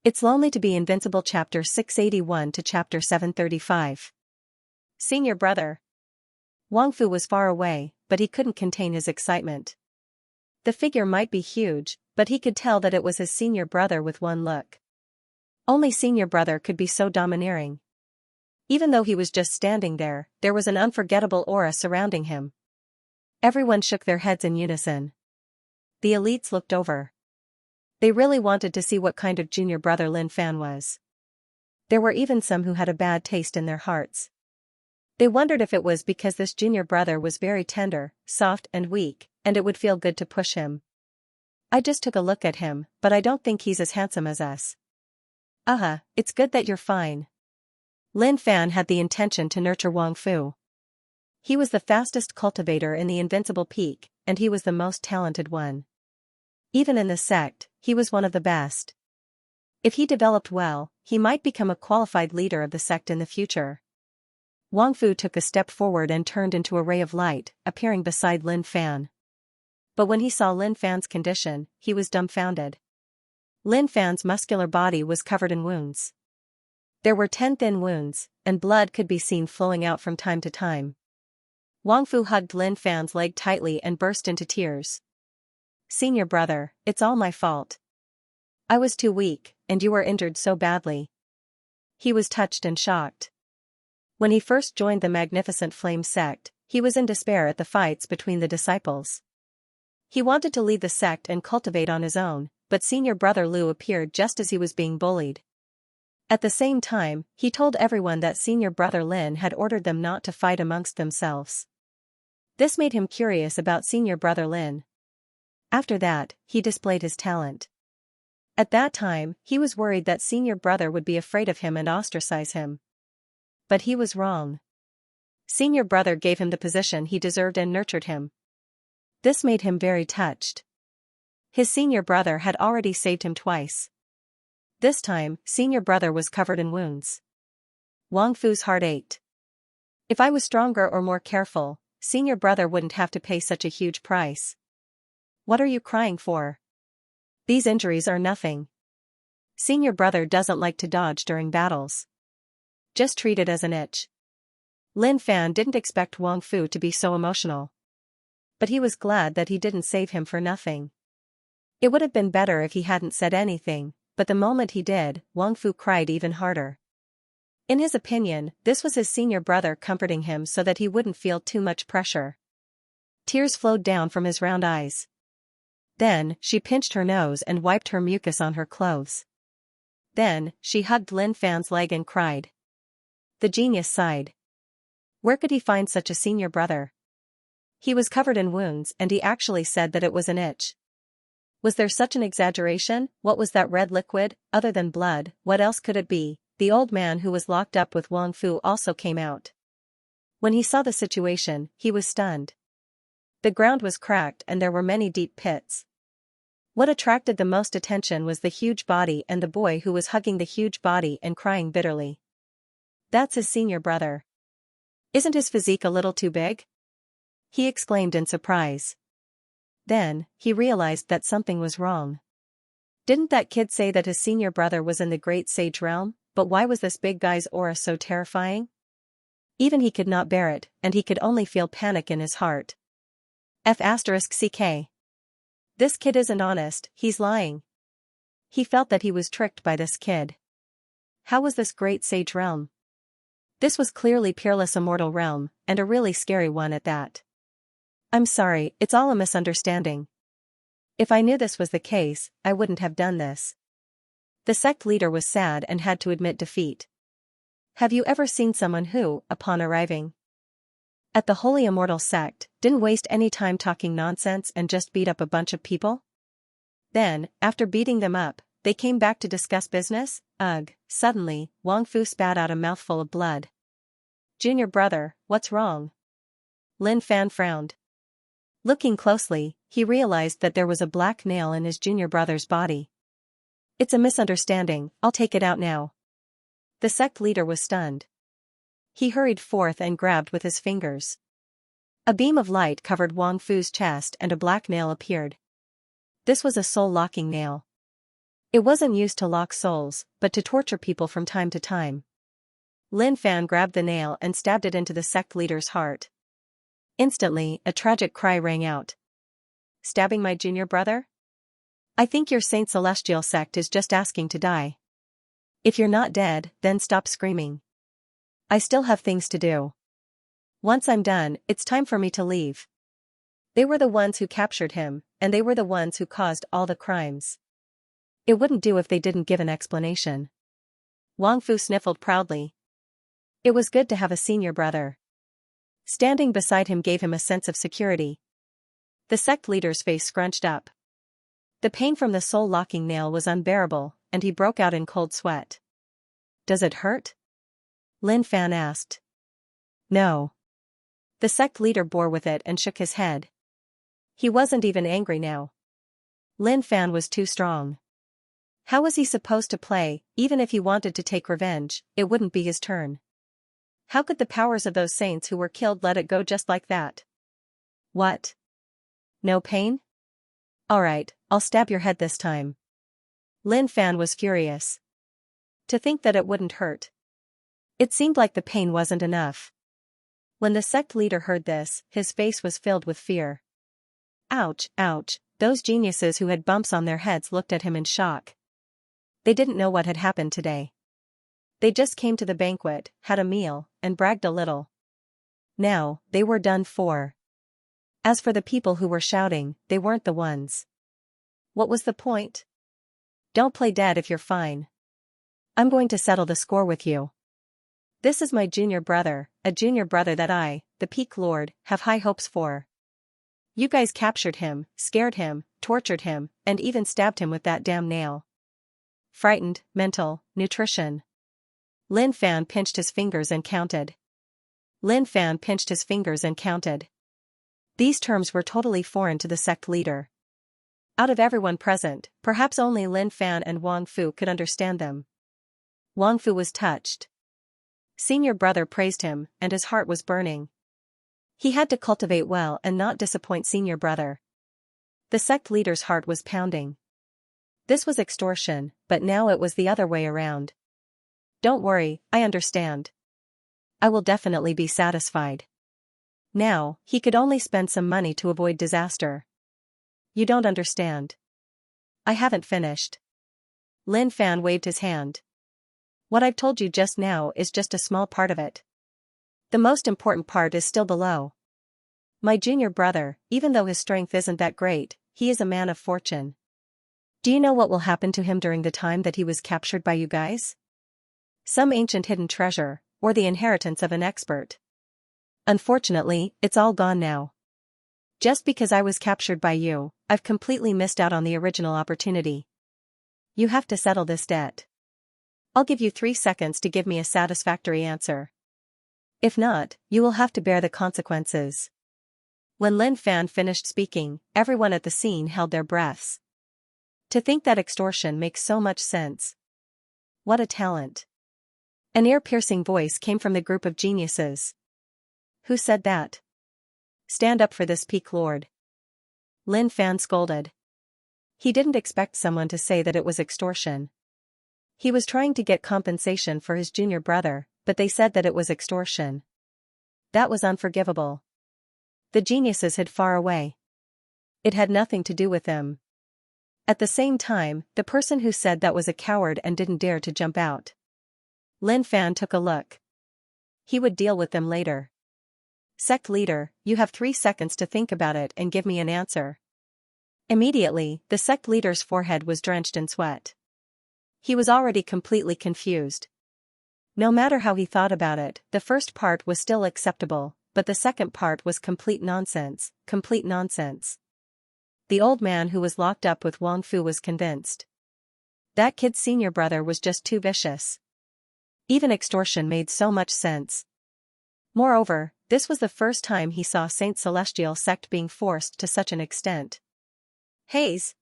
It's Lonely to Be Invincible Chapter 681 to Chapter 735. Senior brother. Wang Fu was far away, but he couldn't contain his excitement. The figure might be huge, but he could tell that it was his senior brother with one look. Only senior brother could be so domineering. Even though he was just standing there, there was an unforgettable aura surrounding him. Everyone shook their heads in unison. The elites looked over. They really wanted to see what kind of junior brother Lin Fan was. There were even some who had a bad taste in their hearts. They wondered if it was because this junior brother was very tender, soft and weak, and it would feel good to push him. I just took a look at him, but I don't think he's as handsome as us. It's good that you're fine. Lin Fan had the intention to nurture Wang Fu. He was the fastest cultivator in the Invincible Peak, and he was the most talented one. Even in the sect, he was one of the best. If he developed well, he might become a qualified leader of the sect in the future. Wang Fu took a step forward and turned into a ray of light, appearing beside Lin Fan. But when he saw Lin Fan's condition, he was dumbfounded. Lin Fan's muscular body was covered in wounds. There were 10 thin wounds, and blood could be seen flowing out from time to time. Wang Fu hugged Lin Fan's leg tightly and burst into tears. Senior brother, it's all my fault. I was too weak, and you were injured so badly. He was touched and shocked. When he first joined the Magnificent Flame sect, he was in despair at the fights between the disciples. He wanted to leave the sect and cultivate on his own, but senior brother Lu appeared just as he was being bullied. At the same time, he told everyone that senior brother Lin had ordered them not to fight amongst themselves. This made him curious about senior brother Lin. After that, he displayed his talent. At that time, he was worried that senior brother would be afraid of him and ostracize him. But he was wrong. Senior brother gave him the position he deserved and nurtured him. This made him very touched. His senior brother had already saved him twice. This time, senior brother was covered in wounds. Wang Fu's heart ached. If I was stronger or more careful, senior brother wouldn't have to pay such a huge price. What are you crying for? These injuries are nothing. Senior brother doesn't like to dodge during battles. Just treat it as an itch. Lin Fan didn't expect Wang Fu to be so emotional. But he was glad that he didn't save him for nothing. It would have been better if he hadn't said anything, but the moment he did, Wang Fu cried even harder. In his opinion, this was his senior brother comforting him so that he wouldn't feel too much pressure. Tears flowed down from his round eyes. Then, she pinched her nose and wiped her mucus on her clothes. Then, she hugged Lin Fan's leg and cried. The genius sighed. Where could he find such a senior brother? He was covered in wounds and he actually said that it was an itch. Was there such an exaggeration? What was that red liquid, other than blood? What else could it be? The old man who was locked up with Wang Fu also came out. When he saw the situation, he was stunned. The ground was cracked and there were many deep pits. What attracted the most attention was the huge body and the boy who was hugging the huge body and crying bitterly. That's his senior brother. Isn't his physique a little too big? He exclaimed in surprise. Then, he realized that something was wrong. Didn't that kid say that his senior brother was in the Great Sage Realm? But why was this big guy's aura so terrifying? Even he could not bear it, and he could only feel panic in his heart. F***ck. This kid isn't honest, he's lying. He felt that he was tricked by this kid. How was this Great Sage Realm? This was clearly Peerless Immortal Realm, and a really scary one at that. I'm sorry, it's all a misunderstanding. If I knew this was the case, I wouldn't have done this. The sect leader was sad and had to admit defeat. Have you ever seen someone who, upon arriving at the Holy Immortal sect, didn't waste any time talking nonsense and just beat up a bunch of people? Then, after beating them up, they came back to discuss business? Ugh. Suddenly, Wang Fu spat out a mouthful of blood. Junior brother, what's wrong? Lin Fan frowned. Looking closely, he realized that there was a black nail in his junior brother's body. It's a misunderstanding, I'll take it out now. The sect leader was stunned. He hurried forth and grabbed with his fingers. A beam of light covered Wang Fu's chest and a black nail appeared. This was a soul-locking nail. It wasn't used to lock souls, but to torture people from time to time. Lin Fan grabbed the nail and stabbed it into the sect leader's heart. Instantly, a tragic cry rang out. Stabbing my junior brother? I think your Saint Celestial sect is just asking to die. If you're not dead, then stop screaming. I still have things to do. Once I'm done, it's time for me to leave. They were the ones who captured him, and they were the ones who caused all the crimes. It wouldn't do if they didn't give an explanation. Wang Fu sniffled proudly. It was good to have a senior brother. Standing beside him gave him a sense of security. The sect leader's face scrunched up. The pain from the soul-locking nail was unbearable, and he broke out in cold sweat. Does it hurt? Lin Fan asked. No. The sect leader bore with it and shook his head. He wasn't even angry now. Lin Fan was too strong. How was he supposed to play? Even if he wanted to take revenge, it wouldn't be his turn. How could the powers of those saints who were killed let it go just like that? What? No pain? Alright, I'll stab your head this time. Lin Fan was furious. To think that it wouldn't hurt. It seemed like the pain wasn't enough. When the sect leader heard this, his face was filled with fear. Ouch, ouch, those geniuses who had bumps on their heads looked at him in shock. They didn't know what had happened today. They just came to the banquet, had a meal, and bragged a little. Now, they were done for. As for the people who were shouting, they weren't the ones. What was the point? Don't play dead if you're fine. I'm going to settle the score with you. This is my junior brother, a junior brother that I, the Peak Lord, have high hopes for. You guys captured him, scared him, tortured him, and even stabbed him with that damn nail. Frightened, mental, nutrition. Lin Fan pinched his fingers and counted. Lin Fan pinched his fingers and counted. These terms were totally foreign to the sect leader. Out of everyone present, perhaps only Lin Fan and Wang Fu could understand them. Wang Fu was touched. Senior brother praised him, and his heart was burning. He had to cultivate well and not disappoint senior brother. The sect leader's heart was pounding. This was extortion, but now it was the other way around. Don't worry, I understand. I will definitely be satisfied. Now, he could only spend some money to avoid disaster. You don't understand. I haven't finished. Lin Fan waved his hand. What I've told you just now is just a small part of it. The most important part is still below. My junior brother, even though his strength isn't that great, he is a man of fortune. Do you know what will happen to him during the time that he was captured by you guys? Some ancient hidden treasure, or the inheritance of an expert. Unfortunately, it's all gone now. Just because I was captured by you, I've completely missed out on the original opportunity. You have to settle this debt. I'll give you 3 seconds to give me a satisfactory answer. If not, you will have to bear the consequences. When Lin Fan finished speaking, everyone at the scene held their breaths. To think that extortion makes so much sense. What a talent. An ear-piercing voice came from the group of geniuses. Who said that? Stand up for this Peak Lord. Lin Fan scolded. He didn't expect someone to say that it was extortion. He was trying to get compensation for his junior brother, but they said that it was extortion. That was unforgivable. The geniuses hid far away. It had nothing to do with them. At the same time, the person who said that was a coward and didn't dare to jump out. Lin Fan took a look. He would deal with them later. Sect leader, you have 3 seconds to think about it and give me an answer. Immediately, the sect leader's forehead was drenched in sweat. He was already completely confused. No matter how he thought about it, the first part was still acceptable, but the second part was complete nonsense, complete nonsense. The old man who was locked up with Wang Fu was convinced. That kid's senior brother was just too vicious. Even extortion made so much sense. Moreover, this was the first time he saw Saint Celestial sect being forced to such an extent. Haze!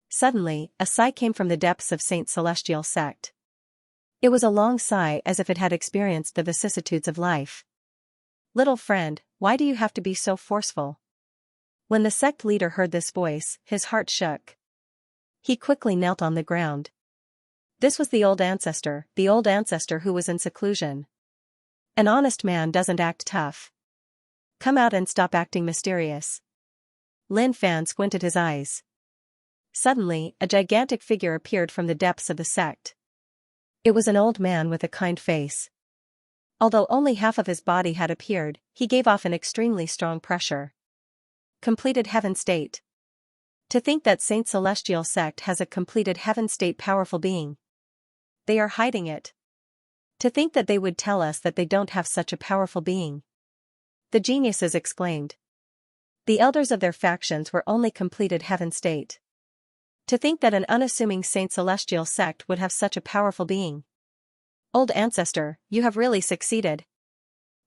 Suddenly, a sigh came from the depths of Saint Celestial sect. It was a long sigh as if it had experienced the vicissitudes of life. Little friend, why do you have to be so forceful? When the sect leader heard this voice, his heart shook. He quickly knelt on the ground. This was the old ancestor who was in seclusion. An honest man doesn't act tough. Come out and stop acting mysterious. Lin Fan squinted his eyes. Suddenly, a gigantic figure appeared from the depths of the sect. It was an old man with a kind face. Although only half of his body had appeared, he gave off an extremely strong pressure. Completed heaven state. To think that Saint Celestial sect has a completed heaven state powerful being. They are hiding it. To think that they would tell us that they don't have such a powerful being. The geniuses exclaimed. The elders of their factions were only completed heaven state. To think that an unassuming Saint Celestial sect would have such a powerful being. Old ancestor, you have really succeeded.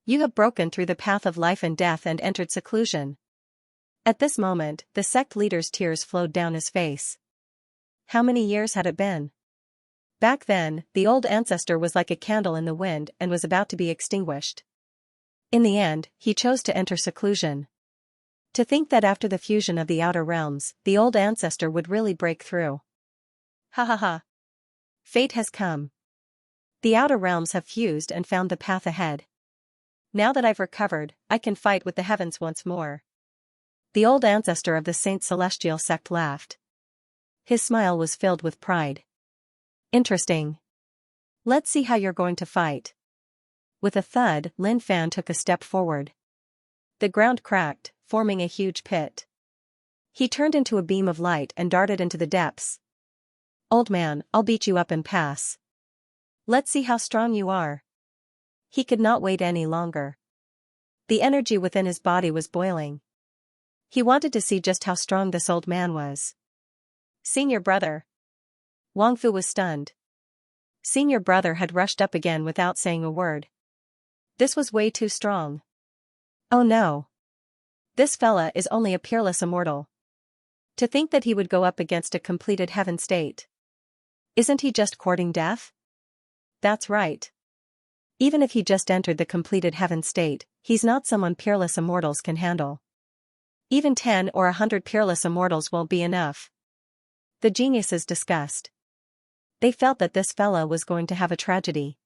You have broken through the path of life and death and entered seclusion. At this moment, the sect leader's tears flowed down his face. How many years had it been? Back then, the old ancestor was like a candle in the wind and was about to be extinguished. In the end, he chose to enter seclusion. To think that after the fusion of the outer realms, the old ancestor would really break through. Ha ha ha. Fate has come. The outer realms have fused and found the path ahead. Now that I've recovered, I can fight with the heavens once more. The old ancestor of the Saint Celestial sect laughed. His smile was filled with pride. Interesting. Let's see how you're going to fight. With a thud, Lin Fan took a step forward. The ground cracked, forming a huge pit. He turned into a beam of light and darted into the depths. Old man, I'll beat you up and pass. Let's see how strong you are. He could not wait any longer. The energy within his body was boiling. He wanted to see just how strong this old man was. Senior brother. Wang Fu was stunned. Senior brother had rushed up again without saying a word. This was way too strong. Oh no. This fella is only a peerless immortal. To think that he would go up against a completed heaven state. Isn't he just courting death? That's right. Even if he just entered the completed heaven state, he's not someone peerless immortals can handle. Even 10 or 100 peerless immortals won't be enough. The geniuses discussed. They felt that this fella was going to have a tragedy.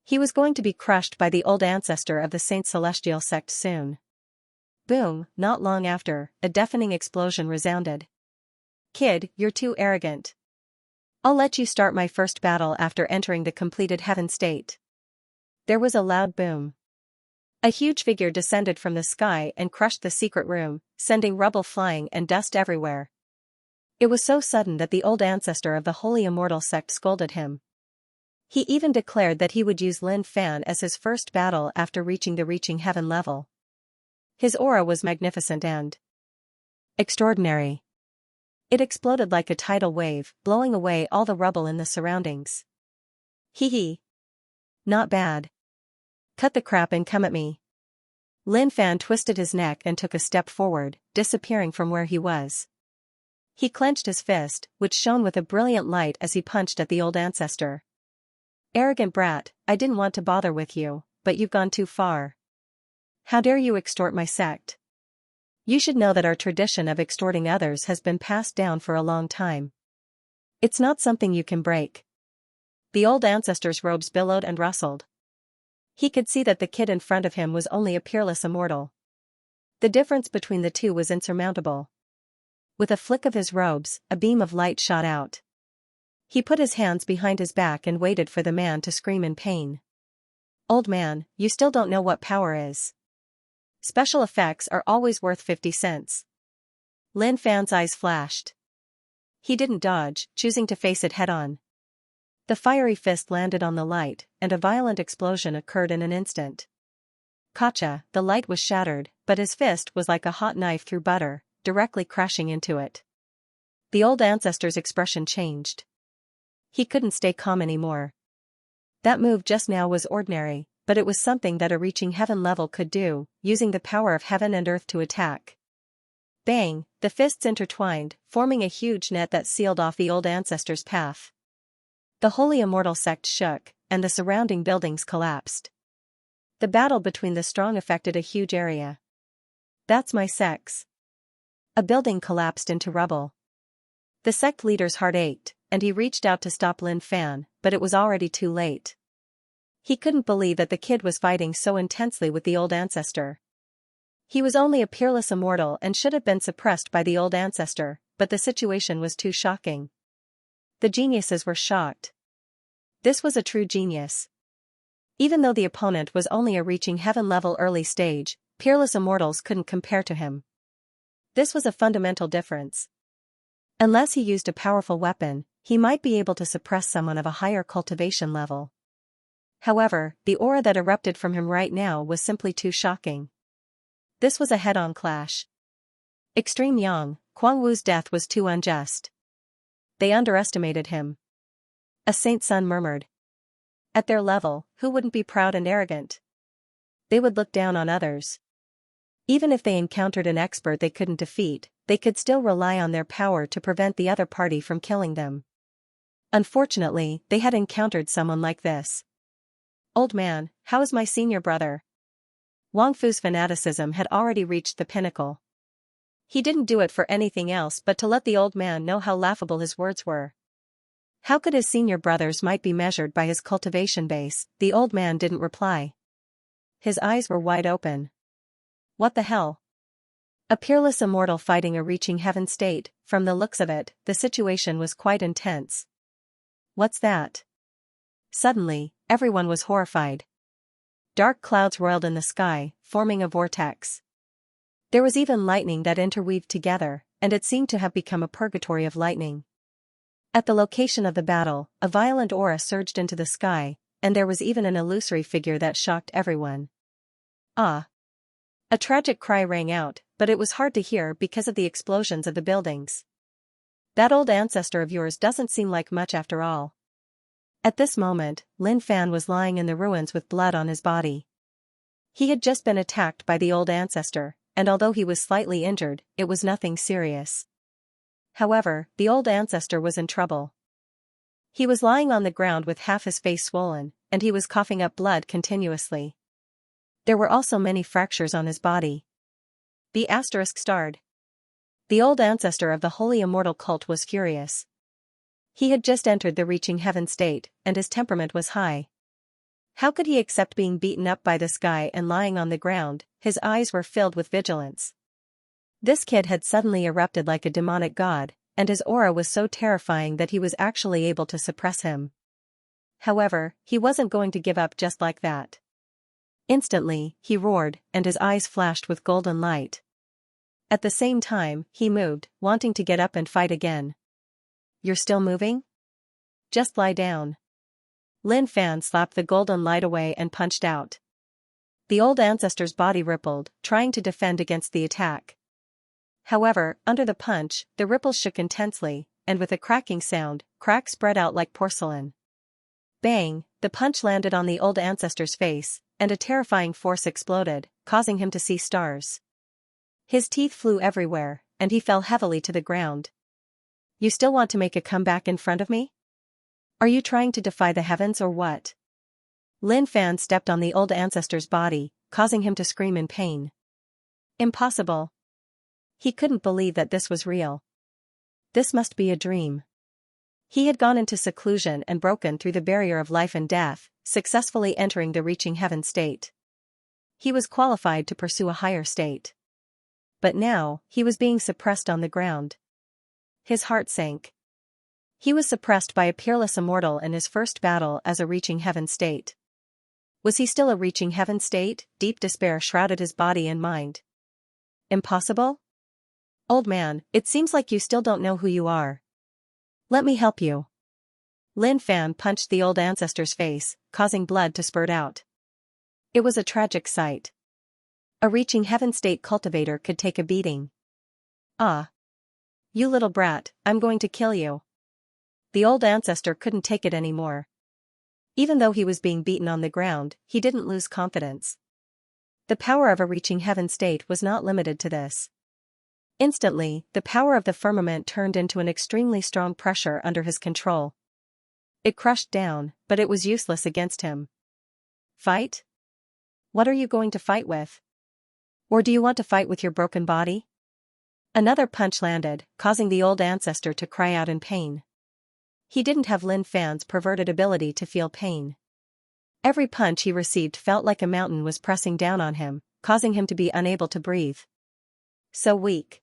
He was going to be crushed by the old ancestor of the Saint Celestial sect soon. Boom, not long after, a deafening explosion resounded. Kid, you're too arrogant. I'll let you start my first battle after entering the completed heaven state. There was a loud boom. A huge figure descended from the sky and crushed the secret room, sending rubble flying and dust everywhere. It was so sudden that the old ancestor of the Holy Immortal sect scolded him. He even declared that he would use Lin Fan as his first battle after reaching the reaching heaven level. His aura was magnificent and extraordinary. It exploded like a tidal wave, blowing away all the rubble in the surroundings. Hee hee. Not bad. Cut the crap and come at me. Lin Fan twisted his neck and took a step forward, disappearing from where he was. He clenched his fist, which shone with a brilliant light as he punched at the old ancestor. Arrogant brat, I didn't want to bother with you, but you've gone too far. How dare you extort my sect? You should know that our tradition of extorting others has been passed down for a long time. It's not something you can break. The old ancestor's robes billowed and rustled. He could see that the kid in front of him was only a peerless immortal. The difference between the two was insurmountable. With a flick of his robes, a beam of light shot out. He put his hands behind his back and waited for the man to scream in pain. Old man, you still don't know what power is. Special effects are always worth 50 cents. Lin Fan's eyes flashed. He didn't dodge, choosing to face it head-on. The fiery fist landed on the light, and a violent explosion occurred in an instant. Gotcha, the light was shattered, but his fist was like a hot knife through butter, directly crashing into it. The old ancestor's expression changed. He couldn't stay calm anymore. That move just now was ordinary, but it was something that a reaching heaven level could do, using the power of heaven and earth to attack. Bang, the fists intertwined, forming a huge net that sealed off the old ancestor's path. The Holy Immortal sect shook, and the surrounding buildings collapsed. The battle between the strong affected a huge area. That's my sex. A building collapsed into rubble. The sect leader's heart ached, and he reached out to stop Lin Fan, but it was already too late. He couldn't believe that the kid was fighting so intensely with the old ancestor. He was only a peerless immortal and should have been suppressed by the old ancestor, but the situation was too shocking. The geniuses were shocked. This was a true genius. Even though the opponent was only a reaching heaven-level early stage, peerless immortals couldn't compare to him. This was a fundamental difference. Unless he used a powerful weapon, he might be able to suppress someone of a higher cultivation level. However, the aura that erupted from him right now was simply too shocking. This was a head-on clash. Extreme Yang, Kuang Wu's death was too unjust. They underestimated him. A saint son murmured. At their level, who wouldn't be proud and arrogant? They would look down on others. Even if they encountered an expert they couldn't defeat, they could still rely on their power to prevent the other party from killing them. Unfortunately, they had encountered someone like this. "Old man, how is my senior brother?" Wang Fu's fanaticism had already reached the pinnacle. He didn't do it for anything else but to let the old man know how laughable his words were. How could his senior brothers might be measured by his cultivation base? The old man didn't reply. His eyes were wide open. What the hell? A peerless immortal fighting a reaching heaven state. From the looks of it, the situation was quite intense. What's that? Suddenly, everyone was horrified. Dark clouds roiled in the sky, forming a vortex. There was even lightning that interweaved together, and it seemed to have become a purgatory of lightning. At the location of the battle, a violent aura surged into the sky, and there was even an illusory figure that shocked everyone. Ah! A tragic cry rang out, but it was hard to hear because of the explosions of the buildings. That old ancestor of yours doesn't seem like much after all. At this moment, Lin Fan was lying in the ruins with blood on his body. He had just been attacked by the old ancestor, and although he was slightly injured, it was nothing serious. However, the old ancestor was in trouble. He was lying on the ground with half his face swollen, and he was coughing up blood continuously. There were also many fractures on his body. The asterisk starred. The old ancestor of the holy immortal cult was furious. He had just entered the reaching heaven state, and his temperament was high. How could he accept being beaten up by this guy and lying on the ground? His eyes were filled with vigilance. This kid had suddenly erupted like a demonic god, and his aura was so terrifying that he was actually able to suppress him. However, he wasn't going to give up just like that. Instantly, he roared, and his eyes flashed with golden light. At the same time, he moved, wanting to get up and fight again. "You're still moving? Just lie down." Lin Fan slapped the golden light away and punched out. The old ancestor's body rippled, trying to defend against the attack. However, under the punch, the ripples shook intensely, and with a cracking sound, cracks spread out like porcelain. Bang! The punch landed on the old ancestor's face, and a terrifying force exploded, causing him to see stars. His teeth flew everywhere, and he fell heavily to the ground. "You still want to make a comeback in front of me? Are you trying to defy the heavens or what?" Lin Fan stepped on the old ancestor's body, causing him to scream in pain. Impossible. He couldn't believe that this was real. This must be a dream. He had gone into seclusion and broken through the barrier of life and death, successfully entering the reaching heaven state. He was qualified to pursue a higher state. But now, he was being suppressed on the ground. His heart sank. He was suppressed by a peerless immortal in his first battle as a reaching heaven state. Was he still a reaching heaven state? Deep despair shrouded his body and mind. Impossible? Old man, it seems like you still don't know who you are. Let me help you. Lin Fan punched the old ancestor's face, causing blood to spurt out. It was a tragic sight. A reaching heaven state cultivator could take a beating. Ah. You little brat, I'm going to kill you. The old ancestor couldn't take it anymore. Even though he was being beaten on the ground, he didn't lose confidence. The power of a reaching heaven state was not limited to this. Instantly, the power of the firmament turned into an extremely strong pressure under his control. It crushed down, but it was useless against him. Fight? What are you going to fight with? Or do you want to fight with your broken body? Another punch landed, causing the old ancestor to cry out in pain. He didn't have Lin Fan's perverted ability to feel pain. Every punch he received felt like a mountain was pressing down on him, causing him to be unable to breathe. So weak.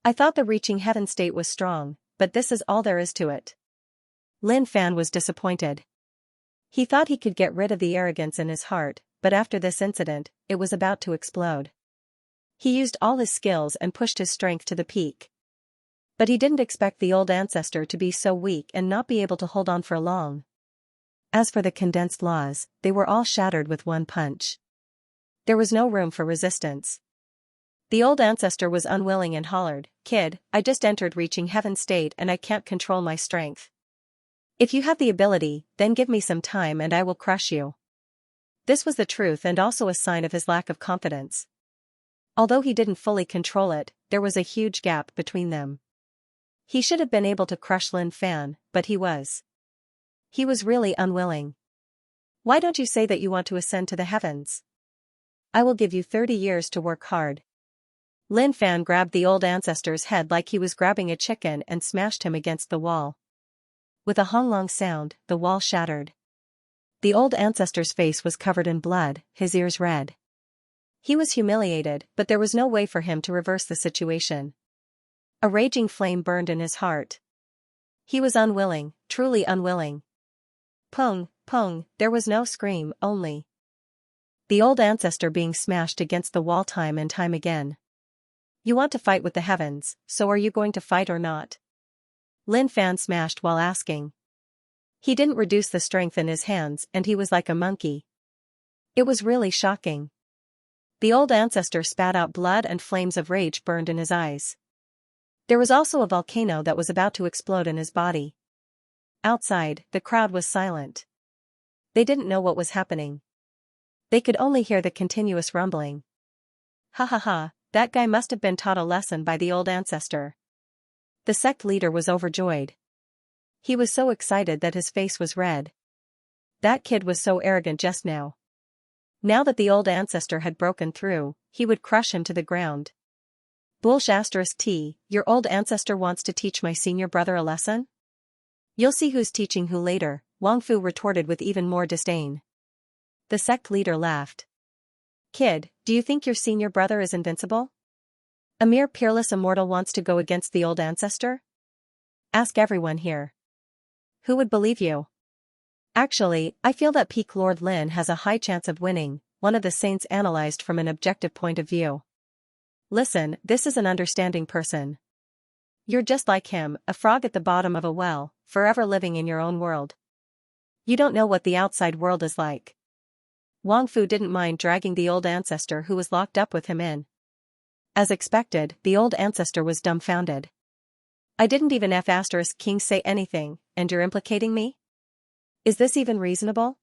I thought the reaching heaven state was strong, but this is all there is to it. Lin Fan was disappointed. He thought he could get rid of the arrogance in his heart, but after this incident, it was about to explode. He used all his skills and pushed his strength to the peak. But he didn't expect the old ancestor to be so weak and not be able to hold on for long. As for the condensed laws, they were all shattered with one punch. There was no room for resistance. The old ancestor was unwilling and hollered, "Kid, I just entered reaching heaven state and I can't control my strength. If you have the ability, then give me some time and I will crush you." This was the truth and also a sign of his lack of confidence. Although he didn't fully control it, there was a huge gap between them. He should have been able to crush Lin Fan, but he was really unwilling. "Why don't you say that you want to ascend to the heavens? I will give you 30 years to work hard." Lin Fan grabbed the old ancestor's head like he was grabbing a chicken and smashed him against the wall. With a honglong sound, the wall shattered. The old ancestor's face was covered in blood, his ears red. He was humiliated, but there was no way for him to reverse the situation. A raging flame burned in his heart. He was unwilling, truly unwilling. Pung, pung, there was no scream, only the old ancestor being smashed against the wall time and time again. "You want to fight with the heavens, so are you going to fight or not?" Lin Fan smashed while asking. He didn't reduce the strength in his hands and he was like a monkey. It was really shocking. The old ancestor spat out blood and flames of rage burned in his eyes. There was also a volcano that was about to explode in his body. Outside, the crowd was silent. They didn't know what was happening. They could only hear the continuous rumbling. "Ha ha ha, that guy must have been taught a lesson by the old ancestor." The sect leader was overjoyed. He was so excited that his face was red. That kid was so arrogant just now. Now that the old ancestor had broken through, he would crush him to the ground. *T, your old ancestor wants to teach my senior brother a lesson? You'll see who's teaching who later, Wang Fu retorted with even more disdain. The sect leader laughed. "Kid, do you think your senior brother is invincible? A mere peerless immortal wants to go against the old ancestor? Ask everyone here. Who would believe you?" "Actually, I feel that Peak Lord Lin has a high chance of winning," one of the saints analyzed from an objective point of view. "Listen, this is an understanding person. You're just like him, a frog at the bottom of a well, forever living in your own world. You don't know what the outside world is like." Wang Fu didn't mind dragging the old ancestor who was locked up with him in. As expected, the old ancestor was dumbfounded. "I didn't even F*King say anything, and you're implicating me? Is this even reasonable?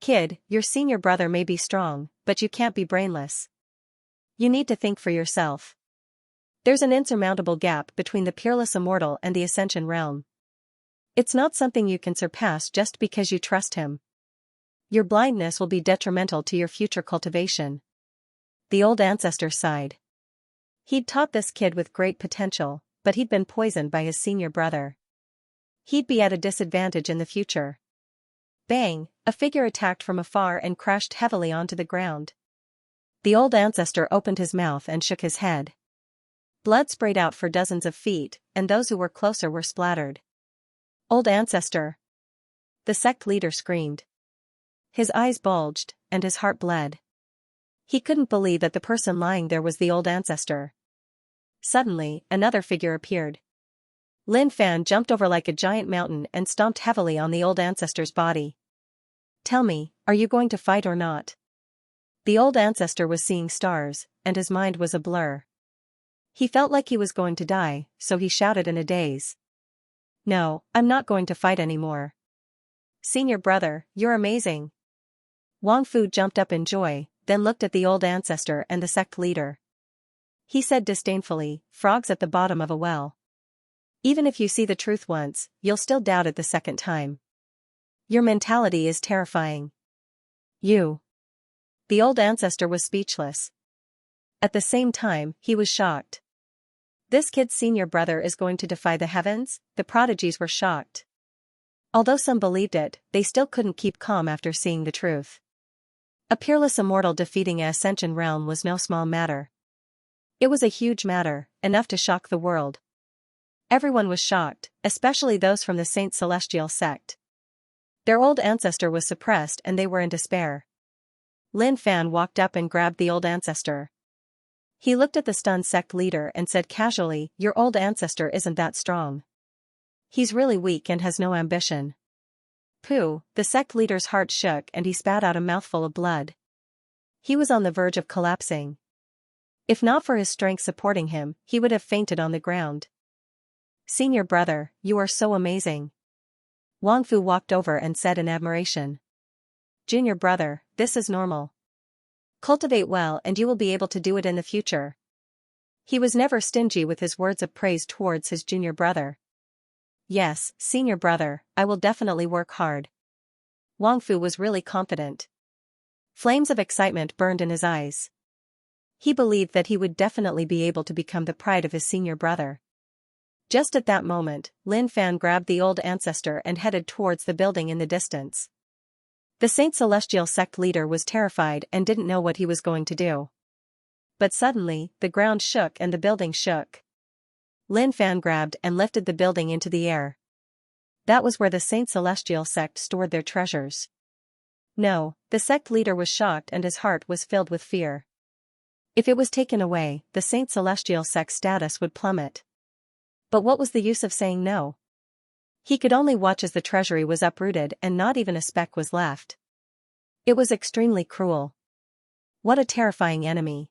Kid, your senior brother may be strong, but you can't be brainless. You need to think for yourself. There's an insurmountable gap between the peerless immortal and the ascension realm. It's not something you can surpass just because you trust him. Your blindness will be detrimental to your future cultivation." The old ancestor sighed. He'd taught this kid with great potential, but he'd been poisoned by his senior brother. He'd be at a disadvantage in the future. Bang! A figure attacked from afar and crashed heavily onto the ground. The old ancestor opened his mouth and shook his head. Blood sprayed out for dozens of feet, and those who were closer were splattered. "Old ancestor!" The sect leader screamed. His eyes bulged, and his heart bled. He couldn't believe that the person lying there was the old ancestor. Suddenly, another figure appeared. Lin Fan jumped over like a giant mountain and stomped heavily on the old ancestor's body. "Tell me, are you going to fight or not?" The old ancestor was seeing stars, and his mind was a blur. He felt like he was going to die, so he shouted in a daze. "No, I'm not going to fight anymore. Senior brother, you're amazing." Wang Fu jumped up in joy, then looked at the old ancestor and the sect leader. He said disdainfully, "Frogs at the bottom of a well. Even if you see the truth once, you'll still doubt it the second time. Your mentality is terrifying. You." The old ancestor was speechless. At the same time, he was shocked. This kid's senior brother is going to defy the heavens? The prodigies were shocked. Although some believed it, they still couldn't keep calm after seeing the truth. A peerless immortal defeating an ascension realm was no small matter. It was a huge matter, enough to shock the world. Everyone was shocked, especially those from the Saint Celestial sect. Their old ancestor was suppressed and they were in despair. Lin Fan walked up and grabbed the old ancestor. He looked at the stunned sect leader and said casually, "Your old ancestor isn't that strong. He's really weak and has no ambition." Pooh, the sect leader's heart shook and he spat out a mouthful of blood. He was on the verge of collapsing. If not for his strength supporting him, he would have fainted on the ground. "Senior brother, you are so amazing." Wang Fu walked over and said in admiration. "Junior brother, this is normal. Cultivate well and you will be able to do it in the future." He was never stingy with his words of praise towards his junior brother. "Yes, senior brother, I will definitely work hard." Wang Fu was really confident. Flames of excitement burned in his eyes. He believed that he would definitely be able to become the pride of his senior brother. Just at that moment, Lin Fan grabbed the old ancestor and headed towards the building in the distance. The Saint Celestial sect leader was terrified and didn't know what he was going to do. But suddenly, the ground shook and the building shook. Lin Fan grabbed and lifted the building into the air. That was where the Saint Celestial sect stored their treasures. No, the sect leader was shocked and his heart was filled with fear. If it was taken away, the Saint Celestial sect's status would plummet. But what was the use of saying no? He could only watch as the treasury was uprooted and not even a speck was left. It was extremely cruel. What a terrifying enemy.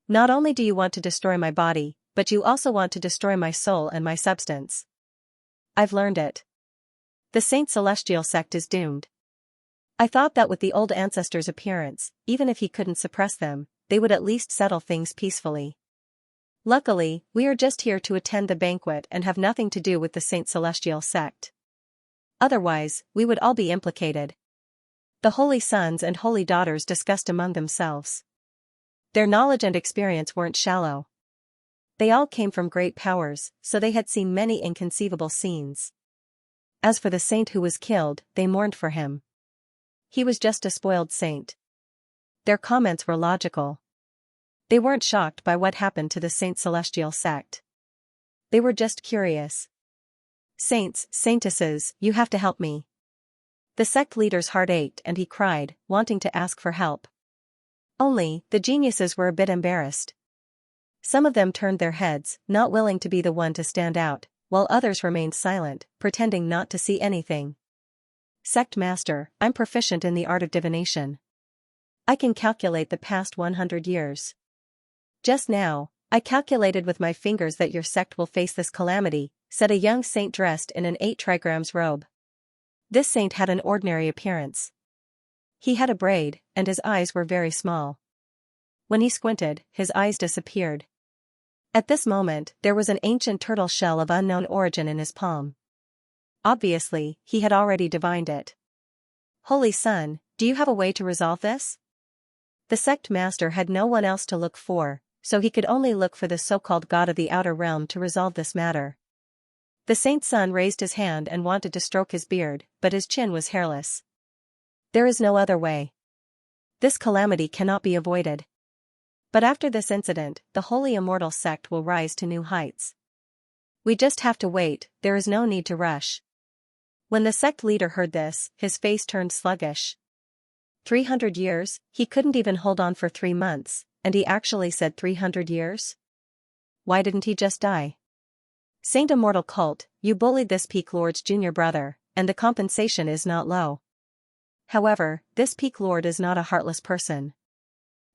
Not only do you want to destroy my body, but you also want to destroy my soul and my substance. I've learned it. The Saint Celestial sect is doomed. I thought that with the old ancestor's appearance, even if he couldn't suppress them, they would at least settle things peacefully. Luckily, we are just here to attend the banquet and have nothing to do with the Saint Celestial sect. Otherwise, we would all be implicated. The holy sons and holy daughters discussed among themselves. Their knowledge and experience weren't shallow. They all came from great powers, so they had seen many inconceivable scenes. As for the saint who was killed, they mourned for him. He was just a spoiled saint. Their comments were logical. They weren't shocked by what happened to the Saint Celestial sect. They were just curious. "Saints, saintesses, you have to help me." The sect leader's heart ached and he cried, wanting to ask for help. Only, the geniuses were a bit embarrassed. Some of them turned their heads, not willing to be the one to stand out, while others remained silent, pretending not to see anything. "Sect master, I'm proficient in the art of divination. I can calculate the past 100 years. Just now, I calculated with my fingers that your sect will face this calamity," said a young saint dressed in an 8 trigrams robe. This saint had an ordinary appearance. He had a braid, and his eyes were very small. When he squinted, his eyes disappeared. At this moment, there was an ancient turtle shell of unknown origin in his palm. Obviously, he had already divined it. "Holy Son, do you have a way to resolve this?" The sect master had no one else to look for, so he could only look for the so-called god of the outer realm to resolve this matter. The saint's son raised his hand and wanted to stroke his beard, but his chin was hairless. "There is no other way. This calamity cannot be avoided. But after this incident, the holy immortal sect will rise to new heights. We just have to wait, there is no need to rush." When the sect leader heard this, his face turned sluggish. 300 years, he couldn't even hold on for 3 months, and he actually said 300 years? Why didn't he just die? "Saint Immortal Cult, you bullied this peak lord's junior brother, and the compensation is not low. However, this peak lord is not a heartless person.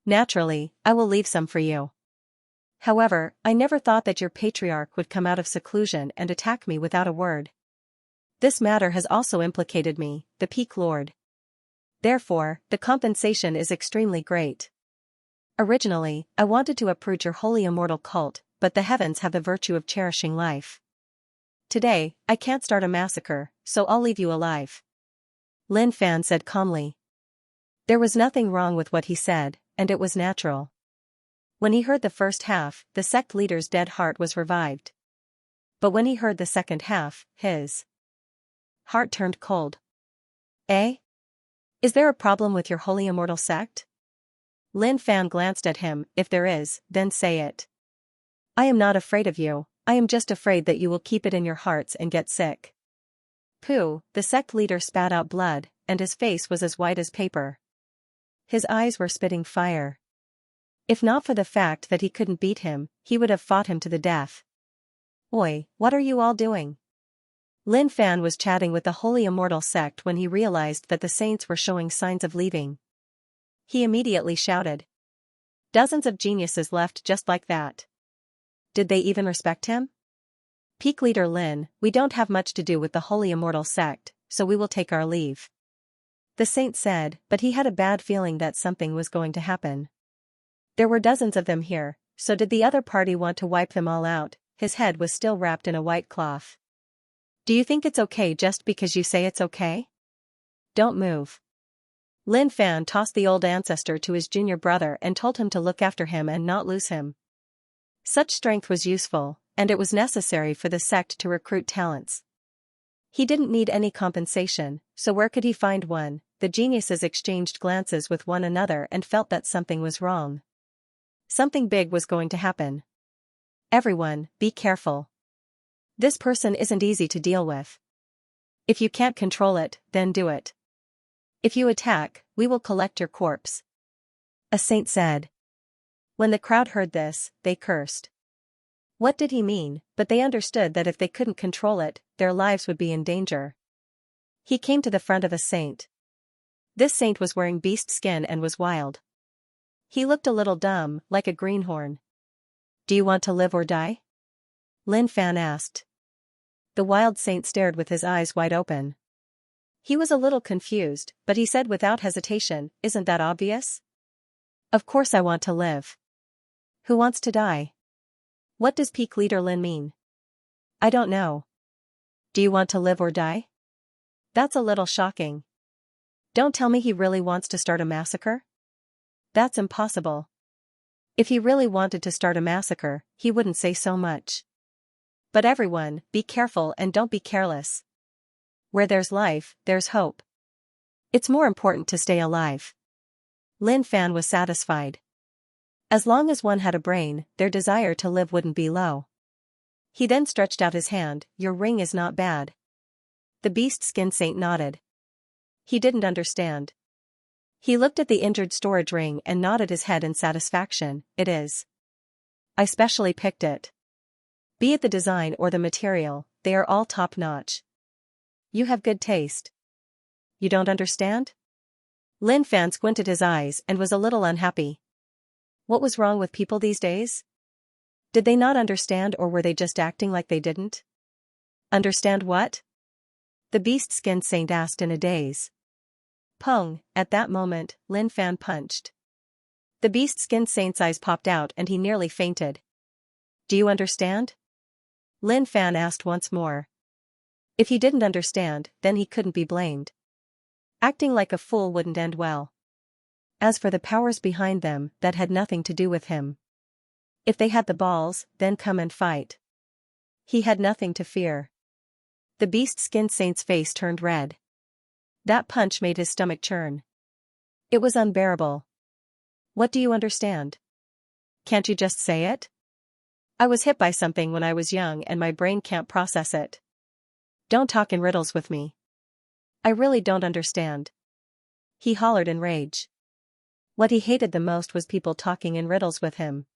Naturally, I will leave some for you. However, I never thought that your patriarch would come out of seclusion and attack me without a word. This matter has also implicated me, the peak lord. Therefore, the compensation is extremely great. Originally, I wanted to uproot your holy immortal cult, but the heavens have the virtue of cherishing life. Today, I can't start a massacre, so I'll leave you alive." Lin Fan said calmly. There was nothing wrong with what he said, and it was natural. When he heard the first half, the sect leader's dead heart was revived. But when he heard the second half, his heart turned cold. Eh? Is there a problem with your holy immortal sect? Lin Fan glanced at him. If there is, then say it. I am not afraid of you, I am just afraid that you will keep it in your hearts and get sick. Pooh, the sect leader spat out blood, and his face was as white as paper. His eyes were spitting fire. If not for the fact that he couldn't beat him, he would have fought him to the death. Oi, what are you all doing? Lin Fan was chatting with the Holy Immortal sect when he realized that the saints were showing signs of leaving. He immediately shouted. Dozens of geniuses left just like that. Did they even respect him? Peak Leader Lin, we don't have much to do with the Holy Immortal sect, so we will take our leave. The saint said, but he had a bad feeling that something was going to happen. There were dozens of them here, so did the other party want to wipe them all out? His head was still wrapped in a white cloth. Do you think it's okay just because you say it's okay? Don't move. Lin Fan tossed the old ancestor to his junior brother and told him to look after him and not lose him. Such strength was useful, and it was necessary for the sect to recruit talents. He didn't need any compensation, so where could he find one? The geniuses exchanged glances with one another and felt that something was wrong. Something big was going to happen. Everyone, be careful. This person isn't easy to deal with. If you can't control it, then do it. If you attack, we will collect your corpse. A saint said. When the crowd heard this, they cursed. What did he mean? But they understood that if they couldn't control it, their lives would be in danger. He came to the front of a saint. This saint was wearing beast skin and was wild. He looked a little dumb, like a greenhorn. Do you want to live or die? Lin Fan asked. The wild saint stared with his eyes wide open. He was a little confused, but he said without hesitation, isn't that obvious? Of course I want to live. Who wants to die? What does Peak Leader Lin mean? I don't know. Do you want to live or die? That's a little shocking. Don't tell me he really wants to start a massacre? That's impossible. If he really wanted to start a massacre, he wouldn't say so much. But everyone, be careful and don't be careless. Where there's life, there's hope. It's more important to stay alive. Lin Fan was satisfied. As long as one had a brain, their desire to live wouldn't be low. He then stretched out his hand. Your ring is not bad. The beast skin saint nodded. He didn't understand. He looked at the injured storage ring and nodded his head in satisfaction. It is. I specially picked it. Be it the design or the material, they are all top-notch. You have good taste. You don't understand? Lin Fan squinted his eyes and was a little unhappy. What was wrong with people these days? Did they not understand or were they just acting like they didn't? Understand what? The beast skin saint asked in a daze. Pung, at that moment, Lin Fan punched. The beast skin saint's eyes popped out and he nearly fainted. Do you understand? Lin Fan asked once more. If he didn't understand, then he couldn't be blamed. Acting like a fool wouldn't end well. As for the powers behind them, that had nothing to do with him. If they had the balls, then come and fight. He had nothing to fear. The beast skin saint's face turned red. That punch made his stomach churn. It was unbearable. What do you understand? Can't you just say it? I was hit by something when I was young and my brain can't process it. Don't talk in riddles with me. I really don't understand. He hollered in rage. What he hated the most was people talking in riddles with him.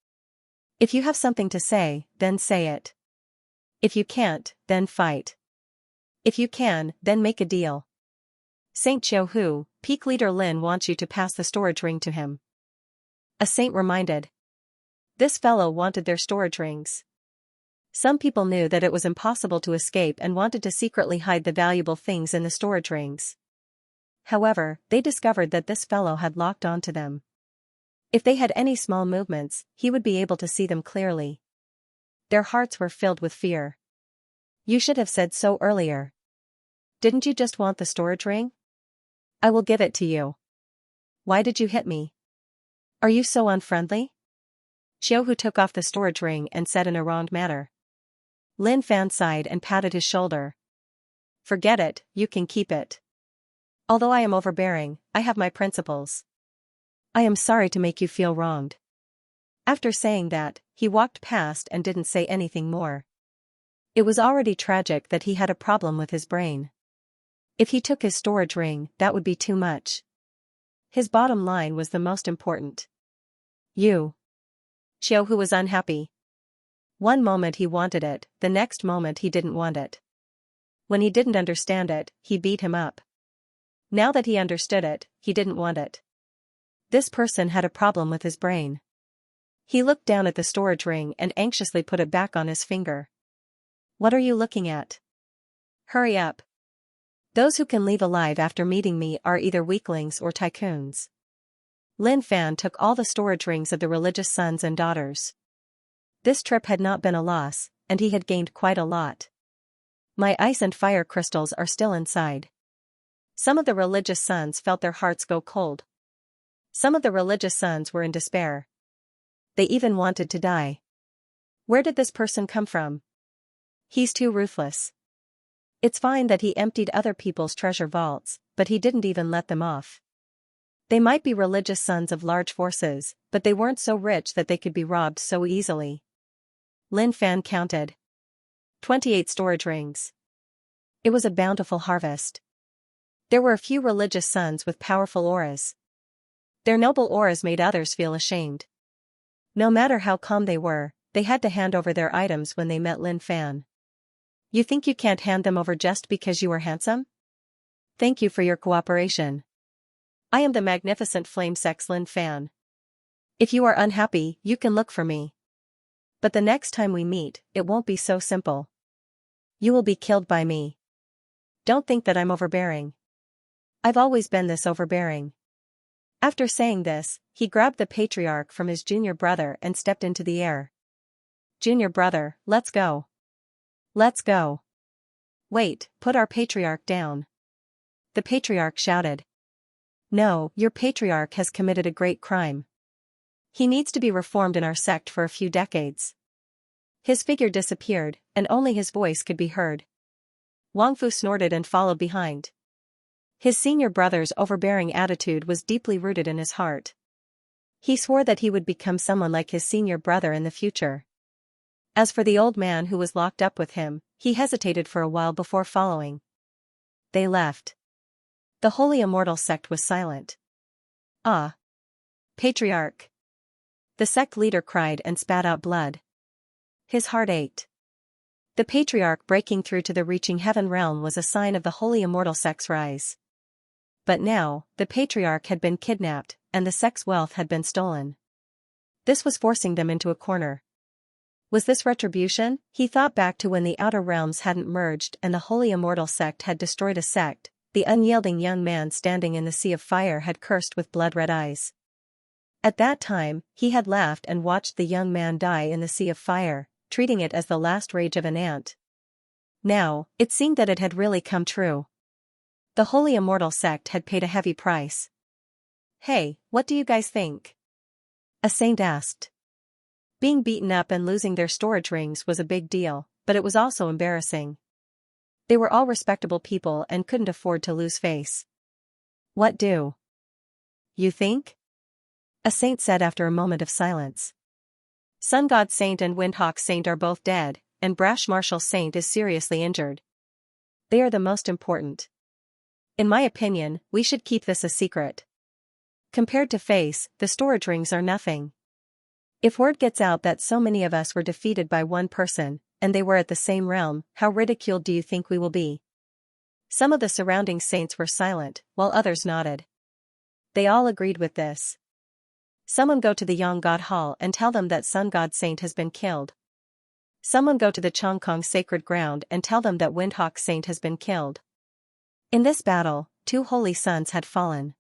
If you have something to say, then say it. If you can't, then fight. If you can, then make a deal. Saint Chiu Hu, Peak Leader Lin wants you to pass the storage ring to him. A saint reminded. This fellow wanted their storage rings. Some people knew that it was impossible to escape and wanted to secretly hide the valuable things in the storage rings. However, they discovered that this fellow had locked onto them. If they had any small movements, he would be able to see them clearly. Their hearts were filled with fear. You should have said so earlier. Didn't you just want the storage ring? I will give it to you. Why did you hit me? Are you so unfriendly? Xiaohu took off the storage ring and said in a round manner. Lin Fan sighed and patted his shoulder. Forget it, you can keep it. Although I am overbearing, I have my principles. I am sorry to make you feel wronged. After saying that, he walked past and didn't say anything more. It was already tragic that he had a problem with his brain. If he took his storage ring, that would be too much. His bottom line was the most important. Xiaohu was unhappy. One moment he wanted it, the next moment he didn't want it. When he didn't understand it, he beat him up. Now that he understood it, he didn't want it. This person had a problem with his brain. He looked down at the storage ring and anxiously put it back on his finger. What are you looking at? Hurry up. Those who can leave alive after meeting me are either weaklings or tycoons. Lin Fan took all the storage rings of the religious sons and daughters. This trip had not been a loss, and he had gained quite a lot. My ice and fire crystals are still inside. Some of the religious sons felt their hearts go cold. Some of the religious sons were in despair. They even wanted to die. Where did this person come from? He's too ruthless. It's fine that he emptied other people's treasure vaults, but he didn't even let them off. They might be religious sons of large forces, but they weren't so rich that they could be robbed so easily. Lin Fan counted 28 storage rings. It was a bountiful harvest. There were a few religious sons with powerful auras. Their noble auras made others feel ashamed. No matter how calm they were, they had to hand over their items when they met Lin Fan. You think you can't hand them over just because you are handsome? Thank you for your cooperation. I am the magnificent flame sex Lin Fan. If you are unhappy, you can look for me. But the next time we meet, it won't be so simple. You will be killed by me. Don't think that I'm overbearing. I've always been this overbearing. After saying this, he grabbed the patriarch from his junior brother and stepped into the air. Junior brother, let's go. Let's go. Wait, put our patriarch down. The patriarch shouted. No, your patriarch has committed a great crime. He needs to be reformed in our sect for a few decades. His figure disappeared, and only his voice could be heard. Wang Fu snorted and followed behind. His senior brother's overbearing attitude was deeply rooted in his heart. He swore that he would become someone like his senior brother in the future. As for the old man who was locked up with him, he hesitated for a while before following. They left. The Holy Immortal sect was silent. Ah! Patriarch! The sect leader cried and spat out blood. His heart ached. The patriarch breaking through to the reaching heaven realm was a sign of the Holy Immortal sect's rise. But now, the patriarch had been kidnapped, and the sect's wealth had been stolen. This was forcing them into a corner. Was this retribution? He thought back to when the outer realms hadn't merged and the Holy Immortal sect had destroyed a sect. The unyielding young man standing in the sea of fire had cursed with blood-red eyes. At that time, he had laughed and watched the young man die in the sea of fire, treating it as the last rage of an ant. Now, it seemed that it had really come true. The Holy Immortal sect had paid a heavy price. Hey, what do you guys think? A saint asked. Being beaten up and losing their storage rings was a big deal, but it was also embarrassing. They were all respectable people and couldn't afford to lose face. What do you think? A saint said after a moment of silence. Sun God Saint and Windhawk Saint are both dead, and Brash Marshal Saint is seriously injured. They are the most important. In my opinion, we should keep this a secret. Compared to Face, the storage rings are nothing. If word gets out that so many of us were defeated by one person, and they were at the same realm, how ridiculed do you think we will be? Some of the surrounding saints were silent, while others nodded. They all agreed with this. Someone go to the Yang God Hall and tell them that Sun God Saint has been killed. Someone go to the Chongkong Sacred Ground and tell them that Windhawk Saint has been killed. In this battle, 2 holy sons had fallen.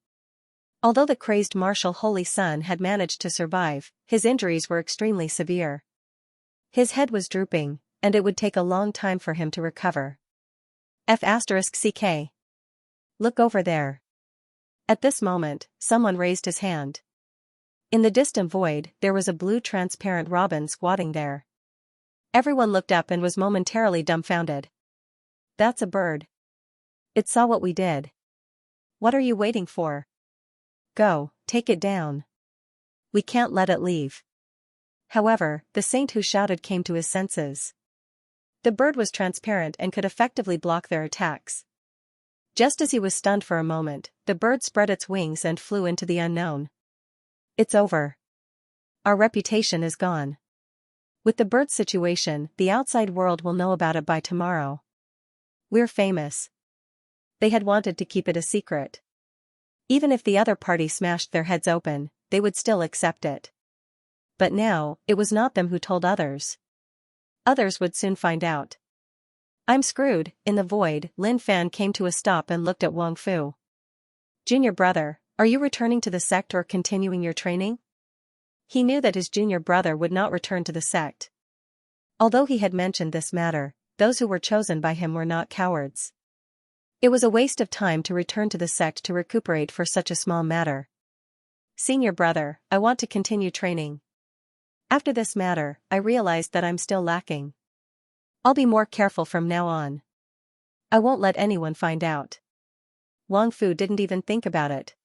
Although the crazed martial Holy Sun had managed to survive, his injuries were extremely severe. His head was drooping, and it would take a long time for him to recover. F***CK. Look over there. At this moment, someone raised his hand. In the distant void, there was a blue transparent robin squatting there. Everyone looked up and was momentarily dumbfounded. That's a bird. It saw what we did. What are you waiting for? Go, take it down. We can't let it leave. However, the saint who shouted came to his senses. The bird was transparent and could effectively block their attacks. Just as he was stunned for a moment, the bird spread its wings and flew into the unknown. It's over. Our reputation is gone. With the bird's situation, the outside world will know about it by tomorrow. We're famous. They had wanted to keep it a secret. Even if the other party smashed their heads open, they would still accept it. But now, it was not them who told others. Others would soon find out. I'm screwed. In the void, Lin Fan came to a stop and looked at Wang Fu. Junior brother, are you returning to the sect or continuing your training? He knew that his junior brother would not return to the sect. Although he had mentioned this matter, those who were chosen by him were not cowards. It was a waste of time to return to the sect to recuperate for such a small matter. Senior brother, I want to continue training. After this matter, I realized that I'm still lacking. I'll be more careful from now on. I won't let anyone find out. Wang Fu didn't even think about it.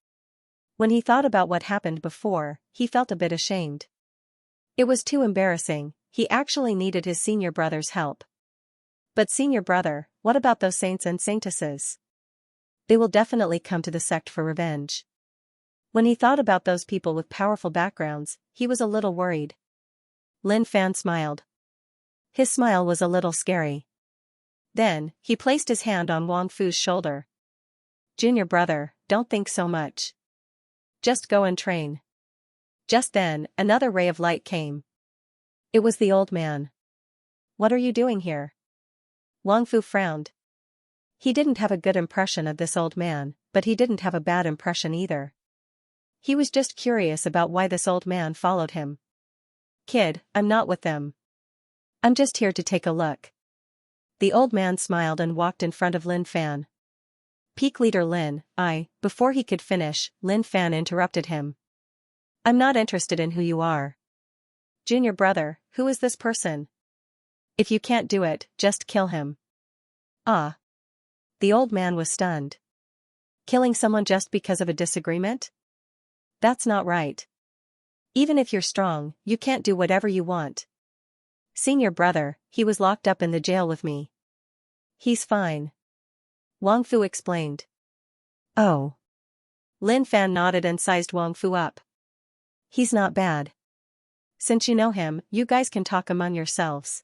When he thought about what happened before, he felt a bit ashamed. It was too embarrassing. He actually needed his senior brother's help. But senior brother, what about those saints and saintesses? They will definitely come to the sect for revenge. When he thought about those people with powerful backgrounds, he was a little worried. Lin Fan smiled. His smile was a little scary. Then, he placed his hand on Wang Fu's shoulder. Junior brother, don't think so much. Just go and train. Just then, another ray of light came. It was the old man. What are you doing here? Wang Fu frowned. He didn't have a good impression of this old man, but he didn't have a bad impression either. He was just curious about why this old man followed him. Kid, I'm not with them. I'm just here to take a look. The old man smiled and walked in front of Lin Fan. Peak leader Lin, before he could finish, Lin Fan interrupted him. I'm not interested in who you are. Junior brother, who is this person? If you can't do it, just kill him. Ah. The old man was stunned. Killing someone just because of a disagreement? That's not right. Even if you're strong, you can't do whatever you want. Senior brother, he was locked up in the jail with me. He's fine. Wang Fu explained. Oh. Lin Fan nodded and sized Wang Fu up. He's not bad. Since you know him, you guys can talk among yourselves.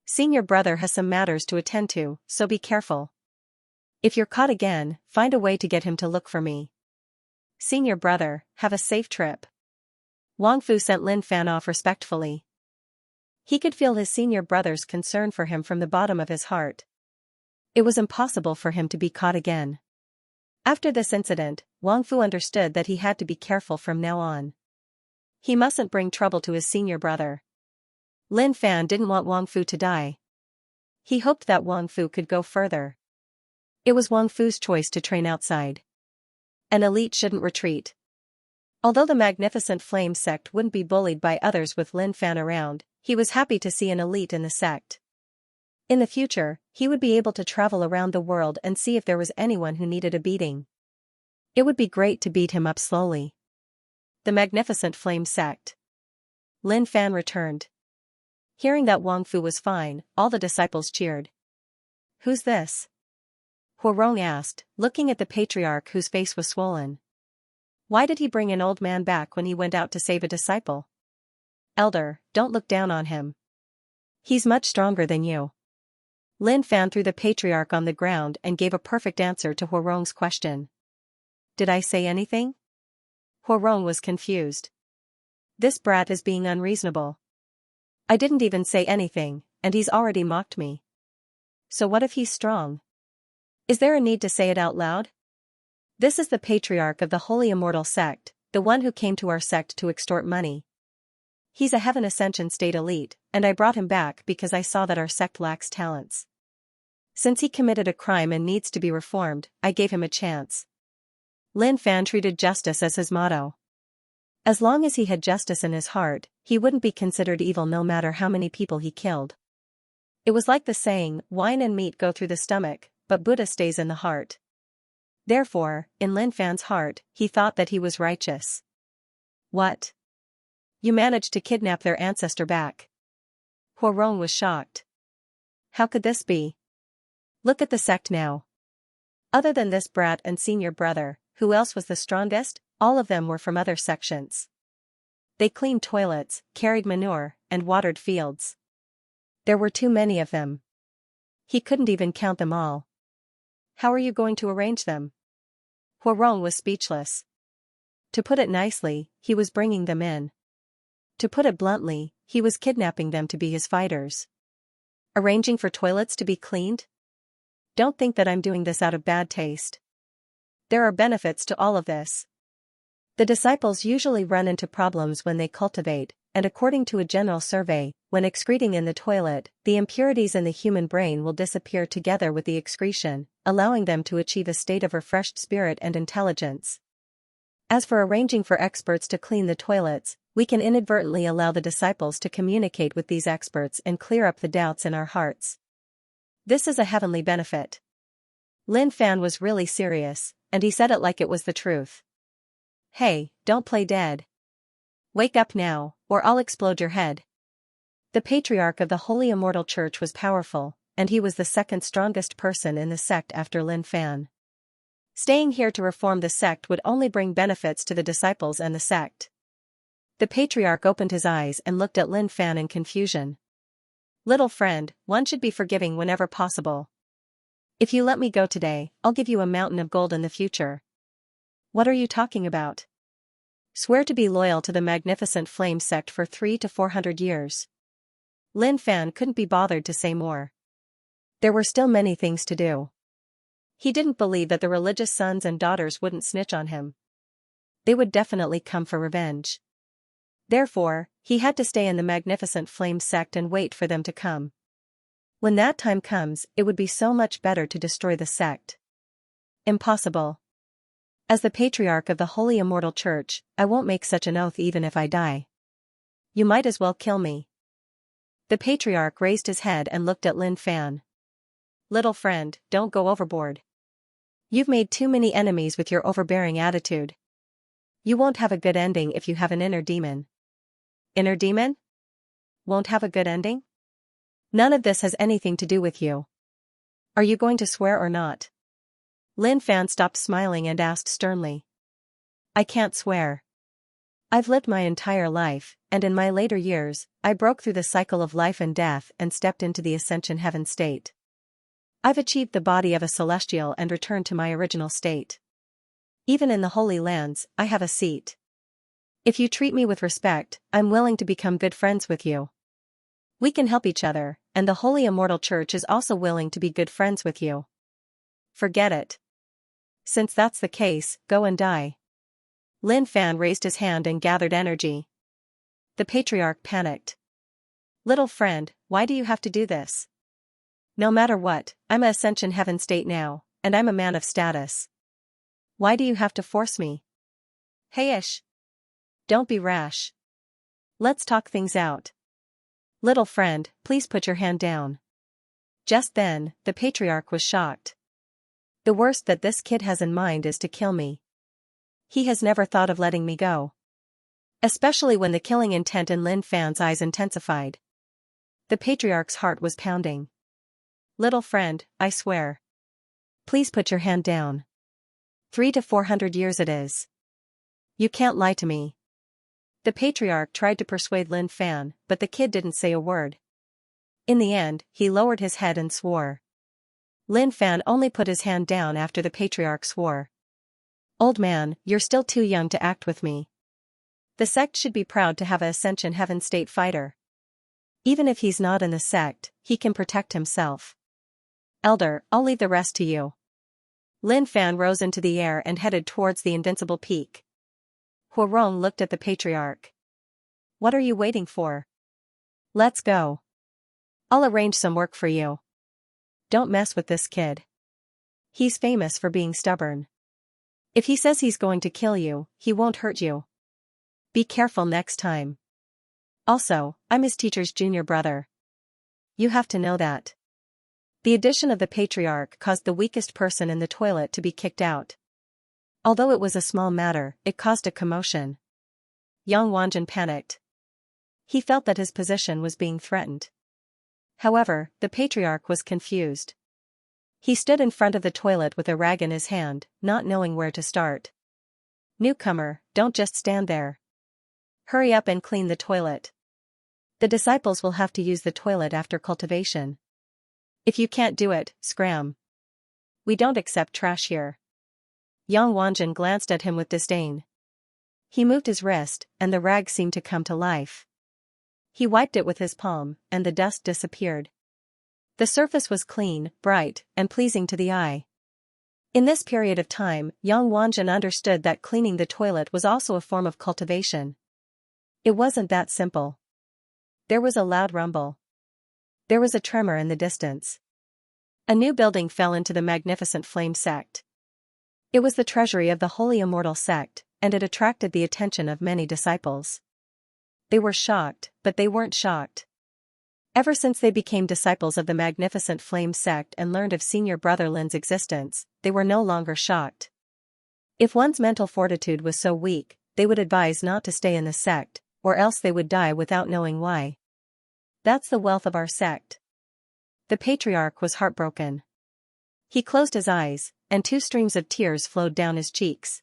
Senior brother has some matters to attend to, so be careful. If you're caught again, find a way to get him to look for me. Senior brother, have a safe trip. Wang Fu sent Lin Fan off respectfully. He could feel his senior brother's concern for him from the bottom of his heart. It was impossible for him to be caught again. After this incident, Wang Fu understood that he had to be careful from now on. He mustn't bring trouble to his senior brother. Lin Fan didn't want Wang Fu to die. He hoped that Wang Fu could go further. It was Wang Fu's choice to train outside. An elite shouldn't retreat. Although the Magnificent Flame sect wouldn't be bullied by others with Lin Fan around, he was happy to see an elite in the sect. In the future, he would be able to travel around the world and see if there was anyone who needed a beating. It would be great to beat him up slowly. The Magnificent Flame sect. Lin Fan returned. Hearing that Wang Fu was fine, all the disciples cheered. Who's this? Huarong asked, looking at the patriarch whose face was swollen. Why did he bring an old man back when he went out to save a disciple? Elder, don't look down on him. He's much stronger than you. Lin Fan threw the patriarch on the ground and gave a perfect answer to Huarong's question. Did I say anything? Huarong was confused. This brat is being unreasonable. I didn't even say anything, and he's already mocked me. So what if he's strong? Is there a need to say it out loud? This is the patriarch of the Holy Immortal sect, the one who came to our sect to extort money. He's a Heaven Ascension State elite, and I brought him back because I saw that our sect lacks talents. Since he committed a crime and needs to be reformed, I gave him a chance. Lin Fan treated justice as his motto. As long as he had justice in his heart, he wouldn't be considered evil no matter how many people he killed. It was like the saying, wine and meat go through the stomach, but Buddha stays in the heart. Therefore, in Lin Fan's heart, he thought that he was righteous. What? You managed to kidnap their ancestor back? Huarong was shocked. How could this be? Look at the sect now. Other than this brat and senior brother, who else was the strongest? All of them were from other sections. They cleaned toilets, carried manure, and watered fields. There were too many of them. He couldn't even count them all. How are you going to arrange them? Huarong was speechless. To put it nicely, he was bringing them in. To put it bluntly, he was kidnapping them to be his fighters. Arranging for toilets to be cleaned? Don't think that I'm doing this out of bad taste. There are benefits to all of this. The disciples usually run into problems when they cultivate, and according to a general survey, when excreting in the toilet, the impurities in the human brain will disappear together with the excretion, allowing them to achieve a state of refreshed spirit and intelligence. As for arranging for experts to clean the toilets, we can inadvertently allow the disciples to communicate with these experts and clear up the doubts in our hearts. This is a heavenly benefit. Lin Fan was really serious, and he said it like it was the truth. Hey, don't play dead. Wake up now, or I'll explode your head. The patriarch of the Holy Immortal Church was powerful, and he was the second strongest person in the sect after Lin Fan. Staying here to reform the sect would only bring benefits to the disciples and the sect. The patriarch opened his eyes and looked at Lin Fan in confusion. Little friend, one should be forgiving whenever possible. If you let me go today, I'll give you a mountain of gold in the future. What are you talking about? Swear to be loyal to the magnificent flame sect for 300 to 400 years. Lin Fan couldn't be bothered to say more. There were still many things to do. He didn't believe that the religious sons and daughters wouldn't snitch on him. They would definitely come for revenge. Therefore, he had to stay in the magnificent flame sect and wait for them to come. When that time comes, it would be so much better to destroy the sect. Impossible. As the patriarch of the Holy Immortal Church, I won't make such an oath even if I die. You might as well kill me. The patriarch raised his head and looked at Lin Fan. Little friend, don't go overboard. You've made too many enemies with your overbearing attitude. You won't have a good ending if you have an inner demon. Inner demon? Won't have a good ending? None of this has anything to do with you. Are you going to swear or not? Lin Fan stopped smiling and asked sternly. I can't swear. I've lived my entire life, and in my later years, I broke through the cycle of life and death and stepped into the ascension heaven state. I've achieved the body of a celestial and returned to my original state. Even in the Holy Lands, I have a seat. If you treat me with respect, I'm willing to become good friends with you. We can help each other, and the Holy Immortal Church is also willing to be good friends with you. Forget it. Since that's the case, go and die. Lin Fan raised his hand and gathered energy. The patriarch panicked. Little friend, why do you have to do this? No matter what, I'm a ascension heaven state now, and I'm a man of status. Why do you have to force me? Hey-ish. Don't be rash. Let's talk things out. Little friend, please put your hand down. Just then, the patriarch was shocked. The worst that this kid has in mind is to kill me. He has never thought of letting me go. Especially when the killing intent in Lin Fan's eyes intensified. The patriarch's heart was pounding. Little friend, I swear. Please put your hand down. 300 to 400 years it is. You can't lie to me. The patriarch tried to persuade Lin Fan, but the kid didn't say a word. In the end, he lowered his head and swore. Lin Fan only put his hand down after the patriarch swore. Old man, you're still too young to act with me. The sect should be proud to have a ascension heaven state fighter. Even if he's not in the sect, he can protect himself. Elder, I'll leave the rest to you. Lin Fan rose into the air and headed towards the Invincible Peak. Huarong looked at the patriarch. What are you waiting for? Let's go. I'll arrange some work for you. Don't mess with this kid. He's famous for being stubborn. If he says he's going to kill you, he won't hurt you. Be careful next time. Also, I'm his teacher's junior brother. You have to know that. The addition of the patriarch caused the weakest person in the toilet to be kicked out. Although it was a small matter, it caused a commotion. Yang Wanjin panicked. He felt that his position was being threatened. However, the patriarch was confused. He stood in front of the toilet with a rag in his hand, not knowing where to start. Newcomer, don't just stand there. Hurry up and clean the toilet. The disciples will have to use the toilet after cultivation. If you can't do it, scram. We don't accept trash here. Yang Wanjin glanced at him with disdain. He moved his wrist, and the rag seemed to come to life. He wiped it with his palm, and the dust disappeared. The surface was clean, bright, and pleasing to the eye. In this period of time, Yang Wanjin understood that cleaning the toilet was also a form of cultivation. It wasn't that simple. There was a loud rumble. There was a tremor in the distance. A new building fell into the magnificent flame sect. It was the treasury of the Holy Immortal sect, and it attracted the attention of many disciples. They were shocked, but they weren't shocked. Ever since they became disciples of the magnificent flame sect and learned of senior brother Lin's existence, they were no longer shocked. If one's mental fortitude was so weak, they would advise not to stay in the sect, or else they would die without knowing why. That's the wealth of our sect. The patriarch was heartbroken. He closed his eyes, and 2 streams of tears flowed down his cheeks.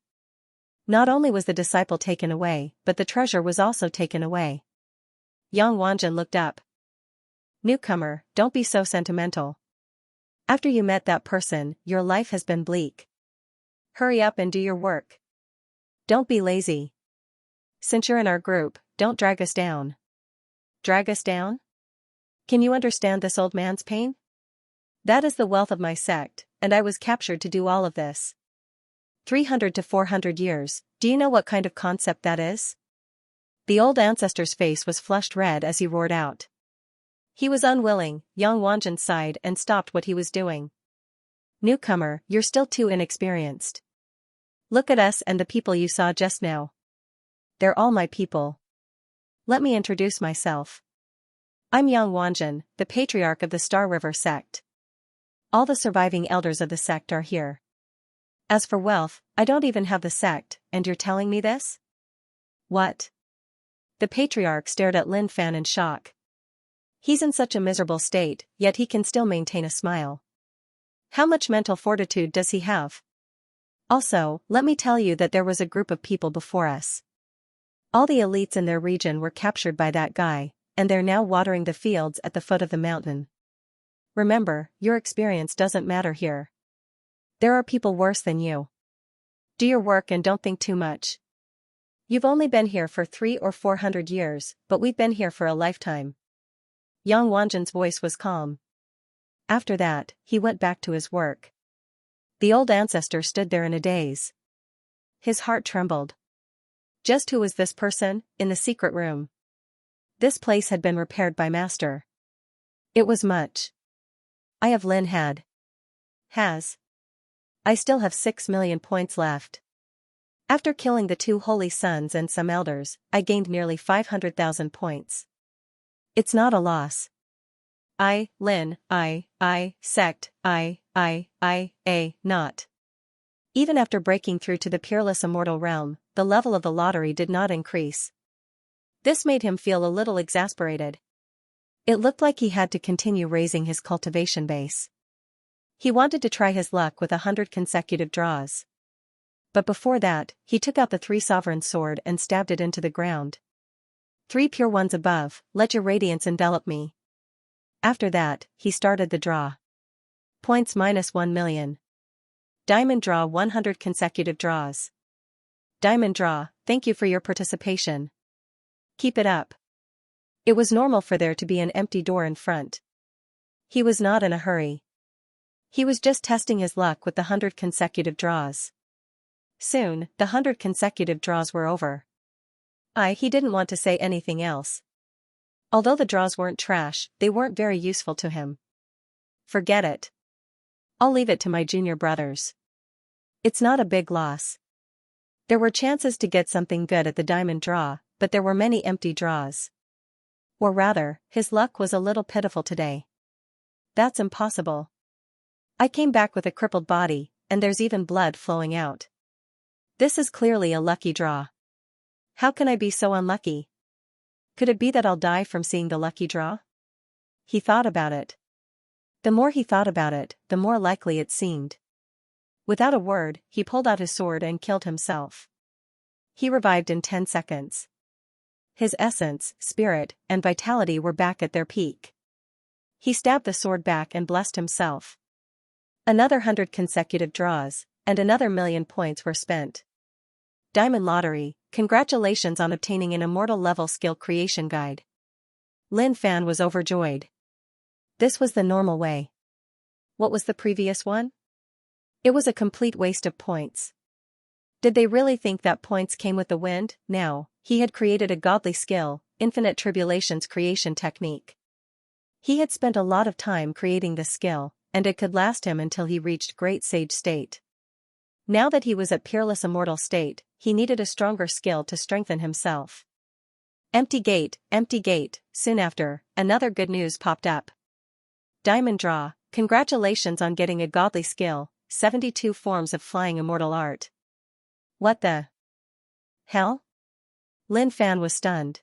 Not only was the disciple taken away, but the treasure was also taken away. Yang Wanjin looked up. Newcomer, don't be so sentimental. After you met that person, your life has been bleak. Hurry up and do your work. Don't be lazy. Since you're in our group, don't drag us down. Drag us down? Can you understand this old man's pain? That is the wealth of my sect, and I was captured to do all of this. 300 to 400 years, do you know what kind of concept that is? The old ancestor's face was flushed red as he roared out. He was unwilling. Yang Wanjin sighed and stopped what he was doing. Newcomer, you're still too inexperienced. Look at us and the people you saw just now. They're all my people. Let me introduce myself. I'm Yang Wanjin, the patriarch of the Star River sect. All the surviving elders of the sect are here. As for wealth, I don't even have the sect, and you're telling me this? What? The patriarch stared at Lin Fan in shock. He's in such a miserable state, yet he can still maintain a smile. How much mental fortitude does he have? Also, let me tell you that there was a group of people before us. All the elites in their region were captured by that guy, and they're now watering the fields at the foot of the mountain. Remember, your experience doesn't matter here. There are people worse than you. Do your work and don't think too much. You've only been here for 300 or 400 years, but we've been here for a lifetime. Yang Wanjin's voice was calm. After that, he went back to his work. The old ancestor stood there in a daze. His heart trembled. Just who was this person, in the secret room? This place had been repaired by Master. It was much. I have Lin had. Has. I still have 6 million points left. After killing the 2 holy sons and some elders, I gained nearly 500,000 points. It's not a loss. Lin, sect, not. Even after breaking through to the peerless immortal realm, the level of the lottery did not increase. This made him feel a little exasperated. It looked like he had to continue raising his cultivation base. He wanted to try his luck with 100 consecutive draws. But before that, he took out the 3 sovereign sword and stabbed it into the ground. 3 pure ones above, let your radiance envelop me. After that, he started the draw. Points minus 1 million. Diamond draw 100 consecutive draws. Diamond draw, thank you for your participation. Keep it up. It was normal for there to be an empty door in front. He was not in a hurry. He was just testing his luck with the 100 consecutive draws. Soon, the 100 consecutive draws were over. He didn't want to say anything else. Although the draws weren't trash, they weren't very useful to him. Forget it. I'll leave it to my junior brothers. It's not a big loss. There were chances to get something good at the diamond draw, but there were many empty draws. Or rather, his luck was a little pitiful today. That's impossible. I came back with a crippled body, and there's even blood flowing out. This is clearly a lucky draw. How can I be so unlucky? Could it be that I'll die from seeing the lucky draw? He thought about it. The more he thought about it, the more likely it seemed. Without a word, he pulled out his sword and killed himself. He revived in 10 seconds. His essence, spirit, and vitality were back at their peak. He stabbed the sword back and blessed himself. Another 100 consecutive draws, and another 1,000,000 points were spent. Diamond Lottery, congratulations on obtaining an immortal level skill creation guide. Lin Fan was overjoyed. This was the normal way. What was the previous one? It was a complete waste of points. Did they really think that points came with the wind? Now, he had created a godly skill, Infinite Tribulations creation technique. He had spent a lot of time creating this skill, and it could last him until he reached great sage state. Now that he was at peerless immortal state, he needed a stronger skill to strengthen himself. Empty gate, soon after, another good news popped up. Diamond draw, congratulations on getting a godly skill, 72 forms of flying immortal art. What the hell? Lin Fan was stunned.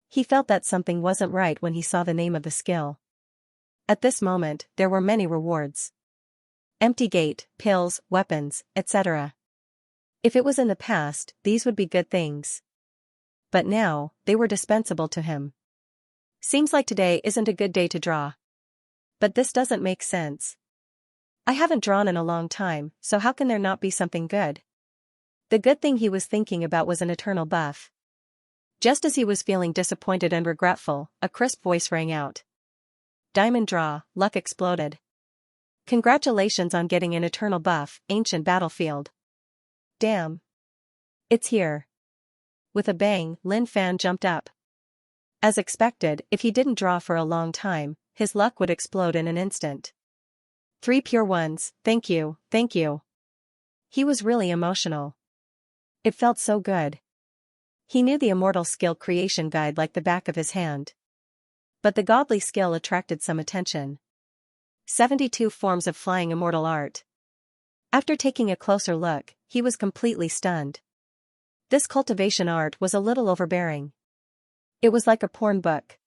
He felt that something wasn't right when he saw the name of the skill. At this moment, there were many rewards. Empty gate, pills, weapons, etc. If it was in the past, these would be good things. But now, they were dispensable to him. Seems like today isn't a good day to draw. But this doesn't make sense. I haven't drawn in a long time, so how can there not be something good? The good thing he was thinking about was an eternal buff. Just as he was feeling disappointed and regretful, a crisp voice rang out. Diamond draw, luck exploded. Congratulations on getting an eternal buff, ancient battlefield. Damn. It's here. With a bang, Lin Fan jumped up. As expected, if he didn't draw for a long time, his luck would explode in an instant. 3 pure ones, thank you, thank you. He was really emotional. It felt so good. He knew the immortal skill creation guide like the back of his hand. But the godly skill attracted some attention. 72 forms of flying immortal art. After taking a closer look, he was completely stunned. This cultivation art was a little overbearing. It was like a porn book.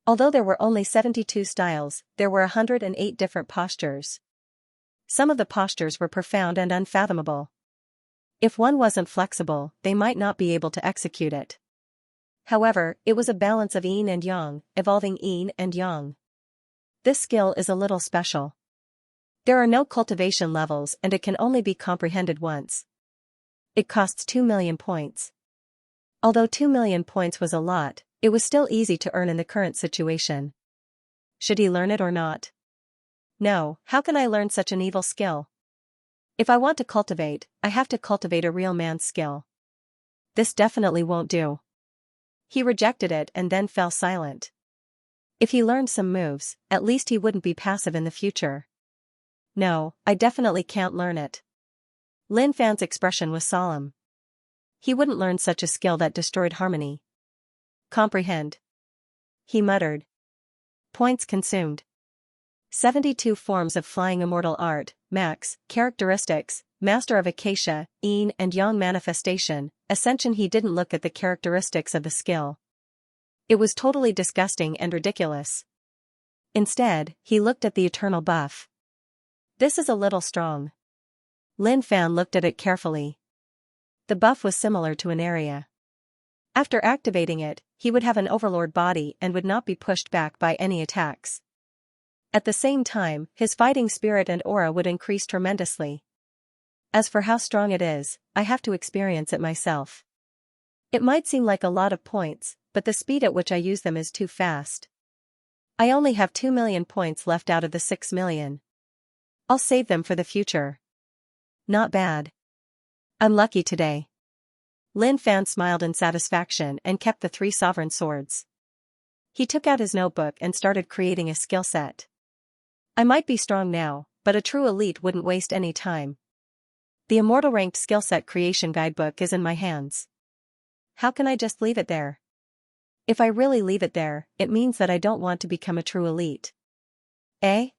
Although there were only 72 styles, there were 108 different postures. Some of the postures were profound and unfathomable. If one wasn't flexible, they might not be able to execute it. However, it was a balance of yin and yang, evolving yin and yang. This skill is a little special. There are no cultivation levels and it can only be comprehended once. It costs 2,000,000 points. Although 2,000,000 points was a lot, it was still easy to earn in the current situation. Should he learn it or not? No, how can I learn such an evil skill? If I want to cultivate, I have to cultivate a real man's skill. This definitely won't do. He rejected it and then fell silent. If he learned some moves, at least he wouldn't be passive in the future. No, I definitely can't learn it. Lin Fan's expression was solemn. He wouldn't learn such a skill that destroyed harmony. Comprehend. He muttered. Points consumed. 72 forms of flying immortal art, max, characteristics, master of Acacia, yin and yang manifestation, ascension. He didn't look at the characteristics of the skill. It was totally disgusting and ridiculous. Instead, he looked at the eternal buff. This is a little strong. Lin Fan looked at it carefully. The buff was similar to an area. After activating it, he would have an overlord body and would not be pushed back by any attacks. At the same time, his fighting spirit and aura would increase tremendously. As for how strong it is, I have to experience it myself. It might seem like a lot of points, but the speed at which I use them is too fast. I only have 2,000,000 points left out of the 6,000,000. I'll save them for the future. Not bad. I'm lucky today. Lin Fan smiled in satisfaction and kept the 3 sovereign swords. He took out his notebook and started creating a skill set. I might be strong now, but a true elite wouldn't waste any time. The Immortal Ranked Skillset Creation Guidebook is in my hands. How can I just leave it there? If I really leave it there, it means that I don't want to become a true elite. Eh?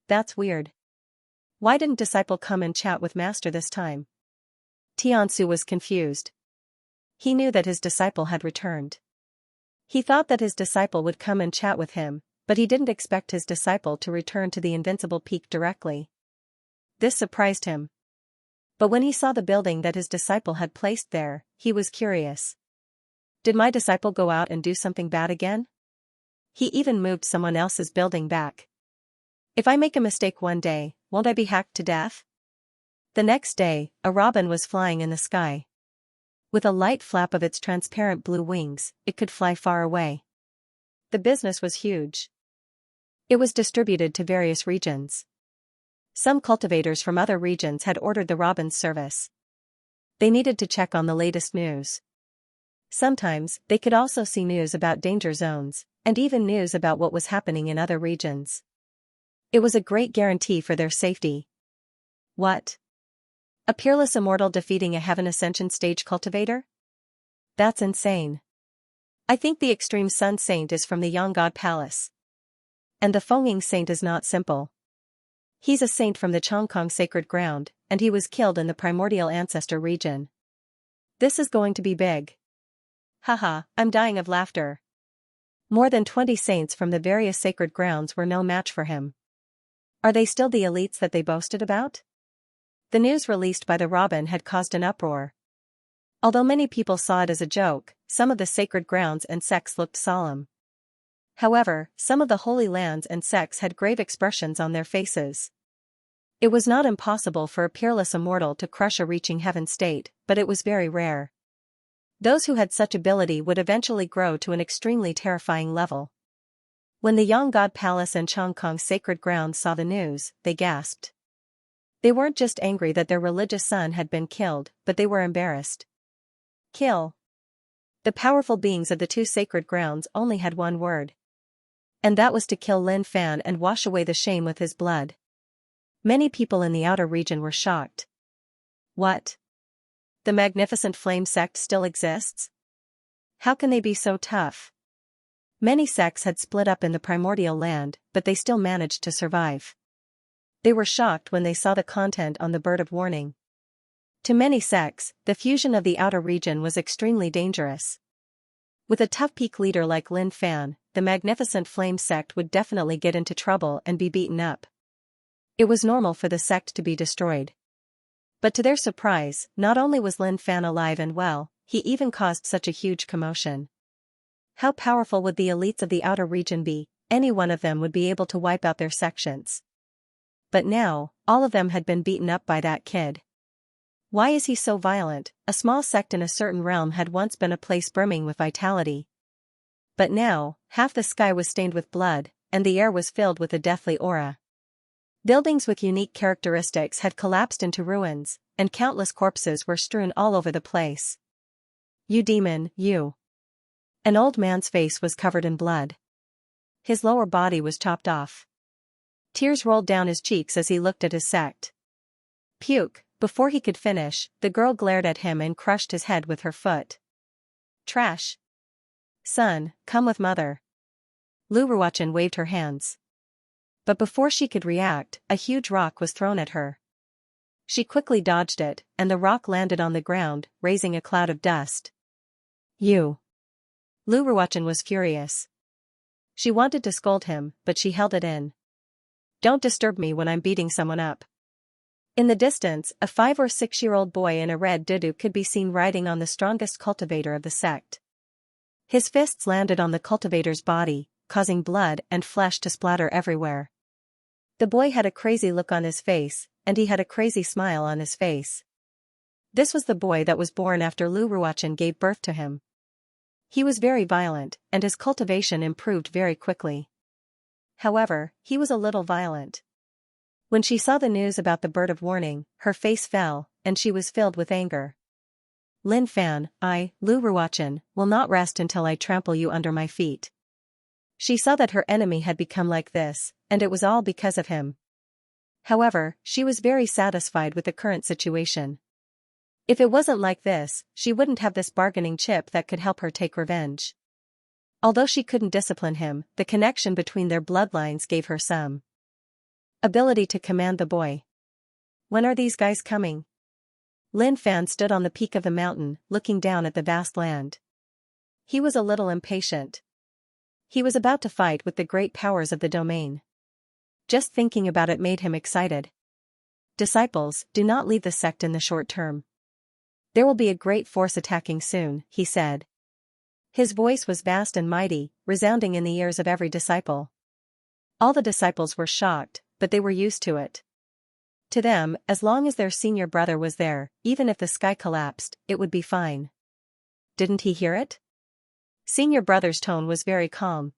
That's weird. Why didn't Disciple come and chat with Master this time? Xianxia was confused. He knew that his disciple had returned. He thought that his disciple would come and chat with him, but he didn't expect his disciple to return to the Invincible Peak directly. This surprised him. But when he saw the building that his disciple had placed there, he was curious. Did my disciple go out and do something bad again? He even moved someone else's building back. If I make a mistake one day, won't I be hacked to death? The next day, a robin was flying in the sky. With a light flap of its transparent blue wings, it could fly far away. The business was huge. It was distributed to various regions. Some cultivators from other regions had ordered the robin's service. They needed to check on the latest news. Sometimes, they could also see news about danger zones, and even news about what was happening in other regions. It was a great guarantee for their safety. What? A peerless immortal defeating a Heaven Ascension stage cultivator? That's insane. I think the Extreme Sun Saint is from the Yang God Palace. And the Fengying Saint is not simple. He's a saint from the Chongkong Sacred Ground, and he was killed in the Primordial Ancestor region. This is going to be big. Haha, I'm dying of laughter. More than 20 saints from the various sacred grounds were no match for him. Are they still the elites that they boasted about? The news released by the robin had caused an uproar. Although many people saw it as a joke, some of the sacred grounds and sects looked solemn. However, some of the holy lands and sects had grave expressions on their faces. It was not impossible for a peerless immortal to crush a reaching heaven state, but it was very rare. Those who had such ability would eventually grow to an extremely terrifying level. When the Yang God Palace and Chongkong Sacred Grounds saw the news, they gasped. They weren't just angry that their religious son had been killed, but they were embarrassed. Kill. The powerful beings of the two sacred grounds only had one word. And that was to kill Lin Fan and wash away the shame with his blood. Many people in the outer region were shocked. What? The Magnificent Flame sect still exists? How can they be so tough? Many sects had split up in the primordial land, but they still managed to survive. They were shocked when they saw the content on the Bird of Warning. To many sects, the fusion of the outer region was extremely dangerous. With a tough peak leader like Lin Fan, the Magnificent Flame sect would definitely get into trouble and be beaten up. It was normal for the sect to be destroyed. But to their surprise, not only was Lin Fan alive and well, he even caused such a huge commotion. How powerful would the elites of the outer region be? Any one of them would be able to wipe out their sections. But now, all of them had been beaten up by that kid. Why is he so violent? A small sect in a certain realm had once been a place brimming with vitality. But now, half the sky was stained with blood, and the air was filled with a deathly aura. Buildings with unique characteristics had collapsed into ruins, and countless corpses were strewn all over the place. You demon, you. An old man's face was covered in blood. His lower body was chopped off. Tears rolled down his cheeks as he looked at his sect. Puke. Before he could finish, the girl glared at him and crushed his head with her foot. Trash. Son, come with mother. Lu Ruochen waved her hands. But before she could react, a huge rock was thrown at her. She quickly dodged it, and the rock landed on the ground, raising a cloud of dust. You. Lu Ruochen was furious. She wanted to scold him, but she held it in. Don't disturb me when I'm beating someone up. In the distance, a 5 or 6-year-old boy in a red dudu could be seen riding on the strongest cultivator of the sect. His fists landed on the cultivator's body, causing blood and flesh to splatter everywhere. The boy had a crazy look on his face, and he had a crazy smile on his face. This was the boy that was born after Lu Ruochen gave birth to him. He was very violent, and his cultivation improved very quickly. However, he was a little violent. When she saw the news about the Bird of Warning, her face fell, and she was filled with anger. Lin Fan, Lu Ruochen, will not rest until I trample you under my feet. She saw that her enemy had become like this, and it was all because of him. However, she was very satisfied with the current situation. If it wasn't like this, she wouldn't have this bargaining chip that could help her take revenge. Although she couldn't discipline him, the connection between their bloodlines gave her some ability to command the boy. When are these guys coming? Lin Fan stood on the peak of the mountain, looking down at the vast land. He was a little impatient. He was about to fight with the great powers of the domain. Just thinking about it made him excited. Disciples, do not leave the sect in the short term. There will be a great force attacking soon, he said. His voice was vast and mighty, resounding in the ears of every disciple. All the disciples were shocked, but they were used to it. To them, as long as their senior brother was there, even if the sky collapsed, it would be fine. Didn't he hear it? Senior brother's tone was very calm.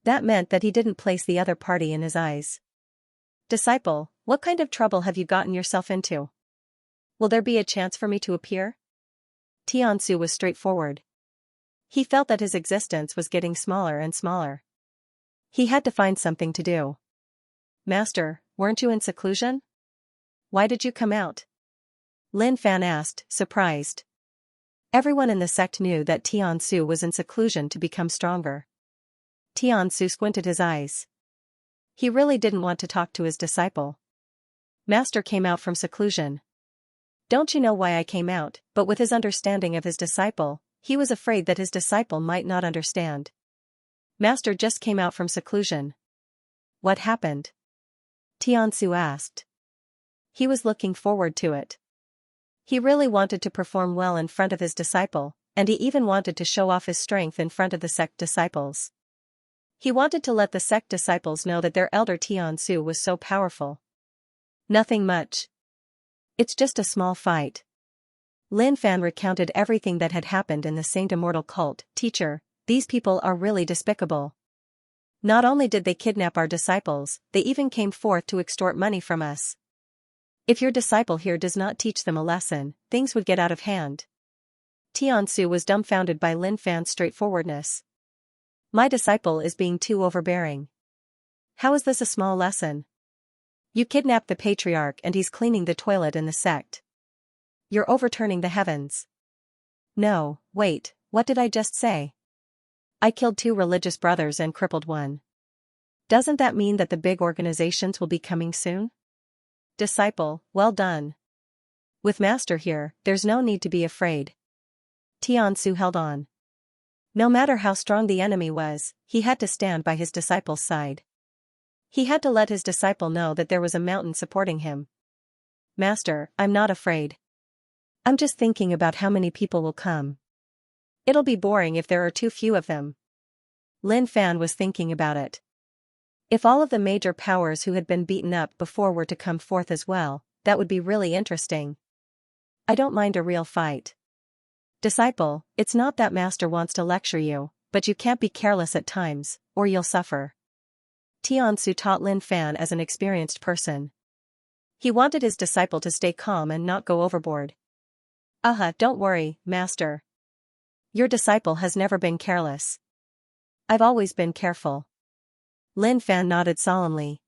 That meant that he didn't place the other party in his eyes. Disciple, what kind of trouble have you gotten yourself into? Will there be a chance for me to appear? Tiansu was straightforward. He felt that his existence was getting smaller and smaller. He had to find something to do. Master, weren't you in seclusion? Why did you come out? Lin Fan asked, surprised. Everyone in the sect knew that Tiansu was in seclusion to become stronger. Tiansu squinted his eyes. He really didn't want to talk to his disciple. Master came out from seclusion. Don't you know why I came out? But with his understanding of his disciple, he was afraid that his disciple might not understand. Master just came out from seclusion. What happened? Tiansu asked. He was looking forward to it. He really wanted to perform well in front of his disciple, and he even wanted to show off his strength in front of the sect disciples. He wanted to let the sect disciples know that their elder Tiansu was so powerful. Nothing much. It's just a small fight. Lin Fan recounted everything that had happened in the Saint Immortal cult. Teacher, these people are really despicable. Not only did they kidnap our disciples, they even came forth to extort money from us. If your disciple here does not teach them a lesson, things would get out of hand. Tiansu was dumbfounded by Lin Fan's straightforwardness. My disciple is being too overbearing. How is this a small lesson? You kidnapped the patriarch and he's cleaning the toilet in the sect. You're overturning the heavens. No, wait, what did I just say? I killed 2 religious brothers and crippled one. Doesn't that mean that the big organizations will be coming soon? Disciple, well done. With Master here, there's no need to be afraid. Tiansu held on. No matter how strong the enemy was, he had to stand by his disciple's side. He had to let his disciple know that there was a mountain supporting him. Master, I'm not afraid. I'm just thinking about how many people will come. It'll be boring if there are too few of them. Lin Fan was thinking about it. If all of the major powers who had been beaten up before were to come forth as well, that would be really interesting. I don't mind a real fight. Disciple, it's not that Master wants to lecture you, but you can't be careless at times, or you'll suffer. Tiansu taught Lin Fan as an experienced person. He wanted his disciple to stay calm and not go overboard. Don't worry, Master. Your disciple has never been careless. I've always been careful. Lin Fan nodded solemnly.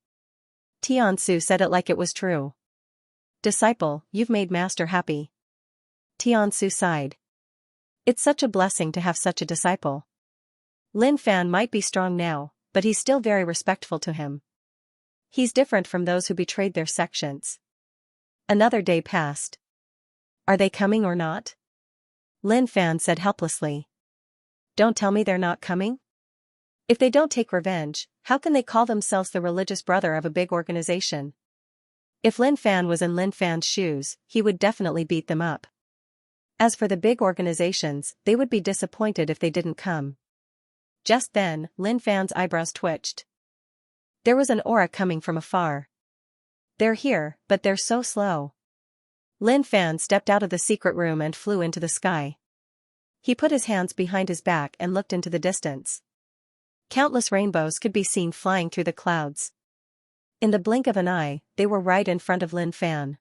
Tiansu said it like it was true. Disciple, you've made Master happy. Tiansu sighed. It's such a blessing to have such a disciple. Lin Fan might be strong now, but he's still very respectful to him. He's different from those who betrayed their sections. Another day passed. Are they coming or not? Lin Fan said helplessly. Don't tell me they're not coming? If they don't take revenge, how can they call themselves the religious brother of a big organization? If Lin Fan was in Lin Fan's shoes, he would definitely beat them up. As for the big organizations, they would be disappointed if they didn't come. Just then, Lin Fan's eyebrows twitched. There was an aura coming from afar. They're here, but they're so slow. Lin Fan stepped out of the secret room and flew into the sky. He put his hands behind his back and looked into the distance. Countless rainbows could be seen flying through the clouds. In the blink of an eye, they were right in front of Lin Fan.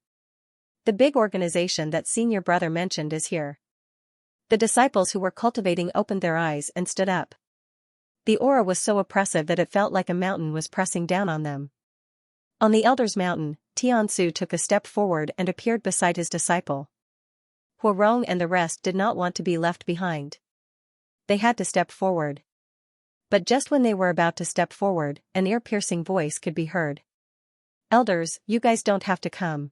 The big organization that senior brother mentioned is here. The disciples who were cultivating opened their eyes and stood up. The aura was so oppressive that it felt like a mountain was pressing down on them. On the Elder's Mountain, Xianxia took a step forward and appeared beside his disciple. Huarong and the rest did not want to be left behind. They had to step forward. But just when they were about to step forward, an ear-piercing voice could be heard. "Elders, you guys don't have to come.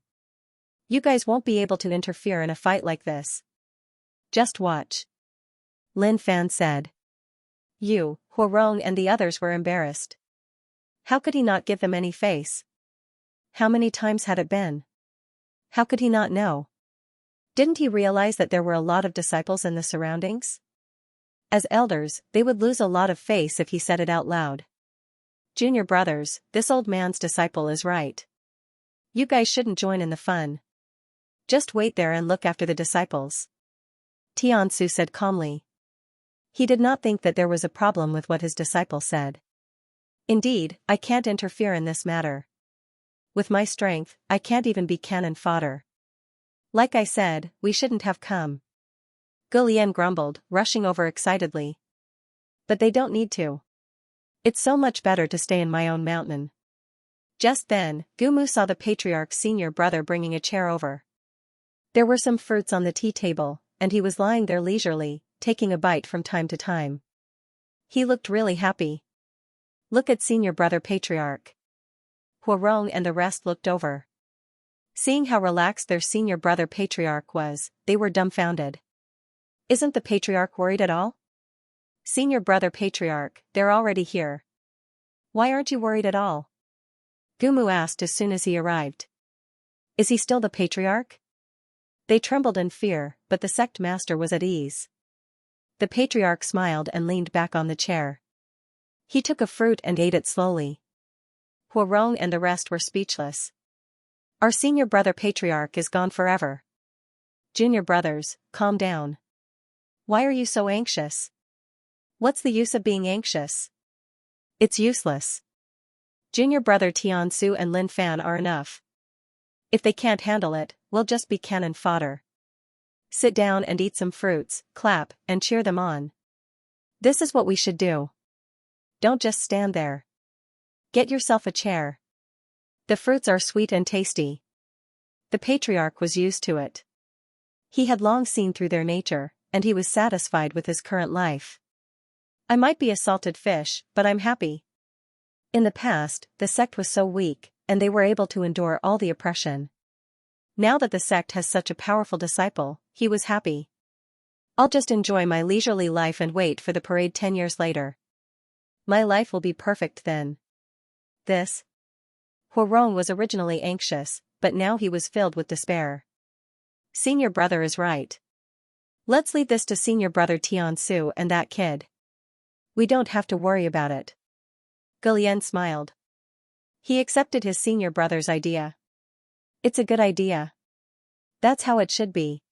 You guys won't be able to interfere in a fight like this. Just watch." Lin Fan said. Huarong and the others were embarrassed. How could he not give them any face? How many times had it been? How could he not know? Didn't he realize that there were a lot of disciples in the surroundings? As elders, they would lose a lot of face if he said it out loud. "Junior brothers, this old man's disciple is right. You guys shouldn't join in the fun. Just wait there and look after the disciples," Xianxia said calmly. He did not think that there was a problem with what his disciple said. "Indeed, I can't interfere in this matter. With my strength, I can't even be cannon fodder. Like I said, we shouldn't have come," Gulian grumbled, rushing over excitedly. "But they don't need to. It's so much better to stay in my own mountain." Just then, Gumu saw the patriarch's senior brother bringing a chair over. There were some fruits on the tea table, and he was lying there leisurely, taking a bite from time to time. He looked really happy. "Look at senior brother patriarch." Huarong and the rest looked over. Seeing how relaxed their senior brother patriarch was, they were dumbfounded. "Isn't the patriarch worried at all?" "Senior brother patriarch, they're already here. Why aren't you worried at all?" Gumu asked as soon as he arrived. "Is he still the patriarch?" They trembled in fear, but the sect master was at ease. The patriarch smiled and leaned back on the chair. He took a fruit and ate it slowly. Huarong and the rest were speechless. "Our senior brother patriarch is gone forever. Junior brothers, calm down. Why are you so anxious? What's the use of being anxious? It's useless. Junior brother Xianxia and Lin Fan are enough. If they can't handle it, we'll just be cannon fodder. Sit down and eat some fruits, clap, and cheer them on. This is what we should do. Don't just stand there. Get yourself a chair. The fruits are sweet and tasty." The patriarch was used to it. He had long seen through their nature, and he was satisfied with his current life. "I might be a salted fish, but I'm happy." In the past, the sect was so weak, and they were able to endure all the oppression. Now that the sect has such a powerful disciple, he was happy. "I'll just enjoy my leisurely life and wait for the parade 10 years later. My life will be perfect then." This. Huarong was originally anxious, but now he was filled with despair. "Senior brother is right. Let's leave this to senior brother Xianxia and that kid. We don't have to worry about it." Gulian smiled. He accepted his senior brother's idea. "It's a good idea. That's how it should be."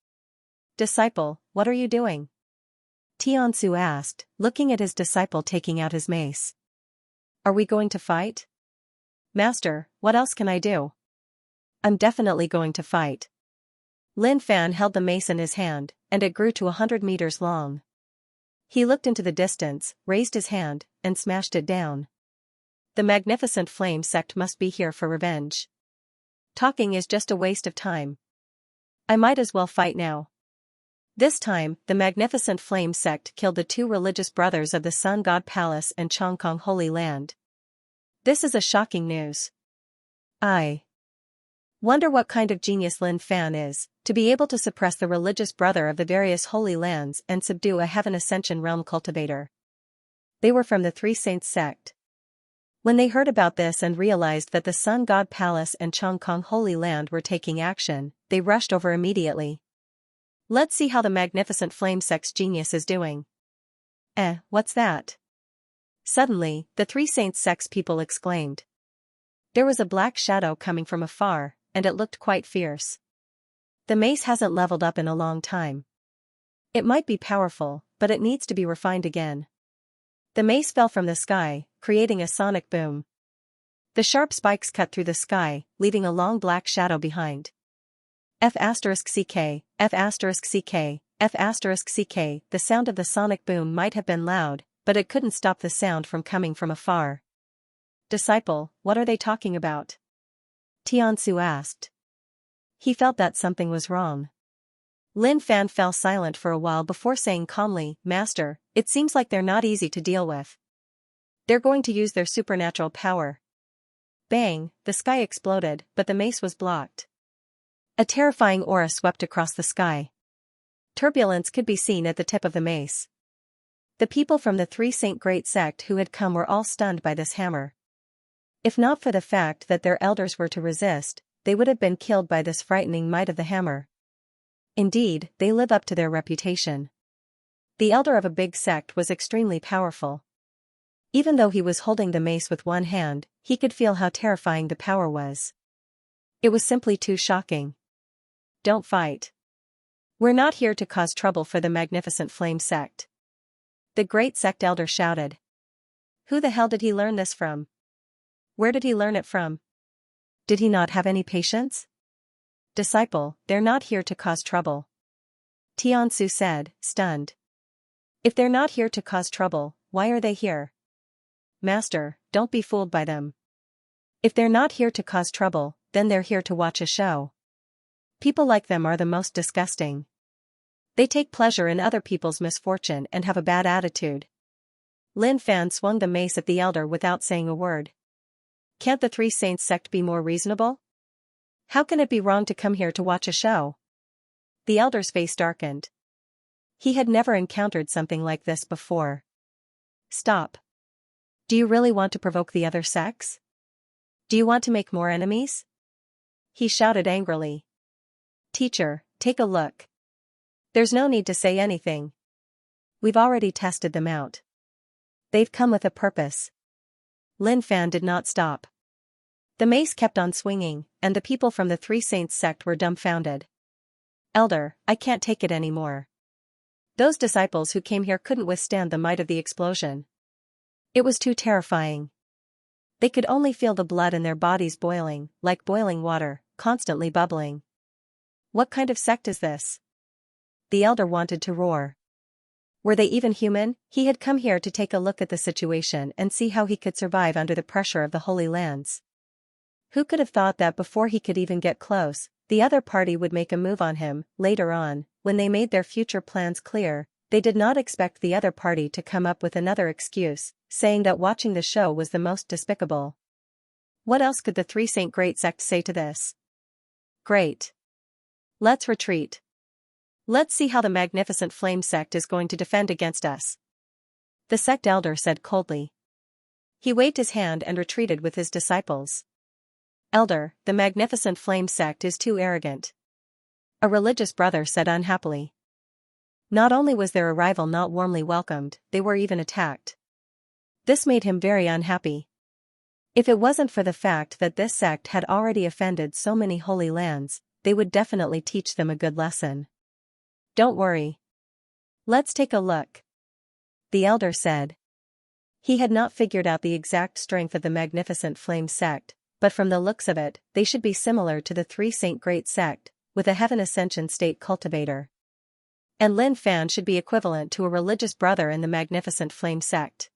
"Disciple, what are you doing?" Xianxia asked, looking at his disciple taking out his mace. "Are we going to fight?" "Master, what else can I do?" "I'm definitely going to fight." Lin Fan held the mace in his hand, and it grew to 100 meters long. He looked into the distance, raised his hand, and smashed it down. The magnificent flame sect must be here for revenge. Talking is just a waste of time. I might as well fight now. This time, the magnificent flame sect killed the 2 religious brothers of the Sun God Palace and Chongkong Holy Land. This is a shocking news. I wonder what kind of genius Lin Fan is, to be able to suppress the religious brother of the various holy lands and subdue a heaven ascension realm cultivator. They were from the Three Saints sect. When they heard about this and realized that the Sun God Palace and Chongkong Holy Land were taking action, they rushed over immediately. "Let's see how the magnificent flame sect's genius is doing." What's that?" Suddenly, the Three Saints sect's people exclaimed. There was a black shadow coming from afar, and it looked quite fierce. "The mace hasn't leveled up in a long time. It might be powerful, but it needs to be refined again." The mace fell from the sky, creating a sonic boom. The sharp spikes cut through the sky, leaving a long black shadow behind. F***ck, F***ck, F***ck. The sound of the sonic boom might have been loud, but it couldn't stop the sound from coming from afar. "Disciple, what are they talking about?" Tiansu asked. He felt that something was wrong. Lin Fan fell silent for a while before saying calmly, Master, it seems like they're not easy to deal with. They're going to use their supernatural power. Bang, the sky exploded, but the mace was blocked. A terrifying aura swept across the sky. Turbulence could be seen at the tip of the mace. The people from the Three Saint Great sect who had come were all stunned by this hammer. If not for the fact that their elders were to resist, they would have been killed by this frightening might of the hammer. Indeed, they live up to their reputation. The elder of a big sect was extremely powerful. Even though he was holding the mace with one hand, he could feel how terrifying the power was. It was simply too shocking. Don't fight. We're not here to cause trouble for the Magnificent Flame sect. The great sect elder shouted. Who the hell did he learn this from? Where did he learn it from? Did he not have any patience? Disciple, they're not here to cause trouble. Tiansu said, stunned. If they're not here to cause trouble, why are they here? Master, don't be fooled by them. If they're not here to cause trouble, then they're here to watch a show. People like them are the most disgusting. They take pleasure in other people's misfortune and have a bad attitude. Lin Fan swung the mace at the elder without saying a word. Can't the Three Saints sect be more reasonable? How can it be wrong to come here to watch a show? The elder's face darkened. He had never encountered something like this before. Stop. Do you really want to provoke the other sects? Do you want to make more enemies? He shouted angrily. Teacher, take a look. There's no need to say anything. We've already tested them out. They've come with a purpose. Lin Fan did not stop. The mace kept on swinging, and the people from the Three Saints sect were dumbfounded. Elder, I can't take it anymore. Those disciples who came here couldn't withstand the might of the explosion. It was too terrifying. They could only feel the blood in their bodies boiling, like boiling water, constantly bubbling. What kind of sect is this? The elder wanted to roar. Were they even human? He had come here to take a look at the situation and see how he could survive under the pressure of the Holy Lands. Who could have thought that before he could even get close, the other party would make a move on him? Later on, when they made their future plans clear, they did not expect the other party to come up with another excuse, saying that watching the show was the most despicable. What else could the Three Saint Great sect say to this? Great. Let's retreat. Let's see how the Magnificent Flame sect is going to defend against us. The sect elder said coldly. He waved his hand and retreated with his disciples. Elder, the Magnificent Flame sect is too arrogant. A religious brother said unhappily. Not only was their arrival not warmly welcomed, they were even attacked. This made him very unhappy. If it wasn't for the fact that this sect had already offended so many holy lands, they would definitely teach them a good lesson. Don't worry. Let's take a look. The elder said. He had not figured out the exact strength of the Magnificent Flame sect, but from the looks of it, they should be similar to the Three Saint Great sect, with a Heaven Ascension state cultivator. And Lin Fan should be equivalent to a religious brother in the Magnificent Flame sect.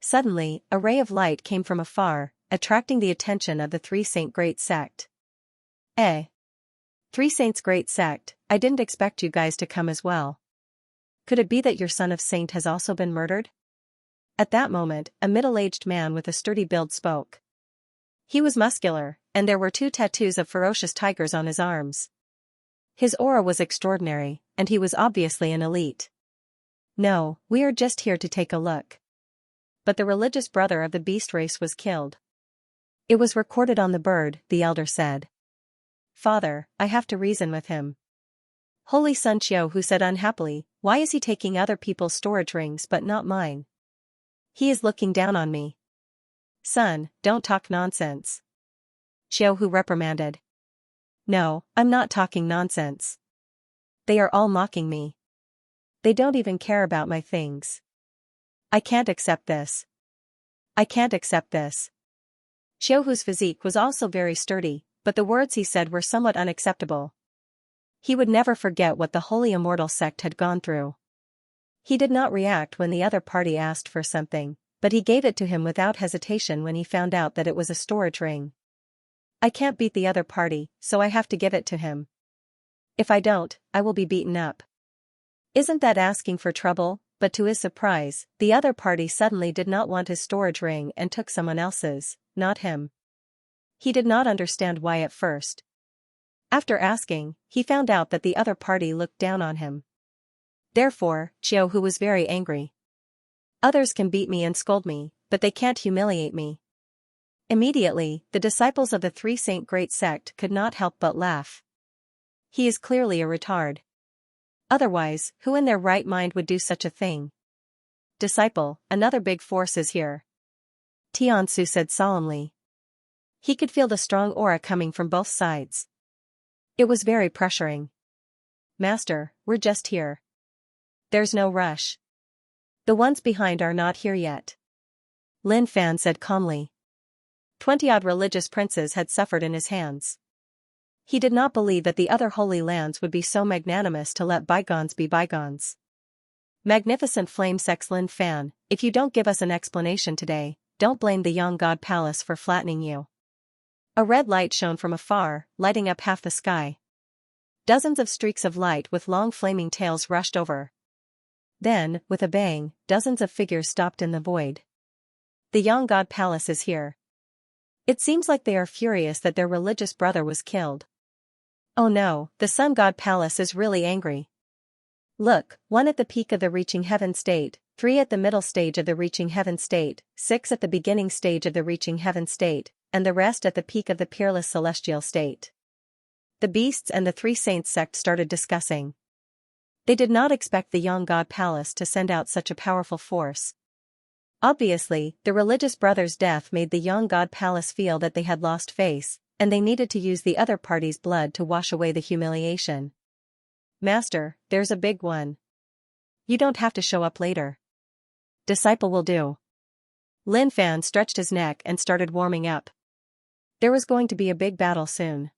Suddenly, a ray of light came from afar, attracting the attention of the Three Saint Great sect. Three Saints Great sect, I didn't expect you guys to come as well. Could it be that your son of Saint has also been murdered? At that moment, a middle-aged man with a sturdy build spoke. He was muscular, and there were 2 tattoos of ferocious tigers on his arms. His aura was extraordinary, and he was obviously an elite. No, we are just here to take a look. But the religious brother of the beast race was killed. It was recorded on the bird, the elder said. Father, I have to reason with him. Holy Sun Xiao said unhappily, why is he taking other people's storage rings but not mine? He is looking down on me. Son, don't talk nonsense. Xiao reprimanded. No, I'm not talking nonsense. They are all mocking me. They don't even care about my things. I can't accept this. I can't accept this. Xiaohu's physique was also very sturdy, but the words he said were somewhat unacceptable. He would never forget what the Holy Immortal sect had gone through. He did not react when the other party asked for something, but he gave it to him without hesitation when he found out that it was a storage ring. I can't beat the other party, so I have to give it to him. If I don't, I will be beaten up. Isn't that asking for trouble? But to his surprise, the other party suddenly did not want his storage ring and took someone else's, not him. He did not understand why at first. After asking, he found out that the other party looked down on him. Therefore, Xiao was very angry. Others can beat me and scold me, but they can't humiliate me. Immediately, the disciples of the Three Saint Great Sect could not help but laugh. He is clearly a retard. Otherwise, who in their right mind would do such a thing? Disciple, another big force is here. Xianxia said solemnly. He could feel the strong aura coming from both sides. It was very pressuring. Master, we're just here. There's no rush. The ones behind are not here yet. Lin Fan said calmly. 20-odd religious princes had suffered in his hands. He did not believe that the other holy lands would be so magnanimous to let bygones be bygones. Magnificent Flame Sex Lin Fan, if you don't give us an explanation today, don't blame the Young God Palace for flattening you. A red light shone from afar, lighting up half the sky. Dozens of streaks of light with long flaming tails rushed over. Then, with a bang, dozens of figures stopped in the void. The Young God Palace is here. It seems like they are furious that their religious brother was killed. Oh no, the Sun God Palace is really angry. Look, 1 at the peak of the Reaching Heaven state, 3 at the middle stage of the Reaching Heaven state, 6 at the beginning stage of the Reaching Heaven state, and the rest at the peak of the Peerless Celestial state. The beasts and the Three Saints sect started discussing. They did not expect the Young God Palace to send out such a powerful force. Obviously, the religious brother's death made the Young God Palace feel that they had lost face, and they needed to use the other party's blood to wash away the humiliation. Master, there's a big one. You don't have to show up later. Disciple will do. Lin Fan stretched his neck and started warming up. There was going to be a big battle soon.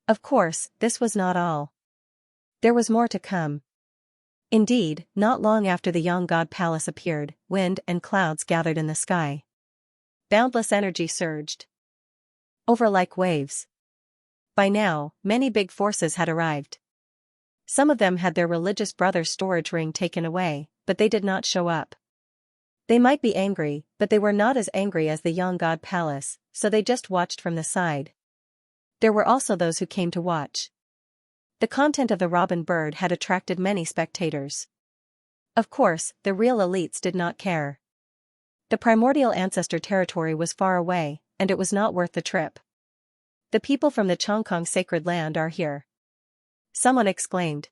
Of course, this was not all. There was more to come. Indeed, not long after the Young God Palace appeared, wind and clouds gathered in the sky. Boundless energy surged over like waves. By now, many big forces had arrived. Some of them had their religious brother's storage ring taken away, but they did not show up. They might be angry, but they were not as angry as the Young God Palace, so they just watched from the side. There were also those who came to watch. The content of the Robin Bird had attracted many spectators. Of course, the real elites did not care. The primordial ancestor territory was far away, and it was not worth the trip. The people from the Chongkong Sacred Land are here. Someone exclaimed.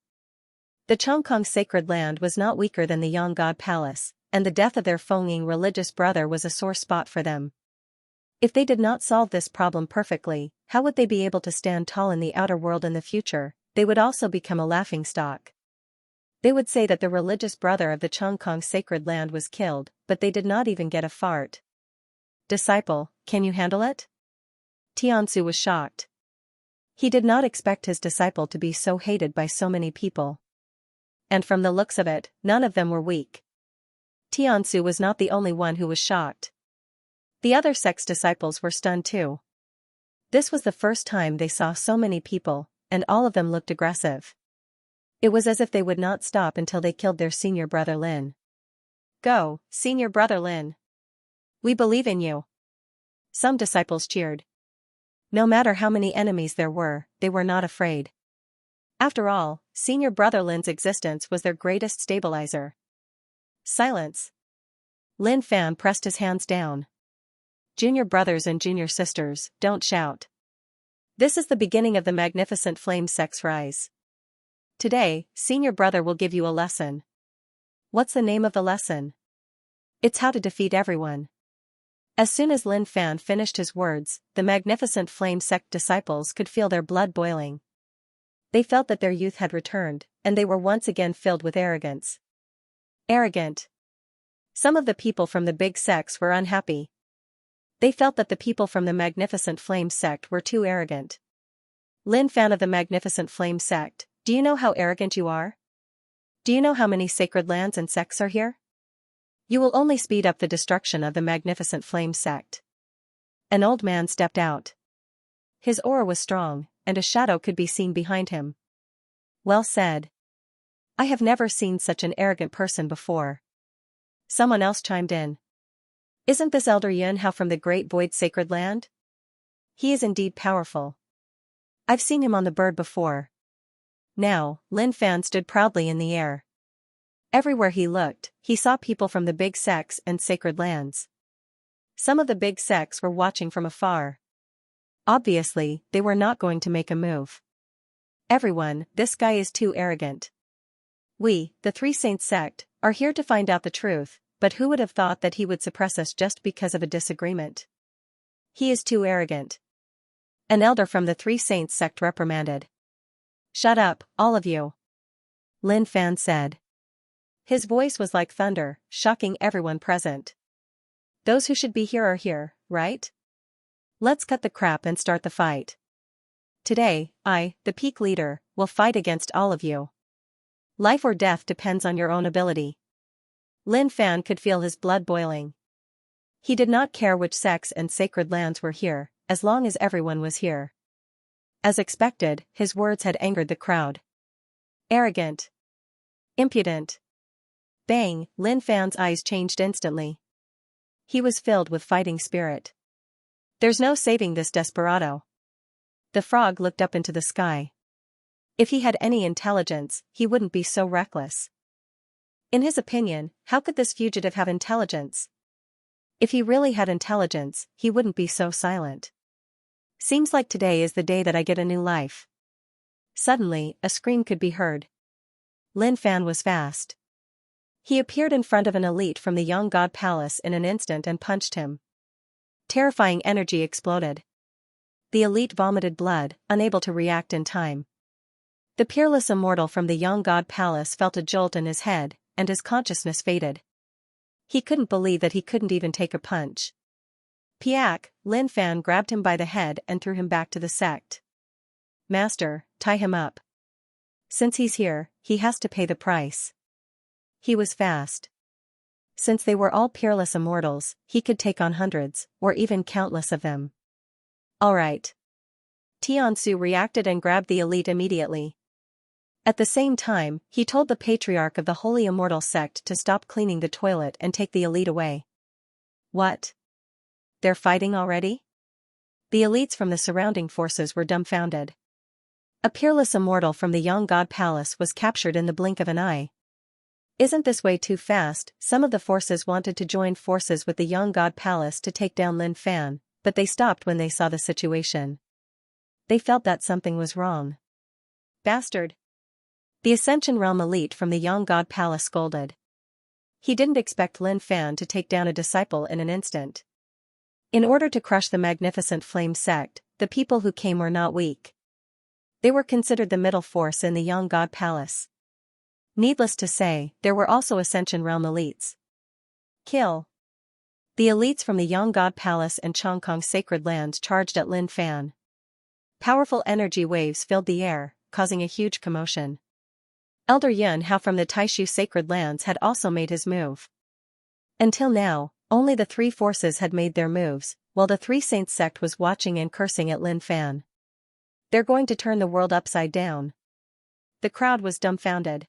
The Chongkong Sacred Land was not weaker than the Young God Palace, and the death of their Fengying religious brother was a sore spot for them. If they did not solve this problem perfectly, how would they be able to stand tall in the outer world in the future? They would also become a laughingstock. They would say that the religious brother of the Chongkong Sacred Land was killed, but they did not even get a fart. Disciple, can you handle it? Xianxia was shocked. He did not expect his disciple to be so hated by so many people. And from the looks of it, none of them were weak. Xianxia was not the only one who was shocked. The other sect's disciples were stunned too. This was the first time they saw so many people, and all of them looked aggressive. It was as if they would not stop until they killed their senior brother Lin. Go, senior brother Lin. We believe in you. Some disciples cheered. No matter how many enemies there were, they were not afraid. After all, senior brother Lin's existence was their greatest stabilizer. Silence. Lin Fan pressed his hands down. Junior brothers and junior sisters, don't shout. This is the beginning of the magnificent flame sex rise. Today, senior brother will give you a lesson. What's the name of the lesson? It's how to defeat everyone. As soon as Lin Fan finished his words, the magnificent flame sect disciples could feel their blood boiling. They felt that their youth had returned, and they were once again filled with arrogance. Arrogant. Some of the people from the big sects were unhappy. They felt that the people from the magnificent flame sect were too arrogant. Lin Fan of the magnificent flame sect, do you know how arrogant you are? Do you know how many sacred lands and sects are here? You will only speed up the destruction of the magnificent flame sect. An old man stepped out. His aura was strong, and a shadow could be seen behind him. Well said. I have never seen such an arrogant person before. Someone else chimed in. Isn't this Elder Xianxia from the Great Void Sacred Land? He is indeed powerful. I've seen him on the bird before. Now, Lin Fan stood proudly in the air. Everywhere he looked, he saw people from the big sects and sacred lands. Some of the big sects were watching from afar. Obviously, they were not going to make a move. Everyone, this guy is too arrogant. We, the Three Saints sect, are here to find out the truth, but who would have thought that he would suppress us just because of a disagreement? He is too arrogant. An elder from the Three Saints sect reprimanded. Shut up, all of you. Lin Fan said. His voice was like thunder, shocking everyone present. Those who should be here are here, right? Let's cut the crap and start the fight. Today, I, the peak leader, will fight against all of you. Life or death depends on your own ability. Lin Fan could feel his blood boiling. He did not care which sects and sacred lands were here, as long as everyone was here. As expected, his words had angered the crowd. Arrogant. Impudent. Bang, Lin Fan's eyes changed instantly. He was filled with fighting spirit. There's no saving this desperado. The frog looked up into the sky. If he had any intelligence, he wouldn't be so reckless. In his opinion, how could this fugitive have intelligence? If he really had intelligence, he wouldn't be so silent. Seems like today is the day that I get a new life. Suddenly, a scream could be heard. Lin Fan was fast. He appeared in front of an elite from the Young God Palace in an instant and punched him. Terrifying energy exploded. The elite vomited blood, unable to react in time. The peerless immortal from the Young God Palace felt a jolt in his head, and his consciousness faded. He couldn't believe that he couldn't even take a punch. Piak, Lin Fan grabbed him by the head and threw him back to the sect. Master, tie him up. Since he's here, he has to pay the price. He was fast. Since they were all peerless immortals, he could take on hundreds, or even countless of them. All right. Tiansu reacted and grabbed the elite immediately. At the same time, he told the patriarch of the Holy Immortal sect to stop cleaning the toilet and take the elite away. What? They're fighting already? The elites from the surrounding forces were dumbfounded. A peerless immortal from the Young God Palace was captured in the blink of an eye. Isn't this way too fast? Some of the forces wanted to join forces with the Young God Palace to take down Lin Fan, but they stopped when they saw the situation. They felt that something was wrong. Bastard! The Ascension Realm elite from the Young God Palace scolded. He didn't expect Lin Fan to take down a disciple in an instant. In order to crush the magnificent Flame sect, the people who came were not weak. They were considered the middle force in the Young God Palace. Needless to say, there were also Ascension Realm elites. Kill. The elites from the Young God Palace and Chongkong Sacred Lands charged at Lin Fan. Powerful energy waves filled the air, causing a huge commotion. Elder Xianxia from the Taishu Sacred Lands had also made his move. Until now, only the three forces had made their moves, while the Three Saints sect was watching and cursing at Lin Fan. They're going to turn the world upside down. The crowd was dumbfounded.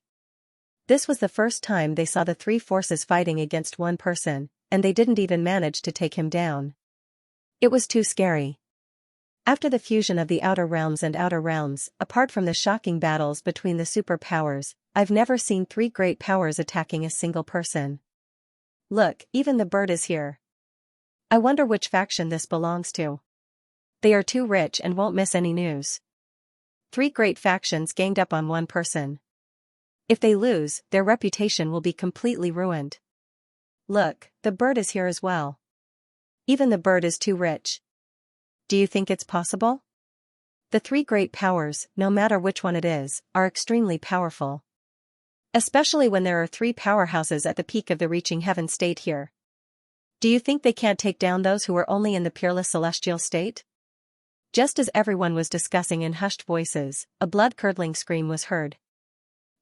This was the first time they saw the three forces fighting against one person, and they didn't even manage to take him down. It was too scary. After the fusion of the Outer Realms and Outer Realms, apart from the shocking battles between the superpowers, I've never seen three great powers attacking a single person. Look, even the bird is here. I wonder which faction this belongs to. They are too rich and won't miss any news. Three great factions ganged up on one person. If they lose, their reputation will be completely ruined. Look, the bird is here as well. Even the bird is too rich. Do you think it's possible? The three great powers, no matter which one it is, are extremely powerful. Especially when there are three powerhouses at the peak of the reaching heaven state here. Do you think they can't take down those who are only in the peerless celestial state? Just as everyone was discussing in hushed voices, a blood-curdling scream was heard.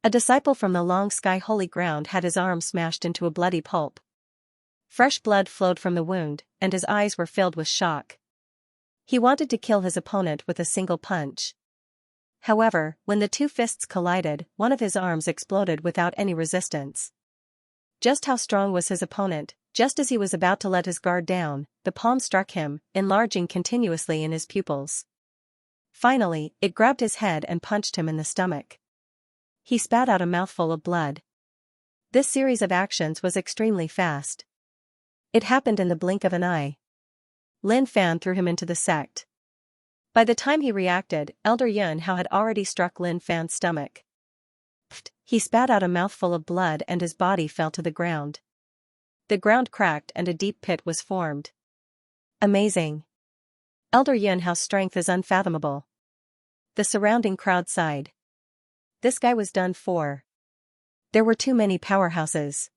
A disciple from the Long Sky Holy Ground had his arm smashed into a bloody pulp. Fresh blood flowed from the wound, and his eyes were filled with shock. He wanted to kill his opponent with a single punch. However, when the two fists collided, one of his arms exploded without any resistance. Just how strong was his opponent? Just as he was about to let his guard down, the palm struck him, enlarging continuously in his pupils. Finally, it grabbed his head and punched him in the stomach. He spat out a mouthful of blood. This series of actions was extremely fast. It happened in the blink of an eye. Lin Fan threw him into the sect. By the time he reacted, Elder Yun Hao had already struck Lin Fan's stomach. He spat out a mouthful of blood and his body fell to the ground. The ground cracked and a deep pit was formed. Amazing. Elder Yun Hao's strength is unfathomable. The surrounding crowd sighed. This guy was done for. There were too many powerhouses.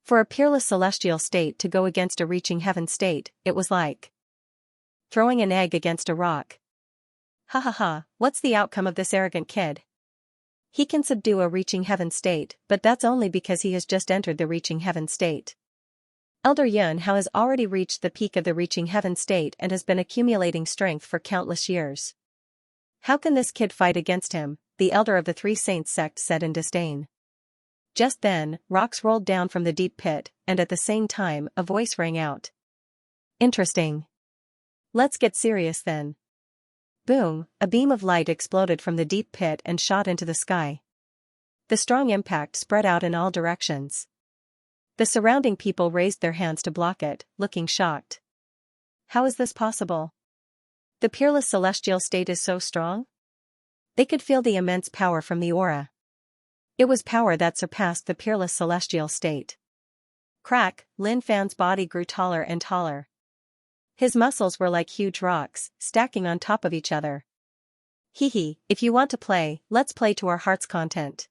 For a peerless celestial state to go against a reaching heaven state, it was like throwing an egg against a rock. Ha ha ha, what's the outcome of this arrogant kid? He can subdue a reaching heaven state, but that's only because he has just entered the reaching heaven state. Elder Yun Hao has already reached the peak of the reaching heaven state and has been accumulating strength for countless years. How can this kid fight against him? The elder of the Three Saints sect said in disdain. Just then, rocks rolled down from the deep pit, and at the same time, a voice rang out. Interesting. Let's get serious then. Boom, a beam of light exploded from the deep pit and shot into the sky. The strong impact spread out in all directions. The surrounding people raised their hands to block it, looking shocked. How is this possible? The peerless celestial state is so strong? They could feel the immense power from the aura. It was power that surpassed the peerless celestial state. Crack, Lin Fan's body grew taller and taller. His muscles were like huge rocks, stacking on top of each other. Hee hee, if you want to play, let's play to our heart's content.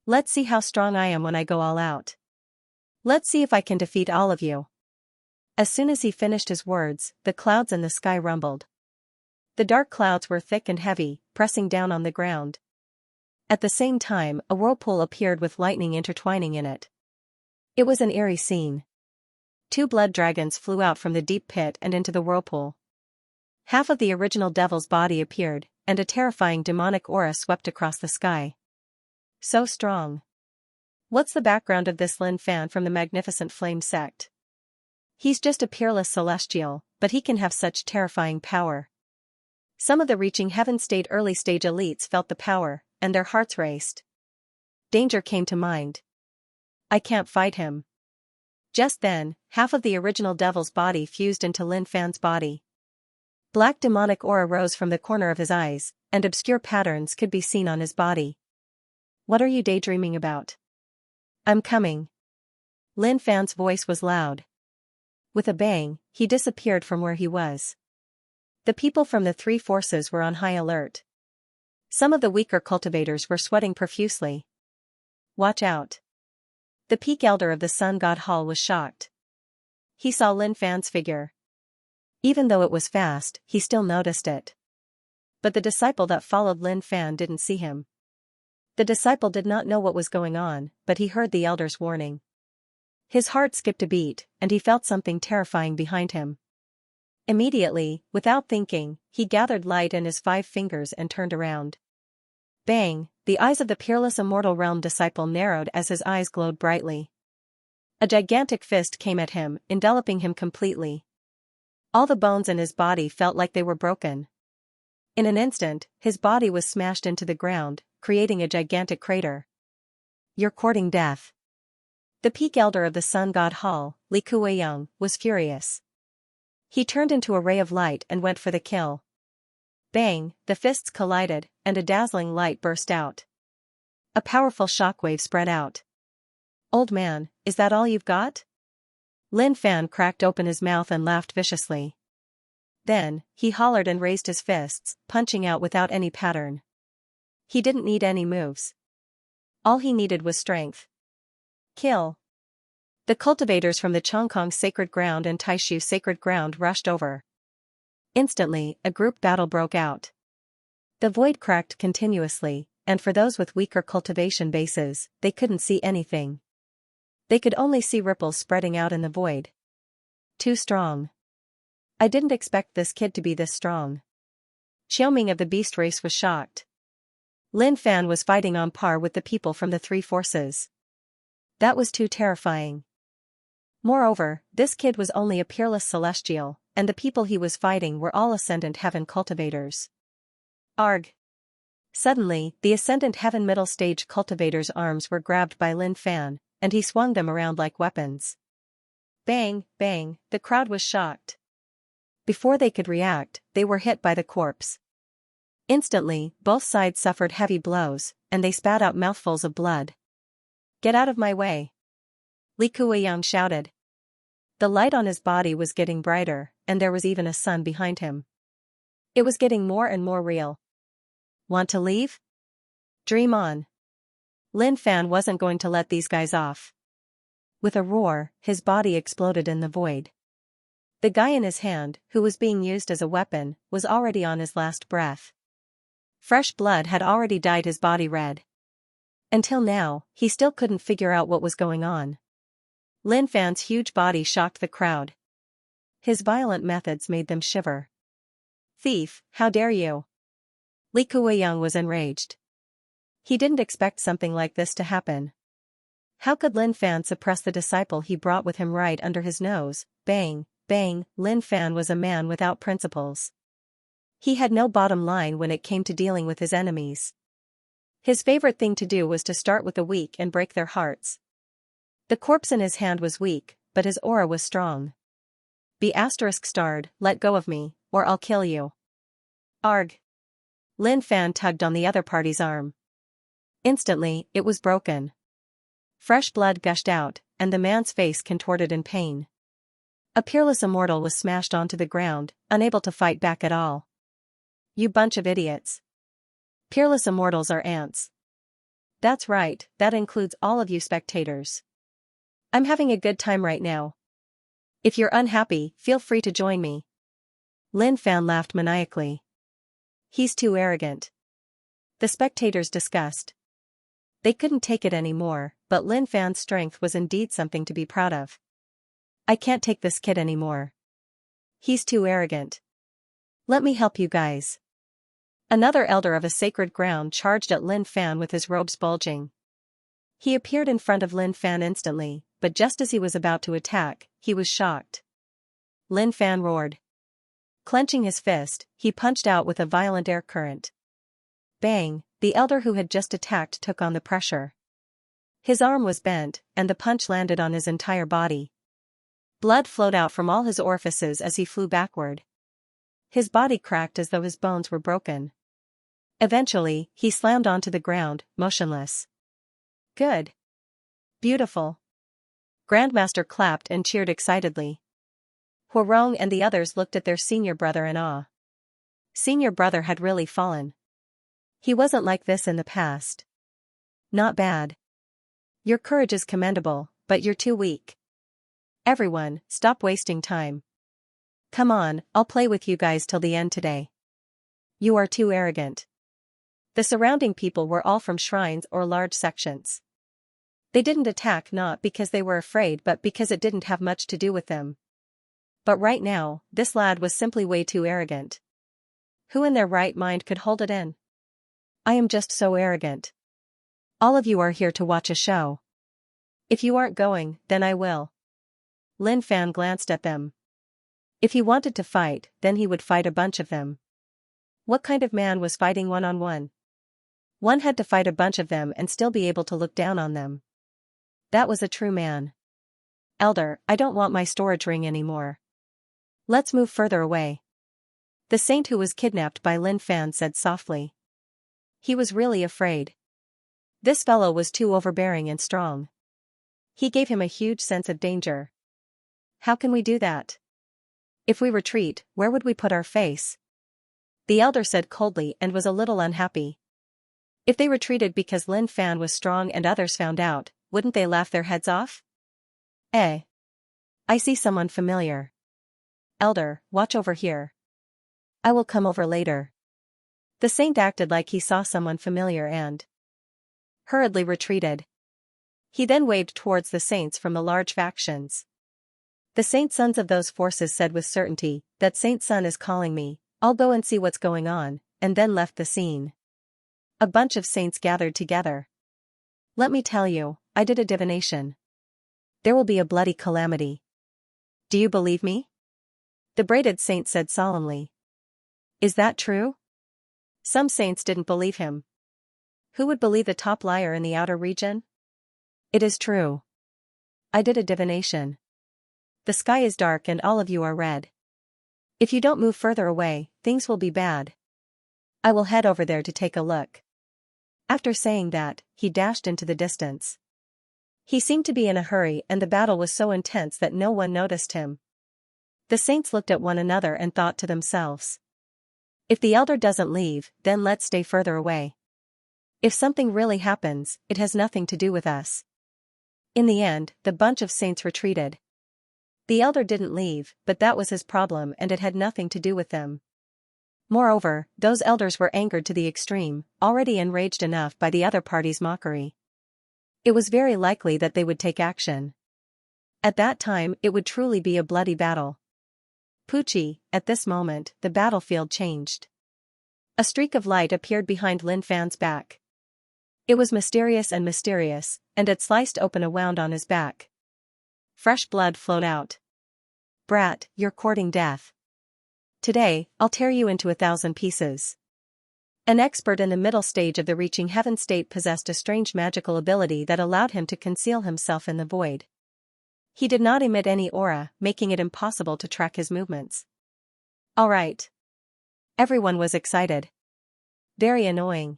Let's see how strong I am when I go all out. Let's see if I can defeat all of you. As soon as he finished his words, the clouds in the sky rumbled. The dark clouds were thick and heavy, pressing down on the ground. At the same time, a whirlpool appeared with lightning intertwining in it. It was an eerie scene. Two blood dragons flew out from the deep pit and into the whirlpool. Half of the original devil's body appeared, and a terrifying demonic aura swept across the sky. So strong. What's the background of this Lin Fan from the Magnificent Flame sect? He's just a peerless celestial, but he can have such terrifying power. Some of the reaching heaven state early stage elites felt the power, and their hearts raced. Danger came to mind. I can't fight him. Just then, half of the original devil's body fused into Lin Fan's body. Black demonic aura rose from the corner of his eyes, and obscure patterns could be seen on his body. What are you daydreaming about? I'm coming. Lin Fan's voice was loud. With a bang, he disappeared from where he was. The people from the three forces were on high alert. Some of the weaker cultivators were sweating profusely. Watch out. The peak elder of the Sun God Hall was shocked. He saw Lin Fan's figure. Even though it was fast, he still noticed it. But the disciple that followed Lin Fan didn't see him. The disciple did not know what was going on, but he heard the elder's warning. His heart skipped a beat, and he felt something terrifying behind him. Immediately, without thinking, he gathered light in his 5 fingers and turned around. Bang, the eyes of the peerless immortal realm disciple narrowed as his eyes glowed brightly. A gigantic fist came at him, enveloping him completely. All the bones in his body felt like they were broken. In an instant, his body was smashed into the ground, creating a gigantic crater. You're courting death. The peak elder of the Sun God Hall, Li Kueyang, was furious. He turned into a ray of light and went for the kill. Bang, the fists collided, and a dazzling light burst out. A powerful shockwave spread out. Old man, is that all you've got? Lin Fan cracked open his mouth and laughed viciously. Then, he hollered and raised his fists, punching out without any pattern. He didn't need any moves. All he needed was strength. Kill. The cultivators from the Chongkong Sacred Ground and Taishu Sacred Ground rushed over. Instantly, a group battle broke out. The void cracked continuously, and for those with weaker cultivation bases, they couldn't see anything. They could only see ripples spreading out in the void. Too strong. I didn't expect this kid to be this strong. Xiaoming of the beast race was shocked. Lin Fan was fighting on par with the people from the three forces. That was too terrifying. Moreover, this kid was only a peerless celestial, and the people he was fighting were all Ascendant Heaven cultivators. Arg! Suddenly, the Ascendant Heaven middle stage cultivator's arms were grabbed by Lin Fan, and he swung them around like weapons. Bang, bang, the crowd was shocked. Before they could react, they were hit by the corpse. Instantly, both sides suffered heavy blows, and they spat out mouthfuls of blood. Get out of my way! Li Kuiyang shouted. The light on his body was getting brighter, and there was even a sun behind him. It was getting more and more real. Want to leave? Dream on. Lin Fan wasn't going to let these guys off. With a roar, his body exploded in the void. The guy in his hand, who was being used as a weapon, was already on his last breath. Fresh blood had already dyed his body red. Until now, he still couldn't figure out what was going on. Lin Fan's huge body shocked the crowd. His violent methods made them shiver. Thief, how dare you! Li Kuiyang was enraged. He didn't expect something like this to happen. How could Lin Fan suppress the disciple he brought with him right under his nose? Bang, bang, Lin Fan was a man without principles. He had no bottom line when it came to dealing with his enemies. His favorite thing to do was to start with the weak and break their hearts. The corpse in his hand was weak, but his aura was strong. Be ****, let go of me, or I'll kill you. Arg! Lin Fan tugged on the other party's arm. Instantly, it was broken. Fresh blood gushed out, and the man's face contorted in pain. A peerless immortal was smashed onto the ground, unable to fight back at all. You bunch of idiots. Peerless immortals are ants. That's right, that includes all of you spectators. I'm having a good time right now. If you're unhappy, feel free to join me. Lin Fan laughed maniacally. He's too arrogant. The spectators discussed. They couldn't take it anymore, but Lin Fan's strength was indeed something to be proud of. I can't take this kid anymore. He's too arrogant. Let me help you guys. Another elder of a sacred ground charged at Lin Fan with his robes bulging. He appeared in front of Lin Fan instantly, but just as he was about to attack, he was shocked. Lin Fan roared. Clenching his fist, he punched out with a violent air current. Bang, the elder who had just attacked took on the pressure. His arm was bent, and the punch landed on his entire body. Blood flowed out from all his orifices as he flew backward. His body cracked as though his bones were broken. Eventually, he slammed onto the ground, motionless. Good. Beautiful. Grandmaster clapped and cheered excitedly. Huarong and the others looked at their senior brother in awe. Senior brother had really fallen. He wasn't like this in the past. Not bad. Your courage is commendable, but you're too weak. Everyone, stop wasting time. Come on, I'll play with you guys till the end today. You are too arrogant. The surrounding people were all from shrines or large sections. They didn't attack not because they were afraid but because it didn't have much to do with them. But right now, this lad was simply way too arrogant. Who in their right mind could hold it in? I am just so arrogant. All of you are here to watch a show. If you aren't going, then I will. Lin Fan glanced at them. If he wanted to fight, then he would fight a bunch of them. What kind of man was fighting one-on-one? One had to fight a bunch of them and still be able to look down on them. That was a true man. Elder, I don't want my storage ring anymore. Let's move further away. The saint who was kidnapped by Lin Fan said softly. He was really afraid. This fellow was too overbearing and strong. He gave him a huge sense of danger. How can we do that? If we retreat, where would we put our face? The elder said coldly and was a little unhappy. If they retreated because Lin Fan was strong and others found out, wouldn't they laugh their heads off? I see someone familiar. Elder, watch over here. I will come over later. The saint acted like he saw someone familiar and hurriedly retreated. He then waved towards the saints from the large factions. The Saint Sons of those forces said with certainty, "That Saint Sun is calling me, I'll go and see what's going on," and then left the scene. A bunch of saints gathered together. "Let me tell you, I did a divination. There will be a bloody calamity. Do you believe me?" The braided saint said solemnly. "Is that true?" Some saints didn't believe him. Who would believe the top liar in the outer region? "It is true. I did a divination. The sky is dark and all of you are red. If you don't move further away, things will be bad. I will head over there to take a look." After saying that, he dashed into the distance. He seemed to be in a hurry and the battle was so intense that no one noticed him. The saints looked at one another and thought to themselves, "If the elder doesn't leave, then let's stay further away. If something really happens, it has nothing to do with us." In the end, the bunch of saints retreated. The elder didn't leave, but that was his problem and it had nothing to do with them. Moreover, those elders were angered to the extreme, already enraged enough by the other party's mockery. It was very likely that they would take action. At that time, it would truly be a bloody battle. Pucci, at this moment, the battlefield changed. A streak of light appeared behind Lin Fan's back. It was mysterious, and it sliced open a wound on his back. Fresh blood flowed out. "Brat, you're courting death. Today, I'll tear you into 1,000 pieces." An expert in the middle stage of the reaching heaven state possessed a strange magical ability that allowed him to conceal himself in the void. He did not emit any aura, making it impossible to track his movements. All right. Everyone was excited. Very annoying.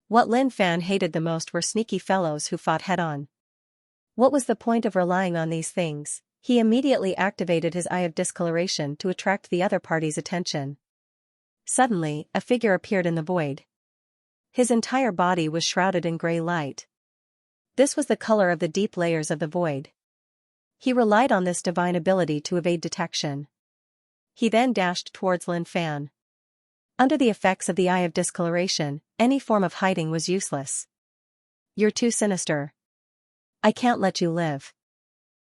What Lin Fan hated the most were sneaky fellows who fought head-on. What was the point of relying on these things? He immediately activated his eye of discoloration to attract the other party's attention. Suddenly, a figure appeared in the void. His entire body was shrouded in gray light. This was the color of the deep layers of the void. He relied on this divine ability to evade detection. He then dashed towards Lin Fan. Under the effects of the eye of discoloration, any form of hiding was useless. "You're too sinister. I can't let you live."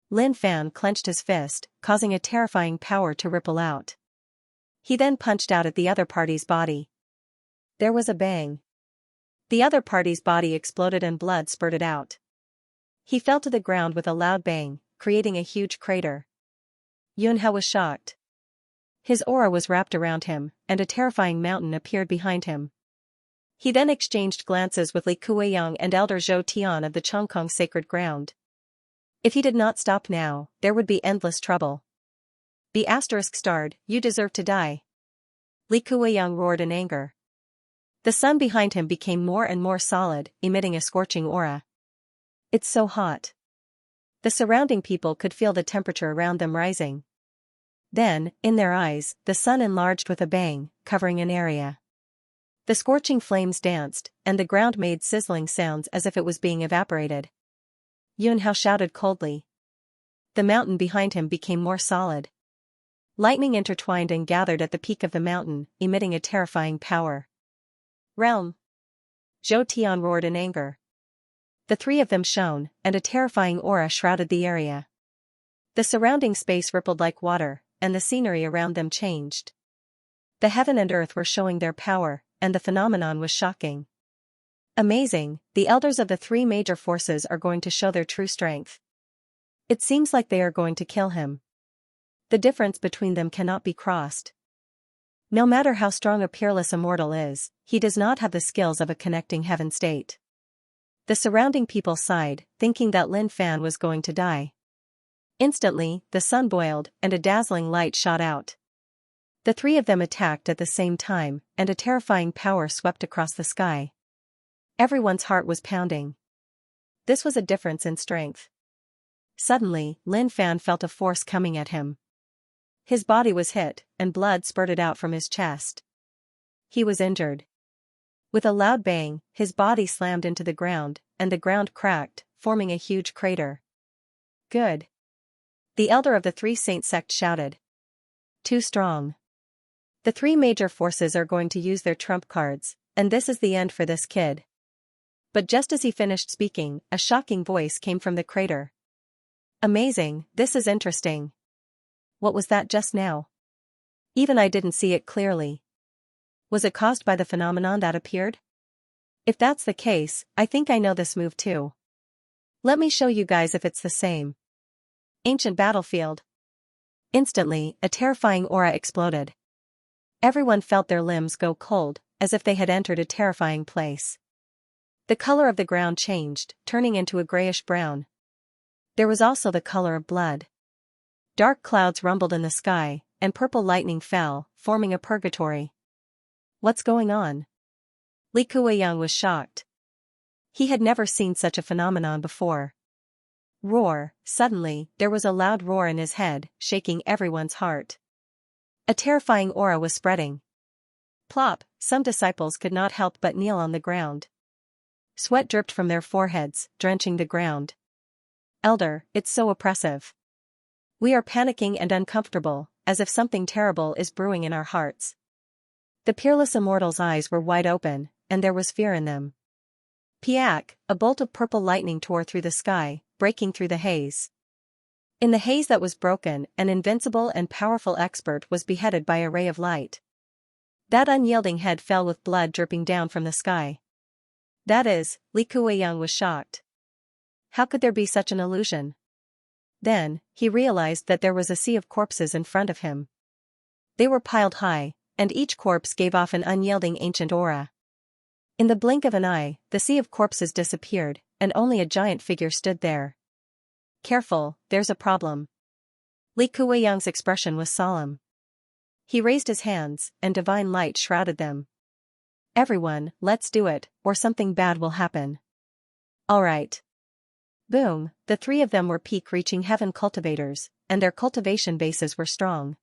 Lin Fan clenched his fist, causing a terrifying power to ripple out. He then punched out at the other party's body. There was a bang. The other party's body exploded and blood spurted out. He fell to the ground with a loud bang, creating a huge crater. Yunhe was shocked. His aura was wrapped around him, and a terrifying mountain appeared behind him. He then exchanged glances with Li Kuiyang and Elder Zhou Tian of the Chongkong Sacred Ground. If he did not stop now, there would be endless trouble. "Be ****, you deserve to die." Li Kuiyang roared in anger. The sun behind him became more and more solid, emitting a scorching aura. "It's so hot." The surrounding people could feel the temperature around them rising. Then, in their eyes, the sun enlarged with a bang, covering an area. The scorching flames danced, and the ground made sizzling sounds as if it was being evaporated. Yunhe shouted coldly. The mountain behind him became more solid. Lightning intertwined and gathered at the peak of the mountain, emitting a terrifying power. "Realm!" Zhou Tian roared in anger. The three of them shone, and a terrifying aura shrouded the area. The surrounding space rippled like water, and the scenery around them changed. The heaven and earth were showing their power, and the phenomenon was shocking. Amazing, the elders of the three major forces are going to show their true strength. It seems like they are going to kill him. The difference between them cannot be crossed. No matter how strong a peerless immortal is, he does not have the skills of a connecting heaven state. The surrounding people sighed, thinking that Lin Fan was going to die. Instantly, the sun boiled, and a dazzling light shot out. The three of them attacked at the same time, and a terrifying power swept across the sky. Everyone's heart was pounding. This was a difference in strength. Suddenly, Lin Fan felt a force coming at him. His body was hit, and blood spurted out from his chest. He was injured. With a loud bang, his body slammed into the ground, and the ground cracked, forming a huge crater. "Good." The elder of the three saint sect shouted. "Too strong. The three major forces are going to use their trump cards, and this is the end for this kid." But just as he finished speaking, a shocking voice came from the crater. "Amazing, this is interesting. What was that just now? Even I didn't see it clearly. Was it caused by the phenomenon that appeared? If that's the case, I think I know this move too. Let me show you guys if it's the same. Ancient battlefield. Instantly, a terrifying aura exploded. Everyone felt their limbs go cold, as if they had entered a terrifying place. The color of the ground changed, turning into a grayish-brown. There was also the color of blood. Dark clouds rumbled in the sky, and purple lightning fell, forming a purgatory. What's going on? Li Kueyang was shocked. He had never seen such a phenomenon before. Roar! Suddenly, there was a loud roar in his head, shaking everyone's heart. A terrifying aura was spreading. Plop! Some disciples could not help but kneel on the ground. Sweat dripped from their foreheads, drenching the ground. Elder, it's so oppressive. We are panicking and uncomfortable, as if something terrible is brewing in our hearts. The peerless immortal's eyes were wide open, and there was fear in them. Piak! A bolt of purple lightning tore through the sky, breaking through the haze. In the haze that was broken, an invincible and powerful expert was beheaded by a ray of light. That unyielding head fell with blood dripping down from the sky. That is, Li Kueyang was shocked. How could there be such an illusion? Then, he realized that there was a sea of corpses in front of him. They were piled high, and each corpse gave off an unyielding ancient aura. In the blink of an eye, the sea of corpses disappeared, and only a giant figure stood there. Careful, there's a problem. Li Kueyang's expression was solemn. He raised his hands, and divine light shrouded them. Everyone, let's do it, or something bad will happen. All right. Boom, the three of them were peak-reaching heaven cultivators, and their cultivation bases were strong.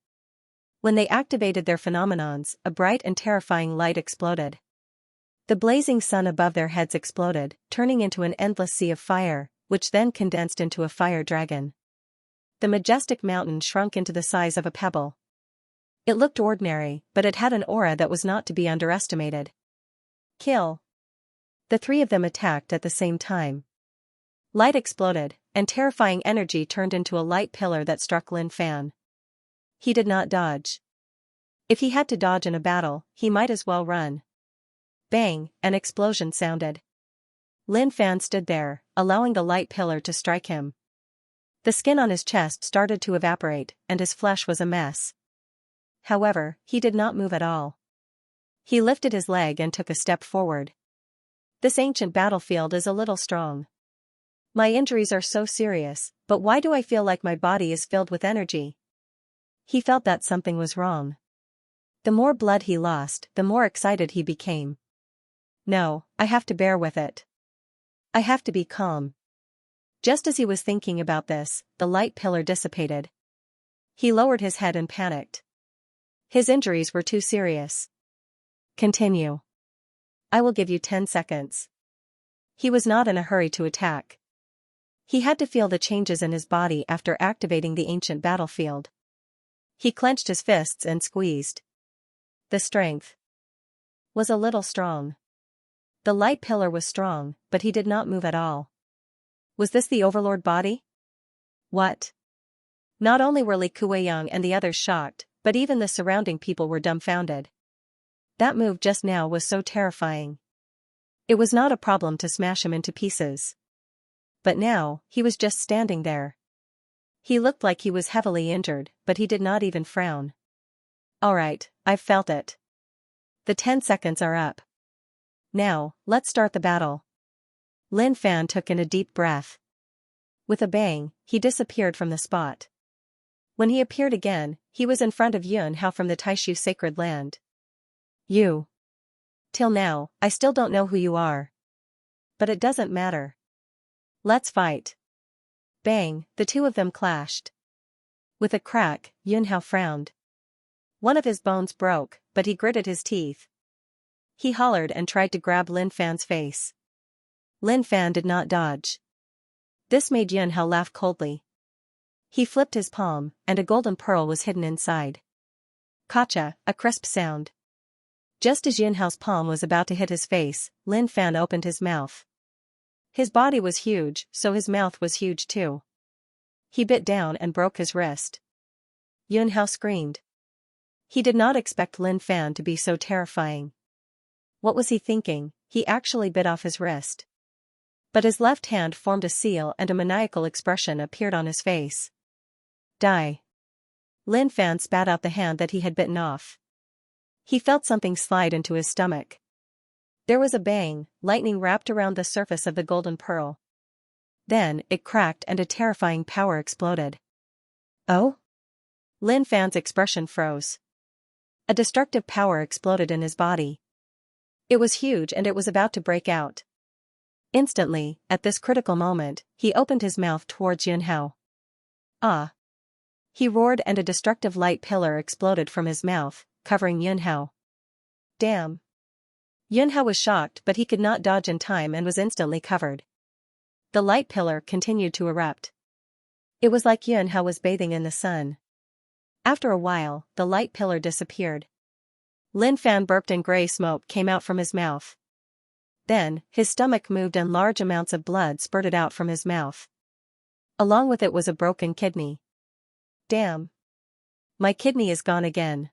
When they activated their phenomenons, a bright and terrifying light exploded. The blazing sun above their heads exploded, turning into an endless sea of fire, which then condensed into a fire dragon. The majestic mountain shrunk into the size of a pebble. It looked ordinary, but it had an aura that was not to be underestimated. Kill! The three of them attacked at the same time. Light exploded, and terrifying energy turned into a light pillar that struck Lin Fan. He did not dodge. If he had to dodge in a battle, he might as well run. Bang! An explosion sounded. Lin Fan stood there, allowing the light pillar to strike him. The skin on his chest started to evaporate, and his flesh was a mess. However, he did not move at all. He lifted his leg and took a step forward. This ancient battlefield is a little strong. My injuries are so serious, but why do I feel like my body is filled with energy? He felt that something was wrong. The more blood he lost, the more excited he became. No, I have to bear with it. I have to be calm. Just as he was thinking about this, the light pillar dissipated. He lowered his head and panicked. His injuries were too serious. Continue. I will give you 10 seconds. He was not in a hurry to attack. He had to feel the changes in his body after activating the ancient battlefield. He clenched his fists and squeezed. The strength was a little strong. The light pillar was strong, but he did not move at all. Was this the overlord body? What? Not only were Li Kueyang and the others shocked, but even the surrounding people were dumbfounded. That move just now was so terrifying. It was not a problem to smash him into pieces. But now, he was just standing there. He looked like he was heavily injured, but he did not even frown. All right, I've felt it. The 10 seconds are up. Now, let's start the battle. Lin Fan took in a deep breath. With a bang, he disappeared from the spot. When he appeared again, he was in front of Yun Hao from the Taishu sacred land. You. Till now, I still don't know who you are. But it doesn't matter. Let's fight. Bang, the two of them clashed. With a crack, Yun Hao frowned. One of his bones broke, but he gritted his teeth. He hollered and tried to grab Lin Fan's face. Lin Fan did not dodge. This made Yun Hao laugh coldly. He flipped his palm, and a golden pearl was hidden inside. Kacha, a crisp sound. Just as Yun Hao's palm was about to hit his face, Lin Fan opened his mouth. His body was huge, so his mouth was huge too. He bit down and broke his wrist. Yun Hao screamed. He did not expect Lin Fan to be so terrifying. What was he thinking? He actually bit off his wrist. But his left hand formed a seal and a maniacal expression appeared on his face. Die. Lin Fan spat out the hand that he had bitten off. He felt something slide into his stomach. There was a bang, lightning wrapped around the surface of the golden pearl. Then, it cracked and a terrifying power exploded. Oh? Lin Fan's expression froze. A destructive power exploded in his body. It was huge and it was about to break out. Instantly, at this critical moment, he opened his mouth towards Yun Hao. Ah! He roared and a destructive light pillar exploded from his mouth, covering Yun Hao. Damn! Yun Hao was shocked but he could not dodge in time and was instantly covered. The light pillar continued to erupt. It was like Yun Hao was bathing in the sun. After a while, the light pillar disappeared. Lin Fan burped and gray smoke came out from his mouth. Then, his stomach moved and large amounts of blood spurted out from his mouth. Along with it was a broken kidney. Damn! My kidney is gone again.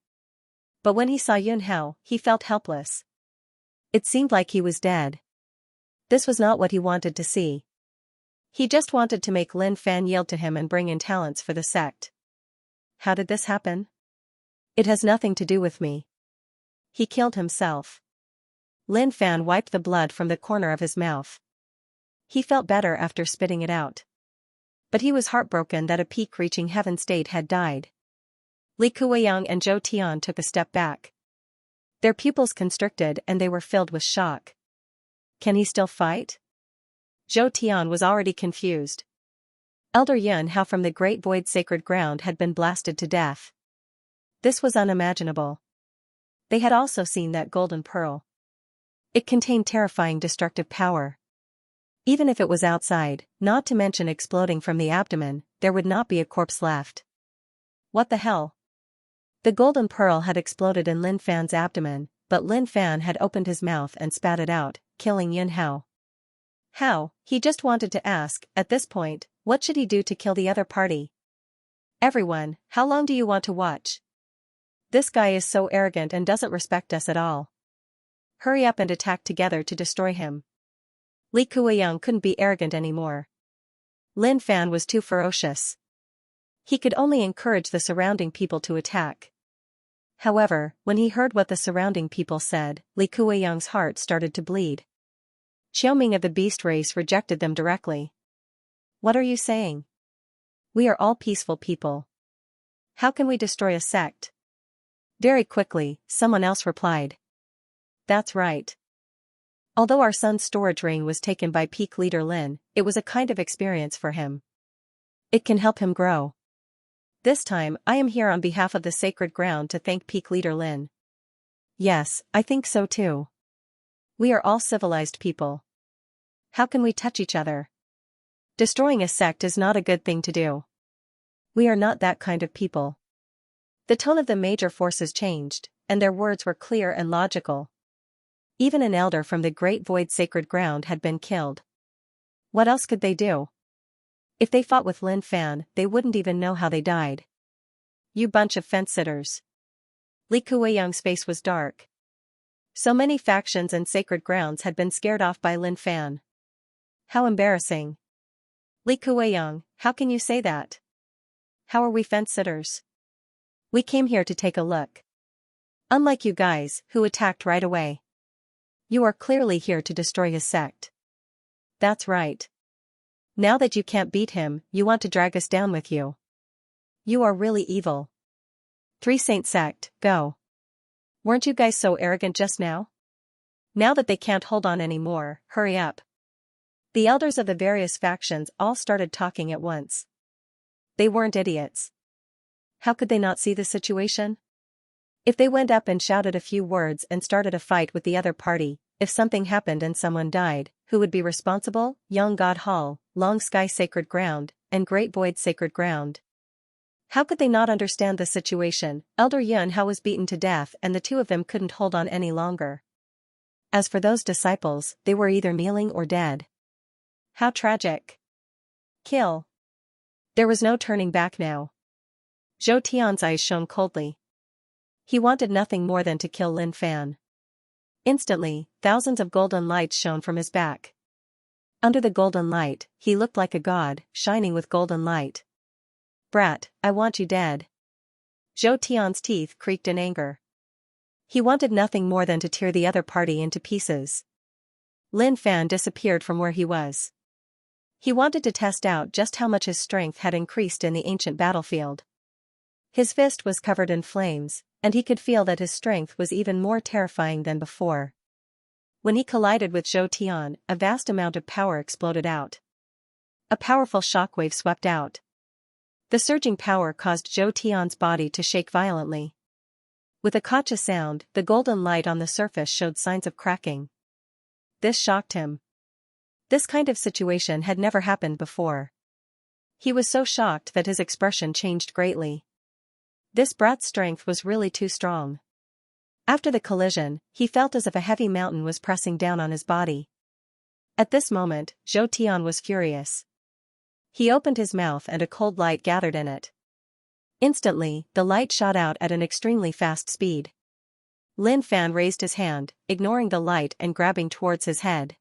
But when he saw Yun Hao, he felt helpless. It seemed like he was dead. This was not what he wanted to see. He just wanted to make Lin Fan yield to him and bring in talents for the sect. How did this happen? It has nothing to do with me. He killed himself. Lin Fan wiped the blood from the corner of his mouth. He felt better after spitting it out. But he was heartbroken that a peak-reaching heaven state had died. Li Kuiyang and Zhou Tian took a step back. Their pupils constricted and they were filled with shock. Can he still fight? Zhou Tian was already confused. Elder Yun Hao from the Great Void Sacred Ground had been blasted to death. This was unimaginable. They had also seen that golden pearl. It contained terrifying destructive power. Even if it was outside, not to mention exploding from the abdomen, there would not be a corpse left. What the hell? The golden pearl had exploded in Lin Fan's abdomen, but Lin Fan had opened his mouth and spat it out, killing Yun Hao. How? He just wanted to ask, at this point, what should he do to kill the other party? Everyone, how long do you want to watch? This guy is so arrogant and doesn't respect us at all. Hurry up and attack together to destroy him. Li Kuiyang couldn't be arrogant anymore. Lin Fan was too ferocious. He could only encourage the surrounding people to attack. However, when he heard what the surrounding people said, Li Kuiyang's heart started to bleed. Xiaoming of the beast race rejected them directly. What are you saying? We are all peaceful people. How can we destroy a sect? Very quickly, someone else replied. That's right. Although our son's storage ring was taken by peak leader Lin, it was a kind of experience for him. It can help him grow. This time, I am here on behalf of the sacred ground to thank peak leader Lin. Yes, I think so too. We are all civilized people. How can we touch each other? Destroying a sect is not a good thing to do. We are not that kind of people. The tone of the major forces changed, and their words were clear and logical. Even an elder from the Great Void Sacred Ground had been killed. What else could they do? If they fought with Lin Fan, they wouldn't even know how they died. You bunch of fence-sitters. Li Kuiyang's face was dark. So many factions and sacred grounds had been scared off by Lin Fan. How embarrassing. Li Kuiyang, how can you say that? How are we fence-sitters? We came here to take a look. Unlike you guys, who attacked right away. You are clearly here to destroy his sect. That's right. Now that you can't beat him, you want to drag us down with you. You are really evil. Three Saint Sect, go. Weren't you guys so arrogant just now? Now that they can't hold on anymore, hurry up. The elders of the various factions all started talking at once. They weren't idiots. How could they not see the situation? If they went up and shouted a few words and started a fight with the other party, if something happened and someone died, who would be responsible? Young God Hall, Long Sky Sacred Ground, and Great Void Sacred Ground. How could they not understand the situation? Elder Yun Hao was beaten to death and the two of them couldn't hold on any longer. As for those disciples, they were either kneeling or dead. How tragic. Kill. There was no turning back now. Zhou Tian's eyes shone coldly. He wanted nothing more than to kill Lin Fan. Instantly, thousands of golden lights shone from his back. Under the golden light, he looked like a god, shining with golden light. Brat, I want you dead. Zhou Tian's teeth creaked in anger. He wanted nothing more than to tear the other party into pieces. Lin Fan disappeared from where he was. He wanted to test out just how much his strength had increased in the ancient battlefield. His fist was covered in flames, and he could feel that his strength was even more terrifying than before. When he collided with Zhou Tian, a vast amount of power exploded out. A powerful shockwave swept out. The surging power caused Zhou Tian's body to shake violently. With a gotcha sound, the golden light on the surface showed signs of cracking. This shocked him. This kind of situation had never happened before. He was so shocked that his expression changed greatly. This brat's strength was really too strong. After the collision, he felt as if a heavy mountain was pressing down on his body. At this moment, Zhou Tian was furious. He opened his mouth and a cold light gathered in it. Instantly, the light shot out at an extremely fast speed. Lin Fan raised his hand, ignoring the light and grabbing towards his head.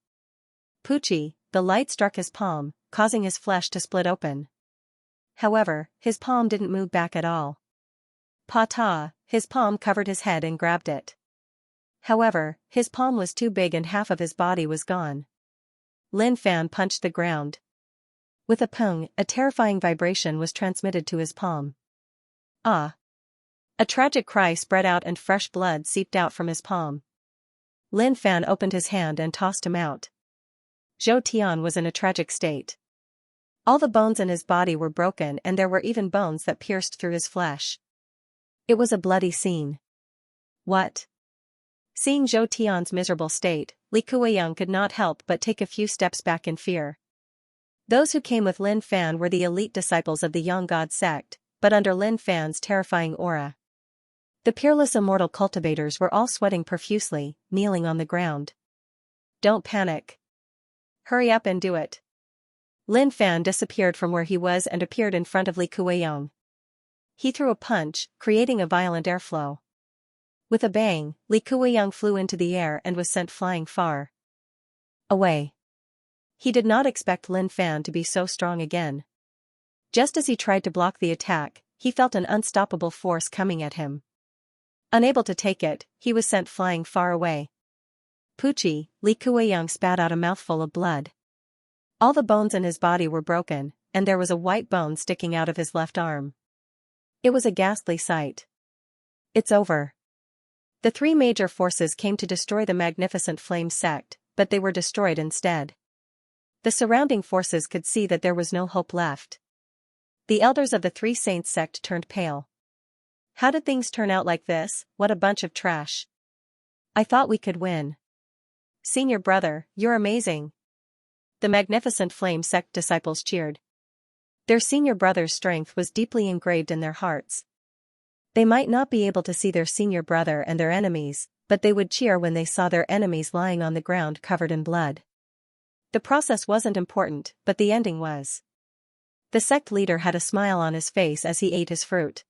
Poochie, the light struck his palm, causing his flesh to split open. However, his palm didn't move back at all. Pa-ta, his palm covered his head and grabbed it. However, his palm was too big and half of his body was gone. Lin Fan punched the ground. With a pung, a terrifying vibration was transmitted to his palm. Ah! A tragic cry spread out and fresh blood seeped out from his palm. Lin Fan opened his hand and tossed him out. Zhou Tian was in a tragic state. All the bones in his body were broken and there were even bones that pierced through his flesh. It was a bloody scene. What? Seeing Zhou Tian's miserable state, Li Kuiyang could not help but take a few steps back in fear. Those who came with Lin Fan were the elite disciples of the Yang God sect, but under Lin Fan's terrifying aura. The peerless immortal cultivators were all sweating profusely, kneeling on the ground. Don't panic. Hurry up and do it. Lin Fan disappeared from where he was and appeared in front of Li Kuiyang. He threw a punch, creating a violent airflow. With a bang, Li Kuiyang flew into the air and was sent flying far away. He did not expect Lin Fan to be so strong again. Just as he tried to block the attack, he felt an unstoppable force coming at him. Unable to take it, he was sent flying far away. Poochie, Li Kuiyang spat out a mouthful of blood. All the bones in his body were broken, and there was a white bone sticking out of his left arm. It was a ghastly sight. It's over. The three major forces came to destroy the magnificent flame sect, but they were destroyed instead. The surrounding forces could see that there was no hope left. The elders of the Three Saints sect turned pale. How did things turn out like this? What a bunch of trash. I thought we could win. Senior brother, you're amazing. The magnificent flame sect disciples cheered. Their senior brother's strength was deeply engraved in their hearts. They might not be able to see their senior brother and their enemies, but they would cheer when they saw their enemies lying on the ground covered in blood. The process wasn't important, but the ending was. The sect leader had a smile on his face as he ate his fruit.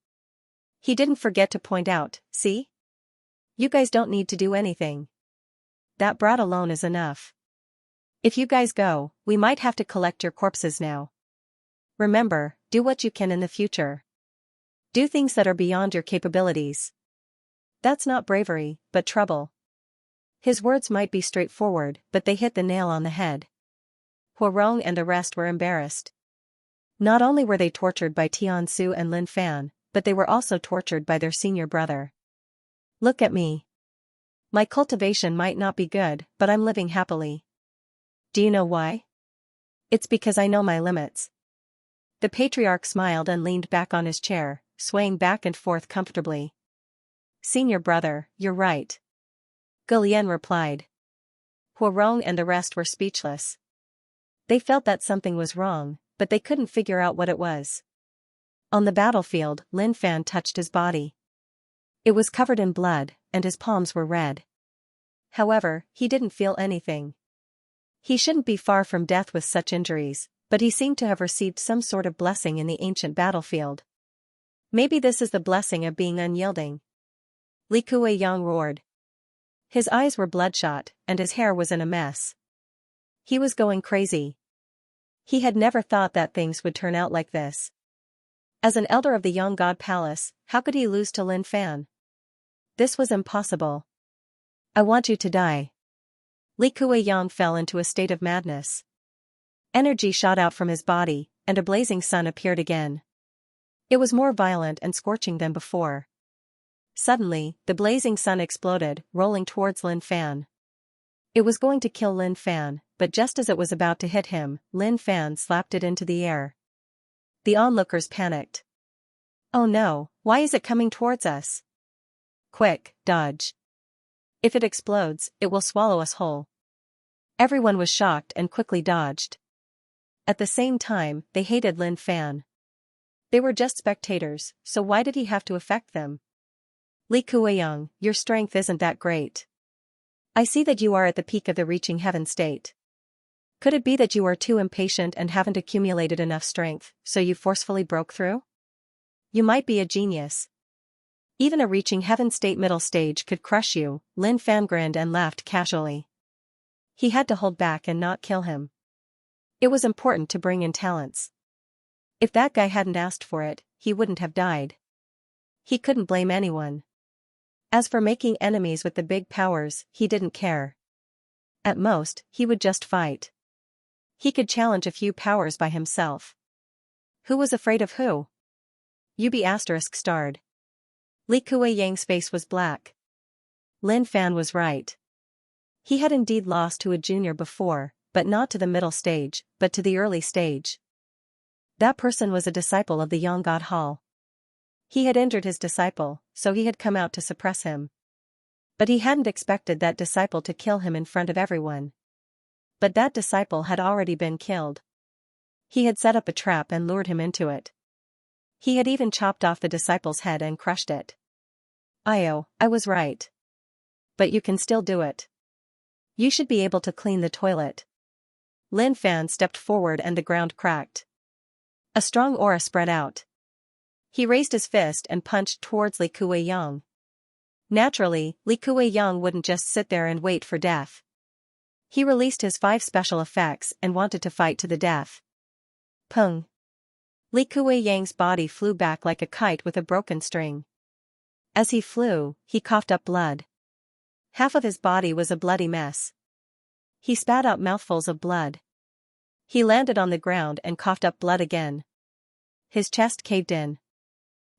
He didn't forget to point out, see? You guys don't need to do anything. That brat alone is enough. If you guys go, we might have to collect your corpses now. Remember, do what you can in the future. Do things that are beyond your capabilities. That's not bravery, but trouble. His words might be straightforward, but they hit the nail on the head. Huarong and the rest were embarrassed. Not only were they tortured by Tian Su and Lin Fan, but they were also tortured by their senior brother. Look at me. My cultivation might not be good, but I'm living happily. Do you know why? It's because I know my limits. The patriarch smiled and leaned back on his chair, swaying back and forth comfortably. Senior brother, you're right. Gulian replied. Huarong and the rest were speechless. They felt that something was wrong, but they couldn't figure out what it was. On the battlefield, Lin Fan touched his body. It was covered in blood, and his palms were red. However, he didn't feel anything. He shouldn't be far from death with such injuries, but he seemed to have received some sort of blessing in the ancient battlefield. Maybe this is the blessing of being unyielding. Li Kuei-yang roared. His eyes were bloodshot, and his hair was in a mess. He was going crazy. He had never thought that things would turn out like this. As an elder of the Young God Palace, how could he lose to Lin Fan? This was impossible. I want you to die. Li Kuei-yang fell into a state of madness. Energy shot out from his body, and a blazing sun appeared again. It was more violent and scorching than before. Suddenly, the blazing sun exploded, rolling towards Lin Fan. It was going to kill Lin Fan, but just as it was about to hit him, Lin Fan slapped it into the air. The onlookers panicked. Oh no, why is it coming towards us? Quick, dodge. If it explodes, it will swallow us whole. Everyone was shocked and quickly dodged. At the same time, they hated Lin Fan. They were just spectators, so why did he have to affect them? Li Kuei-yang, your strength isn't that great. I see that you are at the peak of the reaching heaven state. Could it be that you are too impatient and haven't accumulated enough strength, so you forcefully broke through? You might be a genius. Even a reaching heaven state middle stage could crush you. Lin Fan grinned and laughed casually. He had to hold back and not kill him. It was important to bring in talents. If that guy hadn't asked for it, he wouldn't have died. He couldn't blame anyone. As for making enemies with the big powers, he didn't care. At most, he would just fight. He could challenge a few powers by himself. Who was afraid of who? UB** starred. Li Kuei-yang's face was black. Lin Fan was right. He had indeed lost to a junior before, but not to the middle stage, but to the early stage. That person was a disciple of the Young God Hall. He had injured his disciple, so he had come out to suppress him. But he hadn't expected that disciple to kill him in front of everyone. But that disciple had already been killed. He had set up a trap and lured him into it. He had even chopped off the disciple's head and crushed it. I was right. But you can still do it. You should be able to clean the toilet. Lin Fan stepped forward and the ground cracked. A strong aura spread out. He raised his fist and punched towards Li Kuei-yang. Naturally, Li Kuei-yang wouldn't just sit there and wait for death. He released his 5 special effects and wanted to fight to the death. Pung. Li Kuei-yang's body flew back like a kite with a broken string. As he flew, he coughed up blood. Half of his body was a bloody mess. He spat out mouthfuls of blood. He landed on the ground and coughed up blood again. His chest caved in.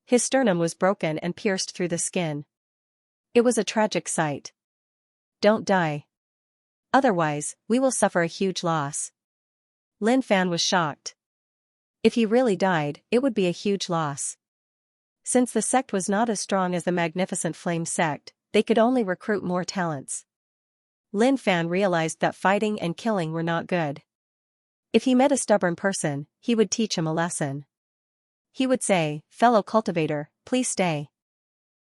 His sternum was broken and pierced through the skin. It was a tragic sight. Don't die. Otherwise, we will suffer a huge loss. Lin Fan was shocked. If he really died, it would be a huge loss. Since the sect was not as strong as the Magnificent Flame sect, they could only recruit more talents. Lin Fan realized that fighting and killing were not good. If he met a stubborn person, he would teach him a lesson. He would say, "Fellow cultivator, please stay."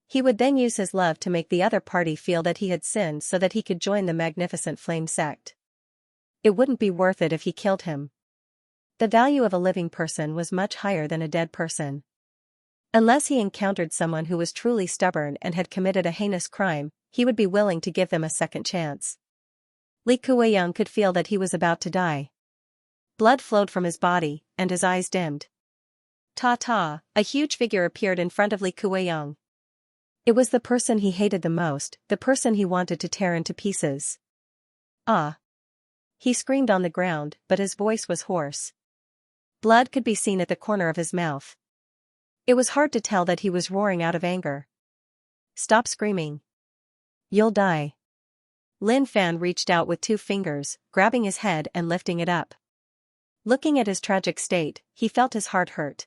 He would then use his love to make the other party feel that he had sinned so that he could join the Magnificent Flame sect. It wouldn't be worth it if he killed him. The value of a living person was much higher than a dead person. Unless he encountered someone who was truly stubborn and had committed a heinous crime, he would be willing to give them a second chance. Li Kuei-yang could feel that he was about to die. Blood flowed from his body, and his eyes dimmed. Ta-ta, a huge figure appeared in front of Li Kuei-yang. It was the person he hated the most, the person he wanted to tear into pieces. Ah! He screamed on the ground, but his voice was hoarse. Blood could be seen at the corner of his mouth. It was hard to tell that he was roaring out of anger. Stop screaming. You'll die. Lin Fan reached out with 2 fingers, grabbing his head and lifting it up. Looking at his tragic state, he felt his heart hurt.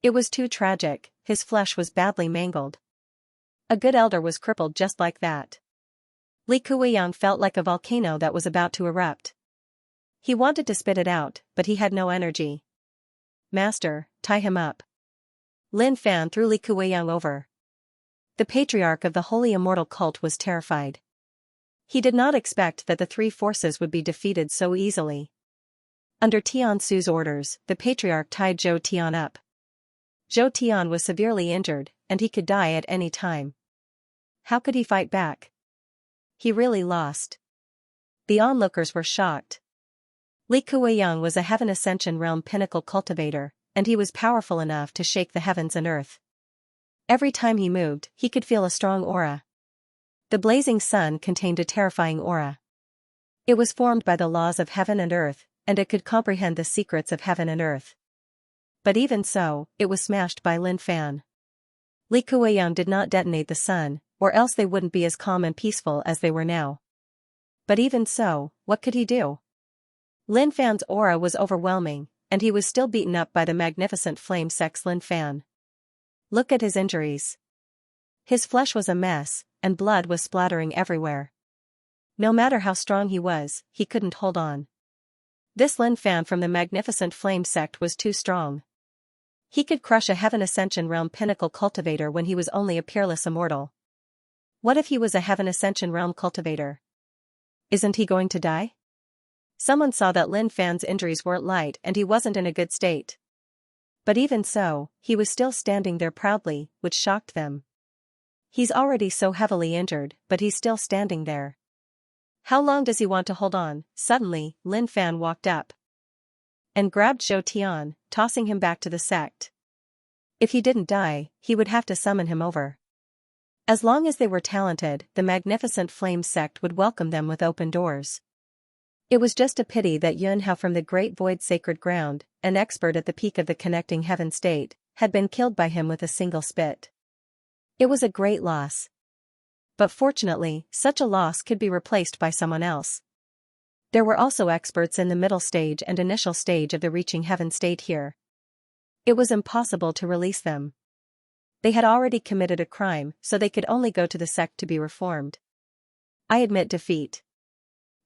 It was too tragic, his flesh was badly mangled. A good elder was crippled just like that. Li Kuei-yang felt like a volcano that was about to erupt. He wanted to spit it out, but he had no energy. Master, tie him up. Lin Fan threw Li Kuei-yang over. The patriarch of the Holy Immortal Cult was terrified. He did not expect that the 3 forces would be defeated so easily. Under Tian Su's orders, the patriarch tied Zhou Tian up. Zhou Tian was severely injured, and he could die at any time. How could he fight back? He really lost. The onlookers were shocked. Li Kuiyang was a Heaven Ascension Realm pinnacle cultivator, and he was powerful enough to shake the heavens and earth. Every time he moved, he could feel a strong aura. The blazing sun contained a terrifying aura. It was formed by the laws of heaven and earth, and it could comprehend the secrets of heaven and earth. But even so, it was smashed by Lin Fan. Li Kuiyang did not detonate the sun, or else they wouldn't be as calm and peaceful as they were now. But even so, what could he do? Lin Fan's aura was overwhelming, and he was still beaten up by the magnificent flame sex Lin Fan. Look at his injuries. His flesh was a mess, and blood was splattering everywhere. No matter how strong he was, he couldn't hold on. This Lin Fan from the magnificent flame sect was too strong. He could crush a Heaven Ascension Realm pinnacle cultivator when he was only a peerless immortal. What if he was a Heaven Ascension Realm cultivator? Isn't he going to die? Someone saw that Lin Fan's injuries weren't light and he wasn't in a good state. But even so, he was still standing there proudly, which shocked them. He's already so heavily injured, but he's still standing there. How long does he want to hold on? Suddenly, Lin Fan walked up and grabbed Zhou Tian, tossing him back to the sect. If he didn't die, he would have to summon him over. As long as they were talented, the magnificent flame sect would welcome them with open doors. It was just a pity that Yun Hao from the Great Void Sacred Ground, an expert at the peak of the connecting heaven state, had been killed by him with a single spit. It was a great loss. But fortunately, such a loss could be replaced by someone else. There were also experts in the middle stage and initial stage of the reaching heaven state here. It was impossible to release them. They had already committed a crime, so they could only go to the sect to be reformed. I admit defeat.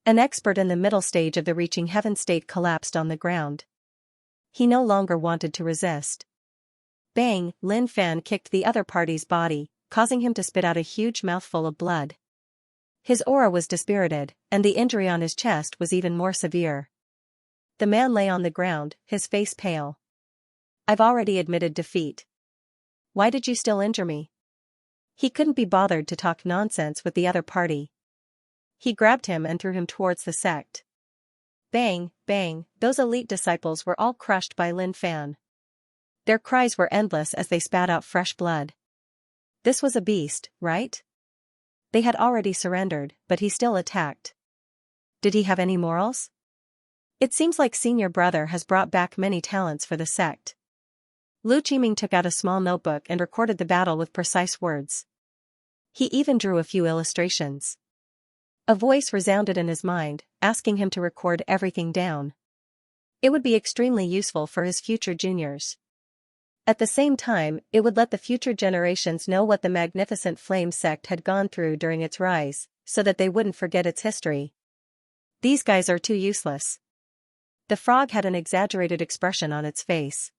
An expert in the middle stage of the reaching heaven state collapsed on the ground. He no longer wanted to resist. Bang! Lin Fan kicked the other party's body, causing him to spit out a huge mouthful of blood. His aura was dispirited, and the injury on his chest was even more severe. The man lay on the ground, his face pale. I've already admitted defeat. Why did you still injure me? He couldn't be bothered to talk nonsense with the other party. He grabbed him and threw him towards the sect. Bang, bang, those elite disciples were all crushed by Lin Fan. Their cries were endless as they spat out fresh blood. This was a beast, right? They had already surrendered, but he still attacked. Did he have any morals? It seems like senior brother has brought back many talents for the sect. Lu Qiming took out a small notebook and recorded the battle with precise words. He even drew a few illustrations. A voice resounded in his mind, asking him to record everything down. It would be extremely useful for his future juniors. At the same time, it would let the future generations know what the magnificent flame sect had gone through during its rise, so that they wouldn't forget its history. These guys are too useless. The frog had an exaggerated expression on its face.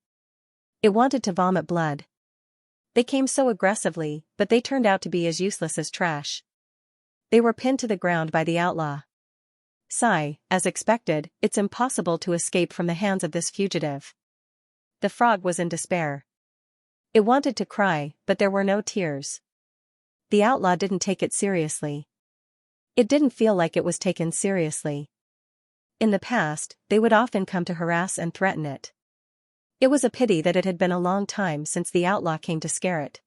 It wanted to vomit blood. They came so aggressively, but they turned out to be as useless as trash. They were pinned to the ground by the outlaw. Sigh, as expected, it's impossible to escape from the hands of this fugitive. The frog was in despair. It wanted to cry, but there were no tears. The outlaw didn't take it seriously. It didn't feel like it was taken seriously. In the past, they would often come to harass and threaten it. It was a pity that it had been a long time since the outlaw came to scare it.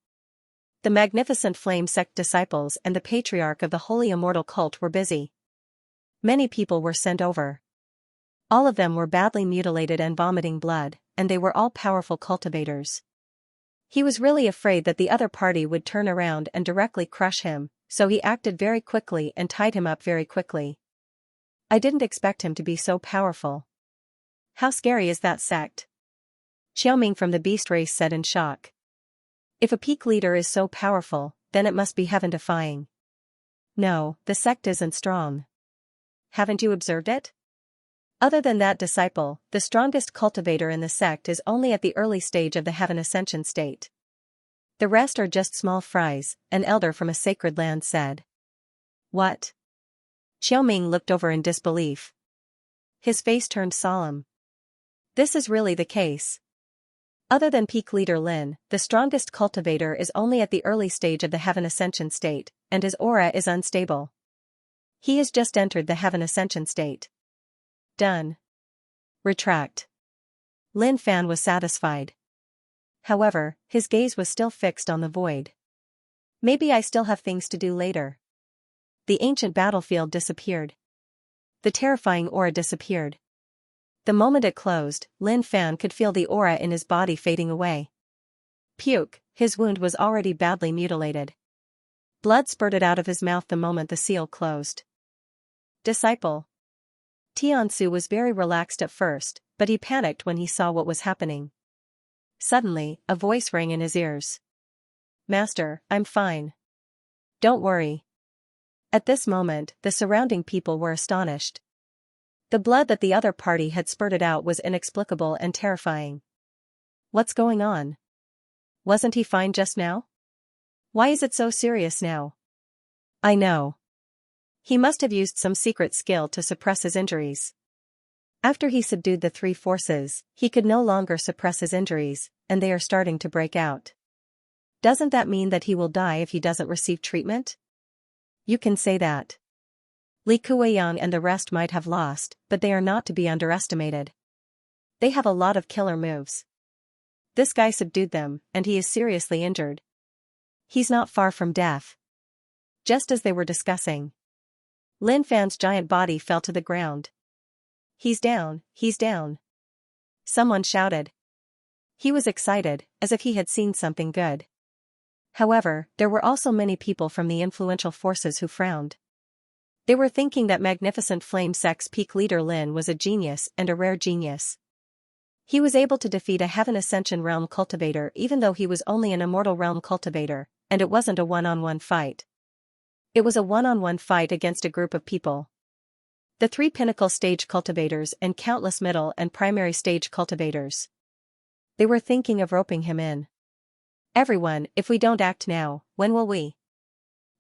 The magnificent flame sect disciples and the patriarch of the holy immortal cult were busy. Many people were sent over. All of them were badly mutilated and vomiting blood, and they were all powerful cultivators. He was really afraid that the other party would turn around and directly crush him, so he acted very quickly and tied him up very quickly. I didn't expect him to be so powerful. How scary is that sect? Xiaoming from the beast race said in shock. If a peak leader is so powerful, then it must be heaven-defying. No, the sect isn't strong. Haven't you observed it? Other than that disciple, the strongest cultivator in the sect is only at the early stage of the heaven ascension state. The rest are just small fries, an elder from a sacred land said. What? Xiaoming looked over in disbelief. His face turned solemn. This is really the case. Other than peak leader Lin, the strongest cultivator is only at the early stage of the Heaven Ascension state, and his aura is unstable. He has just entered the Heaven Ascension state. Done. Retract. Lin Fan was satisfied. However, his gaze was still fixed on the void. Maybe I still have things to do later. The ancient battlefield disappeared. The terrifying aura disappeared. The moment it closed, Lin Fan could feel the aura in his body fading away. Puke, his wound was already badly mutilated. Blood spurted out of his mouth the moment the seal closed. Disciple. Tiansu was very relaxed at first, but he panicked when he saw what was happening. Suddenly, a voice rang in his ears. Master, I'm fine. Don't worry. At this moment, the surrounding people were astonished. The blood that the other party had spurted out was inexplicable and terrifying. What's going on? Wasn't he fine just now? Why is it so serious now? I know. He must have used some secret skill to suppress his injuries. After he subdued the three forces, he could no longer suppress his injuries, and they are starting to break out. Doesn't that mean that he will die if he doesn't receive treatment? You can say that. Li Kuiyang and the rest might have lost, but they are not to be underestimated. They have a lot of killer moves. This guy subdued them, and he is seriously injured. He's not far from death. Just as they were discussing, Lin Fan's giant body fell to the ground. He's down, he's down. Someone shouted. He was excited, as if he had seen something good. However, there were also many people from the influential forces who frowned. They were thinking that Magnificent Flame Sect's peak leader Lin was a genius and a rare genius. He was able to defeat a Heaven Ascension realm cultivator even though he was only an immortal realm cultivator, and it wasn't a one-on-one fight. It was a one-on-one fight against a group of people. The 3 pinnacle stage cultivators and countless middle and primary stage cultivators. They were thinking of roping him in. Everyone, if we don't act now, when will we?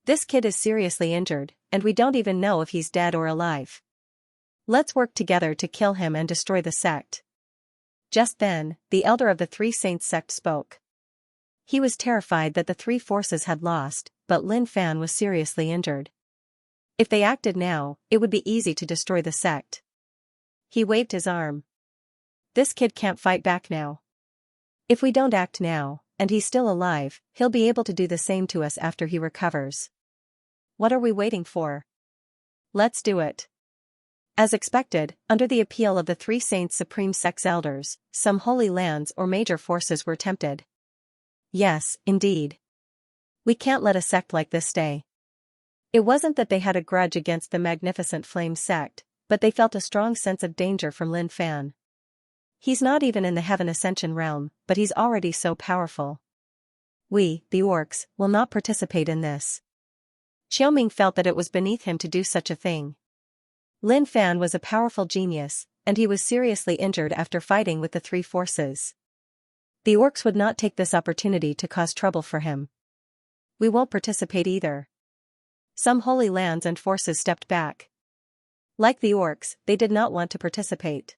This kid is seriously injured, and we don't even know if he's dead or alive. Let's work together to kill him and destroy the sect. Just then, the elder of the 3 Saints sect spoke. He was terrified that the 3 forces had lost, but Lin Fan was seriously injured. If they acted now, it would be easy to destroy the sect. He waved his arm. This kid can't fight back now. If we don't act now, and he's still alive, he'll be able to do the same to us after he recovers. What are we waiting for? Let's do it. As expected, under the appeal of the 3 Saints Supreme Sect's elders, some holy lands or major forces were tempted. Yes, indeed. We can't let a sect like this stay. It wasn't that they had a grudge against the Magnificent Flame Sect, but they felt a strong sense of danger from Lin Fan. He's not even in the Heaven Ascension realm, but he's already so powerful. We, the orcs, will not participate in this. Xiaoming felt that it was beneath him to do such a thing. Lin Fan was a powerful genius, and he was seriously injured after fighting with the 3 forces. The orcs would not take this opportunity to cause trouble for him. We won't participate either. Some holy lands and forces stepped back. Like the orcs, they did not want to participate.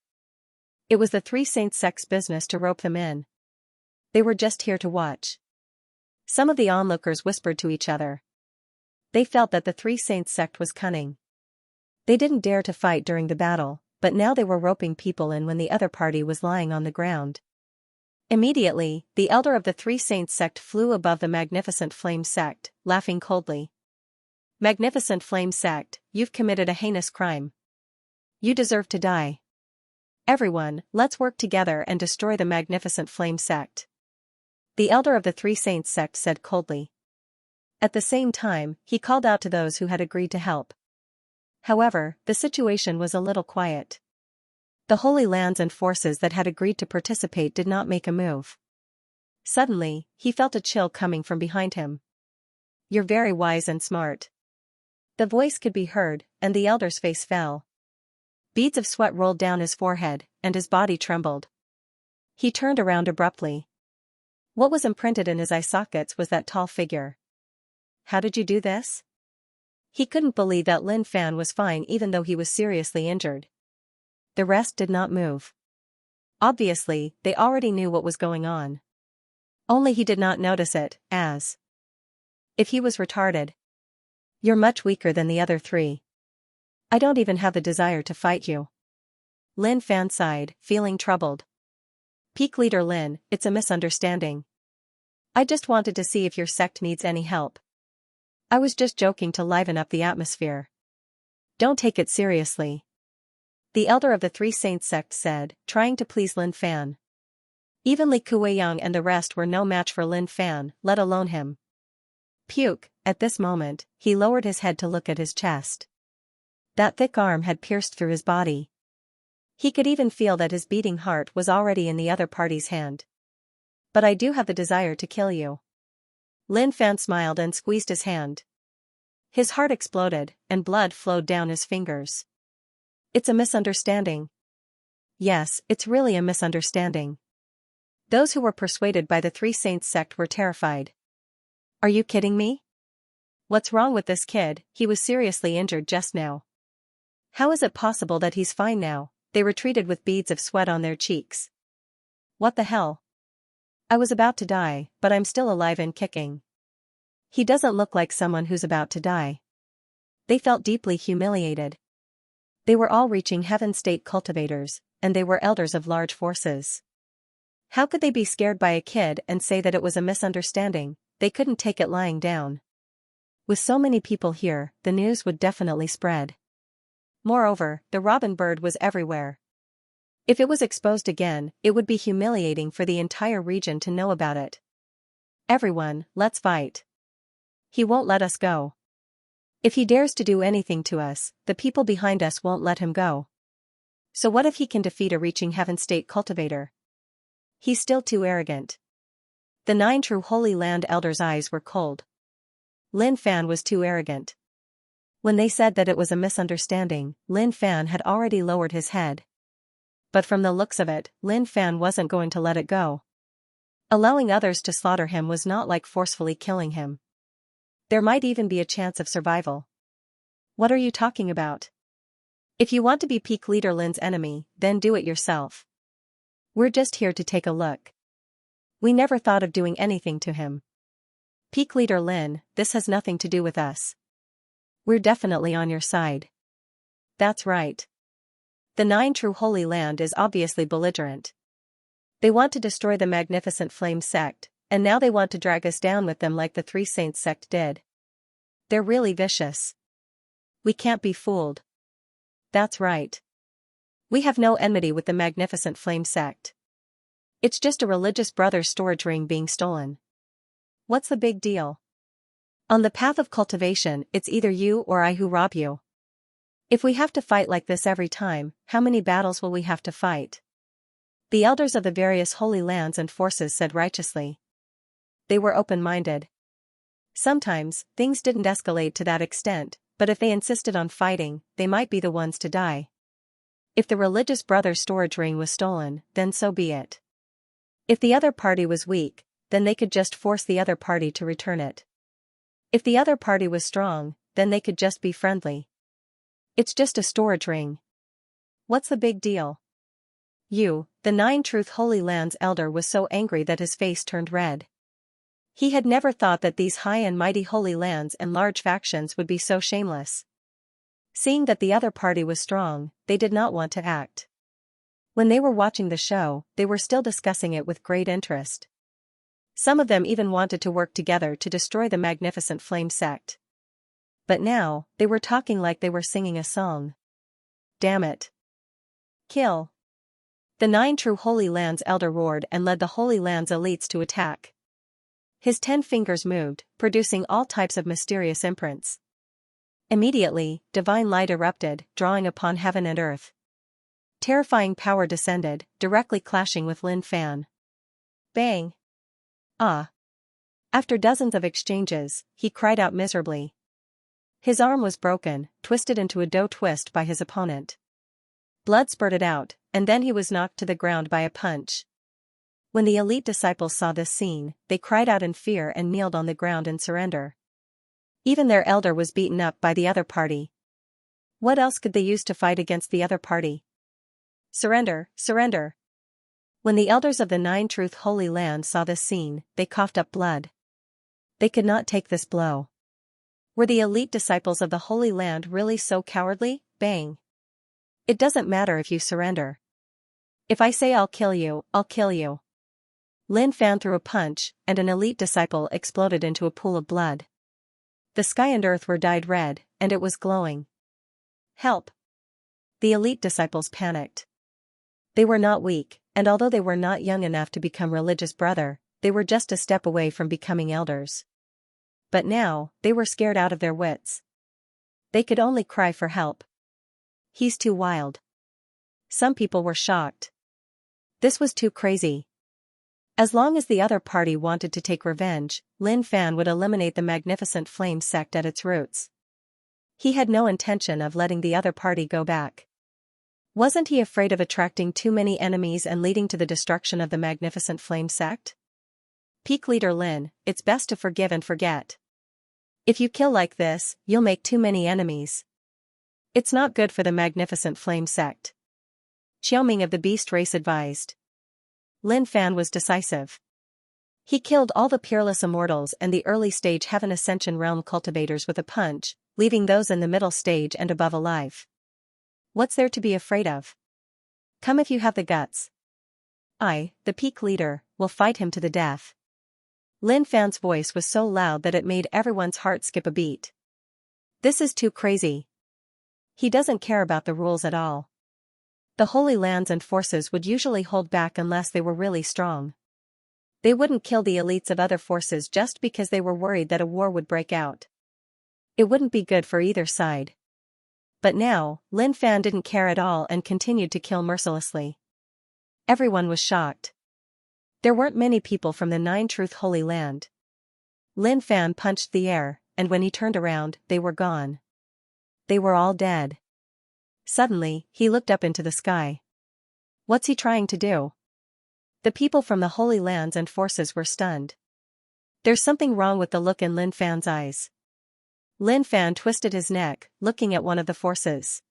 It was the 3 Saints sect's business to rope them in. They were just here to watch. Some of the onlookers whispered to each other. They felt that the 3 Saints sect was cunning. They didn't dare to fight during the battle, but now they were roping people in when the other party was lying on the ground. Immediately, the elder of the 3 Saints sect flew above the Magnificent Flame Sect, laughing coldly. Magnificent Flame Sect, you've committed a heinous crime. You deserve to die. Everyone, let's work together and destroy the Magnificent Flame Sect. The elder of the 3 Saints sect said coldly. At the same time, he called out to those who had agreed to help. However, the situation was a little quiet. The holy lands and forces that had agreed to participate did not make a move. Suddenly, he felt a chill coming from behind him. You're very wise and smart. The voice could be heard, and the elder's face fell. Beads of sweat rolled down his forehead, and his body trembled. He turned around abruptly. What was imprinted in his eye sockets was that tall figure. How did you do this? He couldn't believe that Lin Fan was fine even though he was seriously injured. The rest did not move. Obviously, they already knew what was going on. Only he did not notice it, as if he was retarded. You're much weaker than the other three. I don't even have the desire to fight you. Lin Fan sighed, feeling troubled. Peak Leader Lin, it's a misunderstanding. I just wanted to see if your sect needs any help. I was just joking to liven up the atmosphere. Don't take it seriously. The elder of the Three Saints sect said, trying to please Lin Fan. Even Li Kuiyang and the rest were no match for Lin Fan, let alone him. Puke, at this moment, he lowered his head to look at his chest. That thick arm had pierced through his body. He could even feel that his beating heart was already in the other party's hand. But I do have the desire to kill you. Lin Fan smiled and squeezed his hand. His heart exploded, and blood flowed down his fingers. It's a misunderstanding. Yes, it's really a misunderstanding. Those who were persuaded by the Three Saints sect were terrified. Are you kidding me? What's wrong with this kid? He was seriously injured just now. How is it possible that he's fine now? They retreated with beads of sweat on their cheeks. What the hell? I was about to die, but I'm still alive and kicking. He doesn't look like someone who's about to die. They felt deeply humiliated. They were all reaching heaven state cultivators, and they were elders of large forces. How could they be scared by a kid and say that it was a misunderstanding? They couldn't take it lying down. With so many people here, the news would definitely spread. Moreover, the robin bird was everywhere. If it was exposed again, it would be humiliating for the entire region to know about it. Everyone, let's fight. He won't let us go. If he dares to do anything to us, the people behind us won't let him go. So what if he can defeat a reaching heaven state cultivator? He's still too arrogant. The 9 true Holy Land elders' eyes were cold. Lin Fan was too arrogant. When they said that it was a misunderstanding, Lin Fan had already lowered his head. But from the looks of it, Lin Fan wasn't going to let it go. Allowing others to slaughter him was not like forcefully killing him. There might even be a chance of survival. What are you talking about? If you want to be Peak Leader Lin's enemy, then do it yourself. We're just here to take a look. We never thought of doing anything to him. Peak Leader Lin, this has nothing to do with us. We're definitely on your side. That's right. The 9 true Holy Land is obviously belligerent. They want to destroy the Magnificent Flame sect, and now they want to drag us down with them like the Three Saints sect did. They're really vicious. We can't be fooled. That's right. We have no enmity with the Magnificent Flame sect. It's just a religious brother's storage ring being stolen. What's the big deal? On the path of cultivation, it's either you or I who rob you. If we have to fight like this every time, how many battles will we have to fight? The elders of the various holy lands and forces said righteously. They were open-minded. Sometimes, things didn't escalate to that extent, but if they insisted on fighting, they might be the ones to die. If the religious brother's storage ring was stolen, then so be it. If the other party was weak, then they could just force the other party to return it. If the other party was strong, then they could just be friendly. It's just a storage ring. What's the big deal? You, the 9 Truth Holy Lands elder, was so angry that his face turned red. He had never thought that these high and mighty holy lands and large factions would be so shameless. Seeing that the other party was strong, they did not want to act. When they were watching the show, they were still discussing it with great interest. Some of them even wanted to work together to destroy the Magnificent Flame sect. But now, they were talking like they were singing a song. Damn it. Kill. The 9 true Holy Lands elder roared and led the Holy Lands elites to attack. His 10 fingers moved, producing all types of mysterious imprints. Immediately, divine light erupted, drawing upon heaven and earth. Terrifying power descended, directly clashing with Lin Fan. Bang! Ah! After dozens of exchanges, he cried out miserably. His arm was broken, twisted into a dough twist by his opponent. Blood spurted out, and then he was knocked to the ground by a punch. When the elite disciples saw this scene, they cried out in fear and kneeled on the ground in surrender. Even their elder was beaten up by the other party. What else could they use to fight against the other party? Surrender, surrender! When the elders of the Nine Truth Holy Land saw this scene, they coughed up blood. They could not take this blow. Were the elite disciples of the Holy Land really so cowardly? Bang. It doesn't matter if you surrender. If I say I'll kill you, I'll kill you. Lin Fan threw a punch, and an elite disciple exploded into a pool of blood. The sky and earth were dyed red, and it was glowing. Help! The elite disciples panicked. They were not weak, and although they were not young enough to become religious brother, they were just a step away from becoming elders. But now, they were scared out of their wits. They could only cry for help. He's too wild. Some people were shocked. This was too crazy. As long as the other party wanted to take revenge, Lin Fan would eliminate the Magnificent Flame sect at its roots. He had no intention of letting the other party go back. Wasn't he afraid of attracting too many enemies and leading to the destruction of the Magnificent Flame sect? Peak Leader Lin, it's best to forgive and forget. If you kill like this, you'll make too many enemies. It's not good for the Magnificent Flame sect. Xiaoming of the Beast race advised. Lin Fan was decisive. He killed all the peerless immortals and the early-stage Heaven Ascension realm cultivators with a punch, leaving those in the middle stage and above alive. What's there to be afraid of? Come if you have the guts. I, the Peak Leader, will fight him to the death. Lin Fan's voice was so loud that it made everyone's heart skip a beat. This is too crazy. He doesn't care about the rules at all. The Holy Lands and forces would usually hold back unless they were really strong. They wouldn't kill the elites of other forces just because they were worried that a war would break out. It wouldn't be good for either side. But now, Lin Fan didn't care at all and continued to kill mercilessly. Everyone was shocked. There weren't many people from the Nine Truth Holy Land. Lin Fan punched the air, and when he turned around, they were gone. They were all dead. Suddenly, he looked up into the sky. What's he trying to do? The people from the Holy Lands and forces were stunned. There's something wrong with the look in Lin Fan's eyes. Lin Fan twisted his neck, looking at one of the forces.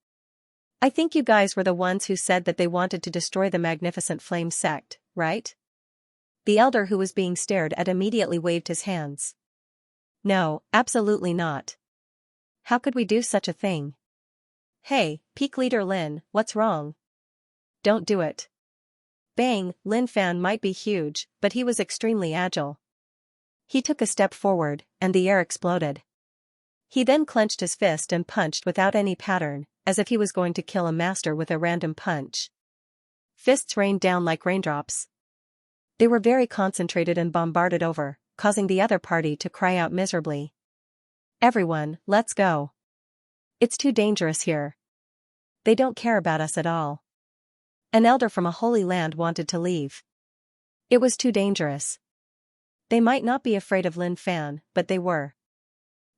I think you guys were the ones who said that they wanted to destroy the Magnificent Flame sect, right? The elder who was being stared at immediately waved his hands. No, absolutely not. How could we do such a thing? Hey, Peak Leader Lin, what's wrong? Don't do it. Bang, Lin Fan might be huge, but he was extremely agile. He took a step forward, and the air exploded. He then clenched his fist and punched without any pattern, as if he was going to kill a master with a random punch. Fists rained down like raindrops. They were very concentrated and bombarded over, causing the other party to cry out miserably. Everyone, let's go. It's too dangerous here. They don't care about us at all. An elder from a holy land wanted to leave. It was too dangerous. They might not be afraid of Lin Fan, but they were.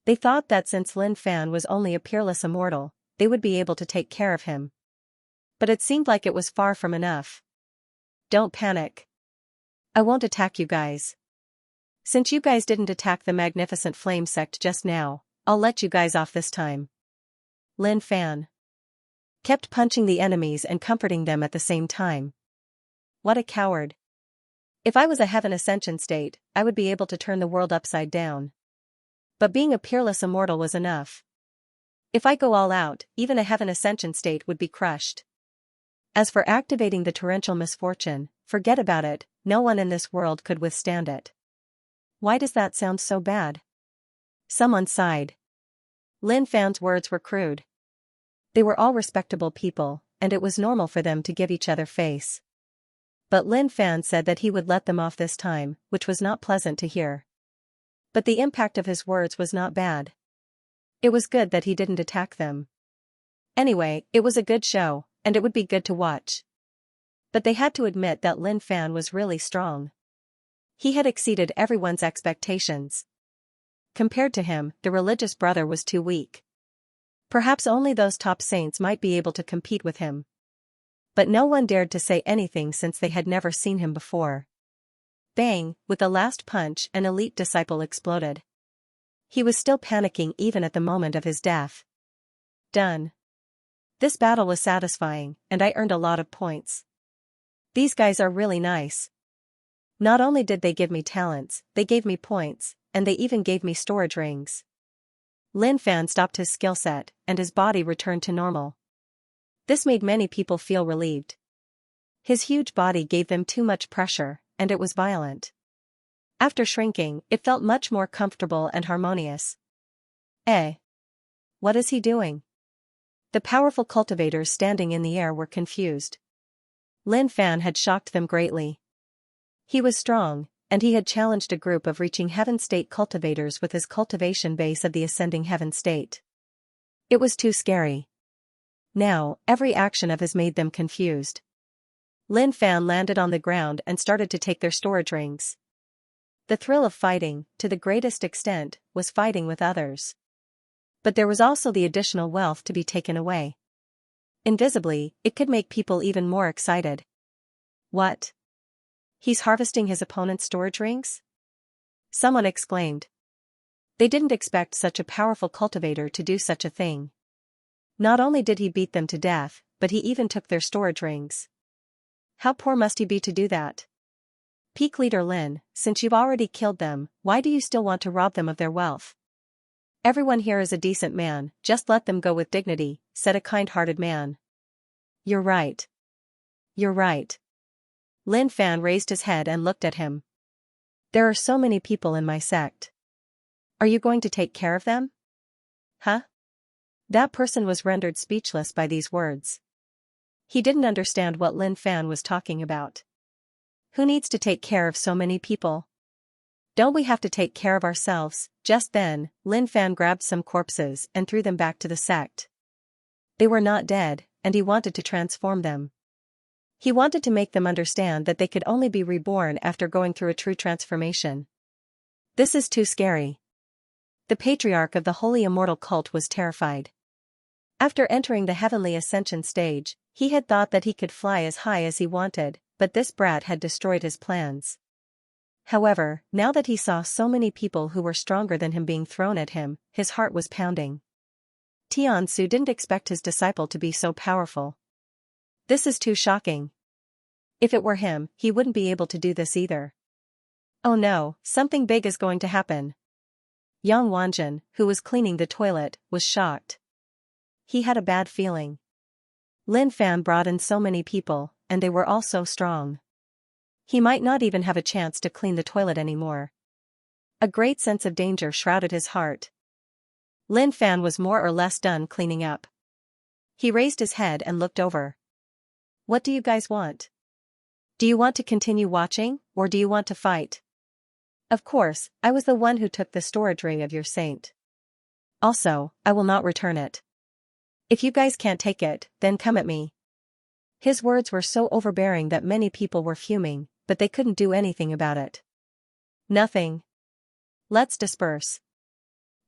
They thought that since Lin Fan was only a peerless immortal, they would be able to take care of him. But it seemed like it was far from enough. Don't panic. I won't attack you guys. Since you guys didn't attack the Magnificent Flame sect just now, I'll let you guys off this time. Lin Fan kept punching the enemies and comforting them at the same time. What a coward. If I was a Heaven Ascension state, I would be able to turn the world upside down. But being a peerless immortal was enough. If I go all out, even a Heaven Ascension state would be crushed. As for activating the torrential misfortune, forget about it, no one in this world could withstand it. Why does that sound so bad? Someone sighed. Lin Fan's words were crude. They were all respectable people, and it was normal for them to give each other face. But Lin Fan said that he would let them off this time, which was not pleasant to hear. But the impact of his words was not bad. It was good that he didn't attack them. Anyway, it was a good show, and it would be good to watch. But they had to admit that Lin Fan was really strong. He had exceeded everyone's expectations. Compared to him, the religious brother was too weak. Perhaps only those top saints might be able to compete with him. But no one dared to say anything since they had never seen him before. Bang, with the last punch, an elite disciple exploded. He was still panicking even at the moment of his death. Done. This battle was satisfying, and I earned a lot of points. These guys are really nice. Not only did they give me talents, they gave me points, and they even gave me storage rings. Lin Fan stopped his skill set, and his body returned to normal. This made many people feel relieved. His huge body gave them too much pressure, and it was violent. After shrinking, it felt much more comfortable and harmonious. What is he doing? The powerful cultivators standing in the air were confused. Lin Fan had shocked them greatly. He was strong, and he had challenged a group of reaching heaven state cultivators with his cultivation base of the ascending heaven state. It was too scary. Now, every action of his made them confused. Lin Fan landed on the ground and started to take their storage rings. The thrill of fighting, to the greatest extent, was fighting with others. But there was also the additional wealth to be taken away. Invisibly, it could make people even more excited. What? He's harvesting his opponent's storage rings? Someone exclaimed. They didn't expect such a powerful cultivator to do such a thing. Not only did he beat them to death, but he even took their storage rings. How poor must he be to do that? Peak Leader Lin, since you've already killed them, why do you still want to rob them of their wealth? Everyone here is a decent man, just let them go with dignity, said a kind-hearted man. You're right. You're right. Lin Fan raised his head and looked at him. There are so many people in my sect. Are you going to take care of them? Huh? That person was rendered speechless by these words. He didn't understand what Lin Fan was talking about. Who needs to take care of so many people? Don't we have to take care of ourselves? Just then, Lin Fan grabbed some corpses and threw them back to the sect. They were not dead, and he wanted to transform them. He wanted to make them understand that they could only be reborn after going through a true transformation. This is too scary. The patriarch of the Holy Immortal Cult was terrified. After entering the heavenly ascension stage, he had thought that he could fly as high as he wanted, but this brat had destroyed his plans. However, now that he saw so many people who were stronger than him being thrown at him, his heart was pounding. Tiansu didn't expect his disciple to be so powerful. This is too shocking. If it were him, he wouldn't be able to do this either. Oh no, something big is going to happen. Yang Wanjin, who was cleaning the toilet, was shocked. He had a bad feeling. Lin Fan brought in so many people, and they were all so strong. He might not even have a chance to clean the toilet anymore. A great sense of danger shrouded his heart. Lin Fan was more or less done cleaning up. He raised his head and looked over. What do you guys want? Do you want to continue watching, or do you want to fight? Of course, I was the one who took the storage ring of your saint. Also, I will not return it. If you guys can't take it, then come at me. His words were so overbearing that many people were fuming, but they couldn't do anything about it. Nothing. Let's disperse.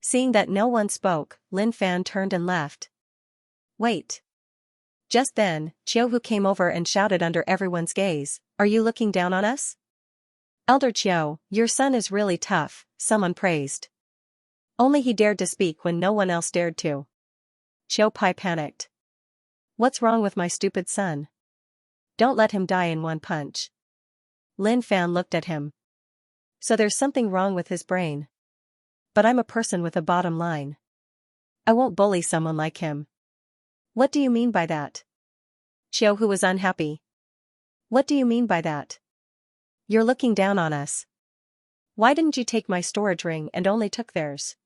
Seeing that no one spoke, Lin Fan turned and left. Wait. Just then, Qiu Hu came over and shouted under everyone's gaze, "Are you looking down on us?" Elder Qiu, your son is really tough, someone praised. Only he dared to speak when no one else dared to. Qiu Pai panicked. What's wrong with my stupid son? Don't let him die in one punch. Lin Fan looked at him. So there's something wrong with his brain. But I'm a person with a bottom line. I won't bully someone like him. What do you mean by that? Qiu Hu was unhappy. What do you mean by that? You're looking down on us. Why didn't you take my storage ring and only took theirs?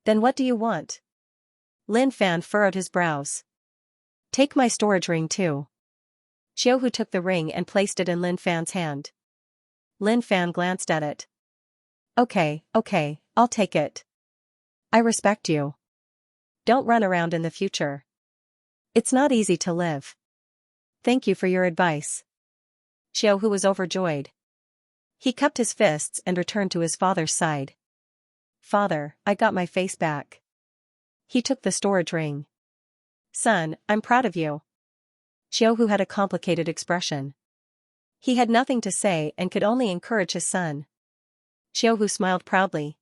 Then what do you want? Lin Fan furrowed his brows. Take my storage ring too. Qiu Hu took the ring and placed it in Lin Fan's hand. Lin Fan glanced at it. Okay, I'll take it. I respect you. Don't run around in the future. It's not easy to live. Thank you for your advice. Qiu Hu was overjoyed. He cupped his fists and returned to his father's side. Father, I got my face back. He took the storage ring. Son, I'm proud of you. Qiu Hu had a complicated expression. He had nothing to say and could only encourage his son. Qiu Hu smiled proudly.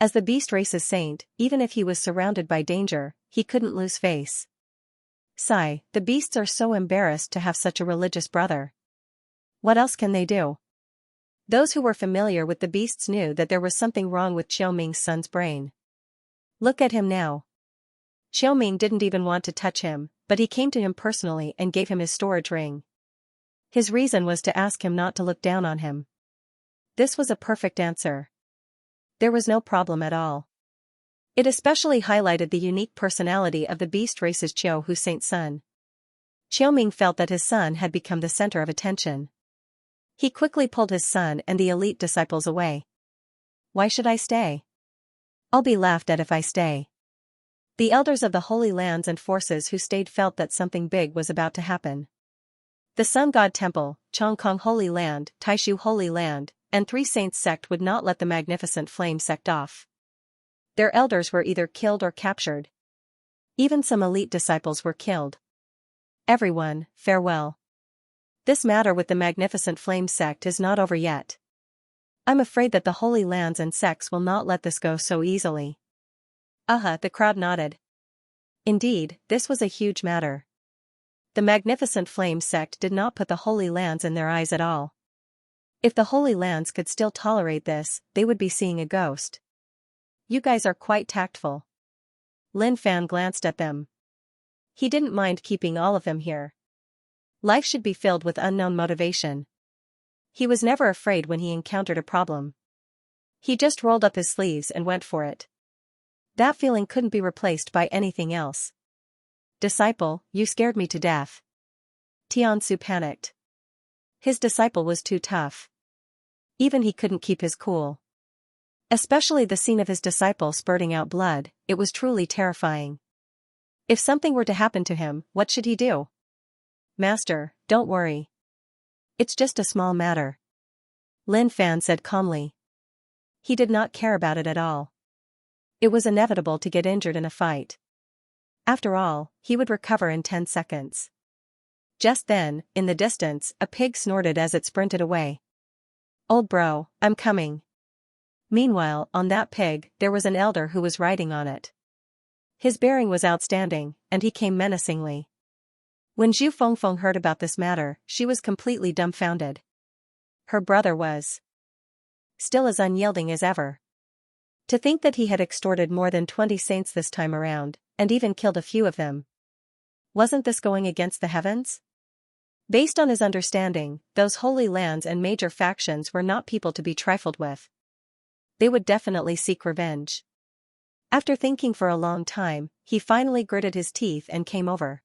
As the beast race's saint, even if he was surrounded by danger, he couldn't lose face. Sigh, the beasts are so embarrassed to have such a religious brother. What else can they do? Those who were familiar with the beasts knew that there was something wrong with Xiao Ming's son's brain. Look at him now. Xiao Ming didn't even want to touch him, but he came to him personally and gave him his storage ring. His reason was to ask him not to look down on him. This was a perfect answer. There was no problem at all. It especially highlighted the unique personality of the beast race's Qiu Hussein's son. Xiao Ming felt that his son had become the center of attention. He quickly pulled his son and the elite disciples away. Why should I stay? I'll be laughed at if I stay. The elders of the Holy Lands and forces who stayed felt that something big was about to happen. The Sun God Temple, Chongkong Holy Land, Taishu Holy Land, and Three Saints sect would not let the magnificent flame sect off. Their elders were either killed or captured. Even some elite disciples were killed. Everyone, farewell. This matter with the magnificent flame sect is not over yet. I'm afraid that the Holy Lands and sects will not let this go so easily. The crowd nodded. Indeed, this was a huge matter. The magnificent flame sect did not put the Holy Lands in their eyes at all. If the Holy Lands could still tolerate this, they would be seeing a ghost. You guys are quite tactful. Lin Fan glanced at them. He didn't mind keeping all of them here. Life should be filled with unknown motivation. He was never afraid when he encountered a problem. He just rolled up his sleeves and went for it. That feeling couldn't be replaced by anything else. Disciple, you scared me to death. Tiansu panicked. His disciple was too tough. Even he couldn't keep his cool. Especially the scene of his disciple spurting out blood, it was truly terrifying. If something were to happen to him, what should he do? Master, don't worry. It's just a small matter. Lin Fan said calmly. He did not care about it at all. It was inevitable to get injured in a fight. After all, he would recover in 10 seconds. Just then, in the distance, a pig snorted as it sprinted away. Old bro, I'm coming. Meanwhile, on that pig, there was an elder who was riding on it. His bearing was outstanding, and he came menacingly. When Zhu Fengfeng heard about this matter, she was completely dumbfounded. Her brother was still as unyielding as ever. To think that he had extorted more than 20 saints this time around, and even killed a few of them. Wasn't this going against the heavens? Based on his understanding, those holy lands and major factions were not people to be trifled with. They would definitely seek revenge. After thinking for a long time, he finally gritted his teeth and came over.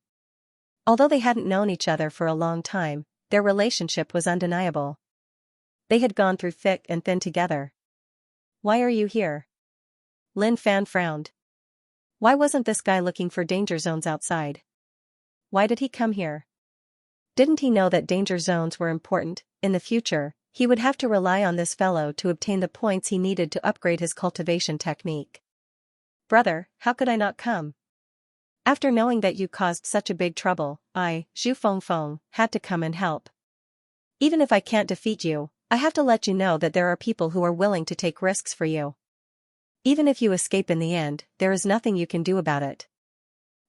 Although they hadn't known each other for a long time, their relationship was undeniable. They had gone through thick and thin together. Why are you here? Lin Fan frowned. Why wasn't this guy looking for danger zones outside? Why did he come here? Didn't he know that danger zones were important? In the future, he would have to rely on this fellow to obtain the points he needed to upgrade his cultivation technique. Brother, how could I not come? After knowing that you caused such a big trouble, I, Zhu Fengfeng, had to come and help. Even if I can't defeat you, I have to let you know that there are people who are willing to take risks for you. Even if you escape in the end, there is nothing you can do about it.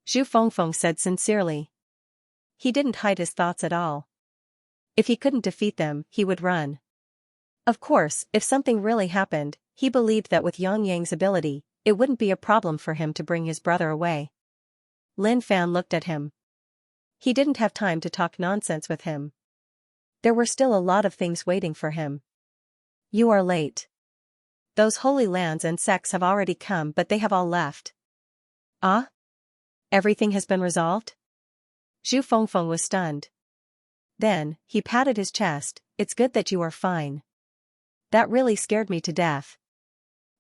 Zhu Fengfeng said sincerely. He didn't hide his thoughts at all. If he couldn't defeat them, he would run. Of course, if something really happened, he believed that with Yang Yang's ability, it wouldn't be a problem for him to bring his brother away. Lin Fan looked at him. He didn't have time to talk nonsense with him. There were still a lot of things waiting for him. You are late. Those holy lands and sects have already come, but they have all left. Ah? Everything has been resolved? Zhu Fengfeng was stunned. Then, he patted his chest. It's good that you are fine. That really scared me to death.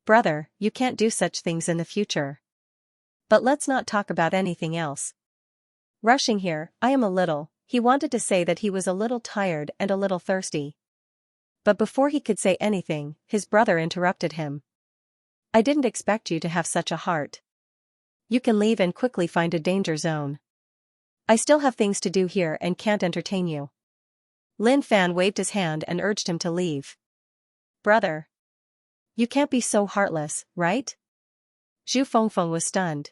Brother, you can't do such things in the future. But let's not talk about anything else. Rushing here, I am a little. He wanted to say that he was a little tired and a little thirsty. But before he could say anything, his brother interrupted him. I didn't expect you to have such a heart. You can leave and quickly find a danger zone. I still have things to do here and can't entertain you. Lin Fan waved his hand and urged him to leave. Brother. You can't be so heartless, right? Zhu Fengfeng was stunned.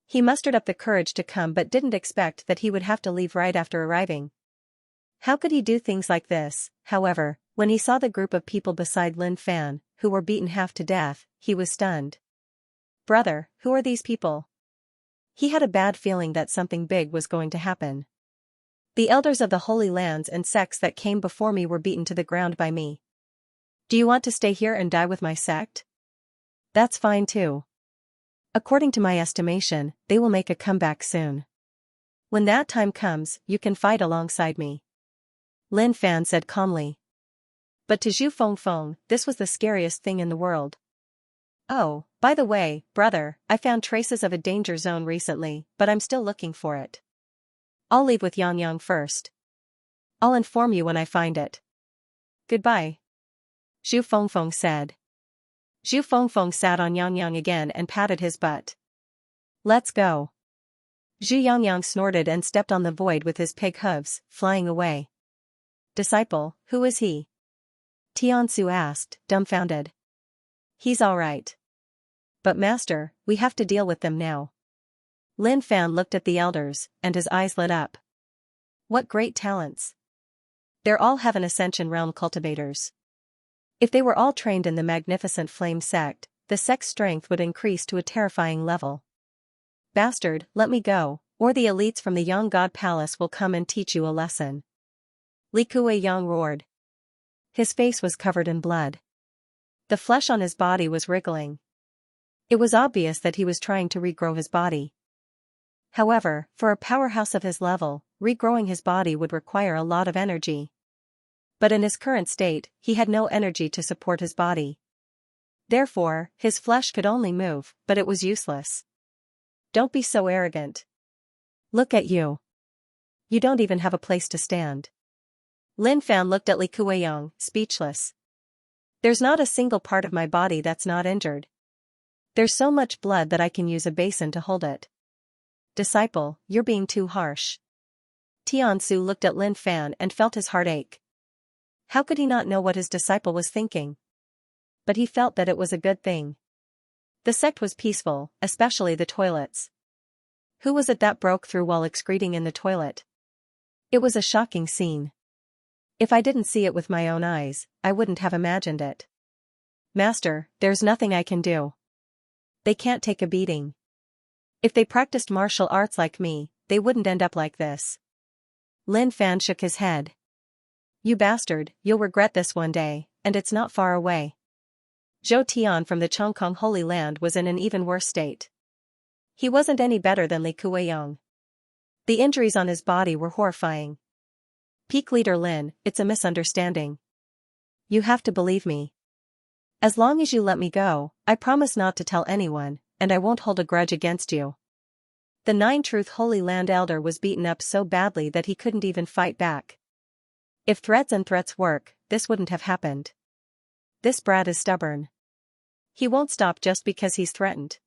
He mustered up the courage to come but didn't expect that he would have to leave right after arriving. How could he do things like this? However, when he saw the group of people beside Lin Fan, who were beaten half to death, he was stunned. Brother, who are these people? He had a bad feeling that something big was going to happen. The elders of the Holy Lands and sects that came before me were beaten to the ground by me. Do you want to stay here and die with my sect? That's fine too. According to my estimation, they will make a comeback soon. When that time comes, you can fight alongside me. Lin Fan said calmly. But to Zhu Fengfeng, this was the scariest thing in the world. Oh, by the way, brother, I found traces of a danger zone recently, but I'm still looking for it. I'll leave with Yang first. I'll inform you when I find it. Goodbye. Zhu Fengfeng said. Zhu Fengfeng sat on Yang again and patted his butt. Let's go. Zhu Yang snorted and stepped on the void with his pig hooves, flying away. Disciple, who is he? Tiansu asked, dumbfounded. He's all right. But master, we have to deal with them now. Lin Fan looked at the elders, and his eyes lit up. What great talents. They're all Heaven Ascension Realm cultivators. If they were all trained in the magnificent Flame sect, the sect's strength would increase to a terrifying level. Bastard, let me go, or the elites from the Yang God Palace will come and teach you a lesson. Li Kuei-yang roared. His face was covered in blood. The flesh on his body was wriggling. It was obvious that he was trying to regrow his body. However, for a powerhouse of his level, regrowing his body would require a lot of energy. But in his current state, he had no energy to support his body. Therefore, his flesh could only move, but it was useless. Don't be so arrogant. Look at you. You don't even have a place to stand. Lin Fan looked at Li Kuei-yang, speechless. There's not a single part of my body that's not injured. There's so much blood that I can use a basin to hold it. Disciple, you're being too harsh. Tiansu looked at Lin Fan and felt his heart ache. How could he not know what his disciple was thinking? But he felt that it was a good thing. The sect was peaceful, especially the toilets. Who was it that broke through while excreting in the toilet? It was a shocking scene. If I didn't see it with my own eyes, I wouldn't have imagined it. Master, there's nothing I can do. They can't take a beating. If they practiced martial arts like me, they wouldn't end up like this. Lin Fan shook his head. You bastard, you'll regret this one day, and it's not far away. Zhou Tian from the Chongkong Holy Land was in an even worse state. He wasn't any better than Li Kuei-yang. The injuries on his body were horrifying. Peak Leader Lin, it's a misunderstanding. You have to believe me. As long as you let me go, I promise not to tell anyone, and I won't hold a grudge against you. The Nine-Truth Holy Land Elder was beaten up so badly that he couldn't even fight back. If threats work, this wouldn't have happened. This brat is stubborn. He won't stop just because he's threatened.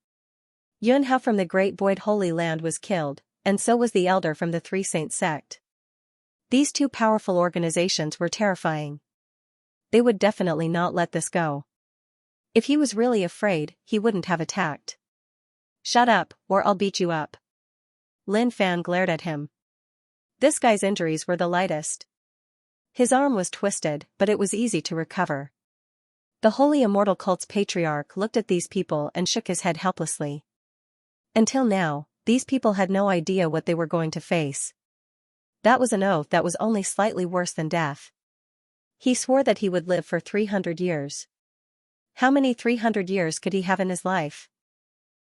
Yun Hao from the Great Void Holy Land was killed, and so was the Elder from the Three Saints sect. These two powerful organizations were terrifying. They would definitely not let this go. If he was really afraid, he wouldn't have attacked. Shut up, or I'll beat you up. Lin Fan glared at him. This guy's injuries were the lightest. His arm was twisted, but it was easy to recover. The Holy Immortal Cult's patriarch looked at these people and shook his head helplessly. Until now, these people had no idea what they were going to face. That was an oath that was only slightly worse than death. He swore that he would live for 300 years. How many 300 years could he have in his life?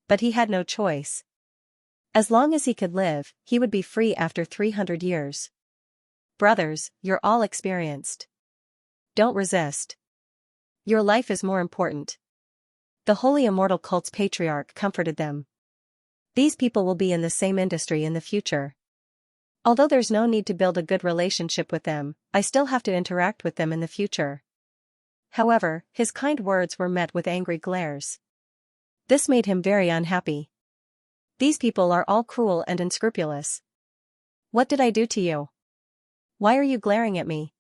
But he had no choice. As long as he could live, he would be free after 300 years. Brothers, you're all experienced. Don't resist. Your life is more important. The Holy Immortal Cult's patriarch comforted them. These people will be in the same industry in the future. Although there's no need to build a good relationship with them, I still have to interact with them in the future. However, his kind words were met with angry glares. This made him very unhappy. These people are all cruel and unscrupulous. What did I do to you? Why are you glaring at me?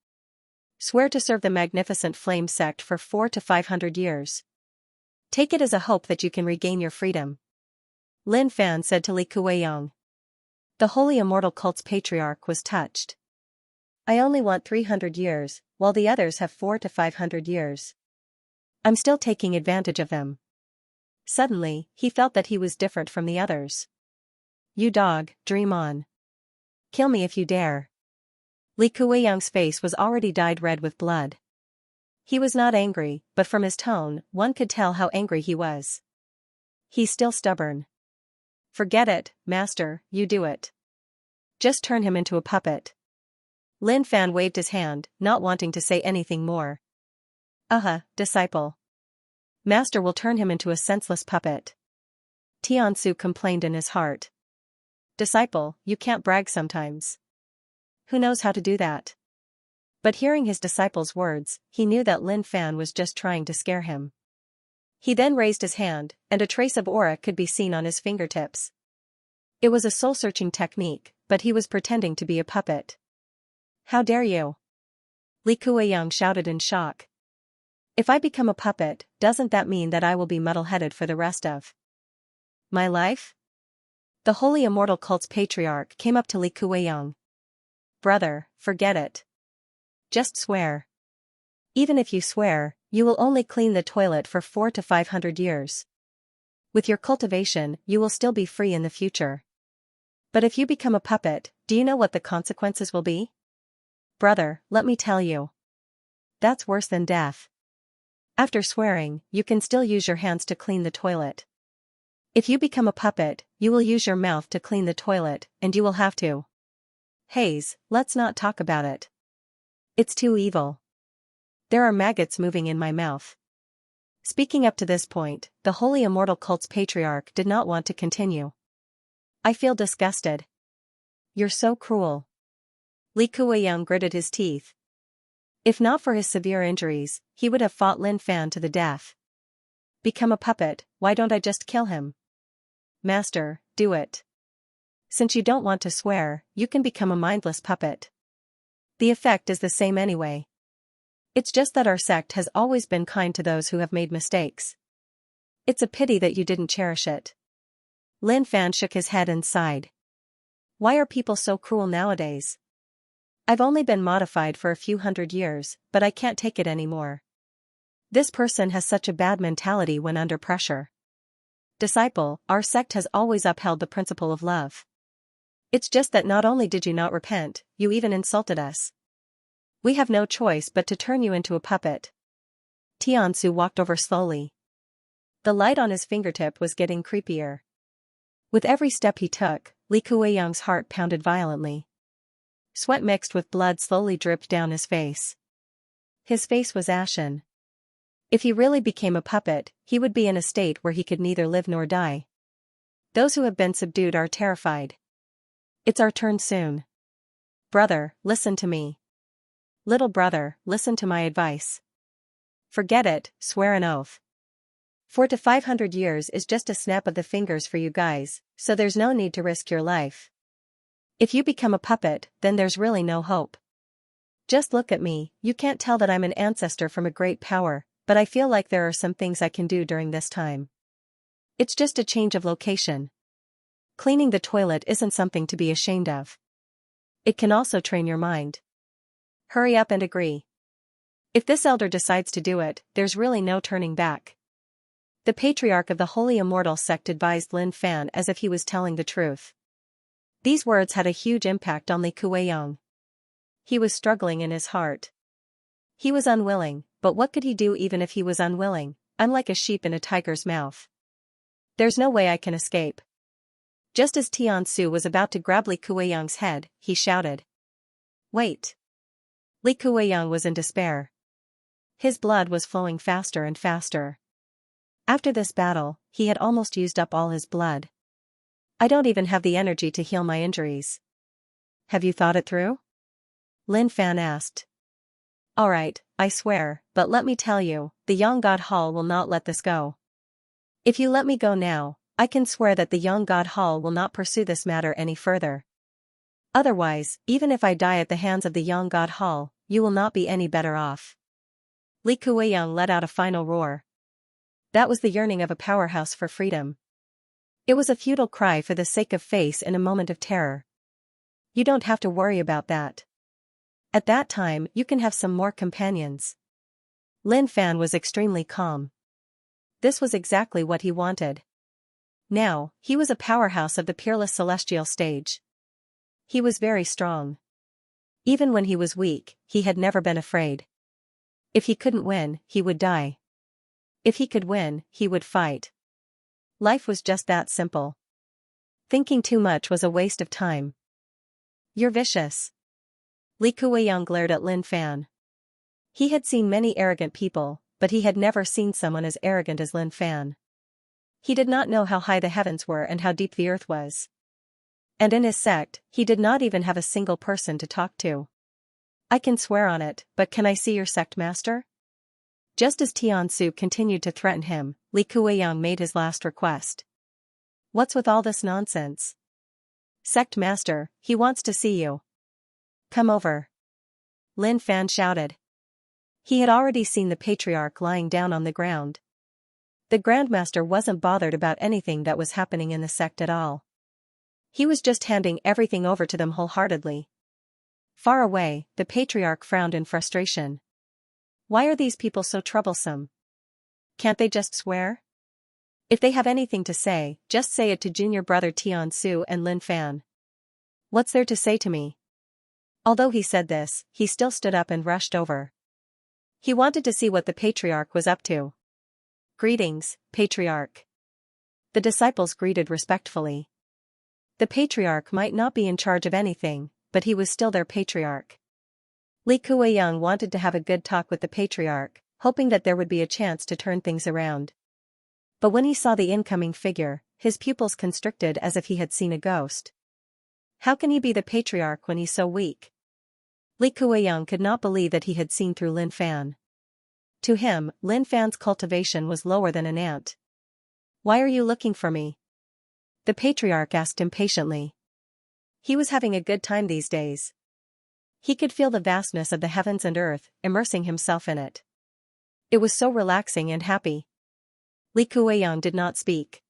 Swear to serve the magnificent Flame sect for 400 to 500 years. Take it as a hope that you can regain your freedom. Lin Fan said to Li Kuei-yang. The Holy Immortal Cult's patriarch was touched. I only want 300 years, while the others have 400 to 500 years. I'm still taking advantage of them. Suddenly, he felt that he was different from the others. You dog, dream on. Kill me if you dare. Li Kuiyang's face was already dyed red with blood. He was not angry, but from his tone, one could tell how angry he was. He's still stubborn. Forget it, master, you do it. Just turn him into a puppet. Lin Fan waved his hand, not wanting to say anything more. Disciple. Master will turn him into a senseless puppet. Tiansu complained in his heart. Disciple, you can't brag sometimes. Who knows how to do that? But hearing his disciple's words, he knew that Lin Fan was just trying to scare him. He then raised his hand, and a trace of aura could be seen on his fingertips. It was a soul-searching technique, but he was pretending to be a puppet. How dare you? Li Kuiyang shouted in shock. If I become a puppet, doesn't that mean that I will be muddle-headed for the rest of my life? The Holy Immortal Cult's patriarch came up to Li Kuiyang. Brother, forget it. Just swear. Even if you swear, you will only clean the toilet for 400 to 500 years. With your cultivation, you will still be free in the future. But if you become a puppet, do you know what the consequences will be? Brother, let me tell you. That's worse than death. After swearing, you can still use your hands to clean the toilet. If you become a puppet, you will use your mouth to clean the toilet, and you will have to. Haze, let's not talk about it. It's too evil. There are maggots moving in my mouth. Speaking up to this point, the Holy Immortal Cult's patriarch did not want to continue. I feel disgusted. You're so cruel. Li Kuiyang gritted his teeth. If not for his severe injuries, he would have fought Lin Fan to the death. Become a puppet, why don't I just kill him? Master, do it. Since you don't want to swear, you can become a mindless puppet. The effect is the same anyway. It's just that our sect has always been kind to those who have made mistakes. It's a pity that you didn't cherish it. Lin Fan shook his head and sighed. Why are people so cruel nowadays? I've only been modified for a few hundred years, but I can't take it anymore. This person has such a bad mentality when under pressure. Disciple, our sect has always upheld the principle of love. It's just that not only did you not repent, you even insulted us. We have no choice but to turn you into a puppet. Tiansu walked over slowly. The light on his fingertip was getting creepier. With every step he took, Li Kuiyang's heart pounded violently. Sweat mixed with blood slowly dripped down his face. His face was ashen. If he really became a puppet, he would be in a state where he could neither live nor die. Those who have been subdued are terrified. It's our turn soon. Brother, listen to me. Little brother, listen to my advice. Forget it, swear an oath. 400 to 500 years is just a snap of the fingers for you guys, so there's no need to risk your life. If you become a puppet, then there's really no hope. Just look at me, you can't tell that I'm an ancestor from a great power, but I feel like there are some things I can do during this time. It's just a change of location. Cleaning the toilet isn't something to be ashamed of. It can also train your mind. Hurry up and agree. If this elder decides to do it, there's really no turning back. The patriarch of the Holy Immortal sect advised Lin Fan as if he was telling the truth. These words had a huge impact on Li Kuiyang. He was struggling in his heart. He was unwilling, but what could he do even if he was unwilling? I'm like a sheep in a tiger's mouth. There's no way I can escape. Just as Tiansu was about to grab Li Kuiyang's head, he shouted. Wait. Li Kuiyang was in despair. His blood was flowing faster and faster. After this battle, he had almost used up all his blood. I don't even have the energy to heal my injuries. Have you thought it through? Lin Fan asked. Alright, I swear, but let me tell you, the Young God Hall will not let this go. If you let me go now, I can swear that the Young God Hall will not pursue this matter any further. Otherwise, even if I die at the hands of the Young God Hall, you will not be any better off. Li Kuiyang let out a final roar. That was the yearning of a powerhouse for freedom. It was a futile cry for the sake of face in a moment of terror. You don't have to worry about that. At that time you can have some more companions. Lin Fan was extremely calm. This was exactly what he wanted. Now, he was a powerhouse of the peerless celestial stage. He was very strong. Even when he was weak, he had never been afraid. If he couldn't win, he would die. If he could win, he would fight. Life was just that simple. Thinking too much was a waste of time. You're vicious. Li Kuiyang glared at Lin Fan. He had seen many arrogant people, but he had never seen someone as arrogant as Lin Fan. He did not know how high the heavens were and how deep the earth was. And in his sect, he did not even have a single person to talk to. I can swear on it, but can I see your sect master? Just as Xianxia continued to threaten him, Li Kuiyang made his last request. What's with all this nonsense? Sect master, he wants to see you. Come over. Lin Fan shouted. He had already seen the patriarch lying down on the ground. The Grandmaster wasn't bothered about anything that was happening in the sect at all. He was just handing everything over to them wholeheartedly. Far away, the patriarch frowned in frustration. Why are these people so troublesome? Can't they just swear? If they have anything to say, just say it to junior brother Xianxia and Lin Fan. What's there to say to me? Although he said this, he still stood up and rushed over. He wanted to see what the patriarch was up to. Greetings, patriarch. The disciples greeted respectfully. The patriarch might not be in charge of anything, but he was still their patriarch. Li Kuiyang wanted to have a good talk with the patriarch, hoping that there would be a chance to turn things around. But when he saw the incoming figure, his pupils constricted as if he had seen a ghost. How can he be the patriarch when he's so weak? Li Kuiyang could not believe that he had seen through Lin Fan. To him, Lin Fan's cultivation was lower than an ant. Why are you looking for me? The patriarch asked impatiently. He was having a good time these days. He could feel the vastness of the heavens and earth, immersing himself in it. It was so relaxing and happy. Li Kuiyang did not speak.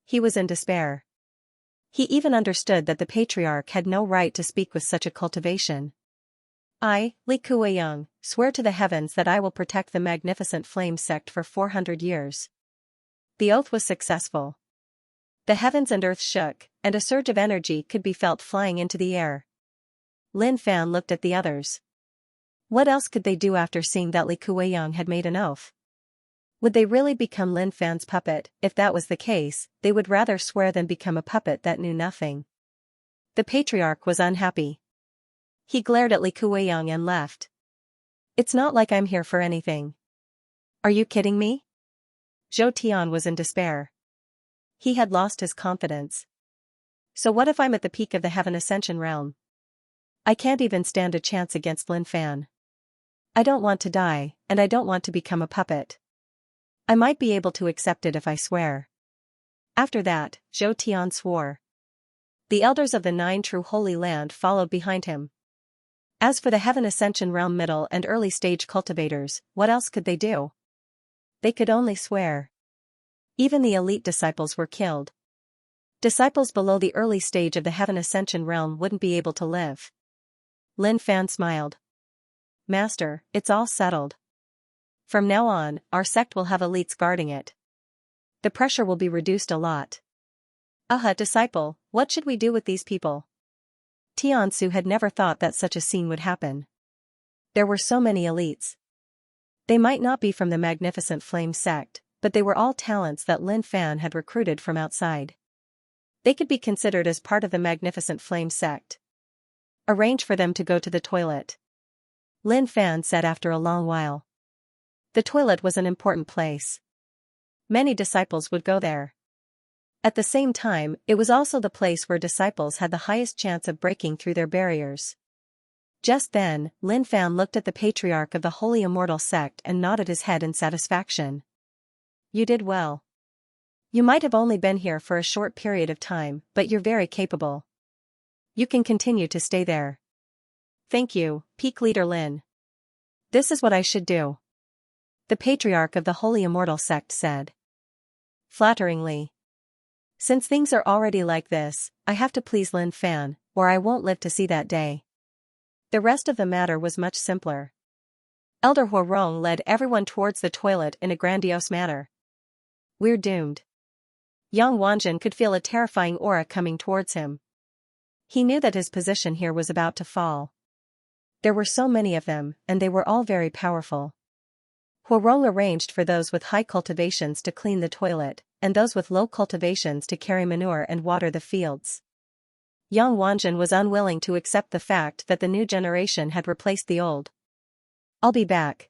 He was in despair. He even understood that the patriarch had no right to speak with such a cultivation. I, Li Kuiyang, swear to the heavens that I will protect the magnificent flame sect for 400 years. The oath was successful. The heavens and earth shook, and a surge of energy could be felt flying into the air. Lin Fan looked at the others. What else could they do after seeing that Li Kuiyang had made an oath? Would they really become Lin Fan's puppet? If that was the case, they would rather swear than become a puppet that knew nothing. The patriarch was unhappy. He glared at Li Kuiyang and left. It's not like I'm here for anything. Are you kidding me? Zhou Tian was in despair. He had lost his confidence. So what if I'm at the peak of the Heaven Ascension realm? I can't even stand a chance against Lin Fan. I don't want to die, and I don't want to become a puppet. I might be able to accept it if I swear. After that, Zhou Tian swore. The elders of the 9 true holy land followed behind him. As for the Heaven Ascension realm middle and early stage cultivators, what else could they do? They could only swear. Even the elite disciples were killed. Disciples below the early stage of the Heaven Ascension realm wouldn't be able to live. Lin Fan smiled. Master, it's all settled. From now on, our sect will have elites guarding it. The pressure will be reduced a lot. Disciple, what should we do with these people? Xianxia had never thought that such a scene would happen. There were so many elites. They might not be from the magnificent flame sect, but they were all talents that Lin Fan had recruited from outside. They could be considered as part of the magnificent flame sect. Arrange for them to go to the toilet. Lin Fan said after a long while. The toilet was an important place. Many disciples would go there. At the same time, it was also the place where disciples had the highest chance of breaking through their barriers. Just then, Lin Fan looked at the patriarch of the Holy Immortal Sect and nodded his head in satisfaction. You did well. You might have only been here for a short period of time, but you're very capable. You can continue to stay there. Thank you, Peak Leader Lin. This is what I should do. The patriarch of the Holy Immortal Sect said. Flatteringly. Since things are already like this, I have to please Lin Fan, or I won't live to see that day. The rest of the matter was much simpler. Elder Huarong led everyone towards the toilet in a grandiose manner. We're doomed. Yang Wanjin could feel a terrifying aura coming towards him. He knew that his position here was about to fall. There were so many of them, and they were all very powerful. Huarong arranged for those with high cultivations to clean the toilet, and those with low cultivations to carry manure and water the fields. Yang Wanjin was unwilling to accept the fact that the new generation had replaced the old. I'll be back.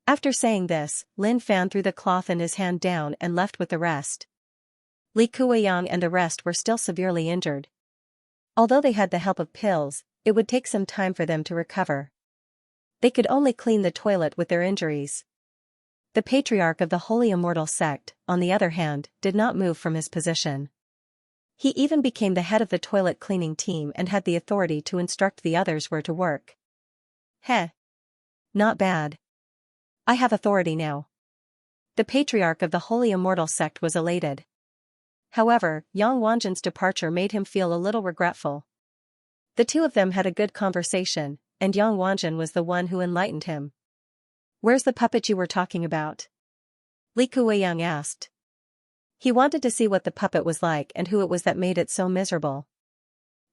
After saying this, Lin Fan threw the cloth in his hand down and left with the rest. Li Kuiyang and the rest were still severely injured. Although they had the help of pills, it would take some time for them to recover. They could only clean the toilet with their injuries. The patriarch of the Holy Immortal Sect, on the other hand, did not move from his position. He even became the head of the toilet cleaning team and had the authority to instruct the others where to work. Heh. Not bad. I have authority now. The patriarch of the Holy Immortal Sect was elated. However, Yang Wanjin's departure made him feel a little regretful. The two of them had a good conversation, and Yang Wanjin was the one who enlightened him. Where's the puppet you were talking about? Li Kuiyang asked. He wanted to see what the puppet was like and who it was that made it so miserable.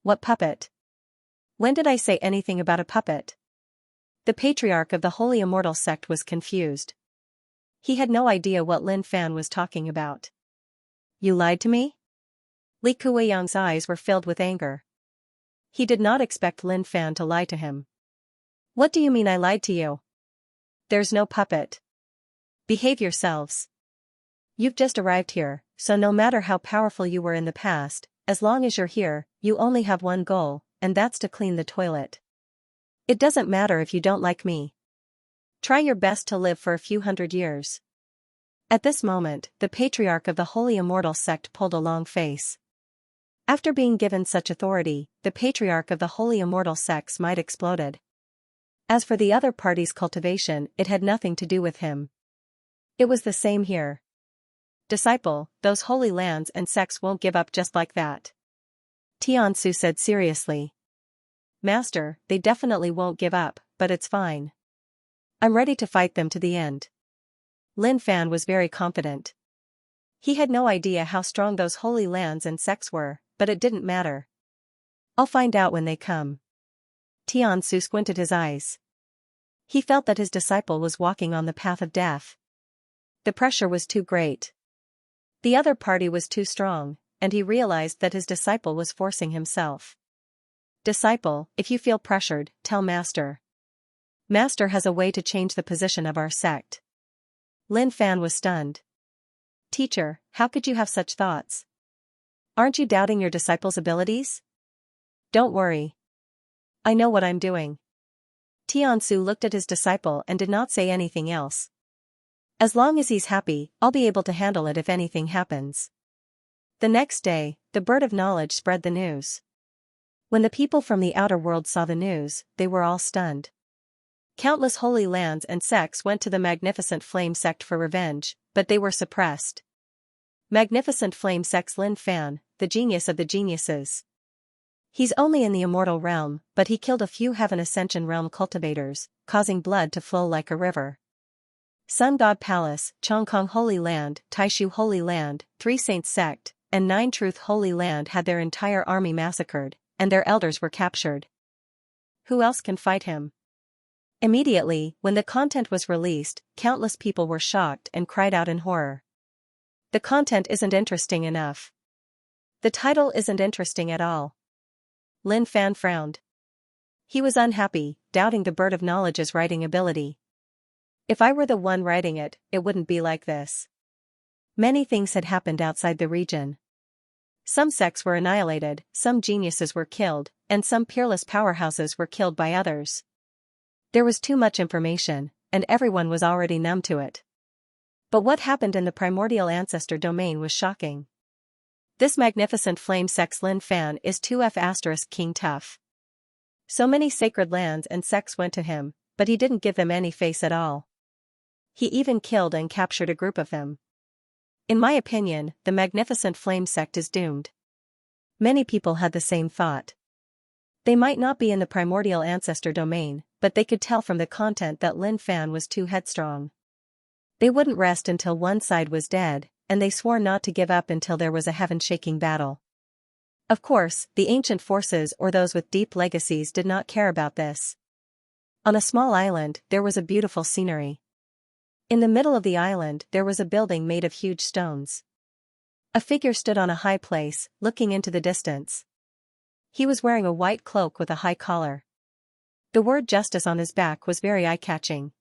What puppet? When did I say anything about a puppet? The patriarch of the Holy Immortal Sect was confused. He had no idea what Lin Fan was talking about. You lied to me? Li Kuiyang's eyes were filled with anger. He did not expect Lin Fan to lie to him. What do you mean I lied to you? There's no puppet. Behave yourselves. You've just arrived here, so no matter how powerful you were in the past, as long as you're here, you only have one goal, and that's to clean the toilet. It doesn't matter if you don't like me. Try your best to live for a few hundred years. At this moment, the patriarch of the Holy Immortal Sect pulled a long face. After being given such authority, the patriarch of the Holy Immortal Sects might exploded. As for the other party's cultivation, it had nothing to do with him. It was the same here. Disciple, those holy lands and sects won't give up just like that. Tiansu said seriously. Master, they definitely won't give up, but it's fine. I'm ready to fight them to the end. Lin Fan was very confident. He had no idea how strong those holy lands and sects were, but it didn't matter. I'll find out when they come. Tiansu squinted his eyes. He felt that his disciple was walking on the path of death. The pressure was too great. The other party was too strong, and he realized that his disciple was forcing himself. Disciple, if you feel pressured, tell Master. Master has a way to change the position of our sect. Lin Fan was stunned. Teacher, how could you have such thoughts? Aren't you doubting your disciple's abilities? Don't worry. I know what I'm doing. Tiansu looked at his disciple and did not say anything else. As long as he's happy, I'll be able to handle it if anything happens. The next day, the bird of knowledge spread the news. When the people from the outer world saw the news, they were all stunned. Countless holy lands and sects went to the Magnificent Flame sect for revenge, but they were suppressed. Magnificent Flame sect's Lin Fan, the genius of the geniuses. He's only in the immortal realm, but he killed a few Heaven Ascension realm cultivators, causing blood to flow like a river. Sun God Palace, Chongkong Holy Land, Taishu Holy Land, Three Saints Sect, and Nine Truth Holy Land had their entire army massacred, and their elders were captured. Who else can fight him? Immediately, when the content was released, countless people were shocked and cried out in horror. The content isn't interesting enough. The title isn't interesting at all. Lin Fan frowned. He was unhappy, doubting the Bird of Knowledge's writing ability. If I were the one writing it, it wouldn't be like this. Many things had happened outside the region. Some sects were annihilated, some geniuses were killed, and some peerless powerhouses were killed by others. There was too much information, and everyone was already numb to it. But what happened in the primordial ancestor domain was shocking. This Magnificent Flame sect's Lin Fan is 2F** King Tough. So many sacred lands and sects went to him, but he didn't give them any face at all. He even killed and captured a group of them. In my opinion, the Magnificent Flame sect is doomed. Many people had the same thought. They might not be in the primordial ancestor domain, but they could tell from the content that Lin Fan was too headstrong. They wouldn't rest until one side was dead, and they swore not to give up until there was a heaven-shaking battle. Of course, the ancient forces or those with deep legacies did not care about this. On a small island, there was a beautiful scenery. In the middle of the island, there was a building made of huge stones. A figure stood on a high place, looking into the distance. He was wearing a white cloak with a high collar. The word justice on his back was very eye-catching.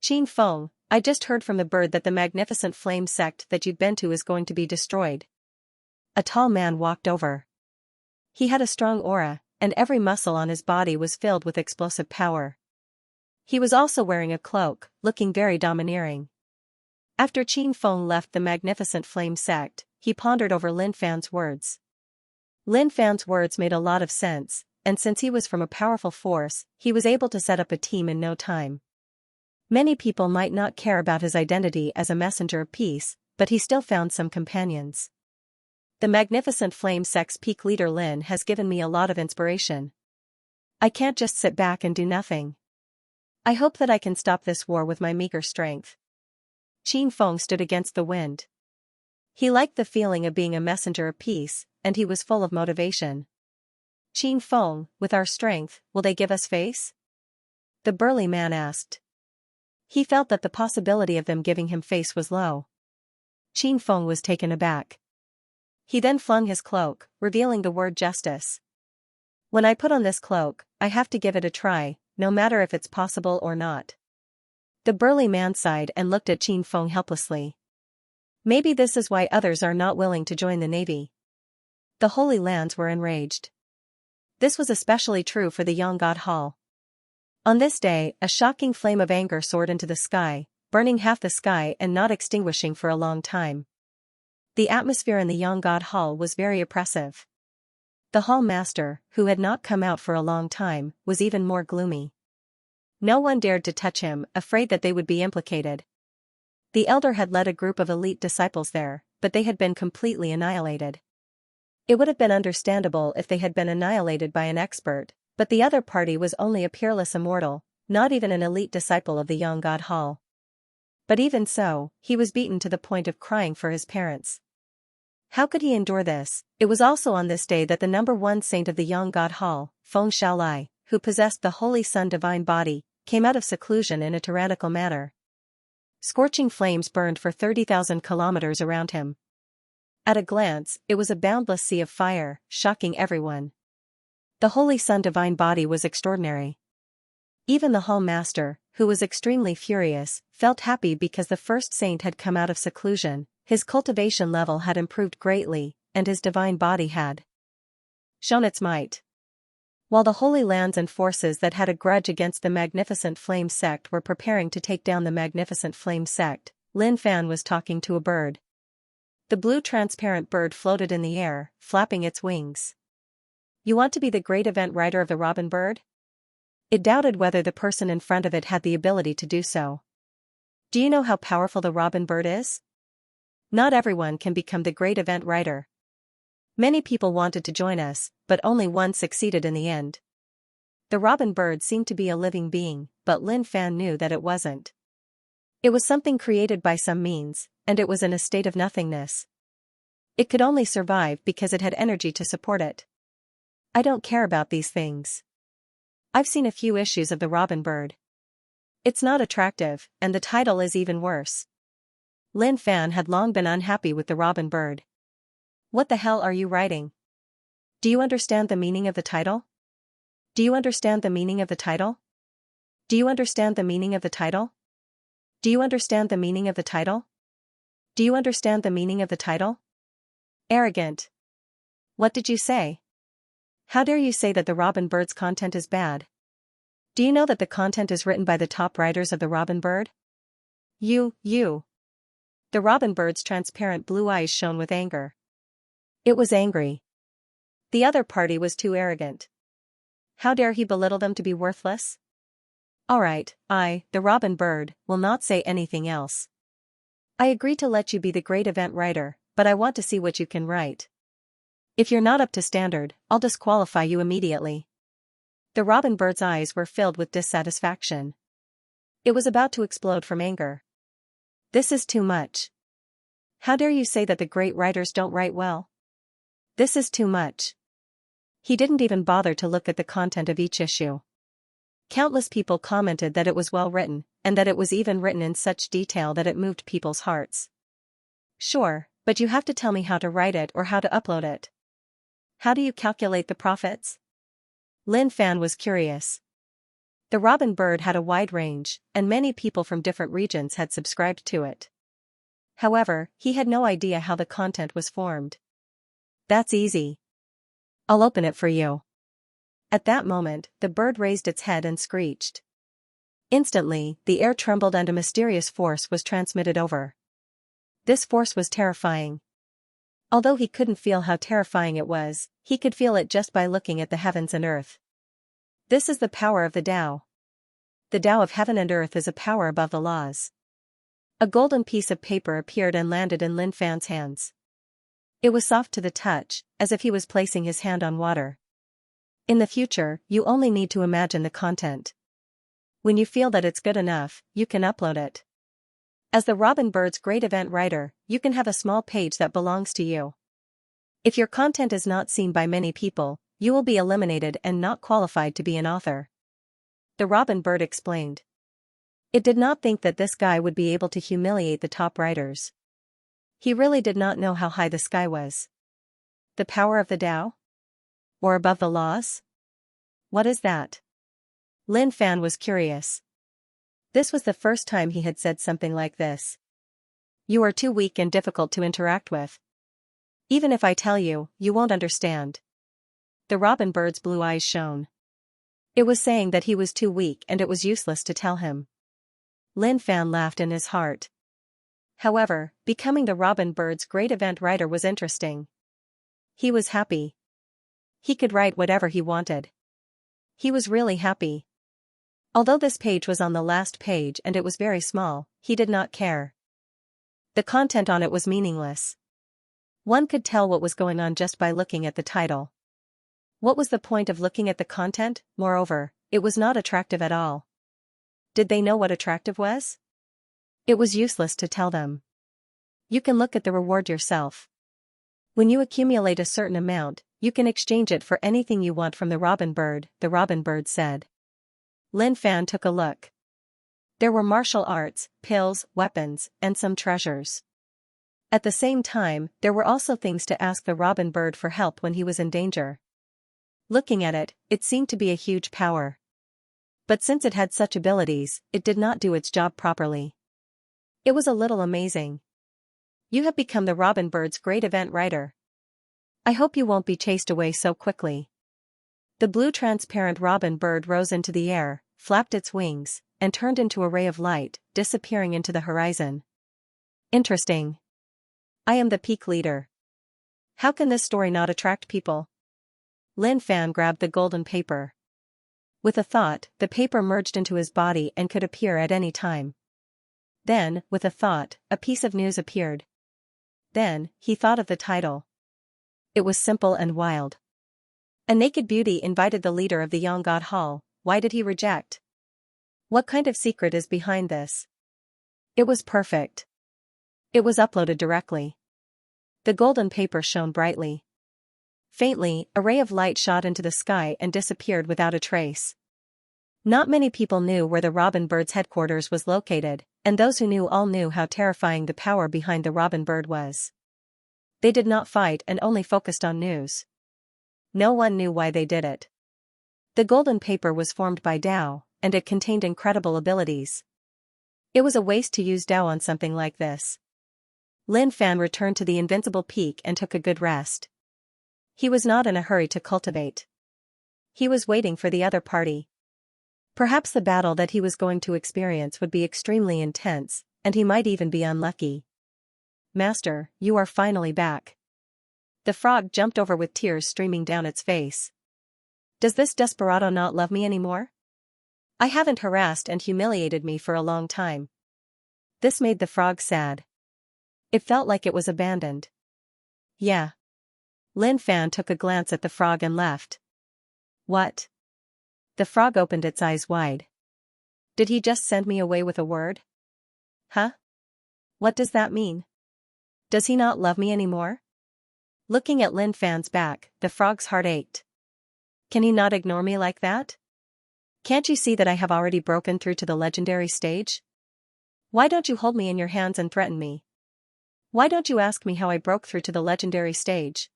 Qin Feng, I just heard from the bird that the magnificent flame sect that you've been to is going to be destroyed. A tall man walked over. He had a strong aura, and every muscle on his body was filled with explosive power. He was also wearing a cloak, looking very domineering. After Qin Feng left the magnificent flame sect, he pondered over Lin Fan's words. Lin Fan's words made a lot of sense, and since he was from a powerful force, he was able to set up a team in no time. Many people might not care about his identity as a messenger of peace, but he still found some companions. The magnificent flame sect's peak leader Lin has given me a lot of inspiration. I can't just sit back and do nothing. I hope that I can stop this war with my meager strength. Qin Feng stood against the wind. He liked the feeling of being a messenger of peace, and he was full of motivation. Qin Feng, with our strength, will they give us face? The burly man asked. He felt that the possibility of them giving him face was low. Qin Feng was taken aback. He then flung his cloak, revealing the word justice. When I put on this cloak, I have to give it a try, no matter if it's possible or not. The burly man sighed and looked at Qin Feng helplessly. Maybe this is why others are not willing to join the navy. The Holy Lands were enraged. This was especially true for the young god Hall. On this day, a shocking flame of anger soared into the sky, burning half the sky and not extinguishing for a long time. The atmosphere in the young god Hall was very oppressive. The Hall Master, who had not come out for a long time, was even more gloomy. No one dared to touch him, afraid that they would be implicated. The elder had led a group of elite disciples there, but they had been completely annihilated. It would have been understandable if they had been annihilated by an expert, but the other party was only a peerless immortal, not even an elite disciple of the young god Hall. But even so, he was beaten to the point of crying for his parents. How could he endure this? It was also on this day that the number one saint of the young god Hall, Feng Shaolai, who possessed the Holy Sun divine body, came out of seclusion in a tyrannical manner. Scorching flames burned for 30,000 kilometers around him. At a glance, it was a boundless sea of fire, shocking everyone. The Holy Sun divine body was extraordinary. Even the Hall Master, who was extremely furious, felt happy because the first saint had come out of seclusion, his cultivation level had improved greatly, and his divine body had shown its might. While the Holy Lands and forces that had a grudge against the Magnificent Flame sect were preparing to take down the Magnificent Flame sect, Lin Fan was talking to a bird. The blue transparent bird floated in the air, flapping its wings. You want to be the great event writer of the robin bird? It doubted whether the person in front of it had the ability to do so. Do you know how powerful the robin bird is? Not everyone can become the great event writer. Many people wanted to join us, but only one succeeded in the end. The robin bird seemed to be a living being, but Lin Fan knew that it wasn't. It was something created by some means, and it was in a state of nothingness. It could only survive because it had energy to support it. I don't care about these things. I've seen a few issues of the robin bird. It's not attractive, and the title is even worse. Lin Fan had long been unhappy with the robin bird. What the hell are you writing? Do you understand the meaning of the title? Do you understand the meaning of the title? Do you understand the meaning of the title? Do you understand the meaning of the title? Do you understand the meaning of the title? Arrogant. What did you say? How dare you say that the robin bird's content is bad? Do you know that the content is written by the top writers of the robin bird? You. The robin bird's transparent blue eyes shone with anger. It was angry. The other party was too arrogant. How dare he belittle them to be worthless? Alright, the robin bird, will not say anything else. I agree to let you be the great event writer, but I want to see what you can write. If you're not up to standard, I'll disqualify you immediately. The robin bird's eyes were filled with dissatisfaction. It was about to explode from anger. This is too much. How dare you say that the great writers don't write well? This is too much. He didn't even bother to look at the content of each issue. Countless people commented that it was well written, and that it was even written in such detail that it moved people's hearts. Sure, but you have to tell me how to write it or how to upload it. How do you calculate the profits? Lin Fan was curious. The robin bird had a wide range, and many people from different regions had subscribed to it. However, he had no idea how the content was formed. That's easy. I'll open it for you. At that moment, the bird raised its head and screeched. Instantly, the air trembled and a mysterious force was transmitted over. This force was terrifying. Although he couldn't feel how terrifying it was, he could feel it just by looking at the heavens and earth. This is the power of the Tao. The Tao of heaven and earth is a power above the laws. A golden piece of paper appeared and landed in Lin Fan's hands. It was soft to the touch, as if he was placing his hand on water. In the future, you only need to imagine the content. When you feel that it's good enough, you can upload it. As the robin bird's great event writer, you can have a small page that belongs to you. If your content is not seen by many people, you will be eliminated and not qualified to be an author. The robin bird explained. It did not think that this guy would be able to humiliate the top writers. He really did not know how high the sky was. The power of the Tao? Or above the laws? What is that? Lin Fan was curious. This was the first time he had said something like this. You are too weak and difficult to interact with. Even if I tell you, you won't understand. The robin bird's blue eyes shone. It was saying that he was too weak and it was useless to tell him. Lin Fan laughed in his heart. However, becoming the robin bird's great event writer was interesting. He was happy. He could write whatever he wanted. He was really happy. Although this page was on the last page and it was very small, he did not care. The content on it was meaningless. One could tell what was going on just by looking at the title. What was the point of looking at the content? Moreover, it was not attractive at all. Did they know what attractive was? It was useless to tell them. You can look at the reward yourself. When you accumulate a certain amount, you can exchange it for anything you want from the robin bird said. Lin Fan took a look. There were martial arts, pills, weapons, and some treasures. At the same time, there were also things to ask the robin bird for help when he was in danger. Looking at it, it seemed to be a huge power. But since it had such abilities, it did not do its job properly. It was a little amazing. You have become the robin bird's great event writer. I hope you won't be chased away so quickly. The blue transparent robin bird rose into the air, flapped its wings, and turned into a ray of light, disappearing into the horizon. Interesting. I am the peak leader. How can this story not attract people? Lin Fan grabbed the golden paper. With a thought, the paper merged into his body and could appear at any time. Then, with a thought, a piece of news appeared. Then, he thought of the title. It was simple and wild. A naked beauty invited the leader of the Young God Hall. Why did he reject? What kind of secret is behind this? It was perfect. It was uploaded directly. The golden paper shone brightly. Faintly, a ray of light shot into the sky and disappeared without a trace. Not many people knew where the robin bird's headquarters was located, and those who knew all knew how terrifying the power behind the robin bird was. They did not fight and only focused on news. No one knew why they did it. The golden paper was formed by Tao, and it contained incredible abilities. It was a waste to use Tao on something like this. Lin Fan returned to the Invincible Peak and took a good rest. He was not in a hurry to cultivate. He was waiting for the other party. Perhaps the battle that he was going to experience would be extremely intense, and he might even be unlucky. Master, you are finally back. The frog jumped over with tears streaming down its face. Does this desperado not love me anymore? I haven't harassed and humiliated me for a long time. This made the frog sad. It felt like it was abandoned. Yeah. Lin Fan took a glance at the frog and left. What? The frog opened its eyes wide. Did he just send me away with a word? Huh? What does that mean? Does he not love me anymore? Looking at Lin Fan's back, the frog's heart ached. Can he not ignore me like that? Can't you see that I have already broken through to the legendary stage? Why don't you hold me in your hands and threaten me? Why don't you ask me how I broke through to the legendary stage?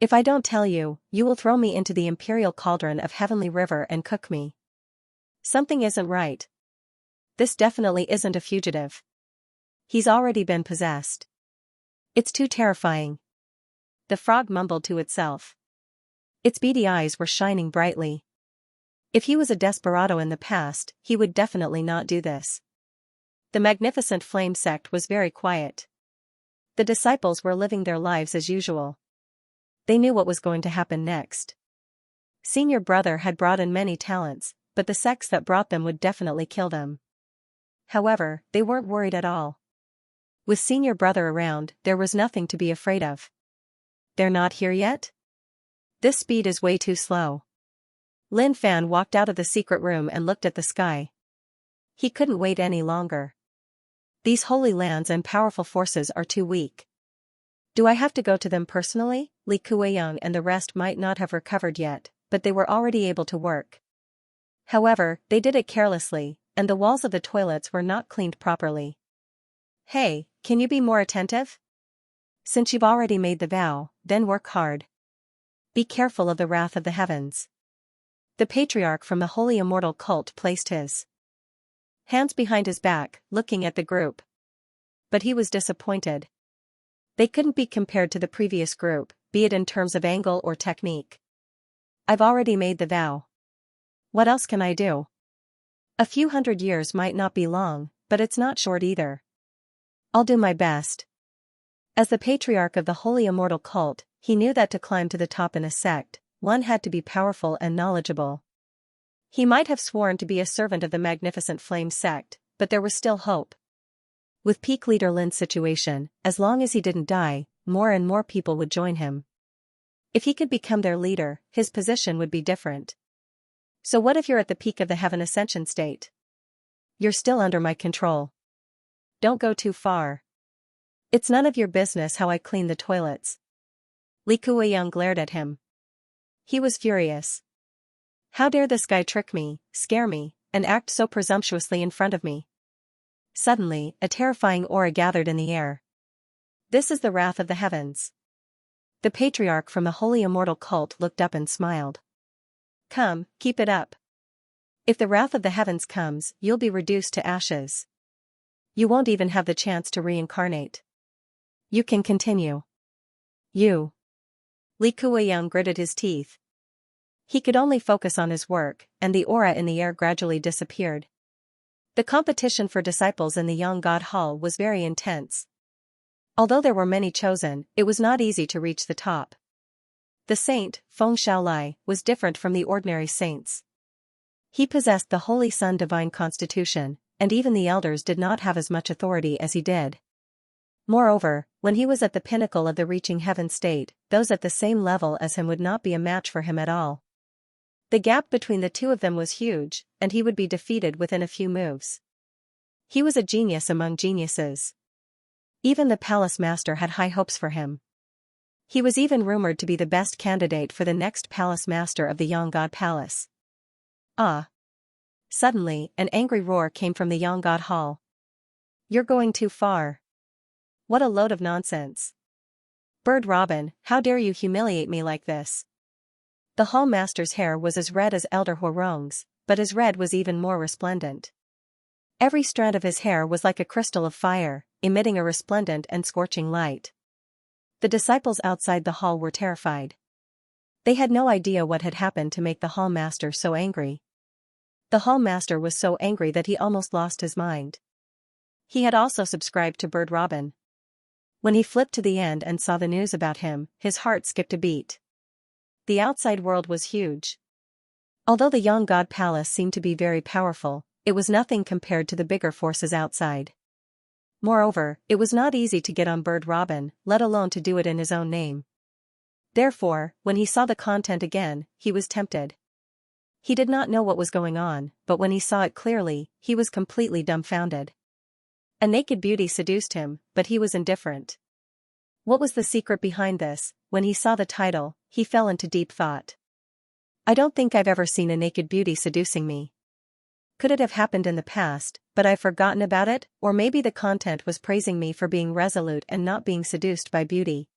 If I don't tell you, you will throw me into the imperial cauldron of Heavenly River and cook me. Something isn't right. This definitely isn't a fugitive. He's already been possessed. It's too terrifying. The frog mumbled to itself. Its beady eyes were shining brightly. If he was a desperado in the past, he would definitely not do this. The magnificent flame sect was very quiet. The disciples were living their lives as usual. They knew what was going to happen next. Senior brother had brought in many talents, but the sects that brought them would definitely kill them. However, they weren't worried at all. With senior brother around, there was nothing to be afraid of. They're not here yet? This speed is way too slow. Lin Fan walked out of the secret room and looked at the sky. He couldn't wait any longer. These holy lands and powerful forces are too weak. Do I have to go to them personally? Li Kueyang and the rest might not have recovered yet, but they were already able to work. However, they did it carelessly, and the walls of the toilets were not cleaned properly. Hey, can you be more attentive? Since you've already made the vow, then work hard. Be careful of the wrath of the heavens. The patriarch from the Holy Immortal Cult placed his hands behind his back, looking at the group. But he was disappointed. They couldn't be compared to the previous group, be it in terms of angle or technique. I've already made the vow. What else can I do? A few hundred years might not be long, but it's not short either. I'll do my best. As the patriarch of the Holy Immortal Cult, he knew that to climb to the top in a sect, one had to be powerful and knowledgeable. He might have sworn to be a servant of the magnificent flame sect, but there was still hope. With peak leader Lin's situation, as long as he didn't die, more and more people would join him. If he could become their leader, his position would be different. So what if you're at the peak of the heaven ascension state? You're still under my control. Don't go too far. It's none of your business how I clean the toilets. Li Kueyang glared at him. He was furious. How dare this guy trick me, scare me, and act so presumptuously in front of me? Suddenly, a terrifying aura gathered in the air. This is the wrath of the heavens. The patriarch from the Holy Immortal Cult looked up and smiled. Come, keep it up. If the wrath of the heavens comes, you'll be reduced to ashes. You won't even have the chance to reincarnate. You can continue. You. Li Kueyang gritted his teeth. He could only focus on his work, and the aura in the air gradually disappeared. The competition for disciples in the Young God Hall was very intense. Although there were many chosen, it was not easy to reach the top. The saint, Feng Shaolai, was different from the ordinary saints. He possessed the Holy Sun divine constitution, and even the elders did not have as much authority as he did. Moreover, when he was at the pinnacle of the reaching heaven state, those at the same level as him would not be a match for him at all. The gap between the two of them was huge, and he would be defeated within a few moves. He was a genius among geniuses. Even the palace master had high hopes for him. He was even rumored to be the best candidate for the next palace master of the Young God Palace. Ah! Suddenly, an angry roar came from the Young God Hall. You're going too far. What a load of nonsense. Bird Robin, how dare you humiliate me like this? The hall master's hair was as red as Elder Huarong's, but his red was even more resplendent. Every strand of his hair was like a crystal of fire, emitting a resplendent and scorching light. The disciples outside the hall were terrified. They had no idea what had happened to make the hall master so angry. The hall master was so angry that he almost lost his mind. He had also subscribed to Bird Robin. When he flipped to the end and saw the news about him, his heart skipped a beat. The outside world was huge. Although the Young God Palace seemed to be very powerful, it was nothing compared to the bigger forces outside. Moreover, it was not easy to get on Bird Robin, let alone to do it in his own name. Therefore, when he saw the content again, he was tempted. He did not know what was going on, but when he saw it clearly, he was completely dumbfounded. A naked beauty seduced him, but he was indifferent. What was the secret behind this? When he saw the title, he fell into deep thought. I don't think I've ever seen a naked beauty seducing me. Could it have happened in the past, but I've forgotten about it, or maybe the content was praising me for being resolute and not being seduced by beauty.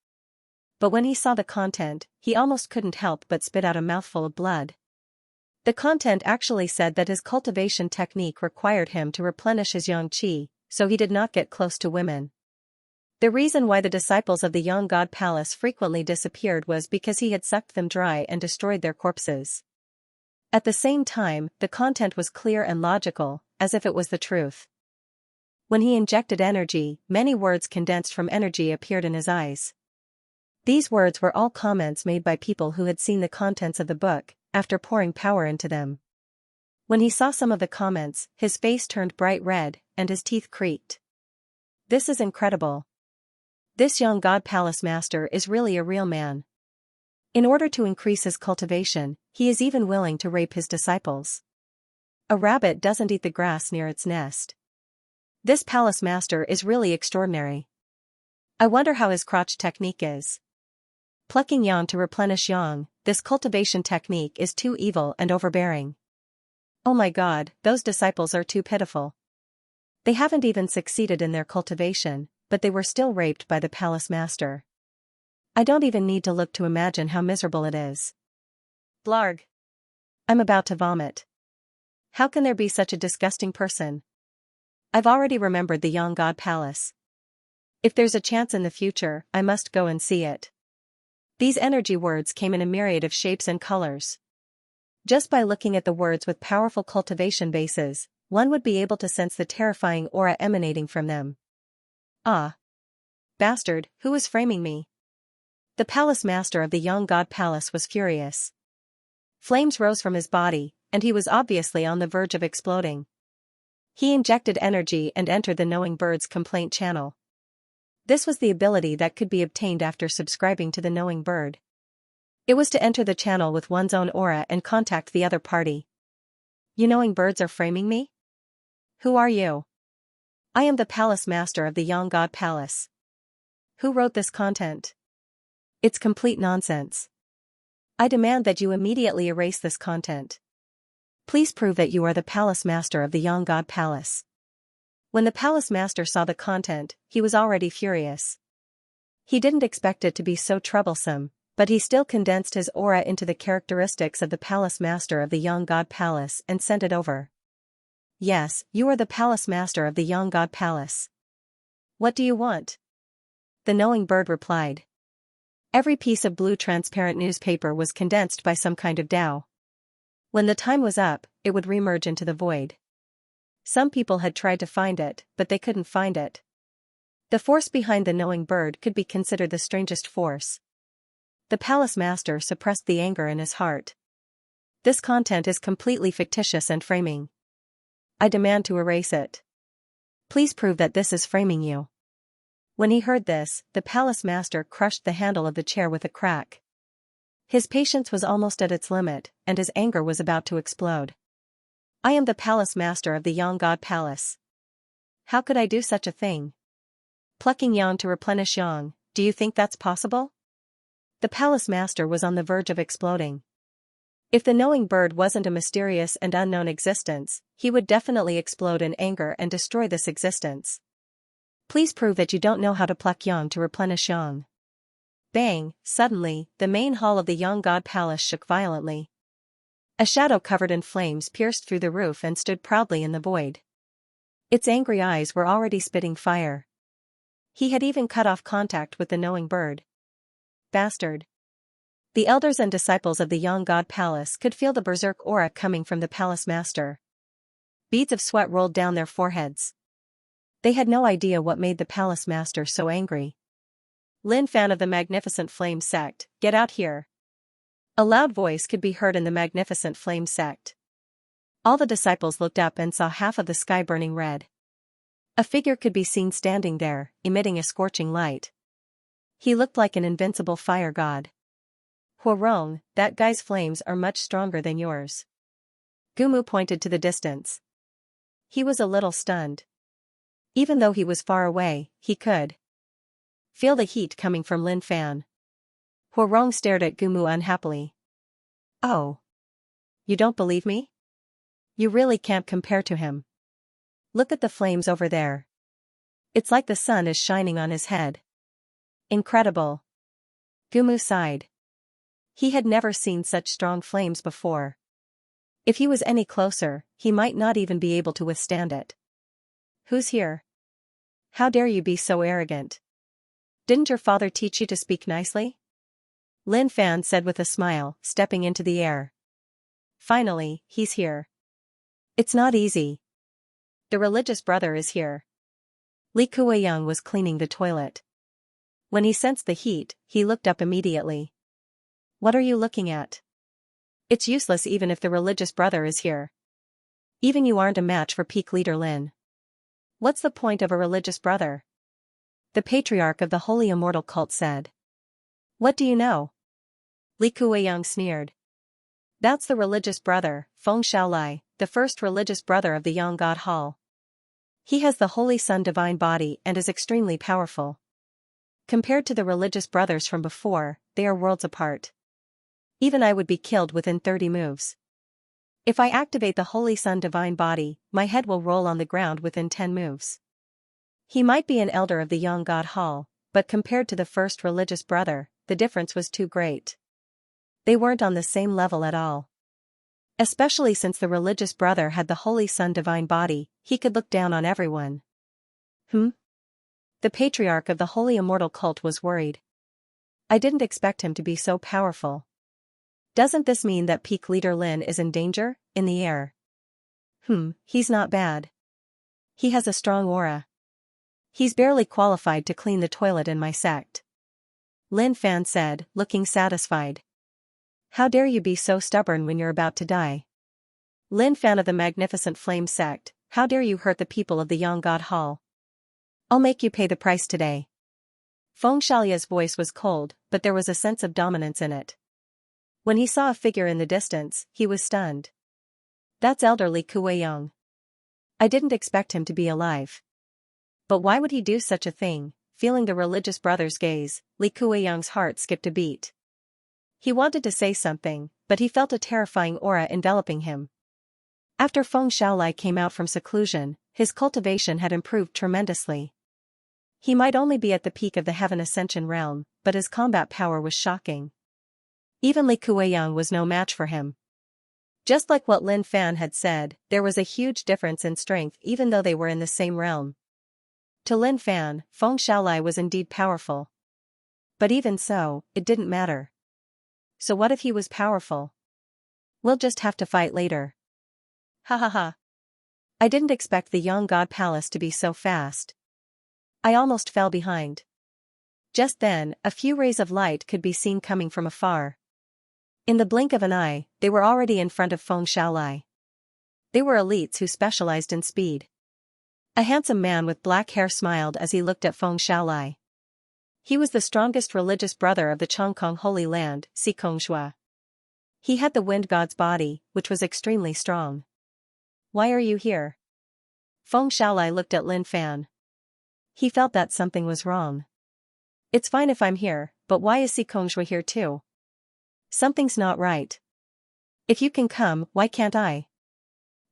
But when he saw the content, he almost couldn't help but spit out a mouthful of blood. The content actually said that his cultivation technique required him to replenish his yang qi, so he did not get close to women. The reason why the disciples of the Yang God Palace frequently disappeared was because he had sucked them dry and destroyed their corpses. At the same time, the content was clear and logical, as if it was the truth. When he injected energy, many words condensed from energy appeared in his eyes. These words were all comments made by people who had seen the contents of the book, after pouring power into them. When he saw some of the comments, his face turned bright red, and his teeth creaked. This is incredible. This young God Palace master is really a real man. In order to increase his cultivation, he is even willing to rape his disciples. A rabbit doesn't eat the grass near its nest. This palace master is really extraordinary. I wonder how his crotch technique is. Plucking yang to replenish yang, this cultivation technique is too evil and overbearing. Oh my God, those disciples are too pitiful. They haven't even succeeded in their cultivation, but they were still raped by the palace master. I don't even need to look to imagine how miserable it is. Blarg. I'm about to vomit. How can there be such a disgusting person? I've already remembered the Yang God Palace. If there's a chance in the future, I must go and see it. These energy words came in a myriad of shapes and colors. Just by looking at the words with powerful cultivation bases, one would be able to sense the terrifying aura emanating from them. Ah! Bastard, who is framing me? The palace master of the Young God Palace was furious. Flames rose from his body, and he was obviously on the verge of exploding. He injected energy and entered the Knowing Bird's complaint channel. This was the ability that could be obtained after subscribing to the Knowing Bird. It was to enter the channel with one's own aura and contact the other party. You Knowing Birds are framing me? Who are you? I am the palace master of the Young God Palace. Who wrote this content? It's complete nonsense. I demand that you immediately erase this content. Please prove that you are the palace master of the Young God Palace. When the palace master saw the content, he was already furious. He didn't expect it to be so troublesome, but he still condensed his aura into the characteristics of the palace master of the Young God Palace and sent it over. Yes, you are the palace master of the Young God Palace. What do you want? The Knowing Bird replied. Every piece of blue transparent newspaper was condensed by some kind of Tao. When the time was up, it would remerge into the void. Some people had tried to find it, but they couldn't find it. The force behind the Knowing Bird could be considered the strangest force. The palace master suppressed the anger in his heart. This content is completely fictitious and framing. I demand to erase it. Please prove that this is framing you. When he heard this, the palace master crushed the handle of the chair with a crack. His patience was almost at its limit, and his anger was about to explode. I am the palace master of the Yang God Palace. How could I do such a thing? Plucking yang to replenish yang, do you think that's possible? The palace master was on the verge of exploding. If the Knowing Bird wasn't a mysterious and unknown existence, he would definitely explode in anger and destroy this existence. Please prove that you don't know how to pluck yang to replenish yang. Bang! Suddenly, the main hall of the Young God Palace shook violently. A shadow covered in flames pierced through the roof and stood proudly in the void. Its angry eyes were already spitting fire. He had even cut off contact with the Knowing Bird. Bastard! The elders and disciples of the Young God Palace could feel the berserk aura coming from the palace master. Beads of sweat rolled down their foreheads. They had no idea what made the palace master so angry. Lin Fan of the Magnificent Flame Sect, get out here. A loud voice could be heard in the Magnificent Flame Sect. All the disciples looked up and saw half of the sky burning red. A figure could be seen standing there, emitting a scorching light. He looked like an invincible fire god. Huarong, that guy's flames are much stronger than yours. Gumu pointed to the distance. He was a little stunned. Even though he was far away, he could feel the heat coming from Lin Fan. Huarong stared at Gumu unhappily. Oh. You don't believe me? You really can't compare to him. Look at the flames over there. It's like the sun is shining on his head. Incredible. Gumu sighed. He had never seen such strong flames before. If he was any closer, he might not even be able to withstand it. Who's here? How dare you be so arrogant? Didn't your father teach you to speak nicely? Lin Fan said with a smile, stepping into the air. Finally, he's here. It's not easy. The religious brother is here. Li Kueyang was cleaning the toilet. When he sensed the heat, he looked up immediately. What are you looking at? It's useless even if the religious brother is here. Even you aren't a match for peak leader Lin. What's the point of a religious brother? The patriarch of the holy immortal cult said. What do you know? Li Kueyang sneered. That's the religious brother, Feng Shaolai, the first religious brother of the Yang God Hall. He has the Holy Sun divine body and is extremely powerful. Compared to the religious brothers from before, they are worlds apart. Even I would be killed within 30 moves. If I activate the Holy Sun divine body, my head will roll on the ground within 10 moves. He might be an elder of the Yang God Hall, but compared to the first religious brother, the difference was too great. They weren't on the same level at all. Especially since the religious brother had the Holy Sun divine body, he could look down on everyone. The patriarch of the holy immortal cult was worried. I didn't expect him to be so powerful. Doesn't this mean that peak leader Lin is in danger, in the air? He's not bad. He has a strong aura. He's barely qualified to clean the toilet in my sect. Lin Fan said, looking satisfied. How dare you be so stubborn when you're about to die? Lin Fan of the Magnificent Flame sect, how dare you hurt the people of the Yang God Hall? I'll make you pay the price today. Feng Xiaolia's voice was cold, but there was a sense of dominance in it. When he saw a figure in the distance, he was stunned. That's elderly Kueyang. I didn't expect him to be alive. But why would he do such a thing? Feeling the religious brother's gaze, Li Kueyang's heart skipped a beat. He wanted to say something, but he felt a terrifying aura enveloping him. After Feng Shaolai came out from seclusion, his cultivation had improved tremendously. He might only be at the peak of the Heaven Ascension realm, but his combat power was shocking. Even Li Kueyang was no match for him. Just like what Lin Fan had said, there was a huge difference in strength even though they were in the same realm. To Lin Fan, Feng Shaolai was indeed powerful. But even so, it didn't matter. So what if he was powerful? We'll just have to fight later. Ha ha ha. I didn't expect the Yang God Palace to be so fast. I almost fell behind. Just then, a few rays of light could be seen coming from afar. In the blink of an eye, they were already in front of Feng Shaolai. They were elites who specialized in speed. A handsome man with black hair smiled as he looked at Feng Shaolai. He was the strongest religious brother of the Chongkong Holy Land, Xikongxua. He had the wind god's body, which was extremely strong. Why are you here? Feng Shaolai looked at Lin Fan. He felt that something was wrong. It's fine if I'm here, but why is Xikongxua here too? Something's not right. If you can come, why can't I?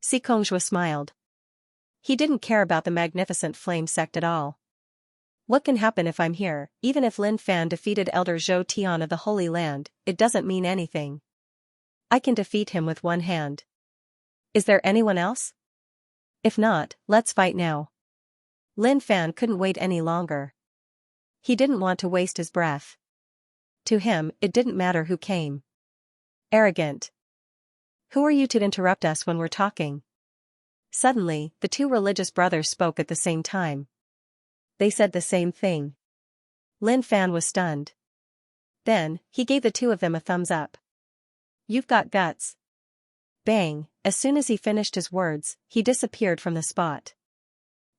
Xikongxua smiled. He didn't care about the Magnificent Flame sect at all. What can happen if I'm here? Even if Lin Fan defeated Elder Zhou Tian of the Holy Land, it doesn't mean anything. I can defeat him with one hand. Is there anyone else? If not, let's fight now. Lin Fan couldn't wait any longer. He didn't want to waste his breath. To him, it didn't matter who came. Arrogant. Who are you to interrupt us when we're talking? Suddenly, the two religious brothers spoke at the same time. They said the same thing. Lin Fan was stunned. Then, he gave the two of them a thumbs up. You've got guts. Bang, as soon as he finished his words, he disappeared from the spot.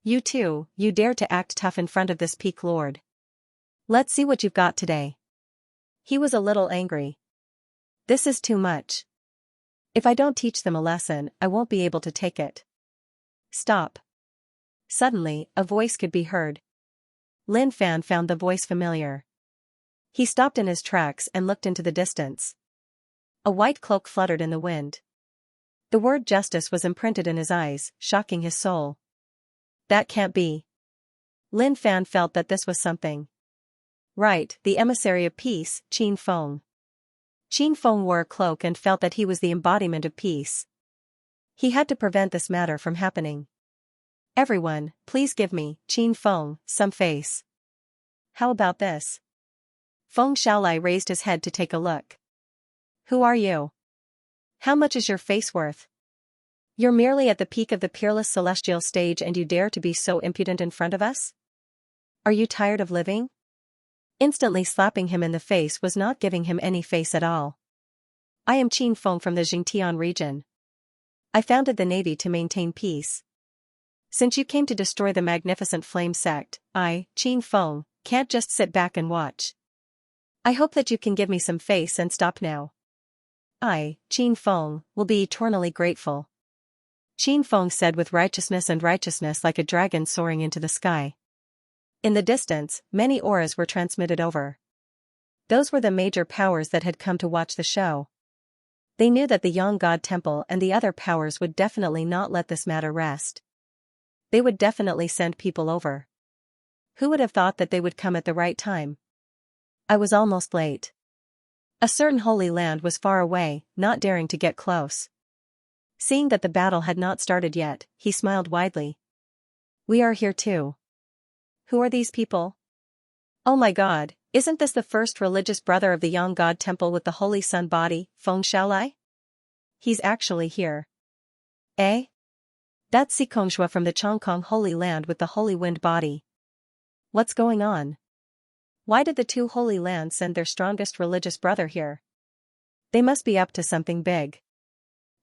You two, you dare to act tough in front of this peak lord. Let's see what you've got today. He was a little angry. This is too much. If I don't teach them a lesson, I won't be able to take it. Stop. Suddenly, a voice could be heard. Lin Fan found the voice familiar. He stopped in his tracks and looked into the distance. A white cloak fluttered in the wind. The word justice was imprinted in his eyes, shocking his soul. That can't be. Lin Fan felt that this was something. Right, the emissary of peace, Qin Feng. Qin Feng wore a cloak and felt that he was the embodiment of peace. He had to prevent this matter from happening. Everyone, please give me, Qin Feng, some face. How about this? Feng Xiaolai raised his head to take a look. Who are you? How much is your face worth? You're merely at the peak of the peerless celestial stage and you dare to be so impudent in front of us? Are you tired of living? Instantly slapping him in the face was not giving him any face at all. I am Qin Feng from the Xingtian region. I founded the navy to maintain peace. Since you came to destroy the magnificent flame sect, I, Qin Feng, can't just sit back and watch. I hope that you can give me some face and stop now. I, Qin Feng, will be eternally grateful. Qin Feng said with righteousness like a dragon soaring into the sky. In the distance, many auras were transmitted over. Those were the major powers that had come to watch the show. They knew that the Yang God Temple and the other powers would definitely not let this matter rest. They would definitely send people over. Who would have thought that they would come at the right time? I was almost late. A certain holy land was far away, not daring to get close. Seeing that the battle had not started yet, he smiled widely. We are here too. Who are these people? Oh my god, isn't this the first religious brother of the Yang God Temple with the Holy Sun body, Feng Xiaolai? He's actually here. Eh? That's Xianxia from the Chongkong Holy Land with the Holy Wind body. What's going on? Why did the two Holy Lands send their strongest religious brother here? They must be up to something big.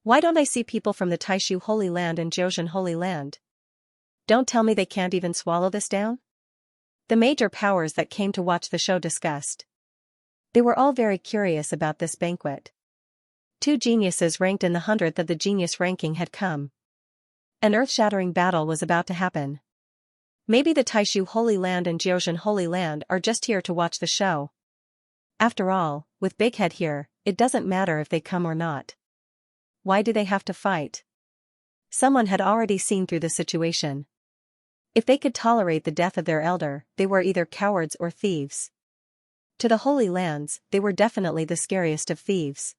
Why don't I see people from the Taishu Holy Land and Jiuzhen Holy Land? Don't tell me they can't even swallow this down? The major powers that came to watch the show discussed. They were all very curious about this banquet. Two geniuses ranked in the 100th of the genius ranking had come. An earth-shattering battle was about to happen. Maybe the Taishu Holy Land and Jiuzhen Holy Land are just here to watch the show. After all, with Big Head here, it doesn't matter if they come or not. Why do they have to fight? Someone had already seen through the situation. If they could tolerate the death of their elder, they were either cowards or thieves. To the Holy Lands, they were definitely the scariest of thieves.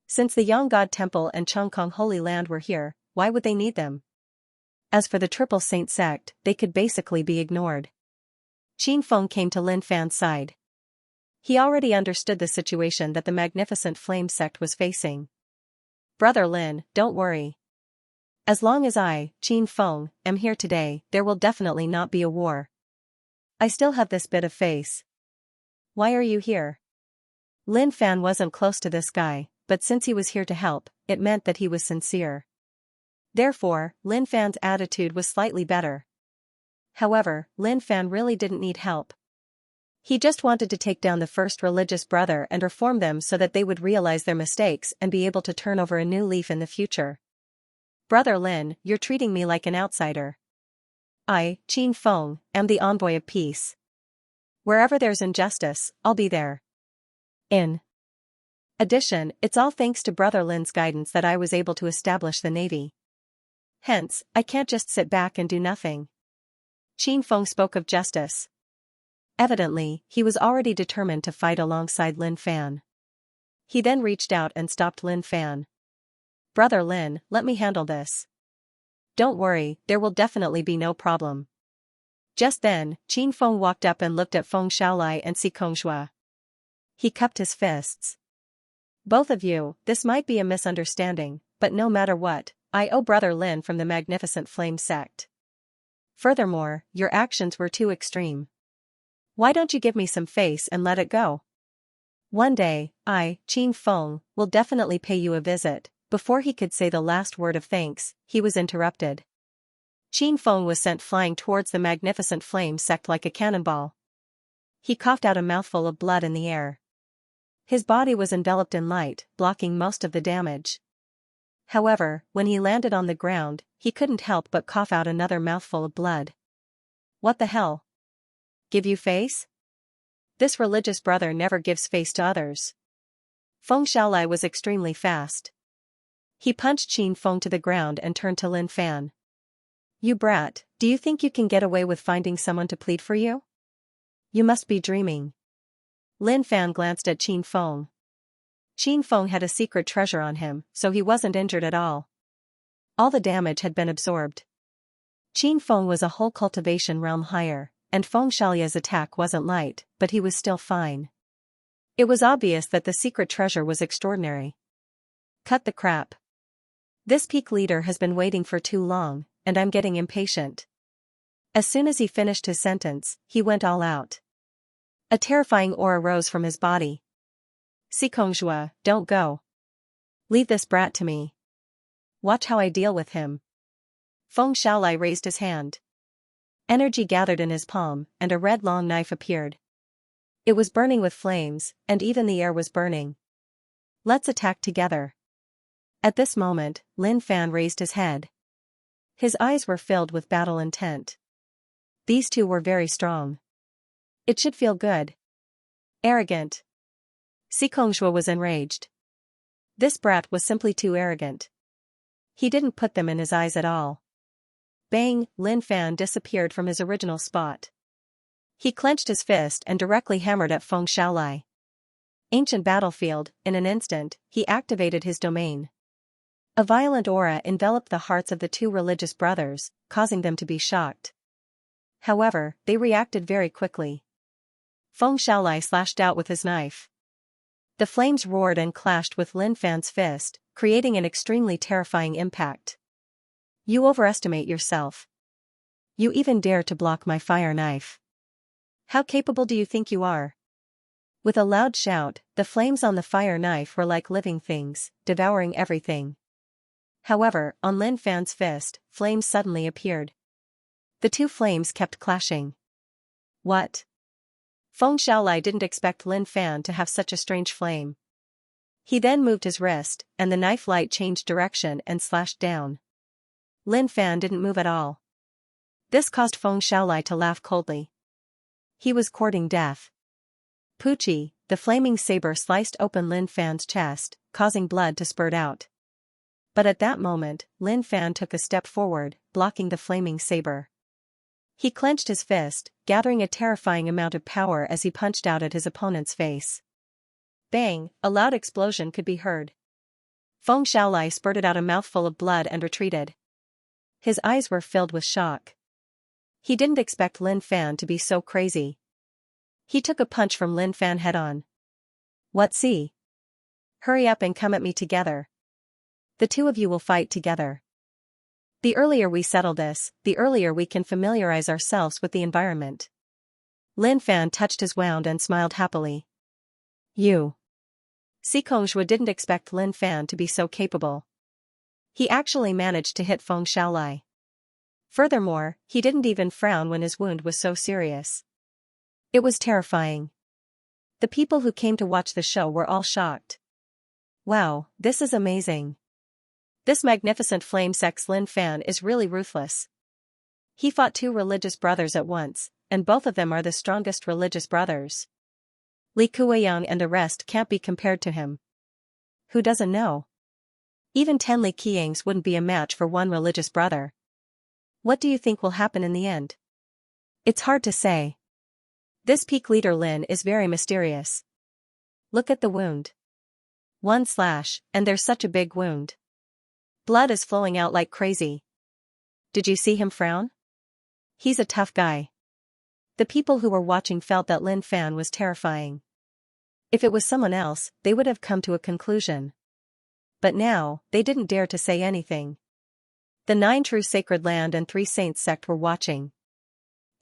Since the Yang God Temple and Chongkong Holy Land were here, why would they need them? As for the Triple Saint sect, they could basically be ignored. Qin Feng came to Lin Fan's side. He already understood the situation that the magnificent flame sect was facing. Brother Lin, don't worry. As long as I, Qin Feng, am here today, there will definitely not be a war. I still have this bit of face. Why are you here? Lin Fan wasn't close to this guy, but since he was here to help, it meant that he was sincere. Therefore, Lin Fan's attitude was slightly better. However, Lin Fan really didn't need help. He just wanted to take down the first religious brother and reform them so that they would realize their mistakes and be able to turn over a new leaf in the future. Brother Lin, you're treating me like an outsider. I, Qin Feng, am the envoy of peace. Wherever there's injustice, I'll be there. In addition, it's all thanks to Brother Lin's guidance that I was able to establish the navy. Hence, I can't just sit back and do nothing. Qin Feng spoke of justice. Evidently, he was already determined to fight alongside Lin Fan. He then reached out and stopped Lin Fan. Brother Lin, let me handle this. Don't worry, there will definitely be no problem. Just then, Qin Feng walked up and looked at Feng Xiaolai and Xianxia. He cupped his fists. Both of you, this might be a misunderstanding, but no matter what, I owe Brother Lin from the Magnificent Flame sect. Furthermore, your actions were too extreme. Why don't you give me some face and let it go? One day, I, Qin Feng, will definitely pay you a visit. Before he could say the last word of thanks, he was interrupted. Qin Feng was sent flying towards the magnificent flame sect like a cannonball. He coughed out a mouthful of blood in the air. His body was enveloped in light, blocking most of the damage. However, when he landed on the ground, he couldn't help but cough out another mouthful of blood. What the hell? Give you face? This religious brother never gives face to others. Feng Xiaolai was extremely fast. He punched Qin Feng to the ground and turned to Lin Fan. You brat, do you think you can get away with finding someone to plead for you? You must be dreaming. Lin Fan glanced at Qin Feng. Qin Feng had a secret treasure on him, so he wasn't injured at all. All the damage had been absorbed. Qin Feng was a whole cultivation realm higher, and Feng Xiaolia's attack wasn't light, but he was still fine. It was obvious that the secret treasure was extraordinary. Cut the crap. This peak leader has been waiting for too long, and I'm getting impatient. As soon as he finished his sentence, he went all out. A terrifying aura rose from his body. Xionxia, don't go. Leave this brat to me. Watch how I deal with him. Feng Xiaolai raised his hand. Energy gathered in his palm, and a red long knife appeared. It was burning with flames, and even the air was burning. Let's attack together. At this moment, Lin Fan raised his head. His eyes were filled with battle intent. These two were very strong. It should feel good. Arrogant. Xionxia was enraged. This brat was simply too arrogant. He didn't put them in his eyes at all. Bang! Lin Fan disappeared from his original spot. He clenched his fist and directly hammered at Feng Xiaolai. Ancient battlefield, in an instant, he activated his domain. A violent aura enveloped the hearts of the two religious brothers, causing them to be shocked. However, they reacted very quickly. Feng Xiaolai slashed out with his knife. The flames roared and clashed with Lin Fan's fist, creating an extremely terrifying impact. You overestimate yourself. You even dare to block my fire knife. How capable do you think you are? With a loud shout, the flames on the fire knife were like living things, devouring everything. However, on Lin Fan's fist, flames suddenly appeared. The two flames kept clashing. What? Feng Xiaolai didn't expect Lin Fan to have such a strange flame. He then moved his wrist, and the knife light changed direction and slashed down. Lin Fan didn't move at all. This caused Feng Xiaolai to laugh coldly. He was courting death. Poochie, the flaming saber sliced open Lin Fan's chest, causing blood to spurt out. But at that moment, Lin Fan took a step forward, blocking the flaming saber. He clenched his fist, gathering a terrifying amount of power as he punched out at his opponent's face. Bang! A loud explosion could be heard. Feng Xiaolai spurted out a mouthful of blood and retreated. His eyes were filled with shock. He didn't expect Lin Fan to be so crazy. He took a punch from Lin Fan head-on. What see? Hurry up and come at me together. The two of you will fight together. The earlier we settle this, the earlier we can familiarize ourselves with the environment. Lin Fan touched his wound and smiled happily. You. Xionxia didn't expect Lin Fan to be so capable. He actually managed to hit Feng Xiaolai. Furthermore, he didn't even frown when his wound was so serious. It was terrifying. The people who came to watch the show were all shocked. Wow, this is amazing. This magnificent flame sex Lin Fan is really ruthless. He fought two religious brothers at once, and both of them are the strongest religious brothers. Li Kuiyang and the rest can't be compared to him. Who doesn't know? Even 10 Li Qiangs wouldn't be a match for one religious brother. What do you think will happen in the end? It's hard to say. This peak leader Lin is very mysterious. Look at the wound. One slash, and there's such a big wound. Blood is flowing out like crazy. Did you see him frown? He's a tough guy. The people who were watching felt that Lin Fan was terrifying. If it was someone else, they would have come to a conclusion. But now, they didn't dare to say anything. The 9 True Sacred Land and 3 Saints sect were watching.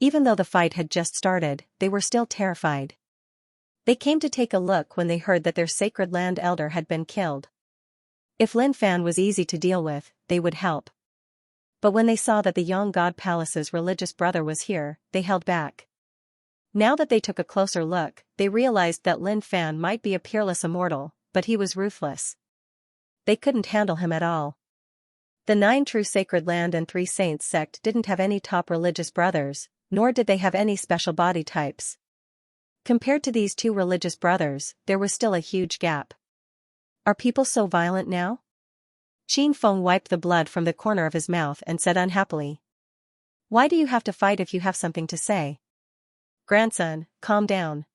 Even though the fight had just started, they were still terrified. They came to take a look when they heard that their sacred land elder had been killed. If Lin Fan was easy to deal with, they would help. But when they saw that the Yang God Palace's religious brother was here, they held back. Now that they took a closer look, they realized that Lin Fan might be a peerless immortal, but he was ruthless. They couldn't handle him at all. The 9 True Sacred Land and 3 Saints sect didn't have any top religious brothers, nor did they have any special body types. Compared to these 2 religious brothers, there was still a huge gap. Are people so violent now? Qin Feng wiped the blood from the corner of his mouth and said unhappily. Why do you have to fight if you have something to say? Grandson, calm down.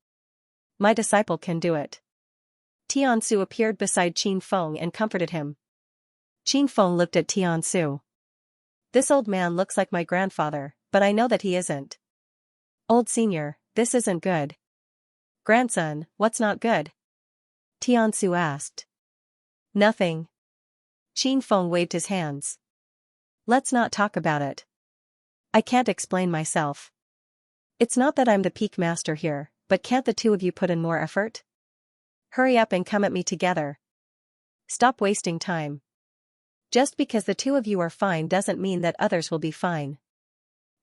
My disciple can do it. Tiansu appeared beside Qin Feng and comforted him. Qin Feng looked at Tiansu. This old man looks like my grandfather, but I know that he isn't. Old senior, this isn't good. Grandson, what's not good? Tiansu asked. Nothing. Qin Feng waved his hands. Let's not talk about it. I can't explain myself. It's not that I'm the peak master here, but can't the 2 of you put in more effort? Hurry up and come at me together. Stop wasting time. Just because the 2 of you are fine doesn't mean that others will be fine.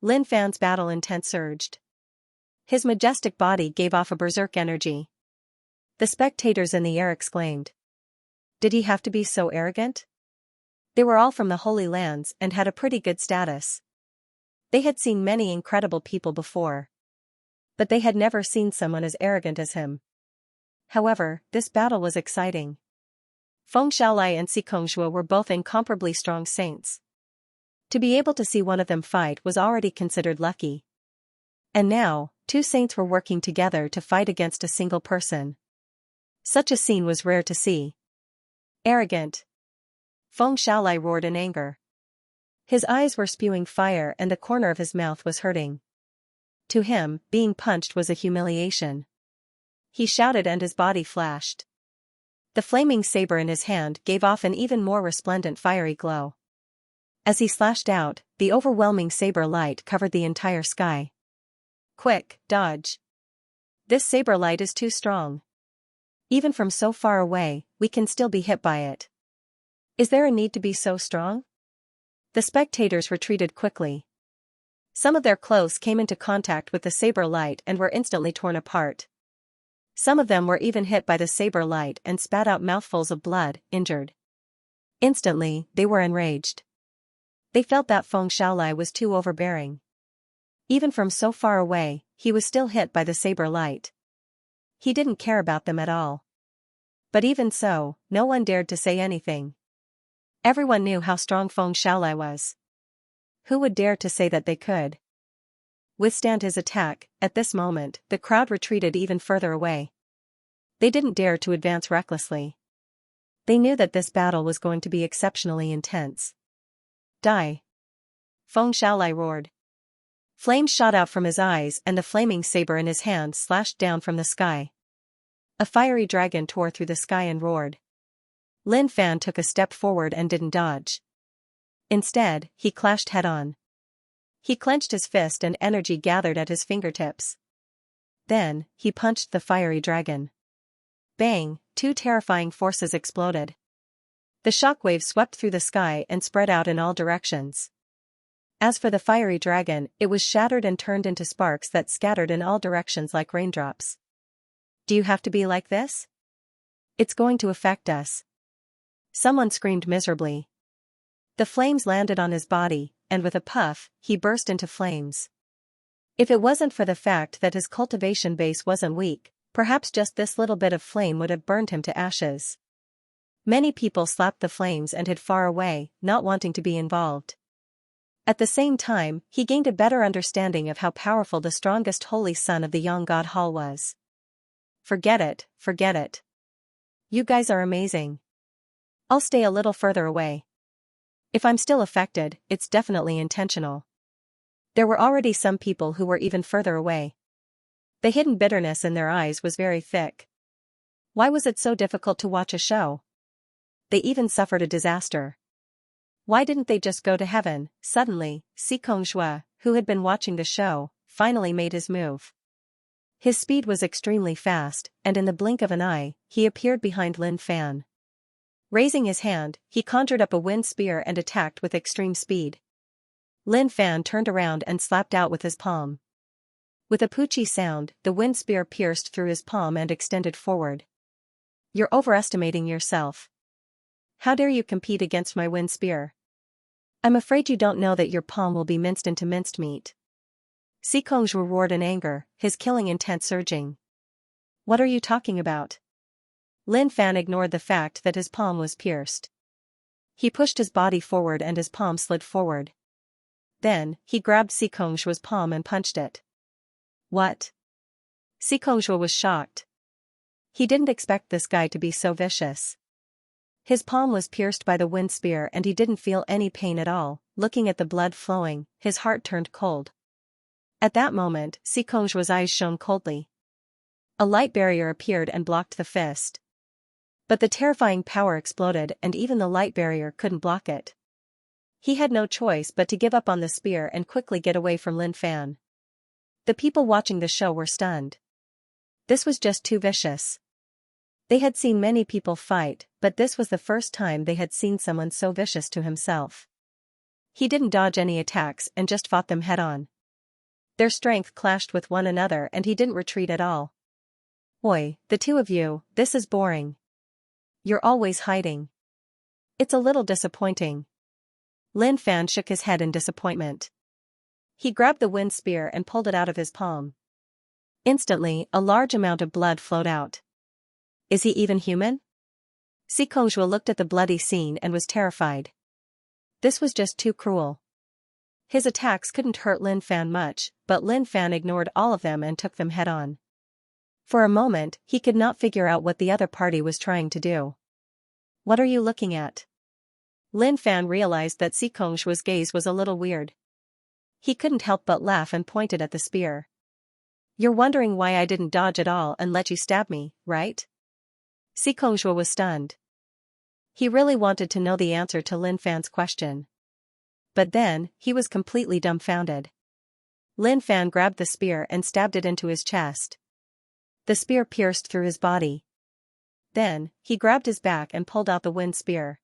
Lin Fan's battle intent surged. His majestic body gave off a berserk energy. The spectators in the air exclaimed. Did he have to be so arrogant? They were all from the Holy Lands and had a pretty good status. They had seen many incredible people before. But they had never seen someone as arrogant as him. However, this battle was exciting. Feng Xiaolai and Xikongxue were both incomparably strong saints. To be able to see one of them fight was already considered lucky. And now, 2 saints were working together to fight against a single person. Such a scene was rare to see. Arrogant. Feng Xiaolai roared in anger. His eyes were spewing fire and the corner of his mouth was hurting. To him, being punched was a humiliation. He shouted and his body flashed. The flaming saber in his hand gave off an even more resplendent fiery glow. As he slashed out, the overwhelming saber light covered the entire sky. Quick, dodge. This saber light is too strong. Even from so far away, we can still be hit by it. Is there a need to be so strong? The spectators retreated quickly. Some of their clothes came into contact with the saber light and were instantly torn apart. Some of them were even hit by the saber light and spat out mouthfuls of blood, injured. Instantly, they were enraged. They felt that Feng Xiaolai was too overbearing. Even from so far away, he was still hit by the saber light. He didn't care about them at all. But even so, no one dared to say anything. Everyone knew how strong Feng Xiaolai was. Who would dare to say that they could withstand his attack? At this moment, the crowd retreated even further away. They didn't dare to advance recklessly. They knew that this battle was going to be exceptionally intense. Die! Feng Xiaolai roared. Flames shot out from his eyes and the flaming saber in his hand slashed down from the sky. A fiery dragon tore through the sky and roared. Lin Fan took a step forward and didn't dodge. Instead, he clashed head-on. He clenched his fist and energy gathered at his fingertips. Then, he punched the fiery dragon. Bang! 2 terrifying forces exploded. The shockwave swept through the sky and spread out in all directions. As for the fiery dragon, it was shattered and turned into sparks that scattered in all directions like raindrops. Do you have to be like this? It's going to affect us. Someone screamed miserably. The flames landed on his body, and with a puff, he burst into flames. If it wasn't for the fact that his cultivation base wasn't weak, perhaps just this little bit of flame would have burned him to ashes. Many people slapped the flames and hid far away, not wanting to be involved. At the same time, he gained a better understanding of how powerful the strongest holy son of the Yang God Hall was. Forget it, forget it. You guys are amazing. I'll stay a little further away. If I'm still affected, it's definitely intentional. There were already some people who were even further away. The hidden bitterness in their eyes was very thick. Why was it so difficult to watch a show? They even suffered a disaster. Why didn't they just go to heaven? Suddenly, Xikongxue, who had been watching the show, finally made his move. His speed was extremely fast, and in the blink of an eye, he appeared behind Lin Fan. Raising his hand, he conjured up a wind spear and attacked with extreme speed. Lin Fan turned around and slapped out with his palm. With a poochie sound, the wind spear pierced through his palm and extended forward. You're overestimating yourself. How dare you compete against my wind spear? I'm afraid you don't know that your palm will be minced into minced meat. Xianxia roared in anger, his killing intent surging. What are you talking about? Lin Fan ignored the fact that his palm was pierced. He pushed his body forward and his palm slid forward. Then, he grabbed Xianxia's palm and punched it. What? Xianxia was shocked. He didn't expect this guy to be so vicious. His palm was pierced by the wind spear and he didn't feel any pain at all. Looking at the blood flowing, his heart turned cold. At that moment, Xianxia's eyes shone coldly. A light barrier appeared and blocked the fist. But the terrifying power exploded and even the light barrier couldn't block it. He had no choice but to give up on the spear and quickly get away from Lin Fan. The people watching the show were stunned. This was just too vicious. They had seen many people fight, but this was the first time they had seen someone so vicious to himself. He didn't dodge any attacks and just fought them head-on. Their strength clashed with one another and he didn't retreat at all. Oi, the two of you, this is boring. You're always hiding. It's a little disappointing. Lin Fan shook his head in disappointment. He grabbed the wind spear and pulled it out of his palm. Instantly, a large amount of blood flowed out. Is he even human? Xianxia looked at the bloody scene and was terrified. This was just too cruel. His attacks couldn't hurt Lin Fan much, but Lin Fan ignored all of them and took them head-on. For a moment, he could not figure out what the other party was trying to do. What are you looking at? Lin Fan realized that Xianxia's gaze was a little weird. He couldn't help but laugh and pointed at the spear. You're wondering why I didn't dodge at all and let you stab me, right? Xianxia was stunned. He really wanted to know the answer to Lin Fan's question. But then, he was completely dumbfounded. Lin Fan grabbed the spear and stabbed it into his chest. The spear pierced through his body. Then, he grabbed his back and pulled out the wind spear.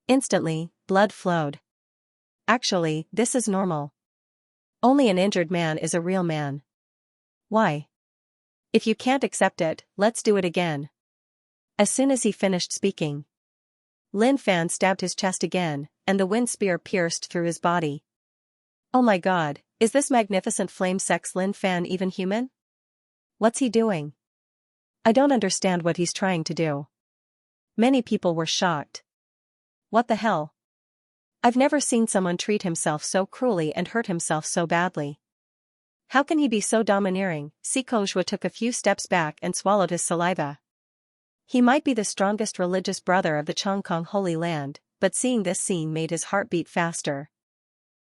Instantly, blood flowed. Actually, this is normal. Only an injured man is a real man. Why? If you can't accept it, let's do it again. As soon as he finished speaking, Lin Fan stabbed his chest again, and the wind spear pierced through his body. Oh my god, is this magnificent flame sex Lin Fan even human? What's he doing? I don't understand what he's trying to do. Many people were shocked. What the hell? I've never seen someone treat himself so cruelly and hurt himself so badly. How can he be so domineering? Xianxia took a few steps back and swallowed his saliva. He might be the strongest religious brother of the Chongkong Holy Land, but seeing this scene made his heart beat faster.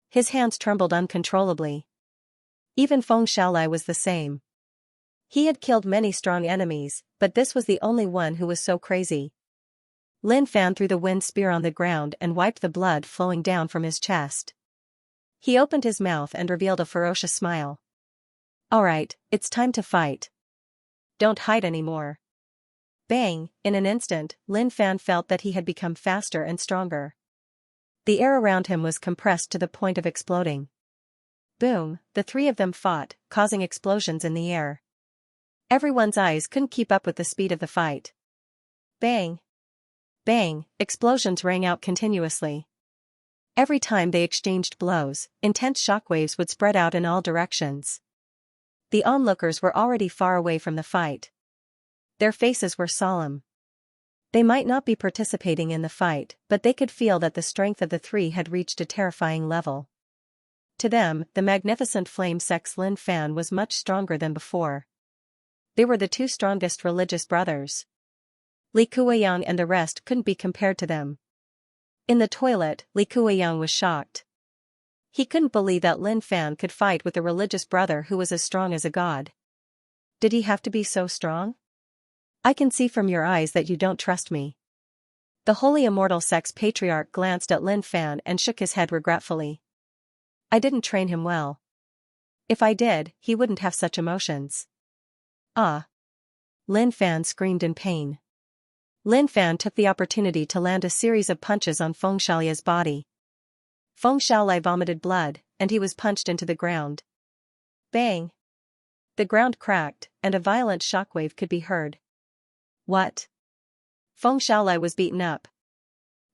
His hands trembled uncontrollably. Even Feng Xiaolai was the same. He had killed many strong enemies, but this was the only one who was so crazy. Lin Fan threw the wind spear on the ground and wiped the blood flowing down from his chest. He opened his mouth and revealed a ferocious smile. Alright, it's time to fight. Don't hide anymore. Bang! In an instant, Lin Fan felt that he had become faster and stronger. The air around him was compressed to the point of exploding. Boom! The three of them fought, causing explosions in the air. Everyone's eyes couldn't keep up with the speed of the fight. Bang! Bang! Explosions rang out continuously. Every time they exchanged blows, intense shockwaves would spread out in all directions. The onlookers were already far away from the fight. Their faces were solemn. They might not be participating in the fight, but they could feel that the strength of the three had reached a terrifying level. To them, the magnificent flame sex Lin Fan was much stronger than before. They were the two strongest religious brothers. Li Kuiyang and the rest couldn't be compared to them. In the toilet, Li Kuiyang was shocked. He couldn't believe that Lin Fan could fight with a religious brother who was as strong as a god. Did he have to be so strong? I can see from your eyes that you don't trust me. The holy immortal sex patriarch glanced at Lin Fan and shook his head regretfully. I didn't train him well. If I did, he wouldn't have such emotions. Ah! Lin Fan screamed in pain. Lin Fan took the opportunity to land a series of punches on Feng Xiaolia's body. Feng Xiaolai vomited blood, and he was punched into the ground. Bang! The ground cracked, and a violent shockwave could be heard. What? Feng Xiaolai was beaten up.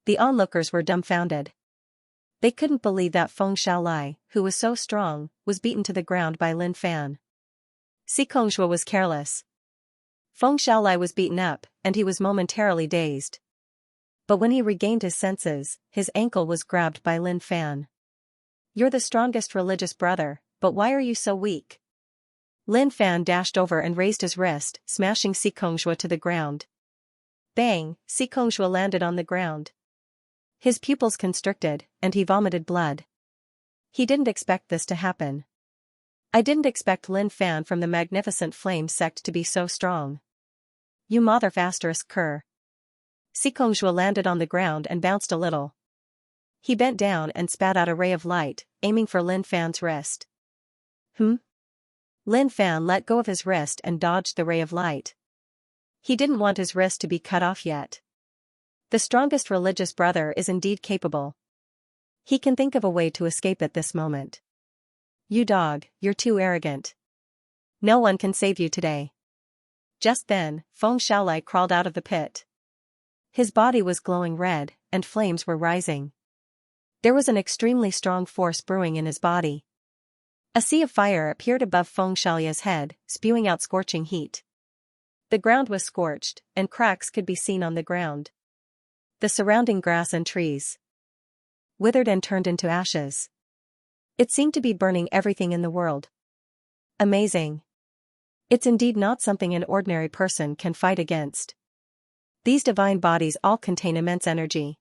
The onlookers were dumbfounded. They couldn't believe that Feng Xiaolai, who was so strong, was beaten to the ground by Lin Fan. Xianxia was careless. Feng Xiaolai was beaten up, and he was momentarily dazed. But when he regained his senses, his ankle was grabbed by Lin Fan. "You're the strongest religious brother, but why are you so weak?" Lin Fan dashed over and raised his wrist, smashing Xianxia to the ground. Bang! Xianxia landed on the ground. His pupils constricted, and he vomited blood. He didn't expect this to happen. "I didn't expect Lin Fan from the Magnificent Flame sect to be so strong. You mother asterisk cur." Xianxia landed on the ground and bounced a little. He bent down and spat out a ray of light, aiming for Lin Fan's wrist. Lin Fan let go of his wrist and dodged the ray of light. He didn't want his wrist to be cut off yet. The strongest religious brother is indeed capable. He can think of a way to escape at this moment. "You dog, you're too arrogant. No one can save you today." Just then, Feng Xiaolai crawled out of the pit. His body was glowing red, and flames were rising. There was an extremely strong force brewing in his body. A sea of fire appeared above Feng Xiaolia's head, spewing out scorching heat. The ground was scorched, and cracks could be seen on the ground. The surrounding grass and trees withered and turned into ashes. It seemed to be burning everything in the world. Amazing. It's indeed not something an ordinary person can fight against. These divine bodies all contain immense energy.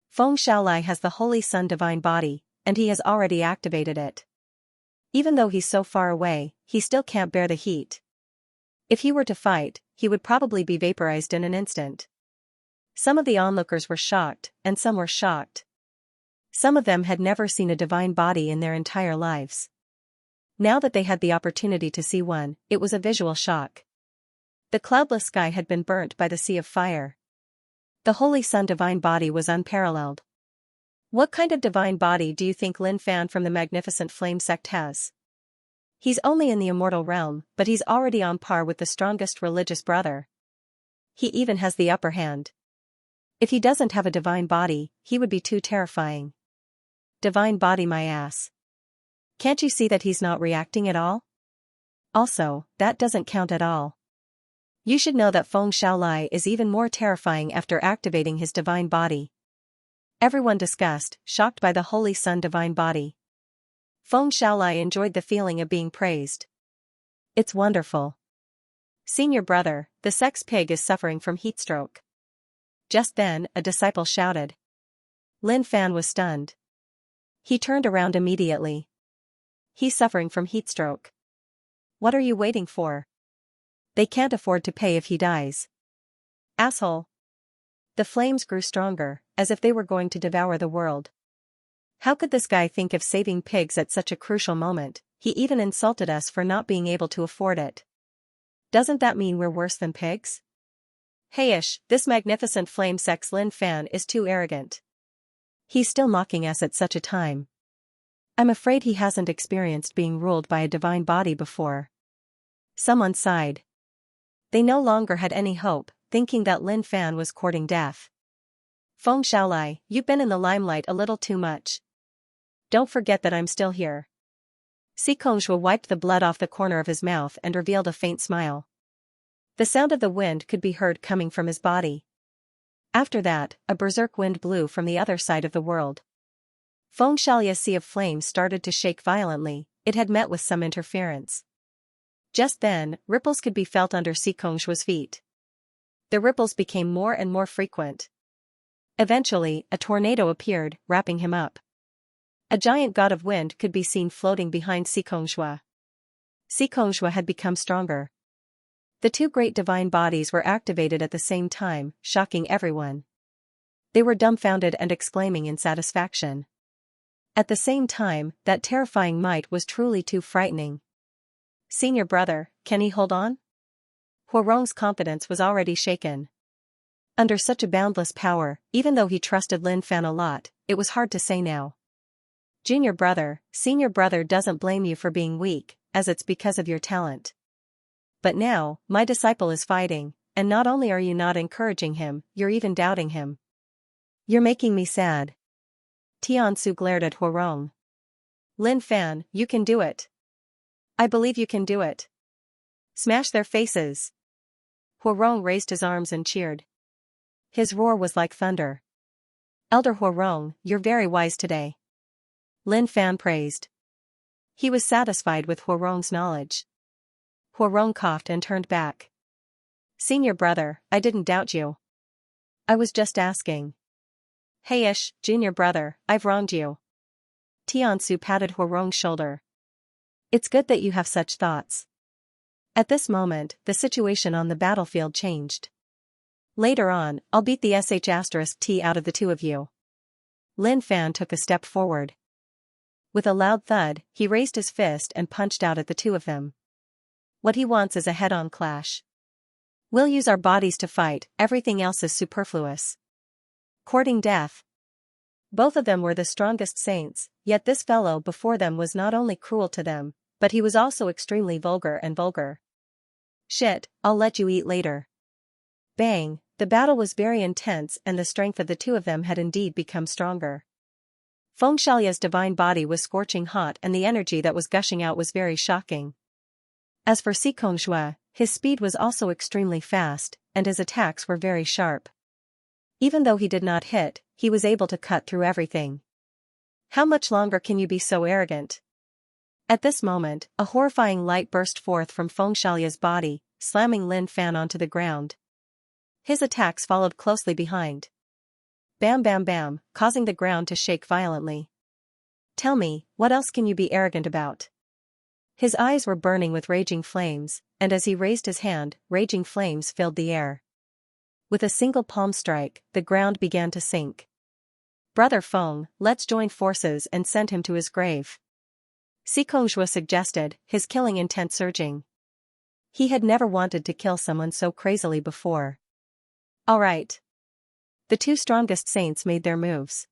Feng Xiaolai has the Holy Sun divine body, and he has already activated it. Even though he's so far away, he still can't bear the heat. If he were to fight, he would probably be vaporized in an instant. Some of the onlookers were shocked, and some were shocked. Some of them had never seen a divine body in their entire lives. Now that they had the opportunity to see one, it was a visual shock. The cloudless sky had been burnt by the sea of fire. The Holy Sun divine body was unparalleled. What kind of divine body do you think Lin Fan from the Magnificent Flame sect has? He's only in the immortal realm, but he's already on par with the strongest religious brother. He even has the upper hand. If he doesn't have a divine body, he would be too terrifying. Divine body my ass. Can't you see that he's not reacting at all? Also, that doesn't count at all. You should know that Feng Xiaolai is even more terrifying after activating his divine body. Everyone discussed, shocked by the Holy Sun divine body. Feng Xiaolai enjoyed the feeling of being praised. "It's wonderful. Senior brother, the sex pig is suffering from heatstroke." Just then, a disciple shouted. Lin Fan was stunned. He turned around immediately. "He's suffering from heatstroke. What are you waiting for? They can't afford to pay if he dies." "Asshole." The flames grew stronger, as if they were going to devour the world. How could this guy think of saving pigs at such a crucial moment? He even insulted us for not being able to afford it. Doesn't that mean we're worse than pigs? Heyish, this Magnificent Flame sect's Lin Fan is too arrogant. He's still mocking us at such a time. I'm afraid he hasn't experienced being ruled by a divine body before. Someone sighed. They no longer had any hope, thinking that Lin Fan was courting death. "Feng Xiaolai, you've been in the limelight a little too much. Don't forget that I'm still here." Xianxia wiped the blood off the corner of his mouth and revealed a faint smile. The sound of the wind could be heard coming from his body. After that, a berserk wind blew from the other side of the world. Feng Xiaolia's sea of flames started to shake violently. It had met with some interference. Just then, ripples could be felt under Xianxia's feet. The ripples became more and more frequent. Eventually, a tornado appeared, wrapping him up. A giant god of wind could be seen floating behind Xianxia. Xianxia had become stronger. The two great divine bodies were activated at the same time, shocking everyone. They were dumbfounded and exclaiming in satisfaction. At the same time, that terrifying might was truly too frightening. "Senior brother, can he hold on?" Huarong's confidence was already shaken. Under such a boundless power, even though he trusted Lin Fan a lot, it was hard to say now. "Junior brother, senior brother doesn't blame you for being weak, as it's because of your talent. But now, my disciple is fighting, and not only are you not encouraging him, you're even doubting him." You're making me sad. Tiansu glared at Huarong. Lin Fan, you can do it. I believe you can do it. Smash their faces. Huarong raised his arms and cheered. His roar was like thunder. Elder Huarong, you're very wise today. Lin Fan praised. He was satisfied with Huarong's knowledge. Huarong coughed and turned back. Senior brother, I didn't doubt you. I was just asking. Hey-ish, junior brother, I've wronged you. Tiansu patted Huarong's shoulder. It's good that you have such thoughts. At this moment, the situation on the battlefield changed. Later on, I'll beat the sh*t out of the two of you. Lin Fan took a step forward. With a loud thud, he raised his fist and punched out at the two of them. What he wants is a head-on clash. We'll use our bodies to fight, everything else is superfluous. Courting death. Both of them were the strongest saints, yet this fellow before them was not only cruel to them, but he was also extremely vulgar. Shit, I'll let you eat later. Bang, the battle was very intense and the strength of the two of them had indeed become stronger. Xianxia's divine body was scorching hot and the energy that was gushing out was very shocking. As for Xianxia, his speed was also extremely fast, and his attacks were very sharp. Even though he did not hit, he was able to cut through everything. How much longer can you be so arrogant? At this moment, a horrifying light burst forth from Xianxia's body, slamming Lin Fan onto the ground. His attacks followed closely behind. Bam bam bam, causing the ground to shake violently. Tell me, what else can you be arrogant about? His eyes were burning with raging flames, and as he raised his hand, raging flames filled the air. With a single palm strike, the ground began to sink. Brother Feng, let's join forces and send him to his grave. Xianxia suggested, his killing intent surging. He had never wanted to kill someone so crazily before. All right. The two strongest saints made their moves.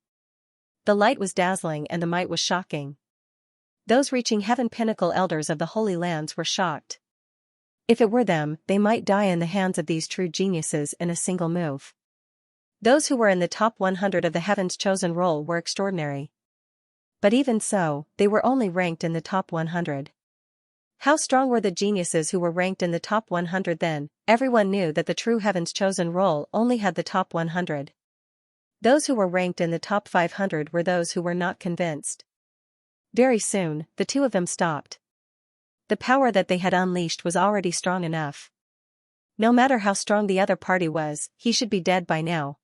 The light was dazzling and the might was shocking. Those reaching heaven pinnacle elders of the Holy Lands were shocked. If it were them, they might die in the hands of these true geniuses in a single move. Those who were in the top 100 of the Heaven's Chosen Roll were extraordinary. But even so, they were only ranked in the top 100. How strong were the geniuses who were ranked in the top 100 then? Everyone knew that the true Heaven's Chosen Roll only had the top 100. Those who were ranked in the top 500 were those who were not convinced. Very soon, the two of them stopped. The power that they had unleashed was already strong enough. No matter how strong the other party was, he should be dead by now.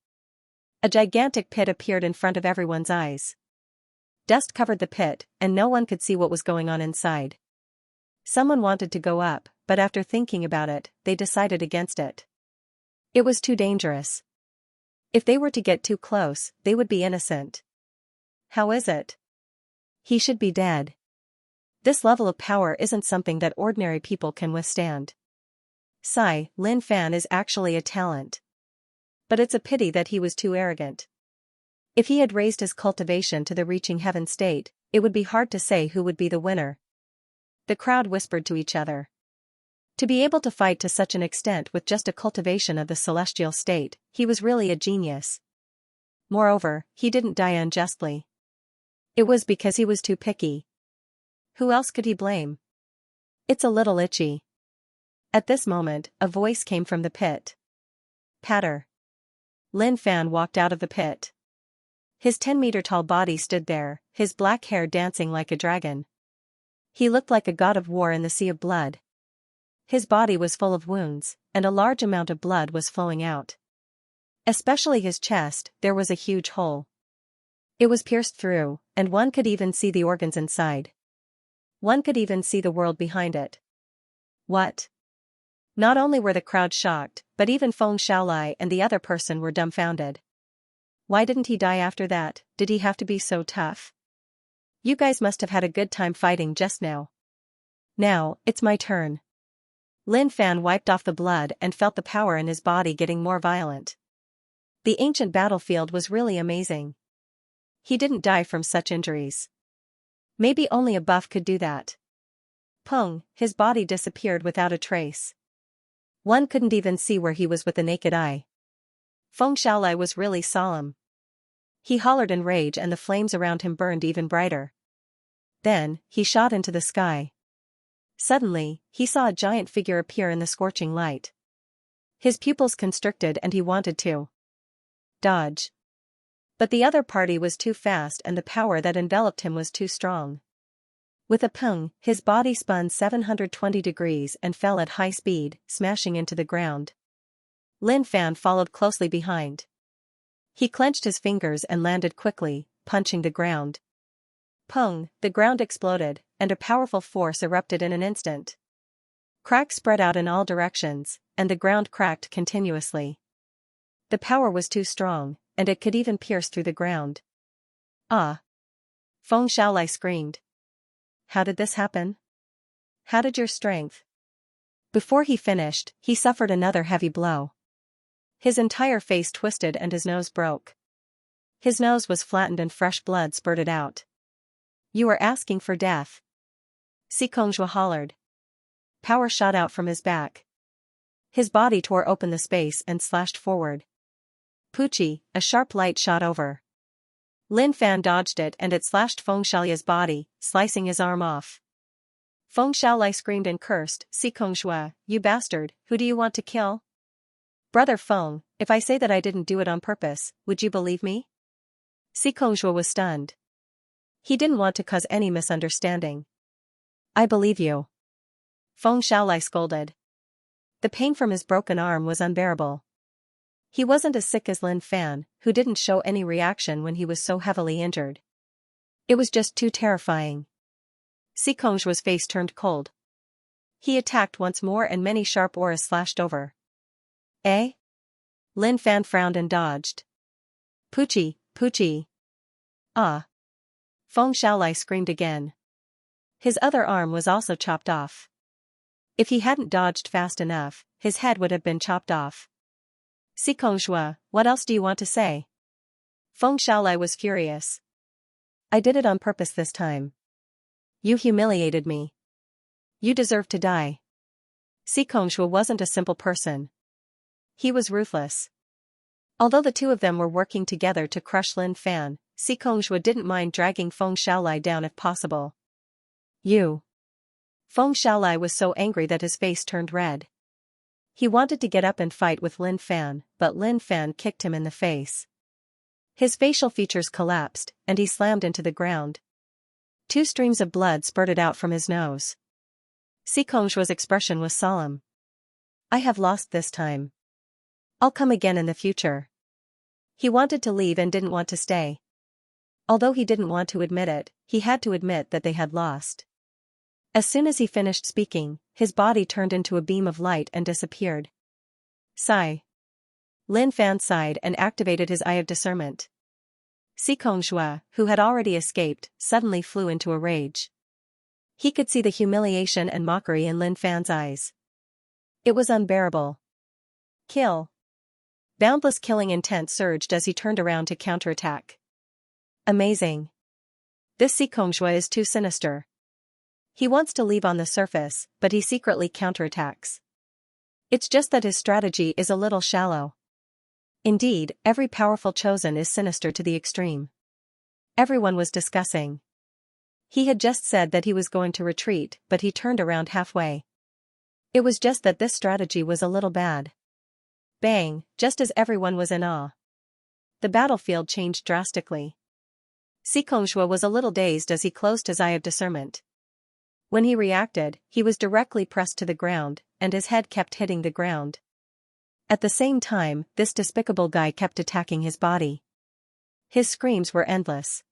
A gigantic pit appeared in front of everyone's eyes. Dust covered the pit, and no one could see what was going on inside. Someone wanted to go up, but after thinking about it, they decided against it. It was too dangerous. If they were to get too close, they would be innocent. How is it? He should be dead. This level of power isn't something that ordinary people can withstand. Lin Fan is actually a talent. But it's a pity that he was too arrogant. If he had raised his cultivation to the reaching heaven state, it would be hard to say who would be the winner. The crowd whispered to each other. To be able to fight to such an extent with just a cultivation of the celestial state, he was really a genius. Moreover, he didn't die unjustly. It was because he was too picky. Who else could he blame? It's a little itchy. At this moment, a voice came from the pit. Patter. Lin Fan walked out of the pit. His 10-meter-tall body stood there, his black hair dancing like a dragon. He looked like a god of war in the sea of blood. His body was full of wounds, and a large amount of blood was flowing out. Especially his chest, there was a huge hole. It was pierced through, and one could even see the organs inside. One could even see the world behind it. What? Not only were the crowd shocked, but even Feng Xiaolai and the other person were dumbfounded. Why didn't he die after that? Did he have to be so tough? You guys must have had a good time fighting just now. Now, it's my turn. Lin Fan wiped off the blood and felt the power in his body getting more violent. The ancient battlefield was really amazing. He didn't die from such injuries. Maybe only a buff could do that. Pung, his body disappeared without a trace. One couldn't even see where he was with the naked eye. Feng Xiaolai was really solemn. He hollered in rage and the flames around him burned even brighter. Then, he shot into the sky. Suddenly, he saw a giant figure appear in the scorching light. His pupils constricted and he wanted to dodge. But the other party was too fast and the power that enveloped him was too strong. With a pung, his body spun 720 degrees and fell at high speed, smashing into the ground. Lin Fan followed closely behind. He clenched his fingers and landed quickly, punching the ground. Pung, the ground exploded, and a powerful force erupted in an instant. Cracks spread out in all directions, and the ground cracked continuously. The power was too strong, and it could even pierce through the ground. Ah! Feng Xiaolai screamed. How did this happen? How did your strength? Before he finished, he suffered another heavy blow. His entire face twisted and his nose broke. His nose was flattened and fresh blood spurted out. You are asking for death. Xianxia hollered. Power shot out from his back. His body tore open the space and slashed forward. Pucci, a sharp light shot over. Lin Fan dodged it and it slashed Feng Xiaolia's body, slicing his arm off. Feng Xiaolai screamed and cursed, Xianxia, you bastard, who do you want to kill? Brother Feng, if I say that I didn't do it on purpose, would you believe me? Xianxia was stunned. He didn't want to cause any misunderstanding. I believe you. Feng Xiaolai scolded. The pain from his broken arm was unbearable. He wasn't as sick as Lin Fan, who didn't show any reaction when he was so heavily injured. It was just too terrifying. Xianxia's face turned cold. He attacked once more and many sharp auras slashed over. Eh? Lin Fan frowned and dodged. Pucci, Pucci. Ah. Feng Xiaolai screamed again. His other arm was also chopped off. If he hadn't dodged fast enough, his head would have been chopped off. Xianxia, what else do you want to say? Feng Xiaolai was furious. I did it on purpose this time. You humiliated me. You deserve to die. Xianxia wasn't a simple person. He was ruthless. Although the two of them were working together to crush Lin Fan, Xianxia didn't mind dragging Feng Xiaolai down if possible. You. Feng Xiaolai was so angry that his face turned red. He wanted to get up and fight with Lin Fan, but Lin Fan kicked him in the face. His facial features collapsed, and he slammed into the ground. 2 streams of blood spurted out from his nose. Xianxia's expression was solemn. I have lost this time. I'll come again in the future. He wanted to leave and didn't want to stay. Although he didn't want to admit it, he had to admit that they had lost. As soon as he finished speaking, his body turned into a beam of light and disappeared. Sigh. Lin Fan sighed and activated his eye of discernment. Xianxia, who had already escaped, suddenly flew into a rage. He could see the humiliation and mockery in Lin Fan's eyes. It was unbearable. Kill. Boundless killing intent surged as he turned around to counterattack. Amazing. This Xianxia is too sinister. He wants to leave on the surface, but he secretly counterattacks. It's just that his strategy is a little shallow. Indeed, every powerful chosen is sinister to the extreme. Everyone was discussing. He had just said that he was going to retreat, but he turned around halfway. It was just that this strategy was a little bad. Bang, just as everyone was in awe. The battlefield changed drastically. Xianxia was a little dazed as he closed his eye of discernment. When he reacted, he was directly pressed to the ground, and his head kept hitting the ground. At the same time, this despicable guy kept attacking his body. His screams were endless.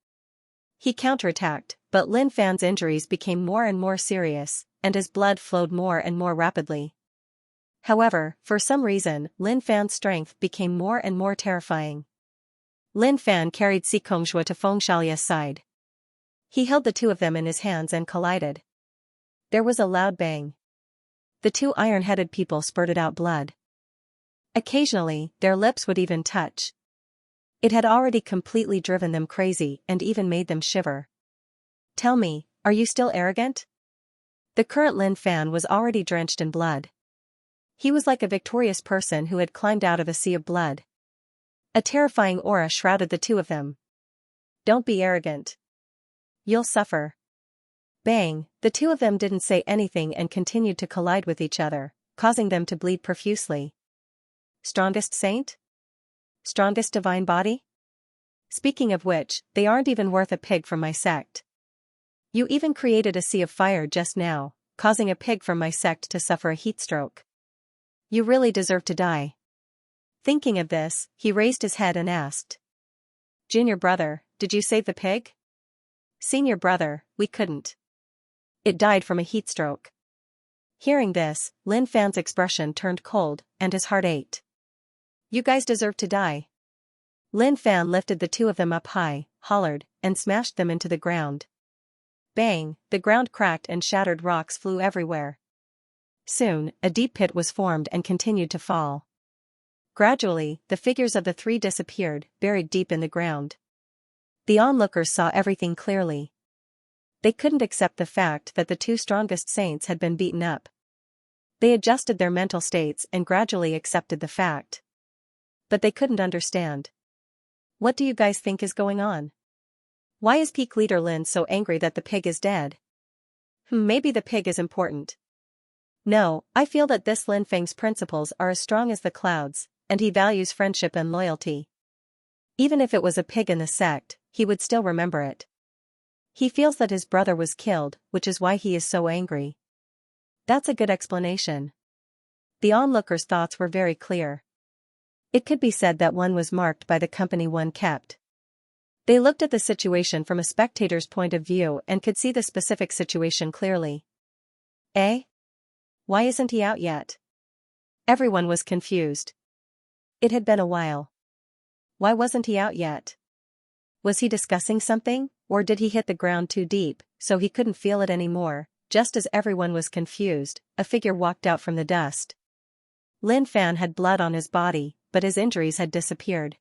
He counterattacked, but Lin Fan's injuries became more and more serious, and his blood flowed more and more rapidly. However, for some reason, Lin Fan's strength became more and more terrifying. Lin Fan carried Xianxia to Feng Xiaolia's side. He held the two of them in his hands and collided. There was a loud bang. The 2 iron-headed people spurted out blood. Occasionally, their lips would even touch. It had already completely driven them crazy and even made them shiver. Tell me, are you still arrogant? The current Lin Fan was already drenched in blood. He was like a victorious person who had climbed out of a sea of blood. A terrifying aura shrouded the two of them. Don't be arrogant. You'll suffer. Bang, the two of them didn't say anything and continued to collide with each other, causing them to bleed profusely. Strongest saint? Strongest divine body? Speaking of which, they aren't even worth a pig from my sect. You even created a sea of fire just now, causing a pig from my sect to suffer a heat stroke. You really deserve to die. Thinking of this, he raised his head and asked. Junior brother, did you save the pig? Senior brother, we couldn't. It died from a heat stroke. Hearing this, Lin Fan's expression turned cold, and his heart ached. You guys deserve to die. Lin Fan lifted the two of them up high, hollered, and smashed them into the ground. Bang, the ground cracked and shattered rocks flew everywhere. Soon, a deep pit was formed and continued to fall. Gradually, the figures of the three disappeared, buried deep in the ground. The onlookers saw everything clearly. They couldn't accept the fact that the two strongest saints had been beaten up. They adjusted their mental states and gradually accepted the fact. But they couldn't understand. What do you guys think is going on? Why is Peak Leader Lin so angry that the pig is dead? Maybe the pig is important. No, I feel that this Lin Feng's principles are as strong as the clouds, and he values friendship and loyalty. Even if it was a pig in the sect, he would still remember it. He feels that his brother was killed, which is why he is so angry. That's a good explanation. The onlookers' thoughts were very clear. It could be said that one was marked by the company one kept. They looked at the situation from a spectator's point of view and could see the specific situation clearly. Eh? Why isn't he out yet? Everyone was confused. It had been a while. Why wasn't he out yet? Was he discussing something, or did he hit the ground too deep, so he couldn't feel it anymore? Just as everyone was confused, a figure walked out from the dust. Lin Fan had blood on his body, but his injuries had disappeared.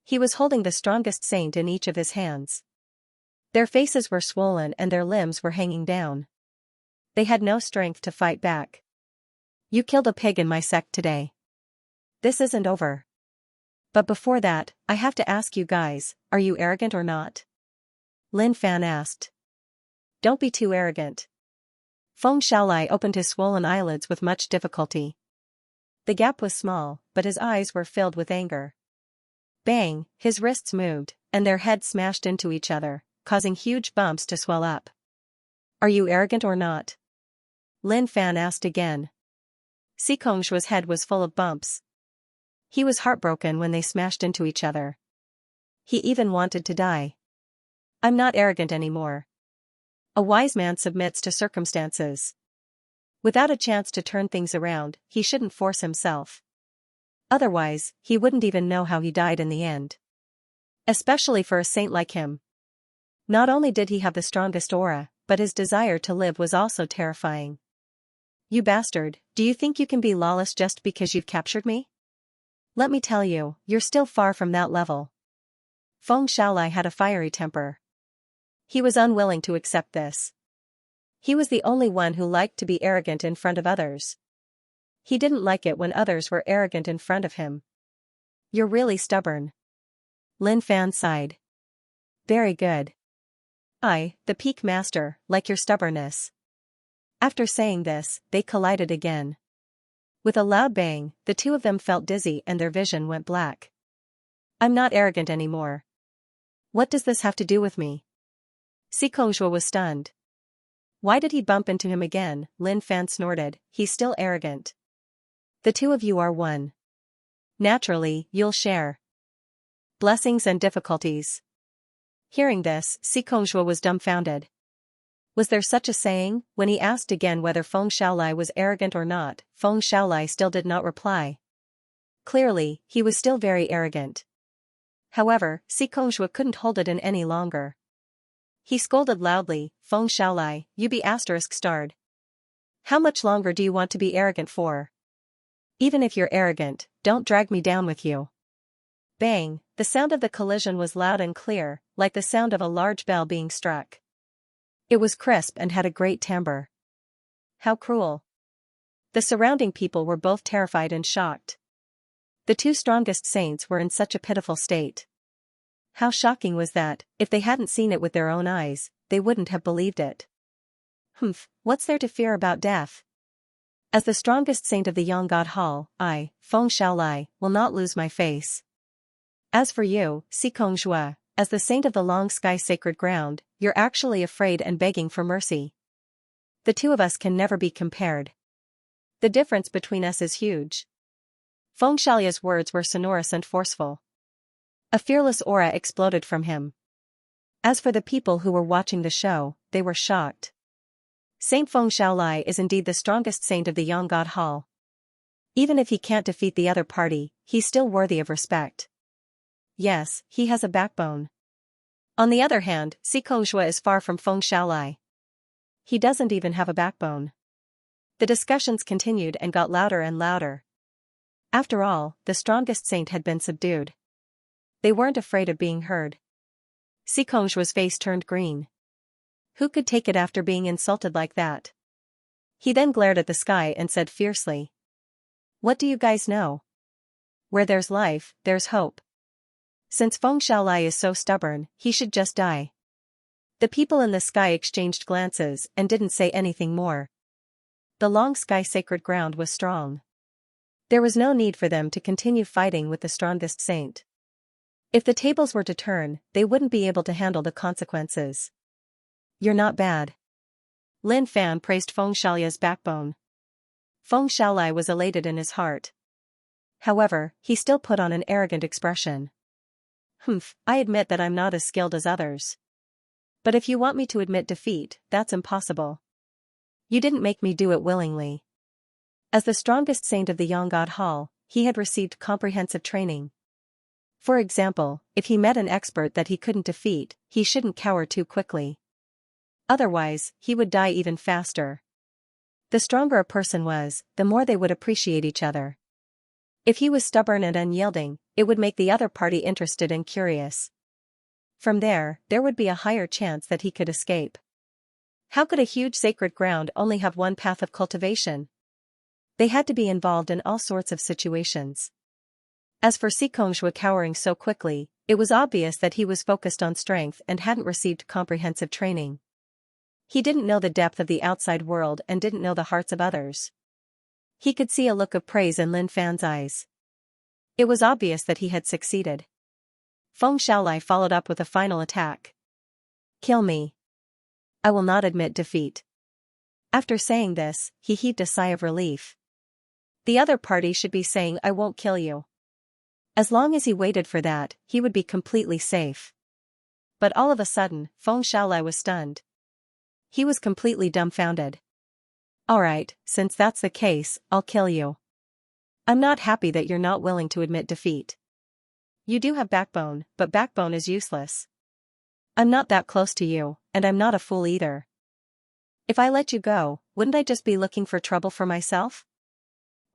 He was holding the strongest saint in each of his hands. Their faces were swollen and their limbs were hanging down. They had no strength to fight back. You killed a pig in my sect today. This isn't over. But before that, I have to ask you guys, are you arrogant or not? Lin Fan asked. Don't be too arrogant. Feng Xiaolai opened his swollen eyelids with much difficulty. The gap was small, but his eyes were filled with anger. Bang, his wrists moved, and their heads smashed into each other, causing huge bumps to swell up. Are you arrogant or not? Lin Fan asked again. Xikongxua's head was full of bumps. He was heartbroken when they smashed into each other. He even wanted to die. I'm not arrogant anymore. A wise man submits to circumstances. Without a chance to turn things around, he shouldn't force himself. Otherwise, he wouldn't even know how he died in the end. Especially for a saint like him. Not only did he have the strongest aura, but his desire to live was also terrifying. You bastard, do you think you can be lawless just because you've captured me? Let me tell you, you're still far from that level. Feng Xiaolai had a fiery temper. He was unwilling to accept this. He was the only one who liked to be arrogant in front of others. He didn't like it when others were arrogant in front of him. You're really stubborn. Lin Fan sighed. Very good. I, the Peak Master, like your stubbornness. After saying this, they collided again. With a loud bang, the two of them felt dizzy and their vision went black. I'm not arrogant anymore. What does this have to do with me? Xikongxua was stunned. Why did he bump into him again? Lin Fan snorted, he's still arrogant. The two of you are one. Naturally, you'll share blessings and difficulties. Hearing this, Xikongxua was dumbfounded. Was there such a saying? When he asked again whether Feng Xiaolai was arrogant or not, Feng Xiaolai still did not reply. Clearly, he was still very arrogant. However, Xikongxua couldn't hold it in any longer. He scolded loudly, Feng Xiaolai, you be ****. How much longer do you want to be arrogant for? Even if you're arrogant, don't drag me down with you. Bang, the sound of the collision was loud and clear, like the sound of a large bell being struck. It was crisp and had a great timbre. How cruel. The surrounding people were both terrified and shocked. The two strongest saints were in such a pitiful state. How shocking was that? If they hadn't seen it with their own eyes, they wouldn't have believed it. What's there to fear about death? As the strongest saint of the Yonggod Hall, I, Feng Shaolai, will not lose my face. As for you, Xikongzhua, as the saint of the long sky sacred ground, you're actually afraid and begging for mercy. The two of us can never be compared. The difference between us is huge. Feng Shaolia's words were sonorous and forceful. A fearless aura exploded from him. As for the people who were watching the show, they were shocked. Saint Feng Shaolai is indeed the strongest saint of the Yonggod Hall. Even if he can't defeat the other party, he's still worthy of respect. Yes, he has a backbone. On the other hand, Xikongzhua is far from Feng Shaolai. He doesn't even have a backbone. The discussions continued and got louder and louder. After all, the strongest saint had been subdued. They weren't afraid of being heard. Xikongzhua's face turned green. Who could take it after being insulted like that? He then glared at the sky and said fiercely, "What do you guys know? Where there's life, there's hope. Since Feng Shaolai is so stubborn, he should just die." The people in the sky exchanged glances and didn't say anything more. The long sky sacred ground was strong. There was no need for them to continue fighting with the strongest saint. If the tables were to turn, they wouldn't be able to handle the consequences. "You're not bad." Lin Fan praised Feng Shaolia's backbone. Feng Shaolai was elated in his heart. However, he still put on an arrogant expression. I admit that I'm not as skilled as others. But if you want me to admit defeat, that's impossible. You didn't make me do it willingly. As the strongest saint of the Yonggod Hall, he had received comprehensive training. For example, if he met an expert that he couldn't defeat, he shouldn't cower too quickly. Otherwise, he would die even faster. The stronger a person was, the more they would appreciate each other. If he was stubborn and unyielding, it would make the other party interested and curious. From there would be a higher chance that he could escape. How could a huge sacred ground only have one path of cultivation? They had to be involved in all sorts of situations. As for Xikongzhua cowering so quickly, it was obvious that he was focused on strength and hadn't received comprehensive training. He didn't know the depth of the outside world and didn't know the hearts of others. He could see a look of praise in Lin Fan's eyes. It was obvious that he had succeeded. Feng Shaolai followed up with a final attack. "Kill me. I will not admit defeat." After saying this, he heaved a sigh of relief. The other party should be saying, "I won't kill you." As long as he waited for that, he would be completely safe. But all of a sudden, Feng Shaolai was stunned. He was completely dumbfounded. "Alright, since that's the case, I'll kill you. I'm not happy that you're not willing to admit defeat. You do have backbone, but backbone is useless. I'm not that close to you, and I'm not a fool either. If I let you go, wouldn't I just be looking for trouble for myself?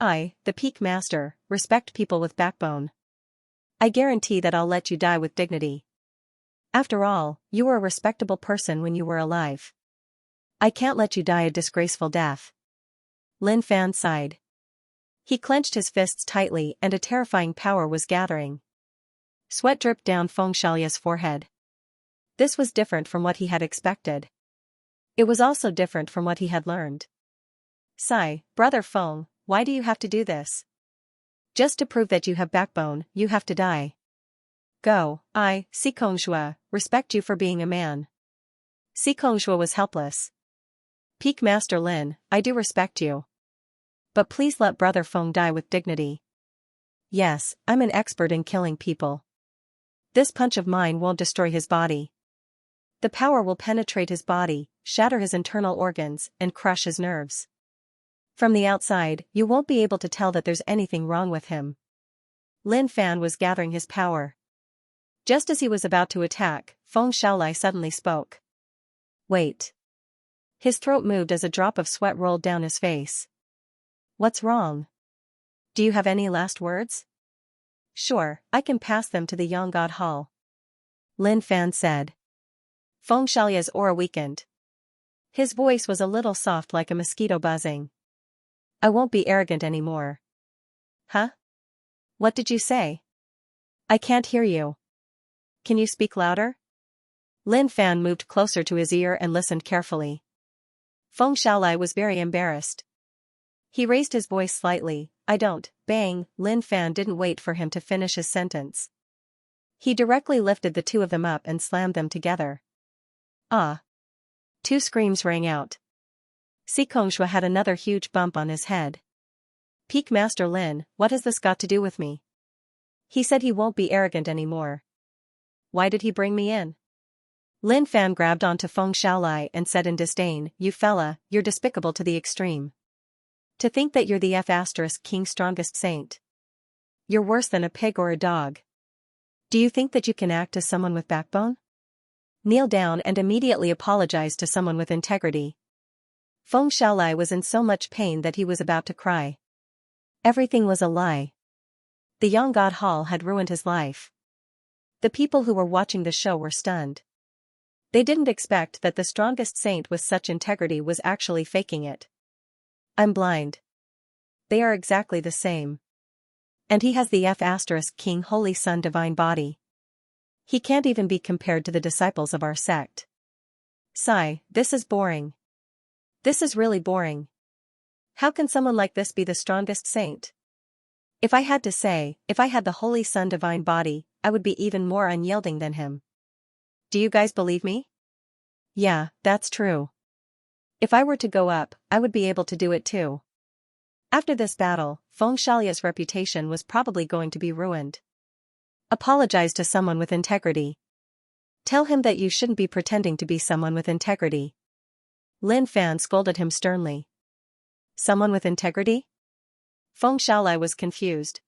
I, the Peak Master, respect people with backbone. I guarantee that I'll let you die with dignity. After all, you were a respectable person when you were alive. I can't let you die a disgraceful death." Lin Fan sighed. He clenched his fists tightly and a terrifying power was gathering. Sweat dripped down Feng Shaolia's forehead. This was different from what he had expected. It was also different from what he had learned. "Sigh, Brother Feng, why do you have to do this? Just to prove that you have backbone, you have to die. Go, I, Xikongzhua, respect you for being a man." Xikongzhua was helpless. "Peak Master Lin, I do respect you. But please let Brother Feng die with dignity. Yes, I'm an expert in killing people. This punch of mine won't destroy his body. The power will penetrate his body, shatter his internal organs, and crush his nerves. From the outside, you won't be able to tell that there's anything wrong with him." Lin Fan was gathering his power. Just as he was about to attack, Feng Shaolai suddenly spoke. "Wait." His throat moved as a drop of sweat rolled down his face. "What's wrong? Do you have any last words?" "Sure, I can pass them to the Yonggod Hall," Lin Fan said. Feng Shaolia's aura weakened. His voice was a little soft like a mosquito buzzing. "I won't be arrogant anymore." "Huh? What did you say? I can't hear you." Can you speak louder? Lin Fan moved closer to his ear and listened carefully. Feng Xiaolai was very embarrassed. He raised his voice slightly. I don't. Bang, Lin Fan didn't wait for him to finish his sentence. He directly lifted the two of them up and slammed them together. Ah! Two screams rang out. Xianxia had another huge bump on his head. Peak Master Lin, what has this got to do with me? He said he won't be arrogant anymore. Why did he bring me in? Lin Fan grabbed onto Feng Xiaolai and said in disdain, you fella, you're despicable to the extreme. To think that you're the F*King's strongest saint. You're worse than a pig or a dog. Do you think that you can act as someone with backbone? Kneel down and immediately apologize to someone with integrity. Feng Xiaolai was in so much pain that he was about to cry. Everything was a lie. The young god Hall had ruined his life. The people who were watching the show were stunned. They didn't expect that the strongest saint with such integrity was actually faking it. I'm blind. They are exactly the same. And he has the F*King Holy Sun divine body. He can't even be compared to the disciples of our sect. Sigh, this is boring. This is really boring. How can someone like this be the strongest saint? If I had to say, if I had the Holy Sun divine body, I would be even more unyielding than him. Do you guys believe me? Yeah, that's true. If I were to go up, I would be able to do it too. After this battle, Feng Xiaolia's reputation was probably going to be ruined. Apologize to someone with integrity. Tell him that you shouldn't be pretending to be someone with integrity. Lin Fan scolded him sternly. Someone with integrity? Feng Xiaolai was confused.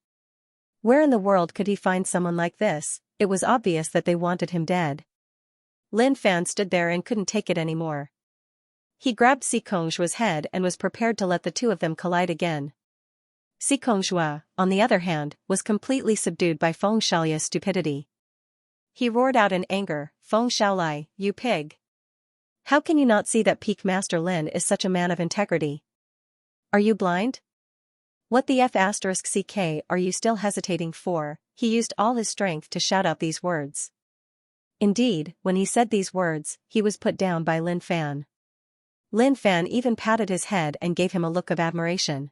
Where in the world could he find someone like this? It was obvious that they wanted him dead. Lin Fan stood there and couldn't take it anymore. He grabbed Xianxia's head and was prepared to let the two of them collide again. Xianxia, on the other hand, was completely subdued by Feng Xiaolia's stupidity. He roared out in anger, Feng Xiaolai, you pig! How can you not see that Peak Master Lin is such a man of integrity? Are you blind? What the F***ck are you still hesitating for? He used all his strength to shout out these words. Indeed, when he said these words, he was put down by Lin Fan. Lin Fan even patted his head and gave him a look of admiration.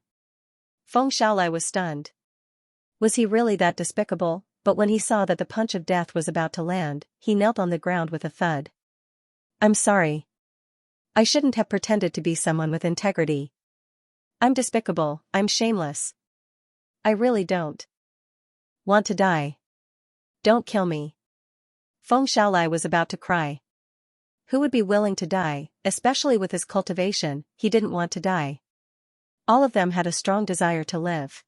Feng Xiaolai was stunned. Was he really that despicable? But when he saw that the punch of death was about to land, he knelt on the ground with a thud. I'm sorry. I shouldn't have pretended to be someone with integrity. I'm despicable, I'm shameless. I really don't want to die. Don't kill me. Feng Xiaolai was about to cry. Who would be willing to die, especially with his cultivation? He didn't want to die. All of them had a strong desire to live.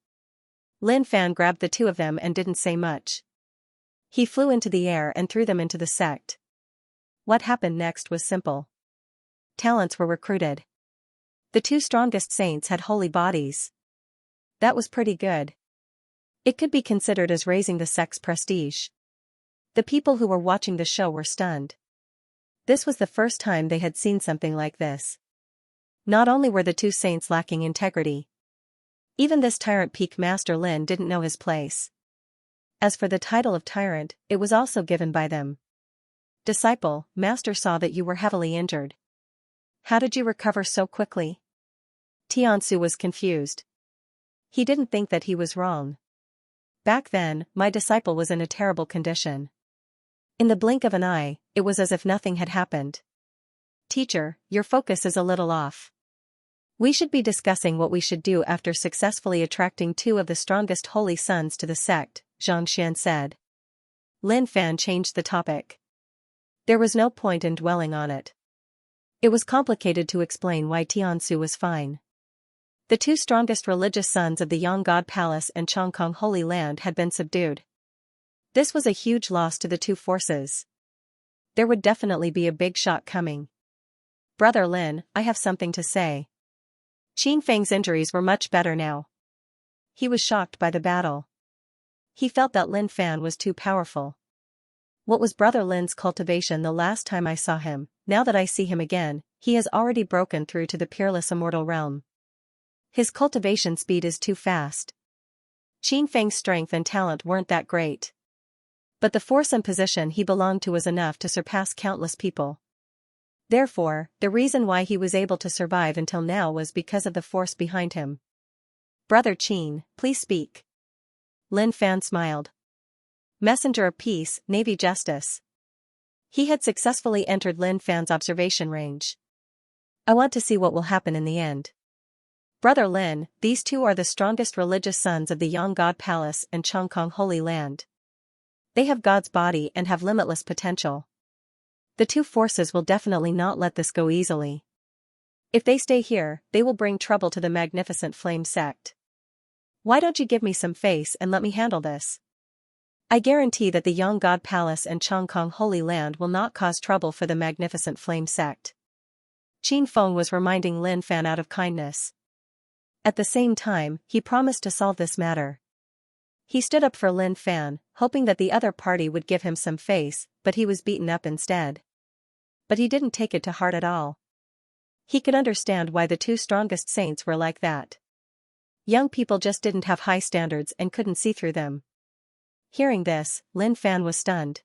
Lin Fan grabbed the two of them and didn't say much. He flew into the air and threw them into the sect. What happened next was simple. Talents were recruited. The two strongest saints had holy bodies. That was pretty good. It could be considered as raising the sect's prestige. The people who were watching the show were stunned. This was the first time they had seen something like this. Not only were the two saints lacking integrity, even this tyrant Peak Master Lin didn't know his place. As for the title of tyrant, it was also given by them. Disciple, Master saw that you were heavily injured. How did you recover so quickly? Xianxia was confused. He didn't think that he was wrong. Back then, my disciple was in a terrible condition. In the blink of an eye, it was as if nothing had happened. Teacher, your focus is a little off. We should be discussing what we should do after successfully attracting two of the strongest holy sons to the sect, Xianxia said. Lin Fan changed the topic. There was no point in dwelling on it. It was complicated to explain why Xianxia was fine. The two strongest religious sons of the Yang God Palace and Chongkong Holy Land had been subdued. This was a huge loss to the two forces. There would definitely be a big shock coming. Brother Lin, I have something to say. Qin Feng's injuries were much better now. He was shocked by the battle. He felt that Lin Fan was too powerful. What was Brother Lin's cultivation the last time I saw him? Now that I see him again, he has already broken through to the peerless immortal realm. His cultivation speed is too fast. Qin Feng's strength and talent weren't that great. But the force and position he belonged to was enough to surpass countless people. Therefore, the reason why he was able to survive until now was because of the force behind him. Brother Qin, please speak. Lin Fan smiled. Messenger of Peace, Navy Justice. He had successfully entered Lin Fan's observation range. I want to see what will happen in the end. Brother Lin, these two are the strongest religious sons of the Yang God Palace and Chongkong Holy Land. They have God's body and have limitless potential. The two forces will definitely not let this go easily. If they stay here, they will bring trouble to the magnificent flame sect. Why don't you give me some face and let me handle this? I guarantee that the Yang God Palace and Chongkong Holy Land will not cause trouble for the magnificent flame sect. Qin Feng was reminding Lin Fan out of kindness. At the same time, he promised to solve this matter. He stood up for Lin Fan, hoping that the other party would give him some face, but he was beaten up instead. But he didn't take it to heart at all. He could understand why the two strongest saints were like that. Young people just didn't have high standards and couldn't see through them. Hearing this, Lin Fan was stunned.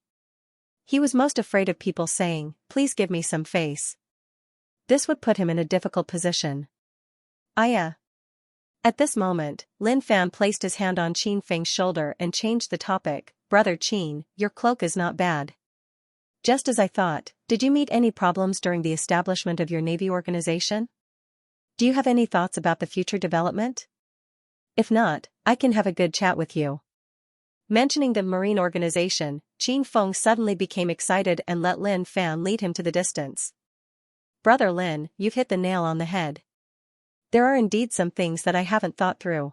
He was most afraid of people saying, "Please give me some face." This would put him in a difficult position. At this moment, Lin Fan placed his hand on Qin Feng's shoulder and changed the topic. Brother Qin, your cloak is not bad. Just as I thought, did you meet any problems during the establishment of your Navy organization? Do you have any thoughts about the future development? If not, I can have a good chat with you. Mentioning the Marine organization, Qin Feng suddenly became excited and let Lin Fan lead him to the distance. Brother Lin, you've hit the nail on the head. There are indeed some things that I haven't thought through.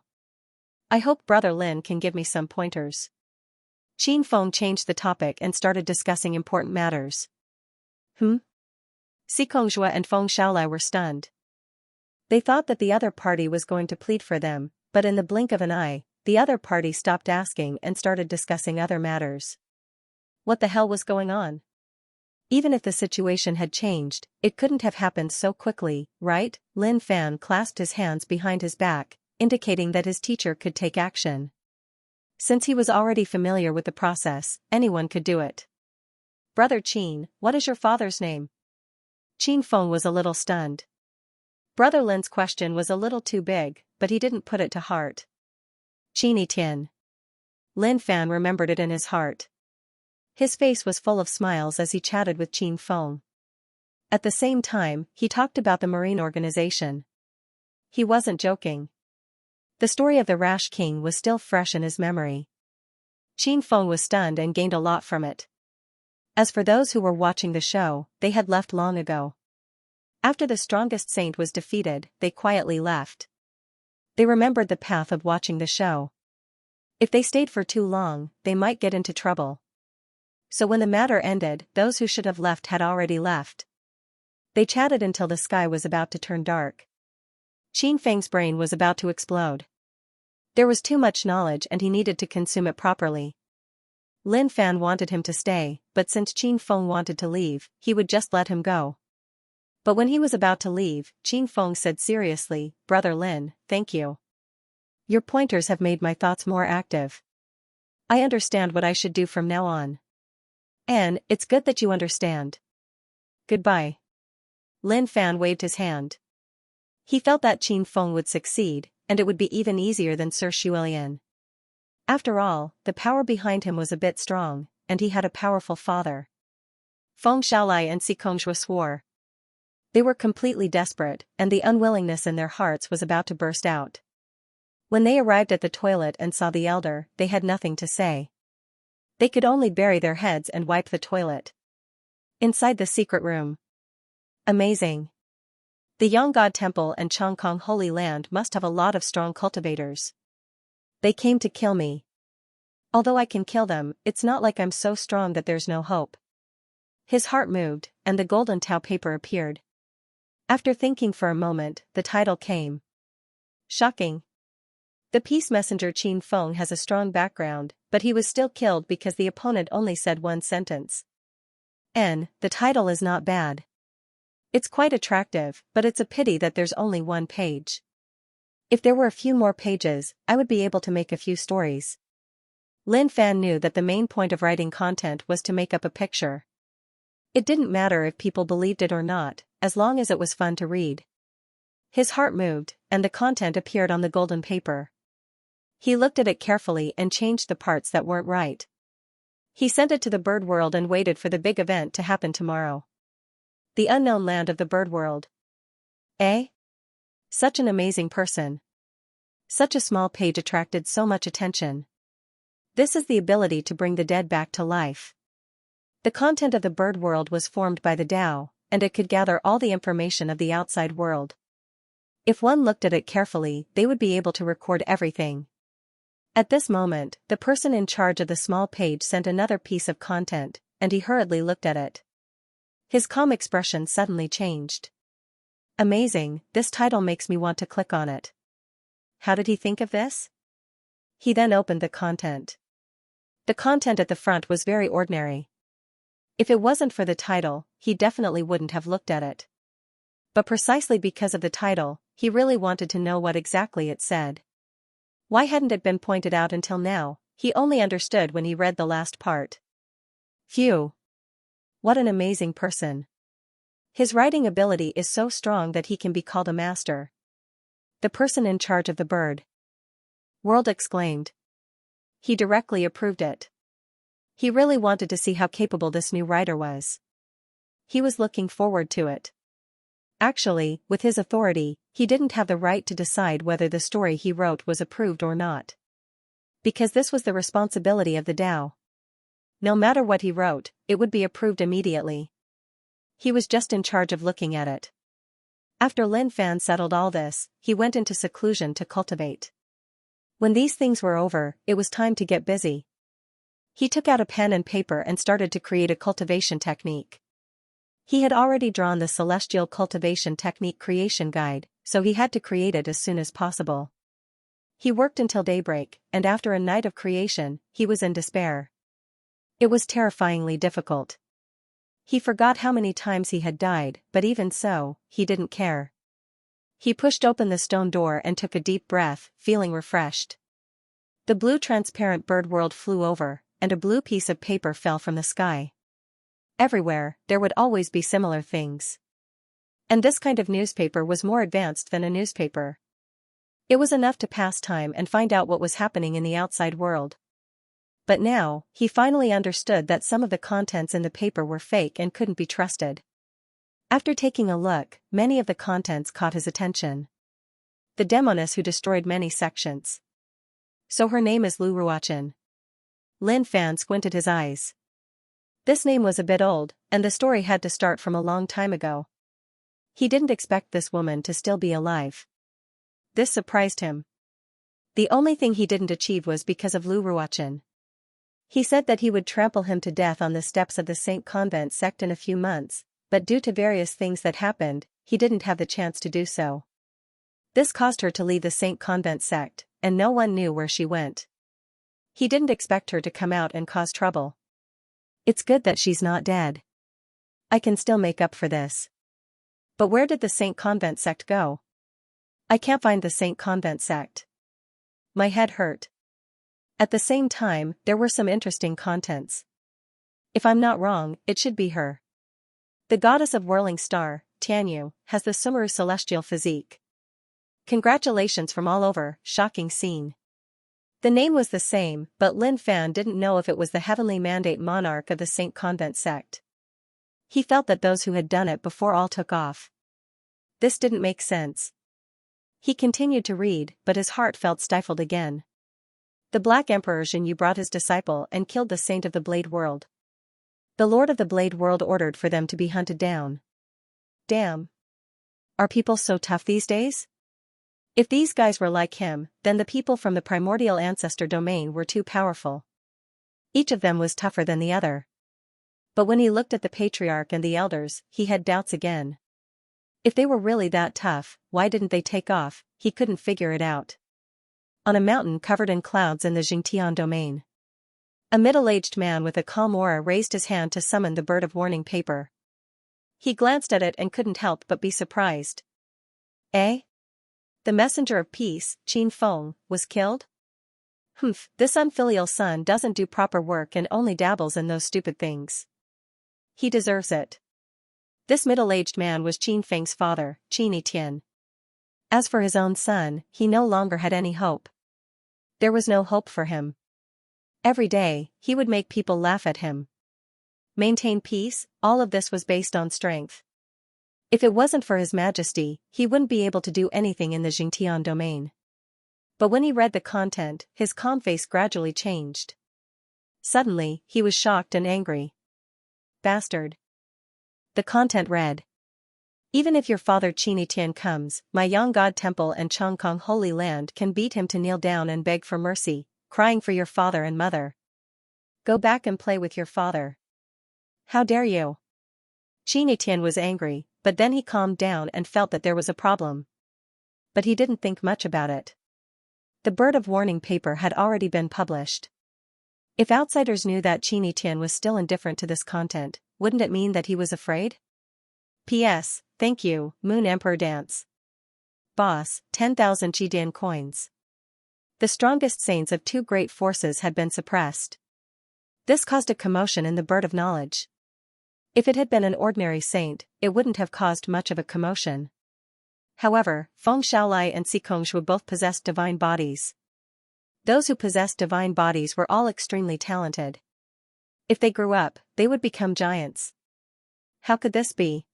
I hope Brother Lin can give me some pointers. Qin Feng changed the topic and started discussing important matters. Xicongzhua and Feng Shaolai were stunned. They thought that the other party was going to plead for them, but in the blink of an eye, the other party stopped asking and started discussing other matters. What the hell was going on? Even if the situation had changed, it couldn't have happened so quickly, right? Lin Fan clasped his hands behind his back, indicating that his teacher could take action. Since he was already familiar with the process, anyone could do it. Brother Qin, what is your father's name? Qin Feng was a little stunned. Brother Lin's question was a little too big, but he didn't put it to heart. Qin Tian. Lin Fan remembered it in his heart. His face was full of smiles as he chatted with Qin Feng. At the same time, he talked about the Marine organization. He wasn't joking. The story of the Rash King was still fresh in his memory. Qin Feng was stunned and gained a lot from it. As for those who were watching the show, they had left long ago. After the strongest saint was defeated, they quietly left. They remembered the path of watching the show. If they stayed for too long, they might get into trouble. So when the matter ended, those who should have left had already left. They chatted until the sky was about to turn dark. Qin Feng's brain was about to explode. There was too much knowledge and he needed to consume it properly. Lin Fan wanted him to stay, but since Qin Feng wanted to leave, he would just let him go. But when he was about to leave, Qin Feng said seriously, Brother Lin, thank you. Your pointers have made my thoughts more active. I understand what I should do from now on. And it's good that you understand. Goodbye. Lin Fan waved his hand. He felt that Qin Feng would succeed, and it would be even easier than Sir Shuilian. After all, the power behind him was a bit strong, and he had a powerful father. Feng Shaolai and Xicongzhua swore. They were completely desperate, and the unwillingness in their hearts was about to burst out. When they arrived at the toilet and saw the elder, they had nothing to say. They could only bury their heads and wipe the toilet. Inside the secret room. Amazing. The Yang God Temple and Chongkong Holy Land must have a lot of strong cultivators. They came to kill me. Although I can kill them, it's not like I'm so strong that there's no hope. His heart moved, and the golden Tao paper appeared. After thinking for a moment, the title came. Shocking. The peace messenger Qin Feng has a strong background, but he was still killed because the opponent only said one sentence. The title is not bad. It's quite attractive, but it's a pity that there's only one page. If there were a few more pages, I would be able to make a few stories. Lin Fan knew that the main point of writing content was to make up a picture. It didn't matter if people believed it or not, as long as it was fun to read. His heart moved, and the content appeared on the golden paper. He looked at it carefully and changed the parts that weren't right. He sent it to the bird world and waited for the big event to happen tomorrow. The unknown land of the bird world. Eh? Such an amazing person. Such a small page attracted so much attention. This is the ability to bring the dead back to life. The content of the bird world was formed by the Tao, and it could gather all the information of the outside world. If one looked at it carefully, they would be able to record everything. At this moment, the person in charge of the small page sent another piece of content, and he hurriedly looked at it. His calm expression suddenly changed. Amazing, this title makes me want to click on it. How did he think of this? He then opened the content. The content at the front was very ordinary. If it wasn't for the title, he definitely wouldn't have looked at it. But precisely because of the title, he really wanted to know what exactly it said. Why hadn't it been pointed out until now? He only understood when he read the last part. Phew! What an amazing person. His writing ability is so strong that he can be called a master. The person in charge of the bird world exclaimed. He directly approved it. He really wanted to see how capable this new writer was. He was looking forward to it. Actually, with his authority, he didn't have the right to decide whether the story he wrote was approved or not. Because this was the responsibility of the Tao. No matter what he wrote, it would be approved immediately. He was just in charge of looking at it. After Lin Fan settled all this, he went into seclusion to cultivate. When these things were over, it was time to get busy. He took out a pen and paper and started to create a cultivation technique. He had already drawn the Celestial Cultivation Technique Creation Guide, so he had to create it as soon as possible. He worked until daybreak, and after a night of creation, he was in despair. It was terrifyingly difficult. He forgot how many times he had died, but even so, he didn't care. He pushed open the stone door and took a deep breath, feeling refreshed. The blue transparent bird world flew over, and a blue piece of paper fell from the sky. Everywhere, there would always be similar things. And this kind of newspaper was more advanced than a newspaper. It was enough to pass time and find out what was happening in the outside world. But now, he finally understood that some of the contents in the paper were fake and couldn't be trusted. After taking a look, many of the contents caught his attention. The demoness who destroyed many sections. So her name is Lu Ruachin. Lin Fan squinted his eyes. This name was a bit old, and the story had to start from a long time ago. He didn't expect this woman to still be alive. This surprised him. The only thing he didn't achieve was because of Lu Ruachin. He said that he would trample him to death on the steps of the Saint Convent sect in a few months, but due to various things that happened, he didn't have the chance to do so. This caused her to leave the Saint Convent sect, and no one knew where she went. He didn't expect her to come out and cause trouble. It's good that she's not dead. I can still make up for this. But where did the Saint Convent sect go? I can't find the Saint Convent sect. My head hurt. At the same time, there were some interesting contents. If I'm not wrong, it should be her. The goddess of whirling star, Tianyu, has the Sumeru celestial physique. Congratulations from all over, shocking scene. The name was the same, but Lin Fan didn't know if it was the heavenly mandate monarch of the Saint Convent sect. He felt that those who had done it before all took off. This didn't make sense. He continued to read, but his heart felt stifled again. The Black Emperor Xianxia brought his disciple and killed the Saint of the Blade World. The Lord of the Blade World ordered for them to be hunted down. Damn. Are people so tough these days? If these guys were like him, then the people from the primordial ancestor domain were too powerful. Each of them was tougher than the other. But when he looked at the patriarch and the elders, he had doubts again. If they were really that tough, why didn't they take off? He couldn't figure it out. On a mountain covered in clouds in the Jingtian domain, a middle-aged man with a calm aura raised his hand to summon the bird of warning paper. He glanced at it and couldn't help but be surprised. Eh? The messenger of peace, Qin Feng, was killed? Humph, this unfilial son doesn't do proper work and only dabbles in those stupid things. He deserves it. This middle-aged man was Qin Feng's father, Qin Tian. As for his own son, he no longer had any hope. There was no hope for him. Every day, he would make people laugh at him. Maintain peace, all of this was based on strength. If it wasn't for His Majesty, he wouldn't be able to do anything in the Jingtian domain. But when he read the content, his calm face gradually changed. Suddenly, he was shocked and angry. Bastard. The content read. Even if your father Qin Tian comes, my Yang God Temple and Chongkong Holy Land can beat him to kneel down and beg for mercy, crying for your father and mother. Go back and play with your father. How dare you? Qin Tian was angry, but then he calmed down and felt that there was a problem. But he didn't think much about it. The bird of warning paper had already been published. If outsiders knew that Qin Tian was still indifferent to this content, wouldn't it mean that he was afraid? P.S. Thank you, Moon Emperor Dance. Boss, 10,000 Jidian coins. The strongest saints of two great forces had been suppressed. This caused a commotion in the Bird of Knowledge. If it had been an ordinary saint, it wouldn't have caused much of a commotion. However, Feng Xiaolai and Xikongxue both possessed divine bodies. Those who possessed divine bodies were all extremely talented. If they grew up, they would become giants. How could this be?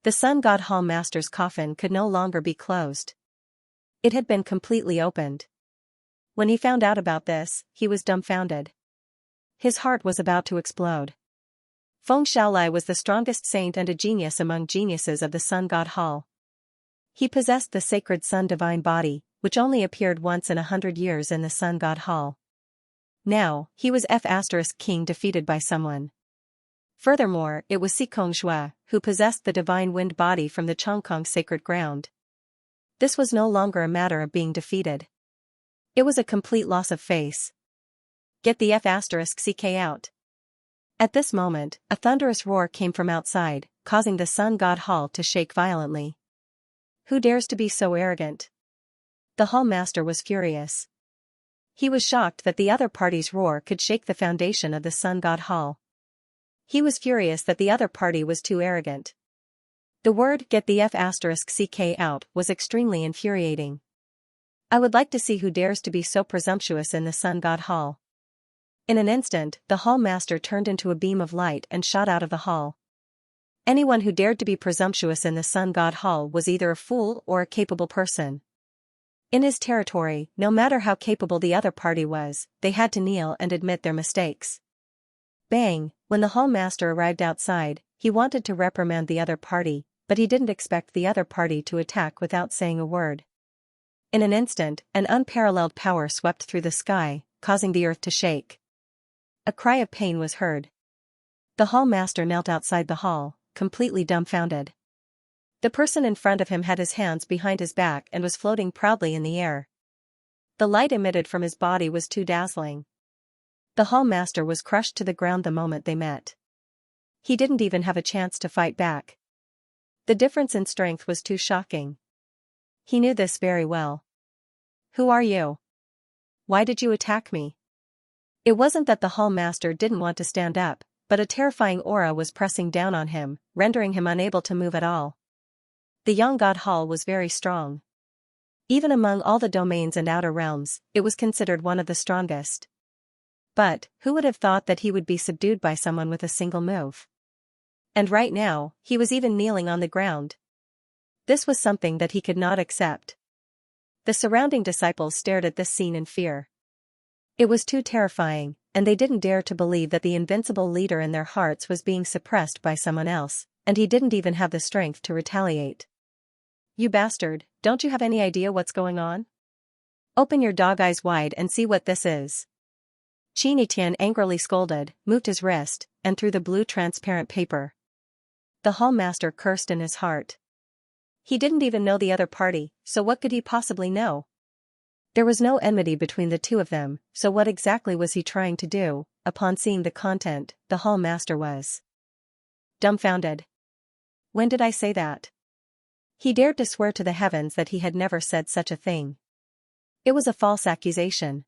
The Sun God Hall Master's coffin could no longer be closed. It had been completely opened. When he found out about this, he was dumbfounded. His heart was about to explode. Feng Xiaolai was the strongest saint and a genius among geniuses of the Sun God Hall. He possessed the sacred Sun divine body, which only appeared once in 100 years in the Sun God Hall. Now, he was King defeated by someone. Furthermore, it was Xikongxue, who possessed the divine wind body from the Chongkong sacred ground. This was no longer a matter of being defeated. It was a complete loss of face. Get the CK out. At this moment, a thunderous roar came from outside, causing the Sun God Hall to shake violently. Who dares to be so arrogant? The Hall Master was furious. He was shocked that the other party's roar could shake the foundation of the Sun God Hall. He was furious that the other party was too arrogant. The word "get the CK out" was extremely infuriating. I would like to see who dares to be so presumptuous in the Sun God Hall. In an instant, the Hall Master turned into a beam of light and shot out of the hall. Anyone who dared to be presumptuous in the Sun God Hall was either a fool or a capable person. In his territory, no matter how capable the other party was, they had to kneel and admit their mistakes. Bang! When the Hall Master arrived outside, he wanted to reprimand the other party, but he didn't expect the other party to attack without saying a word. In an instant, an unparalleled power swept through the sky, causing the earth to shake. A cry of pain was heard. The Hall Master knelt outside the hall, completely dumbfounded. The person in front of him had his hands behind his back and was floating proudly in the air. The light emitted from his body was too dazzling. The Hall Master was crushed to the ground the moment they met. He didn't even have a chance to fight back. The difference in strength was too shocking. He knew this very well. Who are you? Why did you attack me? It wasn't that the Hall Master didn't want to stand up, but a terrifying aura was pressing down on him, rendering him unable to move at all. The Yang God Hall was very strong. Even among all the domains and outer realms, it was considered one of the strongest. But, who would have thought that he would be subdued by someone with a single move? And right now, he was even kneeling on the ground. This was something that he could not accept. The surrounding disciples stared at this scene in fear. It was too terrifying, and they didn't dare to believe that the invincible leader in their hearts was being suppressed by someone else, and he didn't even have the strength to retaliate. You bastard, don't you have any idea what's going on? Open your dog eyes wide and see what this is. Qin Tian angrily scolded, moved his wrist, and threw the blue transparent paper. The Hall Master cursed in his heart. He didn't even know the other party, so what could he possibly know? There was no enmity between the two of them, so what exactly was he trying to do? Upon seeing the content, the Hall Master was dumbfounded. When did I say that? He dared to swear to the heavens that he had never said such a thing. It was a false accusation.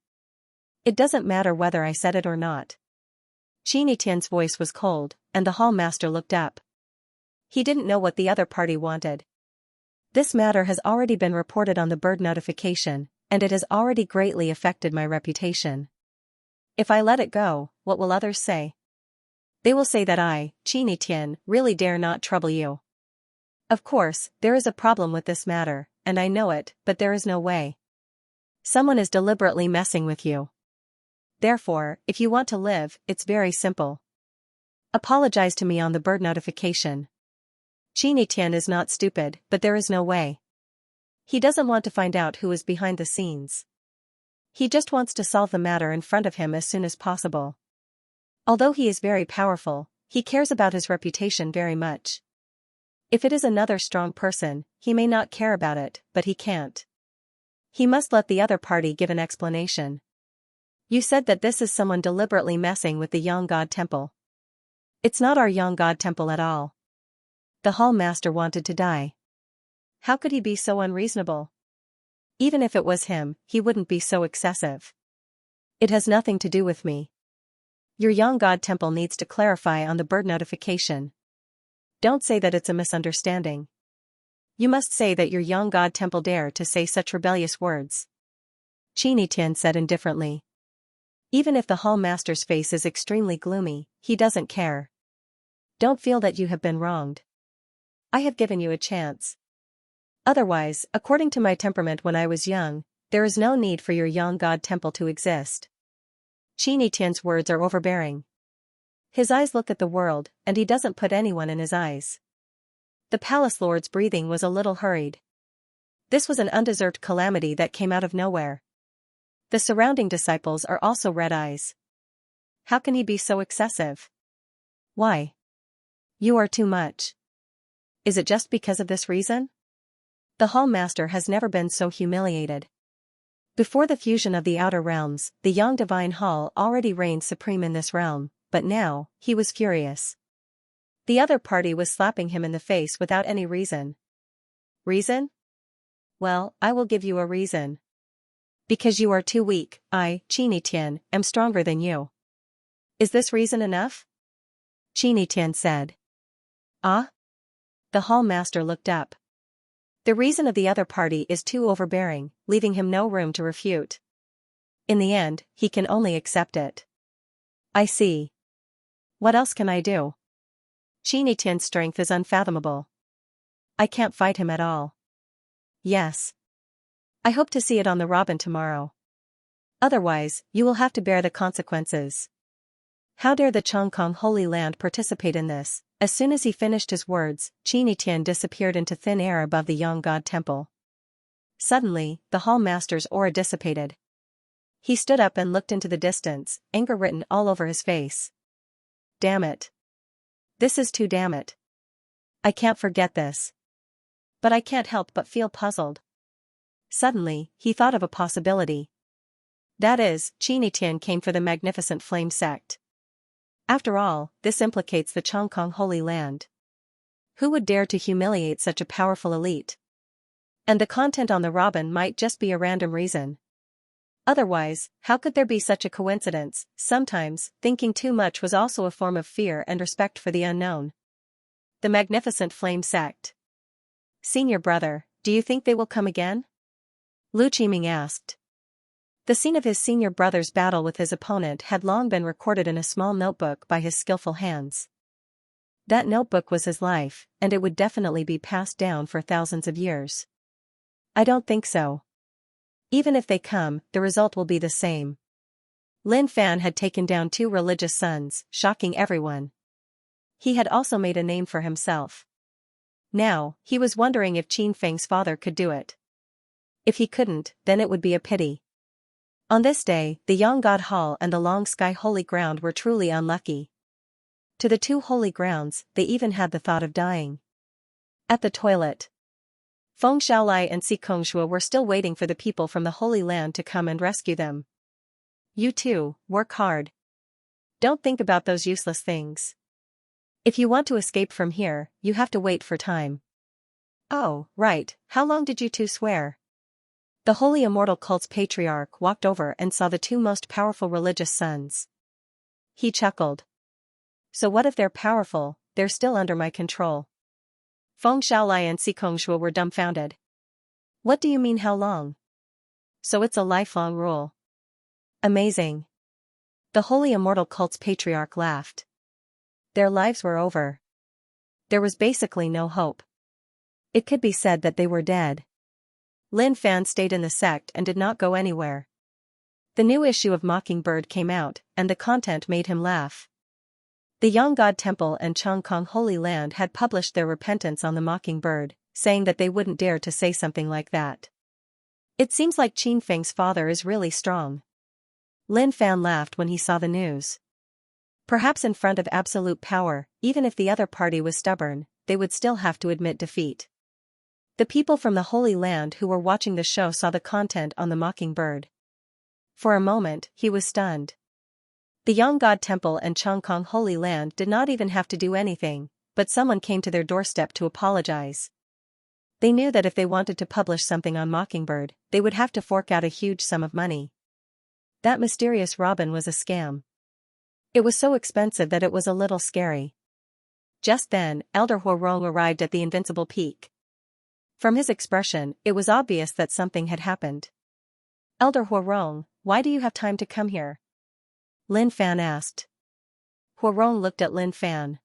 It doesn't matter whether I said it or not. Qini Tian's voice was cold, and the hall master looked up. He didn't know what the other party wanted. This matter has already been reported on the bird notification, and it has already greatly affected my reputation. If I let it go, what will others say? They will say that I, Qini Tian, really dare not trouble you. Of course, there is a problem with this matter, and I know it, but there is no way. Someone is deliberately messing with you. Therefore, if you want to live, it's very simple. Apologize to me on the bird notification. Qini Tian is not stupid, but there is no way. He doesn't want to find out who is behind the scenes. He just wants to solve the matter in front of him as soon as possible. Although he is very powerful, he cares about his reputation very much. If it is another strong person, he may not care about it, but he can't. He must let the other party give an explanation. You said that this is someone deliberately messing with the Yang God Temple. It's not our Yang God Temple at all. The hall master wanted to die. How could he be so unreasonable? Even if it was him, he wouldn't be so excessive. It has nothing to do with me. Your Yang God Temple needs to clarify on the bird notification. Don't say that it's a misunderstanding. You must say that your Yang God Temple dare to say such rebellious words. Qini Tian said indifferently. Even if the hall master's face is extremely gloomy, he doesn't care. Don't feel that you have been wronged. I have given you a chance. Otherwise, according to my temperament when I was young, there is no need for your Yang God Temple to exist. Qini Tian's words are overbearing. His eyes look at the world, and he doesn't put anyone in his eyes. The palace lord's breathing was a little hurried. This was an undeserved calamity that came out of nowhere. The surrounding disciples are also red eyes. How can he be so excessive? Why? You are too much. Is it just because of this reason? The hall master has never been so humiliated. Before the fusion of the outer realms, the Yang Divine Hall already reigned supreme in this realm, but now, he was furious. The other party was slapping him in the face without any reason. Reason? Well, I will give you a reason. Because you are too weak, I, Qini Tian, am stronger than you. Is this reason enough? Qini Tian said. Ah? The hall master looked up. The reason of the other party is too overbearing, leaving him no room to refute. In the end, he can only accept it. I see. What else can I do? Qini Tian's strength is unfathomable. I can't fight him at all. Yes. I hope to see it on the robin tomorrow. Otherwise, you will have to bear the consequences. How dare the Chongkong Holy Land participate in this? As soon as he finished his words, Qini Tian disappeared into thin air above the Yang God Temple. Suddenly, the hall master's aura dissipated. He stood up and looked into the distance, anger written all over his face. Damn it. This is too damn it. I can't forget this. But I can't help but feel puzzled. Suddenly, he thought of a possibility. That is, Qini Tian came for the magnificent flame sect. After all, this implicates the Chongkong Holy Land. Who would dare to humiliate such a powerful elite? And the content on the robin might just be a random reason. Otherwise, how could there be such a coincidence? Sometimes, thinking too much was also a form of fear and respect for the unknown. The magnificent flame sect. Senior brother, do you think they will come again? Lu Qiming asked. The scene of his senior brother's battle with his opponent had long been recorded in a small notebook by his skillful hands. That notebook was his life, and it would definitely be passed down for thousands of years. I don't think so. Even if they come, the result will be the same. Lin Fan had taken down 2 religious sons, shocking everyone. He had also made a name for himself. Now, he was wondering if Qin Feng's father could do it. If he couldn't, then it would be a pity. On this day, the Yang God Hall and the Long Sky Holy Ground were truly unlucky. To the 2 holy grounds, they even had the thought of dying. At the toilet, Feng Xiaolai and Si Kongshua were still waiting for the people from the Holy Land to come and rescue them. You too, work hard. Don't think about those useless things. If you want to escape from here, you have to wait for time. Oh, right, how long did you two swear? The Holy Immortal Cult's patriarch walked over and saw the two most powerful religious sons. He chuckled. So what if they're powerful, they're still under my control. Feng Xiaolai and Xikongxue were dumbfounded. What do you mean how long? So it's a lifelong rule. Amazing. The Holy Immortal Cult's patriarch laughed. Their lives were over. There was basically no hope. It could be said that they were dead. Lin Fan stayed in the sect and did not go anywhere. The new issue of Mockingbird came out, and the content made him laugh. The Yang God Temple and Chongkong Holy Land had published their repentance on the Mockingbird, saying that they wouldn't dare to say something like that. It seems like Qin Feng's father is really strong. Lin Fan laughed when he saw the news. Perhaps in front of absolute power, even if the other party was stubborn, they would still have to admit defeat. The people from the Holy Land who were watching the show saw the content on the Mockingbird. For a moment, he was stunned. The Yang God Temple and Chongkong Holy Land did not even have to do anything, but someone came to their doorstep to apologize. They knew that if they wanted to publish something on Mockingbird, they would have to fork out a huge sum of money. That mysterious robin was a scam. It was so expensive that it was a little scary. Just then, Elder Huorong arrived at the Invincible Peak. From his expression, it was obvious that something had happened. Elder Huorong, why do you have time to come here? Lin Fan asked. Huorong looked at Lin Fan.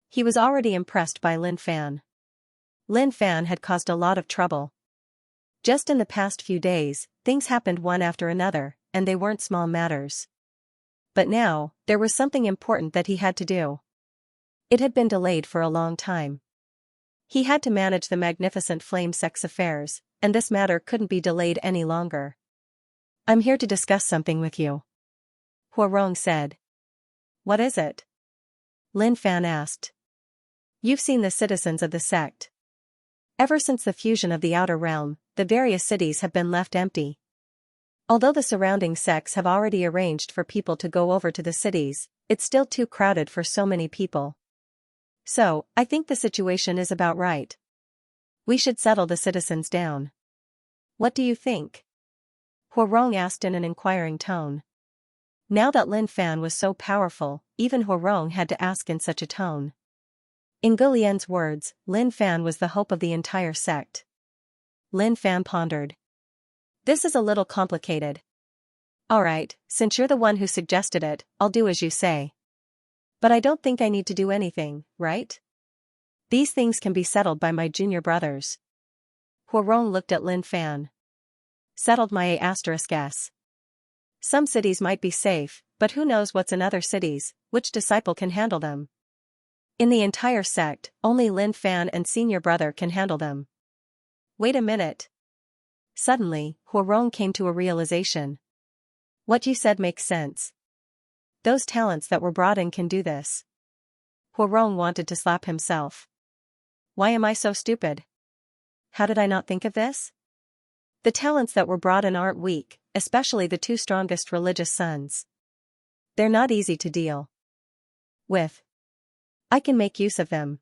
He was already impressed by Lin Fan. Lin Fan had caused a lot of trouble. Just in the past few days, things happened one after another, and they weren't small matters. But now, there was something important that he had to do. It had been delayed for a long time. He had to manage the Magnificent Flame Sect's affairs, and this matter couldn't be delayed any longer. I'm here to discuss something with you. Huorong said. What is it? Lin Fan asked. You've seen the citizens of the sect. Ever since the fusion of the Outer Realm, the various cities have been left empty. Although the surrounding sects have already arranged for people to go over to the cities, it's still too crowded for so many people. So, I think the situation is about right. We should settle the citizens down. What do you think? Huorong asked in an inquiring tone. Now that Lin Fan was so powerful, even Huorong had to ask in such a tone. In Gulian's words, Lin Fan was the hope of the entire sect. Lin Fan pondered. This is a little complicated. Alright, since you're the one who suggested it, I'll do as you say. But I don't think I need to do anything, right? These things can be settled by my junior brothers. Huorong looked at Lin Fan. Settled my *s. Some cities might be safe, but who knows what's in other cities, which disciple can handle them? In the entire sect, only Lin Fan and senior brother can handle them. Wait a minute. Suddenly, Huorong came to a realization. What you said makes sense. Those talents that were brought in can do this. Huorong wanted to slap himself. Why am I so stupid? How did I not think of this? The talents that were brought in aren't weak, especially the two strongest religious sons. They're not easy to deal with. I can make use of them.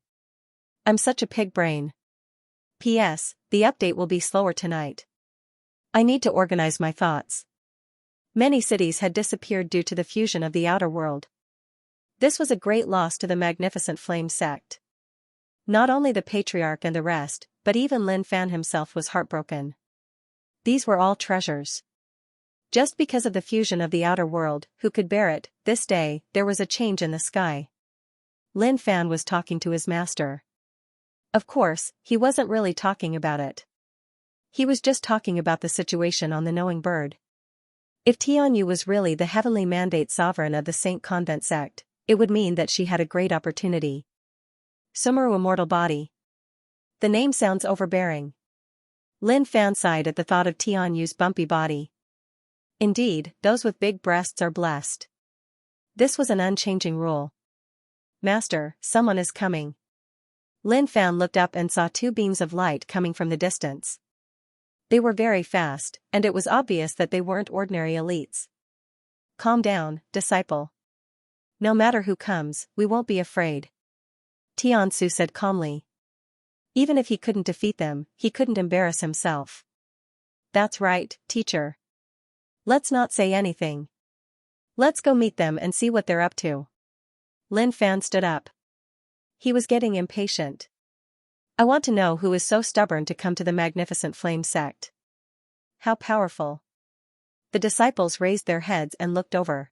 I'm such a pig brain. P.S. The update will be slower tonight. I need to organize my thoughts. Many cities had disappeared due to the fusion of the outer world. This was a great loss to the Magnificent Flame sect. Not only the patriarch and the rest, but even Lin Fan himself was heartbroken. These were all treasures. Just because of the fusion of the outer world, who could bear it? This day, there was a change in the sky. Lin Fan was talking to his master. Of course, he wasn't really talking about it. He was just talking about the situation on the Knowing Bird. If Tianyu was really the heavenly mandate sovereign of the Saint Convent sect, it would mean that she had a great opportunity. Sumeru Immortal Body. The name sounds overbearing. Lin Fan sighed at the thought of Tianyu's bumpy body. Indeed, those with big breasts are blessed. This was an unchanging rule. Master, someone is coming. Lin Fan looked up and saw two beams of light coming from the distance. They were very fast, and it was obvious that they weren't ordinary elites. Calm down, disciple. No matter who comes, we won't be afraid. Tiansu said calmly. Even if he couldn't defeat them, he couldn't embarrass himself. That's right, teacher. Let's not say anything. Let's go meet them and see what they're up to. Lin Fan stood up. He was getting impatient. I want to know who is so stubborn to come to the Magnificent Flame sect. How powerful. The disciples raised their heads and looked over.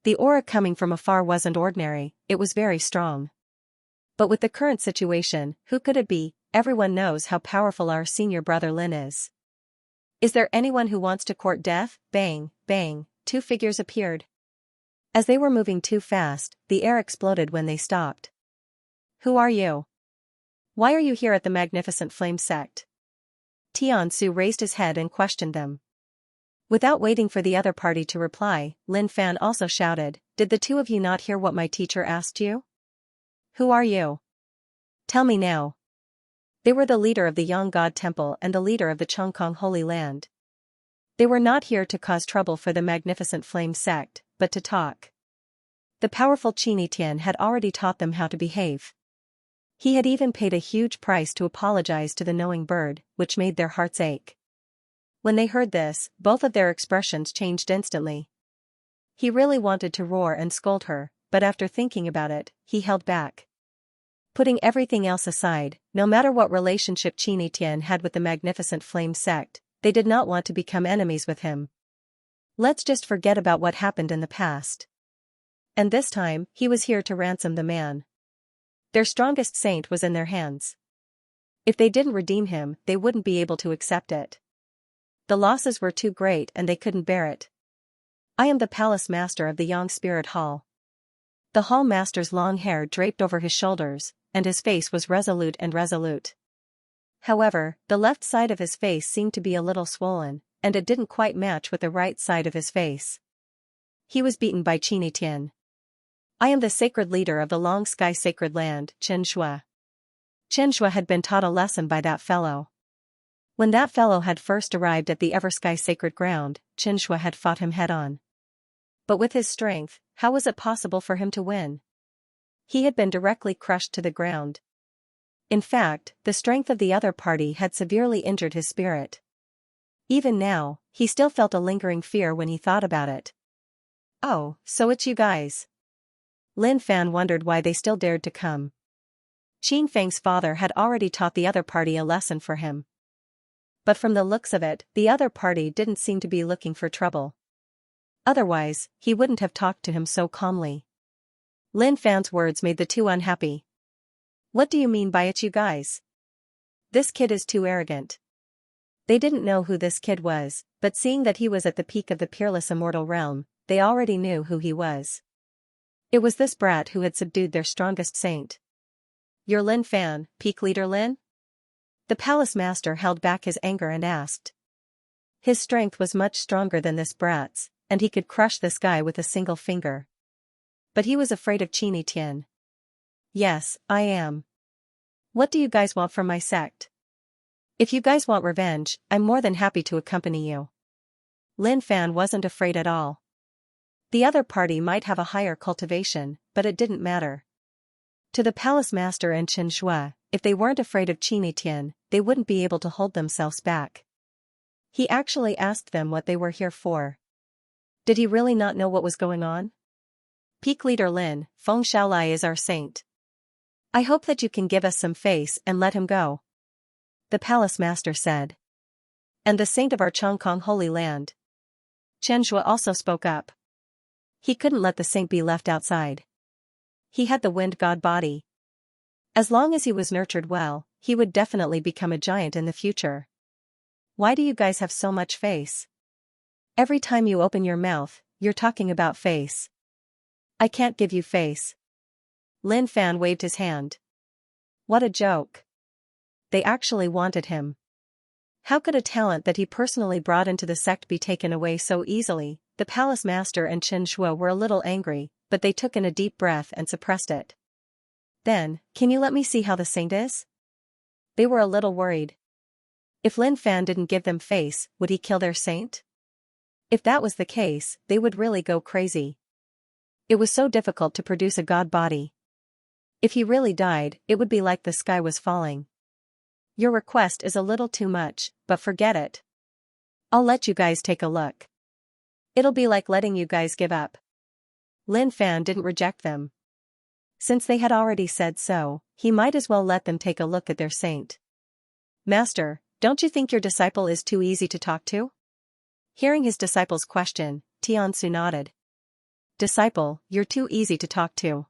The aura coming from afar wasn't ordinary, it was very strong. But with the current situation, who could it be? Everyone knows how powerful our senior brother Lin is. Is there anyone who wants to court death? Bang, bang, two figures appeared. As they were moving too fast, the air exploded when they stopped. Who are you? Why are you here at the Magnificent Flame sect? Tiansu raised his head and questioned them. Without waiting for the other party to reply, Lin Fan also shouted, Did the two of you not hear what my teacher asked you? Who are you? Tell me now. They were the leader of the Yang God Temple and the leader of the Chongkong Holy Land. They were not here to cause trouble for the Magnificent Flame sect, but to talk. The powerful Qini Tian had already taught them how to behave. He had even paid a huge price to apologize to the knowing bird, which made their hearts ache. When they heard this, both of their expressions changed instantly. He really wanted to roar and scold her, but after thinking about it, he held back. Putting everything else aside, no matter what relationship Qini Tian had with the Magnificent Flame sect, they did not want to become enemies with him. Let's just forget about what happened in the past. And this time, he was here to ransom the man. Their strongest saint was in their hands. If they didn't redeem him, they wouldn't be able to accept it. The losses were too great and they couldn't bear it. I am the palace master of the Yang Spirit Hall. The hall master's long hair draped over his shoulders, and his face was resolute. However, the left side of his face seemed to be a little swollen, and it didn't quite match with the right side of his face. He was beaten by Qini Tian. I am the sacred leader of the Long Sky Sacred Land, Xianxia. Xianxia had been taught a lesson by that fellow. When that fellow had first arrived at the Eversky Sacred Ground, Xianxia had fought him head-on. But with his strength, how was it possible for him to win? He had been directly crushed to the ground. In fact, the strength of the other party had severely injured his spirit. Even now, he still felt a lingering fear when he thought about it. Oh, so it's you guys. Lin Fan wondered why they still dared to come. Qin Feng's father had already taught the other party a lesson for him. But from the looks of it, the other party didn't seem to be looking for trouble. Otherwise, he wouldn't have talked to him so calmly. Lin Fan's words made the two unhappy. What do you mean by it, you guys? This kid is too arrogant. They didn't know who this kid was, but seeing that he was at the peak of the peerless immortal realm, they already knew who he was. It was this brat who had subdued their strongest saint. You're Lin Fan, peak leader Lin? The palace master held back his anger and asked. His strength was much stronger than this brat's, and he could crush this guy with a single finger. But he was afraid of Qini Tian. Yes, I am. What do you guys want from my sect? If you guys want revenge, I'm more than happy to accompany you. Lin Fan wasn't afraid at all. The other party might have a higher cultivation, but it didn't matter. To the palace master and Xianxia, if they weren't afraid of Qini Tian, they wouldn't be able to hold themselves back. He actually asked them what they were here for. Did he really not know what was going on? Peak leader Lin, Feng Shaolai is our saint. I hope that you can give us some face and let him go. The palace master said. And the saint of our Chongkong Holy Land. Xianxia also spoke up. He couldn't let the saint be left outside. He had the wind god body. As long as he was nurtured well, he would definitely become a giant in the future. Why do you guys have so much face? Every time you open your mouth, you're talking about face. I can't give you face. Lin Fan waved his hand. What a joke. They actually wanted him. How could a talent that he personally brought into the sect be taken away so easily? The palace master and Xianxia were a little angry, but they took in a deep breath and suppressed it. Then, can you let me see how the saint is? They were a little worried. If Lin Fan didn't give them face, would he kill their saint? If that was the case, they would really go crazy. It was so difficult to produce a god body. If he really died, it would be like the sky was falling. Your request is a little too much, but forget it. I'll let you guys take a look. It'll be like letting you guys give up. Lin Fan didn't reject them. Since they had already said so, he might as well let them take a look at their saint. Master, don't you think your disciple is too easy to talk to? Hearing his disciple's question, Xianxia nodded. Disciple, you're too easy to talk to.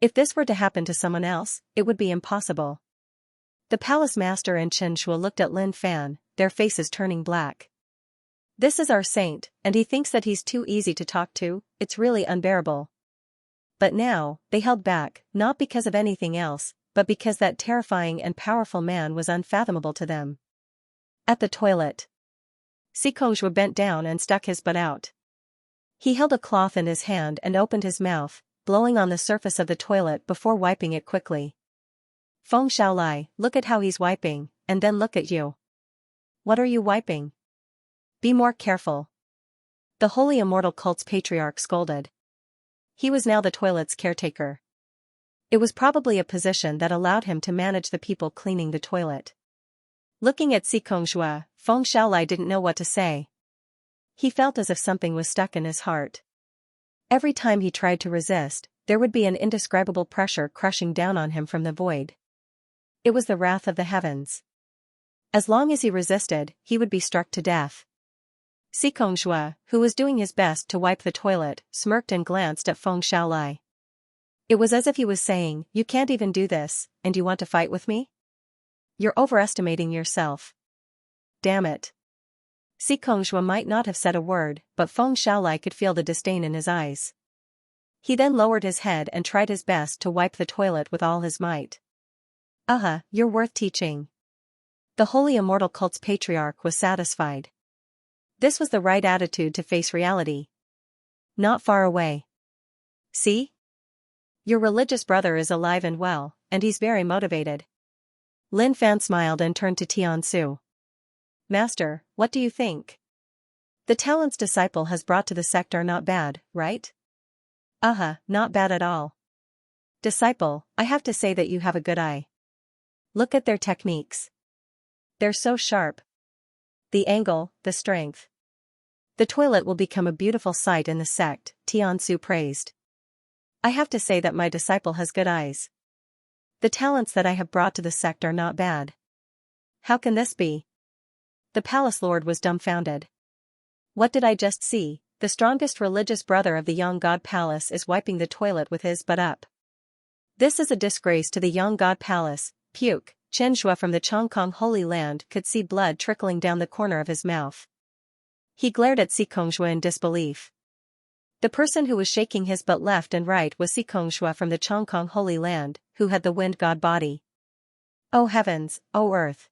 If this were to happen to someone else, it would be impossible. The palace master and Xianxia looked at Lin Fan, their faces turning black. This is our saint, and he thinks that he's too easy to talk to, it's really unbearable. But now, they held back, not because of anything else, but because that terrifying and powerful man was unfathomable to them. At the toilet, Xianxia bent down and stuck his butt out. He held a cloth in his hand and opened his mouth, blowing on the surface of the toilet before wiping it quickly. Feng Xiaolai, look at how he's wiping, and then look at you. What are you wiping? Be more careful. The Holy Immortal Cult's patriarch scolded. He was now the toilet's caretaker. It was probably a position that allowed him to manage the people cleaning the toilet. Looking at Xianxia, Feng Xiaolai didn't know what to say. He felt as if something was stuck in his heart. Every time he tried to resist, there would be an indescribable pressure crushing down on him from the void. It was the wrath of the heavens. As long as he resisted, he would be struck to death. Xianxia, who was doing his best to wipe the toilet, smirked and glanced at Feng Xiaolai. It was as if he was saying, "You can't even do this, and you want to fight with me? You're overestimating yourself." Damn it. Xianxia might not have said a word, but Feng Xiaolai could feel the disdain in his eyes. He then lowered his head and tried his best to wipe the toilet with all his might. You're worth teaching. The Holy Immortal Cult's patriarch was satisfied. This was the right attitude to face reality. Not far away. See? Your religious brother is alive and well, and he's very motivated. Lin Fan smiled and turned to Xianxia. Master, what do you think? The talents disciple has brought to the sect are not bad, right? Not bad at all. Disciple, I have to say that you have a good eye. Look at their techniques. They're so sharp. The angle, the strength. The toilet will become a beautiful sight in the sect, Xianxia praised. I have to say that my disciple has good eyes. The talents that I have brought to the sect are not bad. How can this be? The palace lord was dumbfounded. What did I just see? The strongest religious brother of the young god palace is wiping the toilet with his butt up. This is a disgrace to the young god palace. Puke. Xianxia from the Chongkong Holy Land could see blood trickling down the corner of his mouth. He glared at Xianxia in disbelief. The person who was shaking his butt left and right was Xianxia from the Chongkong Holy Land, who had the wind god body. Oh heavens, oh earth.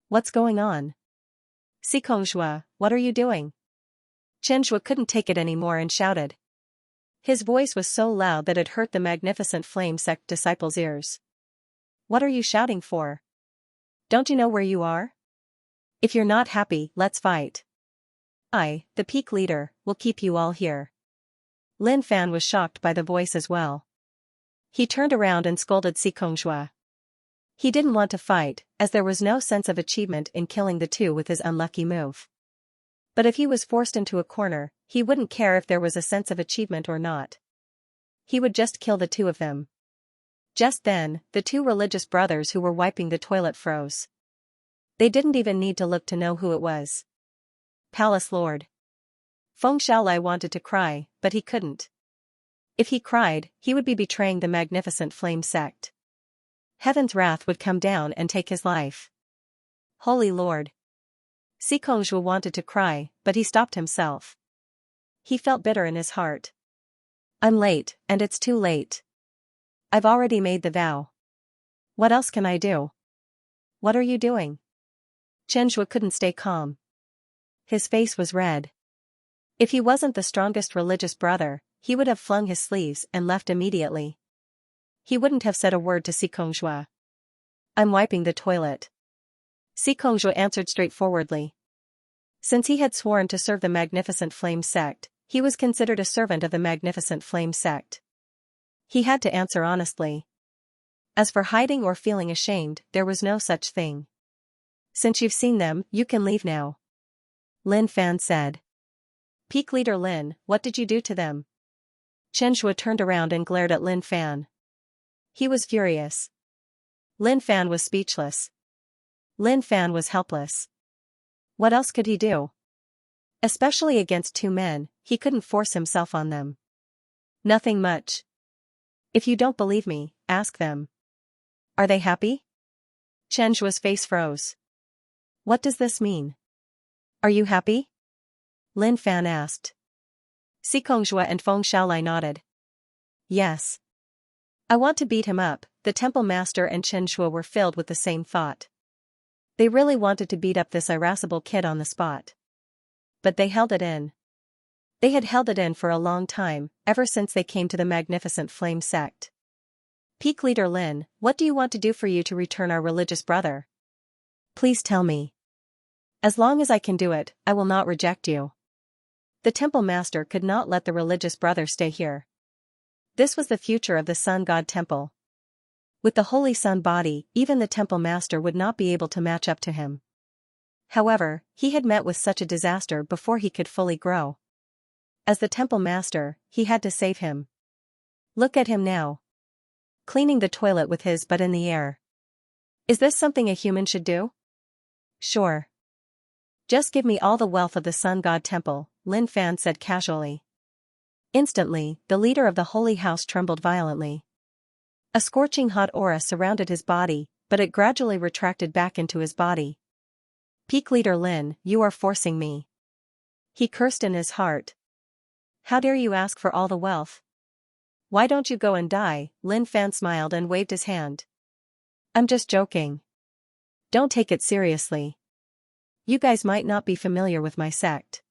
What's going on? Xianxia, what are you doing? Xianxia couldn't take it anymore and shouted. His voice was so loud that it hurt the magnificent flame sect disciples' ears. What are you shouting for? Don't you know where you are? If you're not happy, let's fight. I, the peak leader, will keep you all here. Lin Fan was shocked by the voice as well. He turned around and scolded Xianxia. He didn't want to fight, as there was no sense of achievement in killing the two with his unlucky move. But if he was forced into a corner, he wouldn't care if there was a sense of achievement or not. He would just kill the two of them. Just then, the two religious brothers who were wiping the toilet froze. They didn't even need to look to know who it was. Palace Lord. Feng Xiaolai wanted to cry, but he couldn't. If he cried, he would be betraying the magnificent flame sect. Heaven's wrath would come down and take his life. Holy Lord. Xianxia wanted to cry, but he stopped himself. He felt bitter in his heart. I'm late, and it's too late. I've already made the vow. What else can I do? What are you doing? Xianxia couldn't stay calm. His face was red. If he wasn't the strongest religious brother, he would have flung his sleeves and left immediately. He wouldn't have said a word to Xianxia. I'm wiping the toilet. Xianxia answered straightforwardly. Since he had sworn to serve the magnificent flame sect, he was considered a servant of the magnificent flame sect. He had to answer honestly. As for hiding or feeling ashamed, there was no such thing. Since you've seen them, you can leave now. Lin Fan said. Peak leader Lin, what did you do to them? Xianxia turned around and glared at Lin Fan. He was furious. Lin Fan was speechless. Lin Fan was helpless. What else could he do? Especially against two men, he couldn't force himself on them. Nothing much. If you don't believe me, ask them. Are they happy? Xianxia's face froze. What does this mean? Are you happy? Lin Fan asked. Xianxia and Feng Xiaolai nodded. Yes. I want to beat him up. The temple master and Xianxia were filled with the same thought. They really wanted to beat up this irascible kid on the spot. But they held it in. They had held it in for a long time, ever since they came to the Magnificent Flame sect. Peak leader Lin, what do you want to do for you to return our religious brother? Please tell me. As long as I can do it, I will not reject you. The temple master could not let the religious brother stay here. This was the future of the Sun God Temple. With the Holy Sun body, even the temple master would not be able to match up to him. However, he had met with such a disaster before he could fully grow. As the temple master, he had to save him. Look at him now. Cleaning the toilet with his butt in the air. Is this something a human should do? Sure. Just give me all the wealth of the Sun God Temple, Lin Fan said casually. Instantly, the leader of the holy house trembled violently. A scorching hot aura surrounded his body, but it gradually retracted back into his body. Peak leader Lin, you are forcing me. He cursed in his heart. How dare you ask for all the wealth? Why don't you go and die? Lin Fan smiled and waved his hand. I'm just joking. Don't take it seriously. You guys might not be familiar with my sect.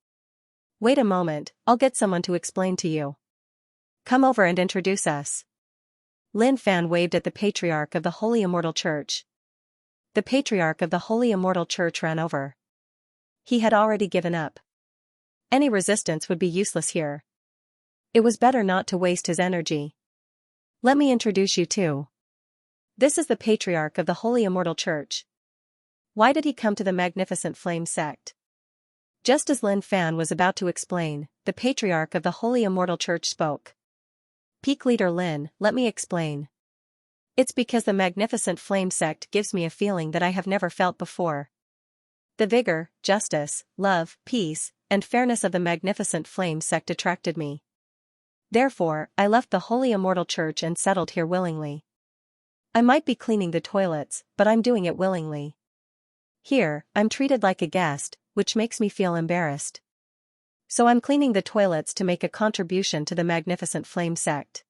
Wait a moment, I'll get someone to explain to you. Come over and introduce us. Lin Fan waved at the Patriarch of the Holy Immortal Church. The Patriarch of the Holy Immortal Church ran over. He had already given up. Any resistance would be useless here. It was better not to waste his energy. Let me introduce you to. This is the Patriarch of the Holy Immortal Church. Why did he come to the Magnificent Flame sect? Just as Lin Fan was about to explain, the Patriarch of the Holy Immortal Church spoke. Peak leader Lin, let me explain. It's because the Magnificent Flame sect gives me a feeling that I have never felt before. The vigor, justice, love, peace, and fairness of the Magnificent Flame sect attracted me. Therefore, I left the Holy Immortal Church and settled here willingly. I might be cleaning the toilets, but I'm doing it willingly. Here, I'm treated like a guest, which makes me feel embarrassed. So I'm cleaning the toilets to make a contribution to the Magnificent Flame sect.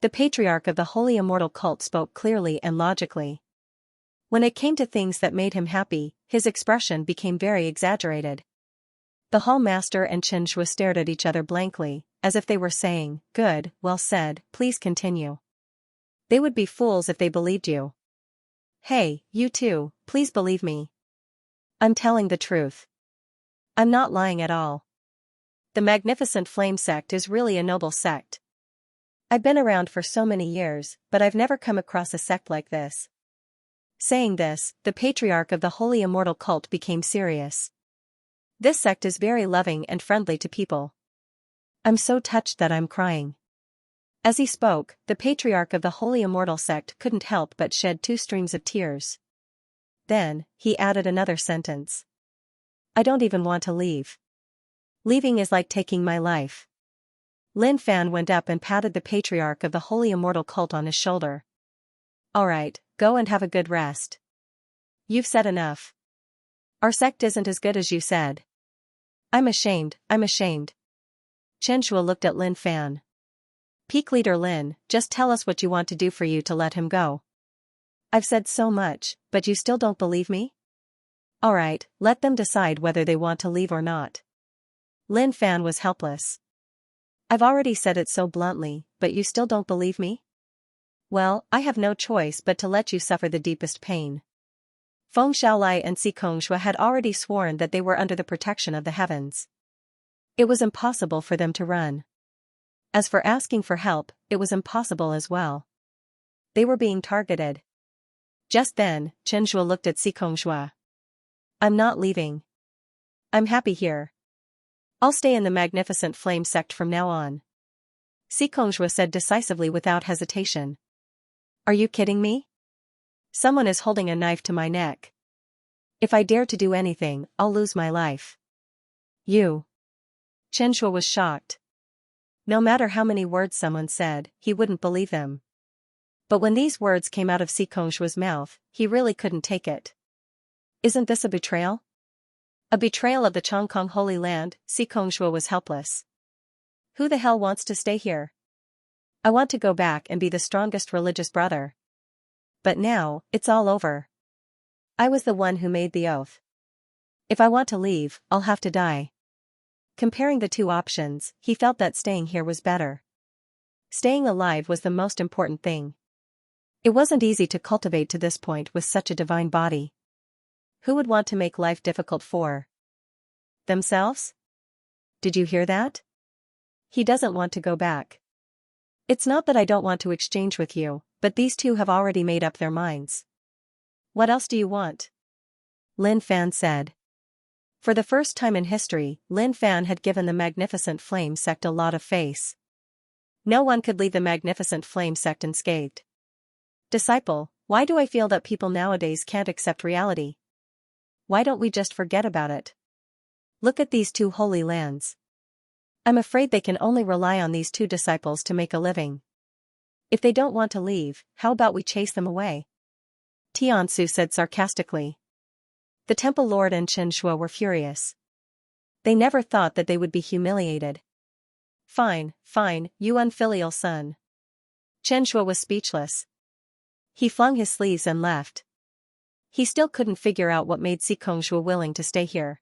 The Patriarch of the Holy Immortal Cult spoke clearly and logically. When it came to things that made him happy, his expression became very exaggerated. The Hall Master and Xianxia stared at each other blankly, as if they were saying, good, well said, please continue. They would be fools if they believed you. Hey, you too, please believe me. I'm telling the truth. I'm not lying at all. The Magnificent Flame sect is really a noble sect. I've been around for so many years, but I've never come across a sect like this. Saying this, the Patriarch of the Holy Immortal Cult became serious. This sect is very loving and friendly to people. I'm so touched that I'm crying. As he spoke, the Patriarch of the Holy Immortal sect couldn't help but shed 2 streams of tears. Then, he added another sentence. I don't even want to leave. Leaving is like taking my life. Lin Fan went up and patted the Patriarch of the Holy Immortal Cult on his shoulder. Alright, go and have a good rest. You've said enough. Our sect isn't as good as you said. I'm ashamed. Xianxia looked at Lin Fan. Peak leader Lin, just tell us what you want to do for you to let him go. I've said so much, but you still don't believe me? Alright, let them decide whether they want to leave or not. Lin Fan was helpless. I've already said it so bluntly, but you still don't believe me? Well, I have no choice but to let you suffer the deepest pain. Feng Xiaolai and Xianxia had already sworn that they were under the protection of the heavens. It was impossible for them to run. As for asking for help, it was impossible as well. They were being targeted. Just then, Xianxia looked at Xianxia. I'm not leaving. I'm happy here. I'll stay in the magnificent flame sect from now on. Xianxia said decisively without hesitation. Are you kidding me? Someone is holding a knife to my neck. If I dare to do anything, I'll lose my life. You. Xianxia was shocked. No matter how many words someone said, he wouldn't believe them. But when these words came out of Xianxia's mouth, he really couldn't take it. Isn't this a betrayal? A betrayal of the Chongkong Holy Land. Xianxia was helpless. Who the hell wants to stay here? I want to go back and be the strongest religious brother. But now, it's all over. I was the one who made the oath. If I want to leave, I'll have to die. Comparing the two options, he felt that staying here was better. Staying alive was the most important thing. It wasn't easy to cultivate to this point with such a divine body. Who would want to make life difficult for themselves? Did you hear that? He doesn't want to go back. It's not that I don't want to exchange with you, but these two have already made up their minds. What else do you want? Lin Fan said. For the first time in history, Lin Fan had given the Magnificent Flame sect a lot of face. No one could leave the Magnificent Flame sect unscathed. Disciple, why do I feel that people nowadays can't accept reality? Why don't we just forget about it? Look at these two holy lands. I'm afraid they can only rely on these two disciples to make a living. If they don't want to leave, how about we chase them away? Tiansu said sarcastically. The Temple Lord and Xianxia were furious. They never thought that they would be humiliated. Fine, you unfilial son. Xianxia was speechless. He flung his sleeves and left. He still couldn't figure out what made Xianxia willing to stay here.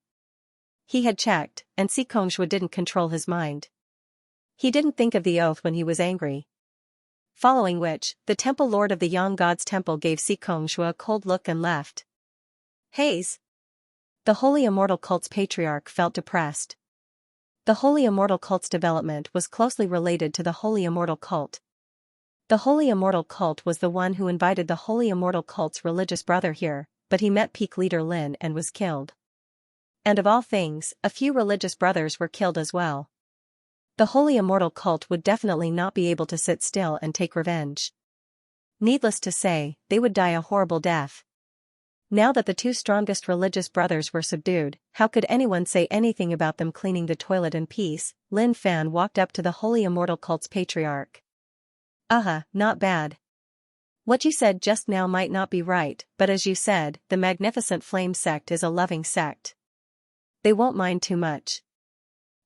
He had checked, and Xianxia didn't control his mind. He didn't think of the oath when he was angry. Following which, the Temple Lord of the Yang God's Temple gave Xianxia a cold look and left. Haze. The Holy Immortal Cult's patriarch felt depressed. The Holy Immortal Cult's development was closely related to the Holy Immortal Cult. The Holy Immortal Cult was the one who invited the Holy Immortal Cult's religious brother here, but he met peak leader Lin and was killed. And of all things, a few religious brothers were killed as well. The Holy Immortal Cult would definitely not be able to sit still and take revenge. Needless to say, they would die a horrible death. Now that the two strongest religious brothers were subdued, how could anyone say anything about them cleaning the toilet in peace? Lin Fan walked up to the Holy Immortal Cult's patriarch. Not bad. What you said just now might not be right, but as you said, the Magnificent Flame sect is a loving sect. They won't mind too much.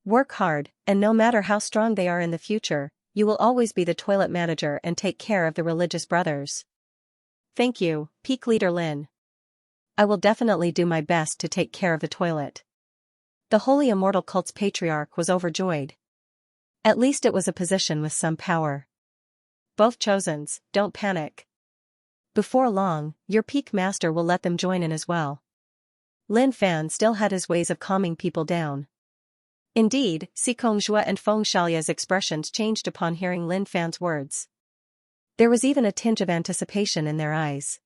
Work hard, and no matter how strong they are in the future, you will always be the toilet manager and take care of the religious brothers. Thank you, Peak Leader Lin. I will definitely do my best to take care of the toilet. The Holy Immortal Cult's patriarch was overjoyed. At least it was a position with some power. Both chosens, don't panic. Before long, your peak master will let them join in as well. Lin Fan still had his ways of calming people down. Indeed, Xianxia and Feng Xiaolia's expressions changed upon hearing Lin Fan's words. There was even a tinge of anticipation in their eyes.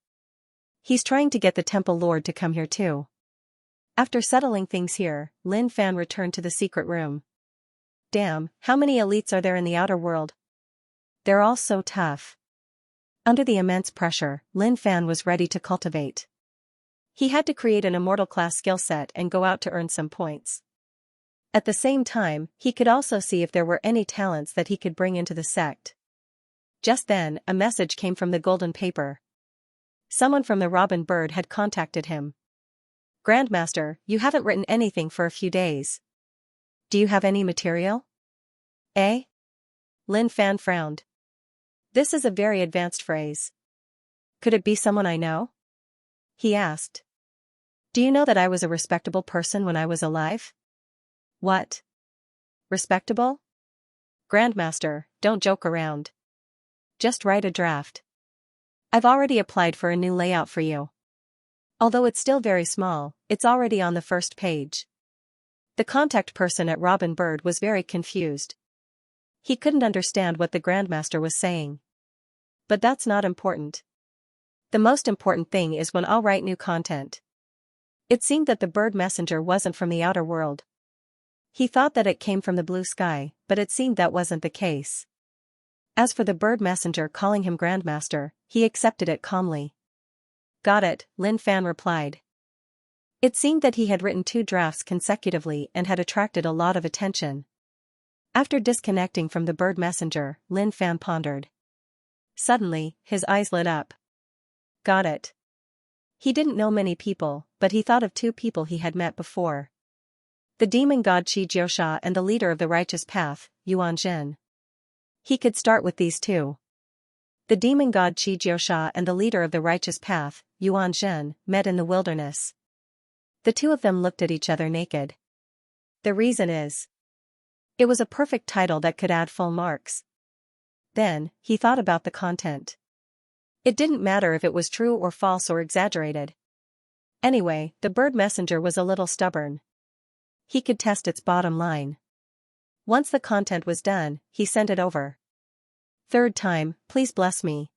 He's trying to get the Temple Lord to come here too. After settling things here, Lin Fan returned to the secret room. Damn, how many elites are there in the outer world? They're all so tough. Under the immense pressure, Lin Fan was ready to cultivate. He had to create an immortal class skill set and go out to earn some points. At the same time, he could also see if there were any talents that he could bring into the sect. Just then, a message came from the golden paper. Someone from the Robin Bird had contacted him. Grandmaster, you haven't written anything for a few days. Do you have any material? Eh? Lin Fan frowned. This is a very advanced phrase. Could it be someone I know? He asked. Do you know that I was a respectable person when I was alive? What? Respectable? Grandmaster, don't joke around. Just write a draft. I've already applied for a new layout for you. Although it's still very small, it's already on the first page. The contact person at Robin Bird was very confused. He couldn't understand what the Grandmaster was saying. But that's not important. The most important thing is when I'll write new content. It seemed that the bird messenger wasn't from the outer world. He thought that it came from the blue sky, but it seemed that wasn't the case. As for the bird messenger calling him Grandmaster, he accepted it calmly. Got it, Lin Fan replied. It seemed that he had written 2 drafts consecutively and had attracted a lot of attention. After disconnecting from the bird messenger, Lin Fan pondered. Suddenly, his eyes lit up. Got it. He didn't know many people, but he thought of 2 people he had met before. The demon god Xianxia and the leader of the righteous path, Yuan Jin. He could start with these 2. The demon god Xianxia and the leader of the righteous path, Yuan Jin, met in the wilderness. The 2 of them looked at each other naked. The reason is, it was a perfect title that could add full marks. Then, he thought about the content. It didn't matter if it was true or false or exaggerated. Anyway, the bird messenger was a little stubborn. He could test its bottom line. Once the content was done, he sent it over. 3rd time, please bless me.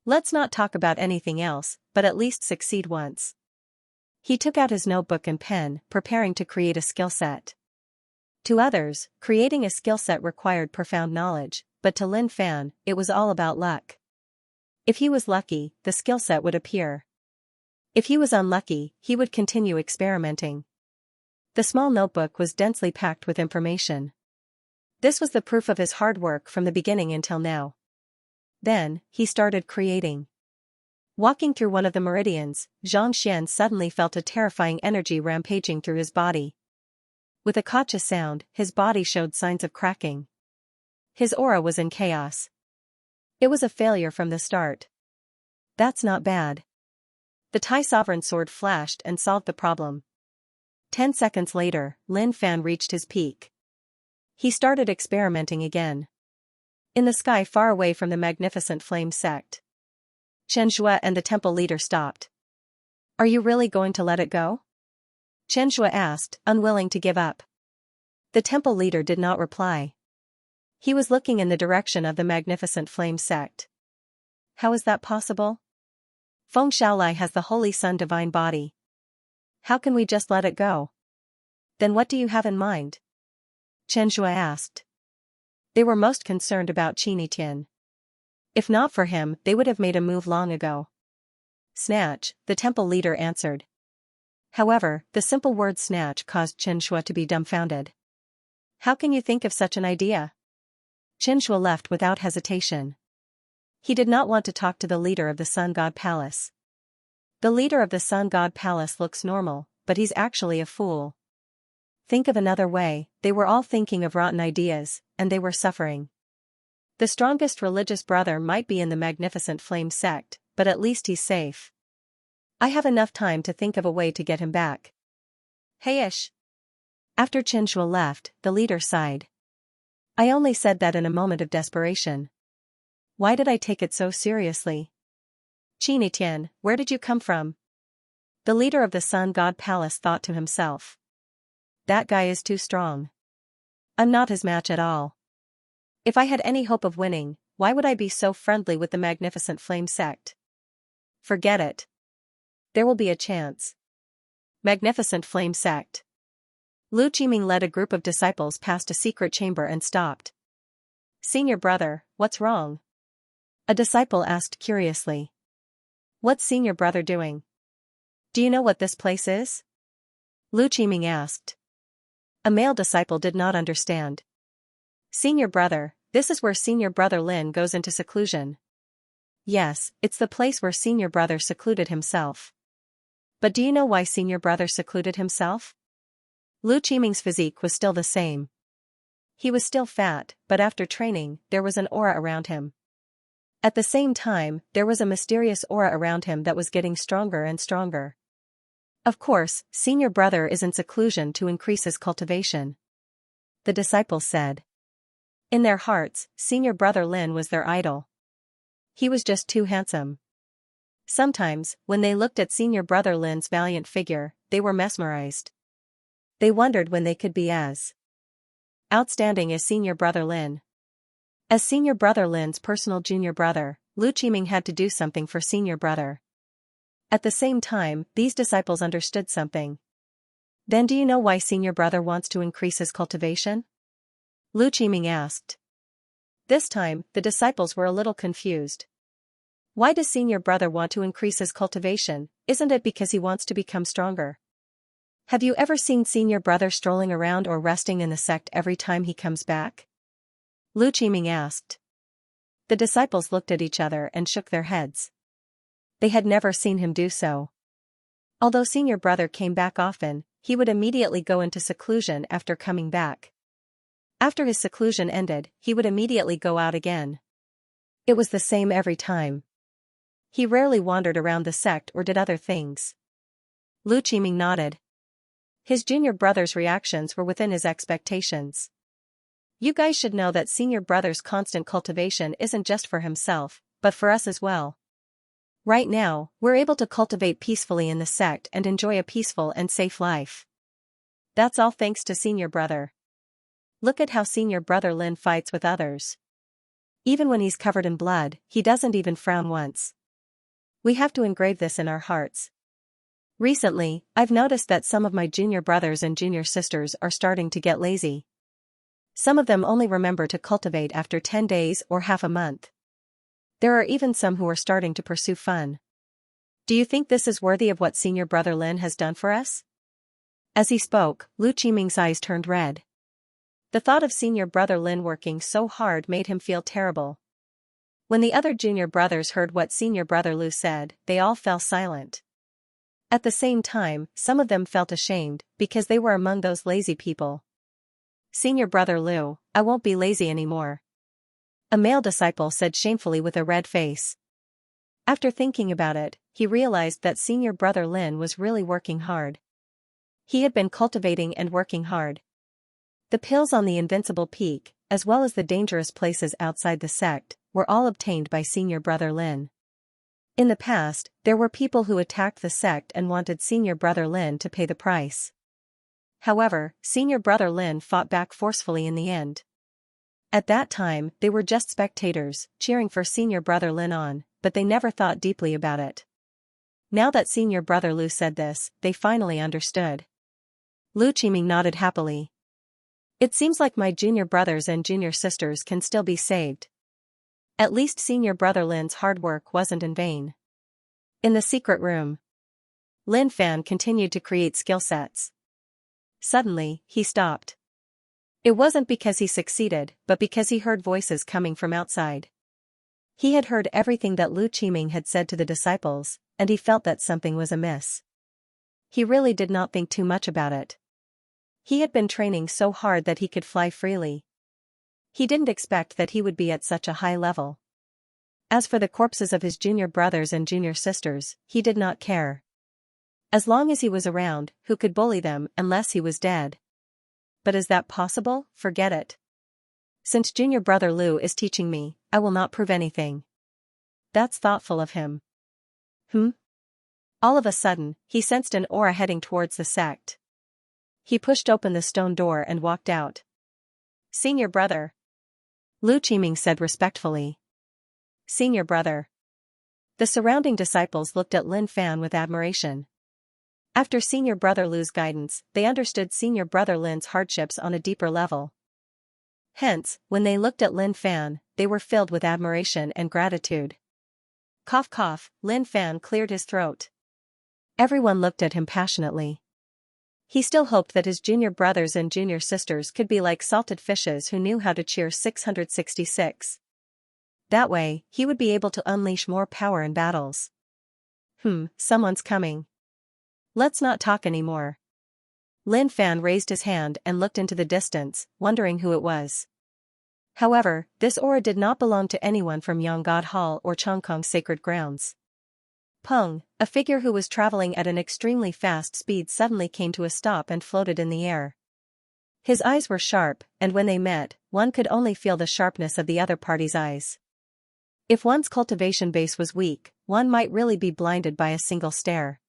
Let's not talk about anything else, but at least succeed once. He took out his notebook and pen, preparing to create a skill set. To others, creating a skill set required profound knowledge, but to Lin Fan, it was all about luck. If he was lucky, the skill set would appear. If he was unlucky, he would continue experimenting. The small notebook was densely packed with information. This was the proof of his hard work from the beginning until now. Then, he started creating. Walking through one of the meridians, Xianxia suddenly felt a terrifying energy rampaging through his body. With a gotcha sound, his body showed signs of cracking. His aura was in chaos. It was a failure from the start. That's not bad. The Tai Sovereign sword flashed and solved the problem. 10 seconds later, Lin Fan reached his peak. He started experimenting again. In the sky far away from the magnificent flame sect, Xianxia and the temple leader stopped. Are you really going to let it go? Xianxia asked, unwilling to give up. The temple leader did not reply. He was looking in the direction of the magnificent flame sect. How is that possible? Feng Shaolai has the Holy Sun divine body. How can we just let it go? Then what do you have in mind? Xianxia asked. They were most concerned about Qianitian. If not for him, they would have made a move long ago. Snatch, the temple leader answered. However, the simple word snatch caused Xianxia to be dumbfounded. How can you think of such an idea? Xianxia left without hesitation. He did not want to talk to the leader of the Sun God Palace. The leader of the Sun God Palace looks normal, but he's actually a fool. Think of another way, they were all thinking of rotten ideas, and they were suffering. The strongest religious brother might be in the magnificent flame sect, but at least he's safe. I have enough time to think of a way to get him back. Hey-ish. After Xianxia left, the leader sighed. I only said that in a moment of desperation. Why did I take it so seriously? Qianitian, where did you come from? The leader of the Sun God Palace thought to himself. That guy is too strong. I'm not his match at all. If I had any hope of winning, why would I be so friendly with the magnificent flame sect? Forget it. There will be a chance. Magnificent flame sect. Lu Qiming led a group of disciples past a secret chamber and stopped. Senior brother, what's wrong? A disciple asked curiously. What's senior brother doing? Do you know what this place is? Lu Qiming asked. A male disciple did not understand. Senior brother, this is where senior brother Lin goes into seclusion. Yes, it's the place where senior brother secluded himself. But do you know why senior brother secluded himself? Lu Qiming's physique was still the same. He was still fat, but after training, there was an aura around him. At the same time, there was a mysterious aura around him that was getting stronger and stronger. Of course, senior brother is in seclusion to increase his cultivation. The disciples said. In their hearts, senior brother Lin was their idol. He was just too handsome. Sometimes, when they looked at senior brother Lin's valiant figure, they were mesmerized. They wondered when they could be as outstanding as senior brother Lin. As senior brother Lin's personal junior brother, Lu Qiming had to do something for senior brother. At the same time, these disciples understood something. Then do you know why senior brother wants to increase his cultivation? Lu Qiming asked. This time, the disciples were a little confused. Why does senior brother want to increase his cultivation? Isn't it because he wants to become stronger? Have you ever seen senior brother strolling around or resting in the sect every time he comes back? Lu Qiming asked. The disciples looked at each other and shook their heads. They had never seen him do so. Although senior brother came back often, he would immediately go into seclusion after coming back. After his seclusion ended, he would immediately go out again. It was the same every time. He rarely wandered around the sect or did other things. Lu Qiming nodded. His junior brother's reactions were within his expectations. You guys should know that senior brother's constant cultivation isn't just for himself, but for us as well. Right now, we're able to cultivate peacefully in the sect and enjoy a peaceful and safe life. That's all thanks to senior brother. Look at how senior brother Lin fights with others. Even when he's covered in blood, he doesn't even frown once. We have to engrave this in our hearts. Recently, I've noticed that some of my junior brothers and junior sisters are starting to get lazy. Some of them only remember to cultivate after 10 days or half a month. There are even some who are starting to pursue fun. Do you think this is worthy of what senior brother Lin has done for us? As he spoke, Lu Qiming's eyes turned red. The thought of senior brother Lin working so hard made him feel terrible. When the other junior brothers heard what senior brother Lu said, they all fell silent. At the same time, some of them felt ashamed, because they were among those lazy people. Senior brother Lu, I won't be lazy anymore. A male disciple said shamefully with a red face. After thinking about it, he realized that senior brother Lin was really working hard. He had been cultivating and working hard. The pills on the Invincible Peak, as well as the dangerous places outside the sect, were all obtained by senior brother Lin. In the past, there were people who attacked the sect and wanted senior brother Lin to pay the price. However, senior brother Lin fought back forcefully in the end. At that time, they were just spectators, cheering for senior brother Lin on, but they never thought deeply about it. Now that senior brother Lu said this, they finally understood. Lu Qiming nodded happily. It seems like my junior brothers and junior sisters can still be saved. At least senior brother Lin's hard work wasn't in vain. In the secret room, Lin Fan continued to create skill sets. Suddenly, he stopped. It wasn't because he succeeded, but because he heard voices coming from outside. He had heard everything that Lu Qiming had said to the disciples, and he felt that something was amiss. He really did not think too much about it. He had been training so hard that he could fly freely. He didn't expect that he would be at such a high level. As for the corpses of his junior brothers and junior sisters, he did not care. As long as he was around, who could bully them unless he was dead? But is that possible? Forget it. Since junior brother Lu is teaching me, I will not prove anything. That's thoughtful of him. All of a sudden, he sensed an aura heading towards the sect. He pushed open the stone door and walked out. Senior brother, Lu Qiming said respectfully. Senior brother. The surrounding disciples looked at Lin Fan with admiration. After senior brother Lu's guidance, they understood senior brother Lin's hardships on a deeper level. Hence, when they looked at Lin Fan, they were filled with admiration and gratitude. Cough cough, Lin Fan cleared his throat. Everyone looked at him passionately. He still hoped that his junior brothers and junior sisters could be like salted fishes who knew how to cheer 666. That way, he would be able to unleash more power in battles. Someone's coming. Let's not talk anymore. Lin Fan raised his hand and looked into the distance, wondering who it was. However, this aura did not belong to anyone from Yonggod Hall or Chongkong Sacred Grounds. Peng, a figure who was traveling at an extremely fast speed, suddenly came to a stop and floated in the air. His eyes were sharp, and when they met, one could only feel the sharpness of the other party's eyes. If one's cultivation base was weak, one might really be blinded by a single stare.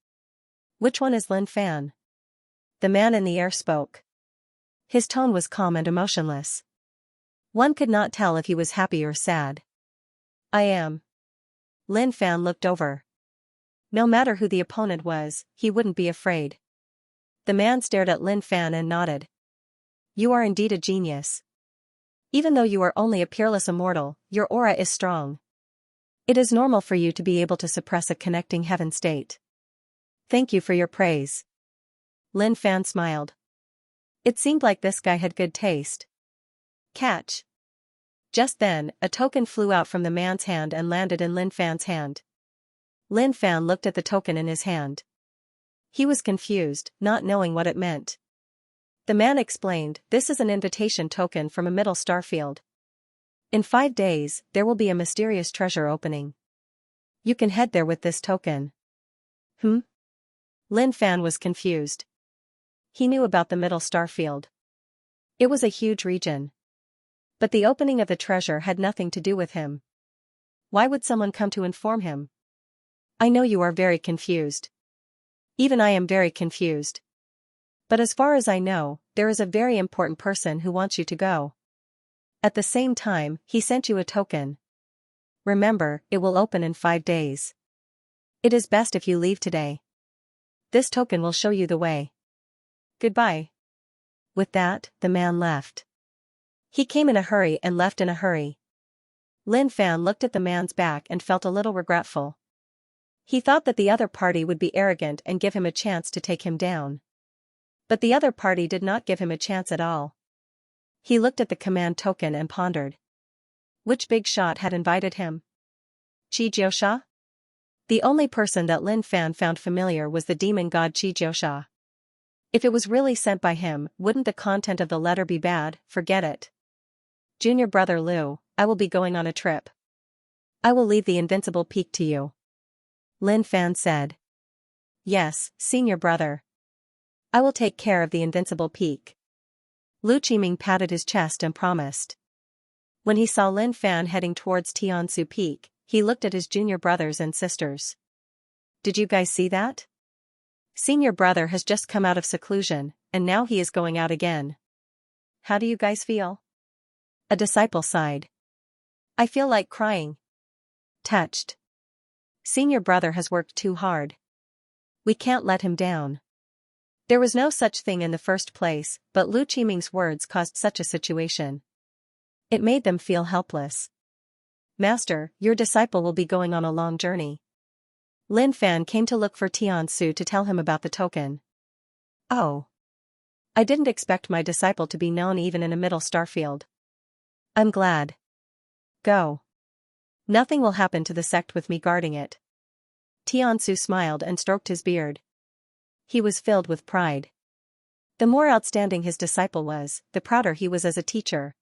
Which one is Lin Fan? The man in the air spoke. His tone was calm and emotionless. One could not tell if he was happy or sad. I am. Lin Fan looked over. No matter who the opponent was, he wouldn't be afraid. The man stared at Lin Fan and nodded. You are indeed a genius. Even though you are only a peerless immortal, your aura is strong. It is normal for you to be able to suppress a connecting heaven state. Thank you for your praise. Lin Fan smiled. It seemed like this guy had good taste. Catch. Just then, a token flew out from the man's hand and landed in Lin Fan's hand. Lin Fan looked at the token in his hand. He was confused, not knowing what it meant. The man explained, this is an invitation token from a middle star field. In 5 days, there will be a mysterious treasure opening. You can head there with this token. Lin Fan was confused. He knew about the middle star field. It was a huge region. But the opening of the treasure had nothing to do with him. Why would someone come to inform him? I know you are very confused. Even I am very confused. But as far as I know, there is a very important person who wants you to go. At the same time, he sent you a token. Remember, it will open in 5 days. It is best if you leave today. This token will show you the way. Goodbye. With that, the man left. He came in a hurry and left in a hurry. Lin Fan looked at the man's back and felt a little regretful. He thought that the other party would be arrogant and give him a chance to take him down. But the other party did not give him a chance at all. He looked at the command token and pondered. Which big shot had invited him? Xianxia? The only person that Lin Fan found familiar was the demon god Xianxia. If it was really sent by him, wouldn't the content of the letter be bad? Forget it. Junior brother Liu, I will be going on a trip. I will leave the Invincible Peak to you. Lin Fan said. Yes, senior brother. I will take care of the Invincible Peak. Lu Qiming patted his chest and promised. When he saw Lin Fan heading towards Tiansu Peak, he looked at his junior brothers and sisters. Did you guys see that? Senior brother has just come out of seclusion, and now he is going out again. How do you guys feel? A disciple sighed. I feel like crying. Touched. Senior brother has worked too hard. We can't let him down. There was no such thing in the first place, but Lu Qiming's words caused such a situation. It made them feel helpless. Master, your disciple will be going on a long journey. Lin Fan came to look for Tiansu to tell him about the token. Oh. I didn't expect my disciple to be known even in a middle star field. I'm glad. Go. Nothing will happen to the sect with me guarding it. Tiansu smiled and stroked his beard. He was filled with pride. The more outstanding his disciple was, the prouder he was as a teacher.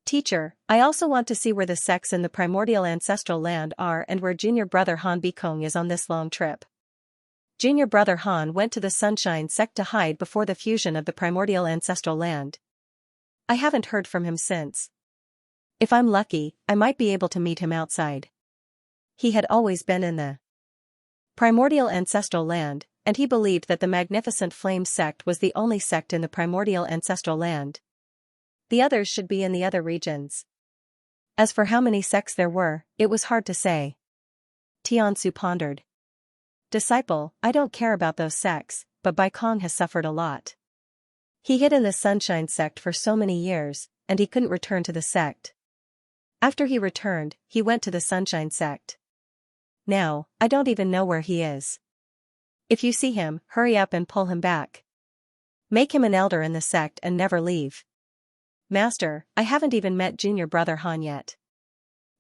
Teacher, I also want to see where the sects in the primordial ancestral land are and where junior brother Han Bikong is on this long trip. Junior brother Han went to the Sunshine sect to hide before the fusion of the primordial ancestral land. I haven't heard from him since. If I'm lucky, I might be able to meet him outside. He had always been in the primordial ancestral land, and he believed that the Magnificent Flame sect was the only sect in the primordial ancestral land. The others should be in the other regions. As for how many sects there were, it was hard to say. Tiansu pondered. Disciple, I don't care about those sects, but Bai Kong has suffered a lot. He hid in the Sunshine sect for so many years, and he couldn't return to the sect. After he returned, he went to the Sunshine sect. Now, I don't even know where he is. If you see him, hurry up and pull him back. Make him an elder in the sect and never leave. Master, I haven't even met junior brother Han yet.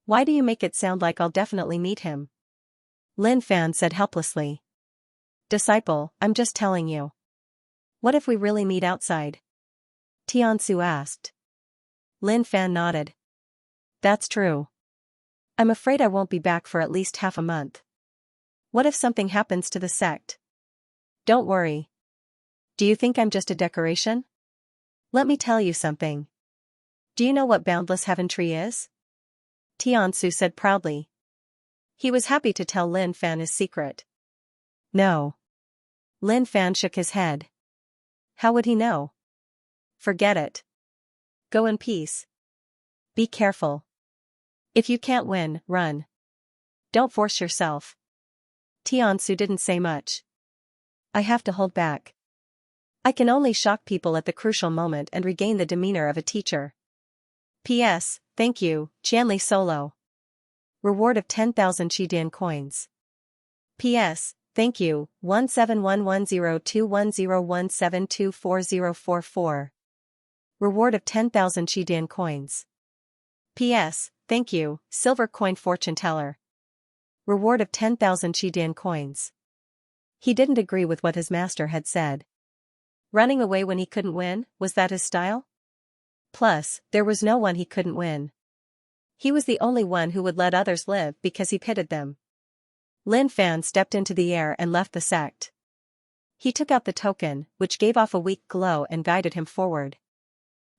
Why do you make it sound like I'll definitely meet him? Lin Fan said helplessly. Disciple, I'm just telling you. What if we really meet outside? Tiansu asked. Lin Fan nodded. That's true. I'm afraid I won't be back for at least half a month. What if something happens to the sect? Don't worry. Do you think I'm just a decoration? Let me tell you something. Do you know what boundless heaven tree is? Tiansu said proudly. He was happy to tell Lin Fan his secret. No. Lin Fan shook his head. How would he know? Forget it. Go in peace. Be careful. If you can't win, run. Don't force yourself. Tiansu didn't say much. I have to hold back. I can only shock people at the crucial moment and regain the demeanor of a teacher. P.S. Thank you, Qianli Solo. Reward of 10,000 Qidian coins. P.S. Thank you, 1711021017240044. Reward of 10,000 Qidian coins. P.S. Thank you, Silver Coin Fortune Teller. Reward of 10,000 Qidian coins. He didn't agree with what his master had said. Running away when he couldn't win, was that his style? Plus, there was no one he couldn't win. He was the only one who would let others live because he pitied them. Lin Fan stepped into the air and left the sect. He took out the token, which gave off a weak glow and guided him forward.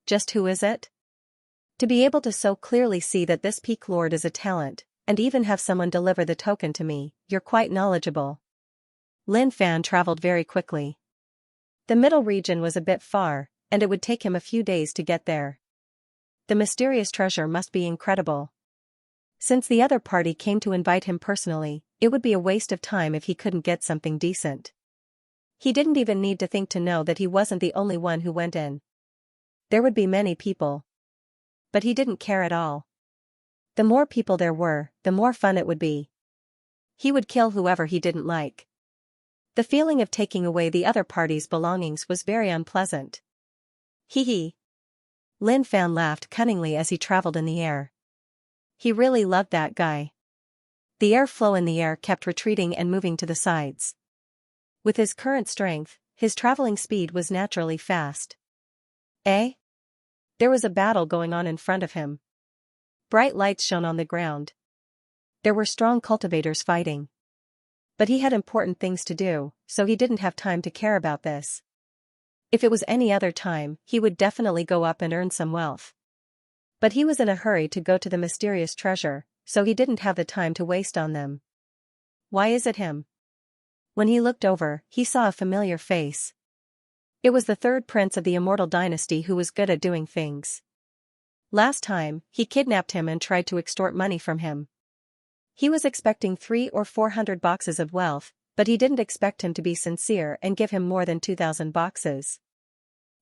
Just who is it? To be able to so clearly see that this peak lord is a talent, and even have someone deliver the token to me, you're quite knowledgeable. Lin Fan traveled very quickly. The middle region was a bit far, and it would take him a few days to get there. The mysterious treasure must be incredible. Since the other party came to invite him personally, it would be a waste of time if he couldn't get something decent. He didn't even need to think to know that he wasn't the only one who went in. There would be many people. But he didn't care at all. The more people there were, the more fun it would be. He would kill whoever he didn't like. The feeling of taking away the other party's belongings was very unpleasant. Hee hee. Lin Fan laughed cunningly as he traveled in the air. He really loved that guy. The airflow in the air kept retreating and moving to the sides. With his current strength, his traveling speed was naturally fast. Eh? There was a battle going on in front of him. Bright lights shone on the ground. There were strong cultivators fighting. But he had important things to do, so he didn't have time to care about this. If it was any other time, he would definitely go up and earn some wealth. But he was in a hurry to go to the mysterious treasure, so he didn't have the time to waste on them. Why is it him? When he looked over, he saw a familiar face. It was the third prince of the immortal dynasty who was good at doing things. Last time, he kidnapped him and tried to extort money from him. He was expecting 300 or 400 boxes of wealth, but he didn't expect him to be sincere and give him more than 2,000 boxes.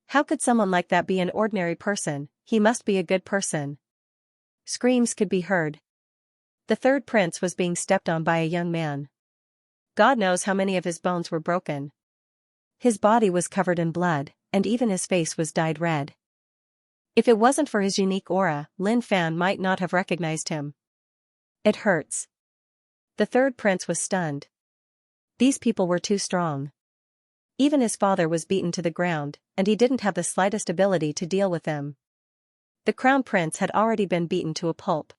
How could someone like that be an ordinary person? He must be a good person. Screams could be heard. The third prince was being stepped on by a young man. God knows how many of his bones were broken. His body was covered in blood, and even his face was dyed red. If it wasn't for his unique aura, Lin Fan might not have recognized him. It hurts. The third prince was stunned. These people were too strong. Even his father was beaten to the ground, and he didn't have the slightest ability to deal with them. The crown prince had already been beaten to a pulp.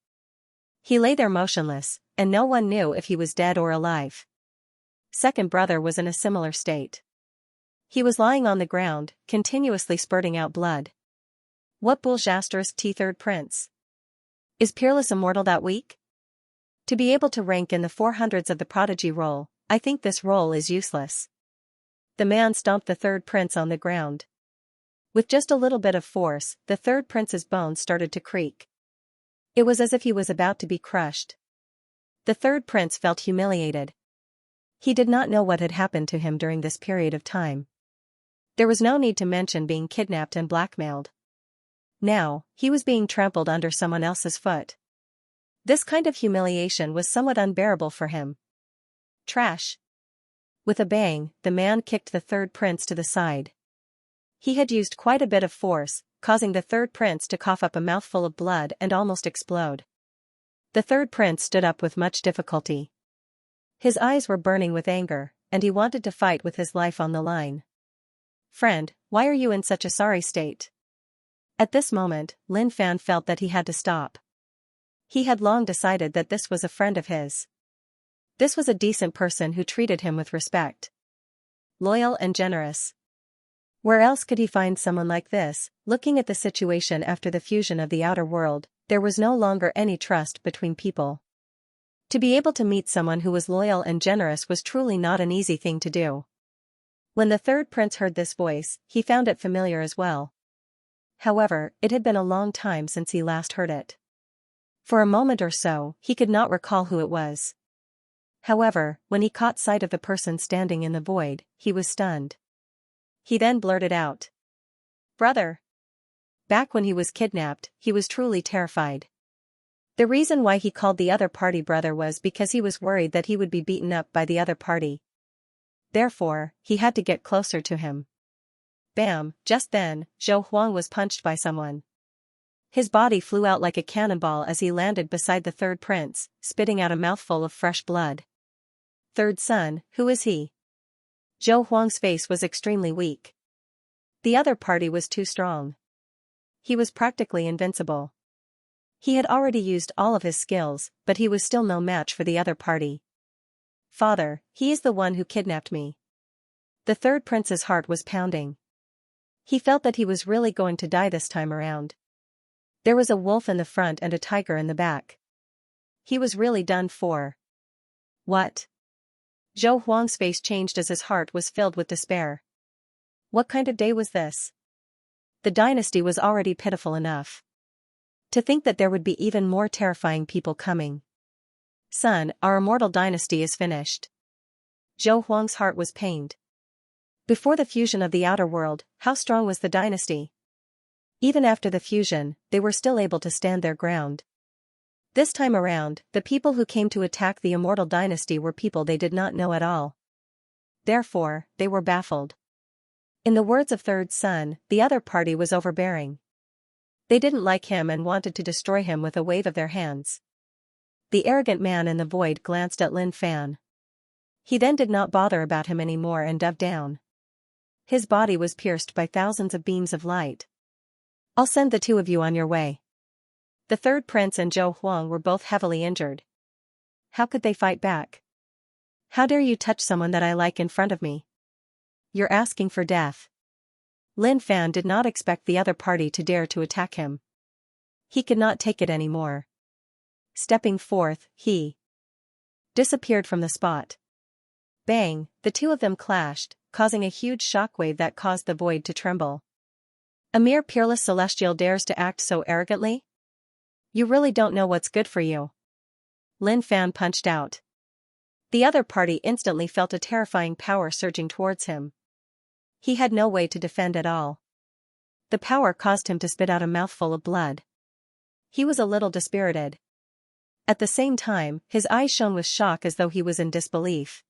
He lay there motionless, and no one knew if he was dead or alive. Second brother was in a similar state. He was lying on the ground, continuously spurting out blood. What bullshit asterisk T third prince? Is Peerless Immortal that weak? To be able to rank in the 400s of the prodigy role, I think this role is useless. The man stomped the third prince on the ground. With just a little bit of force, the third prince's bones started to creak. It was as if he was about to be crushed. The third prince felt humiliated. He did not know what had happened to him during this period of time. There was no need to mention being kidnapped and blackmailed. Now, he was being trampled under someone else's foot. This kind of humiliation was somewhat unbearable for him. Trash. With a bang, the man kicked the third prince to the side. He had used quite a bit of force, causing the third prince to cough up a mouthful of blood and almost explode. The third prince stood up with much difficulty. His eyes were burning with anger, and he wanted to fight with his life on the line. Friend, why are you in such a sorry state? At this moment, Lin Fan felt that he had to stop. He had long decided that this was a friend of his. This was a decent person who treated him with respect. Loyal and generous. Where else could he find someone like this? Looking at the situation after the fusion of the outer world, there was no longer any trust between people. To be able to meet someone who was loyal and generous was truly not an easy thing to do. When the third prince heard this voice, he found it familiar as well. However, it had been a long time since he last heard it. For a moment or so, he could not recall who it was. However, when he caught sight of the person standing in the void, he was stunned. He then blurted out, "Brother." Back when he was kidnapped, he was truly terrified. The reason why he called the other party brother was because he was worried that he would be beaten up by the other party. Therefore, he had to get closer to him. Bam! Just then, Zhou Huang was punched by someone. His body flew out like a cannonball as he landed beside the third prince, spitting out a mouthful of fresh blood. "Third son, who is he?" Zhou Huang's face was extremely weak. The other party was too strong. He was practically invincible. He had already used all of his skills, but he was still no match for the other party. "Father, he is the one who kidnapped me." The third prince's heart was pounding. He felt that he was really going to die this time around. There was a wolf in the front and a tiger in the back. He was really done for. What? Zhou Huang's face changed as his heart was filled with despair. What kind of day was this? The dynasty was already pitiful enough. To think that there would be even more terrifying people coming. "Son, our immortal dynasty is finished." Zhou Huang's heart was pained. Before the fusion of the outer world, how strong was the dynasty? Even after the fusion, they were still able to stand their ground. This time around, the people who came to attack the immortal dynasty were people they did not know at all. Therefore, they were baffled. In the words of third son, the other party was overbearing. They didn't like him and wanted to destroy him with a wave of their hands. The arrogant man in the void glanced at Lin Fan. He then did not bother about him anymore and dove down. His body was pierced by thousands of beams of light. "I'll send the two of you on your way." The third prince and Zhou Huang were both heavily injured. How could they fight back? "How dare you touch someone that I like in front of me? You're asking for death." Lin Fan did not expect the other party to dare to attack him. He could not take it anymore. Stepping forth, he disappeared from the spot. Bang! The two of them clashed, causing a huge shockwave that caused the void to tremble. "A mere peerless celestial dares to act so arrogantly? You really don't know what's good for you." Lin Fan punched out. The other party instantly felt a terrifying power surging towards him. He had no way to defend at all. The power caused him to spit out a mouthful of blood. He was a little dispirited. At the same time, his eyes shone with shock as though he was in disbelief.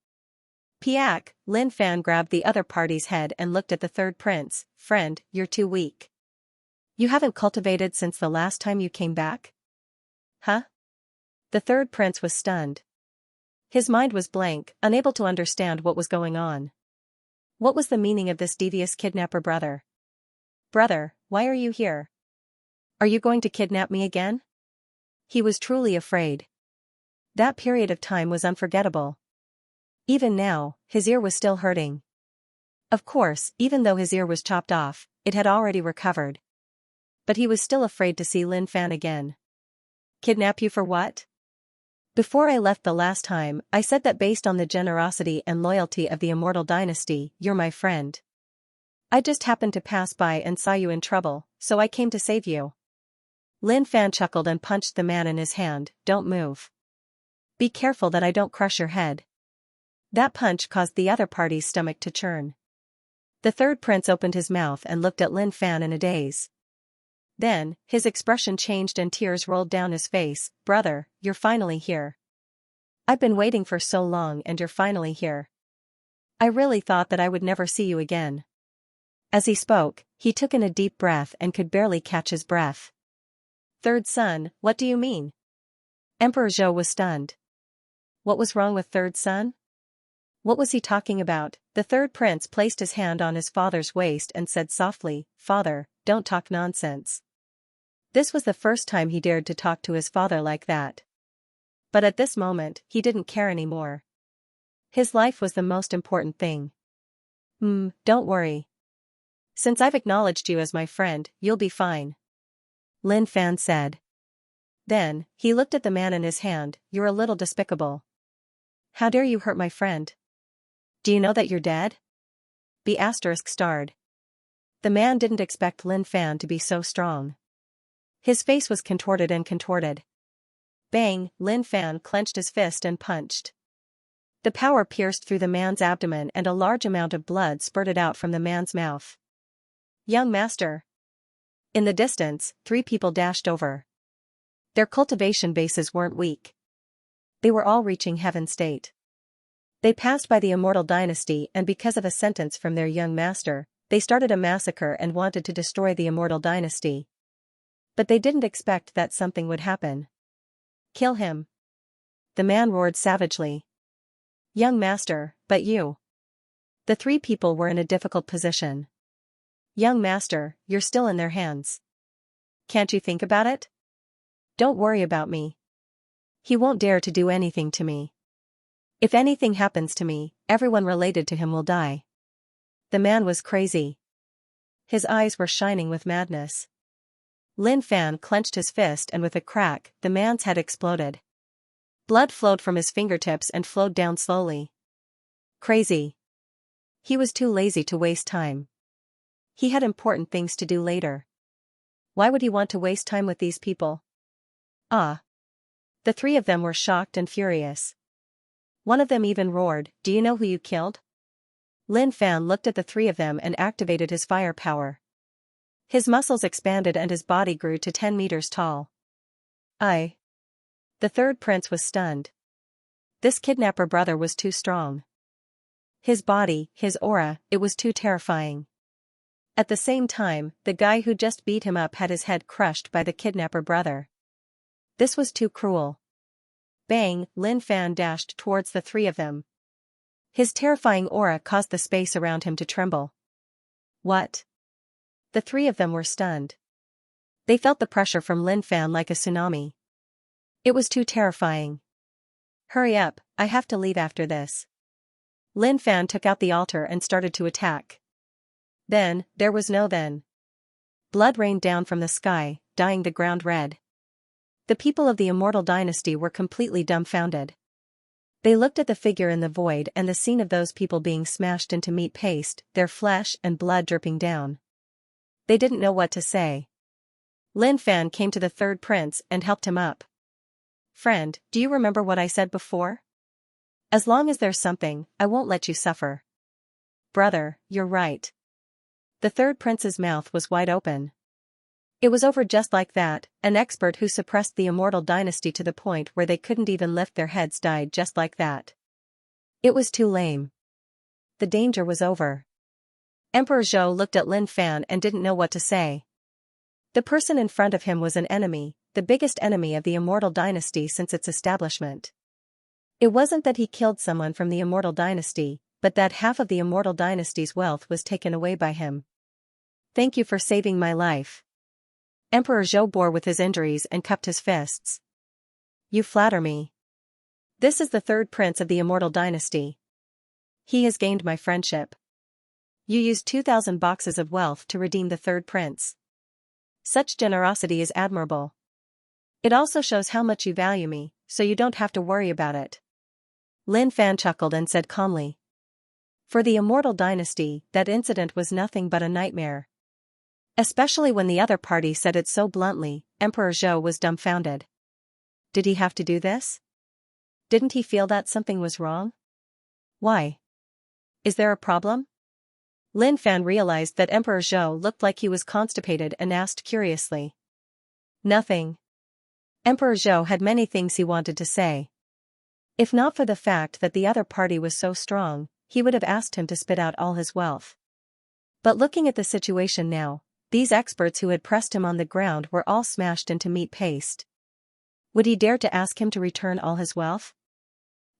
"Piak!" Lin Fan grabbed the other party's head and looked at the third prince. "Friend, you're too weak. You haven't cultivated since the last time you came back?" "Huh?" The third prince was stunned. His mind was blank, unable to understand what was going on. What was the meaning of this devious kidnapper brother? "Brother, why are you here? Are you going to kidnap me again?" He was truly afraid. That period of time was unforgettable. Even now, his ear was still hurting. Of course, even though his ear was chopped off, it had already recovered. But he was still afraid to see Lin Fan again. "Kidnap you for what?" "Before I left the last time, I said that based on the generosity and loyalty of the immortal dynasty, you're my friend. I just happened to pass by and saw you in trouble, so I came to save you." Lin Fan chuckled and punched the man in his hand. "Don't move. Be careful that I don't crush your head." That punch caused the other party's stomach to churn. The third prince opened his mouth and looked at Lin Fan in a daze. Then, his expression changed and tears rolled down his face. "Brother, you're finally here. I've been waiting for so long and you're finally here. I really thought that I would never see you again." As he spoke, he took in a deep breath and could barely catch his breath. "Third son, what do you mean?" Emperor Zhou was stunned. What was wrong with third son? What was he talking about? The third prince placed his hand on his father's waist and said softly, "Father, don't talk nonsense." This was the first time he dared to talk to his father like that. But at this moment, he didn't care anymore. His life was the most important thing. Don't worry. Since I've acknowledged you as my friend, you'll be fine," Lin Fan said. Then, he looked at the man in his hand. "You're a little despicable. How dare you hurt my friend? Do you know that you're dead?" B** starred. The man didn't expect Lin Fan to be so strong. His face was contorted and contorted. Bang! Lin Fan clenched his fist and punched. The power pierced through the man's abdomen and a large amount of blood spurted out from the man's mouth. Young master. In the distance, 3 people dashed over. Their cultivation bases weren't weak. They were all reaching heaven state. They passed by the immortal dynasty, and because of a sentence from their young master, they started a massacre and wanted to destroy the immortal dynasty. But they didn't expect that something would happen. Kill him. The man roared savagely. Young master, but you. The 3 people were in a difficult position. Young master, you're still in their hands. Can't you think about it? Don't worry about me. He won't dare to do anything to me. If anything happens to me, everyone related to him will die. The man was crazy. His eyes were shining with madness. Lin Fan clenched his fist, and with a crack, the man's head exploded. Blood flowed from his fingertips and flowed down slowly. Crazy. He was too lazy to waste time. He had important things to do later. Why would he want to waste time with these people? Ah. The 3 of them were shocked and furious. One of them even roared, "Do you know who you killed?" Lin Fan looked at the 3 of them and activated his firepower. His muscles expanded and his body grew to 10 meters tall. The 3rd prince was stunned. This kidnapper brother was too strong. His body, his aura, it was too terrifying. At the same time, the guy who just beat him up had his head crushed by the kidnapper brother. This was too cruel. Bang, Lin Fan dashed towards the 3 of them. His terrifying aura caused the space around him to tremble. What? The 3 of them were stunned. They felt the pressure from Lin Fan like a tsunami. It was too terrifying. Hurry up, I have to leave after this. Lin Fan took out the altar and started to attack. Then, there was no then. Blood rained down from the sky, dyeing the ground red. The people of the immortal dynasty were completely dumbfounded. They looked at the figure in the void and the scene of those people being smashed into meat paste, their flesh and blood dripping down. They didn't know what to say. Lin Fan came to the 3rd prince and helped him up. Friend, do you remember what I said before? As long as there's something, I won't let you suffer. Brother, you're right. The 3rd prince's mouth was wide open. It was over just like that. An expert who suppressed the immortal dynasty to the point where they couldn't even lift their heads died just like that. It was too lame. The danger was over. Emperor Zhou looked at Lin Fan and didn't know what to say. The person in front of him was an enemy, the biggest enemy of the immortal dynasty since its establishment. It wasn't that he killed someone from the immortal dynasty, but that half of the immortal dynasty's wealth was taken away by him. Thank you for saving my life. Emperor Zhou bore with his injuries and cupped his fists. You flatter me. This is the 3rd prince of the immortal dynasty. He has gained my friendship. You used 2,000 boxes of wealth to redeem the 3rd prince. Such generosity is admirable. It also shows how much you value me, so you don't have to worry about it. Lin Fan chuckled and said calmly. For the immortal dynasty, that incident was nothing but a nightmare. Especially when the other party said it so bluntly, Emperor Zhou was dumbfounded. Did he have to do this? Didn't he feel that something was wrong? Why? Is there a problem? Lin Fan realized that Emperor Zhou looked like he was constipated and asked curiously. Nothing. Emperor Zhou had many things he wanted to say. If not for the fact that the other party was so strong, he would have asked him to spit out all his wealth. But looking at the situation now, these experts who had pressed him on the ground were all smashed into meat paste. Would he dare to ask him to return all his wealth?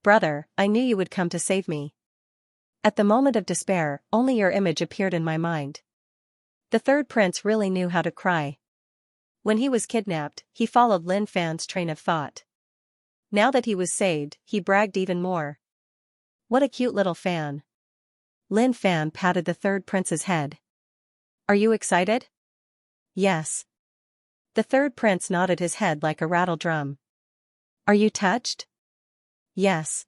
Brother, I knew you would come to save me. At the moment of despair, only your image appeared in my mind. The 3rd prince really knew how to cry. When he was kidnapped, he followed Lin Fan's train of thought. Now that he was saved, he bragged even more. What a cute little fan. Lin Fan patted the 3rd prince's head. Are you excited? Yes. The 3rd prince nodded his head like a rattle drum. Are you touched? Yes.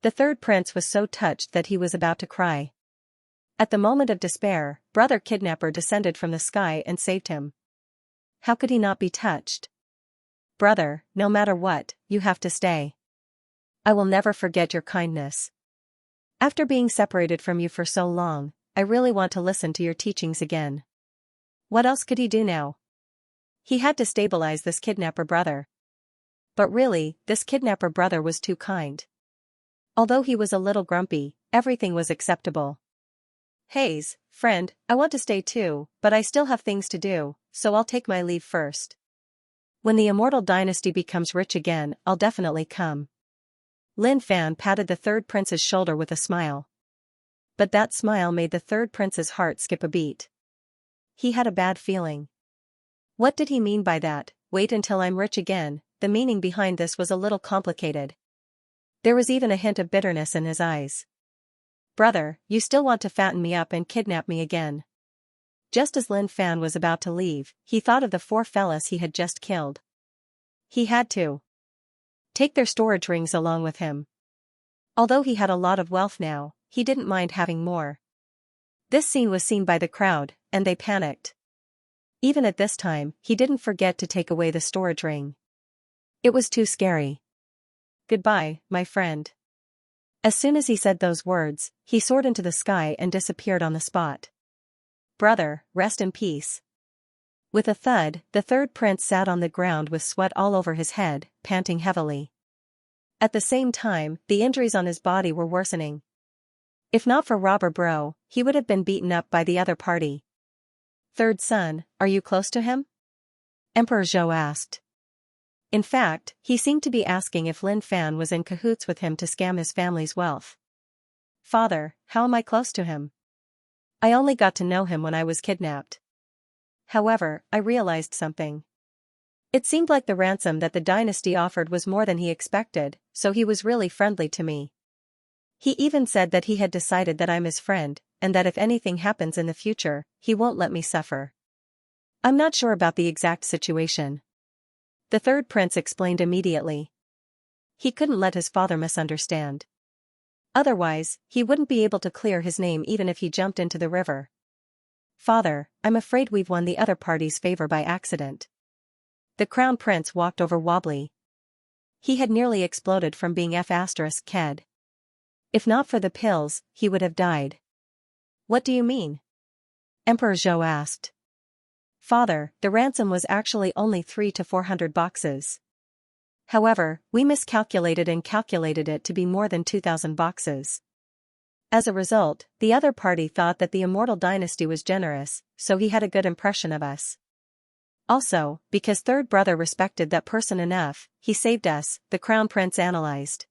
The 3rd prince was so touched that he was about to cry. At the moment of despair, brother kidnapper descended from the sky and saved him. How could he not be touched? Brother, no matter what, you have to stay. I will never forget your kindness. After being separated from you for so long, I really want to listen to your teachings again. What else could he do now? He had to stabilize this kidnapper brother. But really, this kidnapper brother was too kind. Although he was a little grumpy, everything was acceptable. Hayes, friend, I want to stay too, but I still have things to do, so I'll take my leave first. When the Immortal Dynasty becomes rich again, I'll definitely come. Lin Fan patted the third prince's shoulder with a smile. But that smile made the third prince's heart skip a beat. He had a bad feeling. What did he mean by that? Wait until I'm rich again. The meaning behind this was a little complicated. There was even a hint of bitterness in his eyes. Brother, you still want to fatten me up and kidnap me again. Just as Lin Fan was about to leave, he thought of the 4 fellas he had just killed. He had to take their storage rings along with him. Although he had a lot of wealth now, he didn't mind having more. This scene was seen by the crowd, and they panicked. Even at this time, he didn't forget to take away the storage ring. It was too scary. Goodbye, my friend. As soon as he said those words, he soared into the sky and disappeared on the spot. Brother, rest in peace. With a thud, the third prince sat on the ground with sweat all over his head, panting heavily. At the same time, the injuries on his body were worsening. If not for Robber Bro, he would have been beaten up by the other party. Third son, are you close to him? Emperor Zhou asked. In fact, he seemed to be asking if Lin Fan was in cahoots with him to scam his family's wealth. Father, how am I close to him? I only got to know him when I was kidnapped. However, I realized something. It seemed like the ransom that the dynasty offered was more than he expected, so he was really friendly to me. He even said that he had decided that I'm his friend, and that if anything happens in the future, he won't let me suffer. I'm not sure about the exact situation. The third prince explained immediately. He couldn't let his father misunderstand. Otherwise, he wouldn't be able to clear his name even if he jumped into the river. Father, I'm afraid we've won the other party's favor by accident. The crown prince walked over wobbly. He had nearly exploded from being F***ed. If not for the pills, he would have died. What do you mean? Emperor Zhou asked. Father, the ransom was actually only 300 to 400 boxes. However, we miscalculated and calculated it to be more than 2,000 boxes. As a result, the other party thought that the Immortal Dynasty was generous, so he had a good impression of us. Also, because third brother respected that person enough, he saved us, the crown prince analyzed.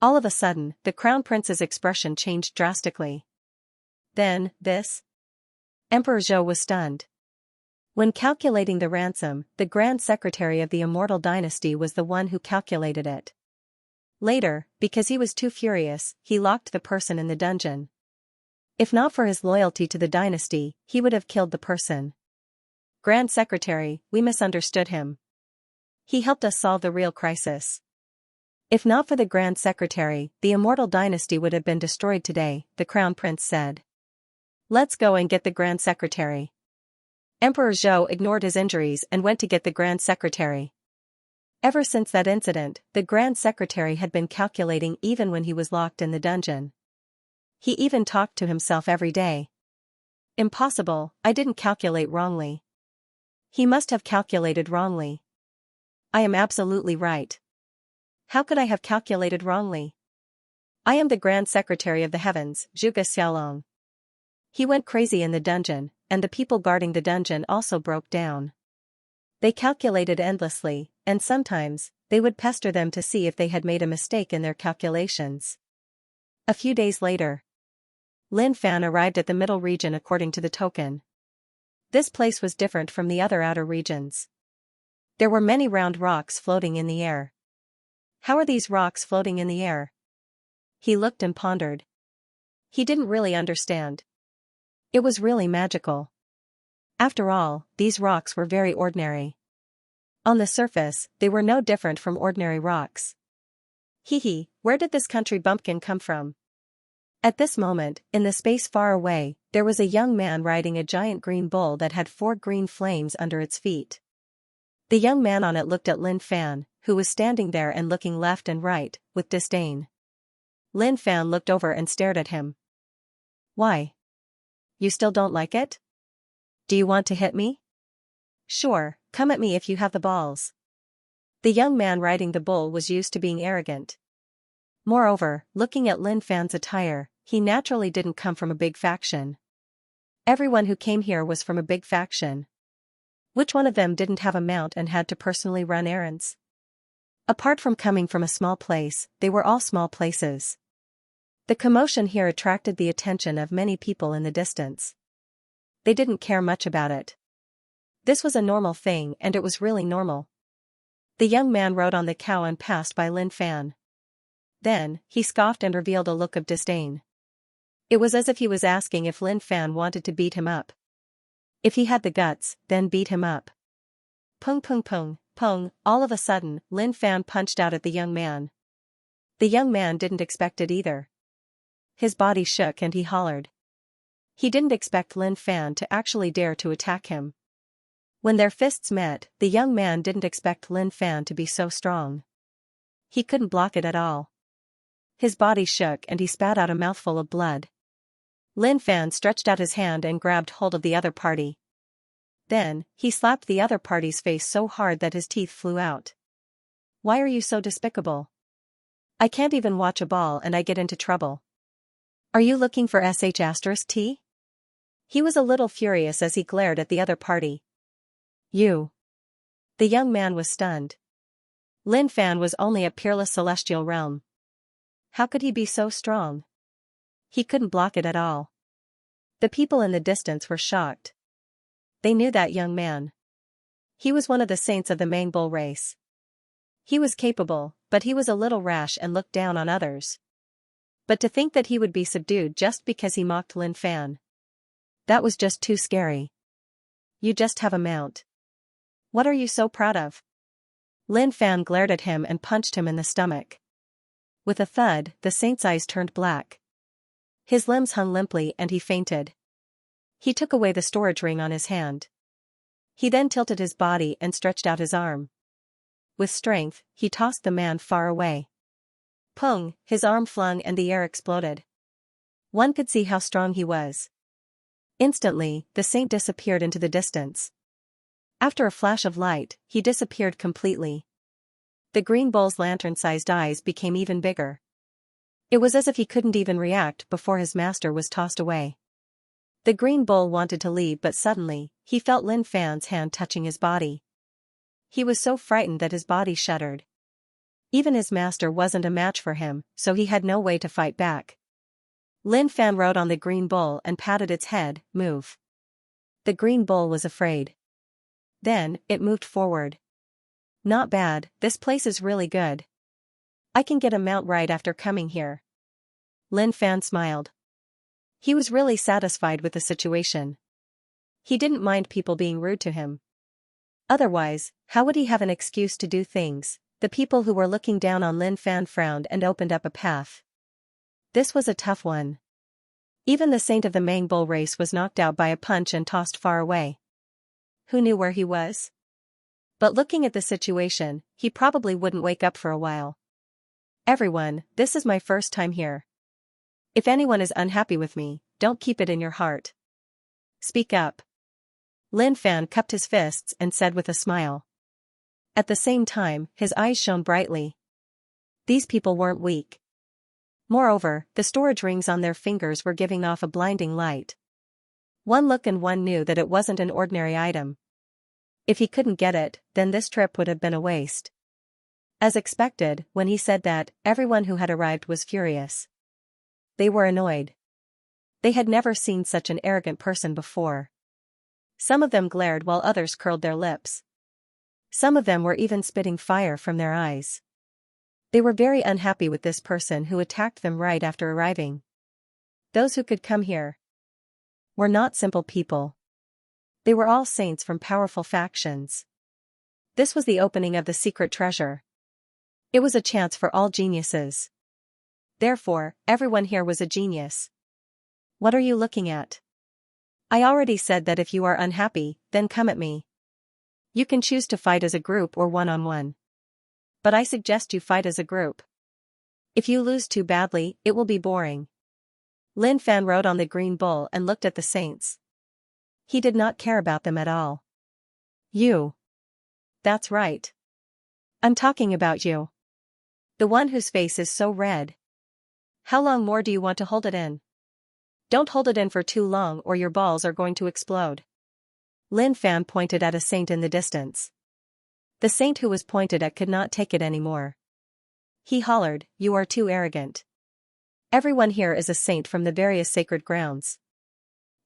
All of a sudden, the crown prince's expression changed drastically. Then, this? Emperor Zhou was stunned. When calculating the ransom, the Grand Secretary of the Immortal Dynasty was the one who calculated it. Later, because he was too furious, he locked the person in the dungeon. If not for his loyalty to the dynasty, he would have killed the person. Grand Secretary, we misunderstood him. He helped us solve the real crisis. If not for the Grand Secretary, the Immortal Dynasty would have been destroyed today, the Crown Prince said. Let's go and get the Grand Secretary. Emperor Zhou ignored his injuries and went to get the Grand Secretary. Ever since that incident, the Grand Secretary had been calculating even when he was locked in the dungeon. He even talked to himself every day. Impossible, I didn't calculate wrongly. He must have calculated wrongly. I am absolutely right. How could I have calculated wrongly? I am the Grand Secretary of the Heavens, Zhuge Xiaolong. He went crazy in the dungeon, and the people guarding the dungeon also broke down. They calculated endlessly, and sometimes, they would pester them to see if they had made a mistake in their calculations. A few days later, Lin Fan arrived at the middle region according to the token. This place was different from the other outer regions. There were many round rocks floating in the air. How are these rocks floating in the air? He looked and pondered. He didn't really understand. It was really magical. After all, these rocks were very ordinary. On the surface, they were no different from ordinary rocks. Hee, where did this country bumpkin come from? At this moment, in the space far away, there was a young man riding a giant green bull that had 4 green flames under its feet. The young man on it looked at Lin Fan, who was standing there and looking left and right, with disdain. Lin Fan looked over and stared at him. Why? You still don't like it? Do you want to hit me? Sure, come at me if you have the balls. The young man riding the bull was used to being arrogant. Moreover, looking at Lin Fan's attire, he naturally didn't come from a big faction. Everyone who came here was from a big faction. Which one of them didn't have a mount and had to personally run errands? Apart from coming from a small place, they were all small places. The commotion here attracted the attention of many people in the distance. They didn't care much about it. This was a normal thing, and it was really normal. The young man rode on the cow and passed by Lin Fan. Then, he scoffed and revealed a look of disdain. It was as if he was asking if Lin Fan wanted to beat him up. If he had the guts, then beat him up. Pung pung pung, pung, all of a sudden, Lin Fan punched out at the young man. The young man didn't expect it either. His body shook and he hollered. He didn't expect Lin Fan to actually dare to attack him. When their fists met, the young man didn't expect Lin Fan to be so strong. He couldn't block it at all. His body shook and he spat out a mouthful of blood. Lin Fan stretched out his hand and grabbed hold of the other party. Then, he slapped the other party's face so hard that his teeth flew out. Why are you so despicable? I can't even watch a ball and I get into trouble. Are you looking for sh*t? He was a little furious as he glared at the other party. You. The young man was stunned. Lin Fan was only a peerless celestial realm. How could he be so strong? He couldn't block it at all. The people in the distance were shocked. They knew that young man. He was one of the saints of the main bull race. He was capable, but he was a little rash and looked down on others. But to think that he would be subdued just because he mocked Lin Fan. That was just too scary. You just have a mount. What are you so proud of? Lin Fan glared at him and punched him in the stomach. With a thud, the saint's eyes turned black. His limbs hung limply and he fainted. He took away the storage ring on his hand. He then tilted his body and stretched out his arm. With strength, he tossed the man far away. Pung, his arm flung and the air exploded. One could see how strong he was. Instantly, the saint disappeared into the distance. After a flash of light, he disappeared completely. The green bull's lantern-sized eyes became even bigger. It was as if he couldn't even react before his master was tossed away. The green bull wanted to leave, but suddenly, he felt Lin Fan's hand touching his body. He was so frightened that his body shuddered. Even his master wasn't a match for him, so he had no way to fight back. Lin Fan rode on the green bull and patted its head, "Move." The green bull was afraid. Then, it moved forward. Not bad, this place is really good. I can get a mount right after coming here. Lin Fan smiled. He was really satisfied with the situation. He didn't mind people being rude to him. Otherwise, how would he have an excuse to do things? The people who were looking down on Lin Fan frowned and opened up a path. This was a tough one. Even the saint of the Mang Bull race was knocked out by a punch and tossed far away. Who knew where he was? But looking at the situation, he probably wouldn't wake up for a while. Everyone, this is my first time here. If anyone is unhappy with me, don't keep it in your heart. Speak up. Lin Fan cupped his fists and said with a smile. At the same time, his eyes shone brightly. These people weren't weak. Moreover, the storage rings on their fingers were giving off a blinding light. One look and one knew that it wasn't an ordinary item. If he couldn't get it, then this trip would have been a waste. As expected, when he said that, everyone who had arrived was furious. They were annoyed. They had never seen such an arrogant person before. Some of them glared while others curled their lips. Some of them were even spitting fire from their eyes. They were very unhappy with this person who attacked them right after arriving. Those who could come here were not simple people. They were all saints from powerful factions. This was the opening of the secret treasure. It was a chance for all geniuses. Therefore, everyone here was a genius. What are you looking at? I already said that if you are unhappy, then come at me. You can choose to fight as a group or one-on-one. but I suggest you fight as a group. If you lose too badly, it will be boring. Lin Fan rode on the green bull and looked at the saints. He did not care about them at all. You. That's right. I'm talking about you. The one whose face is so red. How long more do you want to hold it in? Don't hold it in for too long or your balls are going to explode. Lin Fan pointed at a saint in the distance. The saint who was pointed at could not take it anymore. He hollered, "You are too arrogant. Everyone here is a saint from the various sacred grounds.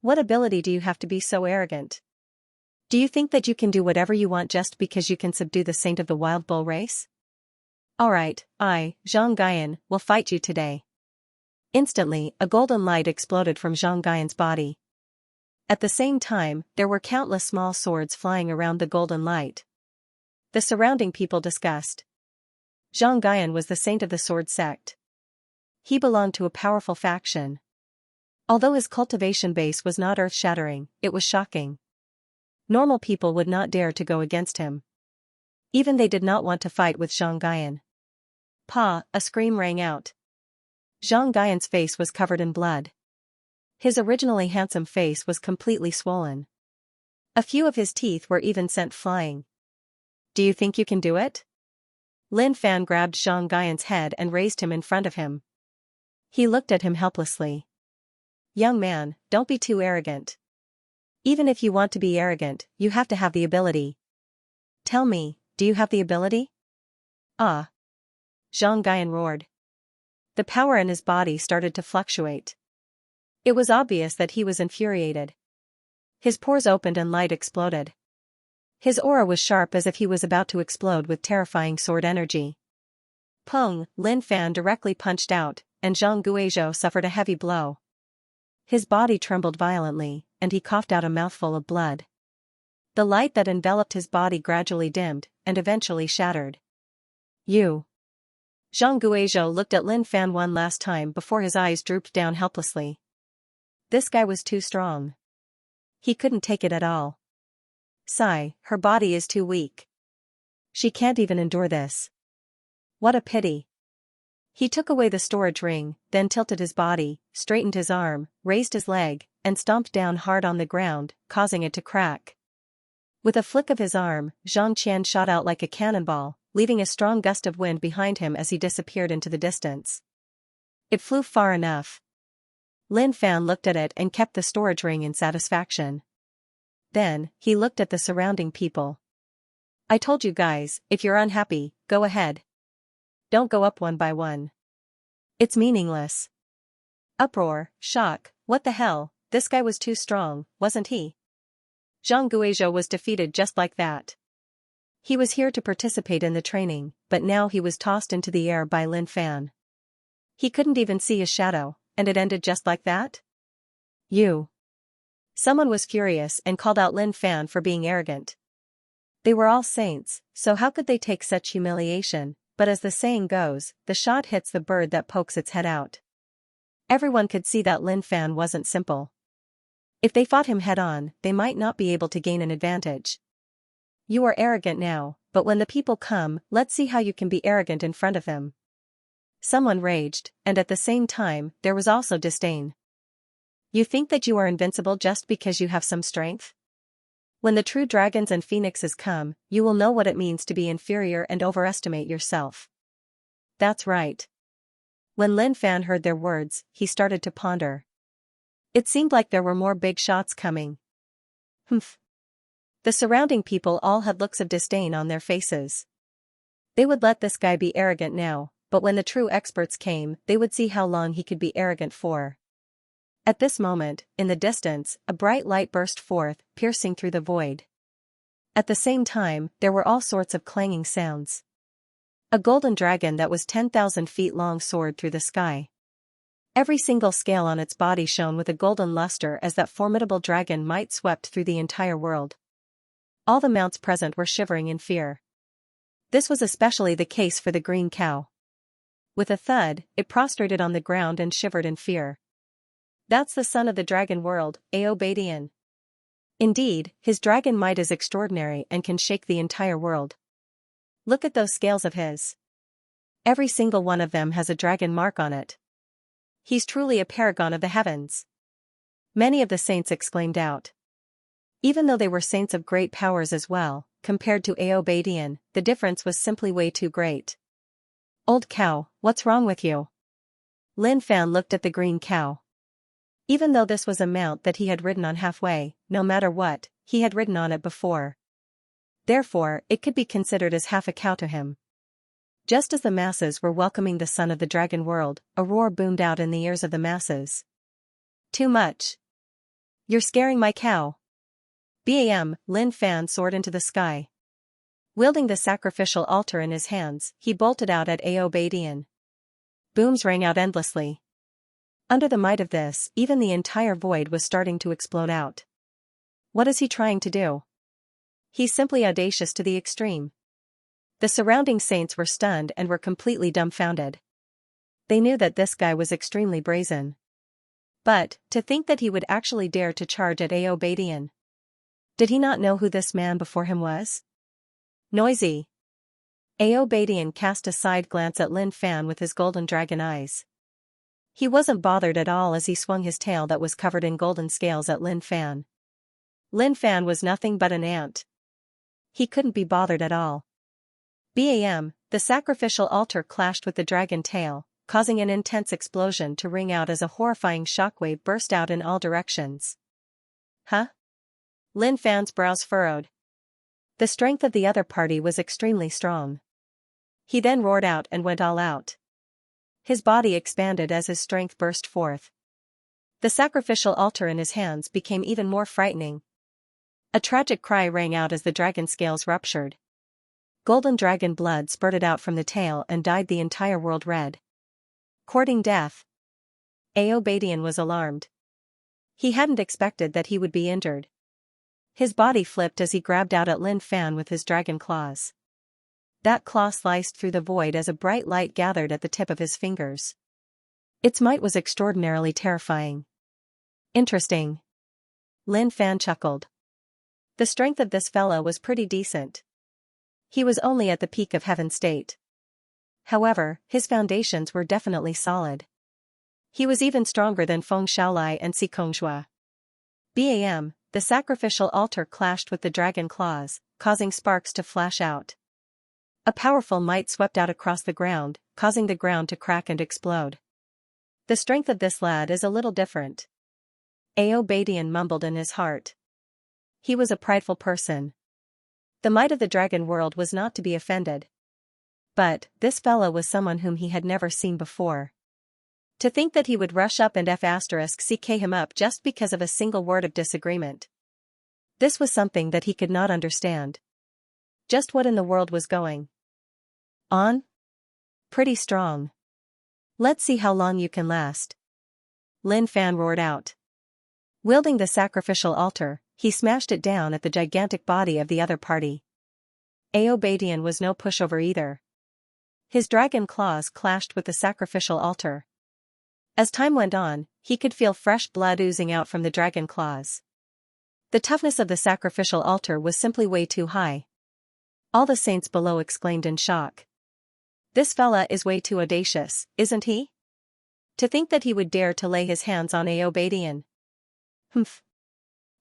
What ability do you have to be so arrogant? Do you think that you can do whatever you want just because you can subdue the saint of the wild bull race? Alright, I, Xianxia, will fight you today." Instantly, a golden light exploded from Xianxia's body. At the same time, there were countless small swords flying around the golden light. The surrounding people discussed. Xianxia was the saint of the sword sect. He belonged to a powerful faction. Although his cultivation base was not earth-shattering, it was shocking. Normal people would not dare to go against him. Even they did not want to fight with Xianxia. Pa! A scream rang out. Xianxia's face was covered in blood. His originally handsome face was completely swollen. A few of his teeth were even sent flying. Do you think you can do it? Lin Fan grabbed Xianxia's head and raised him in front of him. He looked at him helplessly. Young man, don't be too arrogant. Even if you want to be arrogant, you have to have the ability. Tell me, do you have the ability? Ah! Xianxia roared. The power in his body started to fluctuate. It was obvious that he was infuriated. His pores opened and light exploded. His aura was sharp as if he was about to explode with terrifying sword energy. Peng! Lin Fan directly punched out, and Zhang Guizhou suffered a heavy blow. His body trembled violently, and he coughed out a mouthful of blood. The light that enveloped his body gradually dimmed, and eventually shattered. You. Zhang Guizhou looked at Lin Fan one last time before his eyes drooped down helplessly. This guy was too strong. He couldn't take it at all. Sigh, her body is too weak. She can't even endure this. What a pity. He took away the storage ring, then tilted his body, straightened his arm, raised his leg, and stomped down hard on the ground, causing it to crack. With a flick of his arm, Zhang Qian shot out like a cannonball, leaving a strong gust of wind behind him as he disappeared into the distance. It flew far enough. Lin Fan looked at it and kept the storage ring in satisfaction. Then, he looked at the surrounding people. I told you guys, if you're unhappy, go ahead. Don't go up one by one. It's meaningless. Uproar, shock, what the hell, this guy was too strong, wasn't he? Zhang Guizhou was defeated just like that. He was here to participate in the training, but now he was tossed into the air by Lin Fan. He couldn't even see his shadow, and it ended just like that? You. Someone was furious and called out Lin Fan for being arrogant. They were all saints, so how could they take such humiliation? But as the saying goes, the shot hits the bird that pokes its head out. Everyone could see that Lin Fan wasn't simple. If they fought him head-on, they might not be able to gain an advantage. You are arrogant now, but when the people come, let's see how you can be arrogant in front of them. Someone raged, and at the same time, there was also disdain. You think that you are invincible just because you have some strength? When the true dragons and phoenixes come, you will know what it means to be inferior and overestimate yourself. That's right. When Lin Fan heard their words, he started to ponder. It seemed like there were more big shots coming. Humph. The surrounding people all had looks of disdain on their faces. They would let this guy be arrogant now, but when the true experts came, they would see how long he could be arrogant for. At this moment, in the distance, a bright light burst forth, piercing through the void. At the same time, there were all sorts of clanging sounds. A golden dragon that was 10,000 feet long soared through the sky. Every single scale on its body shone with a golden luster as that formidable dragon might swept through the entire world. All the mounts present were shivering in fear. This was especially the case for the green cow. With a thud, it prostrated on the ground and shivered in fear. That's the son of the dragon world, Aobadian. Indeed, his dragon might is extraordinary and can shake the entire world. Look at those scales of his. Every single one of them has a dragon mark on it. He's truly a paragon of the heavens. Many of the saints exclaimed out. Even though they were saints of great powers as well, compared to Aobadian, the difference was simply way too great. Old cow, what's wrong with you? Lin Fan looked at the green cow. Even though this was a mount that he had ridden on halfway, no matter what, he had ridden on it before. Therefore, it could be considered as half a cow to him. Just as the masses were welcoming the son of the dragon world, a roar boomed out in the ears of the masses. Too much. You're scaring my cow. Bam! Lin Fan soared into the sky. Wielding the sacrificial altar in his hands, he bolted out at Aobadian. Booms rang out endlessly. Under the might of this, even the entire void was starting to explode out. What is he trying to do? He's simply audacious to the extreme. The surrounding saints were stunned and were completely dumbfounded. They knew that this guy was extremely brazen. But, to think that he would actually dare to charge at Aobadian. Did he not know who this man before him was? Noisy. Aobadian cast a side glance at Lin Fan with his golden dragon eyes. He wasn't bothered at all as he swung his tail that was covered in golden scales at Lin Fan. Lin Fan was nothing but an ant. He couldn't be bothered at all. Bam! The sacrificial altar clashed with the dragon tail, causing an intense explosion to ring out as a horrifying shockwave burst out in all directions. Huh? Lin Fan's brows furrowed. The strength of the other party was extremely strong. He then roared out and went all out. His body expanded as his strength burst forth. The sacrificial altar in his hands became even more frightening. A tragic cry rang out as the dragon scales ruptured. Golden dragon blood spurted out from the tail and dyed the entire world red. Courting death. Aobadian was alarmed. He hadn't expected that he would be injured. His body flipped as he grabbed out at Lin Fan with his dragon claws. That claw sliced through the void as a bright light gathered at the tip of his fingers. Its might was extraordinarily terrifying. Interesting. Lin Fan chuckled. The strength of this fellow was pretty decent. He was only at the peak of heaven state. However, his foundations were definitely solid. He was even stronger than Feng Shaolai and Si Kongxua. Bam! The sacrificial altar clashed with the dragon claws, causing sparks to flash out. A powerful might swept out across the ground, causing the ground to crack and explode. The strength of this lad is a little different. Aobadian mumbled in his heart. He was a prideful person. The might of the dragon world was not to be offended. But, this fellow was someone whom he had never seen before. To think that he would rush up and CK him up just because of a single word of disagreement. This was something that he could not understand. Just what in the world was going on? Pretty strong. Let's see how long you can last. Lin Fan roared out. Wielding the sacrificial altar, he smashed it down at the gigantic body of the other party. Aobadian was no pushover either. His dragon claws clashed with the sacrificial altar. As time went on, he could feel fresh blood oozing out from the dragon claws. The toughness of the sacrificial altar was simply way too high. All the saints below exclaimed in shock. This fella is way too audacious, isn't he? To think that he would dare to lay his hands on Aobadian. Humph.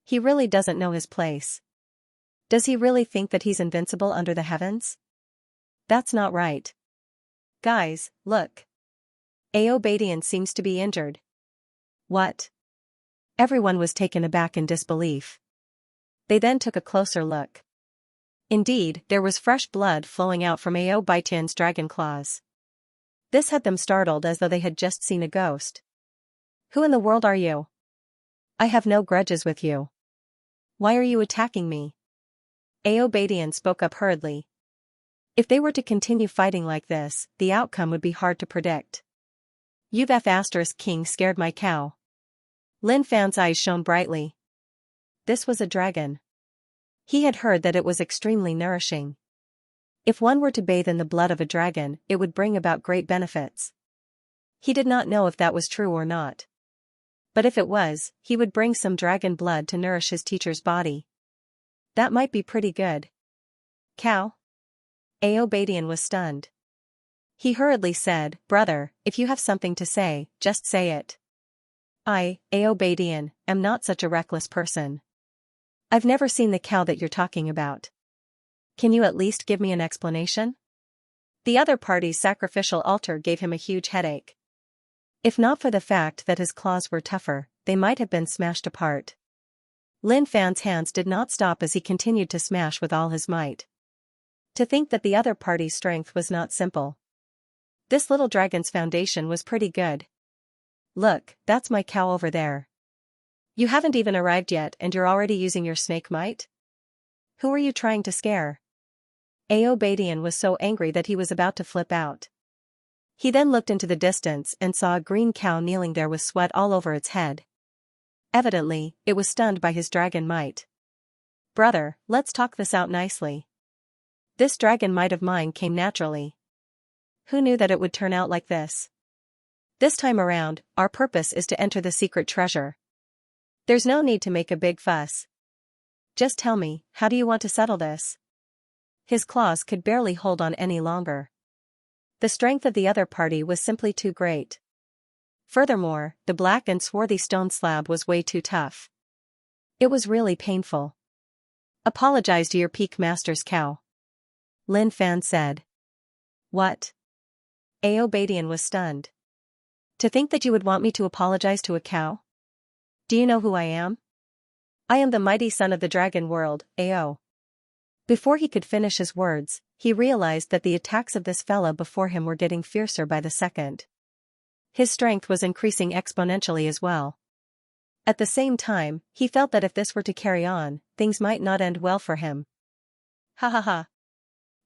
He really doesn't know his place. Does he really think that he's invincible under the heavens? That's not right. Guys, look. Aobadian seems to be injured. What? Everyone was taken aback in disbelief. They then took a closer look. Indeed, there was fresh blood flowing out from Aobadian's dragon claws. This had them startled as though they had just seen a ghost. Who in the world are you? I have no grudges with you. Why are you attacking me? Aobadian spoke up hurriedly. If they were to continue fighting like this, the outcome would be hard to predict. You've King scared my cow. Lin Fan's eyes shone brightly. This was a dragon. He had heard that it was extremely nourishing. If one were to bathe in the blood of a dragon, it would bring about great benefits. He did not know if that was true or not. But if it was, he would bring some dragon blood to nourish his teacher's body. That might be pretty good. Cow? Aobadian was stunned. He hurriedly said, "Brother, if you have something to say, just say it. I, Aobadian, am not such a reckless person. I've never seen the cow that you're talking about. Can you at least give me an explanation?" The other party's sacrificial altar gave him a huge headache. If not for the fact that his claws were tougher, they might have been smashed apart. Lin Fan's hands did not stop as he continued to smash with all his might. To think that the other party's strength was not simple. This little dragon's foundation was pretty good. "Look, that's my cow over there. You haven't even arrived yet and you're already using your snake might? Who are you trying to scare?" Aobadian was so angry that he was about to flip out. He then looked into the distance and saw a green cow kneeling there with sweat all over its head. Evidently, it was stunned by his dragon might. "Brother, let's talk this out nicely. This dragon might of mine came naturally. Who knew that it would turn out like this? This time around, our purpose is to enter the secret treasure. There's no need to make a big fuss. Just tell me, how do you want to settle this?" His claws could barely hold on any longer. The strength of the other party was simply too great. Furthermore, the black and swarthy stone slab was way too tough. It was really painful. "Apologize to your peak master's cow," Lin Fan said. "What?" Aobadian was stunned. "To think that you would want me to apologize to a cow? Do you know who I am? I am the mighty son of the dragon world, Ao." Before he could finish his words, he realized that the attacks of this fella before him were getting fiercer by the second. His strength was increasing exponentially as well. At the same time, he felt that if this were to carry on, things might not end well for him. "Ha ha ha.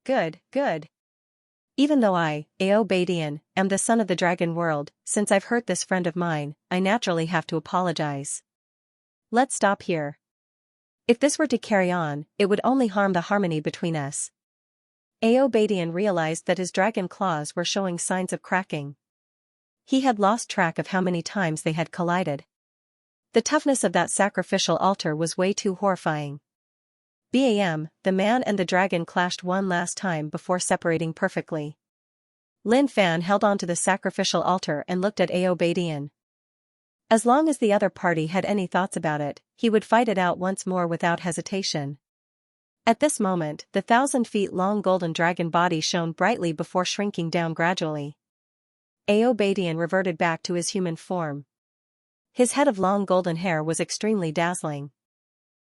Good, good. Even though I, Aobadian, am the son of the dragon world, since I've hurt this friend of mine, I naturally have to apologize. Let's stop here. If this were to carry on, it would only harm the harmony between us." Aobadian realized that his dragon claws were showing signs of cracking. He had lost track of how many times they had collided. The toughness of that sacrificial altar was way too horrifying. Bam, the man and the dragon clashed one last time before separating perfectly. Lin Fan held on to the sacrificial altar and looked at Aobadian. As long as the other party had any thoughts about it, he would fight it out once more without hesitation. At this moment, the 1,000 feet long golden dragon body shone brightly before shrinking down gradually. Aobadian reverted back to his human form. His head of long golden hair was extremely dazzling.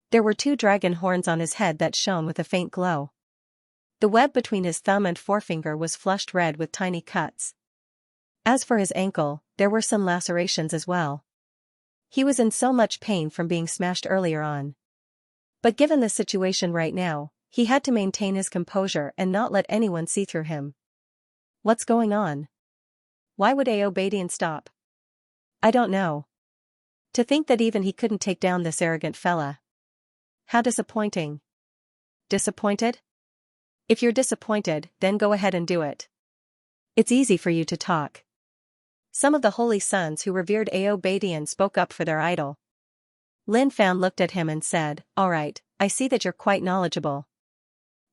There were 2 dragon horns on his head that shone with a faint glow. The web between his thumb and forefinger was flushed red with tiny cuts. As for his ankle, there were some lacerations as well. He was in so much pain from being smashed earlier on. But given the situation right now, he had to maintain his composure and not let anyone see through him. What's going on? Why would Aobadian stop? I don't know. To think that even he couldn't take down this arrogant fella. How disappointing. Disappointed? If you're disappointed, then go ahead and do it. It's easy for you to talk. Some of the holy sons who revered Aobadian spoke up for their idol. Lin Fan looked at him and said, "All right, I see that you're quite knowledgeable.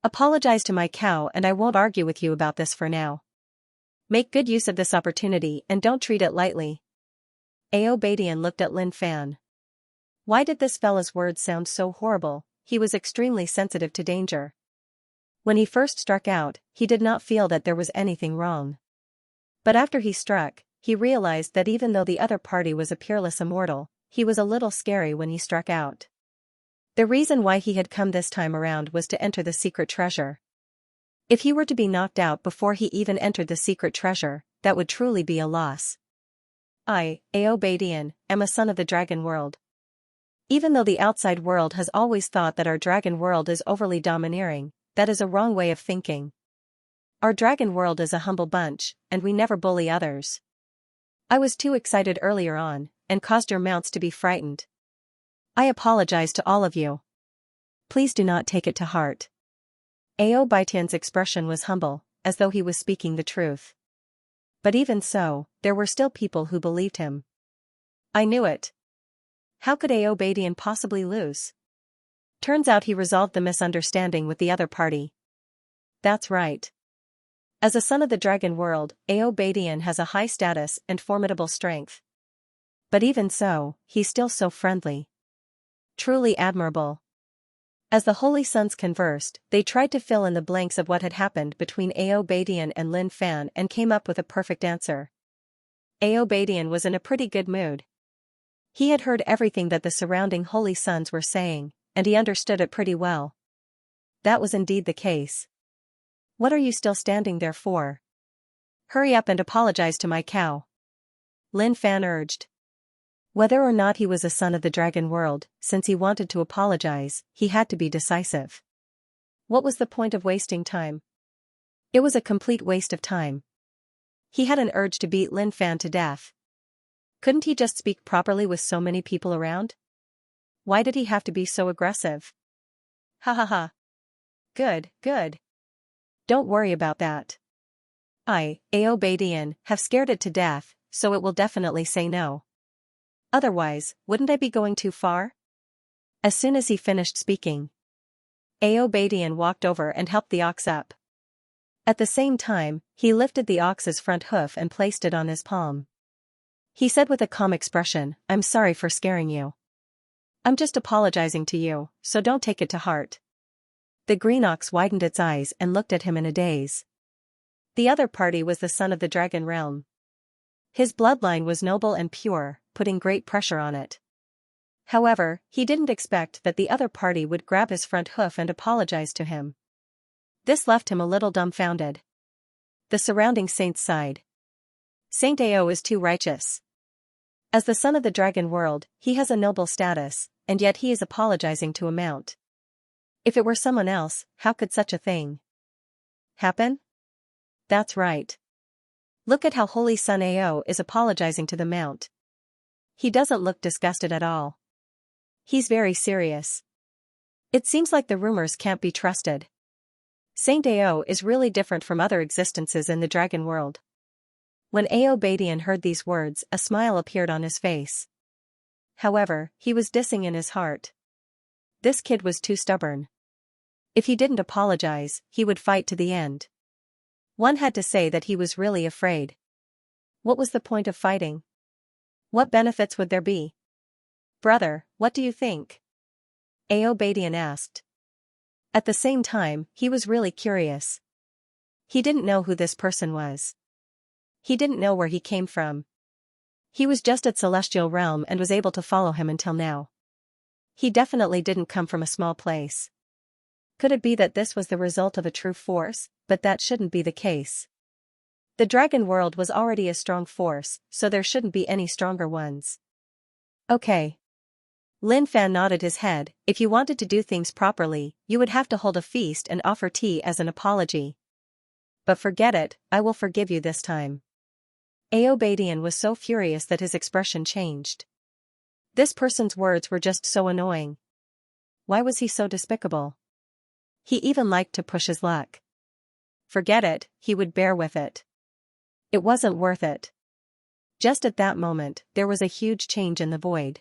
Apologize to my cow and I won't argue with you about this for now. Make good use of this opportunity and don't treat it lightly." Aobadian looked at Lin Fan. Why did this fella's words sound so horrible? He was extremely sensitive to danger. When he first struck out, he did not feel that there was anything wrong. But after he struck, he realized that even though the other party was a peerless immortal, he was a little scary when he struck out. The reason why he had come this time around was to enter the secret treasure. If he were to be knocked out before he even entered the secret treasure, that would truly be a loss. I, Aobadian, am a son of the dragon world. Even though the outside world has always thought that our dragon world is overly domineering, that is a wrong way of thinking. Our dragon world is a humble bunch, and we never bully others. I was too excited earlier on, and caused your mounts to be frightened. I apologize to all of you. Please do not take it to heart. Aobadian's expression was humble, as though he was speaking the truth. But even so, there were still people who believed him. I knew it. How could Aobadian possibly lose? Turns out he resolved the misunderstanding with the other party. That's right. As a son of the dragon world, Aobadian has a high status and formidable strength. But even so, he's still so friendly. Truly admirable. As the Holy Sons conversed, they tried to fill in the blanks of what had happened between Aobadian and Lin Fan and came up with a perfect answer. Aobadian was in a pretty good mood. He had heard everything that the surrounding Holy Sons were saying, and he understood it pretty well. That was indeed the case. What are you still standing there for? Hurry up and apologize to my cow. Lin Fan urged. Whether or not he was a son of the dragon world, since he wanted to apologize, he had to be decisive. What was the point of wasting time? It was a complete waste of time. He had an urge to beat Lin Fan to death. Couldn't he just speak properly with so many people around? Why did he have to be so aggressive? Ha ha ha. Good, good. Don't worry about that. I, Aobadian, have scared it to death, so it will definitely say no. Otherwise, wouldn't I be going too far? As soon as he finished speaking, Aobadian walked over and helped the ox up. At the same time, he lifted the ox's front hoof and placed it on his palm. He said with a calm expression, I'm sorry for scaring you. I'm just apologizing to you, so don't take it to heart. The green ox widened its eyes and looked at him in a daze. The other party was the son of the dragon realm. His bloodline was noble and pure, putting great pressure on it. However, he didn't expect that the other party would grab his front hoof and apologize to him. This left him a little dumbfounded. The surrounding saints sighed. Saint Ao is too righteous. As the son of the dragon world, he has a noble status, and yet he is apologizing to a mount. If it were someone else, how could such a thing happen? That's right. Look at how Holy Son Ao is apologizing to the mount. He doesn't look disgusted at all. He's very serious. It seems like the rumors can't be trusted. Saint Ao is really different from other existences in the dragon world. When Aobadian heard these words, a smile appeared on his face. However, he was dissing in his heart. This kid was too stubborn. If he didn't apologize, he would fight to the end. One had to say that he was really afraid. What was the point of fighting? What benefits would there be? Brother, what do you think? Aobadian asked. At the same time, he was really curious. He didn't know who this person was. He didn't know where he came from. He was just at Celestial Realm and was able to follow him until now. He definitely didn't come from a small place. Could it be that this was the result of a true force? But that shouldn't be the case. The dragon world was already a strong force, so there shouldn't be any stronger ones. Okay. Lin Fan nodded his head. If you wanted to do things properly, you would have to hold a feast and offer tea as an apology. But forget it, I will forgive you this time. Aobadian was so furious that his expression changed. This person's words were just so annoying. Why was he so despicable? He even liked to push his luck. Forget it, he would bear with it. It wasn't worth it. Just at that moment, there was a huge change in the void.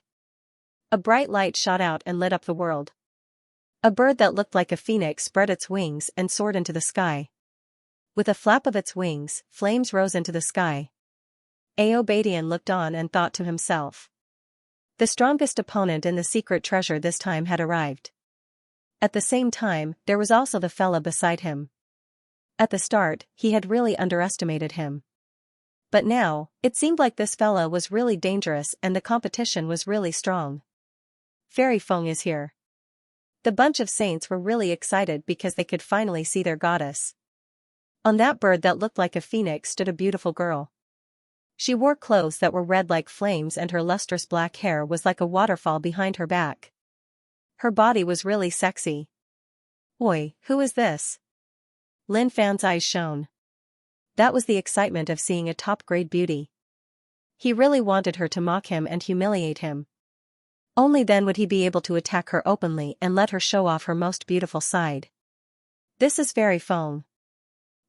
A bright light shot out and lit up the world. A bird that looked like a phoenix spread its wings and soared into the sky. With a flap of its wings, flames rose into the sky. Aobadian looked on and thought to himself. The strongest opponent in the secret treasure this time had arrived. At the same time, there was also the fella beside him. At the start, he had really underestimated him. But now, it seemed like this fella was really dangerous and the competition was really strong. Fairy Feng is here. The bunch of saints were really excited because they could finally see their goddess. On that bird that looked like a phoenix stood a beautiful girl. She wore clothes that were red like flames and her lustrous black hair was like a waterfall behind her back. Her body was really sexy. Oi, who is this? Lin Fan's eyes shone. That was the excitement of seeing a top-grade beauty. He really wanted her to mock him and humiliate him. Only then would he be able to attack her openly and let her show off her most beautiful side. This is Fairy Feng.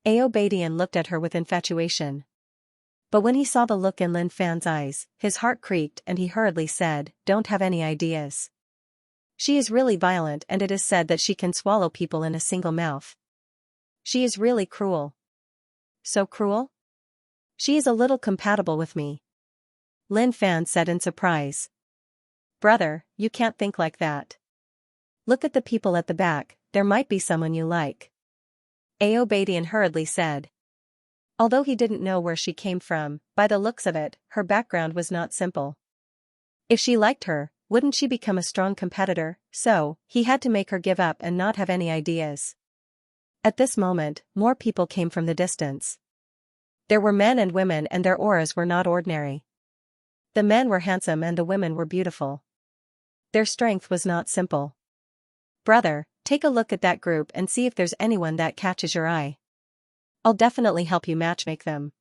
Aobadian looked at her with infatuation. But when he saw the look in Lin Fan's eyes, his heart creaked and he hurriedly said, "Don't have any ideas. She is really violent and it is said that she can swallow people in a single mouth." She is really cruel. So cruel? She is a little compatible with me. Lin Fan said in surprise. Brother, you can't think like that. Look at the people at the back, there might be someone you like. Aobadian hurriedly said. Although he didn't know where she came from, by the looks of it, her background was not simple. If she liked her, wouldn't she become a strong competitor? So, he had to make her give up and not have any ideas. At this moment, more people came from the distance. There were men and women, and their auras were not ordinary. The men were handsome and the women were beautiful. Their strength was not simple. Brother, take a look at that group and see if there's anyone that catches your eye. I'll definitely help you matchmake them.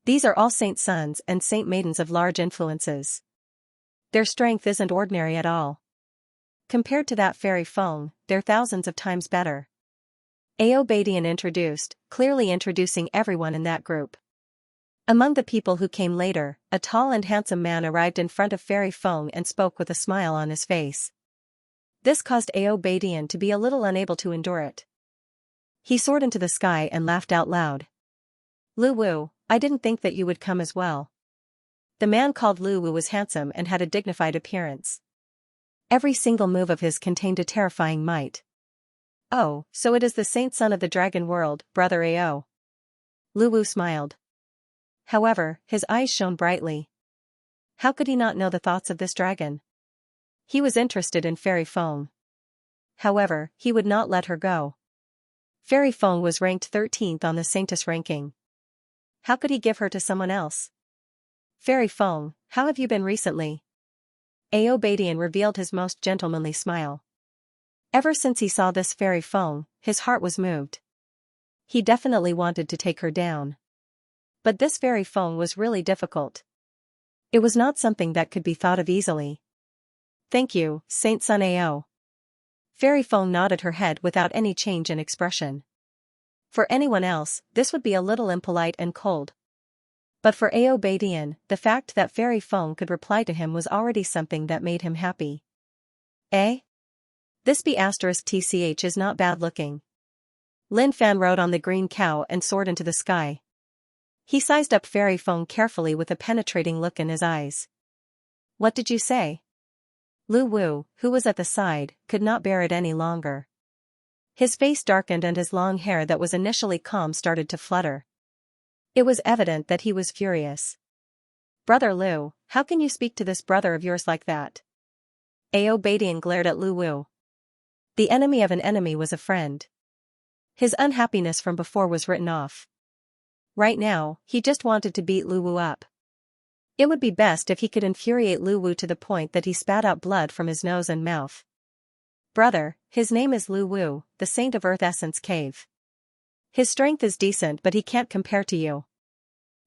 These are all saint sons and saint maidens of large influences. Their strength isn't ordinary at all. Compared to that fairy Feng, they're thousands of times better. Aobadian introduced, clearly introducing everyone in that group. Among the people who came later, a tall and handsome man arrived in front of Fairy Feng and spoke with a smile on his face. This caused Aobadian to be a little unable to endure it. He soared into the sky and laughed out loud. Lu Wu, I didn't think that you would come as well. The man called Lu Wu was handsome and had a dignified appearance. Every single move of his contained a terrifying might. Oh, so it is the saint son of the dragon world, brother Ao. Lu Wu smiled. However, his eyes shone brightly. How could he not know the thoughts of this dragon? He was interested in Fairy Feng. However, he would not let her go. Fairy Feng was ranked 13th on the Saintess ranking. How could he give her to someone else? Fairy Feng, how have you been recently? Aobadian revealed his most gentlemanly smile. Ever since he saw this Fairy Feng, his heart was moved. He definitely wanted to take her down. But this Fairy Feng was really difficult. It was not something that could be thought of easily. Thank you, Saint Sun Ao. Fairy Feng nodded her head without any change in expression. For anyone else, this would be a little impolite and cold. But for Aobadian, the fact that Fairy Feng could reply to him was already something that made him happy. Eh? This B*TCH is not bad looking. Lin Fan rode on the green cow and soared into the sky. He sized up Fairy Feng carefully with a penetrating look in his eyes. What did you say? Lu Wu, who was at the side, could not bear it any longer. His face darkened and his long hair that was initially calm started to flutter. It was evident that he was furious. Brother Lu, how can you speak to this brother of yours like that? Aobadian glared at Lu Wu. The enemy of an enemy was a friend. His unhappiness from before was written off. Right now, he just wanted to beat Lu Wu up. It would be best if he could infuriate Lu Wu to the point that he spat out blood from his nose and mouth. Brother, his name is Lu Wu, the Saint of Earth Essence Cave. His strength is decent but he can't compare to you.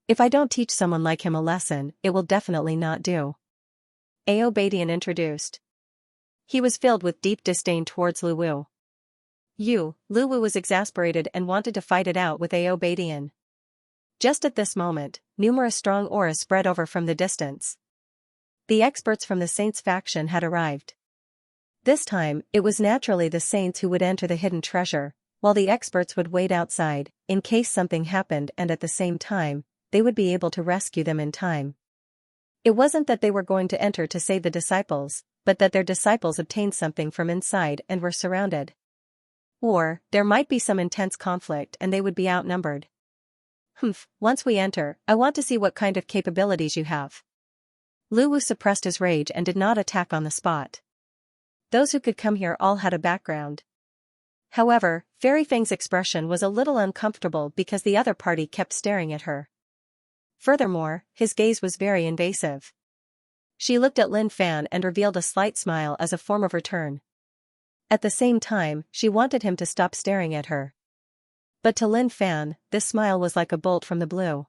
If I don't teach someone like him a lesson, it will definitely not do. Aobadian introduced. He was filled with deep disdain towards Lu Wu. Lu Wu was exasperated and wanted to fight it out with Aobadian. Just at this moment, numerous strong auras spread over from the distance. The experts from the Saints faction had arrived. This time, it was naturally the Saints who would enter the hidden treasure, while the experts would wait outside, in case something happened, and at the same time, they would be able to rescue them in time. It wasn't that they were going to enter to save the disciples, but that their disciples obtained something from inside and were surrounded. Or, there might be some intense conflict and they would be outnumbered. Once we enter, I want to see what kind of capabilities you have. Lu Wu suppressed his rage and did not attack on the spot. Those who could come here all had a background. However, Fairy Feng's expression was a little uncomfortable because the other party kept staring at her. Furthermore, his gaze was very invasive. She looked at Lin Fan and revealed a slight smile as a form of return. At the same time, she wanted him to stop staring at her. But to Lin Fan, this smile was like a bolt from the blue.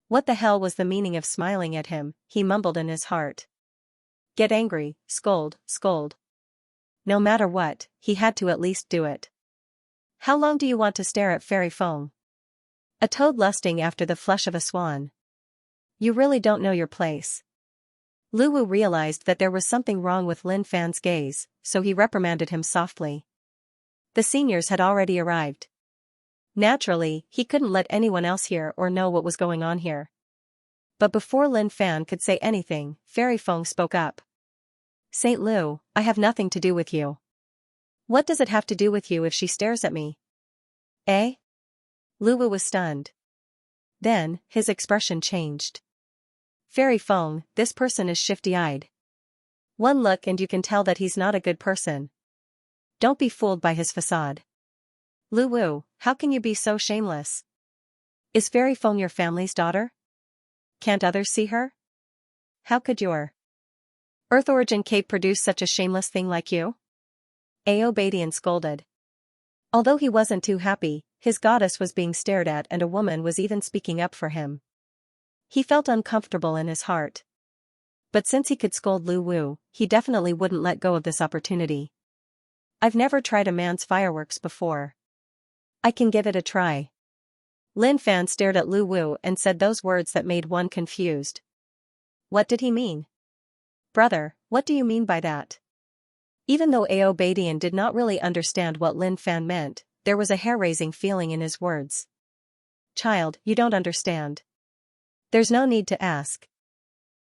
What the hell was the meaning of smiling at him, he mumbled in his heart. Get angry, scold. No matter what, he had to at least do it. How long do you want to stare at Fairy Feng? A toad lusting after the flesh of a swan. You really don't know your place. Lu Wu realized that there was something wrong with Lin Fan's gaze, so he reprimanded him softly. The seniors had already arrived. Naturally, he couldn't let anyone else hear or know what was going on here. But before Lin Fan could say anything, Fairy Feng spoke up. Saint Lu, I have nothing to do with you. What does it have to do with you if she stares at me? Eh? Lu Wu was stunned. Then, his expression changed. Fairy Feng, this person is shifty-eyed. One look and you can tell that he's not a good person. Don't be fooled by his facade. Lu Wu, how can you be so shameless? Is Fairy Feng your family's daughter? Can't others see her? How could your Earth Origin cape produce such a shameless thing like you? Aobadian scolded. Although he wasn't too happy, his goddess was being stared at and a woman was even speaking up for him. He felt uncomfortable in his heart. But since he could scold Lu Wu, he definitely wouldn't let go of this opportunity. I've never tried a man's fireworks before. I can give it a try. Lin Fan stared at Lu Wu and said those words that made one confused. What did he mean? Brother, what do you mean by that? Even though Aobadian did not really understand what Lin Fan meant, there was a hair-raising feeling in his words. Child, you don't understand. There's no need to ask.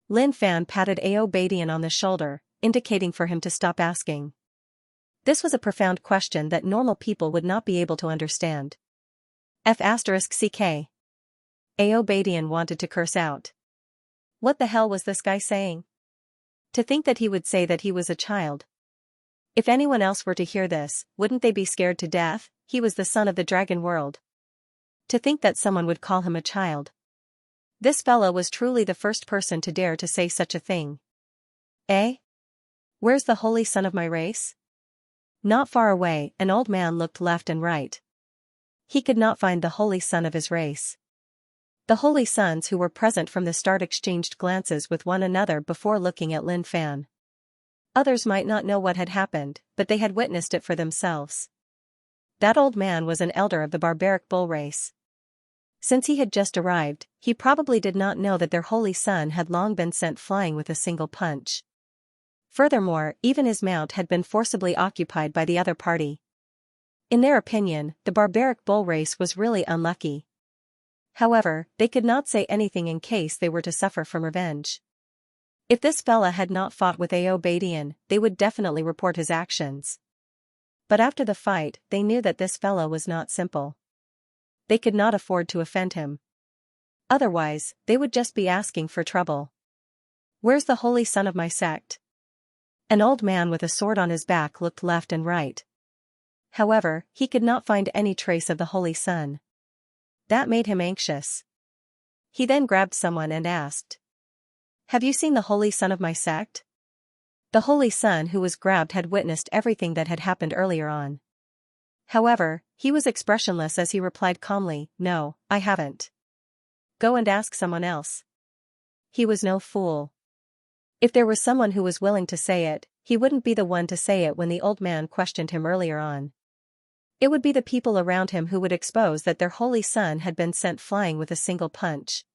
Lin Fan patted Aobadian on the shoulder, indicating for him to stop asking. This was a profound question that normal people would not be able to understand. F***ck. Aobadian wanted to curse out. What the hell was this guy saying? To think that he would say that he was a child. If anyone else were to hear this, wouldn't they be scared to death? He was the son of the dragon world. To think that someone would call him a child. This fellow was truly the first person to dare to say such a thing. Eh? Where's the holy son of my race? Not far away, an old man looked left and right. He could not find the holy son of his race. The holy sons who were present from the start exchanged glances with one another before looking at Lin Fan. Others might not know what had happened, but they had witnessed it for themselves. That old man was an elder of the barbaric bull race. Since he had just arrived, he probably did not know that their holy son had long been sent flying with a single punch. Furthermore, even his mount had been forcibly occupied by the other party. In their opinion, the barbaric bull race was really unlucky. However, they could not say anything in case they were to suffer from revenge. If this fella had not fought with Aobadian, they would definitely report his actions. But after the fight, they knew that this fellow was not simple. They could not afford to offend him. Otherwise, they would just be asking for trouble. Where's the holy son of my sect? An old man with a sword on his back looked left and right. However, he could not find any trace of the holy son. That made him anxious. He then grabbed someone and asked, "Have you seen the holy son of my sect?" The holy son who was grabbed had witnessed everything that had happened earlier on. However, he was expressionless as he replied calmly, "No, I haven't." "Go and ask someone else." He was no fool. If there was someone who was willing to say it, he wouldn't be the one to say it when the old man questioned him earlier on. It would be the people around him who would expose that their holy son had been sent flying with a single punch.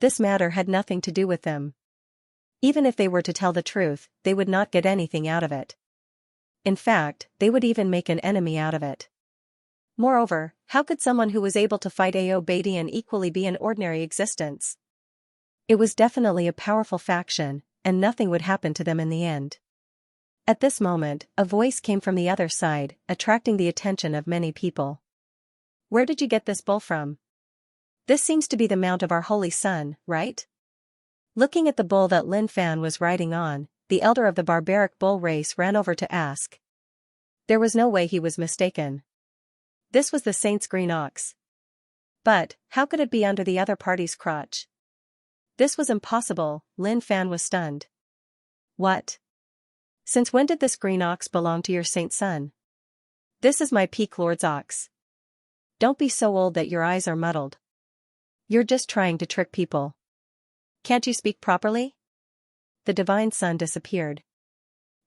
This matter had nothing to do with them. Even if they were to tell the truth, they would not get anything out of it. In fact, they would even make an enemy out of it. Moreover, how could someone who was able to fight Aobadian equally be an ordinary existence? It was definitely a powerful faction, and nothing would happen to them in the end. At this moment, a voice came from the other side, attracting the attention of many people. "Where did you get this bull from? This seems to be the mount of our holy son, right?" Looking at the bull that Lin Fan was riding on, the elder of the barbaric bull race ran over to ask. There was no way he was mistaken. This was the saint's green ox. But, how could it be under the other party's crotch? This was impossible. Lin Fan was stunned. What? Since when did this green ox belong to your saint son? This is my peak lord's ox. Don't be so old that your eyes are muddled. You're just trying to trick people. Can't you speak properly? The divine son disappeared.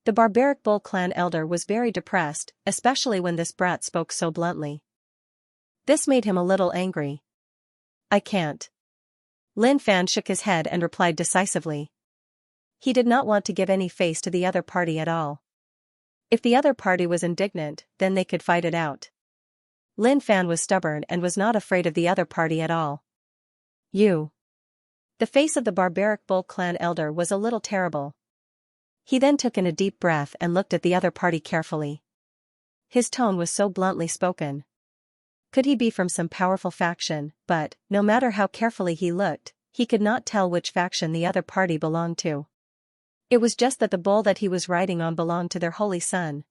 The barbaric bull clan elder was very depressed, especially when this brat spoke so bluntly. This made him a little angry. I can't. Lin Fan shook his head and replied decisively. He did not want to give any face to the other party at all. If the other party was indignant, then they could fight it out. Lin Fan was stubborn and was not afraid of the other party at all. You. The face of the barbaric Bull clan elder was a little terrible. He then took in a deep breath and looked at the other party carefully. His tone was so bluntly spoken. Could he be from some powerful faction? But, no matter how carefully he looked, he could not tell which faction the other party belonged to. It was just that the bull that he was riding on belonged to their holy son.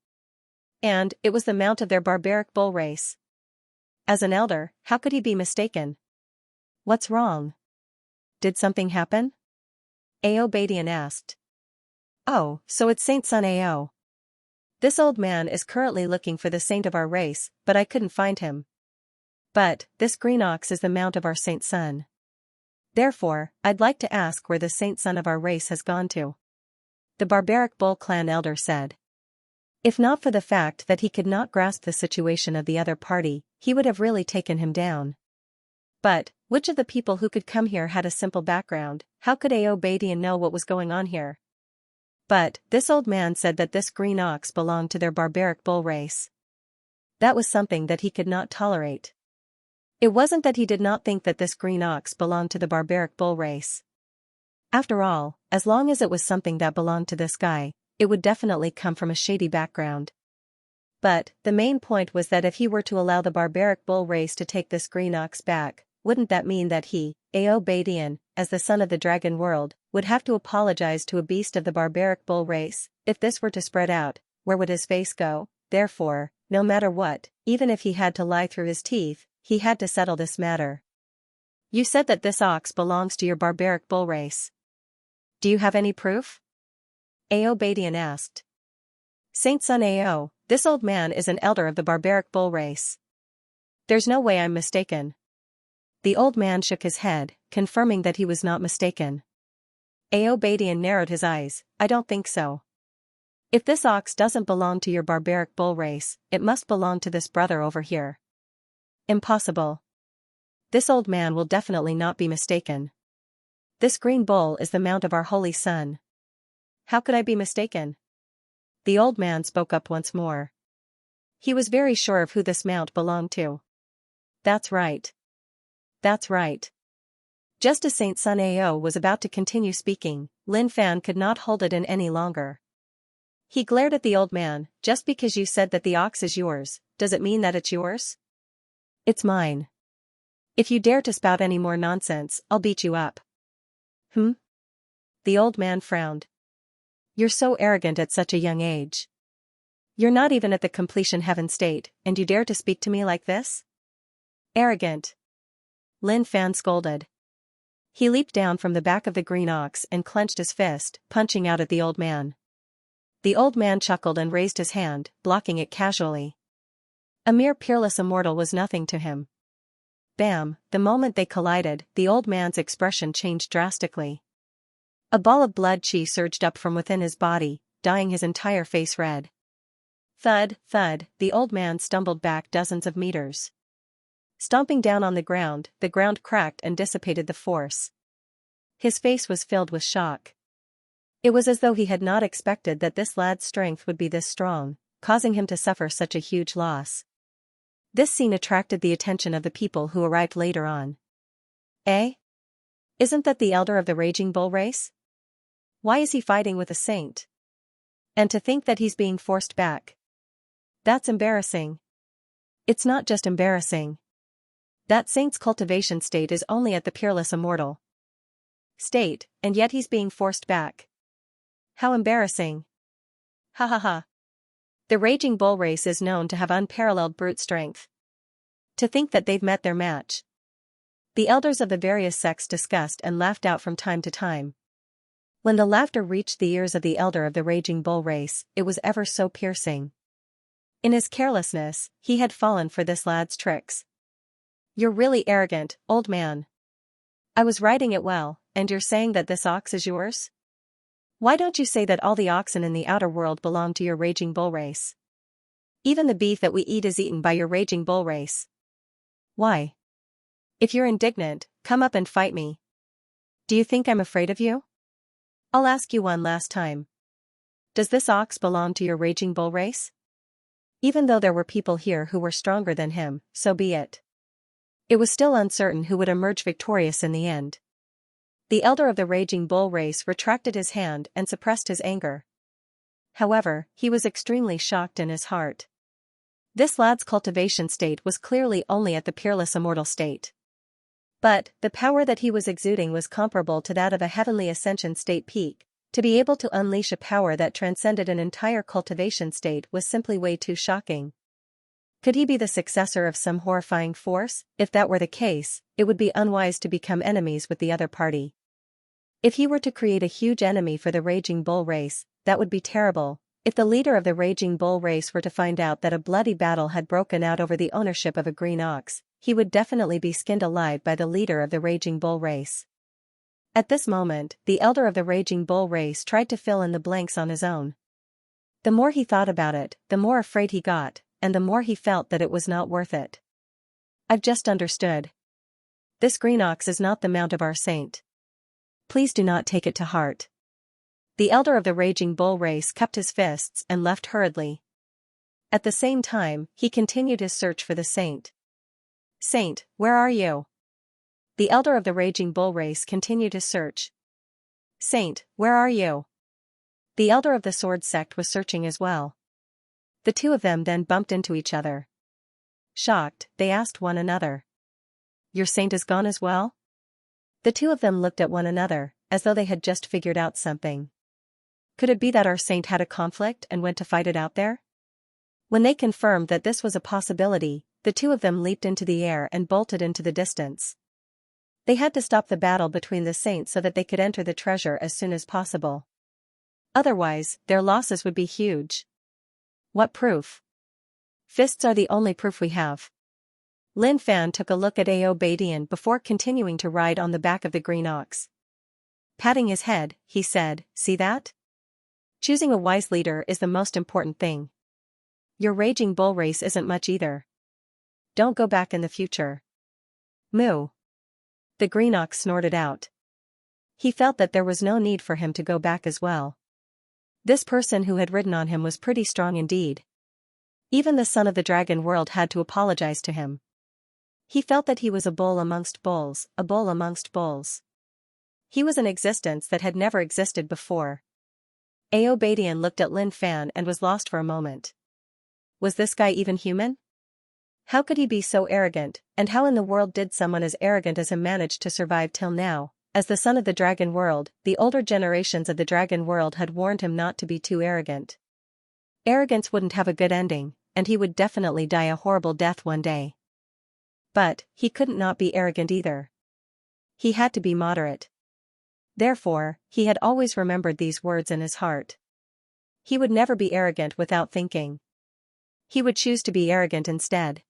And, it was the mount of their barbaric bull race. As an elder, how could he be mistaken? What's wrong? Did something happen? Ao Badian asked. Oh, so it's Saint Sun Ao. This old man is currently looking for the saint of our race, but I couldn't find him. But, this green ox is the mount of our Saint Sun. Therefore, I'd like to ask where the Saint Son of our race has gone to. The barbaric Bull clan elder said. If not for the fact that he could not grasp the situation of the other party, he would have really taken him down. But, which of the people who could come here had a simple background? How could Ao Badian know what was going on here? But, this old man said that this green ox belonged to their barbaric bull race. That was something that he could not tolerate. It wasn't that he did not think that this green ox belonged to the barbaric bull race. After all, as long as it was something that belonged to this guy, it would definitely come from a shady background. But, the main point was that if he were to allow the barbaric bull race to take this green ox back, wouldn't that mean that he, Ao Badian, as the son of the dragon world, would have to apologize to a beast of the barbaric bull race? If this were to spread out, where would his face go? Therefore, no matter what, even if he had to lie through his teeth, he had to settle this matter. You said that this ox belongs to your barbaric bull race. Do you have any proof? Ao Badian asked. Saint Sun Ao, this old man is an elder of the barbaric bull race. There's no way I'm mistaken. The old man shook his head, confirming that he was not mistaken. Ao Badian narrowed his eyes. I don't think so. If this ox doesn't belong to your barbaric bull race, it must belong to this brother over here. Impossible. This old man will definitely not be mistaken. This green bull is the mount of our holy son. How could I be mistaken? The old man spoke up once more. He was very sure of who this mount belonged to. That's right. That's right. Just as Saint Sun Ao was about to continue speaking, Lin Fan could not hold it in any longer. He glared at the old man. Just because you said that the ox is yours, does it mean that it's yours? It's mine. If you dare to spout any more nonsense, I'll beat you up. The old man frowned. You're so arrogant at such a young age. You're not even at the completion heaven state, and you dare to speak to me like this? Arrogant. Lin Fan scolded. He leaped down from the back of the green ox and clenched his fist, punching out at the old man. The old man chuckled and raised his hand, blocking it casually. A mere peerless immortal was nothing to him. Bam! The moment they collided, the old man's expression changed drastically. A ball of blood chi surged up from within his body, dyeing his entire face red. Thud, thud, the old man stumbled back dozens of meters. Stomping down on the ground cracked and dissipated the force. His face was filled with shock. It was as though he had not expected that this lad's strength would be this strong, causing him to suffer such a huge loss. This scene attracted the attention of the people who arrived later on. Eh? Isn't that the elder of the Raging Bull race? Why is he fighting with a saint? And to think that he's being forced back. That's embarrassing. It's not just embarrassing. That saint's cultivation state is only at the peerless immortal state, and yet he's being forced back. How embarrassing. Ha ha ha. The Raging Bull race is known to have unparalleled brute strength. To think that they've met their match. The elders of the various sects discussed and laughed out from time to time. When the laughter reached the ears of the elder of the Raging Bull race, it was ever so piercing. In his carelessness, he had fallen for this lad's tricks. You're really arrogant, old man. I was riding it well, and you're saying that this ox is yours? Why don't you say that all the oxen in the outer world belong to your Raging Bull race? Even the beef that we eat is eaten by your Raging Bull race. Why? If you're indignant, come up and fight me. Do you think I'm afraid of you? I'll ask you one last time. Does this ox belong to your Raging Bull race? Even though there were people here who were stronger than him, so be it. It was still uncertain who would emerge victorious in the end. The elder of the Raging Bull race retracted his hand and suppressed his anger. However, he was extremely shocked in his heart. This lad's cultivation state was clearly only at the peerless immortal state. But, the power that he was exuding was comparable to that of a heavenly ascension state peak. To be able to unleash a power that transcended an entire cultivation state was simply way too shocking. Could he be the successor of some horrifying force? If that were the case, it would be unwise to become enemies with the other party. If he were to create a huge enemy for the Raging Bull race, that would be terrible. If the leader of the Raging Bull race were to find out that a bloody battle had broken out over the ownership of a green ox, he would definitely be skinned alive by the leader of the Raging Bull race. At this moment, the elder of the Raging Bull race tried to fill in the blanks on his own. The more he thought about it, the more afraid he got, and the more he felt that it was not worth it. I've just understood. This green ox is not the mount of our saint. Please do not take it to heart. The elder of the Raging Bull race cupped his fists and left hurriedly. At the same time, he continued his search for the saint. Saint, where are you? The elder of the Raging Bull race continued his search. Saint, where are you? The elder of the sword sect was searching as well. The two of them then bumped into each other. Shocked, they asked one another. Your saint is gone as well? The two of them looked at one another, as though they had just figured out something. Could it be that our saint had a conflict and went to fight it out there? When they confirmed that this was a possibility, the two of them leaped into the air and bolted into the distance. They had to stop the battle between the saints so that they could enter the treasure as soon as possible. Otherwise, their losses would be huge. What proof? Fists are the only proof we have. Lin Fan took a look at Aobadian before continuing to ride on the back of the green ox. Patting his head, he said, see that? Choosing a wise leader is the most important thing. Your Raging Bull race isn't much either. Don't go back in the future. Moo. The green ox snorted out. He felt that there was no need for him to go back as well. This person who had ridden on him was pretty strong indeed. Even the son of the dragon world had to apologize to him. He felt that he was a bull amongst bulls, a bull amongst bulls. He was an existence that had never existed before. Aobadian looked at Lin Fan and was lost for a moment. Was this guy even human? How could he be so arrogant, and how in the world did someone as arrogant as him manage to survive till now? As the son of the dragon world, the older generations of the dragon world had warned him not to be too arrogant. Arrogance wouldn't have a good ending, and he would definitely die a horrible death one day. But, he couldn't not be arrogant either. He had to be moderate. Therefore, he had always remembered these words in his heart. He would never be arrogant without thinking. He would choose to be arrogant instead.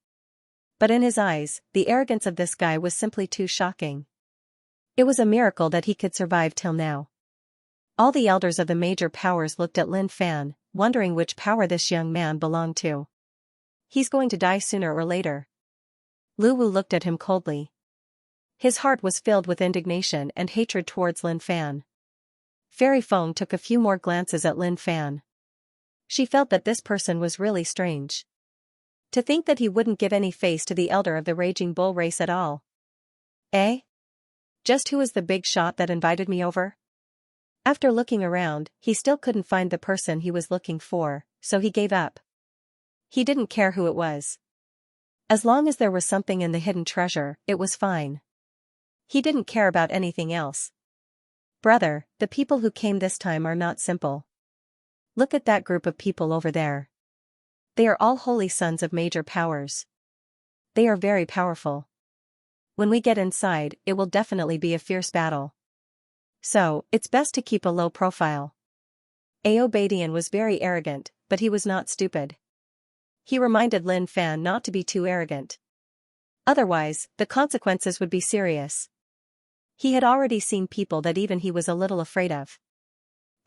But in his eyes, the arrogance of this guy was simply too shocking. It was a miracle that he could survive till now. All the elders of the major powers looked at Lin Fan, wondering which power this young man belonged to. He's going to die sooner or later. Lu Wu looked at him coldly. His heart was filled with indignation and hatred towards Lin Fan. Fairy Feng took a few more glances at Lin Fan. She felt that this person was really strange. To think that he wouldn't give any face to the elder of the Raging Bull race at all. Eh? Just who was the big shot that invited me over? After looking around, he still couldn't find the person he was looking for, so he gave up. He didn't care who it was. As long as there was something in the hidden treasure, it was fine. He didn't care about anything else. Brother, the people who came this time are not simple. Look at that group of people over there. They are all holy sons of major powers. They are very powerful. When we get inside, it will definitely be a fierce battle. So, it's best to keep a low profile. Aobadian was very arrogant, but he was not stupid. He reminded Lin Fan not to be too arrogant. Otherwise, the consequences would be serious. He had already seen people that even he was a little afraid of.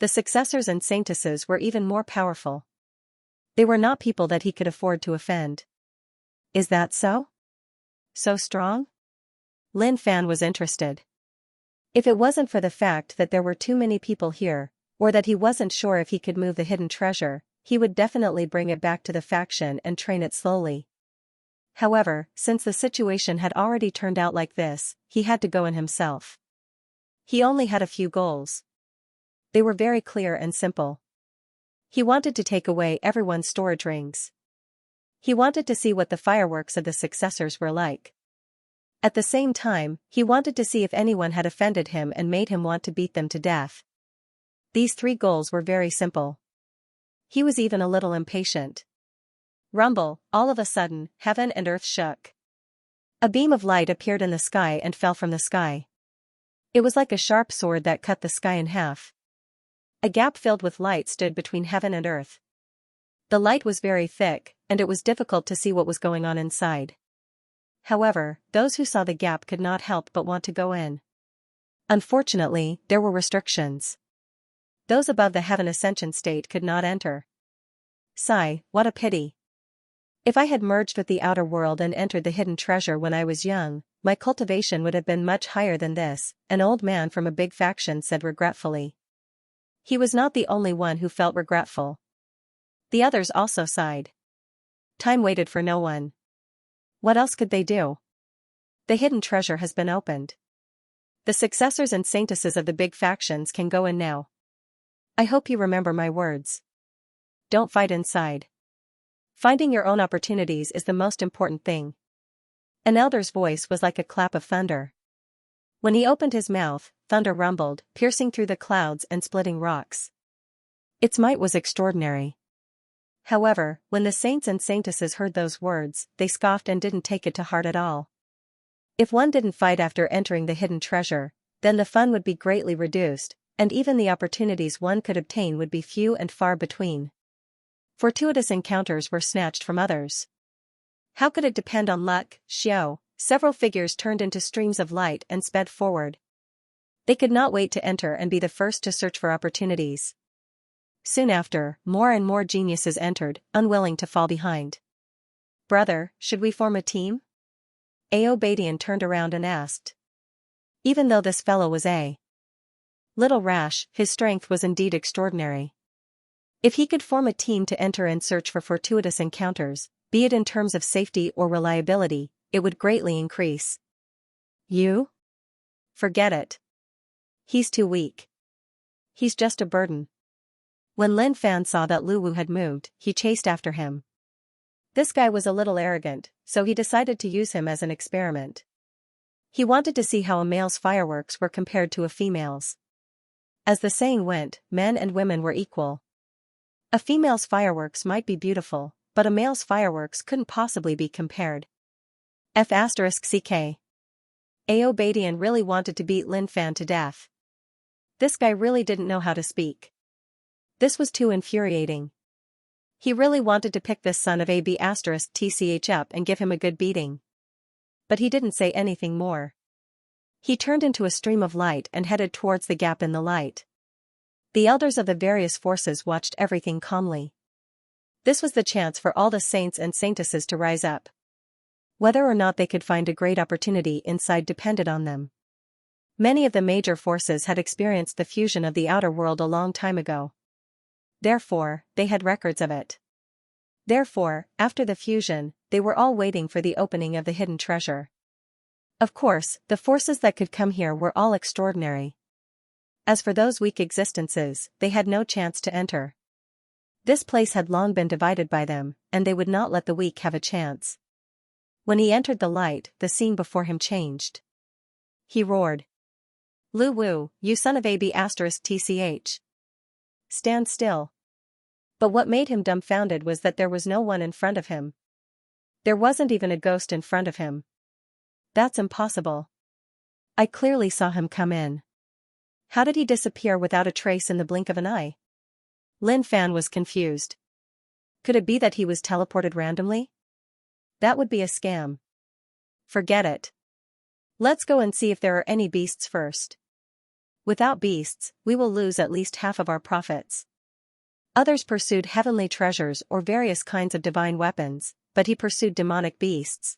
The successors and saintesses were even more powerful. They were not people that he could afford to offend. Is that so? So strong? Lin Fan was interested. If it wasn't for the fact that there were too many people here, or that he wasn't sure if he could move the hidden treasure, he would definitely bring it back to the faction and train it slowly. However, since the situation had already turned out like this, he had to go in himself. He only had a few goals. They were very clear and simple. He wanted to take away everyone's storage rings. He wanted to see what the fireworks of the successors were like. At the same time, he wanted to see if anyone had offended him and made him want to beat them to death. These 3 goals were very simple. He was even a little impatient. Rumble, all of a sudden, heaven and earth shook. A beam of light appeared in the sky and fell from the sky. It was like a sharp sword that cut the sky in half. A gap filled with light stood between heaven and earth. The light was very thick, and it was difficult to see what was going on inside. However, those who saw the gap could not help but want to go in. Unfortunately, there were restrictions. Those above the heaven ascension state could not enter. Sigh, what a pity. If I had merged with the outer world and entered the hidden treasure when I was young, my cultivation would have been much higher than this, an old man from a big faction said regretfully. He was not the only one who felt regretful. The others also sighed. Time waited for no one. What else could they do? The hidden treasure has been opened. The successors and saintesses of the big factions can go in now. I hope you remember my words. Don't fight inside. Finding your own opportunities is the most important thing. An elder's voice was like a clap of thunder. When he opened his mouth, thunder rumbled, piercing through the clouds and splitting rocks. Its might was extraordinary. However, when the saints and saintesses heard those words, they scoffed and didn't take it to heart at all. If one didn't fight after entering the hidden treasure, then the fun would be greatly reduced, and even the opportunities one could obtain would be few and far between. Fortuitous encounters were snatched from others. How could it depend on luck, Xiao? Several figures turned into streams of light and sped forward. They could not wait to enter and be the first to search for opportunities. Soon after, more and more geniuses entered, unwilling to fall behind. Brother, should we form a team? Aobadian turned around and asked. Even though this fellow was a little rash, his strength was indeed extraordinary. If he could form a team to enter and search for fortuitous encounters, be it in terms of safety or reliability, it would greatly increase. You? Forget it. He's too weak. He's just a burden. When Lin Fan saw that Lu Wu had moved, he chased after him. This guy was a little arrogant, so he decided to use him as an experiment. He wanted to see how a male's fireworks were compared to a female's. As the saying went, men and women were equal. A female's fireworks might be beautiful, but a male's fireworks couldn't possibly be compared. F***ck. Aobadian really wanted to beat Lin Fan to death. This guy really didn't know how to speak. This was too infuriating. He really wanted to pick this son of AB**TCH up and give him a good beating. But he didn't say anything more. He turned into a stream of light and headed towards the gap in the light. The elders of the various forces watched everything calmly. This was the chance for all the saints and saintesses to rise up. Whether or not they could find a great opportunity inside depended on them. Many of the major forces had experienced the fusion of the outer world a long time ago. Therefore, they had records of it. Therefore, after the fusion, they were all waiting for the opening of the hidden treasure. Of course, the forces that could come here were all extraordinary. As for those weak existences, they had no chance to enter. This place had long been divided by them, and they would not let the weak have a chance. When he entered the light, the scene before him changed. He roared. Lu Wu, you son of AB*TCH. Stand still. But what made him dumbfounded was that there was no one in front of him. There wasn't even a ghost in front of him. That's impossible. I clearly saw him come in. How did he disappear without a trace in the blink of an eye? Lin Fan was confused. Could it be that he was teleported randomly? That would be a scam. Forget it. Let's go and see if there are any beasts first. Without beasts, we will lose at least half of our profits. Others pursued heavenly treasures or various kinds of divine weapons, but he pursued demonic beasts.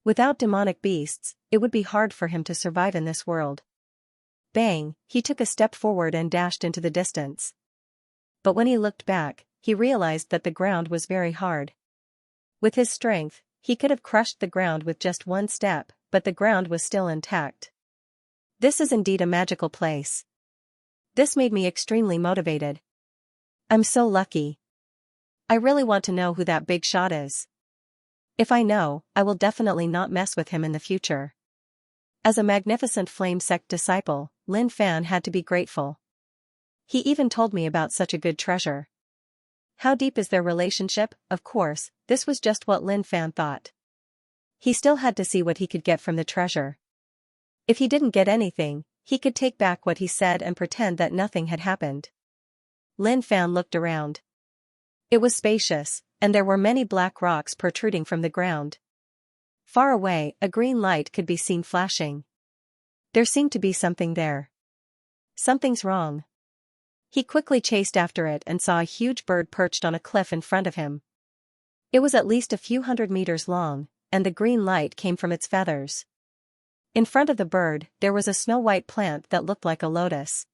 Without demonic beasts, it would be hard for him to survive in this world. Bang, he took a step forward and dashed into the distance. But when he looked back, he realized that the ground was very hard. With his strength, he could have crushed the ground with just one step, but the ground was still intact. This is indeed a magical place. This made me extremely motivated. I'm so lucky. I really want to know who that big shot is. If I know, I will definitely not mess with him in the future. As a magnificent flame sect disciple, Lin Fan had to be grateful. He even told me about such a good treasure. How deep is their relationship? Of course, this was just what Lin Fan thought. He still had to see what he could get from the treasure. If he didn't get anything, he could take back what he said and pretend that nothing had happened. Lin Fan looked around. It was spacious, and there were many black rocks protruding from the ground. Far away, a green light could be seen flashing. There seemed to be something there. Something's wrong. He quickly chased after it and saw a huge bird perched on a cliff in front of him. It was at least a few hundred meters long, and the green light came from its feathers. In front of the bird, there was a snow-white plant that looked like a lotus.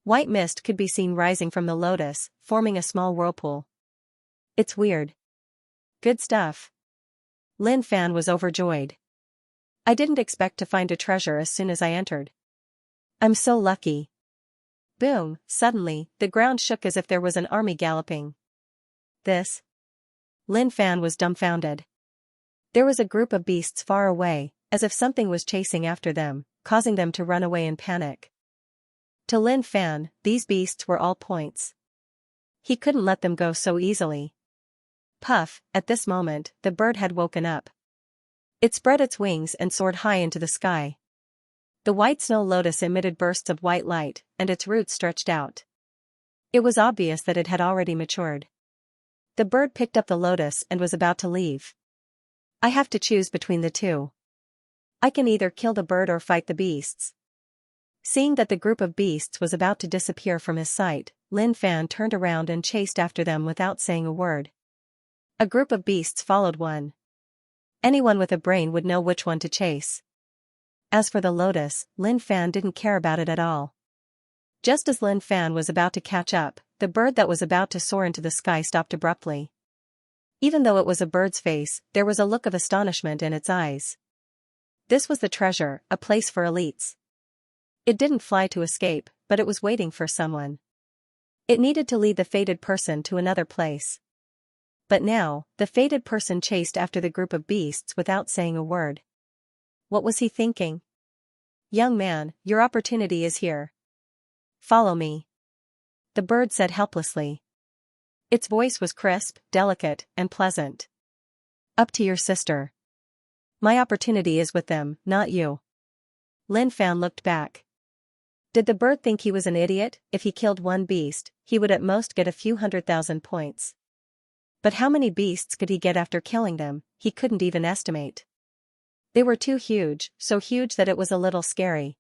White mist could be seen rising from the lotus, forming a small whirlpool. It's weird. Good stuff. Lin Fan was overjoyed. I didn't expect to find a treasure as soon as I entered. I'm so lucky. Boom, suddenly, the ground shook as if there was an army galloping. This? Lin Fan was dumbfounded. There was a group of beasts far away, as if something was chasing after them, causing them to run away in panic. To Lin Fan, these beasts were all points. He couldn't let them go so easily. Puff, at this moment, the bird had woken up. It spread its wings and soared high into the sky. The white snow lotus emitted bursts of white light, and its roots stretched out. It was obvious that it had already matured. The bird picked up the lotus and was about to leave. I have to choose between the two. I can either kill the bird or fight the beasts. Seeing that the group of beasts was about to disappear from his sight, Lin Fan turned around and chased after them without saying a word. A group of beasts followed one. Anyone with a brain would know which one to chase. As for the lotus, Lin Fan didn't care about it at all. Just as Lin Fan was about to catch up, the bird that was about to soar into the sky stopped abruptly. Even though it was a bird's face, there was a look of astonishment in its eyes. This was the treasure, a place for elites. It didn't fly to escape, but it was waiting for someone. It needed to lead the fated person to another place. But now, the fated person chased after the group of beasts without saying a word. What was he thinking? Young man, your opportunity is here. Follow me. The bird said helplessly. Its voice was crisp, delicate, and pleasant. Up to your sister. My opportunity is with them, not you. Lin Fan looked back. Did the bird think he was an idiot? If he killed one beast, he would at most get a few 100,000 points. But how many beasts could he get after killing them? He couldn't even estimate. They were too huge, so huge that it was a little scary.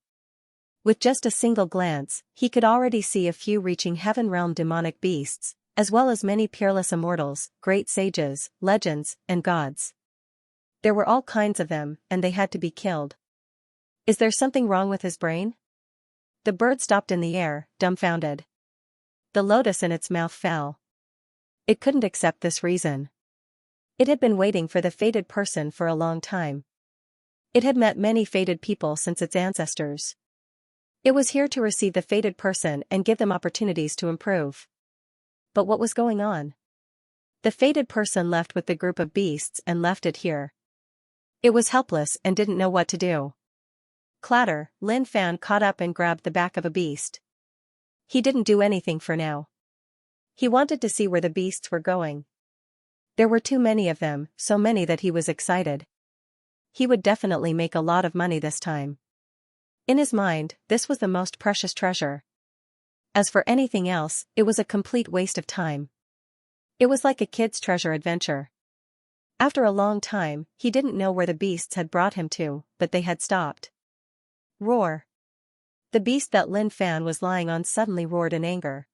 With just a single glance, he could already see a few reaching heaven realm demonic beasts, as well as many peerless immortals, great sages, legends, and gods. There were all kinds of them, and they had to be killed. Is there something wrong with his brain? The bird stopped in the air, dumbfounded. The lotus in its mouth fell. It couldn't accept this reason. It had been waiting for the fated person for a long time. It had met many fated people since its ancestors. It was here to receive the fated person and give them opportunities to improve. But what was going on? The fated person left with the group of beasts and left it here. It was helpless and didn't know what to do. Clatter, Lin Fan caught up and grabbed the back of a beast. He didn't do anything for now. He wanted to see where the beasts were going. There were too many of them, so many that he was excited. He would definitely make a lot of money this time. In his mind, this was the most precious treasure. As for anything else, it was a complete waste of time. It was like a kid's treasure adventure. After a long time, he didn't know where the beasts had brought him to, but they had stopped. Roar. The beast that Lin Fan was lying on suddenly roared in anger.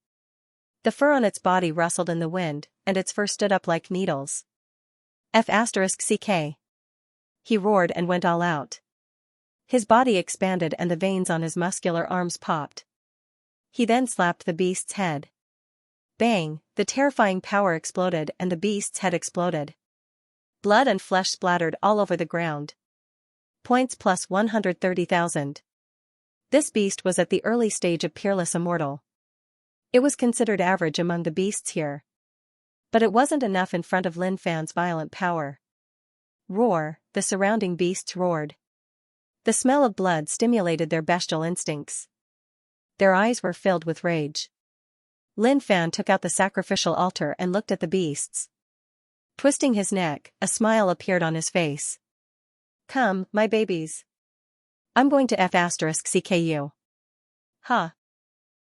The fur on its body rustled in the wind, and its fur stood up like needles. F***ck. He roared and went all out. His body expanded and the veins on his muscular arms popped. He then slapped the beast's head. Bang, the terrifying power exploded and the beast's head exploded. Blood and flesh splattered all over the ground. Points plus 130,000. This beast was at the early stage of peerless immortal. It was considered average among the beasts here. But it wasn't enough in front of Lin Fan's violent power. Roar, the surrounding beasts roared. The smell of blood stimulated their bestial instincts. Their eyes were filled with rage. Lin Fan took out the sacrificial altar and looked at the beasts. Twisting his neck, a smile appeared on his face. Come, my babies. I'm going to F***ck you. Huh.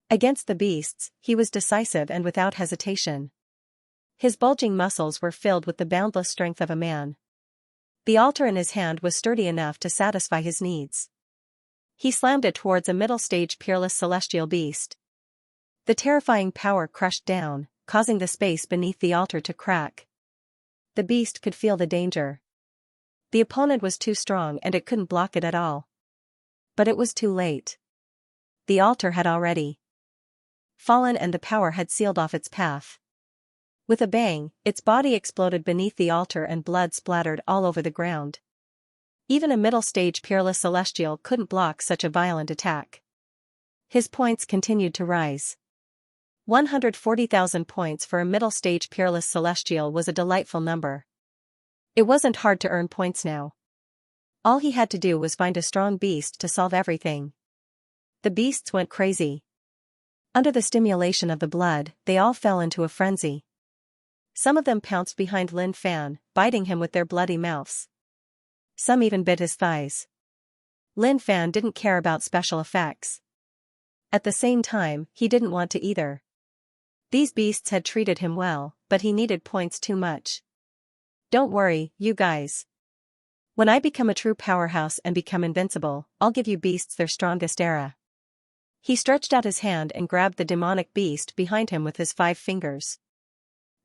Against the beasts, he was decisive and without hesitation. His bulging muscles were filled with the boundless strength of a man. The altar in his hand was sturdy enough to satisfy his needs. He slammed it towards a middle-stage peerless celestial beast. The terrifying power crushed down, causing the space beneath the altar to crack. The beast could feel the danger. The opponent was too strong and it couldn't block it at all. But it was too late. The altar had already fallen and the power had sealed off its path. With a bang, its body exploded beneath the altar and blood splattered all over the ground. Even a middle-stage peerless celestial couldn't block such a violent attack. His points continued to rise. 140,000 points for a middle-stage peerless celestial was a delightful number. It wasn't hard to earn points now. All he had to do was find a strong beast to solve everything. The beasts went crazy. Under the stimulation of the blood, they all fell into a frenzy. Some of them pounced behind Lin Fan, biting him with their bloody mouths. Some even bit his thighs. Lin Fan didn't care about special effects. At the same time, he didn't want to either. These beasts had treated him well, but he needed points too much. Don't worry, you guys. When I become a true powerhouse and become invincible, I'll give you beasts their strongest era. He stretched out his hand and grabbed the demonic beast behind him with his 5 fingers.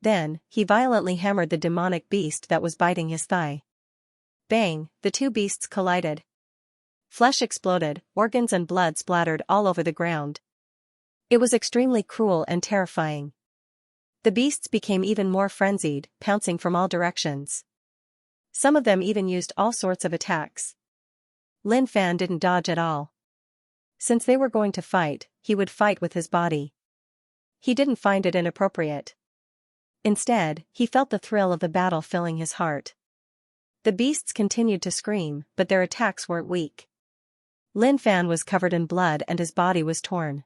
Then, he violently hammered the demonic beast that was biting his thigh. Bang, the two beasts collided. Flesh exploded, organs and blood splattered all over the ground. It was extremely cruel and terrifying. The beasts became even more frenzied, pouncing from all directions. Some of them even used all sorts of attacks. Lin Fan didn't dodge at all. Since they were going to fight, he would fight with his body. He didn't find it inappropriate. Instead, he felt the thrill of the battle filling his heart. The beasts continued to scream, but their attacks weren't weak. Lin Fan was covered in blood and his body was torn.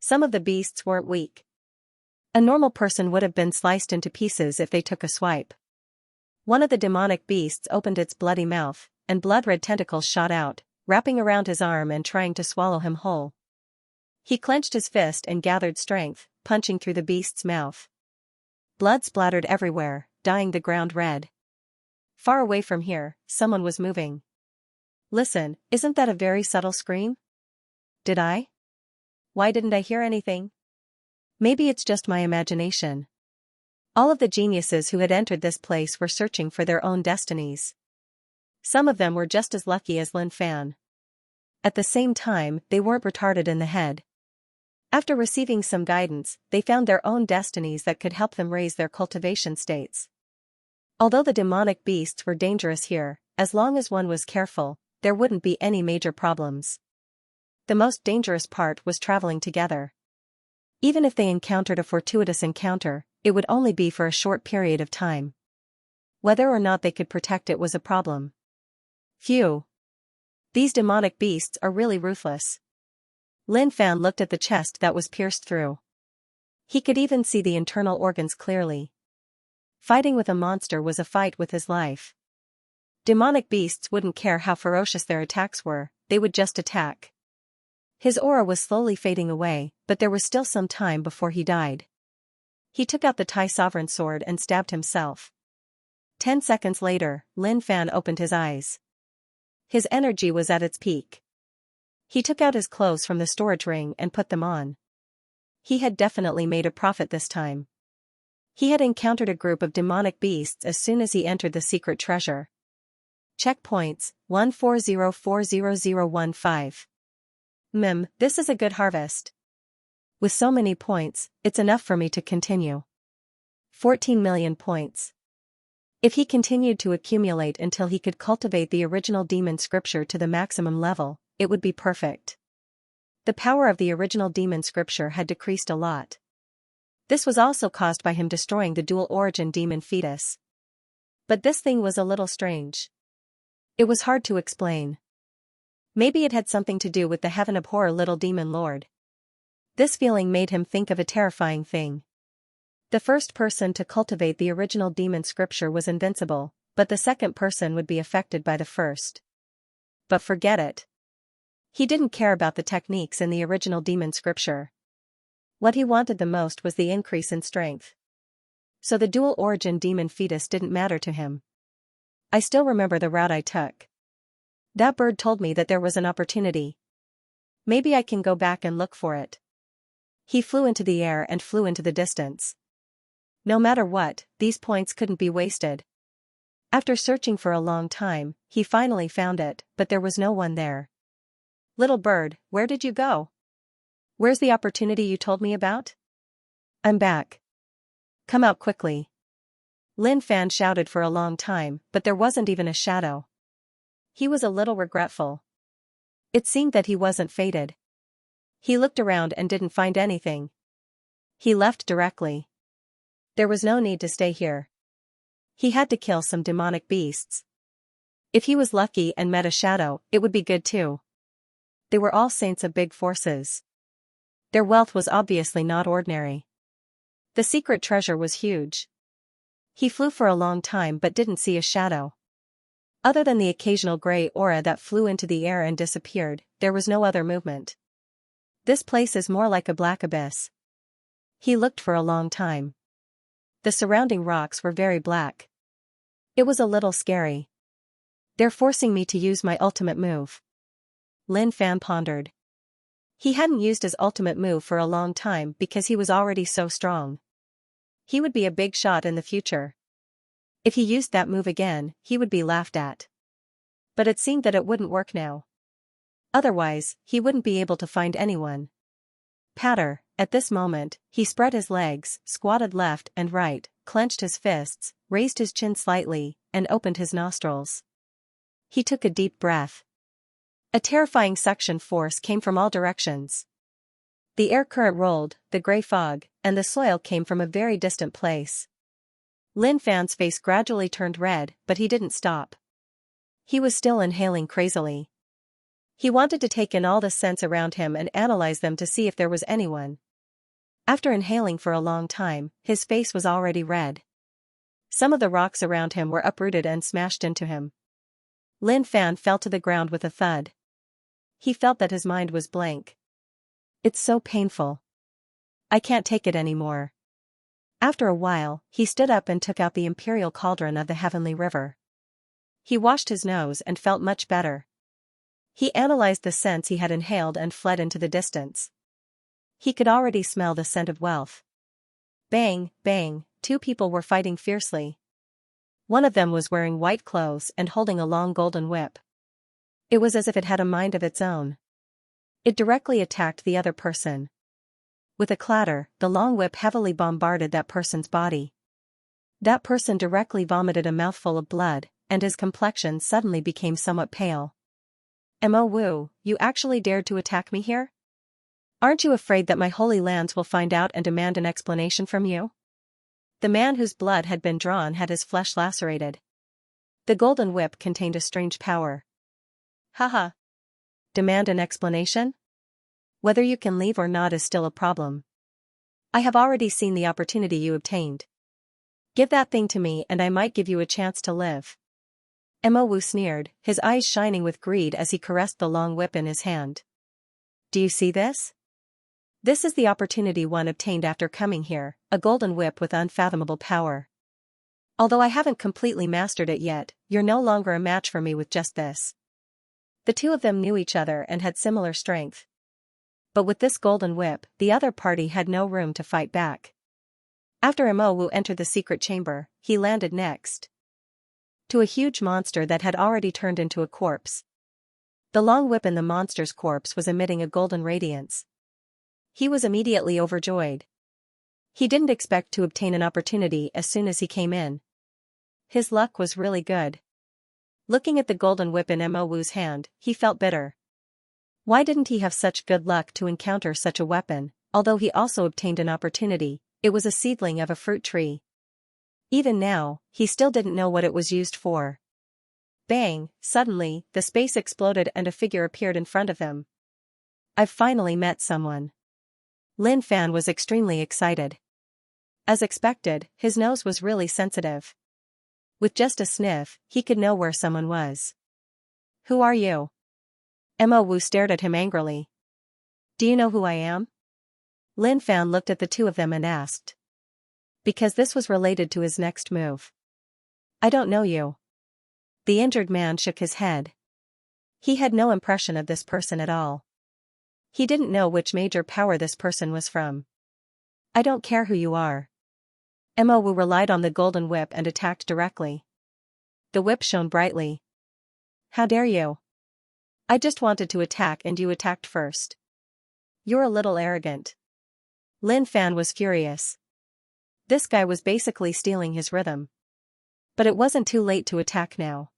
Some of the beasts weren't weak. A normal person would have been sliced into pieces if they took a swipe. One of the demonic beasts opened its bloody mouth, and blood-red tentacles shot out, wrapping around his arm and trying to swallow him whole. He clenched his fist and gathered strength, punching through the beast's mouth. Blood splattered everywhere, dyeing the ground red. Far away from here, someone was moving. Listen, isn't that a very subtle scream? Did I? Why didn't I hear anything? Maybe it's just my imagination. All of the geniuses who had entered this place were searching for their own destinies. Some of them were just as lucky as Lin Fan. At the same time, they weren't retarded in the head. After receiving some guidance, they found their own destinies that could help them raise their cultivation states. Although the demonic beasts were dangerous here, as long as one was careful, there wouldn't be any major problems. The most dangerous part was traveling together. Even if they encountered a fortuitous encounter, it would only be for a short period of time. Whether or not they could protect it was a problem. Phew. These demonic beasts are really ruthless. Lin Fan looked at the chest that was pierced through. He could even see the internal organs clearly. Fighting with a monster was a fight with his life. Demonic beasts wouldn't care how ferocious their attacks were, they would just attack. His aura was slowly fading away, but there was still some time before he died. He took out the Tai Sovereign sword and stabbed himself. 10 seconds later, Lin Fan opened his eyes. His energy was at its peak. He took out his clothes from the storage ring and put them on. He had definitely made a profit this time. He had encountered a group of demonic beasts as soon as he entered the secret treasure. Checkpoints, 140400015. This is a good harvest. With so many points, it's enough for me to continue. 14 million points. If he continued to accumulate until he could cultivate the original demon scripture to the maximum level, it would be perfect. The power of the original demon scripture had decreased a lot. This was also caused by him destroying the dual origin demon fetus. But this thing was a little strange. It was hard to explain. Maybe it had something to do with the heaven abhor little demon lord. This feeling made him think of a terrifying thing. The first person to cultivate the original demon scripture was invincible, but the second person would be affected by the first. But forget it. He didn't care about the techniques in the original demon scripture. What he wanted the most was the increase in strength. So the dual origin demon fetus didn't matter to him. I still remember the route I took. That bird told me that there was an opportunity. Maybe I can go back and look for it. He flew into the air and flew into the distance. No matter what, these points couldn't be wasted. After searching for a long time, he finally found it, but there was no one there. Little bird, where did you go? Where's the opportunity you told me about? I'm back. Come out quickly. Lin Fan shouted for a long time, but there wasn't even a shadow. He was a little regretful. It seemed that he wasn't fated. He looked around and didn't find anything. He left directly. There was no need to stay here. He had to kill some demonic beasts. If he was lucky and met a shadow, it would be good too. They were all saints of big forces. Their wealth was obviously not ordinary. The secret treasure was huge. He flew for a long time but didn't see a shadow. Other than the occasional gray aura that flew into the air and disappeared, there was no other movement. This place is more like a black abyss. He looked for a long time. The surrounding rocks were very black. It was a little scary. They're forcing me to use my ultimate move. Lin Fan pondered. He hadn't used his ultimate move for a long time because he was already so strong. He would be a big shot in the future. If he used that move again, he would be laughed at. But it seemed that it wouldn't work now. Otherwise, he wouldn't be able to find anyone. Patter, at this moment, he spread his legs, squatted left and right, clenched his fists, raised his chin slightly, and opened his nostrils. He took a deep breath. A terrifying suction force came from all directions. The air current rolled, the gray fog, and the soil came from a very distant place. Lin Fan's face gradually turned red, but he didn't stop. He was still inhaling crazily. He wanted to take in all the scents around him and analyze them to see if there was anyone. After inhaling for a long time, his face was already red. Some of the rocks around him were uprooted and smashed into him. Lin Fan fell to the ground with a thud. He felt that his mind was blank. It's so painful. I can't take it anymore. After a while, he stood up and took out the imperial cauldron of the heavenly river. He washed his nose and felt much better. He analyzed the scents he had inhaled and fled into the distance. He could already smell the scent of wealth. Bang, bang, two people were fighting fiercely. One of them was wearing white clothes and holding a long golden whip. It was as if it had a mind of its own. It directly attacked the other person. With a clatter, the long whip heavily bombarded that person's body. That person directly vomited a mouthful of blood, and his complexion suddenly became somewhat pale. Mo Wu, you actually dared to attack me here? Aren't you afraid that my holy lands will find out and demand an explanation from you? The man whose blood had been drawn had his flesh lacerated. The golden whip contained a strange power. Haha. Demand an explanation? Whether you can leave or not is still a problem. I have already seen the opportunity you obtained. Give that thing to me and I might give you a chance to live. Mo Wu sneered, his eyes shining with greed as he caressed the long whip in his hand. Do you see this? This is the opportunity one obtained after coming here, a golden whip with unfathomable power. Although I haven't completely mastered it yet, you're no longer a match for me with just this. The two of them knew each other and had similar strength. But with this golden whip, the other party had no room to fight back. After Mo Wu entered the secret chamber, he landed next to a huge monster that had already turned into a corpse. The long whip in the monster's corpse was emitting a golden radiance. He was immediately overjoyed. He didn't expect to obtain an opportunity as soon as he came in. His luck was really good. Looking at the golden whip in Mo Wu's hand, he felt bitter. Why didn't he have such good luck to encounter such a weapon? Although he also obtained an opportunity, it was a seedling of a fruit tree. Even now, he still didn't know what it was used for. Bang! Suddenly, the space exploded and a figure appeared in front of him. I've finally met someone. Lin Fan was extremely excited. As expected, his nose was really sensitive. With just a sniff, he could know where someone was. Who are you? Mo Wu stared at him angrily. Do you know who I am? Lin Fan looked at the two of them and asked. Because this was related to his next move. I don't know you. The injured man shook his head. He had no impression of this person at all. He didn't know which major power this person was from. I don't care who you are. Mo Wu relied on the golden whip and attacked directly. The whip shone brightly. How dare you? I just wanted to attack and you attacked first. You're a little arrogant. Lin Fan was furious. This guy was basically stealing his rhythm. But it wasn't too late to attack now.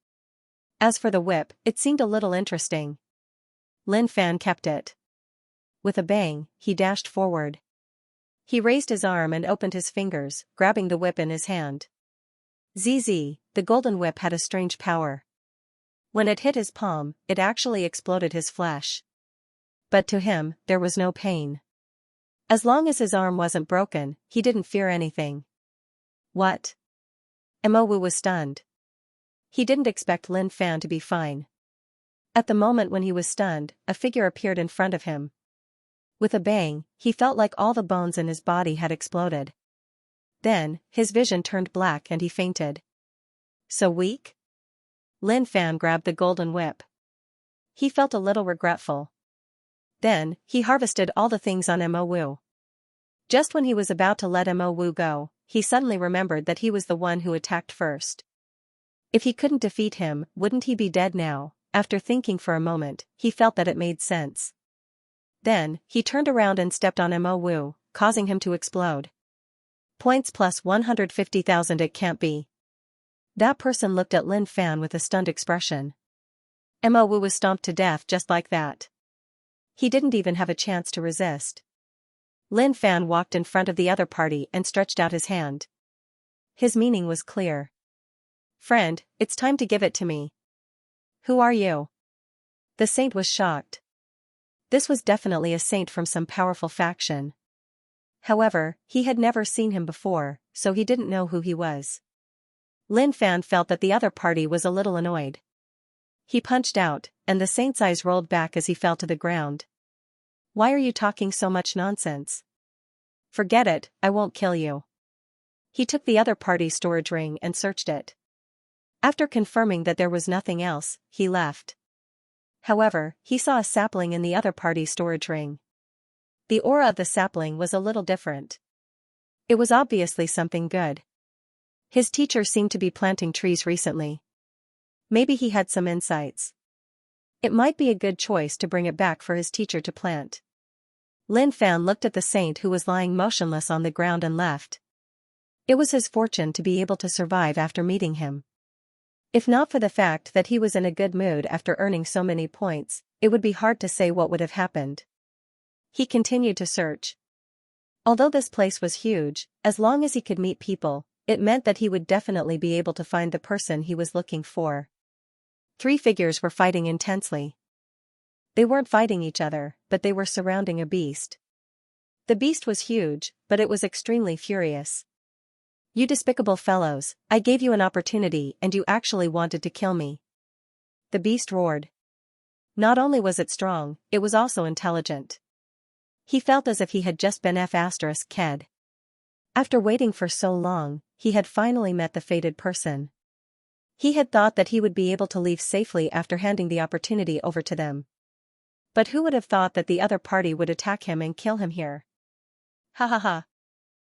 As for the whip, it seemed a little interesting. Lin Fan kept it. With a bang, he dashed forward. He raised his arm and opened his fingers, grabbing the whip in his hand. ZZ, the golden whip had a strange power. When it hit his palm, it actually exploded his flesh. But to him, there was no pain. As long as his arm wasn't broken, he didn't fear anything. What? Mo Wu was stunned. He didn't expect Lin Fan to be fine. At the moment when he was stunned, a figure appeared in front of him. With a bang, he felt like all the bones in his body had exploded. Then, his vision turned black and he fainted. So weak? Lin Fan grabbed the golden whip. He felt a little regretful. Then, he harvested all the things on Mo Wu. Just when he was about to let Mo Wu go, he suddenly remembered that he was the one who attacked first. If he couldn't defeat him, wouldn't he be dead now? After thinking for a moment, he felt that it made sense. Then, he turned around and stepped on Mo Wu, causing him to explode. Points plus 150,000. It can't be. That person looked at Lin Fan with a stunned expression. Mo Wu was stomped to death just like that. He didn't even have a chance to resist. Lin Fan walked in front of the other party and stretched out his hand. His meaning was clear. Friend, it's time to give it to me. Who are you? The saint was shocked. This was definitely a saint from some powerful faction. However, he had never seen him before, so he didn't know who he was. Lin Fan felt that the other party was a little annoyed. He punched out, and the saint's eyes rolled back as he fell to the ground. Why are you talking so much nonsense? Forget it, I won't kill you. He took the other party's storage ring and searched it. After confirming that there was nothing else, he left. However, he saw a sapling in the other party's storage ring. The aura of the sapling was a little different. It was obviously something good. His teacher seemed to be planting trees recently. Maybe he had some insights. It might be a good choice to bring it back for his teacher to plant. Lin Fan looked at the saint who was lying motionless on the ground and left. It was his fortune to be able to survive after meeting him. If not for the fact that he was in a good mood after earning so many points, it would be hard to say what would have happened. He continued to search. Although this place was huge, as long as he could meet people, it meant that he would definitely be able to find the person he was looking for. 3 figures were fighting intensely. They weren't fighting each other, but they were surrounding a beast. The beast was huge, but it was extremely furious. You despicable fellows, I gave you an opportunity and you actually wanted to kill me. The beast roared. Not only was it strong, it was also intelligent. He felt as if he had just been F***ed. After waiting for so long, he had finally met the fated person. He had thought that he would be able to leave safely after handing the opportunity over to them. But who would have thought that the other party would attack him and kill him here? Ha ha ha.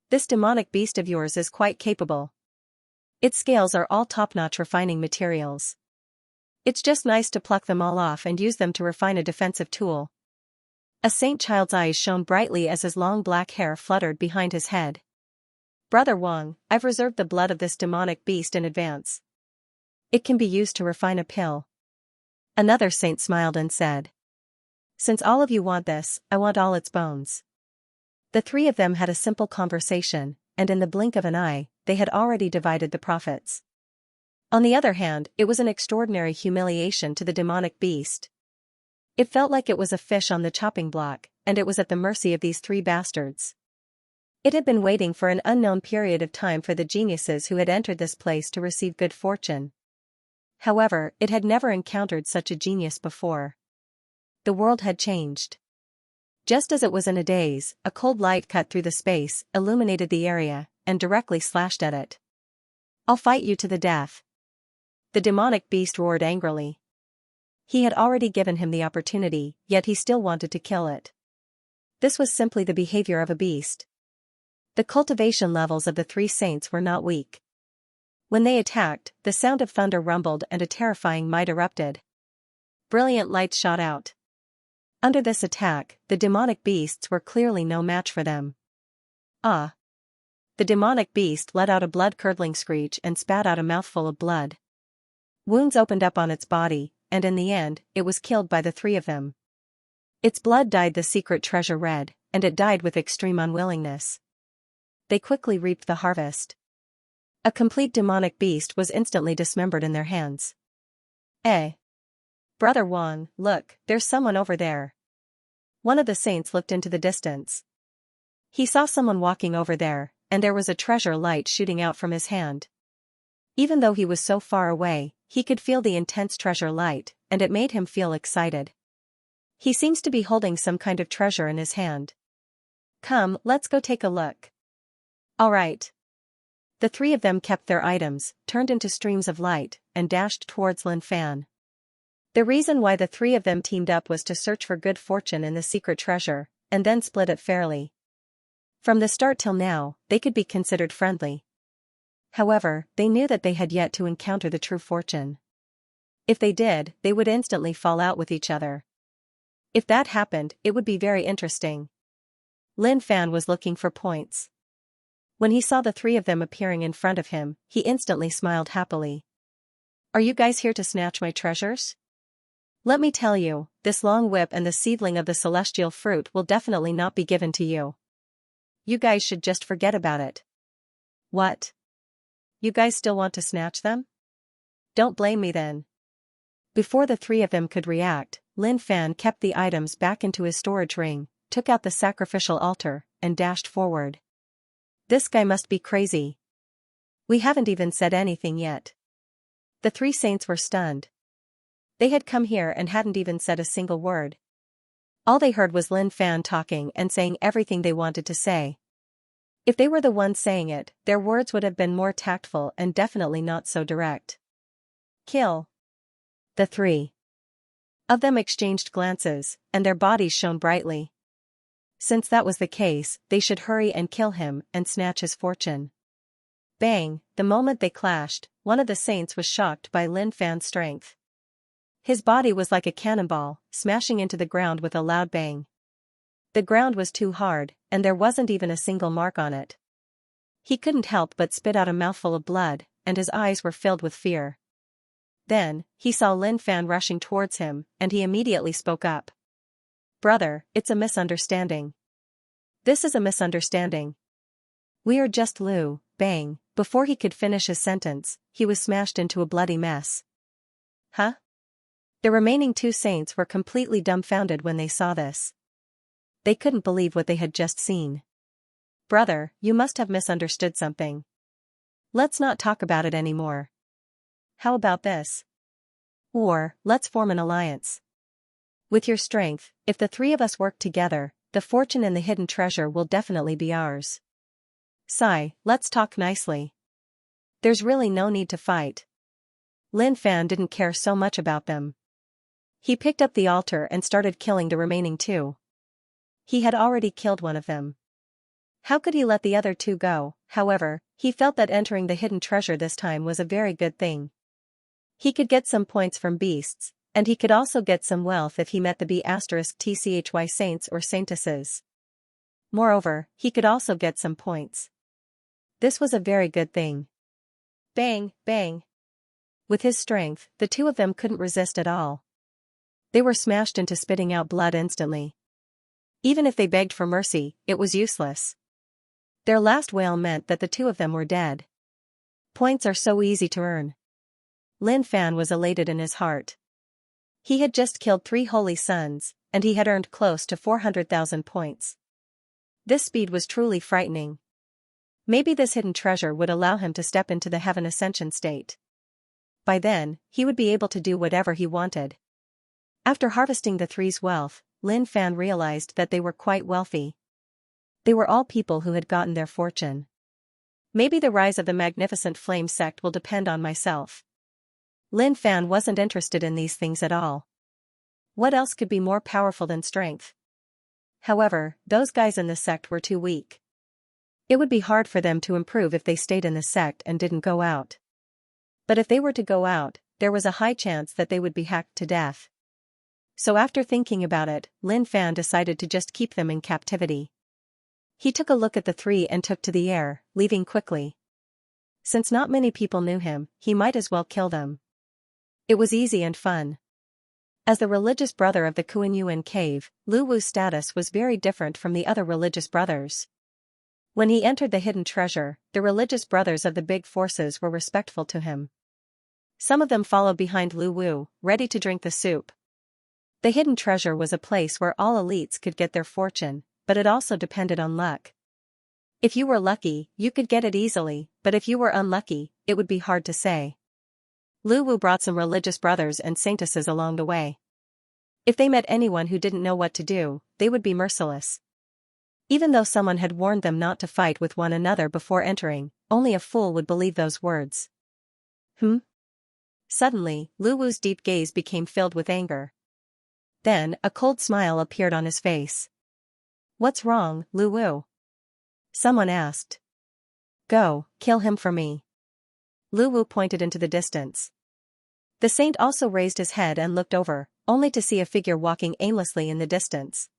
This demonic beast of yours is quite capable. Its scales are all top-notch refining materials. It's just nice to pluck them all off and use them to refine a defensive tool. A saint child's eyes shone brightly as his long black hair fluttered behind his head. Brother Wang, I've reserved the blood of this demonic beast in advance. It can be used to refine a pill. Another saint smiled and said. Since all of you want this, I want all its bones. The three of them had a simple conversation, and in the blink of an eye, they had already divided the profits. On the other hand, it was an extraordinary humiliation to the demonic beast. It felt like it was a fish on the chopping block, and it was at the mercy of these three bastards. It had been waiting for an unknown period of time for the geniuses who had entered this place to receive good fortune. However, it had never encountered such a genius before. The world had changed. Just as it was in a daze, a cold light cut through the space, illuminated the area, and directly slashed at it. I'll fight you to the death. The demonic beast roared angrily. He had already given him the opportunity, yet he still wanted to kill it. This was simply the behavior of a beast. The cultivation levels of the three saints were not weak. When they attacked, the sound of thunder rumbled and a terrifying might erupted. Brilliant lights shot out. Under this attack, the demonic beasts were clearly no match for them. Ah! The demonic beast let out a blood-curdling screech and spat out a mouthful of blood. Wounds opened up on its body, and in the end, it was killed by the three of them. Its blood dyed the secret treasure red, and it died with extreme unwillingness. They quickly reaped the harvest. A complete demonic beast was instantly dismembered in their hands. Brother Wang, look, there's someone over there. One of the saints looked into the distance. He saw someone walking over there, and there was a treasure light shooting out from his hand. Even though he was so far away, he could feel the intense treasure light, and it made him feel excited. He seems to be holding some kind of treasure in his hand. Come, let's go take a look. All right. The three of them kept their items, turned into streams of light, and dashed towards Lin Fan. The reason why the three of them teamed up was to search for good fortune in the secret treasure, and then split it fairly. From the start till now, they could be considered friendly. However, they knew that they had yet to encounter the true fortune. If they did, they would instantly fall out with each other. If that happened, it would be very interesting. Lin Fan was looking for points. When he saw the three of them appearing in front of him, he instantly smiled happily. Are you guys here to snatch my treasures? Let me tell you, this long whip and the seedling of the celestial fruit will definitely not be given to you. You guys should just forget about it. What? You guys still want to snatch them? Don't blame me then. Before the three of them could react, Lin Fan kept the items back into his storage ring, took out the sacrificial altar, and dashed forward. This guy must be crazy. We haven't even said anything yet. The three saints were stunned. They had come here and hadn't even said a single word. All they heard was Lin Fan talking and saying everything they wanted to say. If they were the ones saying it, their words would have been more tactful and definitely not so direct. Kill. The three of them exchanged glances, and their bodies shone brightly. Since that was the case, they should hurry and kill him and snatch his fortune. Bang! The moment they clashed, one of the saints was shocked by Lin Fan's strength. His body was like a cannonball, smashing into the ground with a loud bang. The ground was too hard, and there wasn't even a single mark on it. He couldn't help but spit out a mouthful of blood, and his eyes were filled with fear. Then, he saw Lin Fan rushing towards him, and he immediately spoke up. Brother, it's a misunderstanding. This is a misunderstanding. We are just Lu, bang, before he could finish his sentence, he was smashed into a bloody mess. Huh? The remaining two saints were completely dumbfounded when they saw this. They couldn't believe what they had just seen. Brother, you must have misunderstood something. Let's not talk about it anymore. How about this? Or, let's form an alliance. With your strength, if the three of us work together, the fortune and the hidden treasure will definitely be ours. Sai, let's talk nicely. There's really no need to fight. Lin Fan didn't care so much about them. He picked up the altar and started killing the remaining two. He had already killed one of them. How could he let the other two go? However, he felt that entering the hidden treasure this time was a very good thing. He could get some points from beasts, And he could also get some wealth if he met the B*TCHY saints or saintesses. Moreover, he could also get some points. This was a very good thing. Bang, bang. With his strength, the two of them couldn't resist at all. They were smashed into spitting out blood instantly. Even if they begged for mercy, it was useless. Their last wail meant that the two of them were dead. Points are so easy to earn. Lin Fan was elated in his heart. He had just killed 3 holy sons, and he had earned close to 400,000 points. This speed was truly frightening. Maybe this hidden treasure would allow him to step into the heaven ascension state. By then, he would be able to do whatever he wanted. After harvesting the three's wealth, Lin Fan realized that they were quite wealthy. They were all people who had gotten their fortune. Maybe the rise of the Magnificent Flame sect will depend on myself. Lin Fan wasn't interested in these things at all. What else could be more powerful than strength? However, those guys in the sect were too weak. It would be hard for them to improve if they stayed in the sect and didn't go out. But if they were to go out, there was a high chance that they would be hacked to death. So after thinking about it, Lin Fan decided to just keep them in captivity. He took a look at the 3 and took to the air, leaving quickly. Since not many people knew him, he might as well kill them. It was easy and fun. As the religious brother of the Kuan cave, Lu Wu's status was very different from the other religious brothers. When he entered the hidden treasure, the religious brothers of the big forces were respectful to him. Some of them followed behind Lu Wu, ready to drink the soup. The hidden treasure was a place where all elites could get their fortune, but it also depended on luck. If you were lucky, you could get it easily, but if you were unlucky, it would be hard to say. Lu Wu brought some religious brothers and saintesses along the way. If they met anyone who didn't know what to do, they would be merciless. Even though someone had warned them not to fight with one another before entering, only a fool would believe those words. Suddenly, Lu Wu's deep gaze became filled with anger. Then, a cold smile appeared on his face. "What's wrong, Lu Wu?" someone asked. "Go, kill him for me." Lu Wu pointed into the distance. The saint also raised his head and looked over, only to see a figure walking aimlessly in the distance.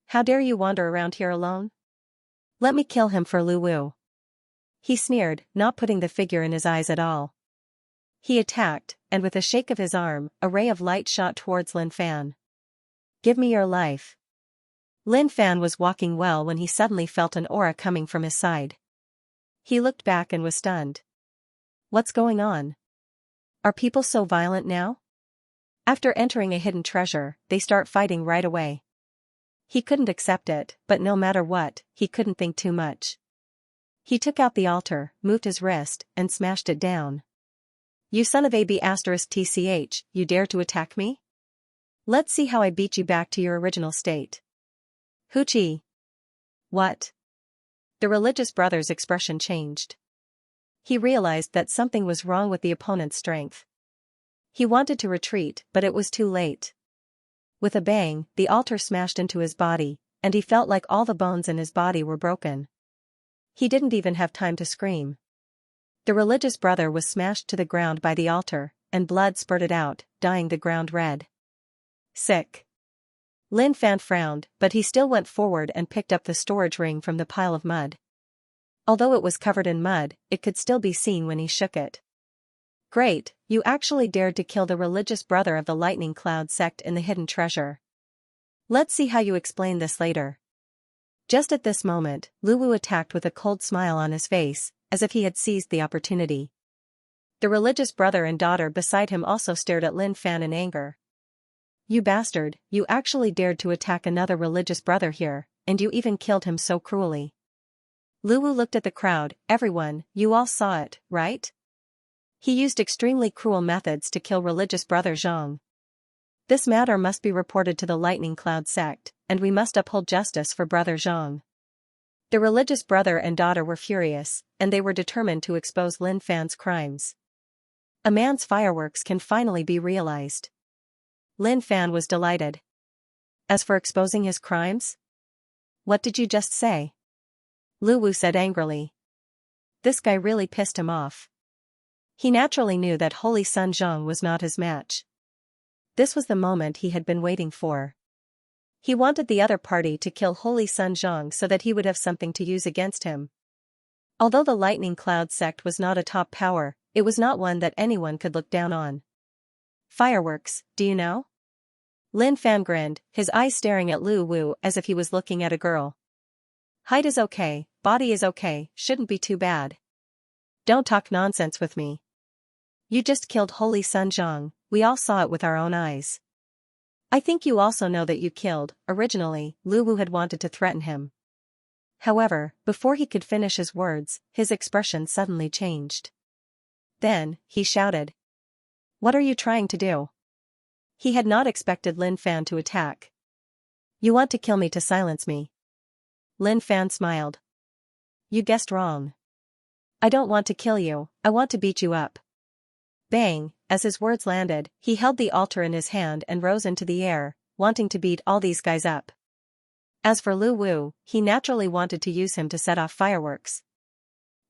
"How dare you wander around here alone? Let me kill him for Lu Wu." He sneered, not putting the figure in his eyes at all. He attacked, and with a shake of his arm, a ray of light shot towards Lin Fan. "Give me your life." Lin Fan was walking well when he suddenly felt an aura coming from his side. He looked back and was stunned. What's going on? Are people so violent now? After entering a hidden treasure, they start fighting right away. He couldn't accept it, but no matter what, he couldn't think too much. He took out the altar, moved his wrist, and smashed it down. "You son of a B*TCH, you dare to attack me? Let's see how I beat you back to your original state." "Hoochie." "What?" The religious brother's expression changed. He realized that something was wrong with the opponent's strength. He wanted to retreat, but it was too late. With a bang, the altar smashed into his body, and he felt like all the bones in his body were broken. He didn't even have time to scream. The religious brother was smashed to the ground by the altar, and blood spurted out, dyeing the ground red. Sick. Lin Fan frowned, but he still went forward and picked up the storage ring from the pile of mud. Although it was covered in mud, it could still be seen when he shook it. "Great, you actually dared to kill the religious brother of the Lightning Cloud sect in the hidden treasure. Let's see how you explain this later." Just at this moment, Lu Wu attacked with a cold smile on his face, as if he had seized the opportunity. The religious brother and daughter beside him also stared at Lin Fan in anger. "You bastard, you actually dared to attack another religious brother here, and you even killed him so cruelly." Lu Wu looked at the crowd. "Everyone, you all saw it, right? He used extremely cruel methods to kill religious brother Zhang. This matter must be reported to the Lightning Cloud sect, and we must uphold justice for brother Zhang." The religious brother and daughter were furious, and they were determined to expose Lin Fan's crimes. A man's fireworks can finally be realized. Lin Fan was delighted. As for exposing his crimes? What did you just say? Lu Wu said angrily. This guy really pissed him off. He naturally knew that Holy Sun Zhang was not his match. this was the moment he had been waiting for. He wanted the other party to kill Holy Sun Zhang so that he would have something to use against him. Although the Lightning Cloud sect was not a top power, it was not one that anyone could look down on. Fireworks, do you know? Lin Fan grinned, his eyes staring at Lu Wu as if he was looking at a girl. Height is okay, body is okay, shouldn't be too bad. Don't talk nonsense with me. You just killed Holy Sun Zhang, we all saw it with our own eyes. I think you also know that you killed. Originally, Lu Wu had wanted to threaten him. However, before he could finish his words, his expression suddenly changed. Then, he shouted. What are you trying to do? He had not expected Lin Fan to attack. You want to kill me to silence me. Lin Fan smiled. You guessed wrong. I don't want to kill you, I want to beat you up. Bang, as his words landed, he held the altar in his hand and rose into the air, wanting to beat all these guys up. As for Lu Wu, he naturally wanted to use him to set off fireworks.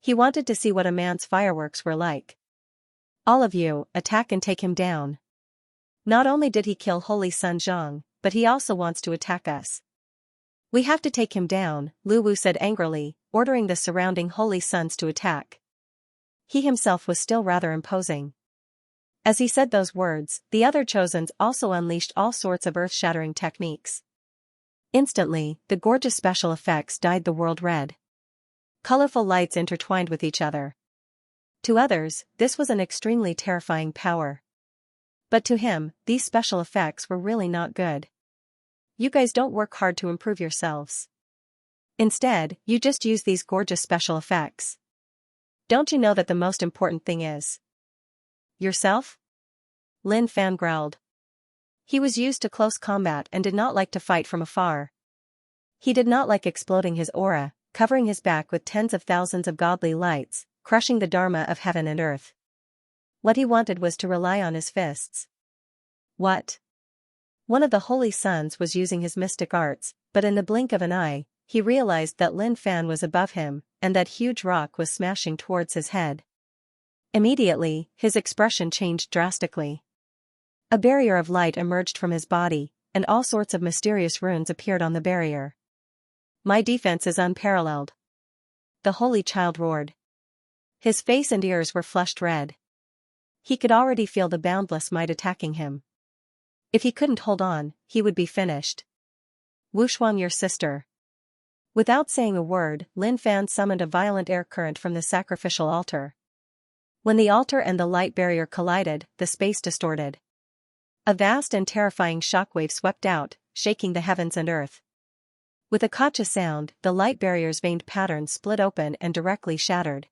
He wanted to see what a man's fireworks were like. All of you, attack and take him down. Not only did he kill Holy Sun Zhang, but he also wants to attack us. We have to take him down, Lu Wu said angrily, ordering the surrounding Holy Suns to attack. He himself was still rather imposing. As he said those words, the other Chosens also unleashed all sorts of earth-shattering techniques. Instantly, the gorgeous special effects dyed the world red. Colorful lights intertwined with each other. To others, this was an extremely terrifying power. But to him, these special effects were really not good. You guys don't work hard to improve yourselves. Instead, you just use these gorgeous special effects. Don't you know that the most important thing is yourself? Lin Fan growled. He was used to close combat and did not like to fight from afar. He did not like exploding his aura, covering his back with tens of thousands of godly lights, crushing the dharma of heaven and earth. What he wanted was to rely on his fists. What? One of the Holy Sons was using his mystic arts, but in the blink of an eye, he realized that Lin Fan was above him, and that huge rock was smashing towards his head. Immediately, his expression changed drastically. A barrier of light emerged from his body, and all sorts of mysterious runes appeared on the barrier. My defense is unparalleled. The Holy Child roared. His face and ears were flushed red. He could already feel the boundless might attacking him. If he couldn't hold on, he would be finished. Wushuang, your sister. Without saying a word, Lin Fan summoned a violent air current from the sacrificial altar. When the altar and the light barrier collided, the space distorted. A vast and terrifying shockwave swept out, shaking the heavens and earth. With a kacha sound, the light barrier's veined pattern split open and directly shattered.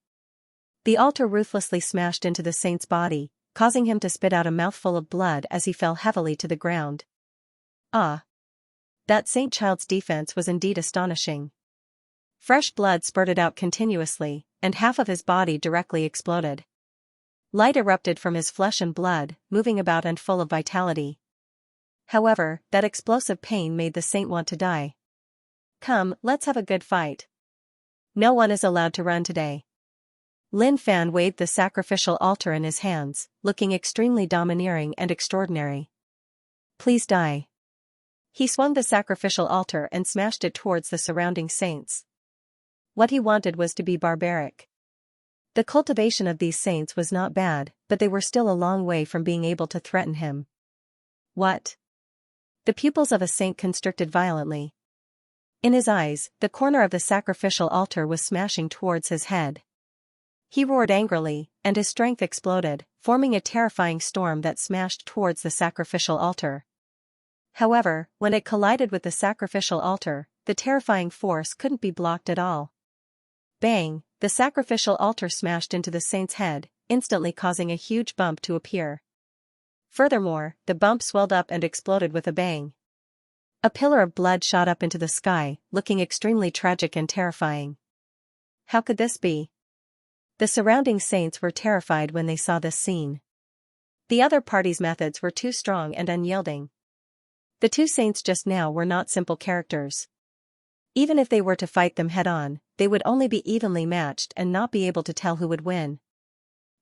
The altar ruthlessly smashed into the saint's body, causing him to spit out a mouthful of blood as he fell heavily to the ground. Ah! That saint child's defense was indeed astonishing. Fresh blood spurted out continuously, and half of his body directly exploded. Light erupted from his flesh and blood, moving about and full of vitality. However, that explosive pain made the saint want to die. Come, let's have a good fight. No one is allowed to run today. Lin Fan waved the sacrificial altar in his hands, looking extremely domineering and extraordinary. Please die. He swung the sacrificial altar and smashed it towards the surrounding saints. What he wanted was to be barbaric. The cultivation of these saints was not bad, but they were still a long way from being able to threaten him. What? The pupils of a saint constricted violently. In his eyes, the corner of the sacrificial altar was smashing towards his head. He roared angrily, and his strength exploded, forming a terrifying storm that smashed towards the sacrificial altar. However, when it collided with the sacrificial altar, the terrifying force couldn't be blocked at all. Bang! The sacrificial altar smashed into the saint's head, instantly causing a huge bump to appear. Furthermore, the bump swelled up and exploded with a bang. A pillar of blood shot up into the sky, looking extremely tragic and terrifying. How could this be? The surrounding saints were terrified when they saw this scene. The other party's methods were too strong and unyielding. The two saints just now were not simple characters. Even if they were to fight them head-on, they would only be evenly matched and not be able to tell who would win.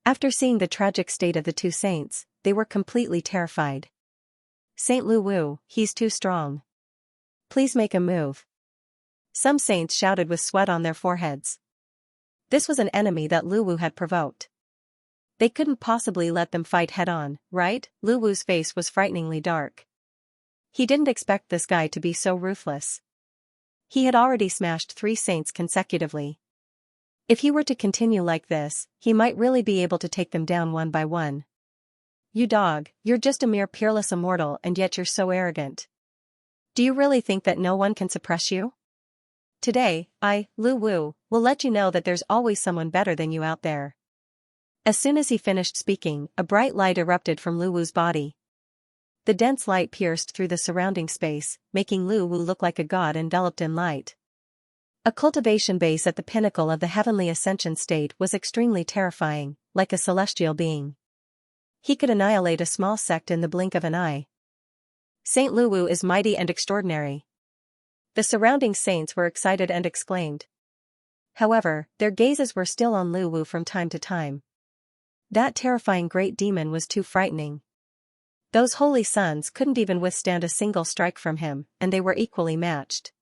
After seeing the tragic state of the two saints, they were completely terrified. Saint Lu Wu, he's too strong. Please make a move. Some saints shouted with sweat on their foreheads. This was an enemy that Lu Wu had provoked. They couldn't possibly let them fight head-on, right? Lu Wu's face was frighteningly dark. He didn't expect this guy to be so ruthless. He had already smashed 3 saints consecutively. If he were to continue like this, he might really be able to take them down one by one. You dog, you're just a mere peerless immortal and yet you're so arrogant. Do you really think that no one can suppress you? Today, I, Lu Wu, will let you know that there's always someone better than you out there. As soon as he finished speaking, a bright light erupted from Lu Wu's body. The dense light pierced through the surrounding space, making Lu Wu look like a god enveloped in light. A cultivation base at the pinnacle of the heavenly ascension state was extremely terrifying, like a celestial being. He could annihilate a small sect in the blink of an eye. Saint Lu Wu is mighty and extraordinary. The surrounding saints were excited and exclaimed. However, their gazes were still on Lu Wu from time to time. That terrifying great demon was too frightening. Those holy sons couldn't even withstand a single strike from him, and they were equally matched.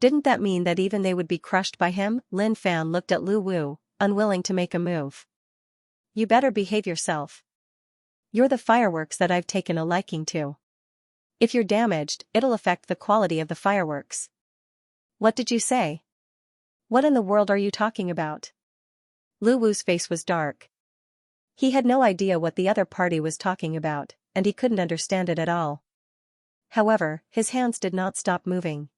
Didn't that mean that even they would be crushed by him? Lin Fan looked at Lu Wu, unwilling to make a move. You better behave yourself. You're the fireworks that I've taken a liking to. If you're damaged, it'll affect the quality of the fireworks. What did you say? What in the world are you talking about? Lu Wu's face was dark. He had no idea what the other party was talking about, and he couldn't understand it at all. However, his hands did not stop moving.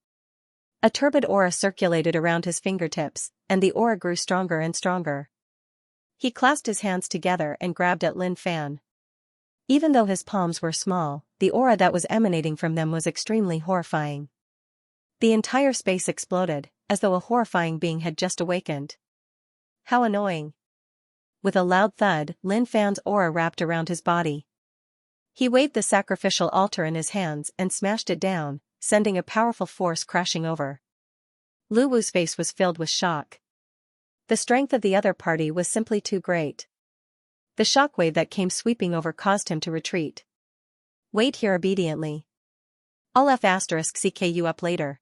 A turbid aura circulated around his fingertips, and the aura grew stronger and stronger. He clasped his hands together and grabbed at Lin Fan. Even though his palms were small, the aura that was emanating from them was extremely horrifying. The entire space exploded, as though a horrifying being had just awakened. How annoying. With a loud thud, Lin Fan's aura wrapped around his body. He waved the sacrificial altar in his hands and smashed it down, sending a powerful force crashing over. Lu Wu's face was filled with shock. The strength of the other party was simply too great. The shockwave that came sweeping over caused him to retreat. Wait here obediently. I'll CK you up later.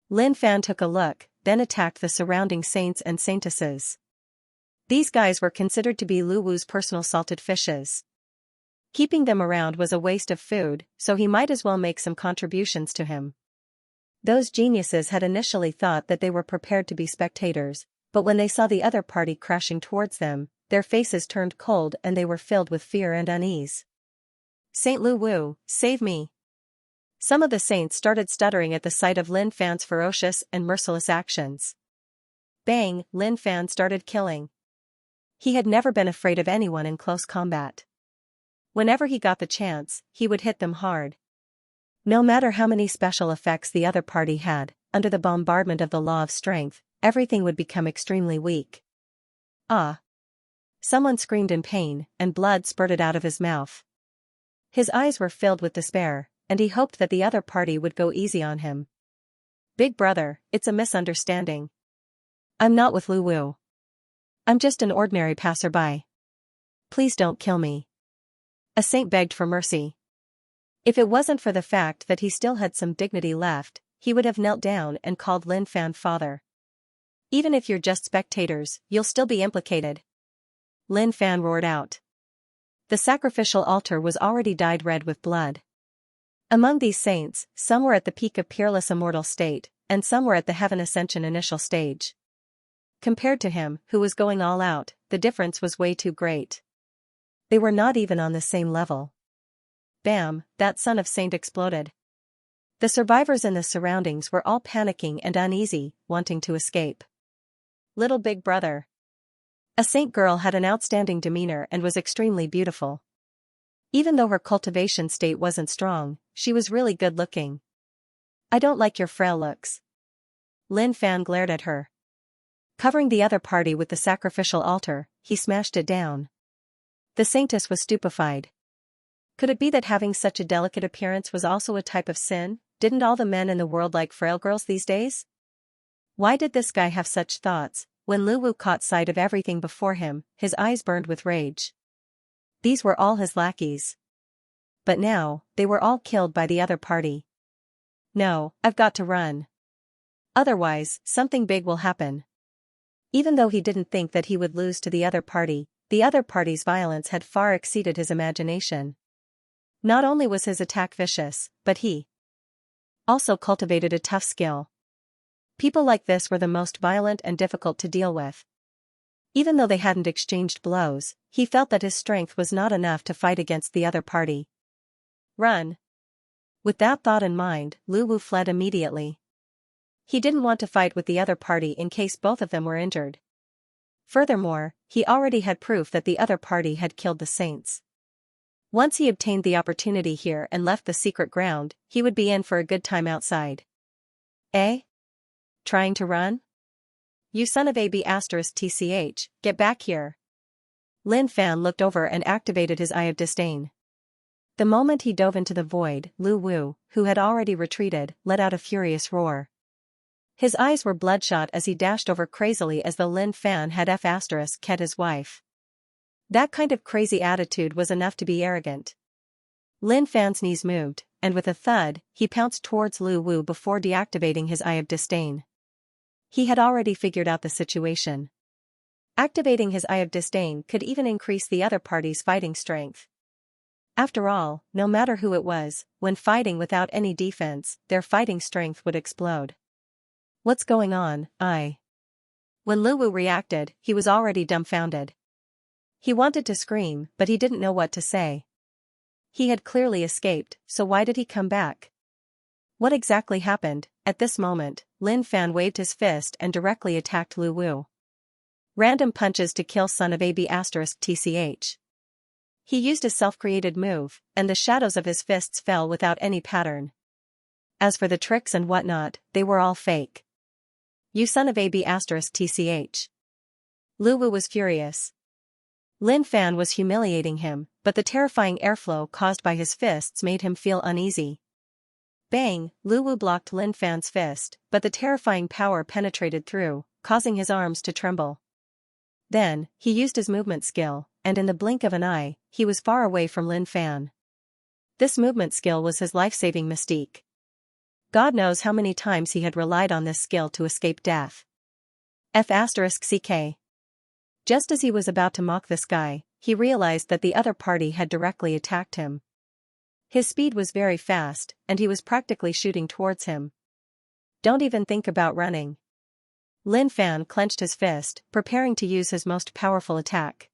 Lin Fan took a look, then attacked the surrounding saints and saintesses. These guys were considered to be Lu Wu's personal salted fishes. Keeping them around was a waste of food, so he might as well make some contributions to him. Those geniuses had initially thought that they were prepared to be spectators, but when they saw the other party crashing towards them, their faces turned cold and they were filled with fear and unease. Saint Lu Wu, save me! Some of the saints started stuttering at the sight of Lin Fan's ferocious and merciless actions. Bang, Lin Fan started killing. He had never been afraid of anyone in close combat. Whenever he got the chance, he would hit them hard. No matter how many special effects the other party had, under the bombardment of the law of strength, everything would become extremely weak. Ah! Someone screamed in pain, and blood spurted out of his mouth. His eyes were filled with despair, and he hoped that the other party would go easy on him. Big brother, it's a misunderstanding. I'm not with Lu Wu. I'm just an ordinary passerby. Please don't kill me. A saint begged for mercy. If it wasn't for the fact that he still had some dignity left, he would have knelt down and called Lin Fan father. Even if you're just spectators, you'll still be implicated. Lin Fan roared out. The sacrificial altar was already dyed red with blood. Among these saints, some were at the peak of peerless immortal state, and some were at the heaven ascension initial stage. Compared to him, who was going all out, the difference was way too great. They were not even on the same level. Bam, that son of saint exploded. The survivors in the surroundings were all panicking and uneasy, wanting to escape. Little big brother. A saint girl had an outstanding demeanor and was extremely beautiful. Even though her cultivation state wasn't strong, she was really good looking. I don't like your frail looks. Lin Fan glared at her. Covering the other party with the sacrificial altar, he smashed it down. The saintess was stupefied. Could it be that having such a delicate appearance was also a type of sin? Didn't all the men in the world like frail girls these days? Why did this guy have such thoughts? When Lu Wu caught sight of everything before him, his eyes burned with rage. These were all his lackeys. But now, they were all killed by the other party. No, I've got to run. Otherwise, something big will happen. Even though he didn't think that he would lose to the other party's violence had far exceeded his imagination. Not only was his attack vicious, but he also cultivated a tough skill. People like this were the most violent and difficult to deal with. Even though they hadn't exchanged blows, he felt that his strength was not enough to fight against the other party. Run. With that thought in mind, Lu Wu fled immediately. He didn't want to fight with the other party in case both of them were injured. Furthermore, he already had proof that the other party had killed the saints. Once he obtained the opportunity here and left the secret ground, he would be in for a good time outside. Eh? Trying to run? You son of a b***tch, get back here. Lin Fan looked over and activated his eye of disdain. The moment he dove into the void, Lu Wu, who had already retreated, let out a furious roar. His eyes were bloodshot as he dashed over crazily as though Lin Fan had f***ed his wife. That kind of crazy attitude was enough to be arrogant. Lin Fan's knees moved, and with a thud, he pounced towards Lu Wu before deactivating his eye of disdain. He had already figured out the situation. Activating his eye of disdain could even increase the other party's fighting strength. After all, no matter who it was, when fighting without any defense, their fighting strength would explode. What's going on, When Lu Wu reacted, he was already dumbfounded. He wanted to scream, but he didn't know what to say. He had clearly escaped, so why did he come back? What exactly happened? At this moment, Lin Fan waved his fist and directly attacked Lu Wu. Random punches to kill son of a b***tch. He used a self-created move, and the shadows of his fists fell without any pattern. As for the tricks and whatnot, they were all fake. You son of a b***tch. Lu Wu was furious. Lin Fan was humiliating him, but the terrifying airflow caused by his fists made him feel uneasy. Bang! Lu Wu blocked Lin Fan's fist, but the terrifying power penetrated through, causing his arms to tremble. Then, he used his movement skill, and in the blink of an eye, he was far away from Lin Fan. This movement skill was his life-saving mystique. God knows how many times he had relied on this skill to escape death. F***ck. Just as he was about to mock this guy, he realized that the other party had directly attacked him. His speed was very fast, and he was practically shooting towards him. Don't even think about running. Lin Fan clenched his fist, preparing to use his most powerful attack.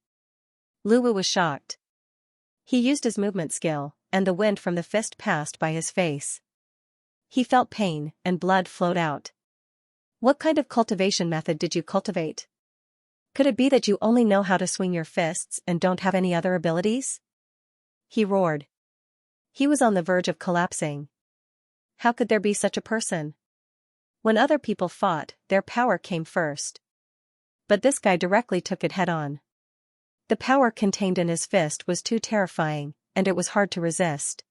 Lu Wu was shocked. He used his movement skill, and the wind from the fist passed by his face. He felt pain, and blood flowed out. What kind of cultivation method did you cultivate? Could it be that you only know how to swing your fists and don't have any other abilities? He roared. He was on the verge of collapsing. How could there be such a person? When other people fought, their power came first. But this guy directly took it head-on. The power contained in his fist was too terrifying, and it was hard to resist.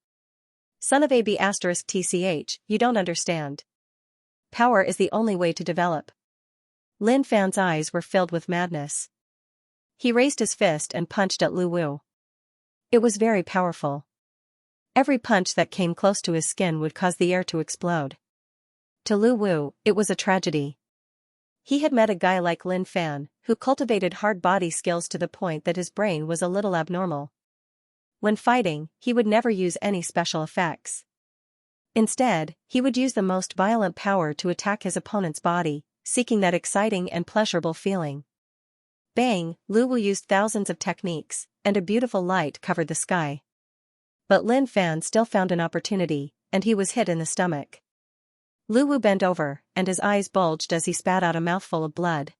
Son of a b***tch, you don't understand. Power is the only way to develop. Lin Fan's eyes were filled with madness. He raised his fist and punched at Lu Wu. It was very powerful. Every punch that came close to his skin would cause the air to explode. To Lu Wu, it was a tragedy. He had met a guy like Lin Fan, who cultivated hard body skills to the point that his brain was a little abnormal. When fighting, he would never use any special effects. Instead, he would use the most violent power to attack his opponent's body, seeking that exciting and pleasurable feeling. Bang! Lu Wu used thousands of techniques, and a beautiful light covered the sky. But Lin Fan still found an opportunity, and he was hit in the stomach. Lu Wu bent over, and his eyes bulged as he spat out a mouthful of blood.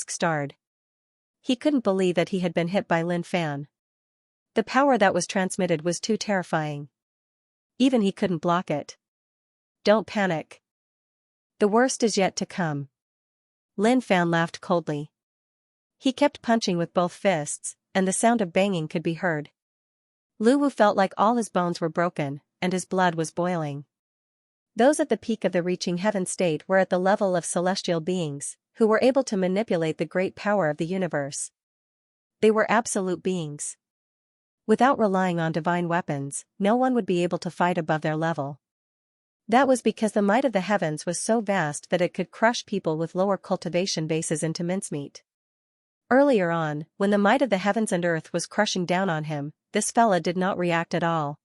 starred. He couldn't believe that he had been hit by Lin Fan. The power that was transmitted was too terrifying. Even he couldn't block it. Don't panic. The worst is yet to come. Lin Fan laughed coldly. He kept punching with both fists, and the sound of banging could be heard. Lu Wu felt like all his bones were broken, and his blood was boiling. Those at the peak of the reaching heaven state were at the level of celestial beings, who were able to manipulate the great power of the universe. They were absolute beings. Without relying on divine weapons, no one would be able to fight above their level. That was because the might of the heavens was so vast that it could crush people with lower cultivation bases into mincemeat. Earlier on, when the might of the heavens and earth was crushing down on him, this fella did not react at all.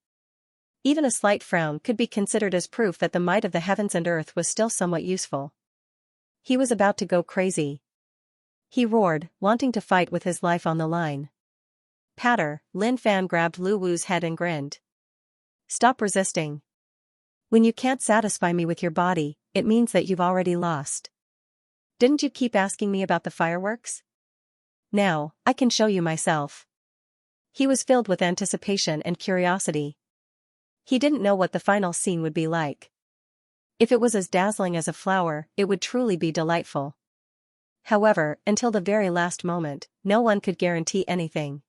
Even a slight frown could be considered as proof that the might of the heavens and earth was still somewhat useful. He was about to go crazy. He roared, wanting to fight with his life on the line. Patter, Lin Fan grabbed Lu Wu's head and grinned. Stop resisting. When you can't satisfy me with your body, it means that you've already lost. Didn't you keep asking me about the fireworks? Now, I can show you myself. He was filled with anticipation and curiosity. He didn't know what the final scene would be like. If it was as dazzling as a flower, it would truly be delightful. However, until the very last moment, no one could guarantee anything.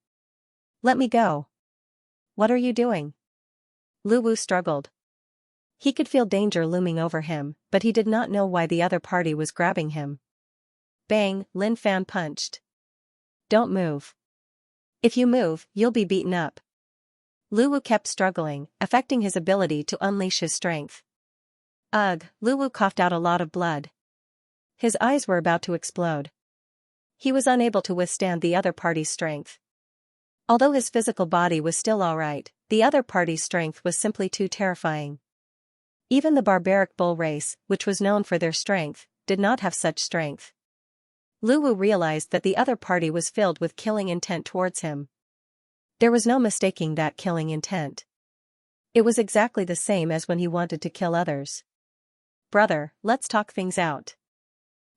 Let me go. What are you doing? Lu Wu struggled. He could feel danger looming over him, but he did not know why the other party was grabbing him. Bang, Lin Fan punched. Don't move. If you move, you'll be beaten up. Lu Wu kept struggling, affecting his ability to unleash his strength. Ugh, Lu Wu coughed out a lot of blood. His eyes were about to explode. He was unable to withstand the other party's strength. Although his physical body was still alright, the other party's strength was simply too terrifying. Even the barbaric bull race, which was known for their strength, did not have such strength. Lu Wu realized that the other party was filled with killing intent towards him. There was no mistaking that killing intent. It was exactly the same as when he wanted to kill others. Brother, let's talk things out.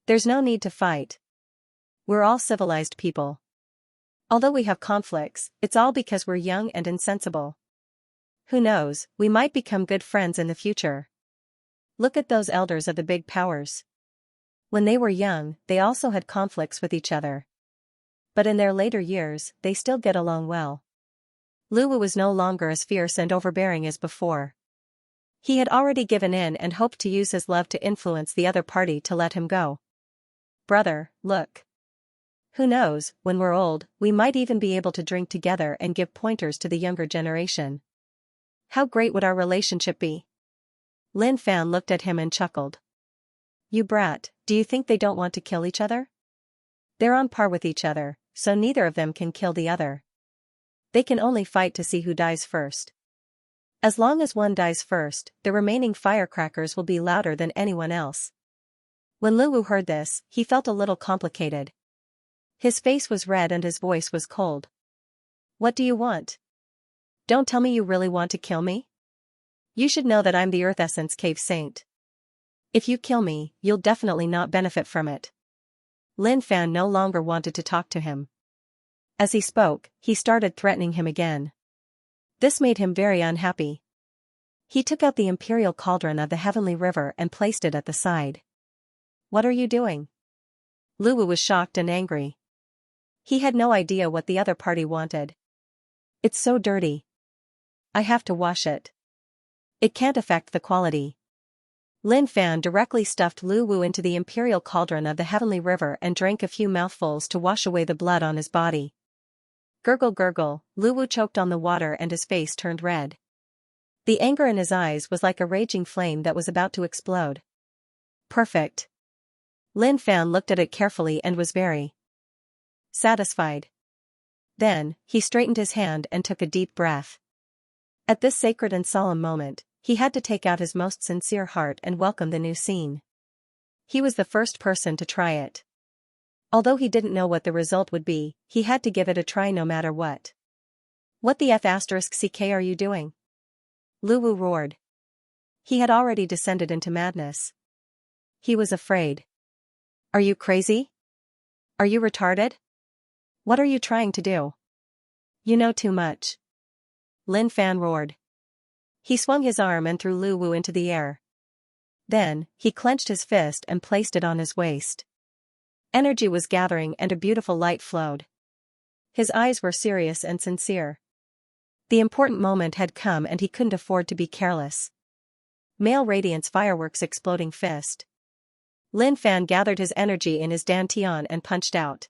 There's no need to fight. We're all civilized people. Although we have conflicts, it's all because we're young and insensible. Who knows, we might become good friends in the future. Look at those elders of the big powers. When they were young, they also had conflicts with each other. But in their later years, they still get along well. Lu Wu was no longer as fierce and overbearing as before. He had already given in and hoped to use his love to influence the other party to let him go. Brother, look. Who knows, when we're old, we might even be able to drink together and give pointers to the younger generation. How great would our relationship be? Lin Fan looked at him and chuckled. You brat, do you think they don't want to kill each other? They're on par with each other, so neither of them can kill the other. They can only fight to see who dies first. As long as one dies first, the remaining firecrackers will be louder than anyone else. When Lu Wu heard this, he felt a little complicated. His face was red and his voice was cold. What do you want? Don't tell me you really want to kill me? You should know that I'm the Earth Essence Cave Saint. If you kill me, you'll definitely not benefit from it. Lin Fan no longer wanted to talk to him. As he spoke, he started threatening him again. This made him very unhappy. He took out the imperial cauldron of the heavenly river and placed it at the side. What are you doing? Lu Wu was shocked and angry. He had no idea what the other party wanted. It's so dirty. I have to wash it. It can't affect the quality. Lin Fan directly stuffed Lu Wu into the imperial cauldron of the heavenly river and drank a few mouthfuls to wash away the blood on his body. Gurgle gurgle, Lu Wu choked on the water and his face turned red. The anger in his eyes was like a raging flame that was about to explode. Perfect. Lin Fan looked at it carefully and was very satisfied. Then, he straightened his hand and took a deep breath. At this sacred and solemn moment, he had to take out his most sincere heart and welcome the new scene. He was the first person to try it. Although he didn't know what the result would be, he had to give it a try no matter what. What the F***ck are you doing? Lu Wu roared. He had already descended into madness. He was afraid. Are you crazy? Are you retarded? What are you trying to do? You know too much. Lin Fan roared. He swung his arm and threw Lu Wu into the air. Then, he clenched his fist and placed it on his waist. Energy was gathering and a beautiful light flowed. His eyes were serious and sincere. The important moment had come and he couldn't afford to be careless. Male Radiance fireworks exploding fist. Lin Fan gathered his energy in his dantian and punched out.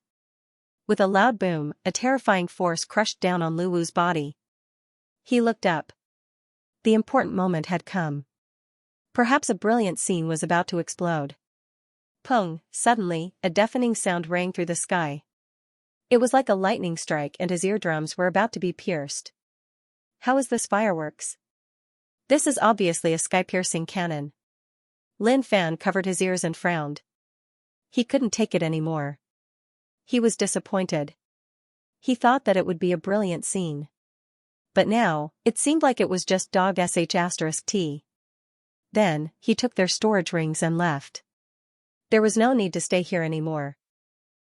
With a loud boom, a terrifying force crushed down on Lu Wu's body. He looked up. The important moment had come. Perhaps a brilliant scene was about to explode. Pung! Suddenly, a deafening sound rang through the sky. It was like a lightning strike and his eardrums were about to be pierced. How is this fireworks? This is obviously a sky-piercing cannon. Lin Fan covered his ears and frowned. He couldn't take it anymore. He was disappointed. He thought that it would be a brilliant scene. But now, it seemed like it was just dog sh*t. Then, he took their storage rings and left. There was no need to stay here anymore.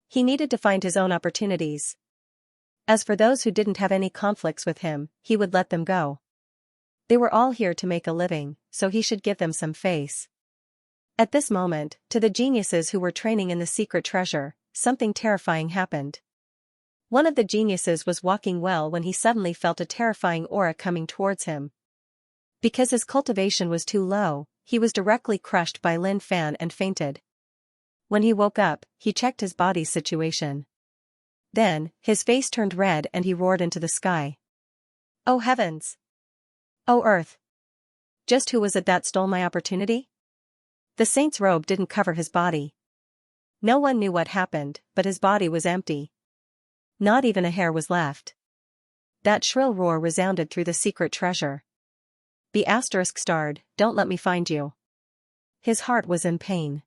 He needed to find his own opportunities. As for those who didn't have any conflicts with him, he would let them go. They were all here to make a living, so he should give them some face. At this moment, to the geniuses who were training in the secret treasure, something terrifying happened. One of the geniuses was walking well when he suddenly felt a terrifying aura coming towards him. Because his cultivation was too low, he was directly crushed by Lin Fan and fainted. When he woke up, he checked his body's situation. Then, his face turned red and he roared into the sky. Oh heavens! Oh earth! Just who was it that stole my opportunity? The saint's robe didn't cover his body. No one knew what happened, but his body was empty. Not even a hair was left. That shrill roar resounded through the secret treasure. B****, don't let me find you. His heart was in pain.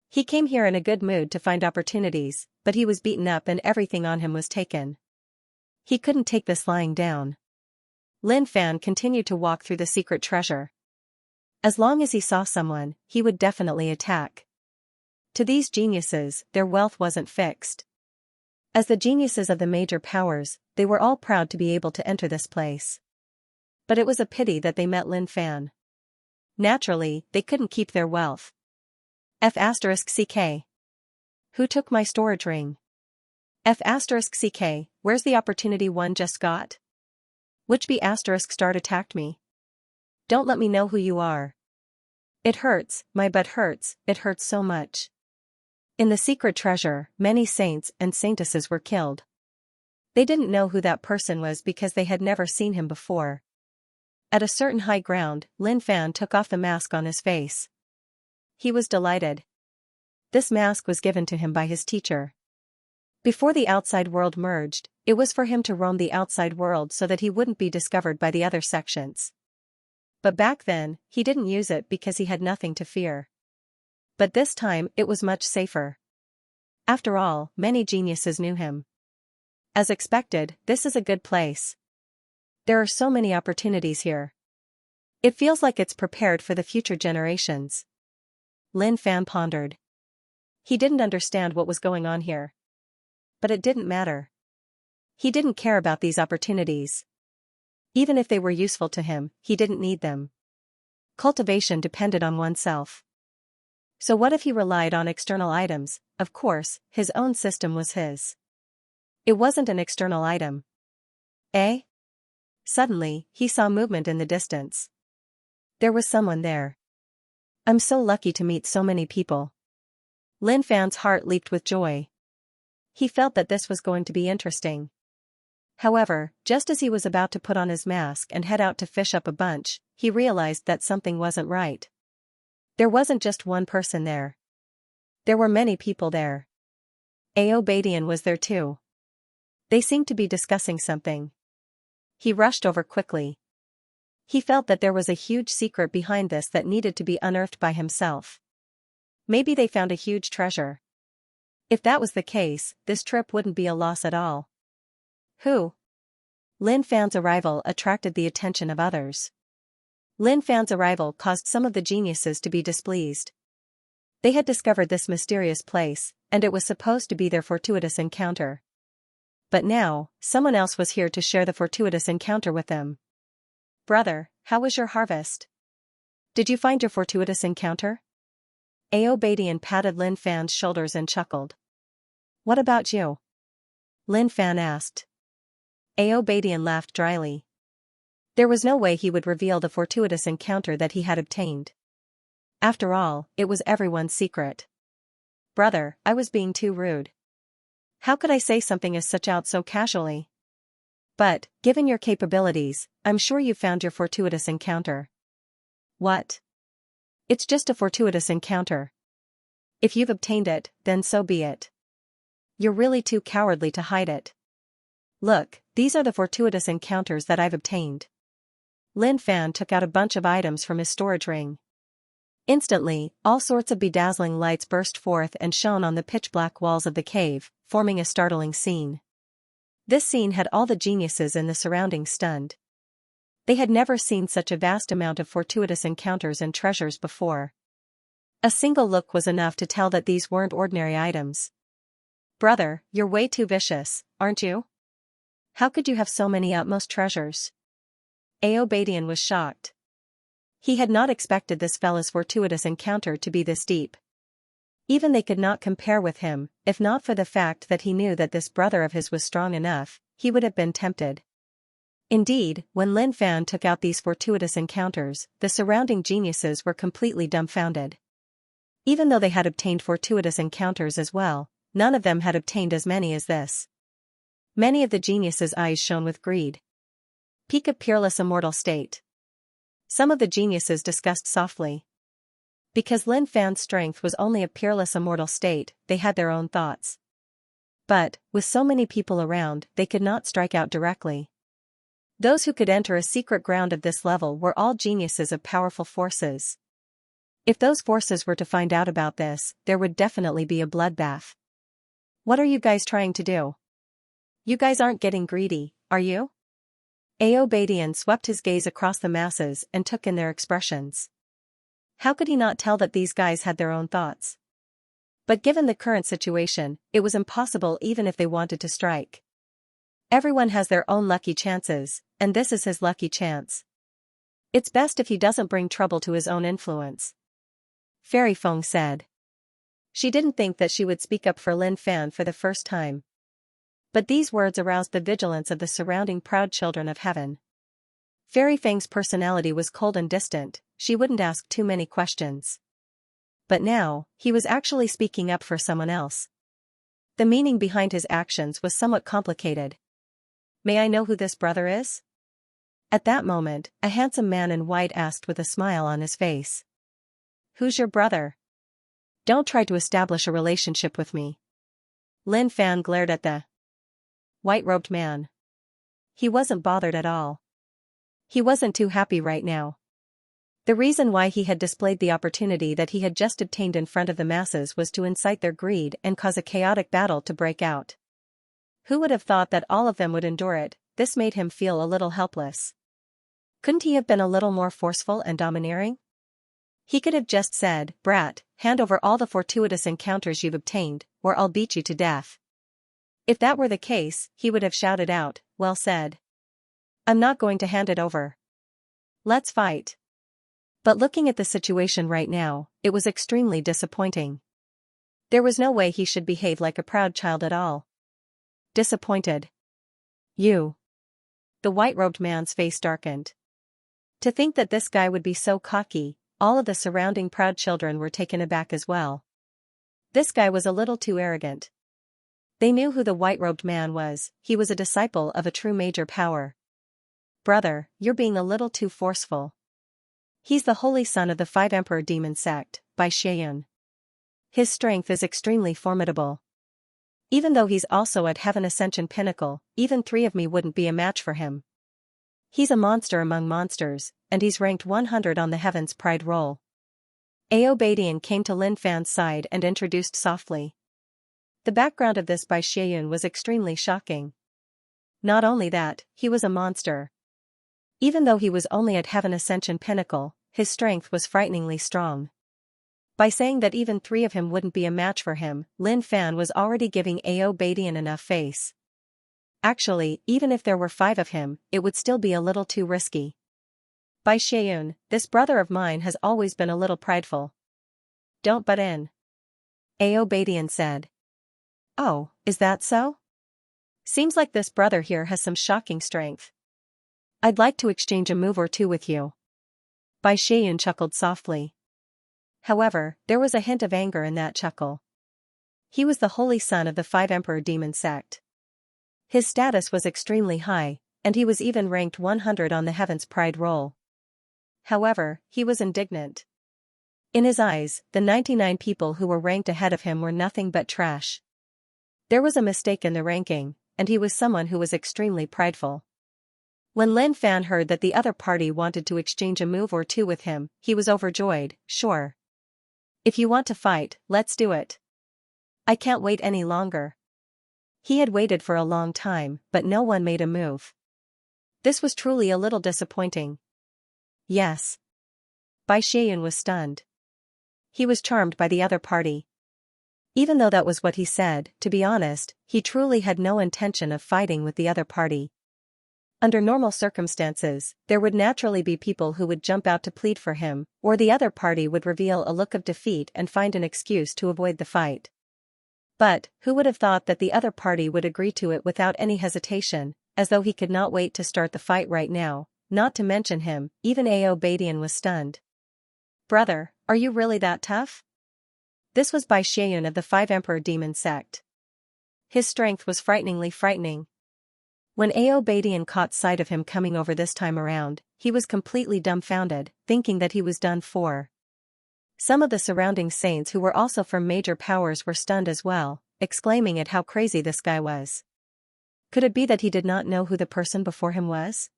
He came here in a good mood to find opportunities, but he was beaten up and everything on him was taken. He couldn't take this lying down. Lin Fan continued to walk through the secret treasure. As long as he saw someone, he would definitely attack. To these geniuses, their wealth wasn't fixed. As the geniuses of the major powers, they were all proud to be able to enter this place. But it was a pity that they met Lin Fan. Naturally, they couldn't keep their wealth. F***ck. Who took my storage ring? F***ck, where's the opportunity one just got? Which B*** attacked me? Don't let me know who you are. It hurts, my butt hurts, it hurts so much. In the secret treasure, many saints and saintesses were killed. They didn't know who that person was because they had never seen him before. At a certain high ground, Lin Fan took off the mask on his face. He was delighted. This mask was given to him by his teacher. Before the outside world merged, it was for him to roam the outside world so that he wouldn't be discovered by the other sections. But back then, he didn't use it because he had nothing to fear. But this time, it was much safer. After all, many geniuses knew him. As expected, this is a good place. There are so many opportunities here. It feels like it's prepared for the future generations. Lin Fan pondered. He didn't understand what was going on here. But it didn't matter. He didn't care about these opportunities. Even if they were useful to him, he didn't need them. Cultivation depended on oneself. So what if he relied on external items? Of course, his own system was his. It wasn't an external item. Eh? Suddenly, he saw movement in the distance. There was someone there. I'm so lucky to meet so many people. Lin Fan's heart leaped with joy. He felt that this was going to be interesting. However, just as he was about to put on his mask and head out to fish up a bunch, he realized that something wasn't right. There wasn't just one person there. There were many people there. Aobadian was there too. They seemed to be discussing something. He rushed over quickly. He felt that there was a huge secret behind this that needed to be unearthed by himself. Maybe they found a huge treasure. If that was the case, this trip wouldn't be a loss at all. Who? Lin Fan's arrival attracted the attention of others. Lin Fan's arrival caused some of the geniuses to be displeased. They had discovered this mysterious place, and it was supposed to be their fortuitous encounter. But now, someone else was here to share the fortuitous encounter with them. Brother, how was your harvest? Did you find your fortuitous encounter? Aobadian patted Lin Fan's shoulders and chuckled. What about you? Lin Fan asked. Aobadian laughed dryly. There was no way he would reveal the fortuitous encounter that he had obtained. After all, it was everyone's secret. Brother, I was being too rude. How could I say something as such out so casually? But, given your capabilities, I'm sure you found your fortuitous encounter. What? It's just a fortuitous encounter. If you've obtained it, then so be it. You're really too cowardly to hide it. Look, these are the fortuitous encounters that I've obtained. Lin Fan took out a bunch of items from his storage ring. Instantly, all sorts of bedazzling lights burst forth and shone on the pitch-black walls of the cave, forming a startling scene. This scene had all the geniuses in the surroundings stunned. They had never seen such a vast amount of fortuitous encounters and treasures before. A single look was enough to tell that these weren't ordinary items. Brother, you're way too vicious, aren't you? How could you have so many utmost treasures? Aobadian was shocked. He had not expected this fella's fortuitous encounter to be this deep. Even they could not compare with him, if not for the fact that he knew that this brother of his was strong enough, he would have been tempted. Indeed, when Lin Fan took out these fortuitous encounters, the surrounding geniuses were completely dumbfounded. Even though they had obtained fortuitous encounters as well, none of them had obtained as many as this. Many of the geniuses' eyes shone with greed. Peak of peerless immortal state. Some of the geniuses discussed softly. Because Lin Fan's strength was only a peerless immortal state, they had their own thoughts. But, with so many people around, they could not strike out directly. Those who could enter a secret ground of this level were all geniuses of powerful forces. If those forces were to find out about this, there would definitely be a bloodbath. What are you guys trying to do? You guys aren't getting greedy, are you? Aobadian swept his gaze across the masses and took in their expressions. How could he not tell that these guys had their own thoughts? But given the current situation, it was impossible even if they wanted to strike. Everyone has their own lucky chances, and this is his lucky chance. It's best if he doesn't bring trouble to his own influence. Fairy Feng said. She didn't think that she would speak up for Lin Fan for the first time. But these words aroused the vigilance of the surrounding proud children of heaven. Fairy Feng's personality was cold and distant, she wouldn't ask too many questions. But now, he was actually speaking up for someone else. The meaning behind his actions was somewhat complicated. May I know who this brother is? At that moment, a handsome man in white asked with a smile on his face. Who's your brother? Don't try to establish a relationship with me. Lin Fan glared at the white-robed man. He wasn't bothered at all. He wasn't too happy right now. The reason why he had displayed the opportunity that he had just obtained in front of the masses was to incite their greed and cause a chaotic battle to break out. Who would have thought that all of them would endure it? This made him feel a little helpless. Couldn't he have been a little more forceful and domineering? He could have just said, "Brat, hand over all the fortuitous encounters you've obtained, or I'll beat you to death." If that were the case, he would have shouted out, "Well said. I'm not going to hand it over. Let's fight." But looking at the situation right now, it was extremely disappointing. There was no way he should behave like a proud child at all. Disappointed. You. The white-robed man's face darkened. To think that this guy would be so cocky, all of the surrounding proud children were taken aback as well. This guy was a little too arrogant. They knew who the white-robed man was, he was a disciple of a true major power. Brother, you're being a little too forceful. He's the holy son of the 5 Emperor Demon Sect, by Xianxia. His strength is extremely formidable. Even though he's also at Heaven Ascension Pinnacle, even 3 of me wouldn't be a match for him. He's a monster among monsters, and he's ranked 100 on the Heaven's Pride roll. Aobadian came to Lin Fan's side and introduced softly. The background of this by Xianxia was extremely shocking. Not only that, he was a monster. Even though he was only at Heaven Ascension Pinnacle, his strength was frighteningly strong. By saying that even 3 of him wouldn't be a match for him, Lin Fan was already giving Aobadian enough face. Actually, even if there were 5 of him, it would still be a little too risky. By Xianxia, this brother of mine has always been a little prideful. Don't butt in. Aobadian said. Oh, is that so? Seems like this brother here has some shocking strength. I'd like to exchange a move or two with you. Bai Xianxia chuckled softly. However, there was a hint of anger in that chuckle. He was the holy son of the 5 Emperor Demon Sect. His status was extremely high, and he was even ranked 100 on the Heaven's Pride roll. However, he was indignant. In his eyes, the 99 people who were ranked ahead of him were nothing but trash. There was a mistake in the ranking, and he was someone who was extremely prideful. When Lin Fan heard that the other party wanted to exchange a move or two with him, he was overjoyed. Sure. If you want to fight, let's do it. I can't wait any longer. He had waited for a long time, but no one made a move. This was truly a little disappointing. Yes. Bai Xieyun was stunned. He was charmed by the other party. Even though that was what he said, to be honest, he truly had no intention of fighting with the other party. Under normal circumstances, there would naturally be people who would jump out to plead for him, or the other party would reveal a look of defeat and find an excuse to avoid the fight. But, who would have thought that the other party would agree to it without any hesitation, as though he could not wait to start the fight right now, not to mention him, even Ao Badian was stunned. Brother, are you really that tough? This was Bai Xieyun of the Five Emperor Demon Sect. His strength was frighteningly frightening. When Ao Badian caught sight of him coming over this time around, he was completely dumbfounded, thinking that he was done for. Some of the surrounding saints who were also from major powers were stunned as well, exclaiming at how crazy this guy was. Could it be that he did not know who the person before him was?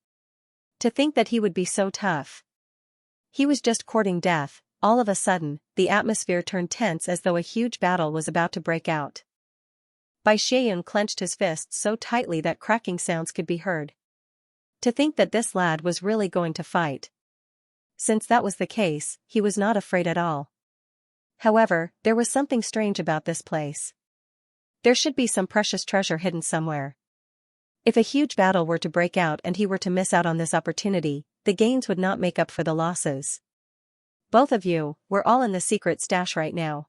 To think that he would be so tough. He was just courting death. All of a sudden, the atmosphere turned tense as though a huge battle was about to break out. Bai Xieyun clenched his fists so tightly that cracking sounds could be heard. To think that this lad was really going to fight. Since that was the case, he was not afraid at all. However, there was something strange about this place. There should be some precious treasure hidden somewhere. If a huge battle were to break out and he were to miss out on this opportunity, the gains would not make up for the losses. Both of you, we're all in the secret stash right now.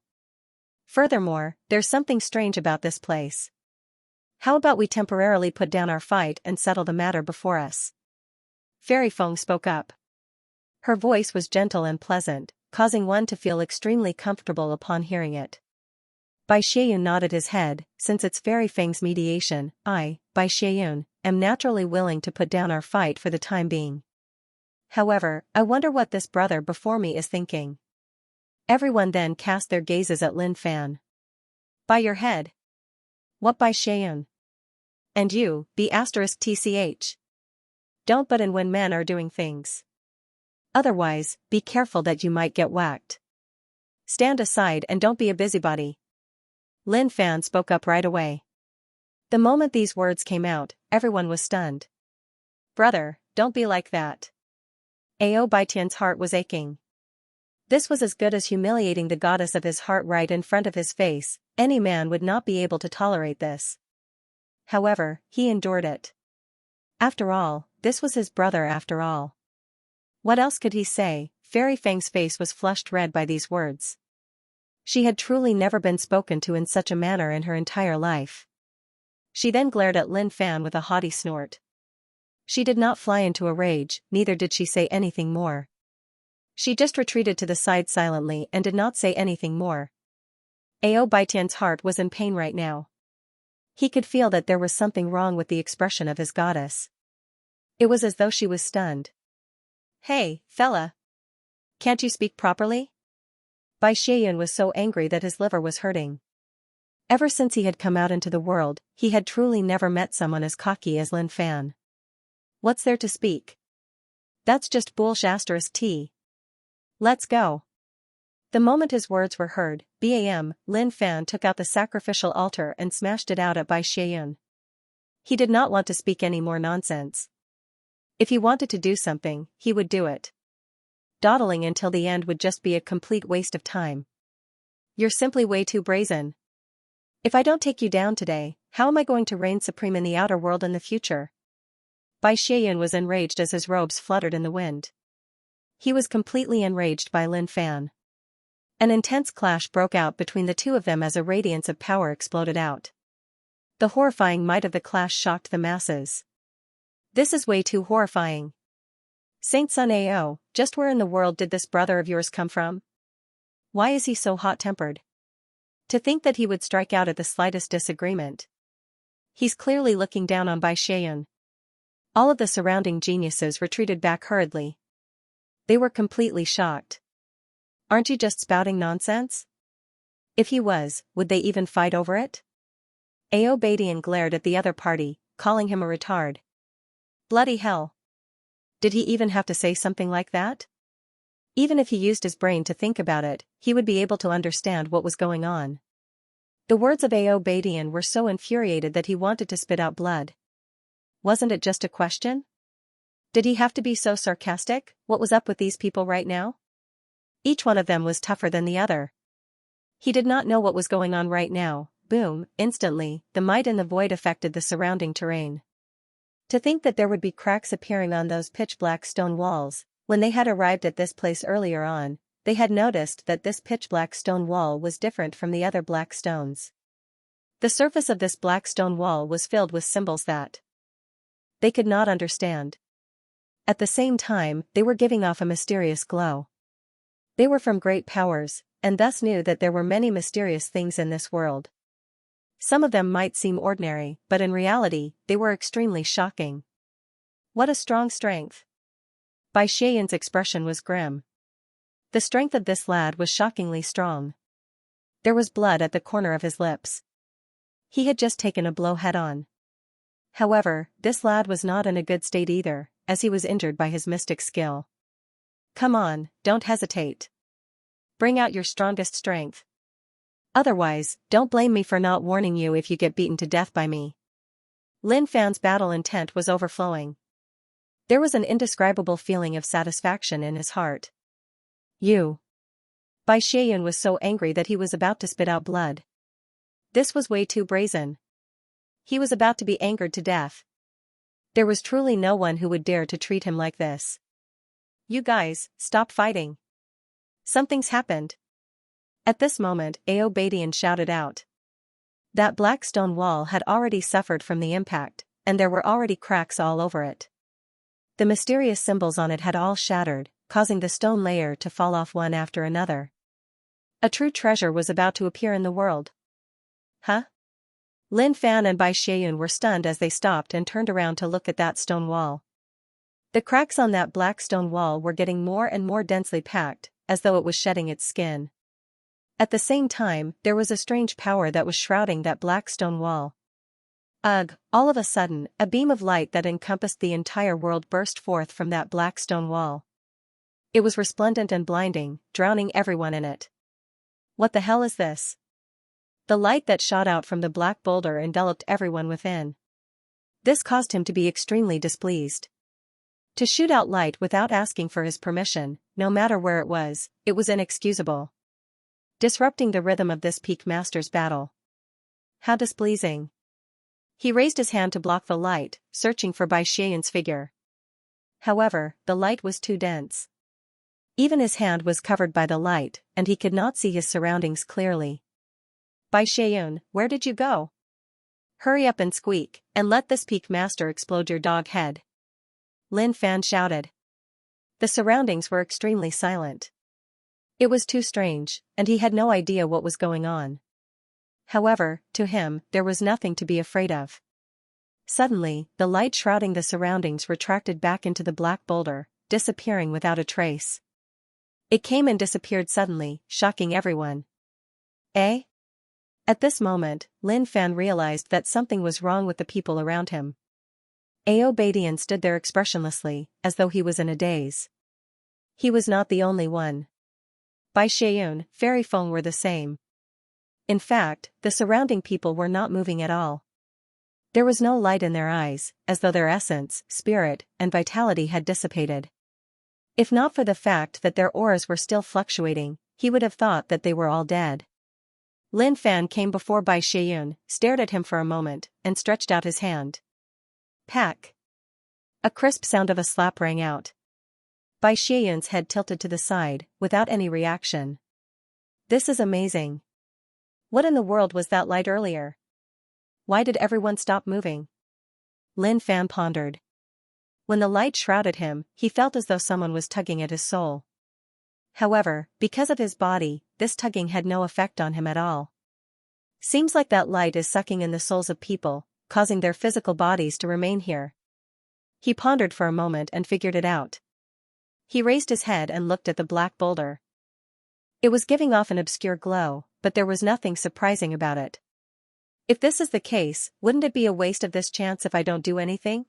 Furthermore, there's something strange about this place. How about we temporarily put down our fight and settle the matter before us? Fairy Feng spoke up. Her voice was gentle and pleasant, causing one to feel extremely comfortable upon hearing it. Bai Xieyun nodded his head. Since it's Fairy Feng's mediation, I, Bai Xieyun, am naturally willing to put down our fight for the time being. However, I wonder what this brother before me is thinking. Everyone then cast their gazes at Lin Fan. By your head. What Bai Xieyun? And you, B*TCH. Don't butt in when men are doing things. Otherwise, be careful that you might get whacked. Stand aside and don't be a busybody. Lin Fan spoke up right away. The moment these words came out, everyone was stunned. Brother, don't be like that. Ao Baitian's heart was aching. This was as good as humiliating the goddess of his heart right in front of his face. Any man would not be able to tolerate this. However, he endured it. After all, this was his brother after all. What else could he say? Fairy Feng's face was flushed red by these words. She had truly never been spoken to in such a manner in her entire life. She then glared at Lin Fan with a haughty snort. She did not fly into a rage, neither did she say anything more. She just retreated to the side silently and did not say anything more. Ao Baitian's heart was in pain right now. He could feel that there was something wrong with the expression of his goddess. It was as though she was stunned. Hey, fella! Can't you speak properly? Bai Xieyun was so angry that his liver was hurting. Ever since he had come out into the world, he had truly never met someone as cocky as Lin Fan. What's there to speak? That's just bullsh*t. Let's go. The moment his words were heard, Lin Fan took out the sacrificial altar and smashed it out at Bai Xieyun. He did not want to speak any more nonsense. If he wanted to do something, he would do it. Dawdling until the end would just be a complete waste of time. You're simply way too brazen. If I don't take you down today, how am I going to reign supreme in the outer world in the future? Bai Xieyun was enraged as his robes fluttered in the wind. He was completely enraged by Lin Fan. An intense clash broke out between the two of them as a radiance of power exploded out. The horrifying might of the clash shocked the masses. This is way too horrifying. Saint Sun Ao, just where in the world did this brother of yours come from? Why is he so hot-tempered? To think that he would strike out at the slightest disagreement. He's clearly looking down on Bai Xieyun. All of the surrounding geniuses retreated back hurriedly. They were completely shocked. Aren't you just spouting nonsense? If he was, would they even fight over it? Aobadian glared at the other party, calling him a retard. Bloody hell. Did he even have to say something like that? Even if he used his brain to think about it, he would be able to understand what was going on. The words of Aobadian were so infuriated that he wanted to spit out blood. Wasn't it just a question? Did he have to be so sarcastic? What was up with these people right now? Each one of them was tougher than the other. He did not know what was going on right now. Boom, instantly, the might in the void affected the surrounding terrain. To think that there would be cracks appearing on those pitch-black stone walls. When they had arrived at this place earlier on, they had noticed that this pitch-black stone wall was different from the other black stones. The surface of this black stone wall was filled with symbols that they could not understand. At the same time, they were giving off a mysterious glow. They were from great powers, and thus knew that there were many mysterious things in this world. Some of them might seem ordinary, but in reality, they were extremely shocking. What a strong strength! Bai Xieyun's expression was grim. The strength of this lad was shockingly strong. There was blood at the corner of his lips. He had just taken a blow head-on. However, this lad was not in a good state either, as he was injured by his mystic skill. Come on, don't hesitate. Bring out your strongest strength. Otherwise, don't blame me for not warning you if you get beaten to death by me. Lin Fan's battle intent was overflowing. There was an indescribable feeling of satisfaction in his heart. You. Bai Xieyun was so angry that he was about to spit out blood. This was way too brazen. He was about to be angered to death. There was truly no one who would dare to treat him like this. You guys, stop fighting. Something's happened. At this moment, Aobadian shouted out. That black stone wall had already suffered from the impact, and there were already cracks all over it. The mysterious symbols on it had all shattered, causing the stone layer to fall off one after another. A true treasure was about to appear in the world. Huh? Lin Fan and Bai Xieyun were stunned as they stopped and turned around to look at that stone wall. The cracks on that black stone wall were getting more and more densely packed, as though it was shedding its skin. At the same time, there was a strange power that was shrouding that black stone wall. Ugh, all of a sudden, a beam of light that encompassed the entire world burst forth from that black stone wall. It was resplendent and blinding, drowning everyone in it. What the hell is this? The light that shot out from the black boulder enveloped everyone within. This caused him to be extremely displeased. To shoot out light without asking for his permission, no matter where it was inexcusable. Disrupting the rhythm of this peak master's battle. How displeasing. He raised his hand to block the light, searching for Bai Xieyun's figure. However, the light was too dense. Even his hand was covered by the light, and he could not see his surroundings clearly. Bai Xieyun, where did you go? Hurry up and squeak, and let this peak master explode your dog head. Lin Fan shouted. The surroundings were extremely silent. It was too strange, and he had no idea what was going on. However, to him, there was nothing to be afraid of. Suddenly, the light shrouding the surroundings retracted back into the black boulder, disappearing without a trace. It came and disappeared suddenly, shocking everyone. Eh? At this moment, Lin Fan realized that something was wrong with the people around him. Aobadian stood there expressionlessly, as though he was in a daze. He was not the only one. Bai Xieyun, Fairy Feng were the same. In fact, the surrounding people were not moving at all. There was no light in their eyes, as though their essence, spirit, and vitality had dissipated. If not for the fact that their auras were still fluctuating, he would have thought that they were all dead. Lin Fan came before Bai Xieyun, stared at him for a moment, and stretched out his hand. Pack! A crisp sound of a slap rang out. Bai Xieyun's head tilted to the side, without any reaction. This is amazing. What in the world was that light earlier? Why did everyone stop moving? Lin Fan pondered. When the light shrouded him, he felt as though someone was tugging at his soul. However, because of his body, this tugging had no effect on him at all. Seems like that light is sucking in the souls of people, causing their physical bodies to remain here. He pondered for a moment and figured it out. He raised his head and looked at the black boulder. It was giving off an obscure glow, but there was nothing surprising about it. If this is the case, wouldn't it be a waste of this chance if I don't do anything?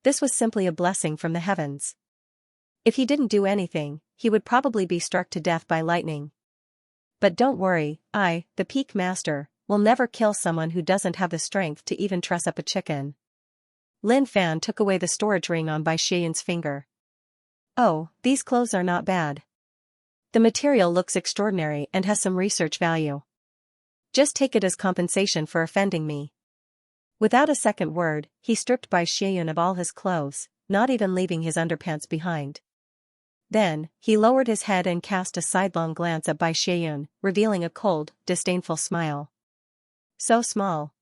This was simply a blessing from the heavens. If he didn't do anything, he would probably be struck to death by lightning. But don't worry, I, the Peak Master, will never kill someone who doesn't have the strength to even truss up a chicken. Lin Fan took away the storage ring on Bai Xian's finger. Oh, these clothes are not bad. The material looks extraordinary and has some research value. Just take it as compensation for offending me. Without a second word, he stripped Bai Xian of all his clothes, not even leaving his underpants behind. Then, he lowered his head and cast a sidelong glance at Bai Xian, revealing a cold, disdainful smile. So small.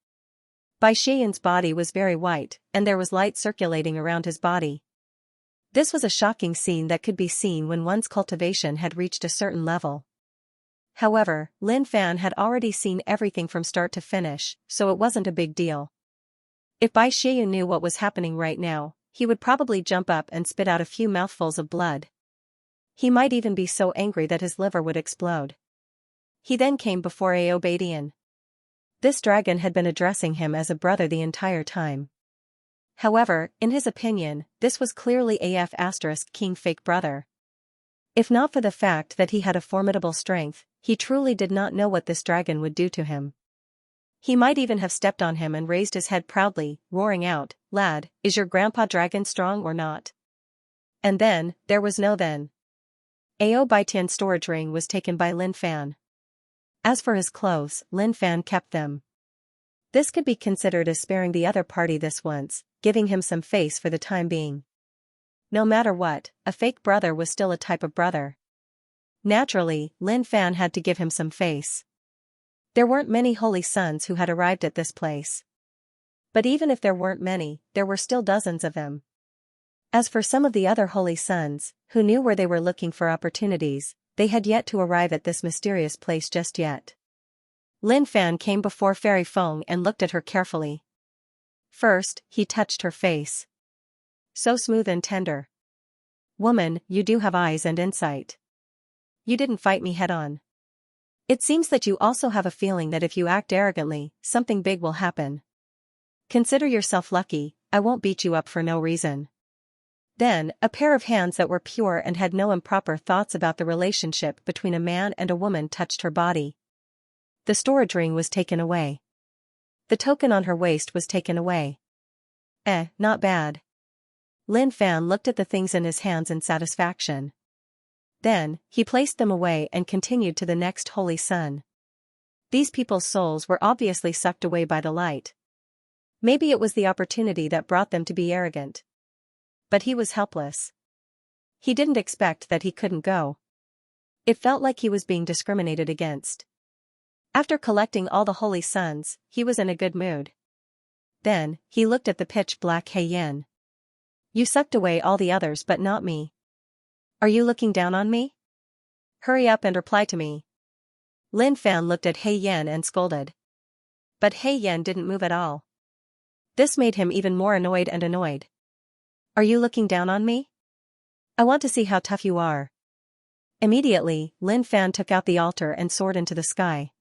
Bai Xian's body was very white, and there was light circulating around his body. This was a shocking scene that could be seen when one's cultivation had reached a certain level. However, Lin Fan had already seen everything from start to finish, so it wasn't a big deal. If Bai Xian knew what was happening right now, he would probably jump up and spit out a few mouthfuls of blood. He might even be so angry that his liver would explode. He then came before Aobadian. This dragon had been addressing him as a brother the entire time. However, in his opinion, this was clearly AF** King fake brother. If not for the fact that he had a formidable strength, he truly did not know what this dragon would do to him. He might even have stepped on him and raised his head proudly, roaring out, "Lad, is your grandpa dragon strong or not?" And then, there was no then. Aobadian's storage ring was taken by Lin Fan. As for his clothes, Lin Fan kept them. This could be considered as sparing the other party this once, giving him some face for the time being. No matter what, a fake brother was still a type of brother. Naturally, Lin Fan had to give him some face. There weren't many holy sons who had arrived at this place. But even if there weren't many, there were still dozens of them. As for some of the other holy sons, who knew where they were looking for opportunities, they had yet to arrive at this mysterious place just yet. Lin Fan came before Fairy Feng and looked at her carefully. First, he touched her face. So smooth and tender. Woman, you do have eyes and insight. You didn't fight me head-on. It seems that you also have a feeling that if you act arrogantly, something big will happen. Consider yourself lucky, I won't beat you up for no reason. Then, a pair of hands that were pure and had no improper thoughts about the relationship between a man and a woman touched her body. The storage ring was taken away. The token on her waist was taken away. Not bad. Lin Fan looked at the things in his hands in satisfaction. Then, he placed them away and continued to the next holy son. These people's souls were obviously sucked away by the light. Maybe it was the opportunity that brought them to be arrogant. But he was helpless. He didn't expect that he couldn't go. It felt like he was being discriminated against. After collecting all the holy sons, he was in a good mood. Then, he looked at the pitch-black He Yan. You sucked away all the others but not me. Are you looking down on me? Hurry up and reply to me. Lin Fan looked at He Yan and scolded. But He Yan didn't move at all. This made him even more annoyed. Are you looking down on me? I want to see how tough you are. Immediately, Lin Fan took out the altar and soared into the sky.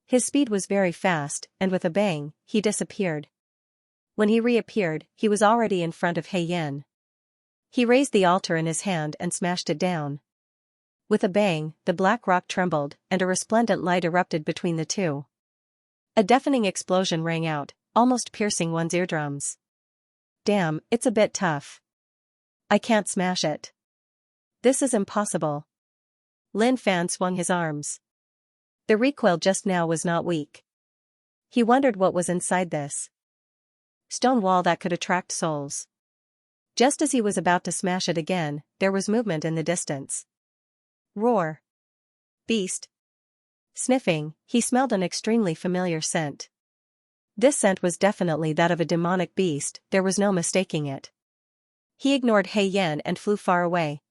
His speed was very fast, and with a bang, he disappeared. When he reappeared, he was already in front of He Yan. He raised the altar in his hand and smashed it down. With a bang, the black rock trembled, and a resplendent light erupted between the two. A deafening explosion rang out, almost piercing one's eardrums. Damn, it's a bit tough. I can't smash it. This is impossible. Lin Fan swung his arms. The recoil just now was not weak. He wondered what was inside this stone wall that could attract souls. Just as he was about to smash it again, there was movement in the distance. Roar. Beast. Sniffing, he smelled an extremely familiar scent. This scent was definitely that of a demonic beast, there was no mistaking it. He ignored He Yan and flew far away.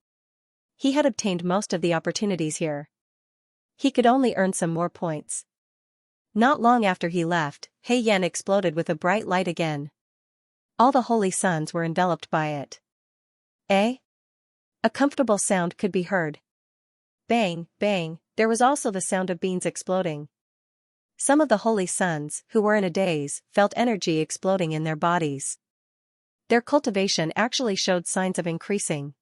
He had obtained most of the opportunities here. He could only earn some more points. Not long after he left, Hei Yan exploded with a bright light again. All the holy sons were enveloped by it. Eh? A comfortable sound could be heard. Bang, bang, there was also the sound of beans exploding. Some of the holy sons, who were in a daze, felt energy exploding in their bodies. Their cultivation actually showed signs of increasing.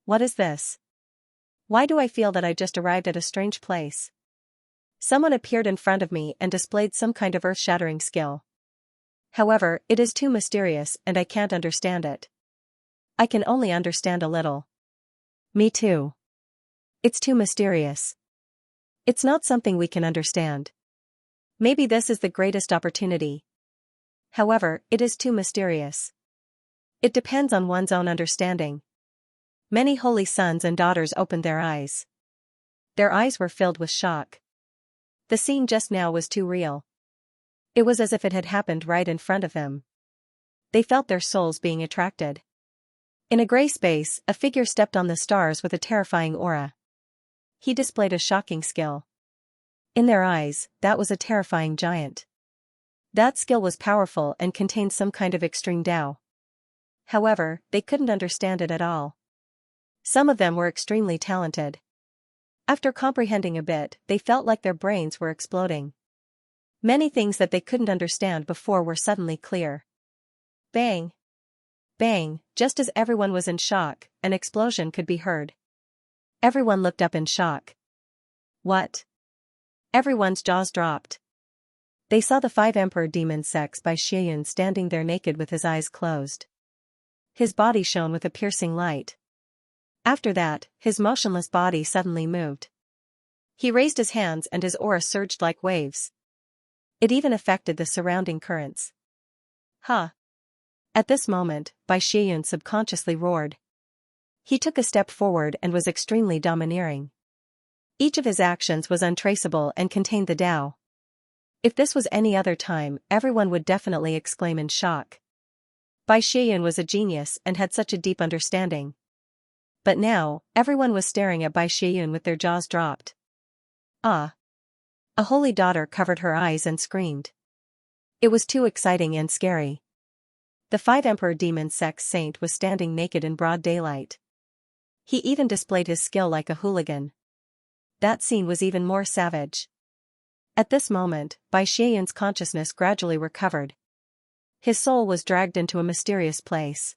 What is this? Why do I feel that I just arrived at a strange place? Someone appeared in front of me and displayed some kind of earth-shattering skill. However, it is too mysterious and I can't understand it. I can only understand a little. Me too. It's too mysterious. It's not something we can understand. Maybe this is the greatest opportunity. However, it is too mysterious. It depends on one's own understanding. Many holy sons and daughters opened their eyes. Their eyes were filled with shock. The scene just now was too real. It was as if it had happened right in front of them. They felt their souls being attracted. In a gray space, a figure stepped on the stars with a terrifying aura. He displayed a shocking skill. In their eyes, that was a terrifying giant. That skill was powerful and contained some kind of extreme Tao. However, they couldn't understand it at all. Some of them were extremely talented. After comprehending a bit, they felt like their brains were exploding. Many things that they couldn't understand before were suddenly clear. Bang! Bang! Just as everyone was in shock, an explosion could be heard. Everyone looked up in shock. What? Everyone's jaws dropped. They saw the 5 Emperor Demon Sects by Xianxia standing there naked with his eyes closed. His body shone with a piercing light. After that, his motionless body suddenly moved. He raised his hands and his aura surged like waves. It even affected the surrounding currents. Huh! At this moment, Bai Xian subconsciously roared. He took a step forward and was extremely domineering. Each of his actions was untraceable and contained the Tao. If this was any other time, everyone would definitely exclaim in shock. Bai Xian was a genius and had such a deep understanding. But now, everyone was staring at Bai Xian with their jaws dropped. Ah! A holy daughter covered her eyes and screamed. It was too exciting and scary. The 5 Emperor Demon Sects Saint was standing naked in broad daylight. He even displayed his skill like a hooligan. That scene was even more savage. At this moment, Bai Xian's consciousness gradually recovered. His soul was dragged into a mysterious place.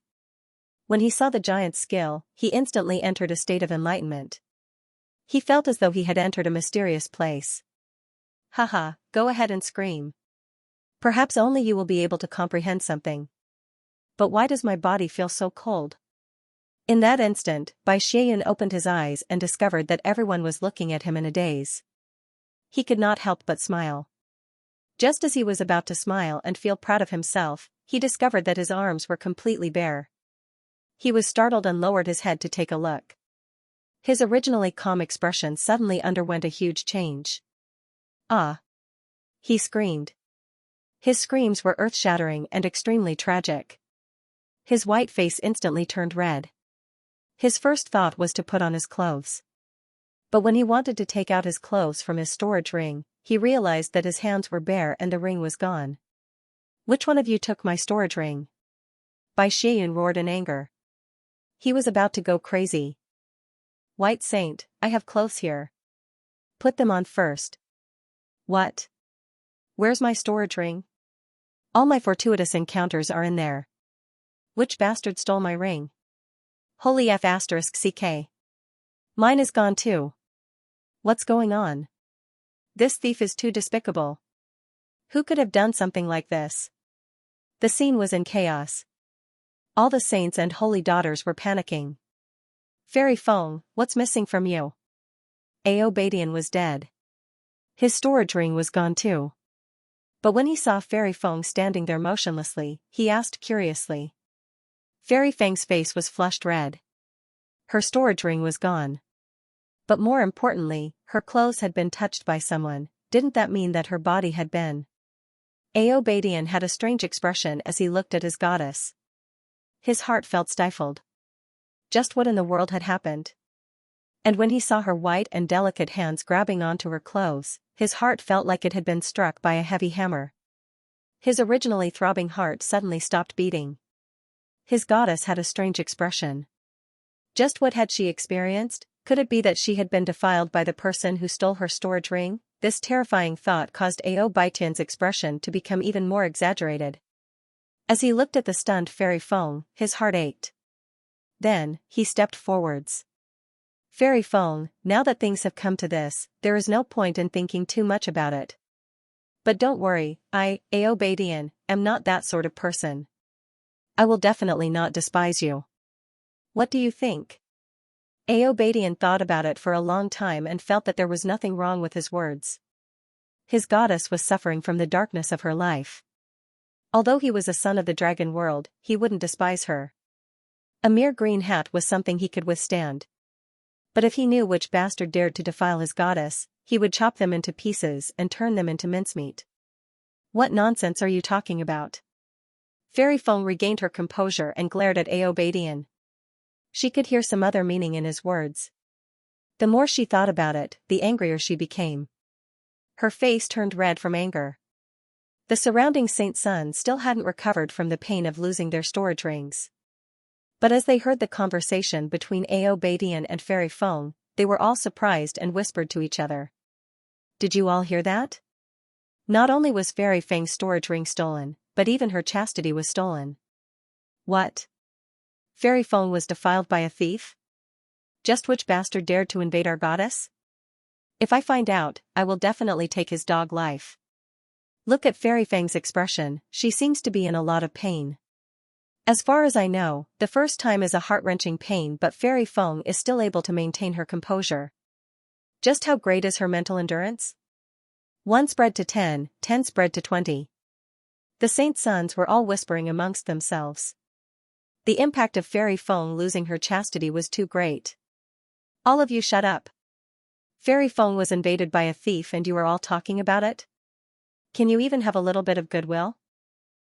When he saw the giant's skill, he instantly entered a state of enlightenment. He felt as though he had entered a mysterious place. Haha, go ahead and scream. Perhaps only you will be able to comprehend something. But why does my body feel so cold? In that instant, Bai Xian opened his eyes and discovered that everyone was looking at him in a daze. He could not help but smile. Just as he was about to smile and feel proud of himself, he discovered that his arms were completely bare. He was startled and lowered his head to take a look. His originally calm expression suddenly underwent a huge change. Ah! He screamed. His screams were earth-shattering and extremely tragic. His white face instantly turned red. His first thought was to put on his clothes. But when he wanted to take out his clothes from his storage ring, he realized that his hands were bare and the ring was gone. Which one of you took my storage ring? Bai Xian roared in anger. He was about to go crazy. White Saint, I have clothes here. Put them on first. What? Where's my storage ring? All my fortuitous encounters are in there. Which bastard stole my ring? Holy F***CK. Mine is gone too. What's going on? This thief is too despicable. Who could have done something like this? The scene was in chaos. All the saints and holy daughters were panicking. Fairy Feng, what's missing from you? Ao Badian was dead. His storage ring was gone too. But when he saw Fairy Feng standing there motionlessly, he asked curiously. Fairy Feng's face was flushed red. Her storage ring was gone. But more importantly, her clothes had been touched by someone. Didn't that mean that her body had been? Ao Badian had a strange expression as he looked at his goddess. His heart felt stifled. Just what in the world had happened? And when he saw her white and delicate hands grabbing onto her clothes, his heart felt like it had been struck by a heavy hammer. His originally throbbing heart suddenly stopped beating. His goddess had a strange expression. Just what had she experienced? Could it be that she had been defiled by the person who stole her storage ring? This terrifying thought caused Ao Baitian's expression to become even more exaggerated. As he looked at the stunned Fairy Feng, his heart ached. Then, he stepped forwards. Fairy Feng, now that things have come to this, there is no point in thinking too much about it. But don't worry, Ao Baitian, am not that sort of person. I will definitely not despise you. What do you think? Ao Baitian thought about it for a long time and felt that there was nothing wrong with his words. His goddess was suffering from the darkness of her life. Although he was a son of the dragon world, he wouldn't despise her. A mere green hat was something he could withstand. But if he knew which bastard dared to defile his goddess, he would chop them into pieces and turn them into mincemeat. What nonsense are you talking about? Fairy Feng regained her composure and glared at Ao Baitian. She could hear some other meaning in his words. The more she thought about it, the angrier she became. Her face turned red from anger. The surrounding Saint Sons still hadn't recovered from the pain of losing their storage rings. But as they heard the conversation between Ao Baitian and Fairy Feng, they were all surprised and whispered to each other. Did you all hear that? Not only was Fairy Feng's storage ring stolen, but even her chastity was stolen. What? Fairy Feng was defiled by a thief? Just which bastard dared to invade our goddess? If I find out, I will definitely take his dog life. Look at Fairy Feng's expression, she seems to be in a lot of pain. As far as I know, the first time is a heart-wrenching pain, but Fairy Feng is still able to maintain her composure. Just how great is her mental endurance? 1 spread to 10, 10 spread to 20. The Saint Sons were all whispering amongst themselves. The impact of Fairy Feng losing her chastity was too great. All of you shut up. Fairy Feng was invaded by a thief and you are all talking about it? Can you even have a little bit of goodwill?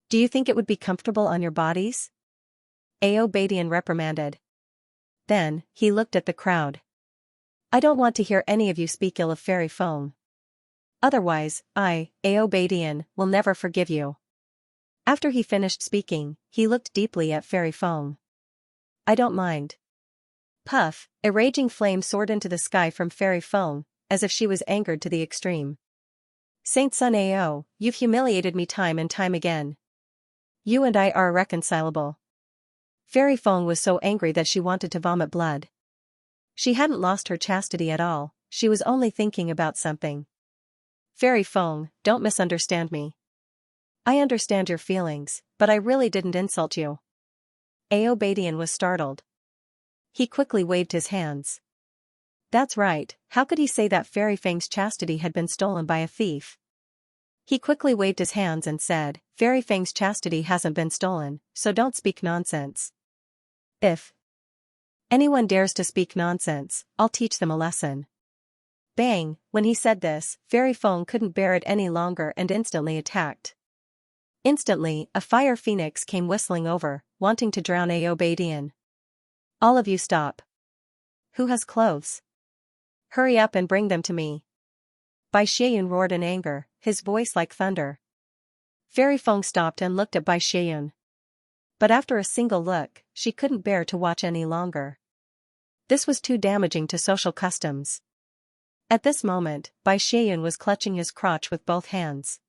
Do you think it would be comfortable on your bodies? Ao Baitian reprimanded. Then, he looked at the crowd. I don't want to hear any of you speak ill of Fairy Feng. Otherwise, I, Ao Baitian, will never forgive you. After he finished speaking, he looked deeply at Fairy Feng. I don't mind. Puff, a raging flame soared into the sky from Fairy Feng, as if she was angered to the extreme. Saint Sun Ao, you've humiliated me time and time again. You and I are irreconcilable. Fairy Feng was so angry that she wanted to vomit blood. She hadn't lost her chastity at all, she was only thinking about something. Fairy Feng, don't misunderstand me. I understand your feelings, but I really didn't insult you. Ao Baitian was startled. He quickly waved his hands. That's right, how could he say that Fairy Feng's chastity had been stolen by a thief? He quickly waved his hands and said, Fairy Feng's chastity hasn't been stolen, so don't speak nonsense. If anyone dares to speak nonsense, I'll teach them a lesson. Bang, when he said this, Fairy Feng couldn't bear it any longer and instantly attacked. Instantly, a fire phoenix came whistling over, wanting to drown Ao Baitian. All of you stop. Who has clothes? Hurry up and bring them to me. Bai Xieyun roared in anger, his voice like thunder. Fairy Feng stopped and looked at Bai Xieyun. But after a single look, she couldn't bear to watch any longer. This was too damaging to social customs. At this moment, Bai Xieyun was clutching his crotch with both hands.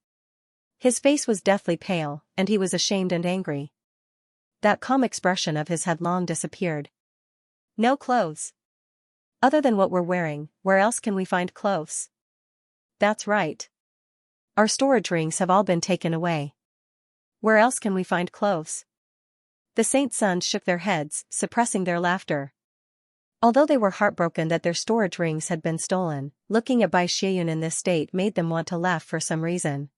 His face was deathly pale, and he was ashamed and angry. That calm expression of his had long disappeared. No clothes. Other than what we're wearing, where else can we find clothes? That's right. Our storage rings have all been taken away. Where else can we find clothes? The Saint Sons shook their heads, suppressing their laughter. Although they were heartbroken that their storage rings had been stolen, looking at Bai Xieyun in this state made them want to laugh for some reason.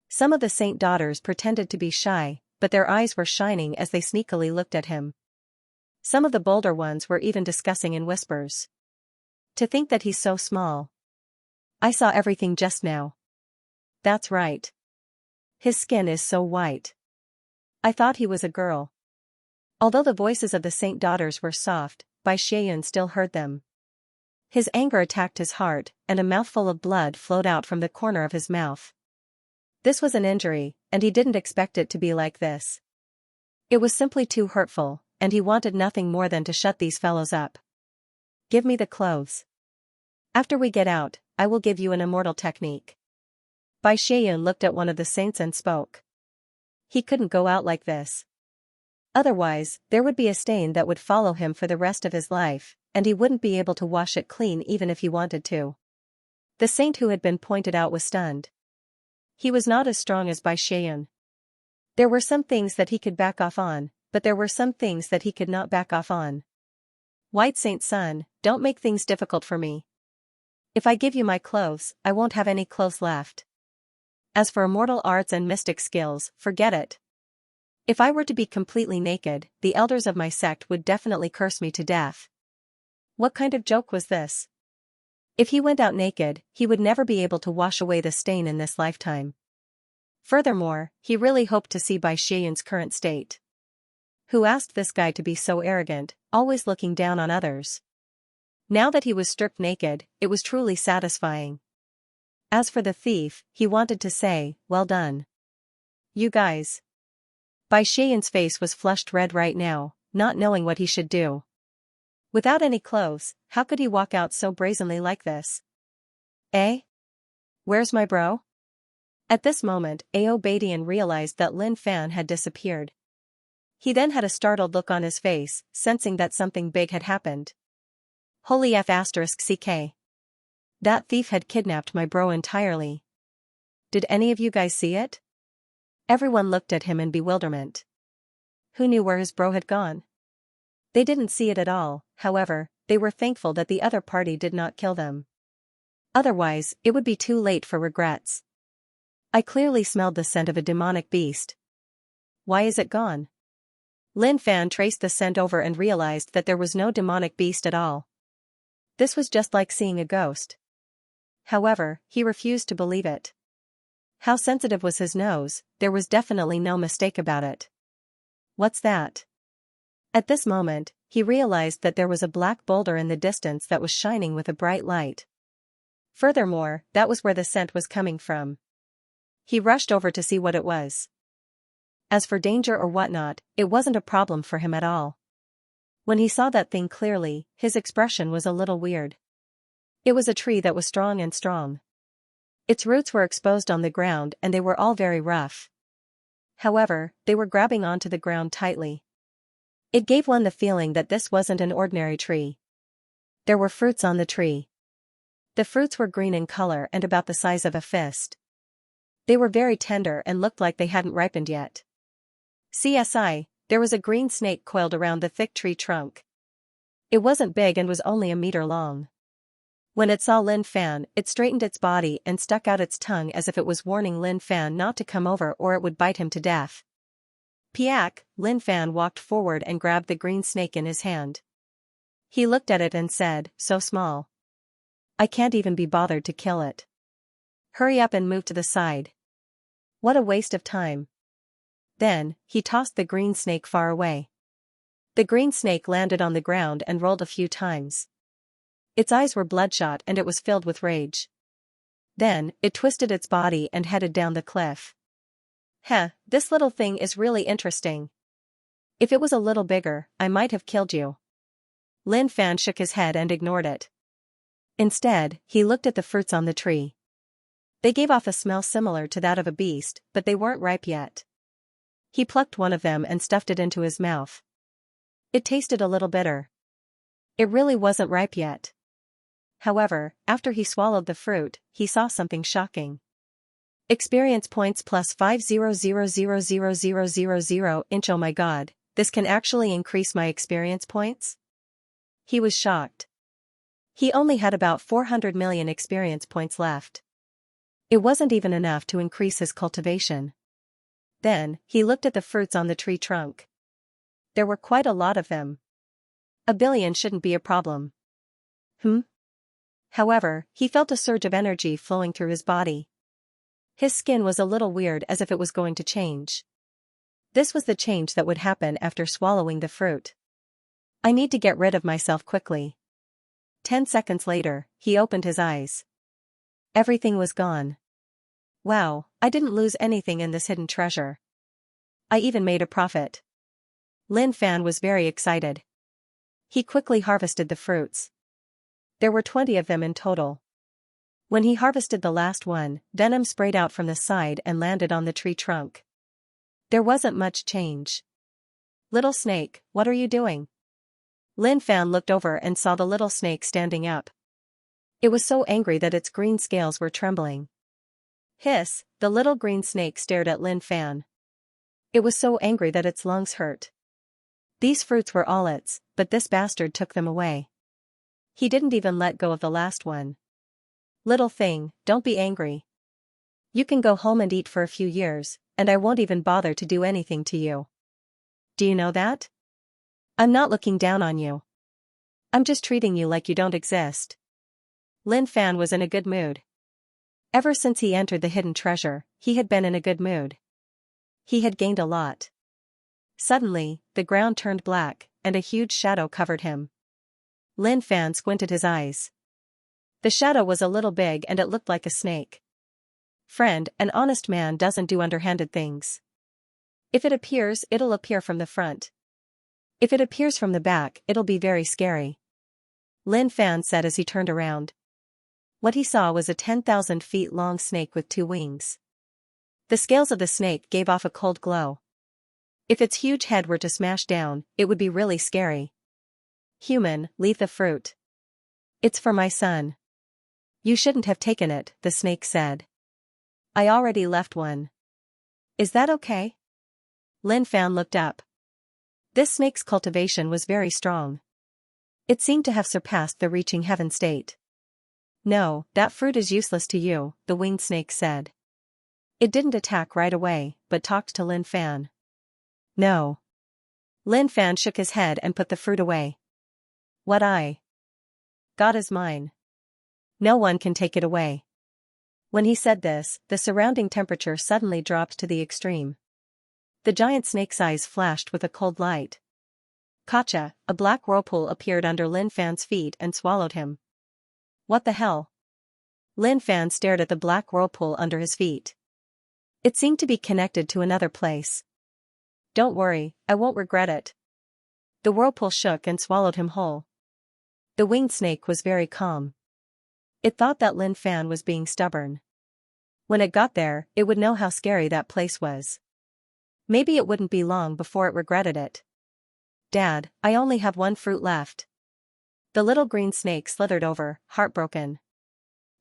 Some of the Saint daughters pretended to be shy, but their eyes were shining as they sneakily looked at him. Some of the bolder ones were even discussing in whispers. To think that he's so small. I saw everything just now. That's right. His skin is so white. I thought he was a girl. Although the voices of the Saint daughters were soft, Bai Xieyun still heard them. His anger attacked his heart, and a mouthful of blood flowed out from the corner of his mouth. This was an injury, and he didn't expect it to be like this. It was simply too hurtful, and he wanted nothing more than to shut these fellows up. Give me the clothes. After we get out, I will give you an immortal technique. Bai Xieyun looked at one of the saints and spoke. He couldn't go out like this. Otherwise, there would be a stain that would follow him for the rest of his life, and he wouldn't be able to wash it clean even if he wanted to. The saint who had been pointed out was stunned. He was not as strong as Bai Xieyun. There were some things that he could back off on, but there were some things that he could not back off on. White Saint's son, don't make things difficult for me. If I give you my clothes, I won't have any clothes left. As for immortal arts and mystic skills, forget it. If I were to be completely naked, the elders of my sect would definitely curse me to death. What kind of joke was this? If he went out naked, he would never be able to wash away the stain in this lifetime. Furthermore, he really hoped to see Bai Xieyun's current state. Who asked this guy to be so arrogant, always looking down on others? Now that he was stripped naked, it was truly satisfying. As for the thief, he wanted to say, well done. You guys. Bai Xieyun's face was flushed red right now, not knowing what he should do. Without any clothes, how could he walk out so brazenly like this? Eh? Where's my bro? At this moment, Ao Badian realized that Lin Fan had disappeared. He then had a startled look on his face, sensing that something big had happened. Holy F***ck. That thief had kidnapped my bro entirely. Did any of you guys see it? Everyone looked at him in bewilderment. Who knew where his bro had gone? They didn't see it at all, however, they were thankful that the other party did not kill them. Otherwise, it would be too late for regrets. I clearly smelled the scent of a demonic beast. Why is it gone? Lin Fan traced the scent over and realized that there was no demonic beast at all. This was just like seeing a ghost. However, he refused to believe it. How sensitive was his nose, there was definitely no mistake about it. What's that? At this moment, he realized that there was a black boulder in the distance that was shining with a bright light. Furthermore, that was where the scent was coming from. He rushed over to see what it was. As for danger or whatnot, it wasn't a problem for him at all. When he saw that thing clearly, his expression was a little weird. It was a tree that was strong and strong. Its roots were exposed on the ground and they were all very rough. However, they were grabbing onto the ground tightly. It gave one the feeling that this wasn't an ordinary tree. There were fruits on the tree. The fruits were green in color and about the size of a fist. They were very tender and looked like they hadn't ripened yet. CSI, there was a green snake coiled around the thick tree trunk. It wasn't big and was only a meter long. When it saw Lin Fan, it straightened its body and stuck out its tongue as if it was warning Lin Fan not to come over or it would bite him to death. Piak, Lin Fan walked forward and grabbed the green snake in his hand. He looked at it and said, so small. I can't even be bothered to kill it. Hurry up and move to the side. What a waste of time. Then, he tossed the green snake far away. The green snake landed on the ground and rolled a few times. Its eyes were bloodshot and it was filled with rage. Then, it twisted its body and headed down the cliff. Heh, this little thing is really interesting. If it was a little bigger, I might have killed you. Lin Fan shook his head and ignored it. Instead, he looked at the fruits on the tree. They gave off a smell similar to that of a beast, but they weren't ripe yet. He plucked one of them and stuffed it into his mouth. It tasted a little bitter. It really wasn't ripe yet. However, after he swallowed the fruit, he saw something shocking. Experience points plus 5,000,000,000 inch. Oh my god, this can actually increase my experience points? He was shocked. He only had about 400 million experience points left. It wasn't even enough to increase his cultivation. Then, he looked at the fruits on the tree trunk. There were quite a lot of them. 1 billion shouldn't be a problem. However, he felt a surge of energy flowing through his body. His skin was a little weird as if it was going to change. This was the change that would happen after swallowing the fruit. I need to get rid of myself quickly. 10 seconds later, he opened his eyes. Everything was gone. Wow, I didn't lose anything in this hidden treasure. I even made a profit. Lin Fan was very excited. He quickly harvested the fruits. There were 20 of them in total. When he harvested the last one, venom sprayed out from the side and landed on the tree trunk. There wasn't much change. Little snake, what are you doing? Lin Fan looked over and saw the little snake standing up. It was so angry that its green scales were trembling. Hiss, the little green snake stared at Lin Fan. It was so angry that its lungs hurt. These fruits were all its, but this bastard took them away. He didn't even let go of the last one. Little thing, don't be angry. You can go home and eat for a few years, and I won't even bother to do anything to you. Do you know that? I'm not looking down on you. I'm just treating you like you don't exist. Lin Fan was in a good mood. Ever since he entered the hidden treasure, he had been in a good mood. He had gained a lot. Suddenly, the ground turned black, and a huge shadow covered him. Lin Fan squinted his eyes. The shadow was a little big and it looked like a snake. Friend, an honest man doesn't do underhanded things. If it appears, it'll appear from the front. If it appears from the back, it'll be very scary. Lin Fan said as he turned around. What he saw was a 10,000 feet long snake with 2 wings. The scales of the snake gave off a cold glow. If its huge head were to smash down, it would be really scary. Human, leave the fruit. It's for my son. You shouldn't have taken it, the snake said. I already left one. Is that okay? Lin Fan looked up. This snake's cultivation was very strong. It seemed to have surpassed the reaching heaven state. No, that fruit is useless to you, the winged snake said. It didn't attack right away, but talked to Lin Fan. No. Lin Fan shook his head and put the fruit away. What I got is mine. No one can take it away. When he said this, the surrounding temperature suddenly dropped to the extreme. The giant snake's eyes flashed with a cold light. Gotcha, a black whirlpool appeared under Lin Fan's feet and swallowed him. What the hell? Lin Fan stared at the black whirlpool under his feet. It seemed to be connected to another place. Don't worry, I won't regret it. The whirlpool shook and swallowed him whole. The winged snake was very calm. It thought that Lin Fan was being stubborn. When it got there, it would know how scary that place was. Maybe it wouldn't be long before it regretted it. Dad, I only have one fruit left. The little green snake slithered over, heartbroken.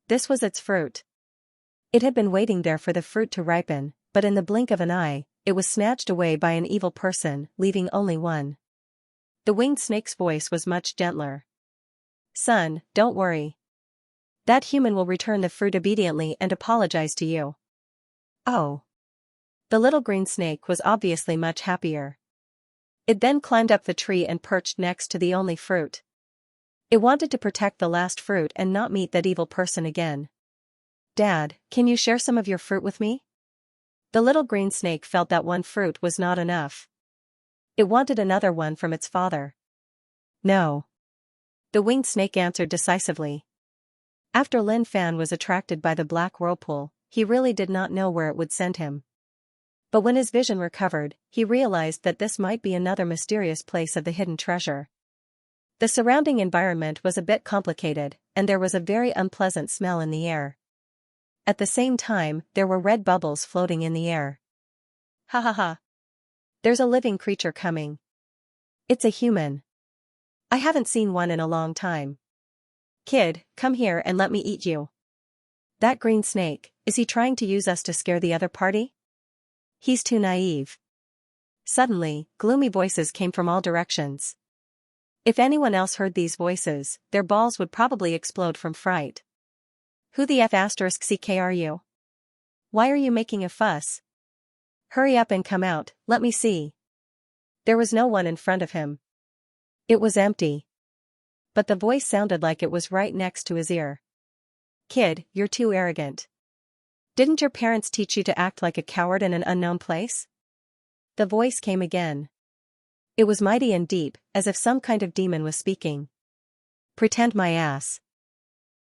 This was its fruit. It had been waiting there for the fruit to ripen, but in the blink of an eye, it was snatched away by an evil person, leaving only one. The winged snake's voice was much gentler. Son, don't worry. That human will return the fruit obediently and apologize to you. Oh. The little green snake was obviously much happier. It then climbed up the tree and perched next to the only fruit. It wanted to protect the last fruit and not meet that evil person again. Dad, can you share some of your fruit with me? The little green snake felt that one fruit was not enough. It wanted another one from its father. No. The winged snake answered decisively. After Lin Fan was attracted by the black whirlpool, he really did not know where it would send him. But when his vision recovered, he realized that this might be another mysterious place of the hidden treasure. The surrounding environment was a bit complicated, and there was a very unpleasant smell in the air. At the same time, there were red bubbles floating in the air. Ha ha ha. There's a living creature coming. It's a human. I haven't seen one in a long time. Kid, come here and let me eat you. That green snake, is he trying to use us to scare the other party? He's too naive. Suddenly, gloomy voices came from all directions. If anyone else heard these voices, their balls would probably explode from fright. Who the F***ck are you? Why are you making a fuss? Hurry up and come out, let me see. There was no one in front of him. It was empty. But the voice sounded like it was right next to his ear. Kid, you're too arrogant. Didn't your parents teach you to act like a coward in an unknown place? The voice came again. It was mighty and deep, as if some kind of demon was speaking. Pretend my ass.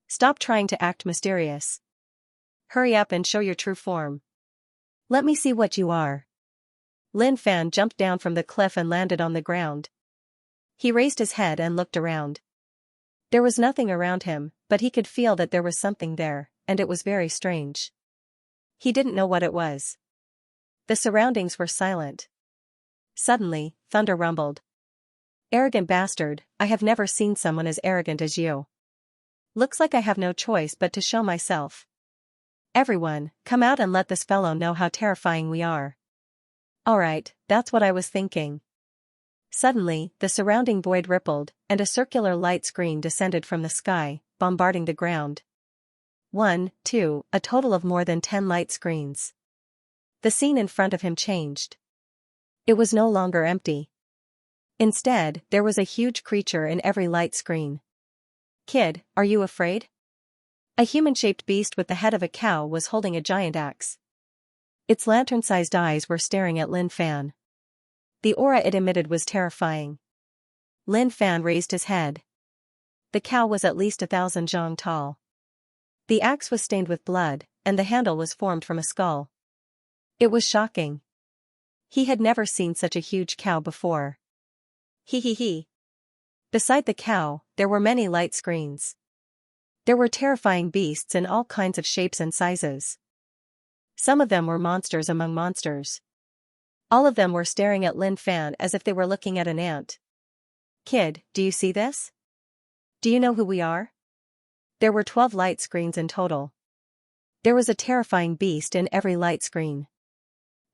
Stop trying to act mysterious. Hurry up and show your true form. Let me see what you are. Lin Fan jumped down from the cliff and landed on the ground. He raised his head and looked around. There was nothing around him, but he could feel that there was something there, and it was very strange. He didn't know what it was. The surroundings were silent. Suddenly, thunder rumbled. Arrogant bastard, I have never seen someone as arrogant as you. Looks like I have no choice but to show myself. Everyone, come out and let this fellow know how terrifying we are. Alright, that's what I was thinking. Suddenly, the surrounding void rippled, and a circular light screen descended from the sky, bombarding the ground. 1, 2, a total of more than 10 light screens. The scene in front of him changed. It was no longer empty. Instead, there was a huge creature in every light screen. Kid, are you afraid? A human-shaped beast with the head of a cow was holding a giant axe. Its lantern-sized eyes were staring at Lin Fan. The aura it emitted was terrifying. Lin Fan raised his head. The cow was at least 1,000 zhang tall. The axe was stained with blood, and the handle was formed from a skull. It was shocking. He had never seen such a huge cow before. He. Beside the cow, there were many light screens. There were terrifying beasts in all kinds of shapes and sizes. Some of them were monsters among monsters. All of them were staring at Lin Fan as if they were looking at an ant. Kid, do you see this? Do you know who we are? There were 12 light screens in total. There was a terrifying beast in every light screen.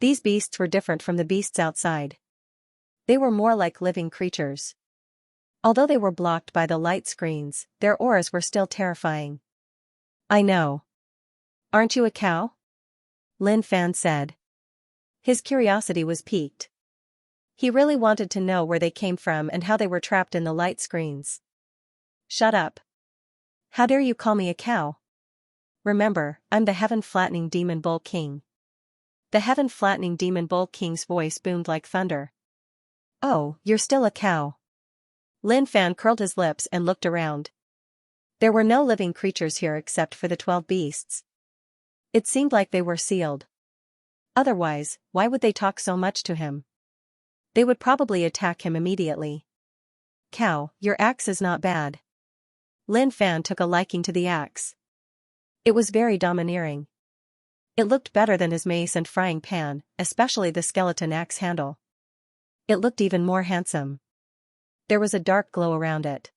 These beasts were different from the beasts outside. They were more like living creatures. Although they were blocked by the light screens, their auras were still terrifying. I know. Aren't you a cow? Lin Fan said. His curiosity was piqued. He really wanted to know where they came from and how they were trapped in the light screens. Shut up. How dare you call me a cow? Remember, I'm the Heaven-Flattening Demon Bull King. The Heaven-Flattening Demon Bull King's voice boomed like thunder. Oh, you're still a cow. Lin Fan curled his lips and looked around. There were no living creatures here except for the 12 beasts. It seemed like they were sealed. Otherwise, why would they talk so much to him? They would probably attack him immediately. Cow, your axe is not bad. Lin Fan took a liking to the axe. It was very domineering. It looked better than his mace and frying pan, especially the skeleton axe handle. It looked even more handsome. There was a dark glow around it.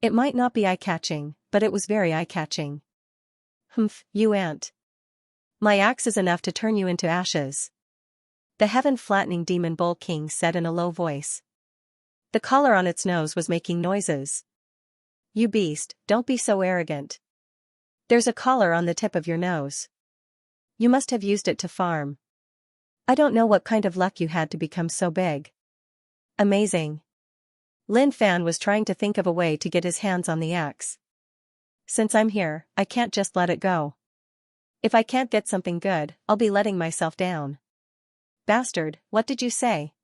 It might not be eye-catching, but it was very eye-catching. Humph, you ant. My axe is enough to turn you into ashes. The Heaven-Flattening Demon Bull King said in a low voice. The collar on its nose was making noises. You beast, don't be so arrogant. There's a collar on the tip of your nose. You must have used it to farm. I don't know what kind of luck you had to become so big. Amazing. Lin Fan was trying to think of a way to get his hands on the axe. Since I'm here, I can't just let it go. If I can't get something good, I'll be letting myself down. Bastard, what did you say?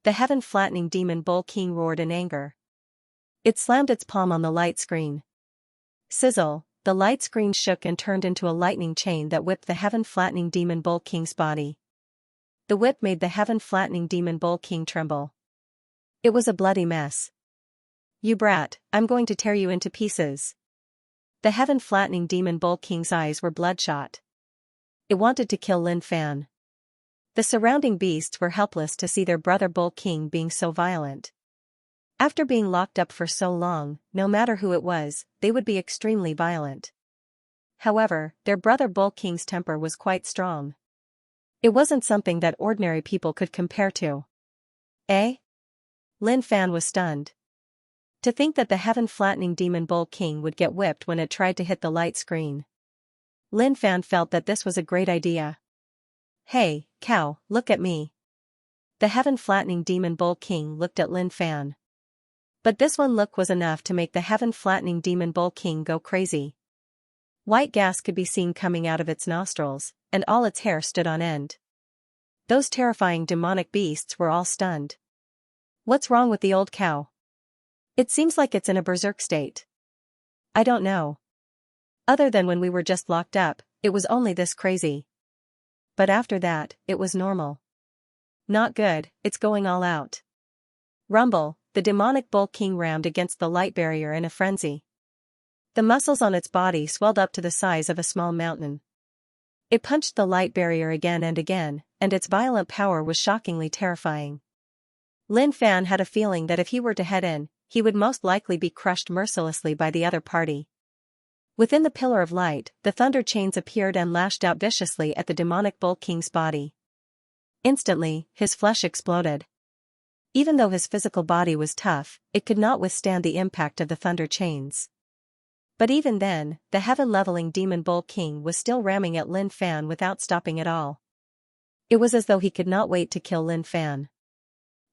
The Heaven-Flattening Demon Bull King roared in anger. It slammed its palm on the light screen. Sizzle, the light screen shook and turned into a lightning chain that whipped the Heaven-Flattening Demon Bull King's body. The whip made the Heaven-Flattening Demon Bull King tremble. It was a bloody mess. You brat, I'm going to tear you into pieces. The Heaven-Flattening Demon Bull King's eyes were bloodshot. It wanted to kill Lin Fan. The surrounding beasts were helpless to see their brother Bull King being so violent. After being locked up for so long, no matter who it was, they would be extremely violent. However, their brother Bull King's temper was quite strong. It wasn't something that ordinary people could compare to. Eh? Lin Fan was stunned. To think that the Heaven-Flattening Demon Bull King would get whipped when it tried to hit the light screen. Lin Fan felt that this was a great idea. Hey, cow, look at me. The Heaven-Flattening Demon Bull King looked at Lin Fan. But this one look was enough to make the Heaven-Flattening Demon Bull King go crazy. White gas could be seen coming out of its nostrils, and all its hair stood on end. Those terrifying demonic beasts were all stunned. What's wrong with the old cow? It seems like it's in a berserk state. I don't know. Other than when we were just locked up, it was only this crazy. But after that, it was normal. Not good, it's going all out. Rumble, the demonic bull king rammed against the light barrier in a frenzy. The muscles on its body swelled up to the size of a small mountain. It punched the light barrier again, and its violent power was shockingly terrifying. Lin Fan had a feeling that if he were to head in, he would most likely be crushed mercilessly by the other party. Within the pillar of light, the thunder chains appeared and lashed out viciously at the demonic bull king's body. Instantly, his flesh exploded. Even though his physical body was tough, it could not withstand the impact of the thunder chains. But even then, the heaven-leveling demon bull king was still ramming at Lin Fan without stopping at all. It was as though he could not wait to kill Lin Fan.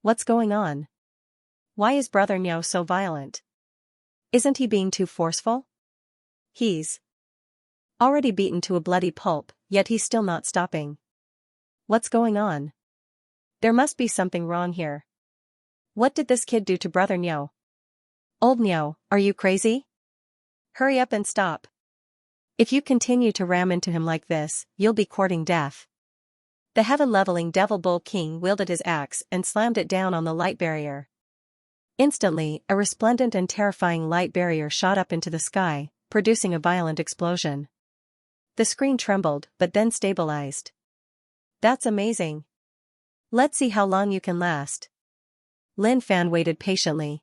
What's going on? Why is Brother Niao so violent? Isn't he being too forceful? He's already beaten to a bloody pulp, yet he's still not stopping. What's going on? There must be something wrong here. What did this kid do to Brother Niao? Old Niao, are you crazy? Hurry up and stop. If you continue to ram into him like this, you'll be courting death. The heaven-leveling devil bull king wielded his axe and slammed it down on the light barrier. Instantly, a resplendent and terrifying light barrier shot up into the sky, producing a violent explosion. The screen trembled, but then stabilized. That's amazing. Let's see how long you can last. Lin Fan waited patiently.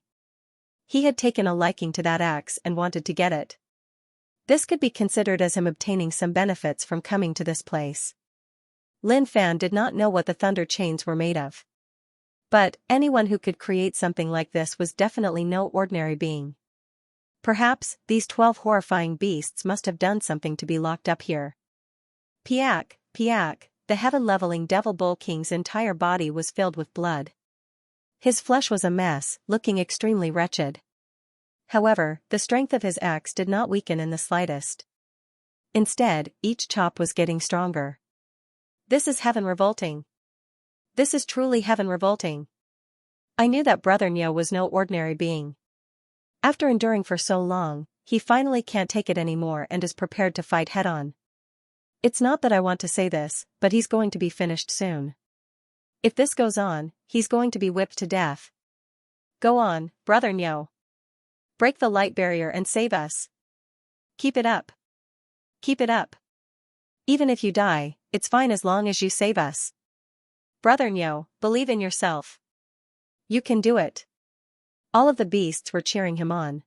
He had taken a liking to that axe and wanted to get it. This could be considered as him obtaining some benefits from coming to this place. Lin Fan did not know what the thunder chains were made of. But anyone who could create something like this was definitely no ordinary being. Perhaps, these 12 horrifying beasts must have done something to be locked up here. Piak, piak, the heaven-leveling devil bull king's entire body was filled with blood. His flesh was a mess, looking extremely wretched. However, the strength of his axe did not weaken in the slightest. Instead, each chop was getting stronger. This is heaven revolting. This is truly heaven revolting. I knew that Brother Niao was no ordinary being. After enduring for so long, he finally can't take it anymore and is prepared to fight head-on. It's not that I want to say this, but he's going to be finished soon. If this goes on, he's going to be whipped to death. Go on, Brother Niao. Break the light barrier and save us. Keep it up. Keep it up. Even if you die, it's fine as long as you save us. Brother Niao, believe in yourself. You can do it. All of the beasts were cheering him on.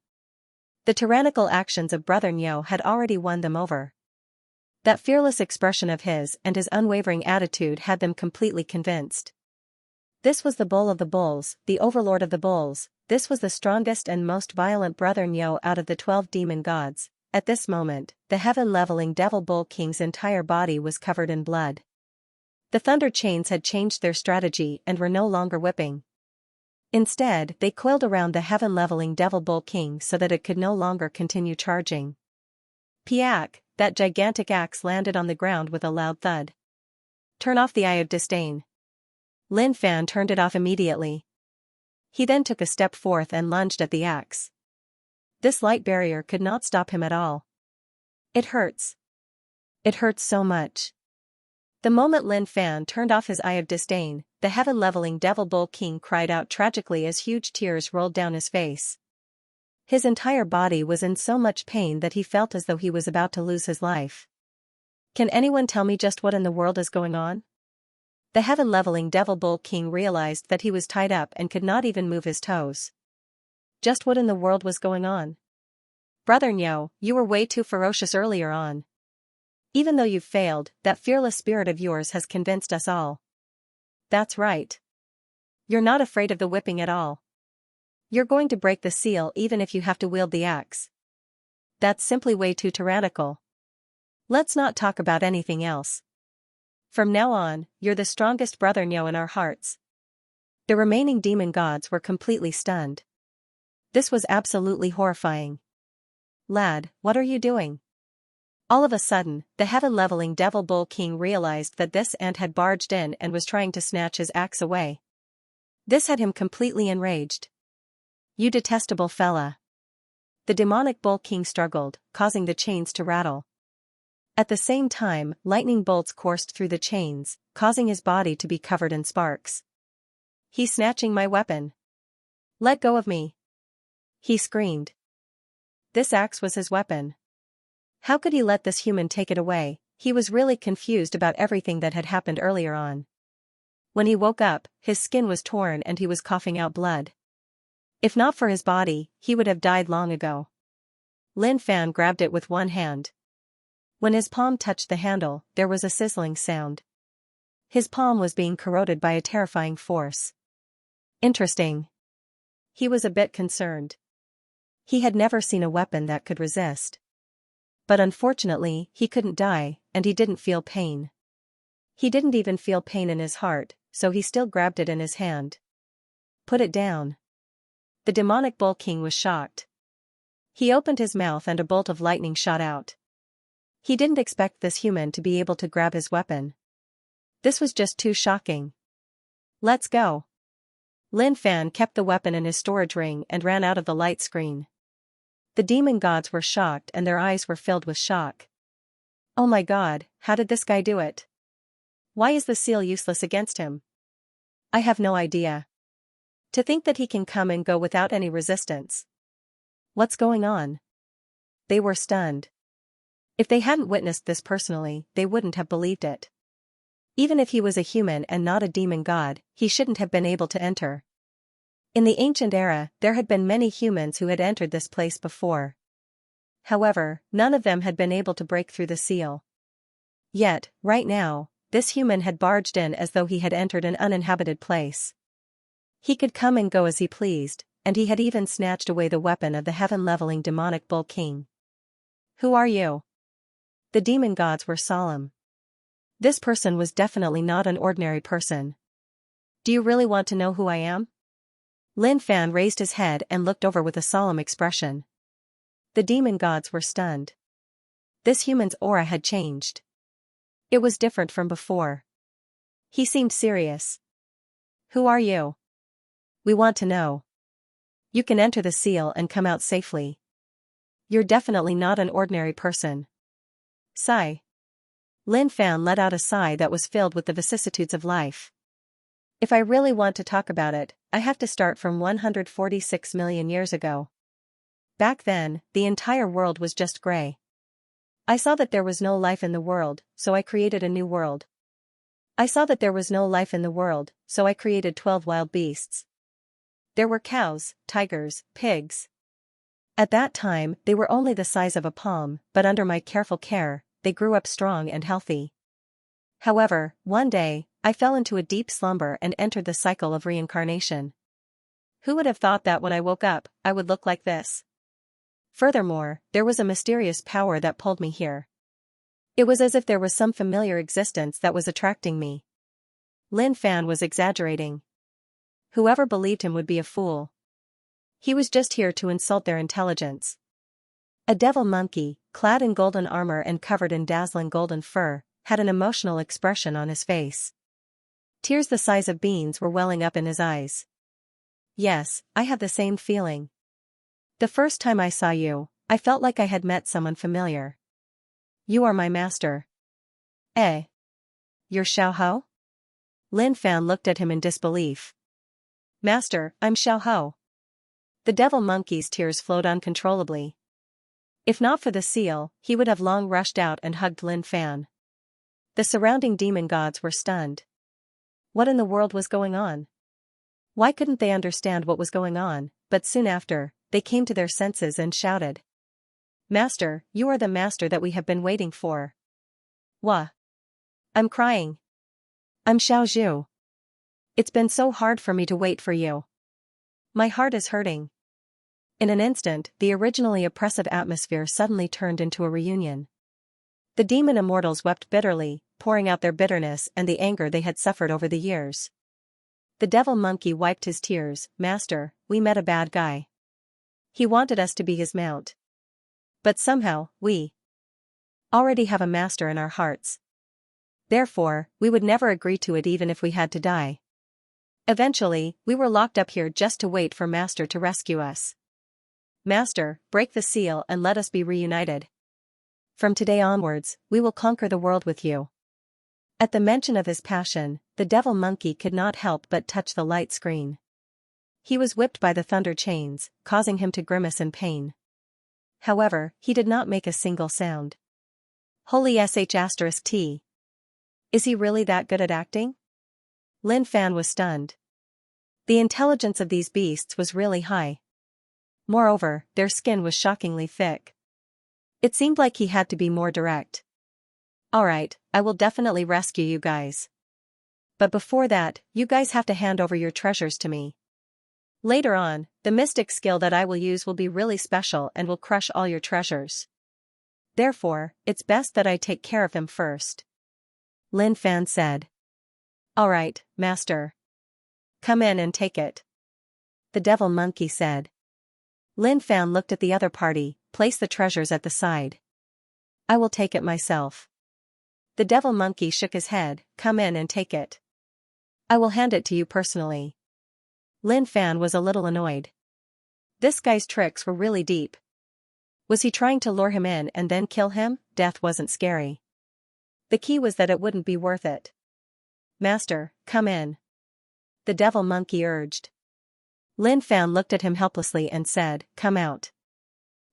The tyrannical actions of Brother Niao had already won them over. That fearless expression of his and his unwavering attitude had them completely convinced. This was the bull of the bulls, the overlord of the bulls. This was the strongest and most violent Brother Niao out of the 12 demon gods. At this moment, the heaven-leveling devil bull king's entire body was covered in blood. The thunder chains had changed their strategy and were no longer whipping. Instead, they coiled around the heaven-leveling devil bull king so that it could no longer continue charging. Piak, that gigantic axe landed on the ground with a loud thud. Turn off the eye of disdain. Lin Fan turned it off immediately. He then took a step forth and lunged at the axe. This light barrier could not stop him at all. It hurts. It hurts so much. The moment Lin Fan turned off his eye of disdain, the heaven-leveling devil bull king cried out tragically as huge tears rolled down his face. His entire body was in so much pain that he felt as though he was about to lose his life. Can anyone tell me just what in the world is going on? The heaven-leveling devil bull king realized that he was tied up and could not even move his toes. Just what in the world was going on? Brother Niao, you were way too ferocious earlier on. Even though you've failed, that fearless spirit of yours has convinced us all. That's right. You're not afraid of the whipping at all. You're going to break the seal even if you have to wield the axe. That's simply way too tyrannical. Let's not talk about anything else. From now on, you're the strongest Brother Niao in our hearts. The remaining demon gods were completely stunned. This was absolutely horrifying. Lad, what are you doing? All of a sudden, the heaven-leveling devil bull king realized that this ant had barged in and was trying to snatch his axe away. This had him completely enraged. You detestable fella. The demonic bull king struggled, causing the chains to rattle. At the same time, lightning bolts coursed through the chains, causing his body to be covered in sparks. He's snatching my weapon. Let go of me. He screamed. This axe was his weapon. How could he let this human take it away? He was really confused about everything that had happened earlier on. When he woke up, his skin was torn and he was coughing out blood. If not for his body, he would have died long ago. Lin Fan grabbed it with one hand. When his palm touched the handle, there was a sizzling sound. His palm was being corroded by a terrifying force. Interesting. He was a bit concerned. He had never seen a weapon that could resist. But unfortunately, he couldn't die, and he didn't feel pain. He didn't even feel pain in his heart, so he still grabbed it in his hand. Put it down. The demonic bull king was shocked. He opened his mouth and a bolt of lightning shot out. He didn't expect this human to be able to grab his weapon. This was just too shocking. Let's go. Lin Fan kept the weapon in his storage ring and ran out of the light screen. The demon gods were shocked and their eyes were filled with shock. Oh my god, how did this guy do it? Why is the seal useless against him? I have no idea. To think that he can come and go without any resistance. What's going on? They were stunned. If they hadn't witnessed this personally, they wouldn't have believed it. Even if he was a human and not a demon god, he shouldn't have been able to enter. In the ancient era, there had been many humans who had entered this place before. However, none of them had been able to break through the seal. Yet, right now, this human had barged in as though he had entered an uninhabited place. He could come and go as he pleased, and he had even snatched away the weapon of the heaven-leveling demonic bull king. Who are you? The demon gods were solemn. This person was definitely not an ordinary person. Do you really want to know who I am? Lin Fan raised his head and looked over with a solemn expression. The demon gods were stunned. This human's aura had changed. It was different from before. He seemed serious. Who are you? We want to know. You can enter the seal and come out safely. You're definitely not an ordinary person. Sigh. Lin Fan let out a sigh that was filled with the vicissitudes of life. If I really want to talk about it, I have to start from 146 million years ago. Back then, the entire world was just gray. I saw that there was no life in the world, so I created a new world. I saw that there was no life in the world, so I created 12 wild beasts. There were cows, tigers, pigs. At that time, they were only the size of a palm, but under my careful care, they grew up strong and healthy. However, one day, I fell into a deep slumber and entered the cycle of reincarnation. Who would have thought that when I woke up, I would look like this? Furthermore, there was a mysterious power that pulled me here. It was as if there was some familiar existence that was attracting me. Lin Fan was exaggerating. Whoever believed him would be a fool. He was just here to insult their intelligence. A devil monkey, clad in golden armor and covered in dazzling golden fur, had an emotional expression on his face. Tears the size of beans were welling up in his eyes. Yes, I had the same feeling. The first time I saw you, I felt like I had met someone familiar. You are my master. Eh? You're Xiao Hou? Lin Fan looked at him in disbelief. Master, I'm Xiao Hou. The devil monkey's tears flowed uncontrollably. If not for the seal, he would have long rushed out and hugged Lin Fan. The surrounding demon gods were stunned. What in the world was going on? Why couldn't they understand what was going on? But soon after, they came to their senses and shouted. Master, you are the master that we have been waiting for. Wha? I'm crying. I'm Xiao Zhu. It's been so hard for me to wait for you. My heart is hurting. In an instant, the originally oppressive atmosphere suddenly turned into a reunion. The demon immortals wept bitterly, pouring out their bitterness and the anger they had suffered over the years. The devil monkey wiped his tears. Master, we met a bad guy. He wanted us to be his mount. But somehow, we already have a master in our hearts. Therefore, we would never agree to it even if we had to die. Eventually, we were locked up here just to wait for Master to rescue us. Master, break the seal and let us be reunited. From today onwards, we will conquer the world with you. At the mention of his passion, the devil monkey could not help but touch the light screen. He was whipped by the thunder chains, causing him to grimace in pain. However, he did not make a single sound. Holy sh*t. Is he really that good at acting? Lin Fan was stunned. The intelligence of these beasts was really high. Moreover, their skin was shockingly thick. It seemed like he had to be more direct. Alright, I will definitely rescue you guys. But before that, you guys have to hand over your treasures to me. Later on, the mystic skill that I will use will be really special and will crush all your treasures. Therefore, it's best that I take care of him first. Lin Fan said. Alright, Master. Come in and take it. The devil monkey said. Lin Fan looked at the other party, placed the treasures at the side. I will take it myself. The devil monkey shook his head. Come in and take it. I will hand it to you personally. Lin Fan was a little annoyed. This guy's tricks were really deep. Was he trying to lure him in and then kill him? Death wasn't scary. The key was that it wouldn't be worth it. Master, come in. The devil monkey urged. Lin Fan looked at him helplessly and said, come out.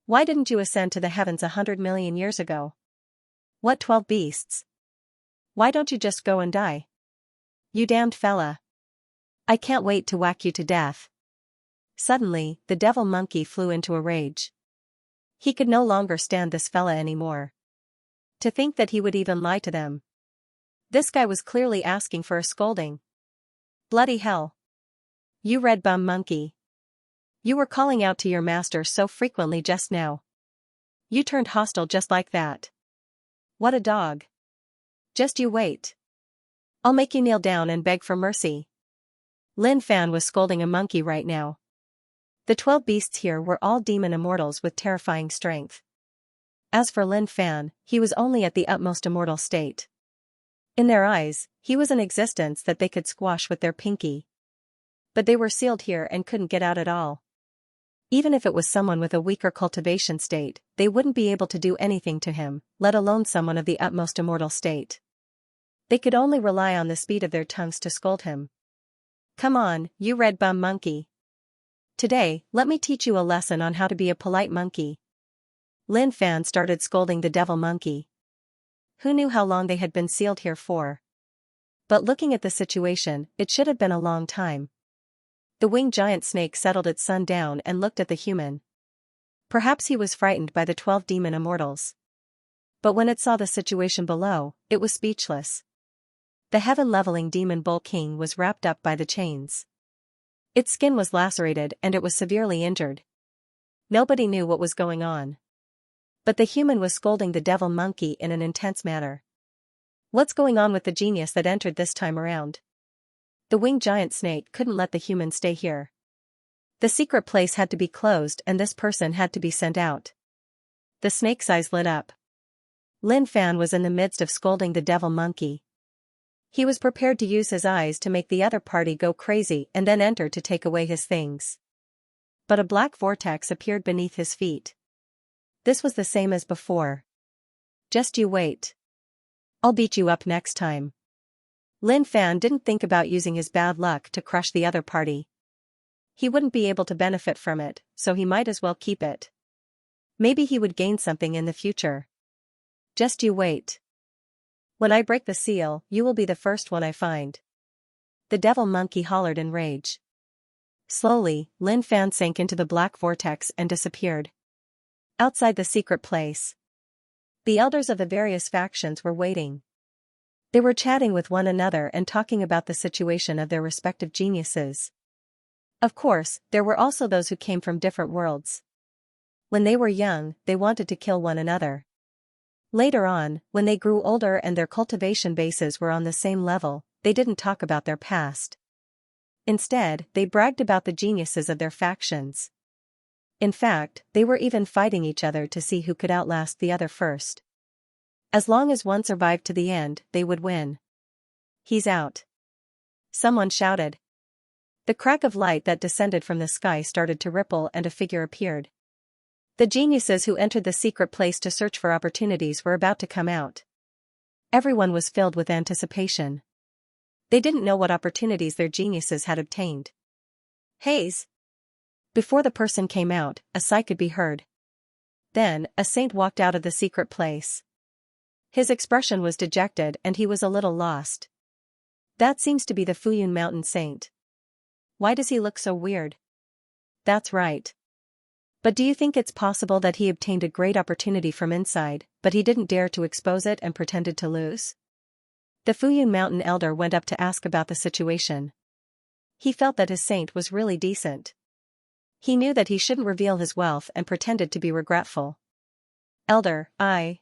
Why didn't you ascend to the heavens 100 million years ago? What 12 beasts? Why don't you just go and die? You damned fella. I can't wait to whack you to death. Suddenly, the devil monkey flew into a rage. He could no longer stand this fella anymore. To think that he would even lie to them. This guy was clearly asking for a scolding. Bloody hell. You red bum monkey. You were calling out to your master so frequently just now. You turned hostile just like that. What a dog. Just you wait. I'll make you kneel down and beg for mercy. Lin Fan was scolding a monkey right now. The 12 beasts here were all demon immortals with terrifying strength. As for Lin Fan, he was only at the utmost immortal state. In their eyes, he was an existence that they could squash with their pinky. But they were sealed here and couldn't get out at all. Even if it was someone with a weaker cultivation state, they wouldn't be able to do anything to him, let alone someone of the utmost immortal state. They could only rely on the speed of their tongues to scold him. Come on, you red bum monkey. Today, let me teach you a lesson on how to be a polite monkey. Lin Fan started scolding the devil monkey. Who knew how long they had been sealed here for? But looking at the situation, it should have been a long time. The winged giant snake settled its sun down and looked at the human. Perhaps he was frightened by the 12 demon immortals. But when it saw the situation below, it was speechless. The heaven-leveling demon bull king was wrapped up by the chains. Its skin was lacerated and it was severely injured. Nobody knew what was going on. But the human was scolding the devil monkey in an intense manner. What's going on with the genius that entered this time around? The winged giant snake couldn't let the human stay here. The secret place had to be closed and this person had to be sent out. The snake's eyes lit up. Lin Fan was in the midst of scolding the devil monkey. He was prepared to use his eyes to make the other party go crazy and then enter to take away his things. But a black vortex appeared beneath his feet. This was the same as before. Just you wait. I'll beat you up next time. Lin Fan didn't think about using his bad luck to crush the other party. He wouldn't be able to benefit from it, so he might as well keep it. Maybe he would gain something in the future. Just you wait. When I break the seal, you will be the first one I find. The devil monkey hollered in rage. Slowly, Lin Fan sank into the black vortex and disappeared. Outside the secret place, the elders of the various factions were waiting. They were chatting with one another and talking about the situation of their respective geniuses. Of course, there were also those who came from different worlds. When they were young, they wanted to kill one another. Later on, when they grew older and their cultivation bases were on the same level, they didn't talk about their past. Instead, they bragged about the geniuses of their factions. In fact, they were even fighting each other to see who could outlast the other first. As long as one survived to the end, they would win. He's out. Someone shouted. The crack of light that descended from the sky started to ripple and a figure appeared. The geniuses who entered the secret place to search for opportunities were about to come out. Everyone was filled with anticipation. They didn't know what opportunities their geniuses had obtained. Haze. Before the person came out, a sigh could be heard. Then, a saint walked out of the secret place. His expression was dejected and he was a little lost. That seems to be the Fuyun Mountain Saint. Why does he look so weird? That's right. But do you think it's possible that he obtained a great opportunity from inside, but he didn't dare to expose it and pretended to lose? The Fuyun Mountain Elder went up to ask about the situation. He felt that his saint was really decent. He knew that he shouldn't reveal his wealth and pretended to be regretful. Elder, The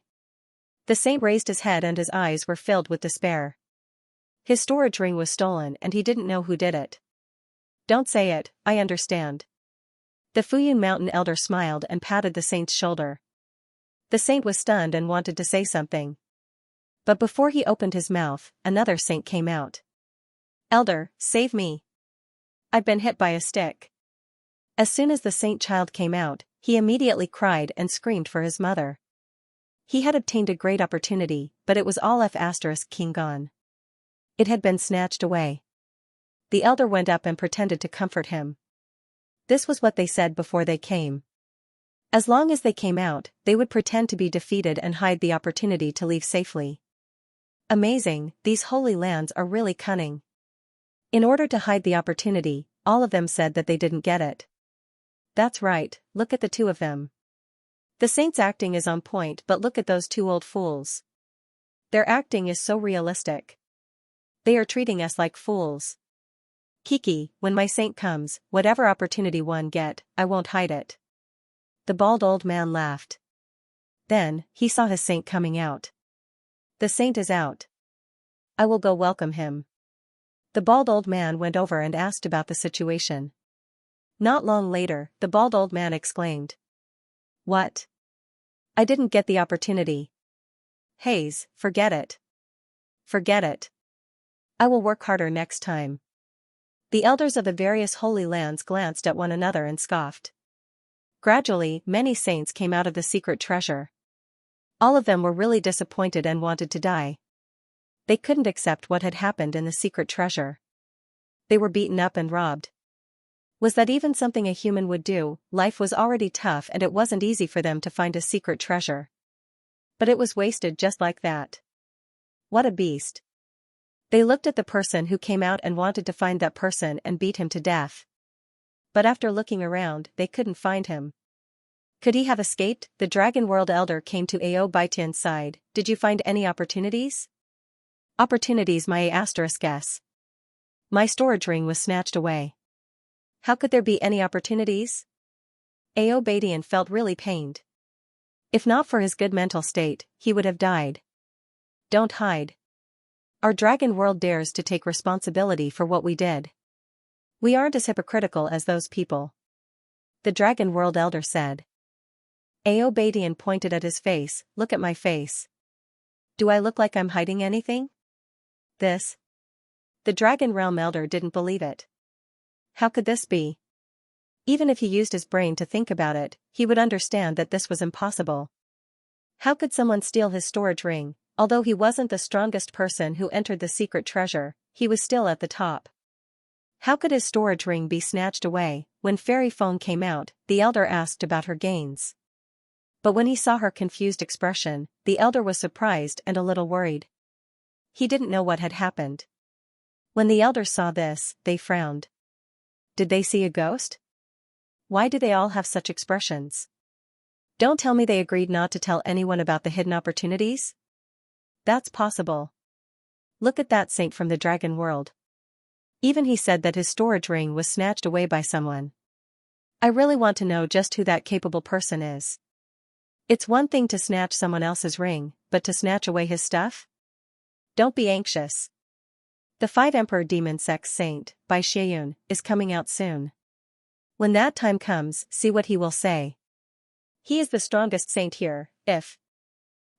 saint raised his head and his eyes were filled with despair. His storage ring was stolen and he didn't know who did it. Don't say it, I understand. The Fuyun Mountain Elder smiled and patted the saint's shoulder. The saint was stunned and wanted to say something. But before he opened his mouth, another saint came out. Elder, save me. I've been hit by a stick. As soon as the saint child came out, he immediately cried and screamed for his mother. He had obtained a great opportunity, but it was all F*King gone. It had been snatched away. The elder went up and pretended to comfort him. This was what they said before they came. As long as they came out, they would pretend to be defeated and hide the opportunity to leave safely. Amazing, these holy lands are really cunning. In order to hide the opportunity, all of them said that they didn't get it. That's right, look at the two of them. The saint's acting is on point, but look at those two old fools. Their acting is so realistic. They are treating us like fools. Kiki, when my saint comes, whatever opportunity one get, I won't hide it. The bald old man laughed. Then, he saw his saint coming out. The saint is out. I will go welcome him. The bald old man went over and asked about the situation. Not long later, the bald old man exclaimed. What? I didn't get the opportunity. Haze, forget it. Forget it. I will work harder next time. The elders of the various holy lands glanced at one another and scoffed. Gradually, many saints came out of the secret treasure. All of them were really disappointed and wanted to die. They couldn't accept what had happened in the secret treasure. They were beaten up and robbed. Was that even something a human would do? Life was already tough and it wasn't easy for them to find a secret treasure. But it was wasted just like that. What a beast. They looked at the person who came out and wanted to find that person and beat him to death. But after looking around, they couldn't find him. Could he have escaped? The Dragon World Elder came to Ao Baitian's side. Did you find any opportunities? Opportunities, my *s. My storage ring was snatched away. How could there be any opportunities? Ao Baitian felt really pained. If not for his good mental state, he would have died. Don't hide. Our Dragon World dares to take responsibility for what we did. We aren't as hypocritical as those people. The Dragon World Elder said. Ao Baitian pointed at his face. Look at my face. Do I look like I'm hiding anything? This? The Dragon Realm Elder didn't believe it. How could this be? Even if he used his brain to think about it, he would understand that this was impossible. How could someone steal his storage ring? Although he wasn't the strongest person who entered the secret treasure, he was still at the top. How could his storage ring be snatched away? When Fairy Phone came out, the elder asked about her gains. But when he saw her confused expression, the elder was surprised and a little worried. He didn't know what had happened. When the elders saw this, they frowned. Did they see a ghost? Why do they all have such expressions? Don't tell me they agreed not to tell anyone about the hidden opportunities? That's possible. Look at that saint from the Dragon World. Even he said that his storage ring was snatched away by someone. I really want to know just who that capable person is. It's one thing to snatch someone else's ring, but to snatch away his stuff? Don't be anxious. The 5 Emperor Demon Sex Saint, by Xianyun, is coming out soon. When that time comes, see what he will say. He is the strongest saint here, if.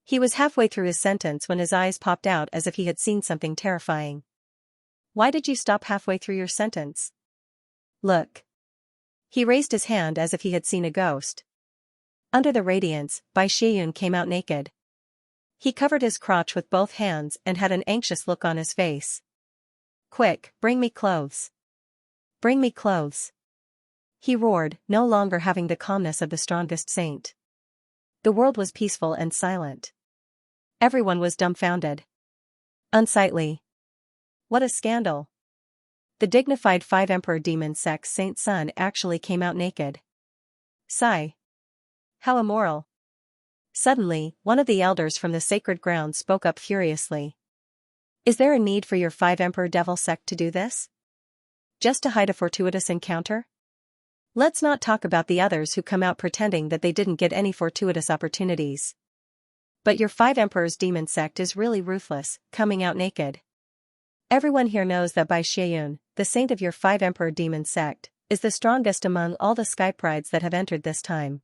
He was halfway through his sentence when his eyes popped out as if he had seen something terrifying. Why did you stop halfway through your sentence? Look. He raised his hand as if he had seen a ghost. Under the radiance, Bai Xieyun came out naked. He covered his crotch with both hands and had an anxious look on his face. Quick, bring me clothes. Bring me clothes. He roared, no longer having the calmness of the strongest saint. The world was peaceful and silent. Everyone was dumbfounded. Unsightly. What a scandal. The dignified five emperor demon sect Saint Sun actually came out naked. Sigh. How immoral. Suddenly, one of the elders from the sacred ground spoke up furiously. Is there a need for your five emperor devil sect to do this? Just to hide a fortuitous encounter? Let's not talk about the others who come out pretending that they didn't get any fortuitous opportunities. But your five emperors demon sect is really ruthless, coming out naked. Everyone here knows that Bai Xieyun, the saint of your five emperor demon sect, is the strongest among all the sky prides that have entered this time.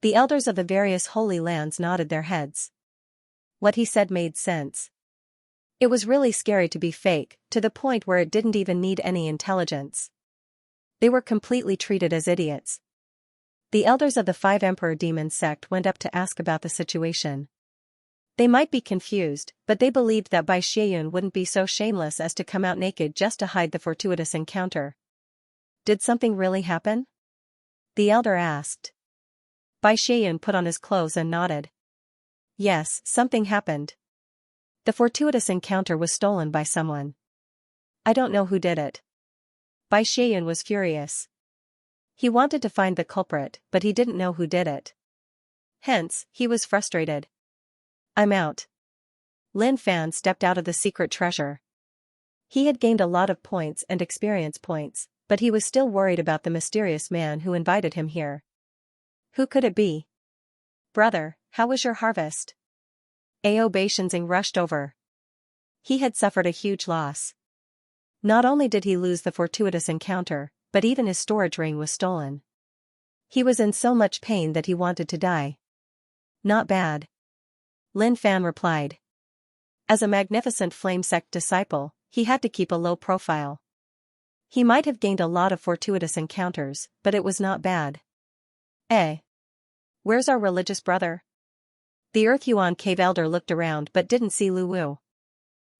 The elders of the various holy lands nodded their heads. What he said made sense. It was really scary to be fake, to the point where it didn't even need any intelligence. They were completely treated as idiots. The elders of the five emperor demon sect went up to ask about the situation. They might be confused, but they believed that Bai Xieyun wouldn't be so shameless as to come out naked just to hide the fortuitous encounter. Did something really happen? The elder asked. Bai Xieyun put on his clothes and nodded. Yes, something happened. The fortuitous encounter was stolen by someone. I don't know who did it. Bai Xieyun was furious. He wanted to find the culprit, but he didn't know who did it. Hence, he was frustrated. I'm out. Lin Fan stepped out of the secret treasure. He had gained a lot of points and experience points, but he was still worried about the mysterious man who invited him here. Who could it be? Brother, how was your harvest? Ao Xianxia rushed over. He had suffered a huge loss. Not only did he lose the fortuitous encounter, but even his storage ring was stolen. He was in so much pain that he wanted to die. Not bad. Lin Fan replied. As a magnificent flame sect disciple, he had to keep a low profile. He might have gained a lot of fortuitous encounters, but it was not bad. Where's our religious brother? The Earth Yuan cave elder looked around but didn't see Lu Wu.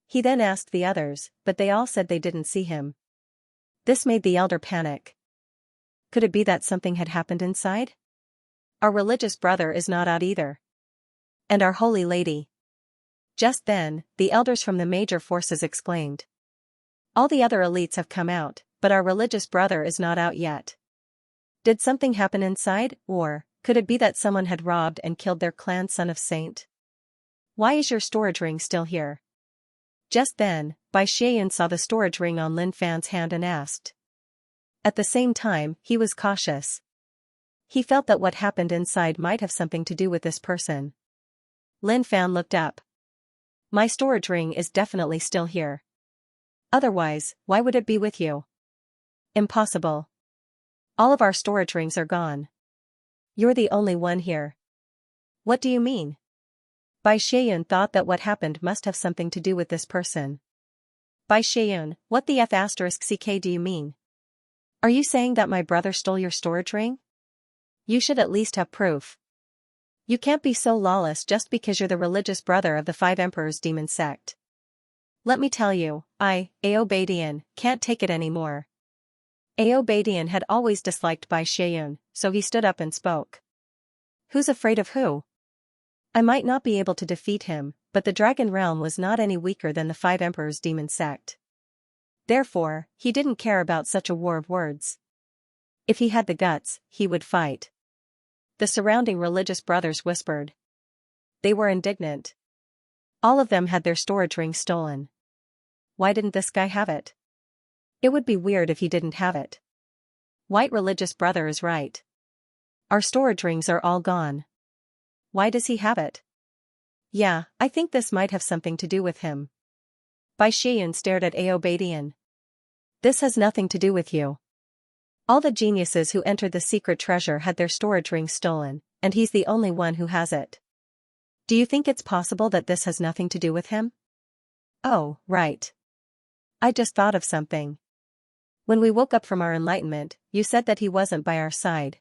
He then asked the others, but they all said they didn't see him. This made the elder panic. Could it be that something had happened inside? Our religious brother is not out either. And our holy lady. Just then, the elders from the major forces exclaimed. All the other elites have come out, but our religious brother is not out yet. Did something happen inside, or could it be that someone had robbed and killed their clan son of saint? Why is your storage ring still here? Just then, Bai Xieyun saw the storage ring on Lin Fan's hand and asked. At the same time, he was cautious. He felt that what happened inside might have something to do with this person. Lin Fan looked up. My storage ring is definitely still here. Otherwise, why would it be with you? Impossible. All of our storage rings are gone. You're the only one here. What do you mean? Bai Xieyun thought that what happened must have something to do with this person. Bai Xieyun, what the *ck do you mean? Are you saying that my brother stole your storage ring? You should at least have proof. You can't be so lawless just because you're the religious brother of the five emperors demon sect. Let me tell you, Ao Badian, can't take it anymore. Ao Badian had always disliked Bai Xieyun, so he stood up and spoke. Who's afraid of who? I might not be able to defeat him, but the dragon realm was not any weaker than the five emperors demon sect. Therefore, he didn't care about such a war of words. If he had the guts, he would fight. The surrounding religious brothers whispered. They were indignant. All of them had their storage ring stolen. Why didn't this guy have it? It would be weird if he didn't have it. White religious brother is right. Our storage rings are all gone. Why does he have it? Yeah, I think this might have something to do with him. Bai Xieyun stared at Ao Badian. This has nothing to do with you. All the geniuses who entered the secret treasure had their storage rings stolen, and he's the only one who has it. Do you think it's possible that this has nothing to do with him? Oh, right. I just thought of something. When we woke up from our enlightenment, you said that he wasn't by our side.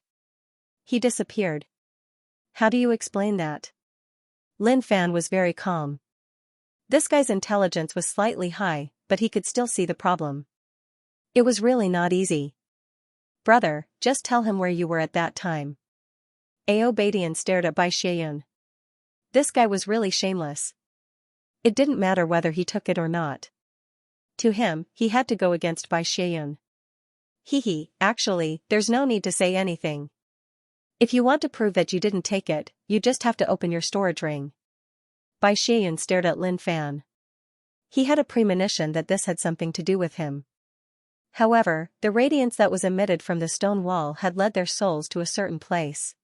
He disappeared. How do you explain that? Lin Fan was very calm. This guy's intelligence was slightly high, but he could still see the problem. It was really not easy. Brother, just tell him where you were at that time. Ao Badian stared at Bai Xieyun. This guy was really shameless. It didn't matter whether he took it or not. To him, he had to go against Bai Xieyun. Actually, there's no need to say anything. If you want to prove that you didn't take it, you just have to open your storage ring. Bai Xieyun stared at Lin Fan. He had a premonition that this had something to do with him. However, the radiance that was emitted from the stone wall had led their souls to a certain place.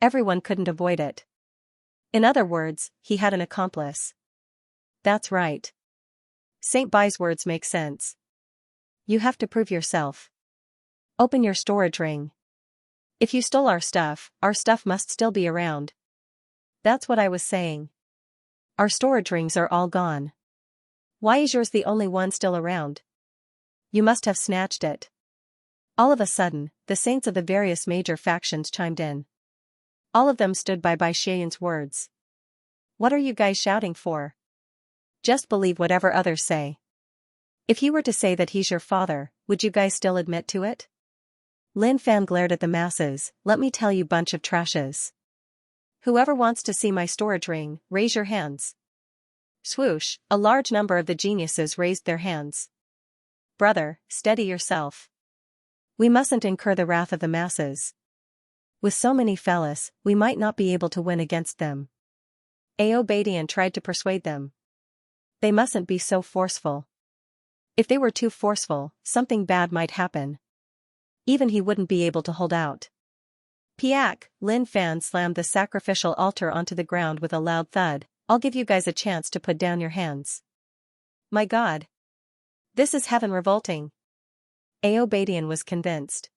Everyone couldn't avoid it. In other words, he had an accomplice. That's right. Saint Bai's words make sense. You have to prove yourself. Open your storage ring. If you stole our stuff must still be around. That's what I was saying. Our storage rings are all gone. Why is yours the only one still around? You must have snatched it. All of a sudden, the saints of the various major factions chimed in. All of them stood by Bai Xieyun's words. What are you guys shouting for? Just believe whatever others say. If he were to say that he's your father, would you guys still admit to it? Lin Fan glared at the masses. Let me tell you, bunch of trashes. Whoever wants to see my storage ring, raise your hands. Swoosh, a large number of the geniuses raised their hands. Brother, steady yourself. We mustn't incur the wrath of the masses. With so many fellas, we might not be able to win against them. Ao Badian tried to persuade them. They mustn't be so forceful. If they were too forceful, something bad might happen. Even he wouldn't be able to hold out. Piak, Lin Fan slammed the sacrificial altar onto the ground with a loud thud. I'll give you guys a chance to put down your hands. My God. This is heaven revolting. Ao Badian was convinced.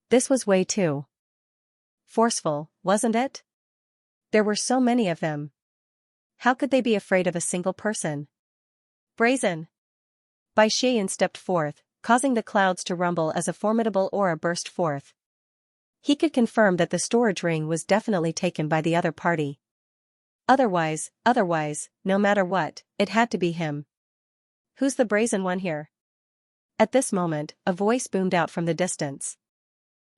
This was way too forceful, wasn't it? There were so many of them. How could they be afraid of a single person? Brazen. Bai Xieyun stepped forth, causing the clouds to rumble as a formidable aura burst forth. He could confirm that the storage ring was definitely taken by the other party. Otherwise, no matter what, it had to be him. Who's the brazen one here? At this moment, a voice boomed out from the distance.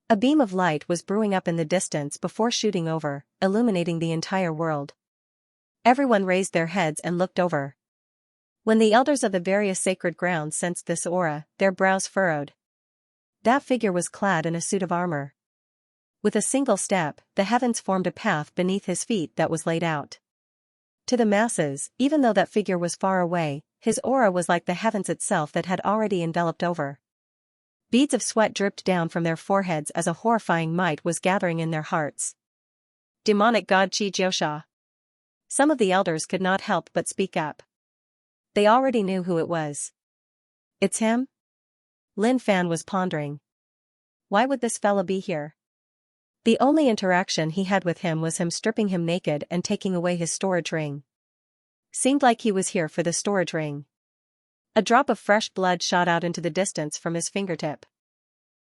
A beam of light was brewing up in the distance before shooting over, illuminating the entire world. Everyone raised their heads and looked over. When the elders of the various sacred grounds sensed this aura, their brows furrowed. That figure was clad in a suit of armor. With a single step, the heavens formed a path beneath his feet that was laid out. To the masses, even though that figure was far away, his aura was like the heavens itself that had already enveloped over. Beads of sweat dripped down from their foreheads as a horrifying might was gathering in their hearts. Demonic god Qi Jiuxia. Some of the elders could not help but speak up. They already knew who it was. It's him? Lin Fan was pondering. Why would this fella be here? The only interaction he had with him was him stripping him naked and taking away his storage ring. Seemed like he was here for the storage ring. A drop of fresh blood shot out into the distance from his fingertip.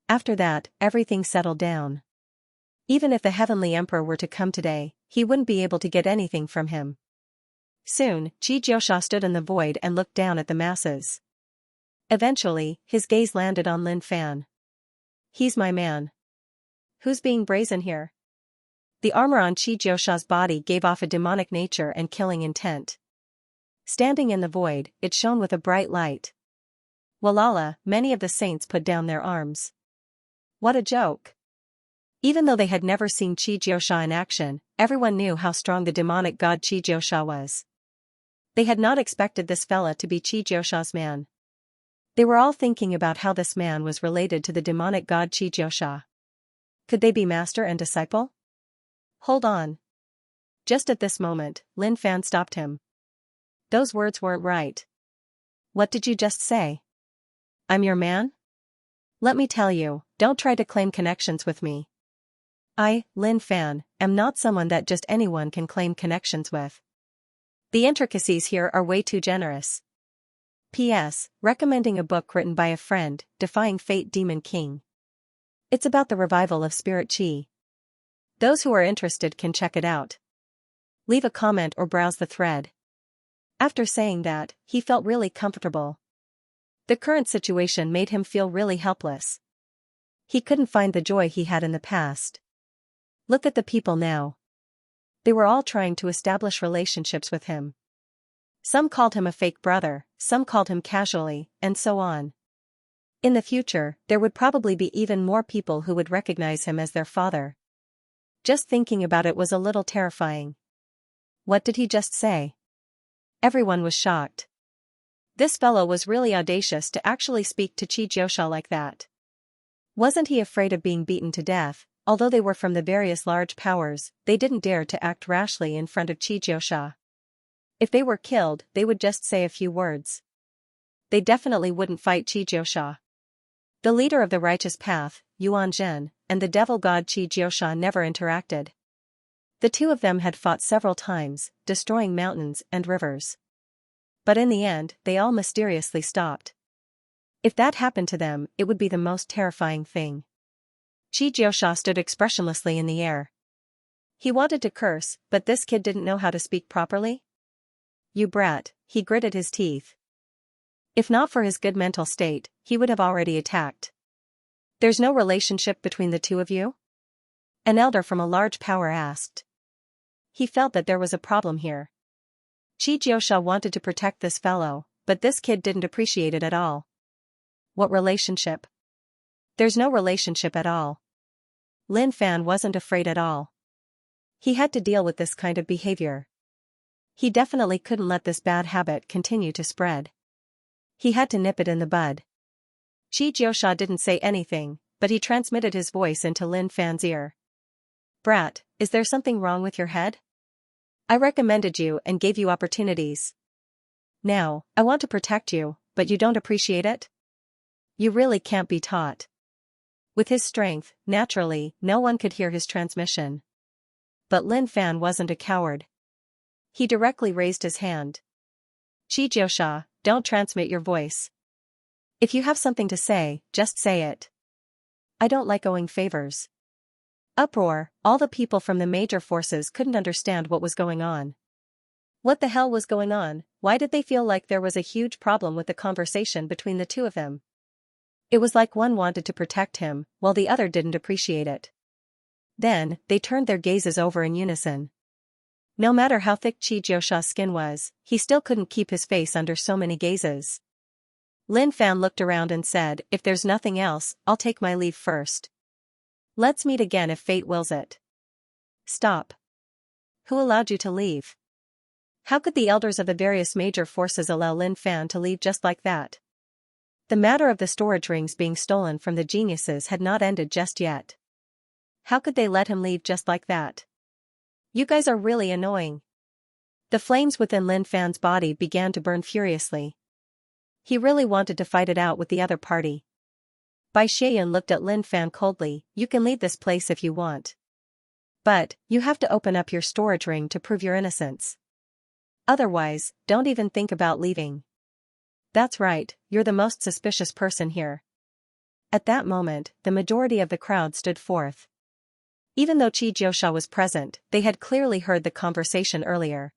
After that, everything settled down. Even if the Heavenly Emperor were to come today, he wouldn't be able to get anything from him. Soon, Qi Jiuxia stood in the void and looked down at the masses. Eventually, his gaze landed on Lin Fan. He's my man. Who's being brazen here? The armor on Qi Jiuxia's body gave off a demonic nature and killing intent. Standing in the void, it shone with a bright light. Walala, many of the saints put down their arms. What a joke. Even though they had never seen Qi Jiuxia in action, everyone knew how strong the demonic god Qi Jiuxia was. They had not expected this fella to be Qi Jiuxia's man. They were all thinking about how this man was related to the demonic god Qi Jiuxia. Could they be master and disciple? Hold on. Just at this moment, Lin Fan stopped him. Those words weren't right. What did you just say? I'm your man? Let me tell you, don't try to claim connections with me. I, Lin Fan, am not someone that just anyone can claim connections with. The intricacies here are way too generous. P.S. Recommending a book written by a friend, Defying Fate Demon King. It's about the revival of spirit chi. Those who are interested can check it out. Leave a comment or browse the thread. After saying that, he felt really comfortable. The current situation made him feel really helpless. He couldn't find the joy he had in the past. Look at the people now. They were all trying to establish relationships with him. Some called him a fake brother, some called him casually, and so on. In the future, there would probably be even more people who would recognize him as their father. Just thinking about it was a little terrifying. What did he just say? Everyone was shocked. This fellow was really audacious to actually speak to Xianxia like that. Wasn't he afraid of being beaten to death? Although they were from the various large powers, they didn't dare to act rashly in front of Xianxia. If they were killed, they would just say a few words. They definitely wouldn't fight Xianxia. The leader of the righteous path, Yuan Zhen, and the devil god Xianxia never interacted. The two of them had fought several times, destroying mountains and rivers. But in the end, they all mysteriously stopped. If that happened to them, it would be the most terrifying thing. Xianxia stood expressionlessly in the air. He wanted to curse, but this kid didn't know how to speak properly. You brat, he gritted his teeth. If not for his good mental state, he would have already attacked. There's no relationship between the two of you? An elder from a large power asked. He felt that there was a problem here. Xianxia wanted to protect this fellow, but this kid didn't appreciate it at all. What relationship? There's no relationship at all. Lin Fan wasn't afraid at all. He had to deal with this kind of behavior. He definitely couldn't let this bad habit continue to spread. He had to nip it in the bud. Xianxia didn't say anything, but he transmitted his voice into Lin Fan's ear. Brat, is there something wrong with your head? I recommended you and gave you opportunities. Now, I want to protect you, but you don't appreciate it? You really can't be taught. With his strength, naturally, no one could hear his transmission. But Lin Fan wasn't a coward. He directly raised his hand. Xianxia, don't transmit your voice. If you have something to say, just say it. I don't like owing favors. Uproar, all the people from the major forces couldn't understand what was going on. What the hell was going on? Why did they feel like there was a huge problem with the conversation between the two of them? It was like one wanted to protect him, while the other didn't appreciate it. Then, they turned their gazes over in unison. No matter how thick Xianxia's skin was, he still couldn't keep his face under so many gazes. Lin Fan looked around and said, if there's nothing else, I'll take my leave first. Let's meet again if fate wills it. Stop. Who allowed you to leave? How could the elders of the various major forces allow Lin Fan to leave just like that? The matter of the storage rings being stolen from the geniuses had not ended just yet. How could they let him leave just like that? You guys are really annoying. The flames within Lin Fan's body began to burn furiously. He really wanted to fight it out with the other party. Bai Xian looked at Lin Fan coldly, you can leave this place if you want. But, you have to open up your storage ring to prove your innocence. Otherwise, don't even think about leaving. That's right, you're the most suspicious person here. At that moment, the majority of the crowd stood forth. Even though Xianxia was present, they had clearly heard the conversation earlier.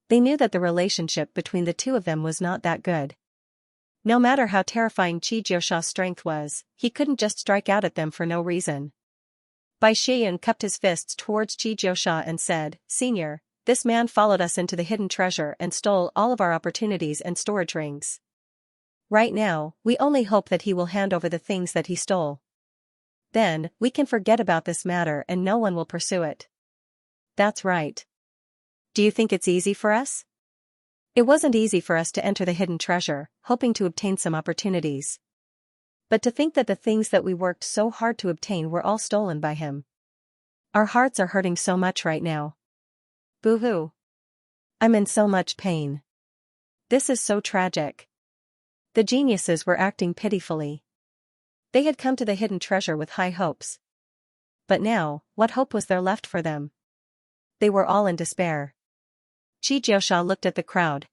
They knew that the relationship between the two of them was not that good. No matter how terrifying Xianxia's strength was, he couldn't just strike out at them for no reason. Bai Xian cupped his fists towards Xianxia and said, Senior, this man followed us into the hidden treasure and stole all of our opportunities and storage rings. Right now, we only hope that he will hand over the things that he stole. Then, we can forget about this matter and no one will pursue it. That's right. Do you think it's easy for us? It wasn't easy for us to enter the hidden treasure, hoping to obtain some opportunities. But to think that the things that we worked so hard to obtain were all stolen by him. Our hearts are hurting so much right now. Boo-hoo. I'm in so much pain. This is so tragic. The geniuses were acting pitifully. They had come to the hidden treasure with high hopes. But now, what hope was there left for them? They were all in despair. Xianxia looked at the crowd.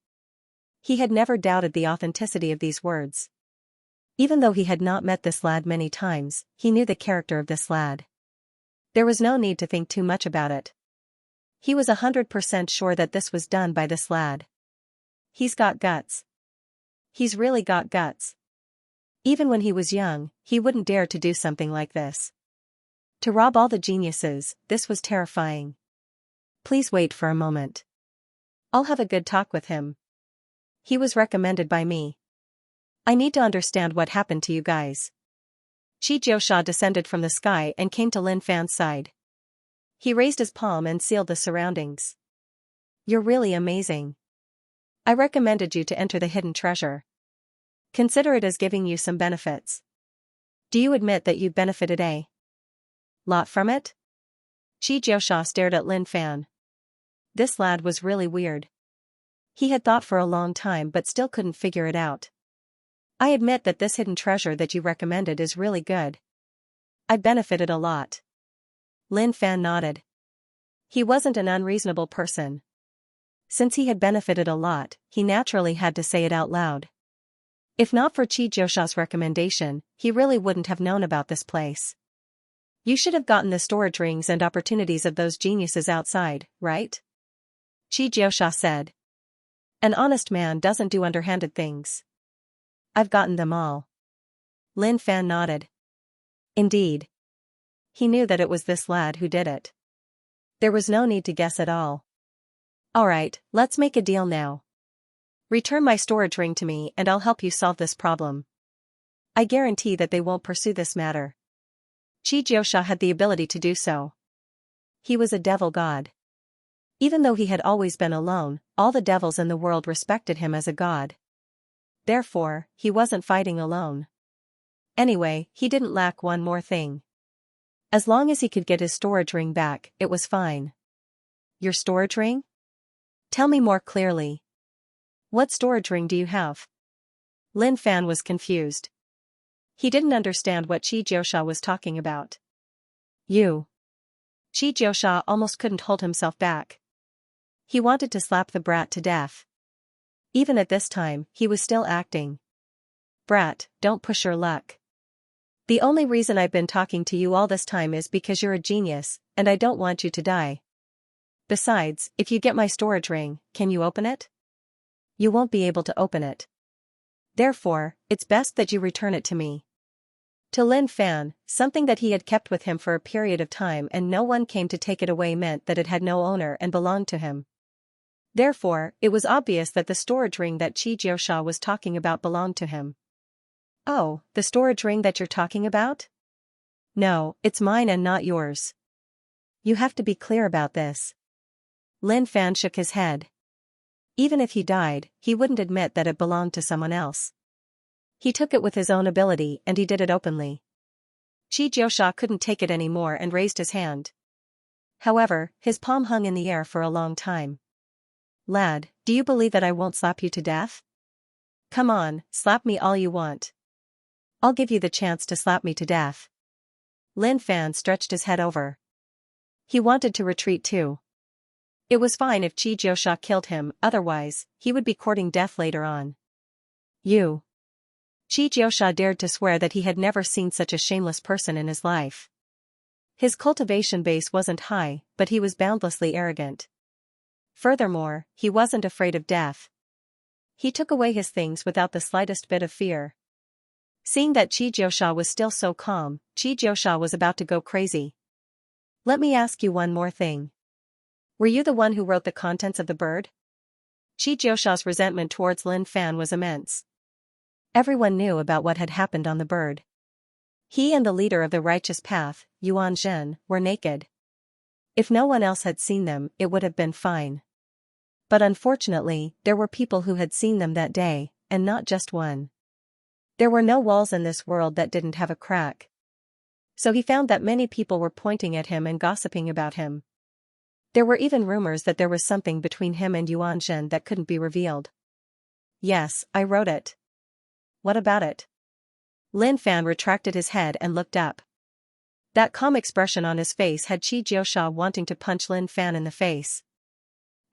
He had never doubted the authenticity of these words. Even though he had not met this lad many times, he knew the character of this lad. There was no need to think too much about it. He was 100% sure that this was done by this lad. He's got guts. He's really got guts. Even when he was young, he wouldn't dare to do something like this. To rob all the geniuses, this was terrifying. Please wait for a moment. I'll have a good talk with him. He was recommended by me. I need to understand what happened to you guys. Xianxia descended from the sky and came to Lin Fan's side. He raised his palm and sealed the surroundings. You're really amazing. I recommended you to enter the hidden treasure. Consider it as giving you some benefits. Do you admit that you benefited a lot from it? Xianxia stared at Lin Fan. This lad was really weird. He had thought for a long time but still couldn't figure it out. I admit that this hidden treasure that you recommended is really good. I benefited a lot. Lin Fan nodded. He wasn't an unreasonable person. Since he had benefited a lot, he naturally had to say it out loud. If not for Xianxia's recommendation, he really wouldn't have known about this place. You should have gotten the storage rings and opportunities of those geniuses outside, right? Xianxia said. An honest man doesn't do underhanded things. I've gotten them all. Lin Fan nodded. Indeed. He knew that it was this lad who did it. There was no need to guess at all. Alright, let's make a deal now. Return my storage ring to me and I'll help you solve this problem. I guarantee that they won't pursue this matter. Xianxia had the ability to do so. He was a devil god. Even though he had always been alone, all the devils in the world respected him as a god. Therefore, he wasn't fighting alone. Anyway, he didn't lack one more thing. As long as he could get his storage ring back, it was fine. Your storage ring? Tell me more clearly. What storage ring do you have? Lin Fan was confused. He didn't understand what Xianxia was talking about. You. Xianxia almost couldn't hold himself back. He wanted to slap the brat to death. Even at this time, he was still acting. Brat, don't push your luck. The only reason I've been talking to you all this time is because you're a genius, and I don't want you to die. Besides, if you get my storage ring, can you open it? You won't be able to open it. Therefore, it's best that you return it to me. To Lin Fan, something that he had kept with him for a period of time and no one came to take it away meant that it had no owner and belonged to him. Therefore, it was obvious that the storage ring that Xianxia was talking about belonged to him. Oh, the storage ring that you're talking about? No, it's mine and not yours. You have to be clear about this. Lin Fan shook his head. Even if he died, he wouldn't admit that it belonged to someone else. He took it with his own ability and he did it openly. Xianxia couldn't take it anymore and raised his hand. However, his palm hung in the air for a long time. Lad, do you believe that I won't slap you to death? Come on, slap me all you want. I'll give you the chance to slap me to death. Lin Fan stretched his head over. He wanted to retreat too. It was fine if Xianxia killed him, otherwise, he would be courting death later on. You. Xianxia dared to swear that he had never seen such a shameless person in his life. His cultivation base wasn't high, but he was boundlessly arrogant. Furthermore, he wasn't afraid of death. He took away his things without the slightest bit of fear. Seeing that Xianxia was still so calm, Xianxia was about to go crazy. Let me ask you one more thing. Were you the one who wrote the contents of the bird? Xianxia's resentment towards Lin Fan was immense. Everyone knew about what had happened on the bird. He and the leader of the righteous path, Xianxia, were naked. If no one else had seen them, it would have been fine. But unfortunately, there were people who had seen them that day, and not just one. There were no walls in this world that didn't have a crack. So he found that many people were pointing at him and gossiping about him. There were even rumors that there was something between him and Xianxia that couldn't be revealed. Yes, I wrote it. What about it? Lin Fan retracted his head and looked up. That calm expression on his face had Xianxia wanting to punch Lin Fan in the face.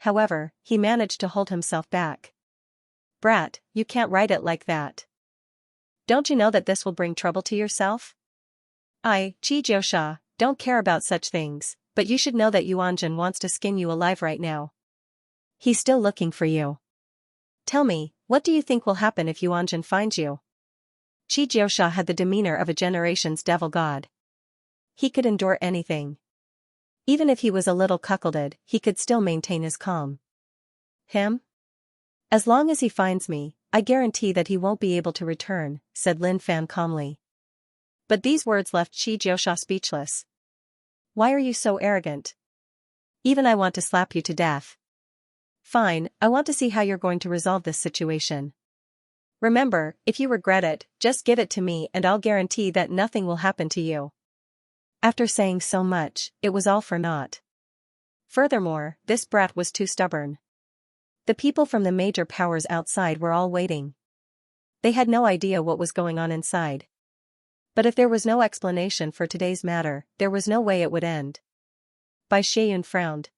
However, he managed to hold himself back. Brat, you can't write it like that. Don't you know that this will bring trouble to yourself? Xianxia, don't care about such things, but you should know that Yuanjun wants to skin you alive right now. He's still looking for you. Tell me, what do you think will happen if Yuanjun finds you? Xianxia had the demeanor of a generation's devil god. He could endure anything. Even if he was a little cuckolded, he could still maintain his calm. Him? As long as he finds me, I guarantee that he won't be able to return, said Lin Fan calmly. But these words left Xianxia speechless. Why are you so arrogant? Even I want to slap you to death. Fine, I want to see how you're going to resolve this situation. Remember, if you regret it, just give it to me and I'll guarantee that nothing will happen to you. After saying so much, it was all for naught. Furthermore, this brat was too stubborn. The people from the major powers outside were all waiting. They had no idea what was going on inside. But if there was no explanation for today's matter, there was no way it would end. Bai Xieyun frowned.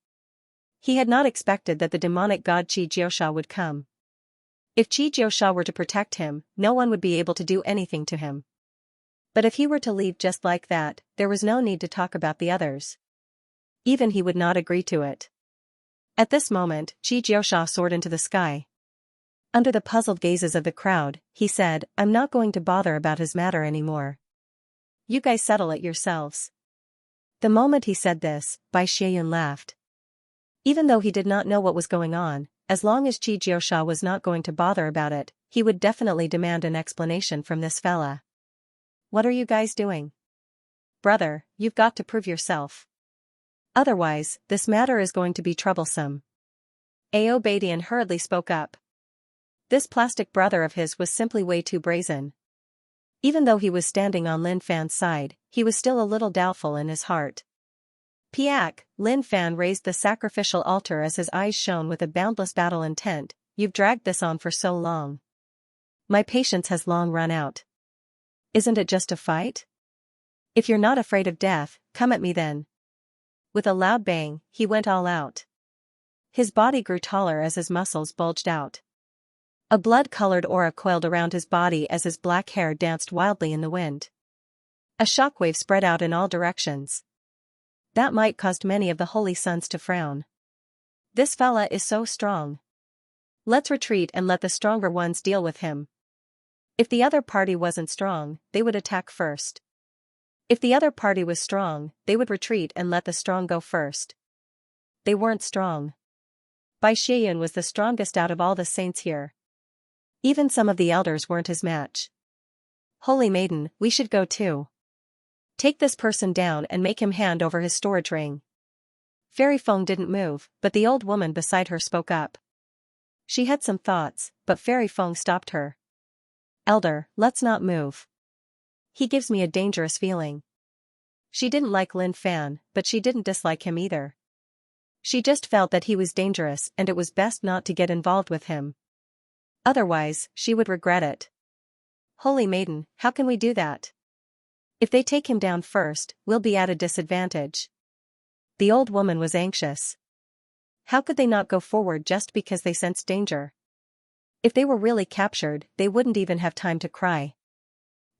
He had not expected that the demonic god Xianxia would come. If Xianxia were to protect him, no one would be able to do anything to him. But if he were to leave just like that, there was no need to talk about the others. Even he would not agree to it. At this moment, Xianxia soared into the sky. Under the puzzled gazes of the crowd, he said, I'm not going to bother about his matter anymore. You guys settle it yourselves. The moment he said this, Bai Xieyun laughed. Even though he did not know what was going on, as long as Xianxia was not going to bother about it, he would definitely demand an explanation from this fella. What are you guys doing? Brother, you've got to prove yourself. Otherwise, this matter is going to be troublesome. Ao Badian hurriedly spoke up. This plastic brother of his was simply way too brazen. Even though he was standing on Lin Fan's side, he was still a little doubtful in his heart. Piak, Lin Fan raised the sacrificial altar as his eyes shone with a boundless battle intent. You've dragged this on for so long. My patience has long run out. Isn't it just a fight? If you're not afraid of death, come at me then. With a loud bang, he went all out. His body grew taller as his muscles bulged out. A blood-colored aura coiled around his body as his black hair danced wildly in the wind. A shockwave spread out in all directions. That might caused many of the holy sons to frown. This fella is so strong. Let's retreat and let the stronger ones deal with him. If the other party wasn't strong, they would attack first. If the other party was strong, they would retreat and let the strong go first. They weren't strong. Bai Xieyun was the strongest out of all the saints here. Even some of the elders weren't his match. Holy Maiden, we should go too. Take this person down and make him hand over his storage ring. Fairy Feng didn't move, but the old woman beside her spoke up. She had some thoughts, but Fairy Feng stopped her. Elder, let's not move. He gives me a dangerous feeling. She didn't like Lin Fan, but she didn't dislike him either. She just felt that he was dangerous and it was best not to get involved with him. Otherwise, she would regret it. Holy Maiden, how can we do that? If they take him down first, we'll be at a disadvantage. The old woman was anxious. How could they not go forward just because they sensed danger? If they were really captured, they wouldn't even have time to cry.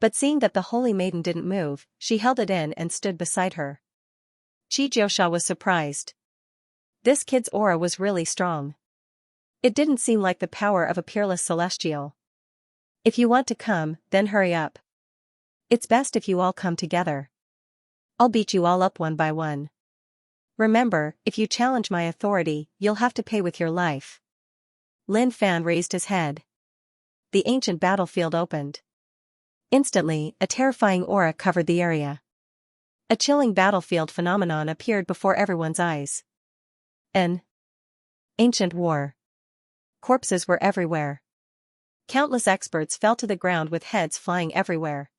But seeing that the Holy Maiden didn't move, she held it in and stood beside her. Xianxia was surprised. This kid's aura was really strong. It didn't seem like the power of a peerless celestial. If you want to come, then hurry up. It's best if you all come together. I'll beat you all up one by one. Remember, if you challenge my authority, you'll have to pay with your life. Lin Fan raised his head. The ancient battlefield opened. Instantly, a terrifying aura covered the area. A chilling battlefield phenomenon appeared before everyone's eyes. An ancient war. Corpses were everywhere. Countless experts fell to the ground with heads flying everywhere.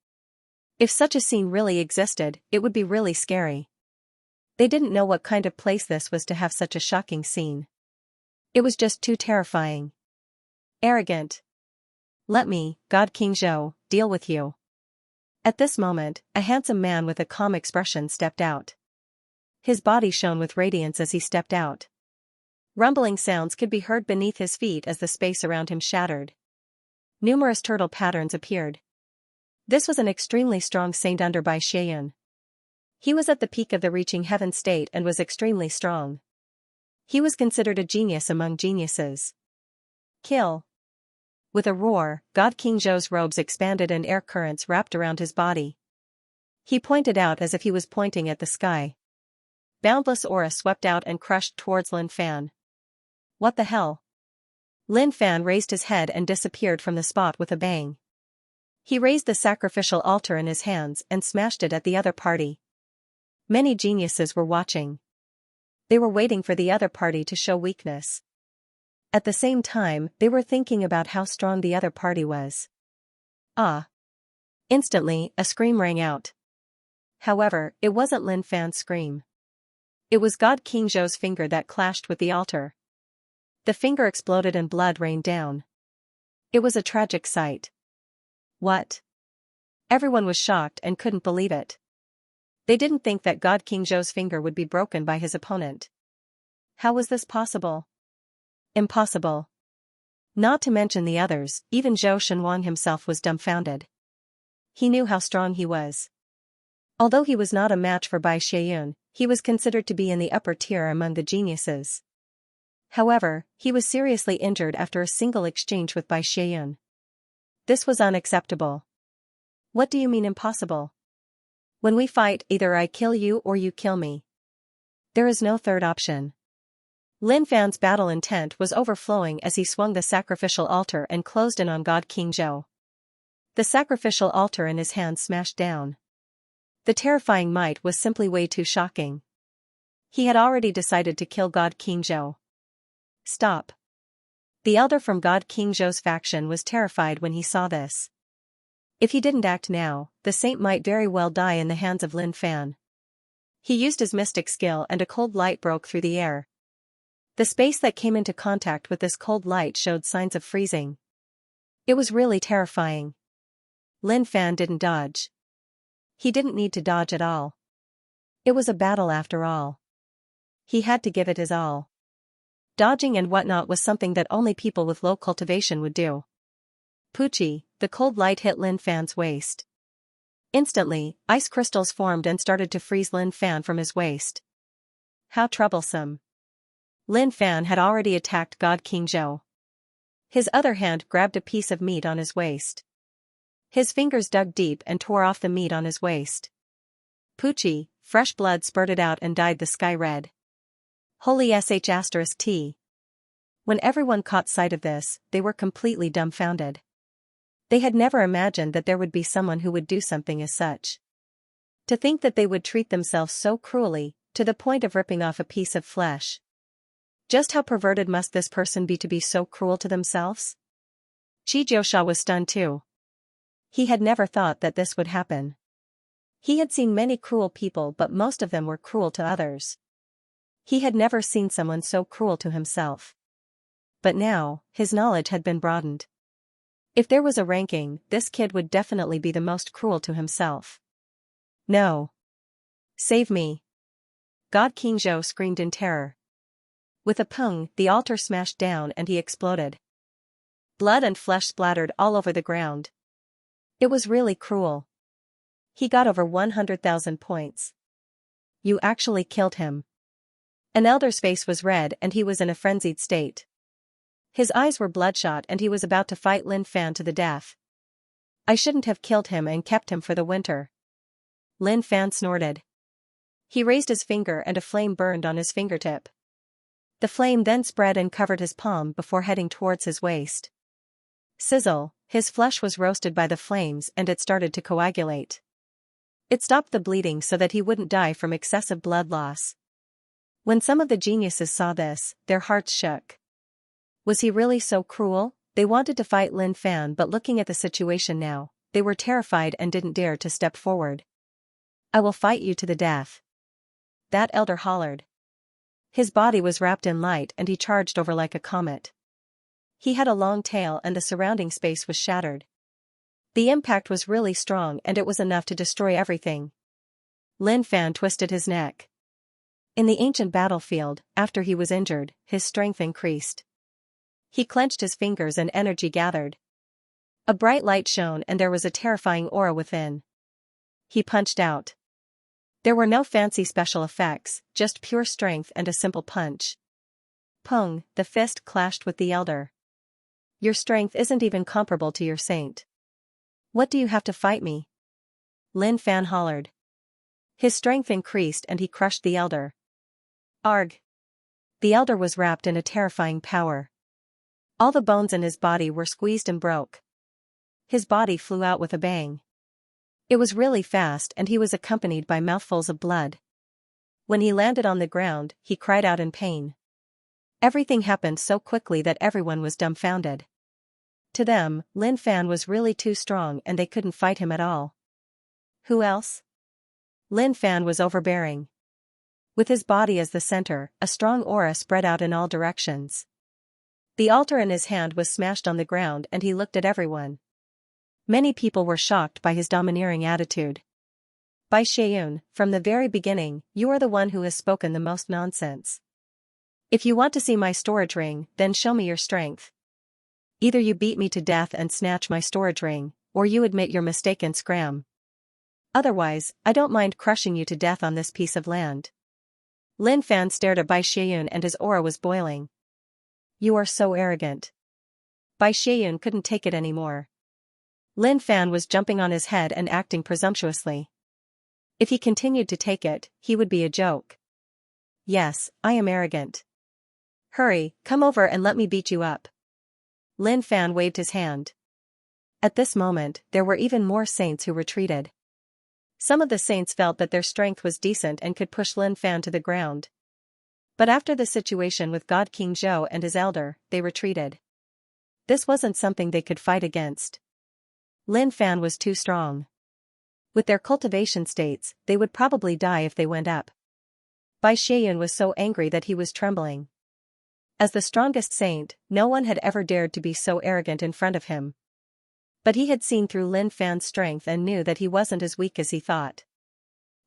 If such a scene really existed, it would be really scary. They didn't know what kind of place this was to have such a shocking scene. It was just too terrifying. Arrogant. Let me, God King Zhou, deal with you. At this moment, a handsome man with a calm expression stepped out. His body shone with radiance as he stepped out. Rumbling sounds could be heard beneath his feet as the space around him shattered. Numerous turtle patterns appeared. This was an extremely strong saint under Bai Xian. He was at the peak of the reaching heaven state and was extremely strong. He was considered a genius among geniuses. Kill. With a roar, God King Zhou's robes expanded and air currents wrapped around his body. He pointed out as if he was pointing at the sky. Boundless aura swept out and crushed towards Lin Fan. What the hell? Lin Fan raised his head and disappeared from the spot with a bang. He raised the sacrificial altar in his hands and smashed it at the other party. Many geniuses were watching. They were waiting for the other party to show weakness. At the same time, they were thinking about how strong the other party was. Ah! Instantly, a scream rang out. However, it wasn't Lin Fan's scream. It was God King Zhou's finger that clashed with the altar. The finger exploded and blood rained down. It was a tragic sight. What? Everyone was shocked and couldn't believe it. They didn't think that God King Zhou's finger would be broken by his opponent. How was this possible? Impossible. Not to mention the others, even Zhou Shenwang himself was dumbfounded. He knew how strong he was. Although he was not a match for Bai Xian, he was considered to be in the upper tier among the geniuses. However, he was seriously injured after a single exchange with Bai Xian. This was unacceptable. What do you mean impossible? When we fight, either I kill you or you kill me. There is no third option. Lin Fan's battle intent was overflowing as he swung the sacrificial altar and closed in on God King Zhou. The sacrificial altar in his hand smashed down. The terrifying might was simply way too shocking. He had already decided to kill God King Zhou. Stop. The elder from God King Zhou's faction was terrified when he saw this. If he didn't act now, the saint might very well die in the hands of Lin Fan. He used his mystic skill and a cold light broke through the air. The space that came into contact with this cold light showed signs of freezing. It was really terrifying. Lin Fan didn't dodge. He didn't need to dodge at all. It was a battle after all. He had to give it his all. Dodging and whatnot was something that only people with low cultivation would do. Poochie, the cold light hit Lin Fan's waist. Instantly, ice crystals formed and started to freeze Lin Fan from his waist. How troublesome. Lin Fan had already attacked God King Zhou. His other hand grabbed a piece of meat on his waist. His fingers dug deep and tore off the meat on his waist. Poochie, fresh blood spurted out and dyed the sky red. Holy **T. When everyone caught sight of this, they were completely dumbfounded. They had never imagined that there would be someone who would do something as such. To think that they would treat themselves so cruelly, to the point of ripping off a piece of flesh. Just how perverted must this person be to be so cruel to themselves? Qi Jiusha was stunned too. He had never thought that this would happen. He had seen many cruel people, but most of them were cruel to others. He had never seen someone so cruel to himself. But now, his knowledge had been broadened. If there was a ranking, this kid would definitely be the most cruel to himself. No. Save me. God King Zhou screamed in terror. With a pung, the altar smashed down and he exploded. Blood and flesh splattered all over the ground. It was really cruel. He got over 100,000 points. You actually killed him. An elder's face was red and he was in a frenzied state. His eyes were bloodshot and he was about to fight Lin Fan to the death. I shouldn't have killed him and kept him for the winter. Lin Fan snorted. He raised his finger and a flame burned on his fingertip. The flame then spread and covered his palm before heading towards his waist. Sizzle, his flesh was roasted by the flames and it started to coagulate. It stopped the bleeding so that he wouldn't die from excessive blood loss. When some of the geniuses saw this, their hearts shook. Was he really so cruel? They wanted to fight Lin Fan, but looking at the situation now, they were terrified and didn't dare to step forward. I will fight you to the death. That elder hollered. His body was wrapped in light and he charged over like a comet. He had a long tail and the surrounding space was shattered. The impact was really strong and it was enough to destroy everything. Lin Fan twisted his neck. In the ancient battlefield, after he was injured, his strength increased. He clenched his fingers and energy gathered. A bright light shone and there was a terrifying aura within. He punched out. There were no fancy special effects, just pure strength and a simple punch. Pong, the fist clashed with the elder. Your strength isn't even comparable to your saint. What do you have to fight me? Lin Fan hollered. His strength increased and he crushed the elder. Arg! The elder was wrapped in a terrifying power. All the bones in his body were squeezed and broke. His body flew out with a bang. It was really fast and he was accompanied by mouthfuls of blood. When he landed on the ground, he cried out in pain. Everything happened so quickly that everyone was dumbfounded. To them, Lin Fan was really too strong and they couldn't fight him at all. Who else? Lin Fan was overbearing. With his body as the center, a strong aura spread out in all directions. The altar in his hand was smashed on the ground and he looked at everyone. Many people were shocked by his domineering attitude. Bai Xianyun, from the very beginning, you are the one who has spoken the most nonsense. If you want to see my storage ring, then show me your strength. Either you beat me to death and snatch my storage ring, or you admit your mistake and scram. Otherwise, I don't mind crushing you to death on this piece of land. Lin Fan stared at Bai Xianyun and his aura was boiling. You are so arrogant. Bai Xianyun couldn't take it anymore. Lin Fan was jumping on his head and acting presumptuously. If he continued to take it, he would be a joke. Yes, I am arrogant. Hurry, come over and let me beat you up. Lin Fan waved his hand. At this moment, there were even more saints who retreated. Some of the saints felt that their strength was decent and could push Lin Fan to the ground. But after the situation with God King Zhou and his elder, they retreated. This wasn't something they could fight against. Lin Fan was too strong. With their cultivation states, they would probably die if they went up. Bai Xianyun was so angry that he was trembling. As the strongest saint, no one had ever dared to be so arrogant in front of him. But he had seen through Lin Fan's strength and knew that he wasn't as weak as he thought.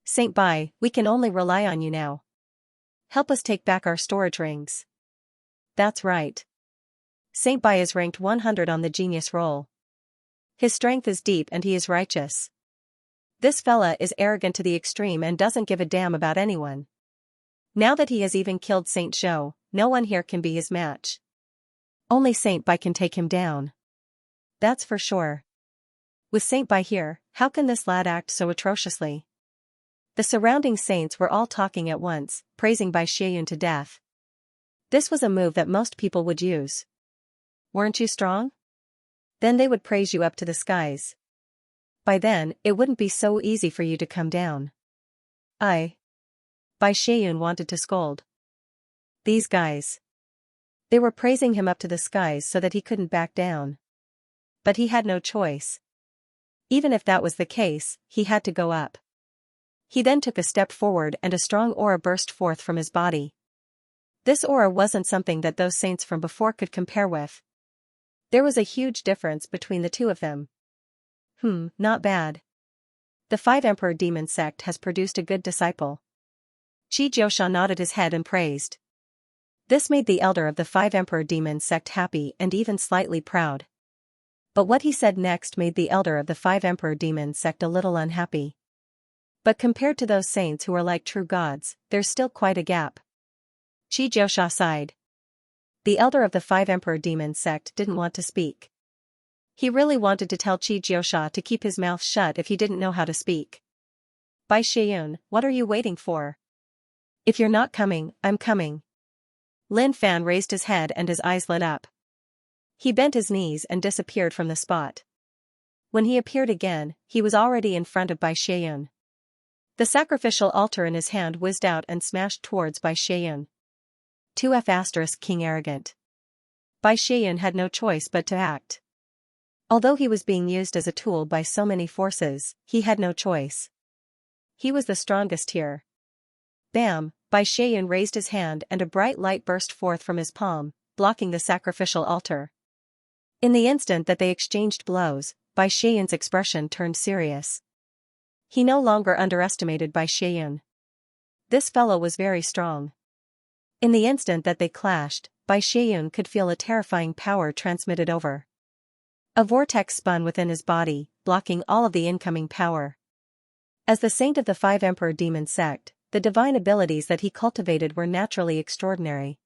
Saint Bai, we can only rely on you now. Help us take back our storage rings. That's right. Saint Bai is ranked 100 on the genius roll. His strength is deep and he is righteous. This fella is arrogant to the extreme and doesn't give a damn about anyone. Now that he has even killed Saint Zhou, no one here can be his match. Only Saint Bai can take him down. That's for sure. With Saint Bai here, how can this lad act so atrociously? The surrounding saints were all talking at once, praising Bai Xianyun to death. This was a move that most people would use. Weren't you strong? Then they would praise you up to the skies. By then, it wouldn't be so easy for you to come down. Bai Xianyun wanted to scold. These guys. They were praising him up to the skies so that he couldn't back down. But he had no choice. Even if that was the case, he had to go up. He then took a step forward and a strong aura burst forth from his body. This aura wasn't something that those saints from before could compare with. There was a huge difference between the two of them. Not bad. The 5 Emperor Demon sect has produced a good disciple. Qi Jiusha nodded his head and praised. This made the elder of the 5 Emperor Demon sect happy and even slightly proud. But what he said next made the elder of the 5 Emperor Demon sect a little unhappy. But compared to those saints who are like true gods, there's still quite a gap. Qi Jiusha sighed. The elder of the 5 Emperor Demon sect didn't want to speak. He really wanted to tell Qi Jiusha to keep his mouth shut if he didn't know how to speak. Bai Xianyun, what are you waiting for? If you're not coming, I'm coming. Lin Fan raised his head and his eyes lit up. He bent his knees and disappeared from the spot. When he appeared again, he was already in front of Bai Xianyun. The sacrificial altar in his hand whizzed out and smashed towards Bai Xianyun. 2F** King arrogant. Bai Xianyun had no choice but to act. Although he was being used as a tool by so many forces, he had no choice. He was the strongest here. Bam! Bai Xianyun raised his hand and a bright light burst forth from his palm, blocking the sacrificial altar. In the instant that they exchanged blows, Bai Xianyun's expression turned serious. He no longer underestimated Bai Xianyun. This fellow was very strong. In the instant that they clashed, Bai Xieyun could feel a terrifying power transmitted over. A vortex spun within his body, blocking all of the incoming power. As the saint of the Five Emperor Demon Sect, the divine abilities that he cultivated were naturally extraordinary.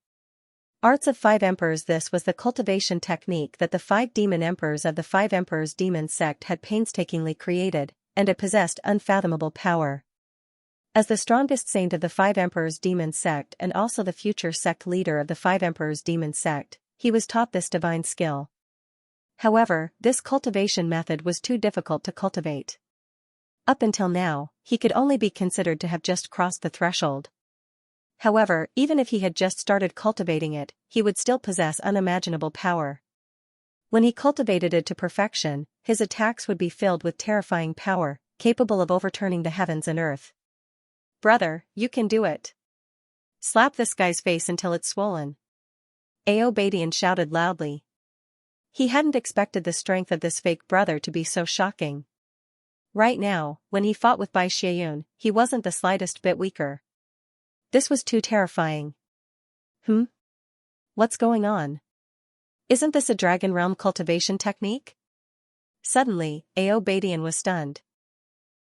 Arts of Five Emperors. This was the cultivation technique that the 5 demon emperors of the Five Emperors Demon Sect had painstakingly created, and it possessed unfathomable power. As the strongest saint of the Five Emperors Demon Sect and also the future sect leader of the Five Emperors Demon Sect, he was taught this divine skill. However, this cultivation method was too difficult to cultivate. Up until now, he could only be considered to have just crossed the threshold. However, even if he had just started cultivating it, he would still possess unimaginable power. When he cultivated it to perfection, his attacks would be filled with terrifying power, capable of overturning the heavens and earth. Brother, you can do it. Slap this guy's face until it's swollen. Aobadian shouted loudly. He hadn't expected the strength of this fake brother to be so shocking. Right now, when he fought with Bai Xieyun, he wasn't the slightest bit weaker. This was too terrifying. What's going on? Isn't this a Dragon Realm cultivation technique? Suddenly, Aobadian was stunned.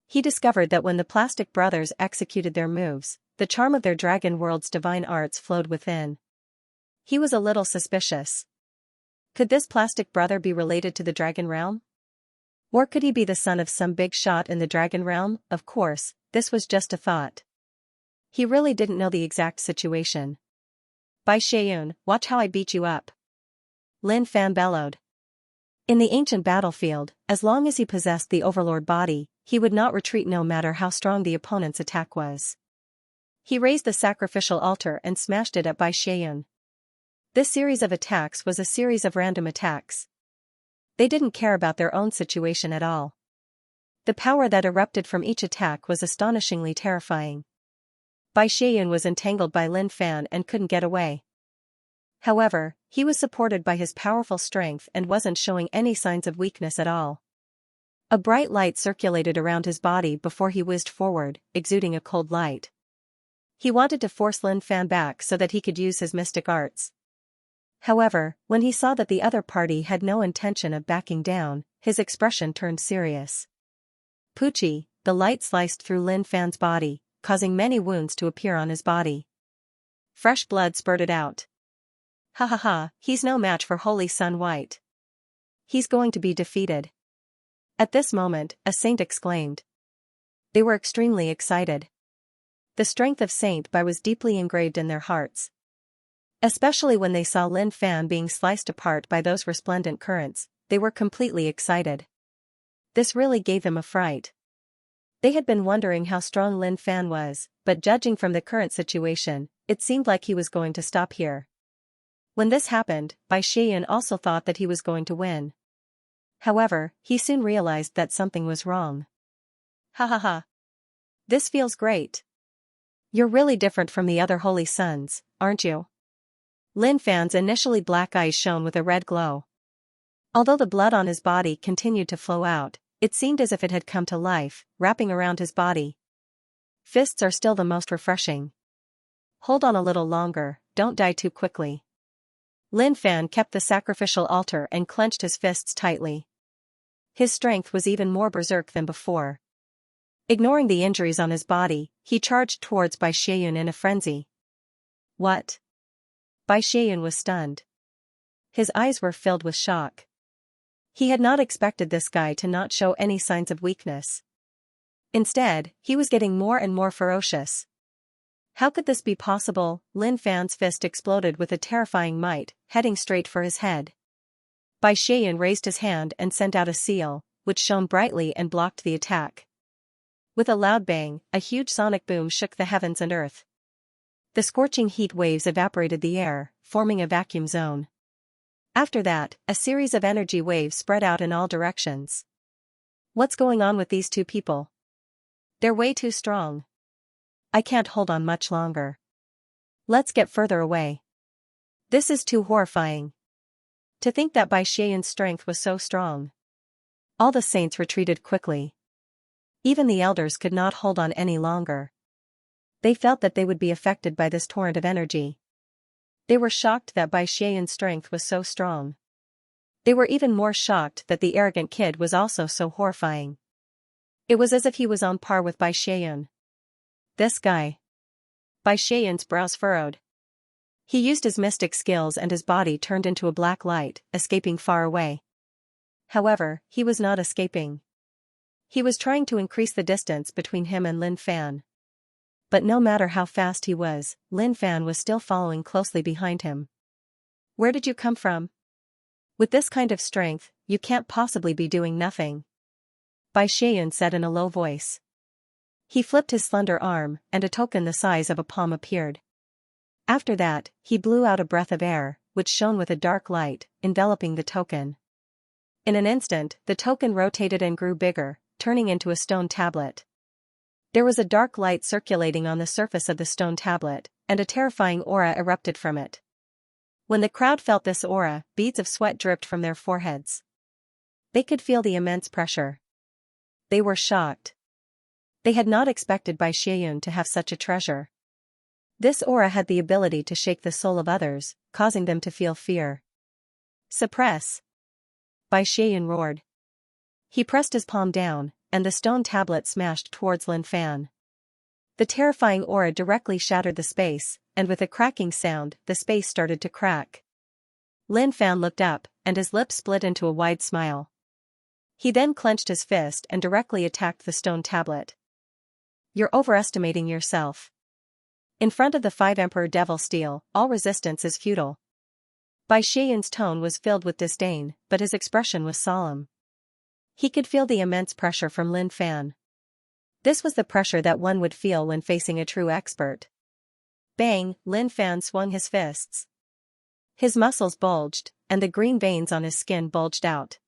He discovered that when the plastic brothers executed their moves, the charm of their Dragon World's divine arts flowed within. He was a little suspicious. Could this plastic brother be related to the Dragon Realm? Or could he be the son of some big shot in the Dragon Realm? Of course, this was just a thought. He really didn't know the exact situation. Bai Xieyun, watch how I beat you up. Lin Fan bellowed. In the ancient battlefield, as long as he possessed the Overlord body, he would not retreat no matter how strong the opponent's attack was. He raised the sacrificial altar and smashed it at Bai Xieyun. This series of attacks was a series of random attacks. They didn't care about their own situation at all. The power that erupted from each attack was astonishingly terrifying. Bai Xieyun was entangled by Lin Fan and couldn't get away. However, he was supported by his powerful strength and wasn't showing any signs of weakness at all. A bright light circulated around his body before he whizzed forward, exuding a cold light. He wanted to force Lin Fan back so that he could use his mystic arts. However, when he saw that the other party had no intention of backing down, his expression turned serious. Poochie, the light sliced through Lin Fan's body, causing many wounds to appear on his body. Fresh blood spurted out. Ha ha ha, he's no match for Holy Sun White. He's going to be defeated. At this moment, a saint exclaimed. They were extremely excited. The strength of Saint Bai was deeply engraved in their hearts. Especially when they saw Lin Fan being sliced apart by those resplendent currents, they were completely excited. This really gave them a fright. They had been wondering how strong Lin Fan was, but judging from the current situation, it seemed like he was going to stop here. When this happened, Bai Xieyun also thought that he was going to win. However, he soon realized that something was wrong. Ha ha ha. This feels great. You're really different from the other Holy Sons, aren't you? Lin Fan's initially black eyes shone with a red glow. Although the blood on his body continued to flow out, it seemed as if it had come to life, wrapping around his body. Fists are still the most refreshing. Hold on a little longer, don't die too quickly. Lin Fan kept the sacrificial altar and clenched his fists tightly. His strength was even more berserk than before. Ignoring the injuries on his body, he charged towards Bai Xieyun in a frenzy. What? Bai Xieyun was stunned. His eyes were filled with shock. He had not expected this guy to not show any signs of weakness. Instead, he was getting more and more ferocious. How could this be possible? Lin Fan's fist exploded with a terrifying might, heading straight for his head. Bai Xieyun raised his hand and sent out a seal, which shone brightly and blocked the attack. With a loud bang, a huge sonic boom shook the heavens and earth. The scorching heat waves evaporated the air, forming a vacuum zone. After that, a series of energy waves spread out in all directions. What's going on with these two people? They're way too strong. I can't hold on much longer. Let's get further away. This is too horrifying. To think that Bai Xieyun's strength was so strong. All the saints retreated quickly. Even the elders could not hold on any longer. They felt that they would be affected by this torrent of energy. They were shocked that Bai Xian's strength was so strong. They were even more shocked that the arrogant kid was also so horrifying. It was as if he was on par with Bai Xian. This guy. Bai Xian's brows furrowed. He used his mystic skills and his body turned into a black light, escaping far away. However, he was not escaping. He was trying to increase the distance between him and Lin Fan. But no matter how fast he was, Lin Fan was still following closely behind him. Where did you come from? With this kind of strength, you can't possibly be doing nothing. Bai Xian said in a low voice. He flipped his slender arm, and a token the size of a palm appeared. After that, he blew out a breath of air, which shone with a dark light, enveloping the token. In an instant, the token rotated and grew bigger, turning into a stone tablet. There was a dark light circulating on the surface of the stone tablet, and a terrifying aura erupted from it. When the crowd felt this aura, beads of sweat dripped from their foreheads. They could feel the immense pressure. They were shocked. They had not expected Bai Xian to have such a treasure. This aura had the ability to shake the soul of others, causing them to feel fear. Suppress! Bai Xian roared. He pressed his palm down, and the stone tablet smashed towards Lin Fan. The terrifying aura directly shattered the space, and with a cracking sound, the space started to crack. Lin Fan looked up, and his lips split into a wide smile. He then clenched his fist and directly attacked the stone tablet. You're overestimating yourself. In front of the 5 Emperor Devil Steel, all resistance is futile. Bai Xian's tone was filled with disdain, but his expression was solemn. He could feel the immense pressure from Lin Fan. This was the pressure that one would feel when facing a true expert. Bang! Lin Fan swung his fists. His muscles bulged, and the green veins on his skin bulged out.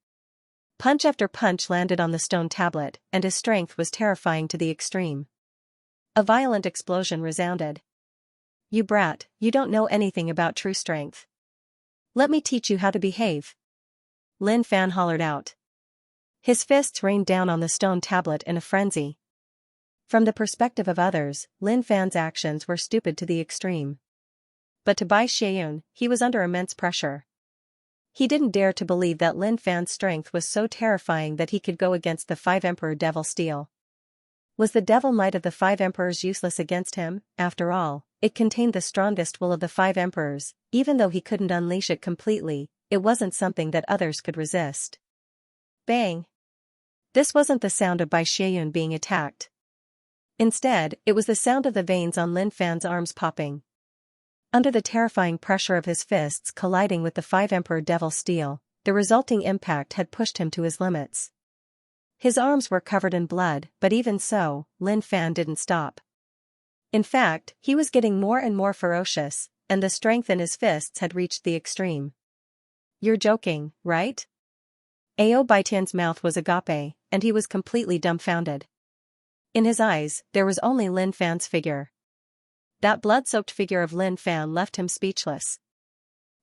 Punch after punch landed on the stone tablet, and his strength was terrifying to the extreme. A violent explosion resounded. You brat, you don't know anything about true strength. Let me teach you how to behave. Lin Fan hollered out. His fists rained down on the stone tablet in a frenzy. From the perspective of others, Lin Fan's actions were stupid to the extreme. But to Bai Xian, he was under immense pressure. He didn't dare to believe that Lin Fan's strength was so terrifying that he could go against the 5 Emperor Devil Steel. Was the devil might of the 5 emperors useless against him? After all, it contained the strongest will of the 5 emperors. Even though he couldn't unleash it completely, it wasn't something that others could resist. Bang! This wasn't the sound of Bai Xian being attacked. Instead, it was the sound of the veins on Lin Fan's arms popping. Under the terrifying pressure of his fists colliding with the 5 Emperor Devil Steel, the resulting impact had pushed him to his limits. His arms were covered in blood, but even so, Lin Fan didn't stop. In fact, he was getting more and more ferocious, and the strength in his fists had reached the extreme. You're joking, right? Ao Baitan's mouth was agape, and he was completely dumbfounded. In his eyes, there was only Lin Fan's figure. That blood-soaked figure of Lin Fan left him speechless.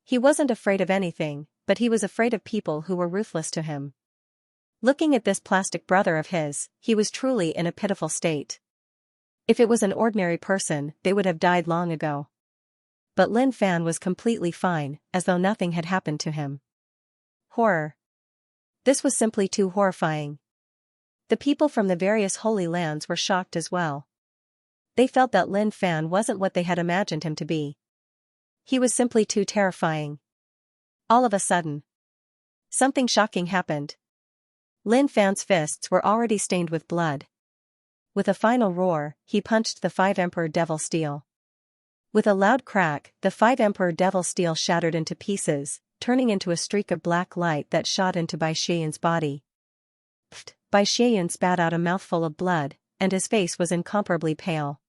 He wasn't afraid of anything, but he was afraid of people who were ruthless to him. Looking at this plastic brother of his, he was truly in a pitiful state. If it was an ordinary person, they would have died long ago. But Lin Fan was completely fine, as though nothing had happened to him. Horror. This was simply too horrifying. The people from the various holy lands were shocked as well. They felt that Lin Fan wasn't what they had imagined him to be. He was simply too terrifying. All of a sudden, something shocking happened. Lin Fan's fists were already stained with blood. With a final roar, he punched the 5 Emperor Devil Steel. With a loud crack, the 5 Emperor Devil Steel shattered into pieces, turning into a streak of black light that shot into Bai Xian's body. Pfft! Bai Xian spat out a mouthful of blood, and his face was incomparably pale.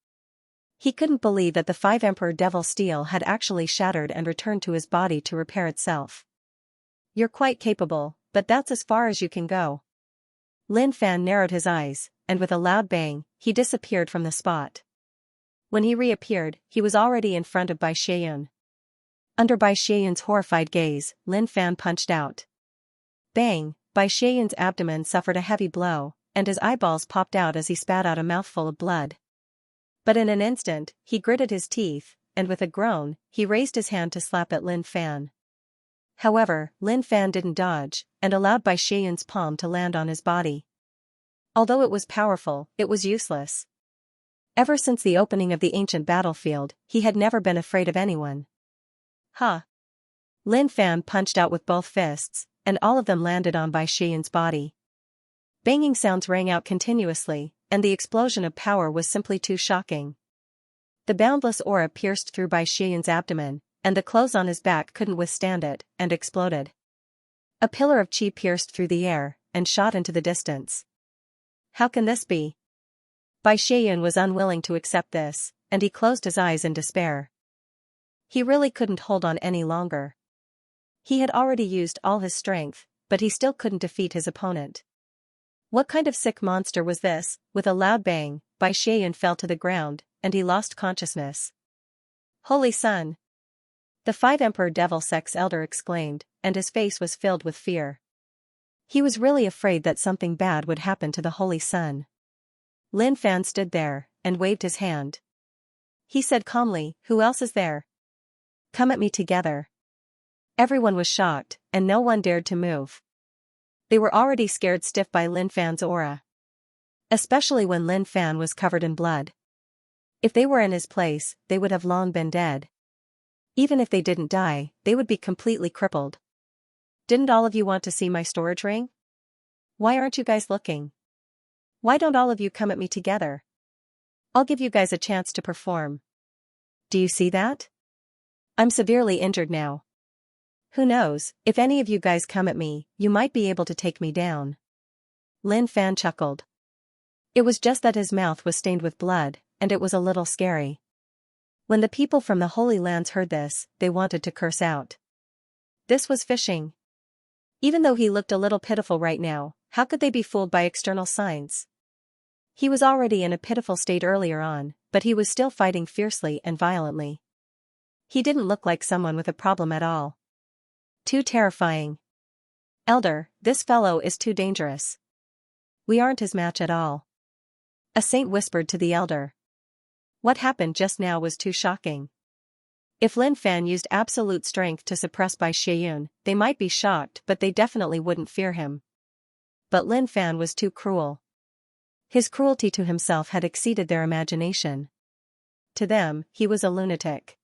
He couldn't believe that the 5 Emperor Devil Steel had actually shattered and returned to his body to repair itself. You're quite capable, but that's as far as you can go. Lin Fan narrowed his eyes, and with a loud bang, he disappeared from the spot. When he reappeared, he was already in front of Bai Xian. Under Bai Xian's horrified gaze, Lin Fan punched out. Bang! Bai Xian's abdomen suffered a heavy blow, and his eyeballs popped out as he spat out a mouthful of blood. But in an instant, he gritted his teeth, and with a groan, he raised his hand to slap at Lin Fan. However, Lin Fan didn't dodge, and allowed Bai Xian's palm to land on his body. Although it was powerful, it was useless. Ever since the opening of the ancient battlefield, he had never been afraid of anyone. Ha! Lin Fan punched out with both fists, and all of them landed on Bai Xian's body. Banging sounds rang out continuously, and the explosion of power was simply too shocking. The boundless aura pierced through Bai Xian's abdomen, and the clothes on his back couldn't withstand it, and exploded. A pillar of qi pierced through the air, and shot into the distance. How can this be? Bai Xian was unwilling to accept this, and he closed his eyes in despair. He really couldn't hold on any longer. He had already used all his strength, but he still couldn't defeat his opponent. What kind of sick monster was this? With a loud bang, Bai Xian fell to the ground, and he lost consciousness. Holy Sun! The 5 Emperor Devil Sect's elder exclaimed, and his face was filled with fear. He was really afraid that something bad would happen to the Holy Sun. Lin Fan stood there, and waved his hand. He said calmly, "Who else is there? Come at me together." Everyone was shocked, and no one dared to move. They were already scared stiff by Lin Fan's aura. Especially when Lin Fan was covered in blood. If they were in his place, they would have long been dead. Even if they didn't die, they would be completely crippled. Didn't all of you want to see my storage ring? Why aren't you guys looking? Why don't all of you come at me together? I'll give you guys a chance to perform. Do you see that? I'm severely injured now. Who knows, if any of you guys come at me, you might be able to take me down. Lin Fan chuckled. It was just that his mouth was stained with blood, and it was a little scary. When the people from the Holy Lands heard this, they wanted to curse out. This was fishing. Even though he looked a little pitiful right now, how could they be fooled by external signs? He was already in a pitiful state earlier on, but he was still fighting fiercely and violently. He didn't look like someone with a problem at all. Too terrifying. Elder, this fellow is too dangerous. We aren't his match at all. A saint whispered to the elder. What happened just now was too shocking. If Lin Fan used absolute strength to suppress Bai Xian, they might be shocked, but they definitely wouldn't fear him. But Lin Fan was too cruel. His cruelty to himself had exceeded their imagination. To them, he was a lunatic.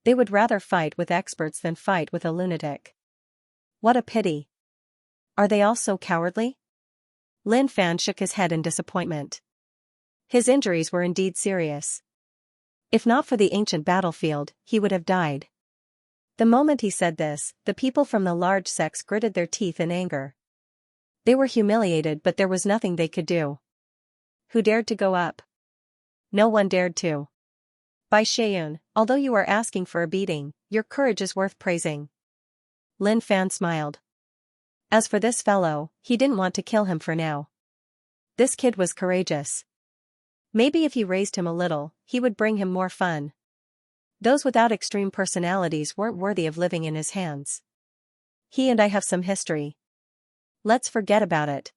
They would rather fight with experts than fight with a lunatic. What a pity. Are they all so cowardly? Lin Fan shook his head in disappointment. His injuries were indeed serious. If not for the ancient battlefield, he would have died. The moment he said this, the people from the large sects gritted their teeth in anger. They were humiliated, but there was nothing they could do. Who dared to go up? No one dared to. Bai Xian, although you are asking for a beating, your courage is worth praising. Lin Fan smiled. As for this fellow, he didn't want to kill him for now. This kid was courageous. Maybe if he raised him a little, he would bring him more fun. Those without extreme personalities weren't worthy of living in his hands. He and I have some history. Let's forget about it.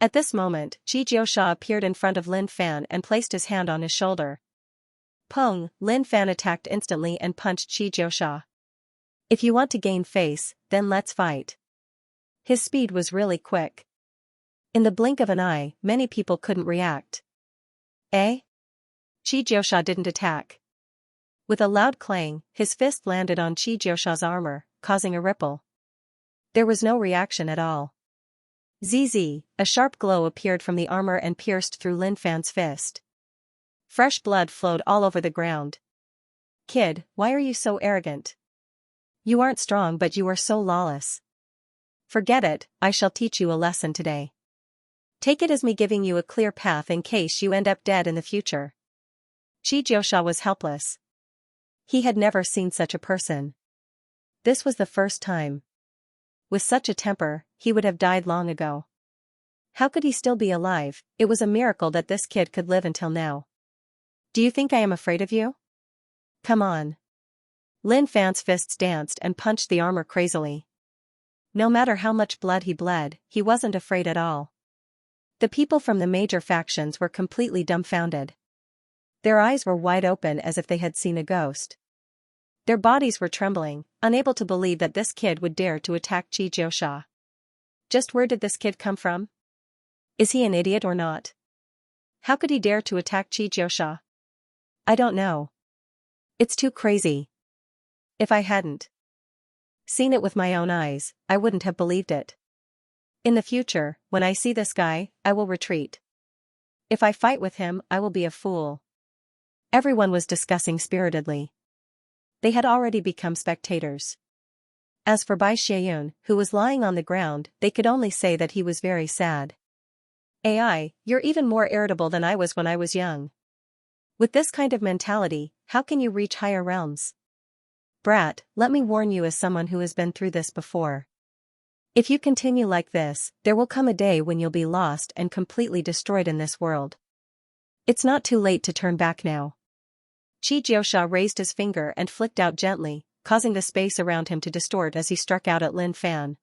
At this moment, Xianxia appeared in front of Lin Fan and placed his hand on his shoulder. Pong, Lin Fan attacked instantly and punched Xianxia. If you want to gain face, then let's fight. His speed was really quick. In the blink of an eye, many people couldn't react. Eh? Xianxia didn't attack. With a loud clang, his fist landed on Xianxia's armor, causing a ripple. There was no reaction at all. ZZ, a sharp glow appeared from the armor and pierced through Lin Fan's fist. Fresh blood flowed all over the ground. Kid, why are you so arrogant? You aren't strong, but you are so lawless. Forget it, I shall teach you a lesson today. Take it as me giving you a clear path in case you end up dead in the future. Xianxia was helpless. He had never seen such a person. This was the first time. With such a temper, he would have died long ago. How could he still be alive? It was a miracle that this kid could live until now. Do you think I am afraid of you? Come on. Lin Fan's fists danced and punched the armor crazily. No matter how much blood he bled, he wasn't afraid at all. The people from the major factions were completely dumbfounded. Their eyes were wide open as if they had seen a ghost. Their bodies were trembling, unable to believe that this kid would dare to attack Xianxia. Just where did this kid come from? Is he an idiot or not? How could he dare to attack Xianxia? I don't know. It's too crazy. If I hadn't seen it with my own eyes, I wouldn't have believed it. In the future, when I see this guy, I will retreat. If I fight with him, I will be a fool. Everyone was discussing spiritedly. They had already become spectators. As for Bai Xianyun, who was lying on the ground, they could only say that he was very sad. AI, you're even more irritable than I was when I was young. With this kind of mentality, how can you reach higher realms? Brat, let me warn you as someone who has been through this before. If you continue like this, there will come a day when you'll be lost and completely destroyed in this world. It's not too late to turn back now. Xianxia raised his finger and flicked out gently, causing the space around him to distort as he struck out at Lin Fan.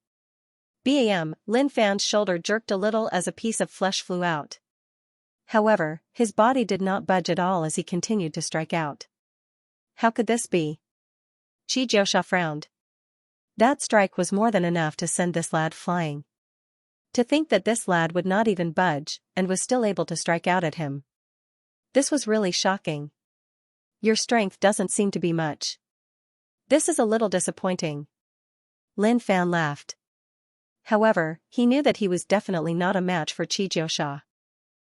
Bam! Lin Fan's shoulder jerked a little as a piece of flesh flew out. However, his body did not budge at all as he continued to strike out. How could this be? Xianxia frowned. That strike was more than enough to send this lad flying. To think that this lad would not even budge, and was still able to strike out at him. This was really shocking. Your strength doesn't seem to be much. This is a little disappointing. Lin Fan laughed. However, he knew that he was definitely not a match for Xianxia.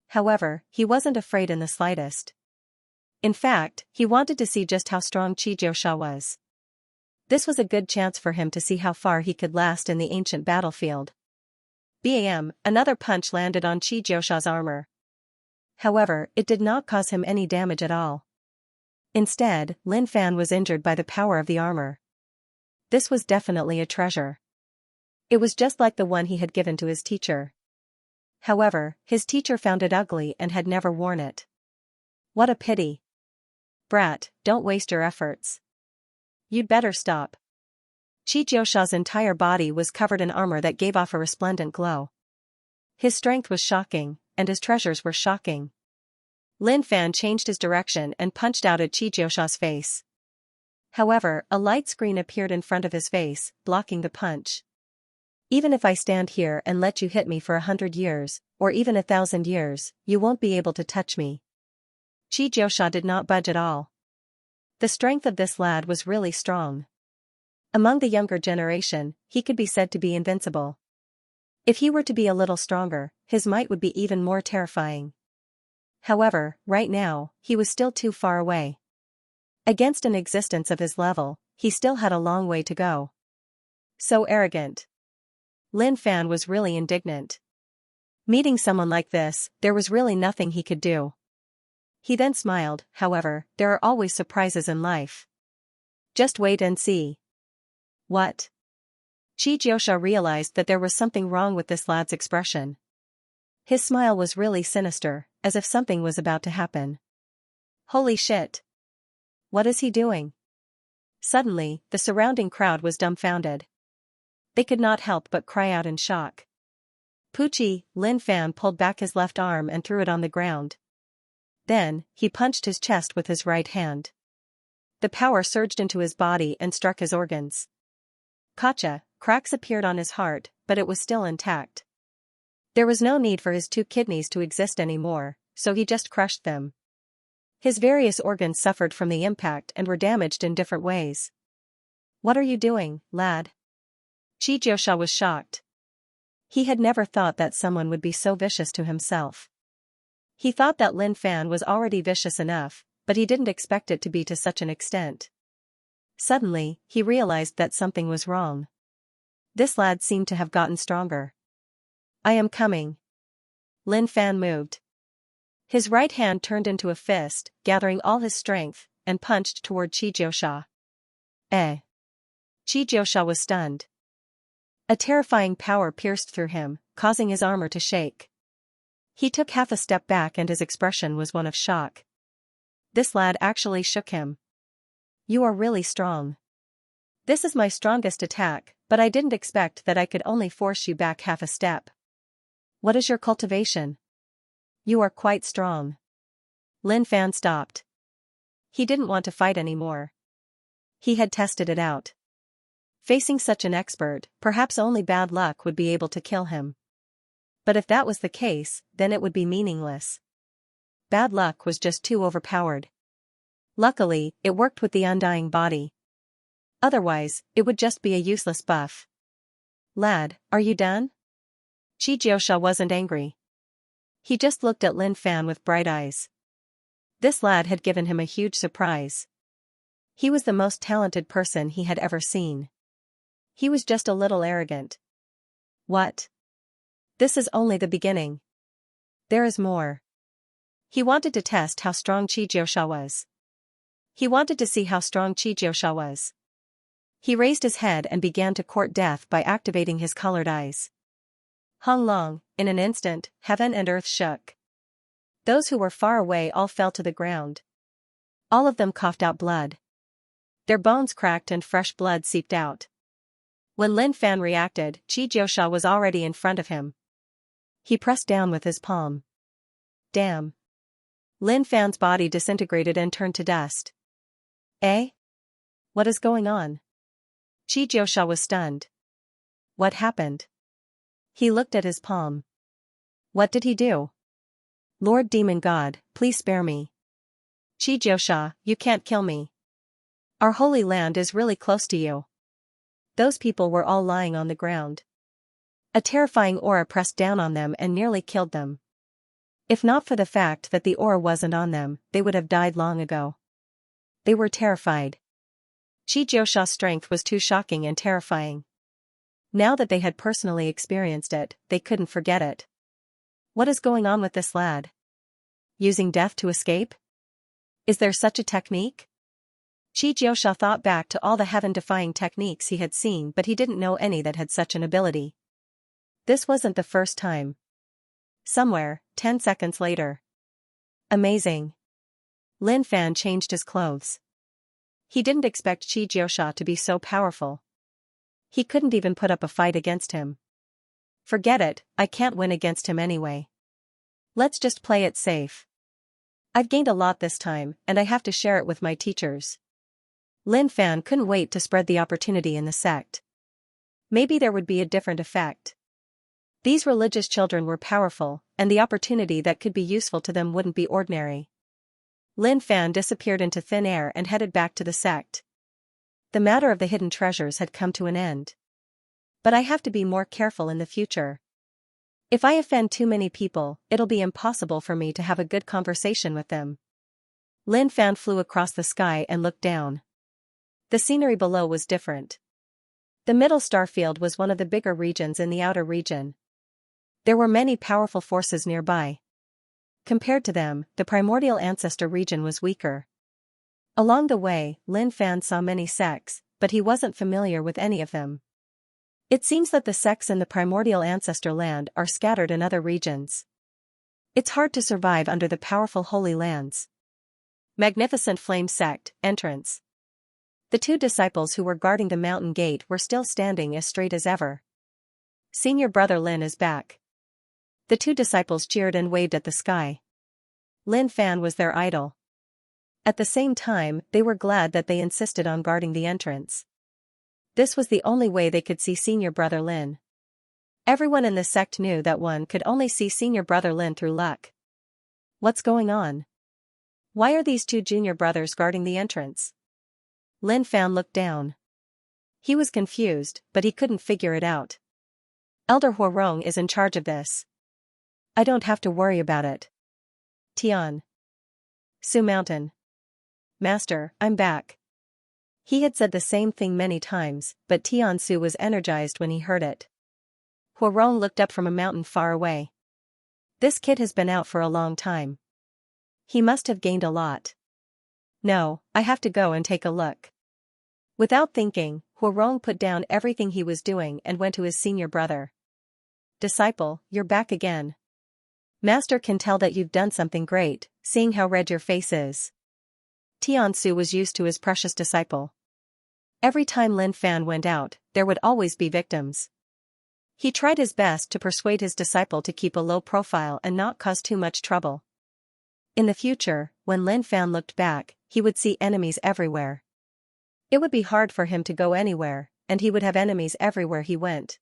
However, he wasn't afraid in the slightest. In fact, he wanted to see just how strong Xianxia was. This was a good chance for him to see how far he could last in the ancient battlefield. Bam! Another punch landed on Xianxia's armor. However, it did not cause him any damage at all. Instead, Lin Fan was injured by the power of the armor. This was definitely a treasure. It was just like the one he had given to his teacher. However, his teacher found it ugly and had never worn it. What a pity. Brat, don't waste your efforts. You'd better stop. Xianxia's entire body was covered in armor that gave off a resplendent glow. His strength was shocking, and his treasures were shocking. Lin Fan changed his direction and punched out at Xianxia's face. However, a light screen appeared in front of his face, blocking the punch. Even if I stand here and let you hit me for 100 years, or even 1,000 years, you won't be able to touch me. Xianxia did not budge at all. The strength of this lad was really strong. Among the younger generation, he could be said to be invincible. If he were to be a little stronger, his might would be even more terrifying. However, right now, he was still too far away. Against an existence of his level, he still had a long way to go. So arrogant. Lin Fan was really indignant. Meeting someone like this, there was really nothing he could do. He then smiled. However, there are always surprises in life. Just wait and see. What? Xianxia realized that there was something wrong with this lad's expression. His smile was really sinister, as if something was about to happen. Holy shit! What is he doing? Suddenly, the surrounding crowd was dumbfounded. They could not help but cry out in shock. Poochie, Lin Fan pulled back his left arm and threw it on the ground. Then, he punched his chest with his right hand. The power surged into his body and struck his organs. Gotcha! Cracks appeared on his heart, but it was still intact. There was no need for his 2 kidneys to exist anymore, so he just crushed them. His various organs suffered from the impact and were damaged in different ways. What are you doing, lad? Xianxia was shocked. He had never thought that someone would be so vicious to himself. He thought that Lin Fan was already vicious enough, but he didn't expect it to be to such an extent. Suddenly, he realized that something was wrong. This lad seemed to have gotten stronger. I am coming. Lin Fan moved. His right hand turned into a fist, gathering all his strength, and punched toward Xianxia. Xianxia was stunned. A terrifying power pierced through him, causing his armor to shake. He took half a step back and his expression was one of shock. This lad actually shook him. You are really strong. This is my strongest attack, but I didn't expect that I could only force you back half a step. What is your cultivation? You are quite strong. Lin Fan stopped. He didn't want to fight anymore. He had tested it out. Facing such an expert, perhaps only bad luck would be able to kill him. But if that was the case, then it would be meaningless. Bad luck was just too overpowered. Luckily, it worked with the undying body. Otherwise, it would just be a useless buff. Lad, are you done? Xianxia wasn't angry. He just looked at Lin Fan with bright eyes. This lad had given him a huge surprise. He was the most talented person he had ever seen. He was just a little arrogant. What? This is only the beginning. There is more. He wanted to test how strong Xianxia was. He wanted to see how strong Xianxia was. He raised his head and began to court death by activating his colored eyes. Hung long, in an instant, heaven and earth shook. Those who were far away all fell to the ground. All of them coughed out blood. Their bones cracked and fresh blood seeped out. When Lin Fan reacted, Xianxia was already in front of him. He pressed down with his palm. Damn. Lin Fan's body disintegrated and turned to dust. Eh? What is going on? Xianxia was stunned. What happened? He looked at his palm. What did he do? Lord Demon God, please spare me. Xianxia, you can't kill me. Our holy land is really close to you. Those people were all lying on the ground. A terrifying aura pressed down on them and nearly killed them. If not for the fact that the aura wasn't on them, they would have died long ago. They were terrified. Xianxia's strength was too shocking and terrifying. Now that they had personally experienced it, they couldn't forget it. What is going on with this lad? Using death to escape? Is there such a technique? Xianxia thought back to all the heaven-defying techniques he had seen, but he didn't know any that had such an ability. This wasn't the first time. Somewhere, 10 seconds later. Amazing. Lin Fan changed his clothes. He didn't expect Xianxia to be so powerful. He couldn't even put up a fight against him. Forget it, I can't win against him anyway. Let's just play it safe. I've gained a lot this time, and I have to share it with my teachers. Lin Fan couldn't wait to spread the opportunity in the sect. Maybe there would be a different effect. These religious children were powerful, and the opportunity that could be useful to them wouldn't be ordinary. Lin Fan disappeared into thin air and headed back to the sect. The matter of the hidden treasures had come to an end. But I have to be more careful in the future. If I offend too many people, it'll be impossible for me to have a good conversation with them. Lin Fan flew across the sky and looked down. The scenery below was different. The middle star field was one of the bigger regions in the outer region. There were many powerful forces nearby. Compared to them, the primordial ancestor region was weaker. Along the way, Lin Fan saw many sects, but he wasn't familiar with any of them. It seems that the sects in the primordial ancestor land are scattered in other regions. It's hard to survive under the powerful holy lands. Magnificent Flame Sect, entrance. The two disciples who were guarding the mountain gate were still standing as straight as ever. Senior brother Lin is back. The two disciples cheered and waved at the sky. Lin Fan was their idol. At the same time, they were glad that they insisted on guarding the entrance. This was the only way they could see senior brother Lin. Everyone in the sect knew that one could only see senior brother Lin through luck. What's going on? Why are these two junior brothers guarding the entrance? Lin Fan looked down. He was confused, but he couldn't figure it out. Elder Huarong is in charge of this. I don't have to worry about it. Tian. Su Mountain. Master, I'm back. He had said the same thing many times, but Tian Su was energized when he heard it. Huarong looked up from a mountain far away. This kid has been out for a long time. He must have gained a lot. No, I have to go and take a look. Without thinking, Huarong put down everything he was doing and went to his senior brother. Disciple, you're back again. Master can tell that you've done something great, seeing how red your face is. Tian Su was used to his precious disciple. Every time Lin Fan went out, there would always be victims. He tried his best to persuade his disciple to keep a low profile and not cause too much trouble. In the future, when Lin Fan looked back, he would see enemies everywhere. It would be hard for him to go anywhere, and he would have enemies everywhere he went.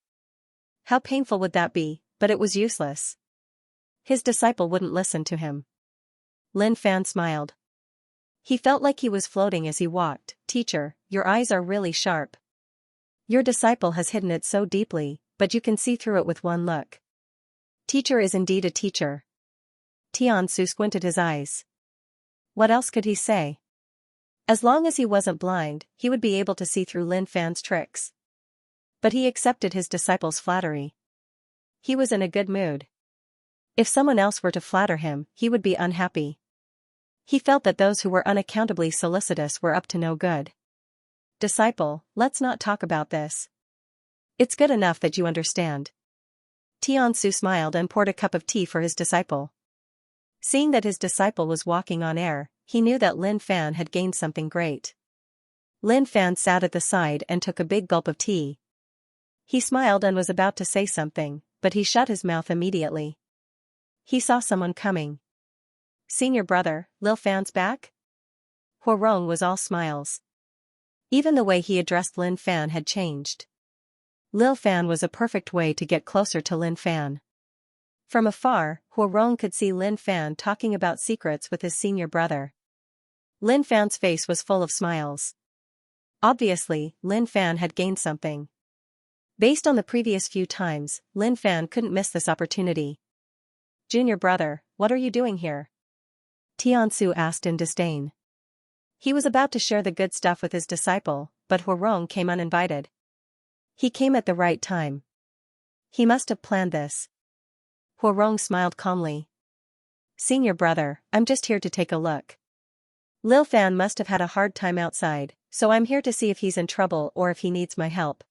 How painful would that be, but it was useless. His disciple wouldn't listen to him. Lin Fan smiled. He felt like he was floating as he walked. Teacher, your eyes are really sharp. Your disciple has hidden it so deeply, but you can see through it with one look. Teacher is indeed a teacher. Tiansu squinted his eyes. What else could he say? As long as he wasn't blind, he would be able to see through Lin Fan's tricks. But he accepted his disciple's flattery. He was in a good mood. If someone else were to flatter him, he would be unhappy. He felt that those who were unaccountably solicitous were up to no good. Disciple, let's not talk about this. It's good enough that you understand. Tiansu smiled and poured a cup of tea for his disciple. Seeing that his disciple was walking on air, he knew that Lin Fan had gained something great. Lin Fan sat at the side and took a big gulp of tea. He smiled and was about to say something, but he shut his mouth immediately. He saw someone coming. Senior brother, Lil Fan's back? Huarong was all smiles. Even the way he addressed Lin Fan had changed. Lil Fan was a perfect way to get closer to Lin Fan. From afar, Huarong could see Lin Fan talking about secrets with his senior brother. Lin Fan's face was full of smiles. Obviously, Lin Fan had gained something. Based on the previous few times, Lin Fan couldn't miss this opportunity. Junior brother, what are you doing here? Tiansu asked in disdain. He was about to share the good stuff with his disciple, but Huarong came uninvited. He came at the right time. He must have planned this. Huarong smiled calmly. Senior brother, I'm just here to take a look. Lil Fan must have had a hard time outside, so I'm here to see if he's in trouble or if he needs my help.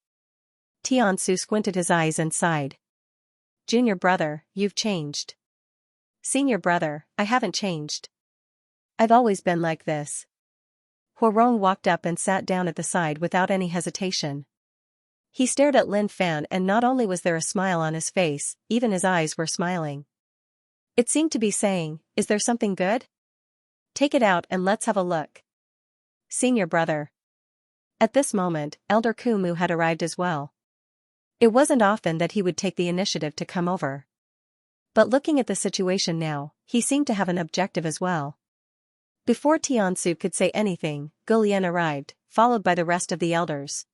Tiansu squinted his eyes and sighed. Junior brother, you've changed. Senior brother, I haven't changed. I've always been like this. Huarong walked up and sat down at the side without any hesitation. He stared at Lin Fan and not only was there a smile on his face, even his eyes were smiling. It seemed to be saying, is there something good? Take it out and let's have a look. Senior brother. At this moment, Elder Kumu had arrived as well. It wasn't often that he would take the initiative to come over. But looking at the situation now, he seemed to have an objective as well. Before Tiansu could say anything, Gulian arrived, followed by the rest of the elders.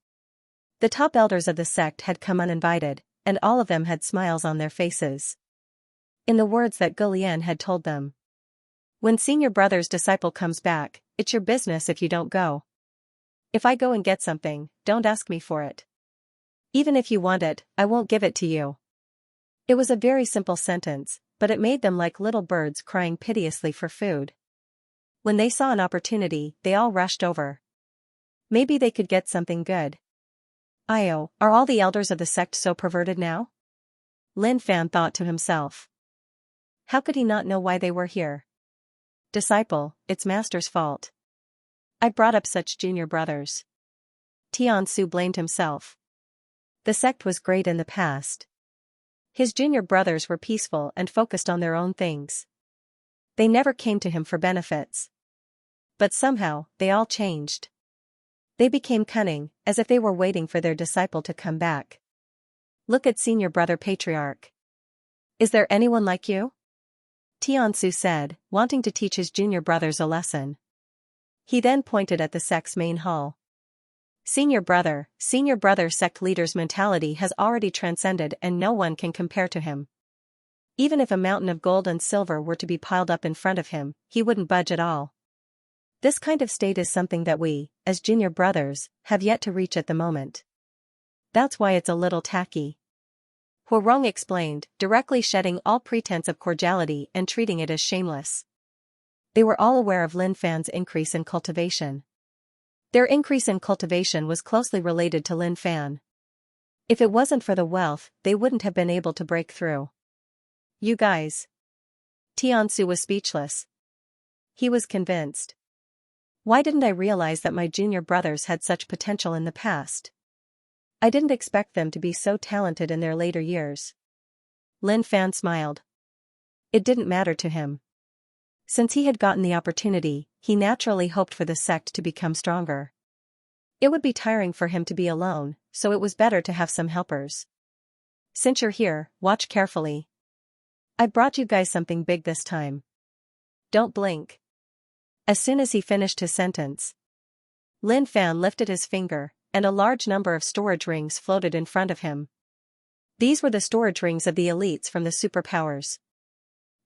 The top elders of the sect had come uninvited, and all of them had smiles on their faces. In the words that Gulian had told them. When senior brother's disciple comes back, it's your business if you don't go. If I go and get something, don't ask me for it. Even if you want it, I won't give it to you. It was a very simple sentence, but it made them like little birds crying piteously for food. When they saw an opportunity, they all rushed over. Maybe they could get something good. Io, are all the elders of the sect so perverted now? Lin Fan thought to himself. How could he not know why they were here? Disciple, it's master's fault. I brought up such junior brothers. Tiansu blamed himself. The sect was great in the past. His junior brothers were peaceful and focused on their own things. They never came to him for benefits. But somehow, they all changed. They became cunning, as if they were waiting for their disciple to come back. Look at senior brother patriarch. Is there anyone like you? Tiansu said, wanting to teach his junior brothers a lesson. He then pointed at the sect's main hall. Senior brother sect leader's mentality has already transcended and no one can compare to him. Even if a mountain of gold and silver were to be piled up in front of him, he wouldn't budge at all. This kind of state is something that we, as junior brothers, have yet to reach at the moment. That's why it's a little tacky. Huarong explained, directly shedding all pretense of cordiality and treating it as shameless. They were all aware of Lin Fan's increase in cultivation. Their increase in cultivation was closely related to Lin Fan. If it wasn't for the wealth, they wouldn't have been able to break through. You guys. Tiansu was speechless. He was convinced. Why didn't I realize that my junior brothers had such potential in the past? I didn't expect them to be so talented in their later years. Lin Fan smiled. It didn't matter to him. Since he had gotten the opportunity, he naturally hoped for the sect to become stronger. It would be tiring for him to be alone, so it was better to have some helpers. Since you're here, watch carefully. I brought you guys something big this time. Don't blink. As soon as he finished his sentence, Lin Fan lifted his finger, and a large number of storage rings floated in front of him. These were the storage rings of the elites from the superpowers.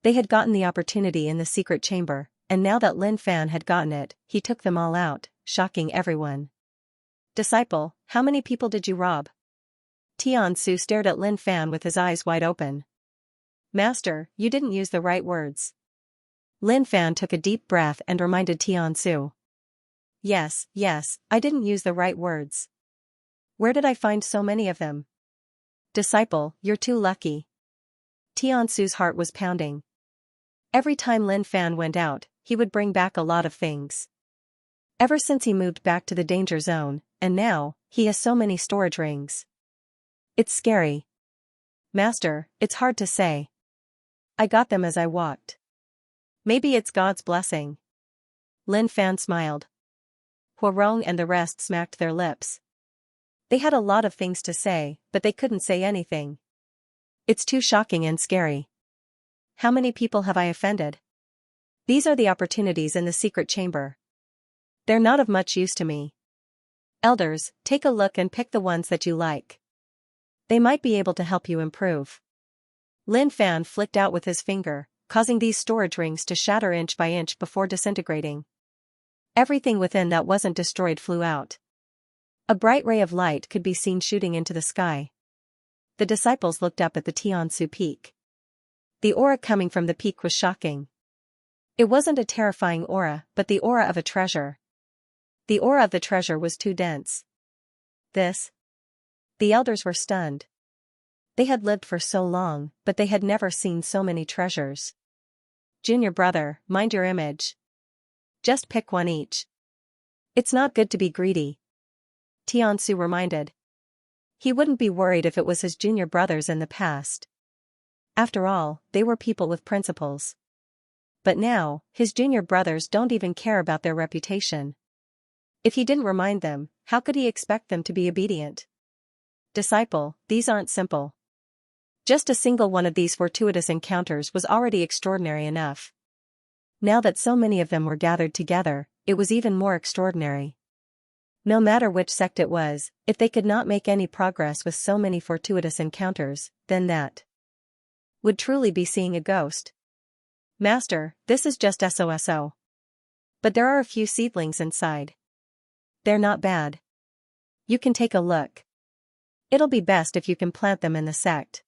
They had gotten the opportunity in the secret chamber, and now that Lin Fan had gotten it, he took them all out, shocking everyone. Disciple, how many people did you rob? Xianxia stared at Lin Fan with his eyes wide open. Master, you didn't use the right words. Lin Fan took a deep breath and reminded Xianxia. Yes, I didn't use the right words. Where did I find so many of them? Disciple, you're too lucky. Xianxia's heart was pounding. Every time Lin Fan went out, he would bring back a lot of things. Ever since he moved back to the danger zone, and now, he has so many storage rings. It's scary. Master, it's hard to say. I got them as I walked. Maybe it's God's blessing. Lin Fan smiled. Huarong and the rest smacked their lips. They had a lot of things to say, but they couldn't say anything. It's too shocking and scary. How many people have I offended? These are the opportunities in the secret chamber. They're not of much use to me. Elders, take a look and pick the ones that you like. They might be able to help you improve. Lin Fan flicked out with his finger, causing these storage rings to shatter inch by inch before disintegrating. Everything within that wasn't destroyed flew out. A bright ray of light could be seen shooting into the sky. The disciples looked up at the Xianxia peak. The aura coming from the peak was shocking. It wasn't a terrifying aura, but the aura of a treasure. The aura of the treasure was too dense. The elders were stunned. They had lived for so long, but they had never seen so many treasures. Junior brother, mind your image. Just pick one each. It's not good to be greedy. Xianxia reminded. He wouldn't be worried if it was his junior brothers in the past. After all, they were people with principles. But now, his junior brothers don't even care about their reputation. If he didn't remind them, how could he expect them to be obedient? Disciple, these aren't simple. Just a single one of these fortuitous encounters was already extraordinary enough. Now that so many of them were gathered together, it was even more extraordinary. No matter which sect it was, if they could not make any progress with so many fortuitous encounters, then that would truly be seeing a ghost. Master, this is just SOSO. But there are a few seedlings inside. They're not bad. You can take a look. It'll be best if you can plant them in the sect.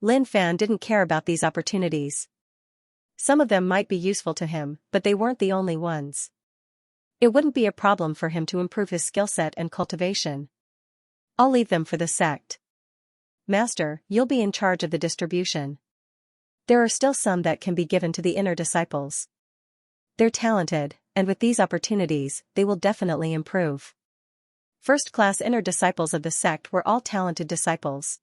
Lin Fan didn't care about these opportunities. Some of them might be useful to him, but they weren't the only ones. It wouldn't be a problem for him to improve his skill set and cultivation. I'll leave them for the sect. Master, you'll be in charge of the distribution. There are still some that can be given to the inner disciples. They're talented, and with these opportunities, they will definitely improve. First-class inner disciples of the sect were all talented disciples.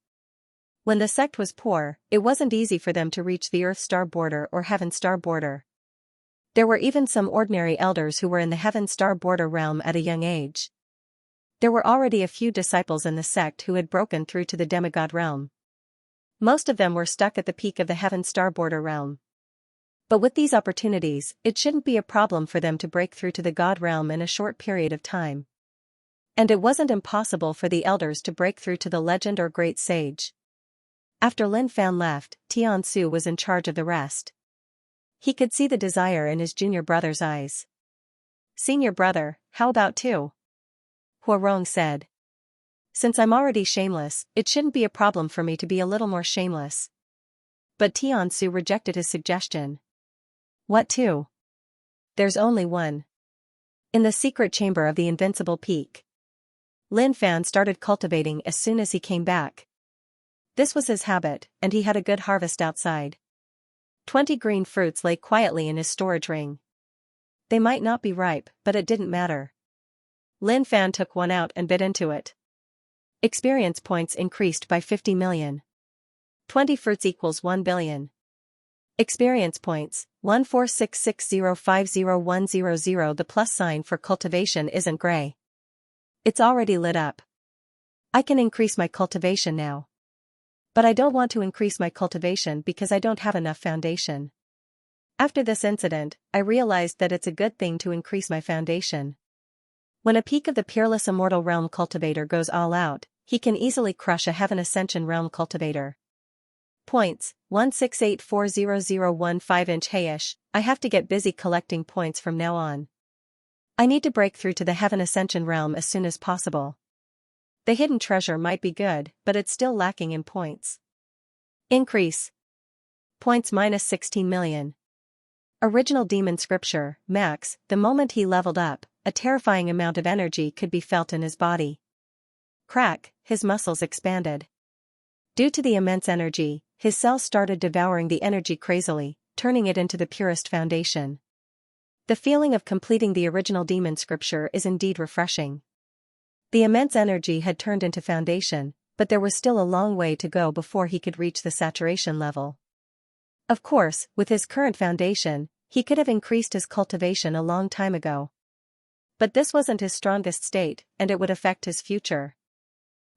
When the sect was poor, it wasn't easy for them to reach the Earth Star border or Heaven Star border. There were even some ordinary elders who were in the Heaven Star border realm at a young age. There were already a few disciples in the sect who had broken through to the demigod realm. Most of them were stuck at the peak of the Heaven Star border realm. But with these opportunities, it shouldn't be a problem for them to break through to the god realm in a short period of time. And it wasn't impossible for the elders to break through to the legend or great sage. After Lin Fan left, Xianxia was in charge of the rest. He could see the desire in his junior brother's eyes. Senior brother, how about two? Huarong said. Since I'm already shameless, it shouldn't be a problem for me to be a little more shameless. But Xianxia rejected his suggestion. What two? There's only one. In the secret chamber of the Invincible Peak. Lin Fan started cultivating as soon as he came back. This was his habit, and he had a good harvest outside. 20 green fruits lay quietly in his storage ring. They might not be ripe, but it didn't matter. Lin Fan took one out and bit into it. Experience points increased by 50 million. 20 fruits equals 1 billion. Experience points, 14660501000. The plus sign for cultivation isn't gray. It's already lit up. I can increase my cultivation now. But I don't want to increase my cultivation because I don't have enough foundation. After this incident, I realized that it's a good thing to increase my foundation. When a peak of the Peerless Immortal Realm cultivator goes all out, he can easily crush a Heaven Ascension Realm cultivator. Points, 1684015. Heyish, I have to get busy collecting points from now on. I need to break through to the Heaven Ascension Realm as soon as possible. The hidden treasure might be good, but it's still lacking in points. Increase. Points minus 16 million. Original Demon Scripture, Max. The moment he leveled up, a terrifying amount of energy could be felt in his body. Crack, his muscles expanded. Due to the immense energy, his cells started devouring the energy crazily, turning it into the purest foundation. The feeling of completing the original Demon Scripture is indeed refreshing. The immense energy had turned into foundation, but there was still a long way to go before he could reach the saturation level. Of course, with his current foundation, he could have increased his cultivation a long time ago. But this wasn't his strongest state, and it would affect his future.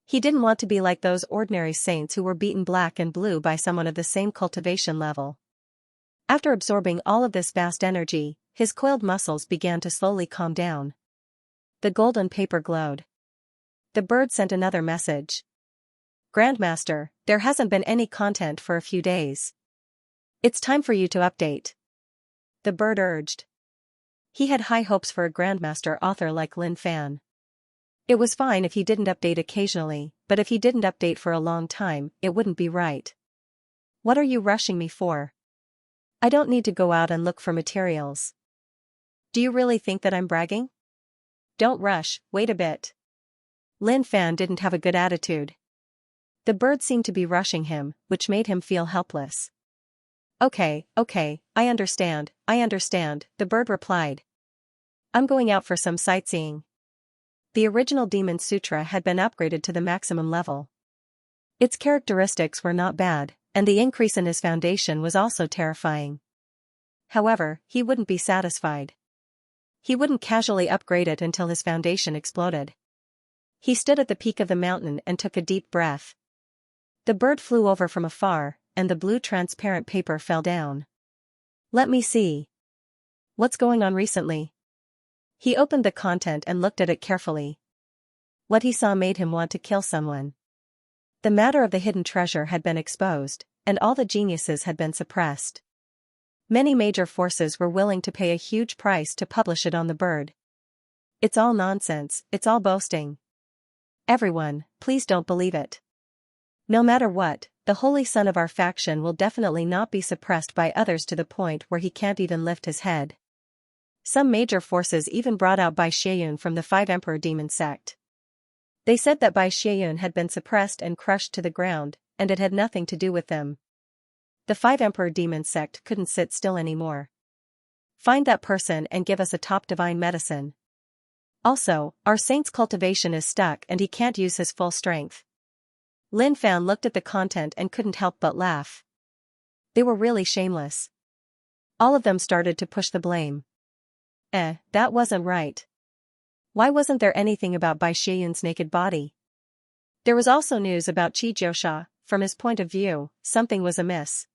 He didn't want to be like those ordinary saints who were beaten black and blue by someone of the same cultivation level. After absorbing all of this vast energy, his coiled muscles began to slowly calm down. The golden paper glowed. The bird sent another message. Grandmaster, there hasn't been any content for a few days. It's time for you to update. The bird urged. He had high hopes for a Grandmaster author like Lin Fan. It was fine if he didn't update occasionally, but if he didn't update for a long time, it wouldn't be right. What are you rushing me for? I don't need to go out and look for materials. Do you really think that I'm bragging? Don't rush, wait a bit. Lin Fan didn't have a good attitude. The bird seemed to be rushing him, which made him feel helpless. Okay, I understand, the bird replied. I'm going out for some sightseeing. The original Demon Sutra had been upgraded to the maximum level. Its characteristics were not bad, and the increase in his foundation was also terrifying. However, he wouldn't be satisfied. He wouldn't casually upgrade it until his foundation exploded. He stood at the peak of the mountain and took a deep breath. The bird flew over from afar, and the blue transparent paper fell down. Let me see. What's going on recently? He opened the content and looked at it carefully. What he saw made him want to kill someone. The matter of the hidden treasure had been exposed, and all the geniuses had been suppressed. Many major forces were willing to pay a huge price to publish it on the bird. It's all nonsense, it's all boasting. Everyone, please don't believe it. No matter what, the holy son of our faction will definitely not be suppressed by others to the point where he can't even lift his head. Some major forces even brought out Bai Xieyun from the Five Emperor Demon sect. They said that Bai Xieyun had been suppressed and crushed to the ground, and it had nothing to do with them. The Five Emperor Demon sect couldn't sit still anymore. Find that person and give us a top divine medicine. Also, our saint's cultivation is stuck and he can't use his full strength. Lin Fan looked at the content and couldn't help but laugh. They were really shameless. All of them started to push the blame. That wasn't right. Why wasn't there anything about Bai Xieyun's naked body? There was also news about Qi Jiusha. From his point of view, something was amiss.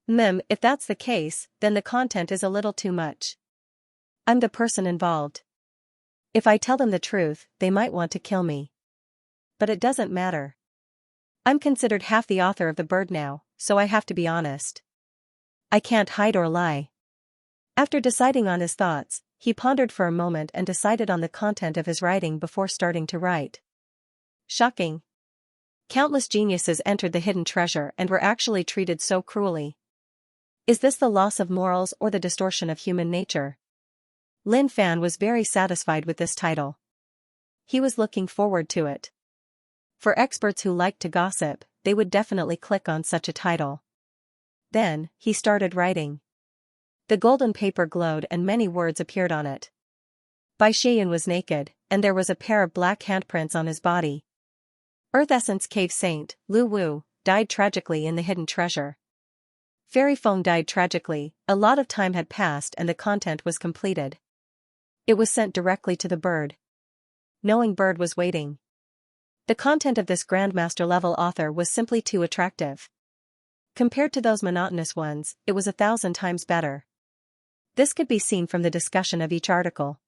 If that's the case, then the content is a little too much. I'm the person involved. If I tell them the truth, they might want to kill me. But it doesn't matter. I'm considered half the author of the bird now, so I have to be honest. I can't hide or lie. After deciding on his thoughts, he pondered for a moment and decided on the content of his writing before starting to write. Shocking. Countless geniuses entered the hidden treasure and were actually treated so cruelly. Is this the loss of morals or the distortion of human nature? Lin Fan was very satisfied with this title. He was looking forward to it. For experts who liked to gossip, they would definitely click on such a title. Then, he started writing. The golden paper glowed and many words appeared on it. Bai Xieyun was naked, and there was a pair of black handprints on his body. Earth Essence Cave Saint, Lu Wu, died tragically in the hidden treasure. Fairy foam died tragically. A lot of time had passed and the content was completed. It was sent directly to the bird. Knowing bird was waiting. The content of this Grandmaster-level author was simply too attractive. Compared to those monotonous ones, it was 1,000 times better. This could be seen from the discussion of each article.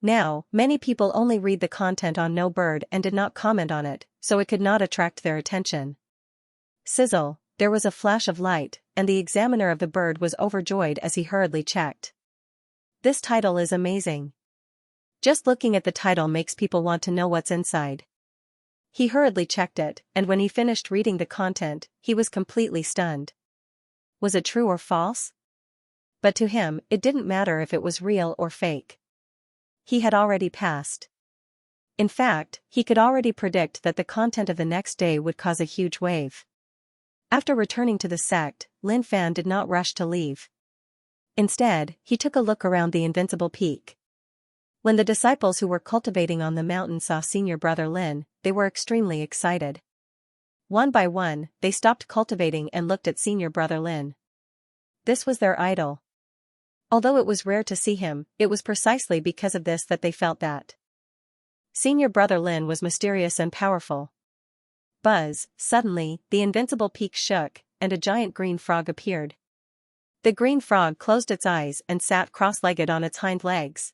Now, many people only read the content on No Bird and did not comment on it, so it could not attract their attention. Sizzle, there was a flash of light, and the examiner of the bird was overjoyed as he hurriedly checked. This title is amazing. Just looking at the title makes people want to know what's inside. He hurriedly checked it, and when he finished reading the content, he was completely stunned. Was it true or false? But to him, it didn't matter if it was real or fake. He had already passed. In fact, he could already predict that the content of the next day would cause a huge wave. After returning to the sect, Lin Fan did not rush to leave. Instead, he took a look around the Invincible Peak. When the disciples who were cultivating on the mountain saw senior brother Lin, they were extremely excited. One by one, they stopped cultivating and looked at senior brother Lin. This was their idol. Although it was rare to see him, it was precisely because of this that they felt that senior brother Lin was mysterious and powerful. Buzz, suddenly, the Invincible Peak shook, and a giant green frog appeared. The green frog closed its eyes and sat cross-legged on its hind legs.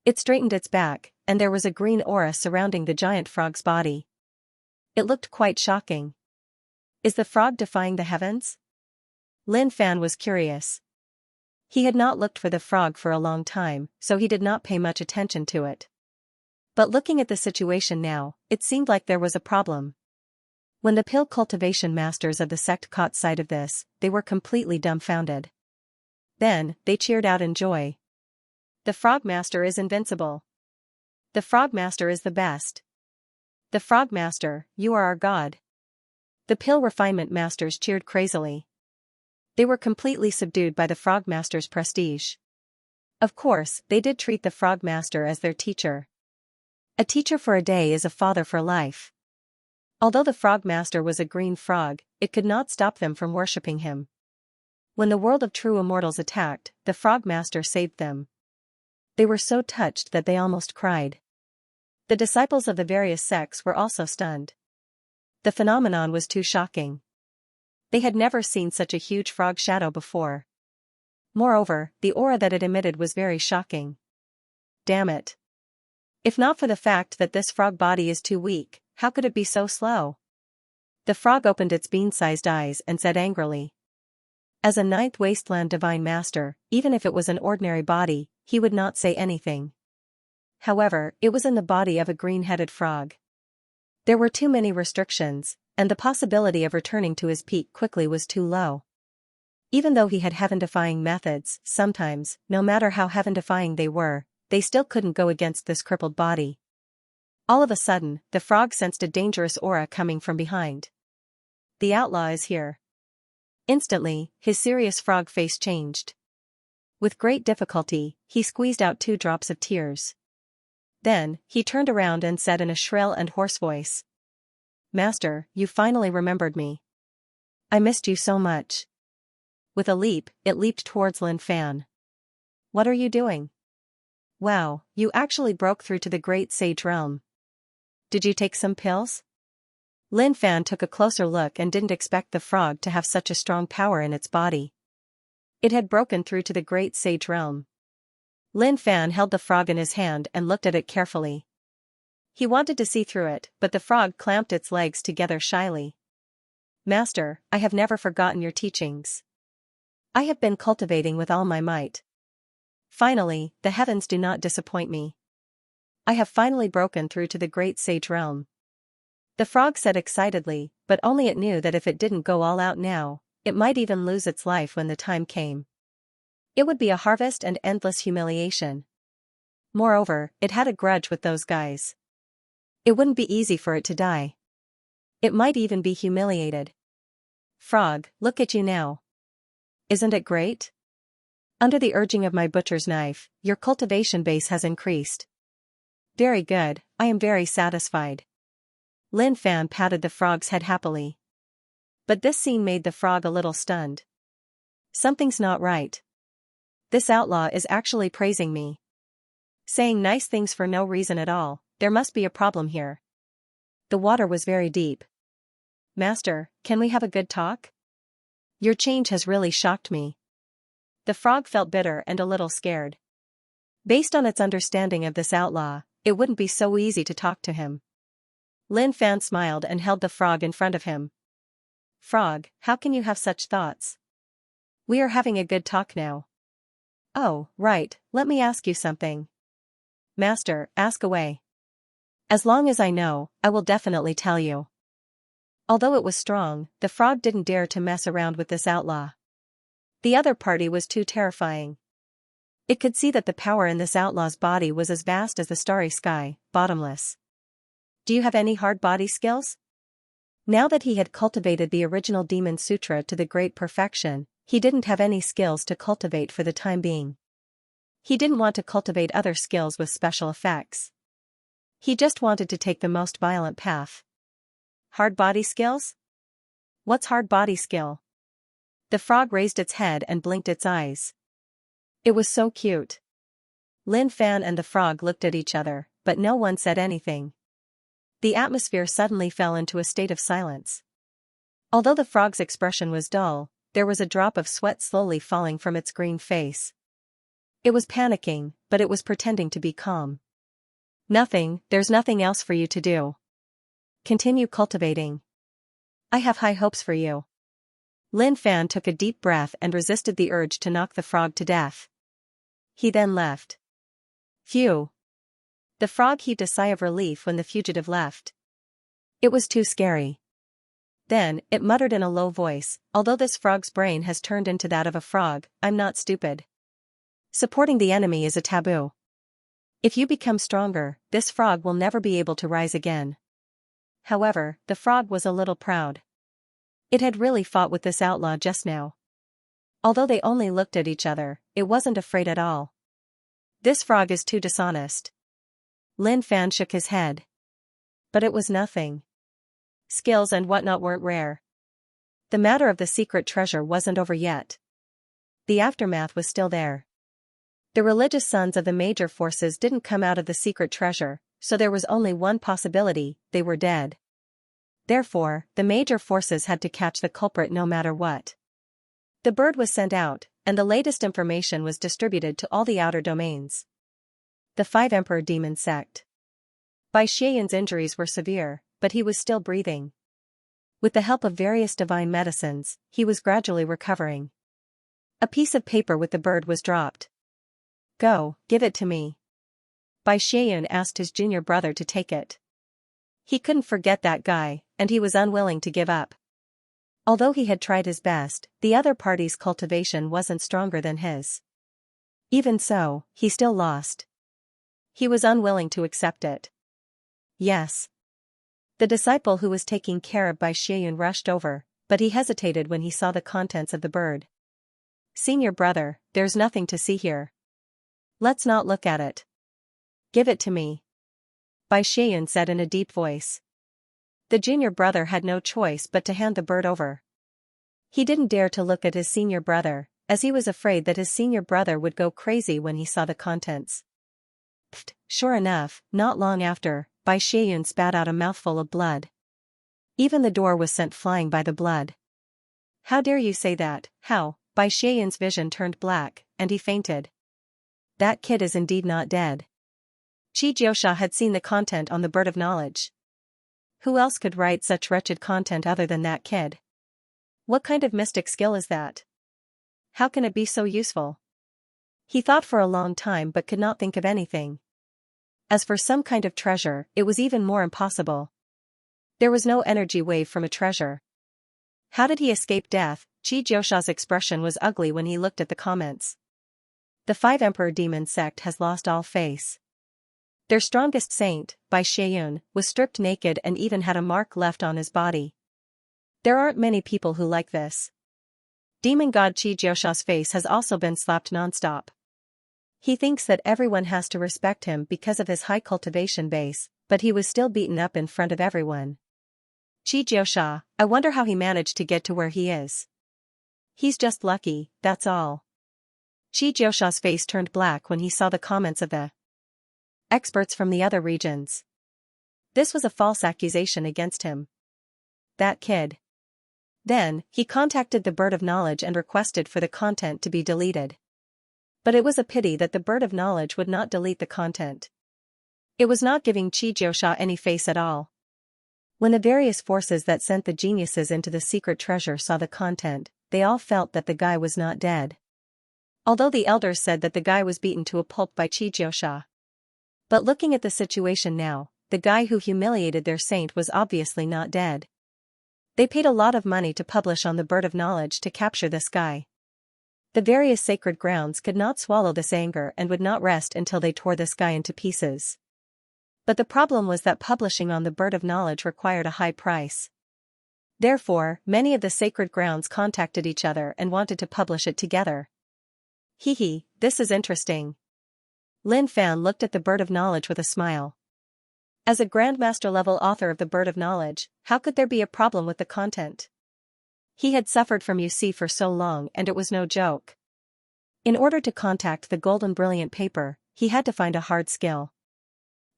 It straightened its back, and there was a green aura surrounding the giant frog's body. It looked quite shocking. Is the frog defying the heavens? Lin Fan was curious. He had not looked for the frog for a long time, so he did not pay much attention to it. But looking at the situation now, it seemed like there was a problem. When the pill cultivation masters of the sect caught sight of this, they were completely dumbfounded. Then, they cheered out in joy. The Frog Master is invincible. The Frog Master is the best. The Frog Master, you are our god. The pill refinement masters cheered crazily. They were completely subdued by the Frog Master's prestige. Of course, they did treat the Frog Master as their teacher. A teacher for a day is a father for life. Although the Frog Master was a green frog, it could not stop them from worshipping him. When the world of true immortals attacked, the Frog Master saved them. They were so touched that they almost cried. The disciples of the various sects were also stunned. The phenomenon was too shocking. They had never seen such a huge frog shadow before. Moreover, the aura that it emitted was very shocking. Damn it. If not for the fact that this frog body is too weak, how could it be so slow? The frog opened its bean-sized eyes and said angrily. As a ninth wasteland divine master, even if it was an ordinary body, he would not say anything. However, it was in the body of a green-headed frog. There were too many restrictions, and the possibility of returning to his peak quickly was too low. Even though he had heaven-defying methods, sometimes, no matter how heaven-defying they still couldn't go against this crippled body. All of a sudden, the frog sensed a dangerous aura coming from behind. The outlaw is here. Instantly, his serious frog face changed. With great difficulty, he squeezed out 2 drops of tears. Then, he turned around and said in a shrill and hoarse voice. Master, you finally remembered me. I missed you so much. With a leap, it leaped towards Lin Fan. What are you doing? Wow, you actually broke through to the great sage realm. Did you take some pills? Lin Fan took a closer look and didn't expect the frog to have such a strong power in its body. It had broken through to the great sage realm. Lin Fan held the frog in his hand and looked at it carefully. He wanted to see through it, but the frog clamped its legs together shyly. Master, I have never forgotten your teachings. I have been cultivating with all my might. Finally, the heavens do not disappoint me. I have finally broken through to the great sage realm. The frog said excitedly, but only it knew that if it didn't go all out now, it might even lose its life when the time came. It would be a harvest and endless humiliation. Moreover, it had a grudge with those guys. It wouldn't be easy for it to die. It might even be humiliated. Frog, look at you now. Isn't it great? Under the urging of my butcher's knife, your cultivation base has increased. Very good, I am very satisfied. Lin Fan patted the frog's head happily. But this scene made the frog a little stunned. Something's not right. This outlaw is actually praising me. Saying nice things for no reason at all, there must be a problem here. The water was very deep. Master, can we have a good talk? Your change has really shocked me. The frog felt bitter and a little scared. Based on its understanding of this outlaw, it wouldn't be so easy to talk to him. Lin Fan smiled and held the frog in front of him. Frog, how can you have such thoughts? We are having a good talk now. Oh, right, let me ask you something. Master, ask away. As long as I know, I will definitely tell you. Although it was strong, the frog didn't dare to mess around with this outlaw. The other party was too terrifying. It could see that the power in this outlaw's body was as vast as the starry sky, bottomless. Do you have any hard body skills? Now that he had cultivated the original Demon Sutra to the great perfection, he didn't have any skills to cultivate for the time being. He didn't want to cultivate other skills with special effects. He just wanted to take the most violent path. Hard body skills? What's hard body skill? The frog raised its head and blinked its eyes. It was so cute. Lin Fan and the frog looked at each other, but no one said anything. The atmosphere suddenly fell into a state of silence. Although the frog's expression was dull, there was a drop of sweat slowly falling from its green face. It was panicking, but it was pretending to be calm. Nothing, there's nothing else for you to do. Continue cultivating. I have high hopes for you. Lin Fan took a deep breath and resisted the urge to knock the frog to death. He then left. Phew. The frog heaved a sigh of relief when the fugitive left. It was too scary. Then, it muttered in a low voice, although this frog's brain has turned into that of a frog, I'm not stupid. Supporting the enemy is a taboo. If you become stronger, this frog will never be able to rise again. However, the frog was a little proud. It had really fought with this outlaw just now. Although they only looked at each other, it wasn't afraid at all. This frog is too dishonest. Lin Fan shook his head. But it was nothing. Skills and whatnot weren't rare. The matter of the secret treasure wasn't over yet. The aftermath was still there. The religious sons of the major forces didn't come out of the secret treasure, so there was only one possibility, they were dead. Therefore, the major forces had to catch the culprit no matter what. The bird was sent out, and the latest information was distributed to all the outer domains. The 5 Emperor Demon Sect. Bai Xian's injuries were severe, but he was still breathing. With the help of various divine medicines, he was gradually recovering. A piece of paper with the bird was dropped. Go, give it to me. Bai Xian asked his junior brother to take it. He couldn't forget that guy, and he was unwilling to give up. Although he had tried his best, the other party's cultivation wasn't stronger than his. Even so, he still lost. He was unwilling to accept it. Yes. The disciple who was taking care of Bai Xian rushed over, but he hesitated when he saw the contents of the bird. Senior brother, there's nothing to see here. Let's not look at it. Give it to me. Bai Xian said in a deep voice. The junior brother had no choice but to hand the bird over. He didn't dare to look at his senior brother, as he was afraid that his senior brother would go crazy when he saw the contents. Pfft, sure enough, not long after, Bai Xian spat out a mouthful of blood. Even the door was sent flying by the blood. How dare you say that, how? Bai Xian's vision turned black, and he fainted. That kid is indeed not dead. Xianxia had seen the content on the Bird of Knowledge. Who else could write such wretched content other than that kid? What kind of mystic skill is that? How can it be so useful? He thought for a long time but could not think of anything. As for some kind of treasure, it was even more impossible. There was no energy wave from a treasure. How did he escape death? Xianxia's expression was ugly when he looked at the comments. The 5 Emperor Demon Sect has lost all face. Their strongest saint, Bai Xian, was stripped naked and even had a mark left on his body. There aren't many people who like this. Demon God Xianxia's face has also been slapped nonstop. He thinks that everyone has to respect him because of his high cultivation base, but he was still beaten up in front of everyone. Xianxia, I wonder how he managed to get to where he is. He's just lucky, that's all. Xianxia's face turned black when he saw the comments of the experts from the other regions. This was a false accusation against him. That kid. Then, he contacted the Bird of Knowledge and requested for the content to be deleted. But it was a pity that the Bird of Knowledge would not delete the content. It was not giving Xianxia any face at all. When the various forces that sent the geniuses into the secret treasure saw the content, they all felt that the guy was not dead. Although the elders said that the guy was beaten to a pulp by Xianxia. But looking at the situation now, the guy who humiliated their saint was obviously not dead. They paid a lot of money to publish on the Bird of Knowledge to capture this guy. The various sacred grounds could not swallow this anger and would not rest until they tore this guy into pieces. But the problem was that publishing on the Bird of Knowledge required a high price. Therefore, many of the sacred grounds contacted each other and wanted to publish it together. Hee, this is interesting. Lin Fan looked at the Bird of Knowledge with a smile. As a Grandmaster-level author of the Bird of Knowledge, how could there be a problem with the content? He had suffered from UC for so long and it was no joke. In order to contact the Golden Brilliant Paper, he had to find a hard skill.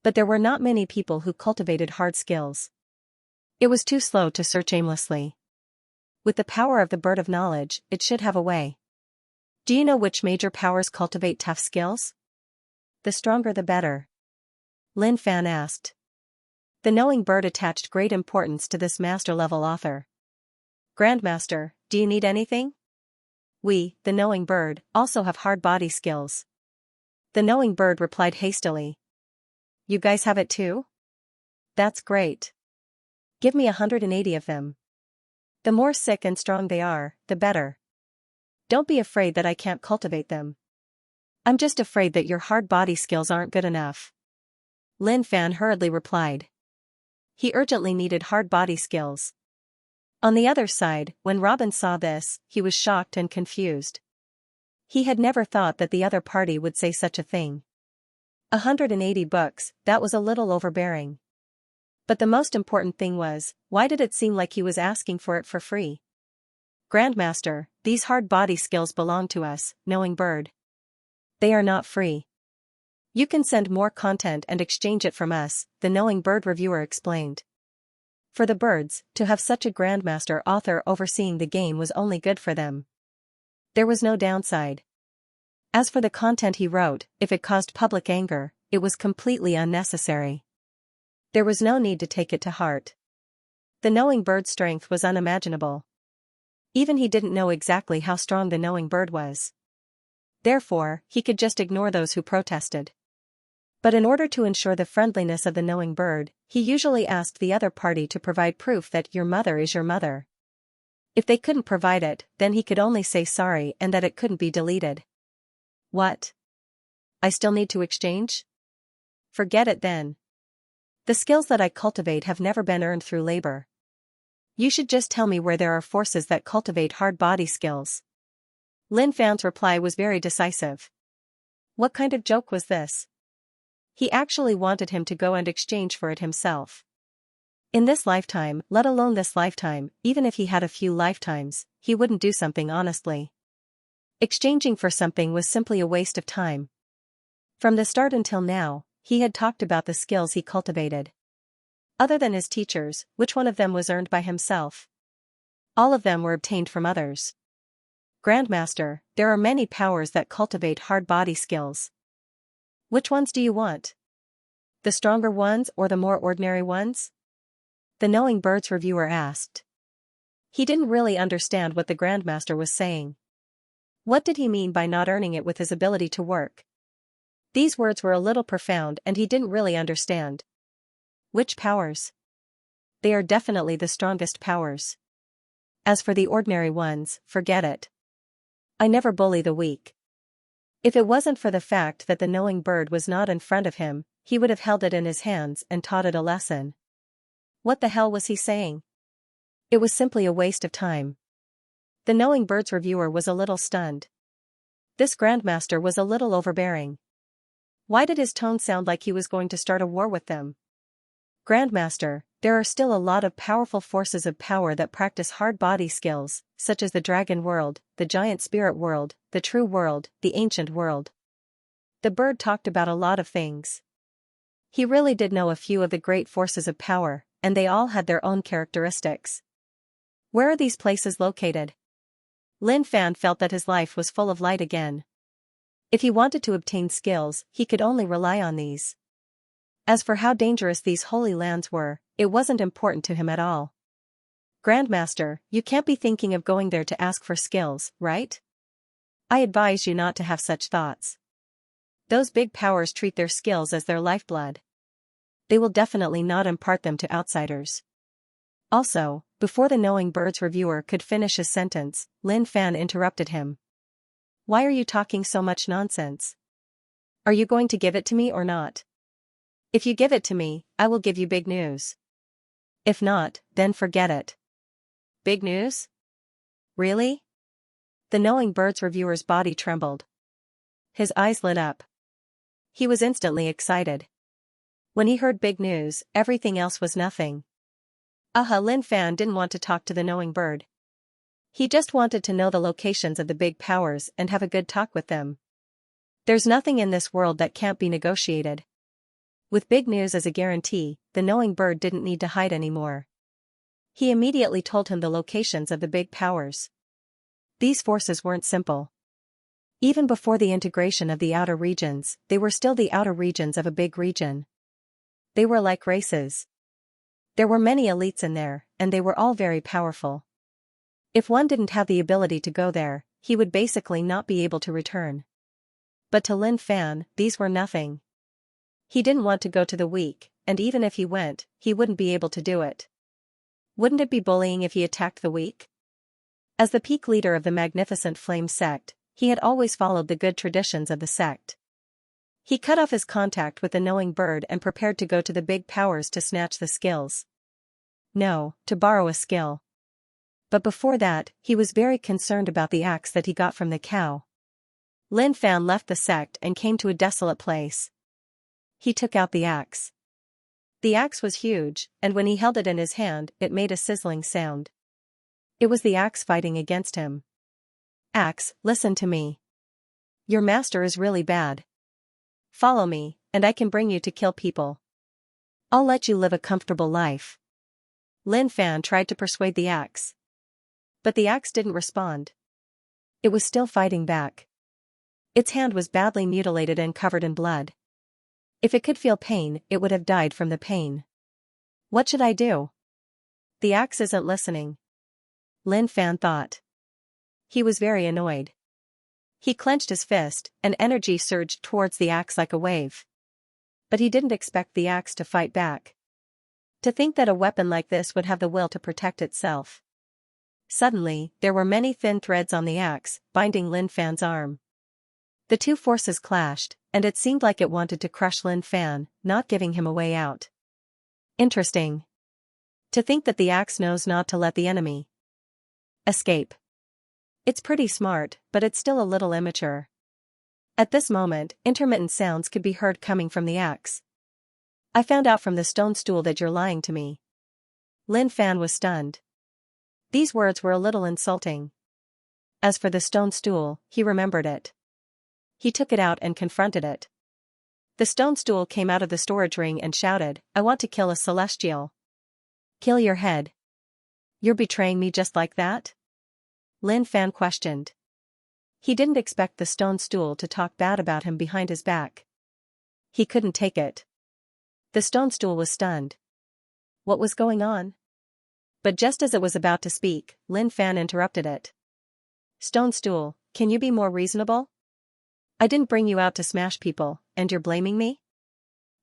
But there were not many people who cultivated hard skills. It was too slow to search aimlessly. With the power of the Bird of Knowledge, it should have a way. Do you know which major powers cultivate tough skills? The stronger the better. Lin Fan asked. The Knowing Bird attached great importance to this master-level author. Grandmaster, do you need anything? We, the Knowing Bird, also have hard body skills. The Knowing Bird replied hastily. You guys have it too? That's great. Give me 180 of them. The more sick and strong they are, the better. Don't be afraid that I can't cultivate them. I'm just afraid that your hard body skills aren't good enough. Lin Fan hurriedly replied. He urgently needed hard body skills. On the other side, when Robin saw this, he was shocked and confused. He had never thought that the other party would say such a thing. 180 books, that was a little overbearing. But the most important thing was, why did it seem like he was asking for it for free? Grandmaster, these hard body skills belong to us, Knowing Bird. They are not free. You can send more content and exchange it from us, the Knowing Bird reviewer explained. For the birds, to have such a Grandmaster author overseeing the game was only good for them. There was no downside. As for the content he wrote, if it caused public anger, it was completely unnecessary. There was no need to take it to heart. The Knowing Bird's strength was unimaginable. Even he didn't know exactly how strong the Knowing Bird was. Therefore, he could just ignore those who protested. But in order to ensure the friendliness of the Knowing Bird, he usually asked the other party to provide proof that your mother is your mother. If they couldn't provide it, then he could only say sorry and that it couldn't be deleted. What? I still need to exchange? Forget it then. The skills that I cultivate have never been earned through labor. You should just tell me where there are forces that cultivate hard body skills. Lin Fan's reply was very decisive. What kind of joke was this? He actually wanted him to go and exchange for it himself. In this lifetime, let alone this lifetime, even if he had a few lifetimes, he wouldn't do something honestly. Exchanging for something was simply a waste of time. From the start until now, he had talked about the skills he cultivated. Other than his teachers, which one of them was earned by himself? All of them were obtained from others. Grandmaster, there are many powers that cultivate hard body skills. Which ones do you want? The stronger ones or the more ordinary ones? The Knowing Bird's reviewer asked. He didn't really understand what the Grandmaster was saying. What did he mean by not earning it with his ability to work? These words were a little profound and he didn't really understand. Which powers? They are definitely the strongest powers. As for the ordinary ones, forget it. I never bully the weak. If it wasn't for the fact that the Knowing Bird was not in front of him, he would have held it in his hands and taught it a lesson. What the hell was he saying? It was simply a waste of time. The Knowing Bird's reviewer was a little stunned. This Grandmaster was a little overbearing. Why did his tone sound like he was going to start a war with them? Grandmaster, There are still a lot of powerful forces of power that practice hard body skills, such as the dragon world, the giant spirit world, the true world, the ancient world. The bird talked about a lot of things. He really did know a few of the great forces of power, and they all had their own characteristics. Where are these places located? Lin Fan felt that his life was full of light again. If he wanted to obtain skills, he could only rely on these. As for how dangerous these holy lands were, it wasn't important to him at all. Grandmaster, you can't be thinking of going there to ask for skills, right? I advise you not to have such thoughts. Those big powers treat their skills as their lifeblood. They will definitely not impart them to outsiders. Also, before the Knowing Bird's reviewer could finish his sentence, Lin Fan interrupted him. Why are you talking so much nonsense? Are you going to give it to me or not? If you give it to me, I will give you big news. If not, then forget it. Big news? Really? The Knowing Bird's reviewer's body trembled. His eyes lit up. He was instantly excited. When he heard big news, everything else was nothing. Lin Fan didn't want to talk to the Knowing Bird. He just wanted to know the locations of the big powers and have a good talk with them. There's nothing in this world that can't be negotiated. With big news as a guarantee, the Knowing Bird didn't need to hide anymore. He immediately told him the locations of the big powers. These forces weren't simple. Even before the integration of the outer regions, they were still the outer regions of a big region. They were like races. There were many elites in there, and they were all very powerful. If one didn't have the ability to go there, he would basically not be able to return. But to Lin Fan, these were nothing. He didn't want to go to the weak, and even if he went, he wouldn't be able to do it. Wouldn't it be bullying if he attacked the weak? As the peak leader of the Magnificent Flame sect, he had always followed the good traditions of the sect. He cut off his contact with the Knowing Bird and prepared to go to the big powers to snatch the skills. No, to borrow a skill. But before that, he was very concerned about the axe that he got from the cow. Lin Fan left the sect and came to a desolate place. He took out the axe. The axe was huge, and when he held it in his hand, it made a sizzling sound. It was the axe fighting against him. Axe, listen to me. Your master is really bad. Follow me, and I can bring you to kill people. I'll let you live a comfortable life. Lin Fan tried to persuade the axe. But the axe didn't respond. It was still fighting back. Its hand was badly mutilated and covered in blood. If it could feel pain, it would have died from the pain. What should I do? The axe isn't listening. Lin Fan thought. He was very annoyed. He clenched his fist, and energy surged towards the axe like a wave. But he didn't expect the axe to fight back. To think that a weapon like this would have the will to protect itself. Suddenly, there were many thin threads on the axe, binding Lin Fan's arm. The two forces clashed, and it seemed like it wanted to crush Lin Fan, not giving him a way out. Interesting. To think that the axe knows not to let the enemy escape. It's pretty smart, but it's still a little immature. At this moment, intermittent sounds could be heard coming from the axe. I found out from the stone stool that you're lying to me. Lin Fan was stunned. These words were a little insulting. As for the stone stool, he remembered it. He took it out and confronted it. The stone stool came out of the storage ring and shouted, I want to kill a celestial. Kill your head. You're betraying me just like that? Lin Fan questioned. He didn't expect the stone stool to talk bad about him behind his back. He couldn't take it. The stone stool was stunned. What was going on? But just as it was about to speak, Lin Fan interrupted it. Stone stool, can you be more reasonable? I didn't bring you out to smash people, and you're blaming me?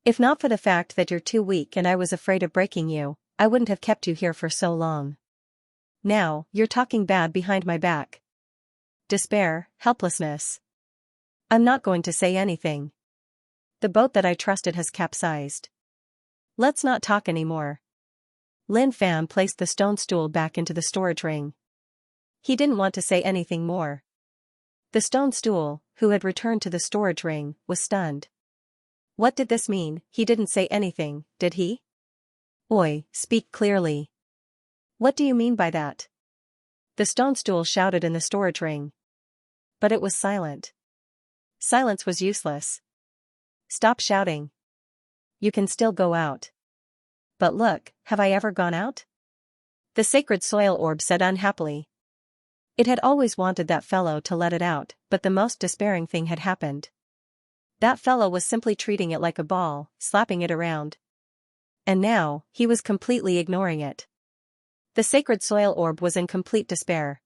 If not for the fact that you're too weak and I was afraid of breaking you, I wouldn't have kept you here for so long. Now, you're talking bad behind my back. Despair, helplessness. I'm not going to say anything. The boat that I trusted has capsized. Let's not talk anymore. Lin Fan placed the stone stool back into the storage ring. He didn't want to say anything more. The stone stool, who had returned to the storage ring, was stunned. What did this mean? He didn't say anything, did he? Oi, speak clearly. What do you mean by that? The stone stool shouted in the storage ring. But it was silent. Silence was useless. Stop shouting. You can still go out. But look, have I ever gone out? The sacred soil orb said unhappily. It had always wanted that fellow to let it out, but the most despairing thing had happened. That fellow was simply treating it like a ball, slapping it around. And now, he was completely ignoring it. The sacred soil orb was in complete despair.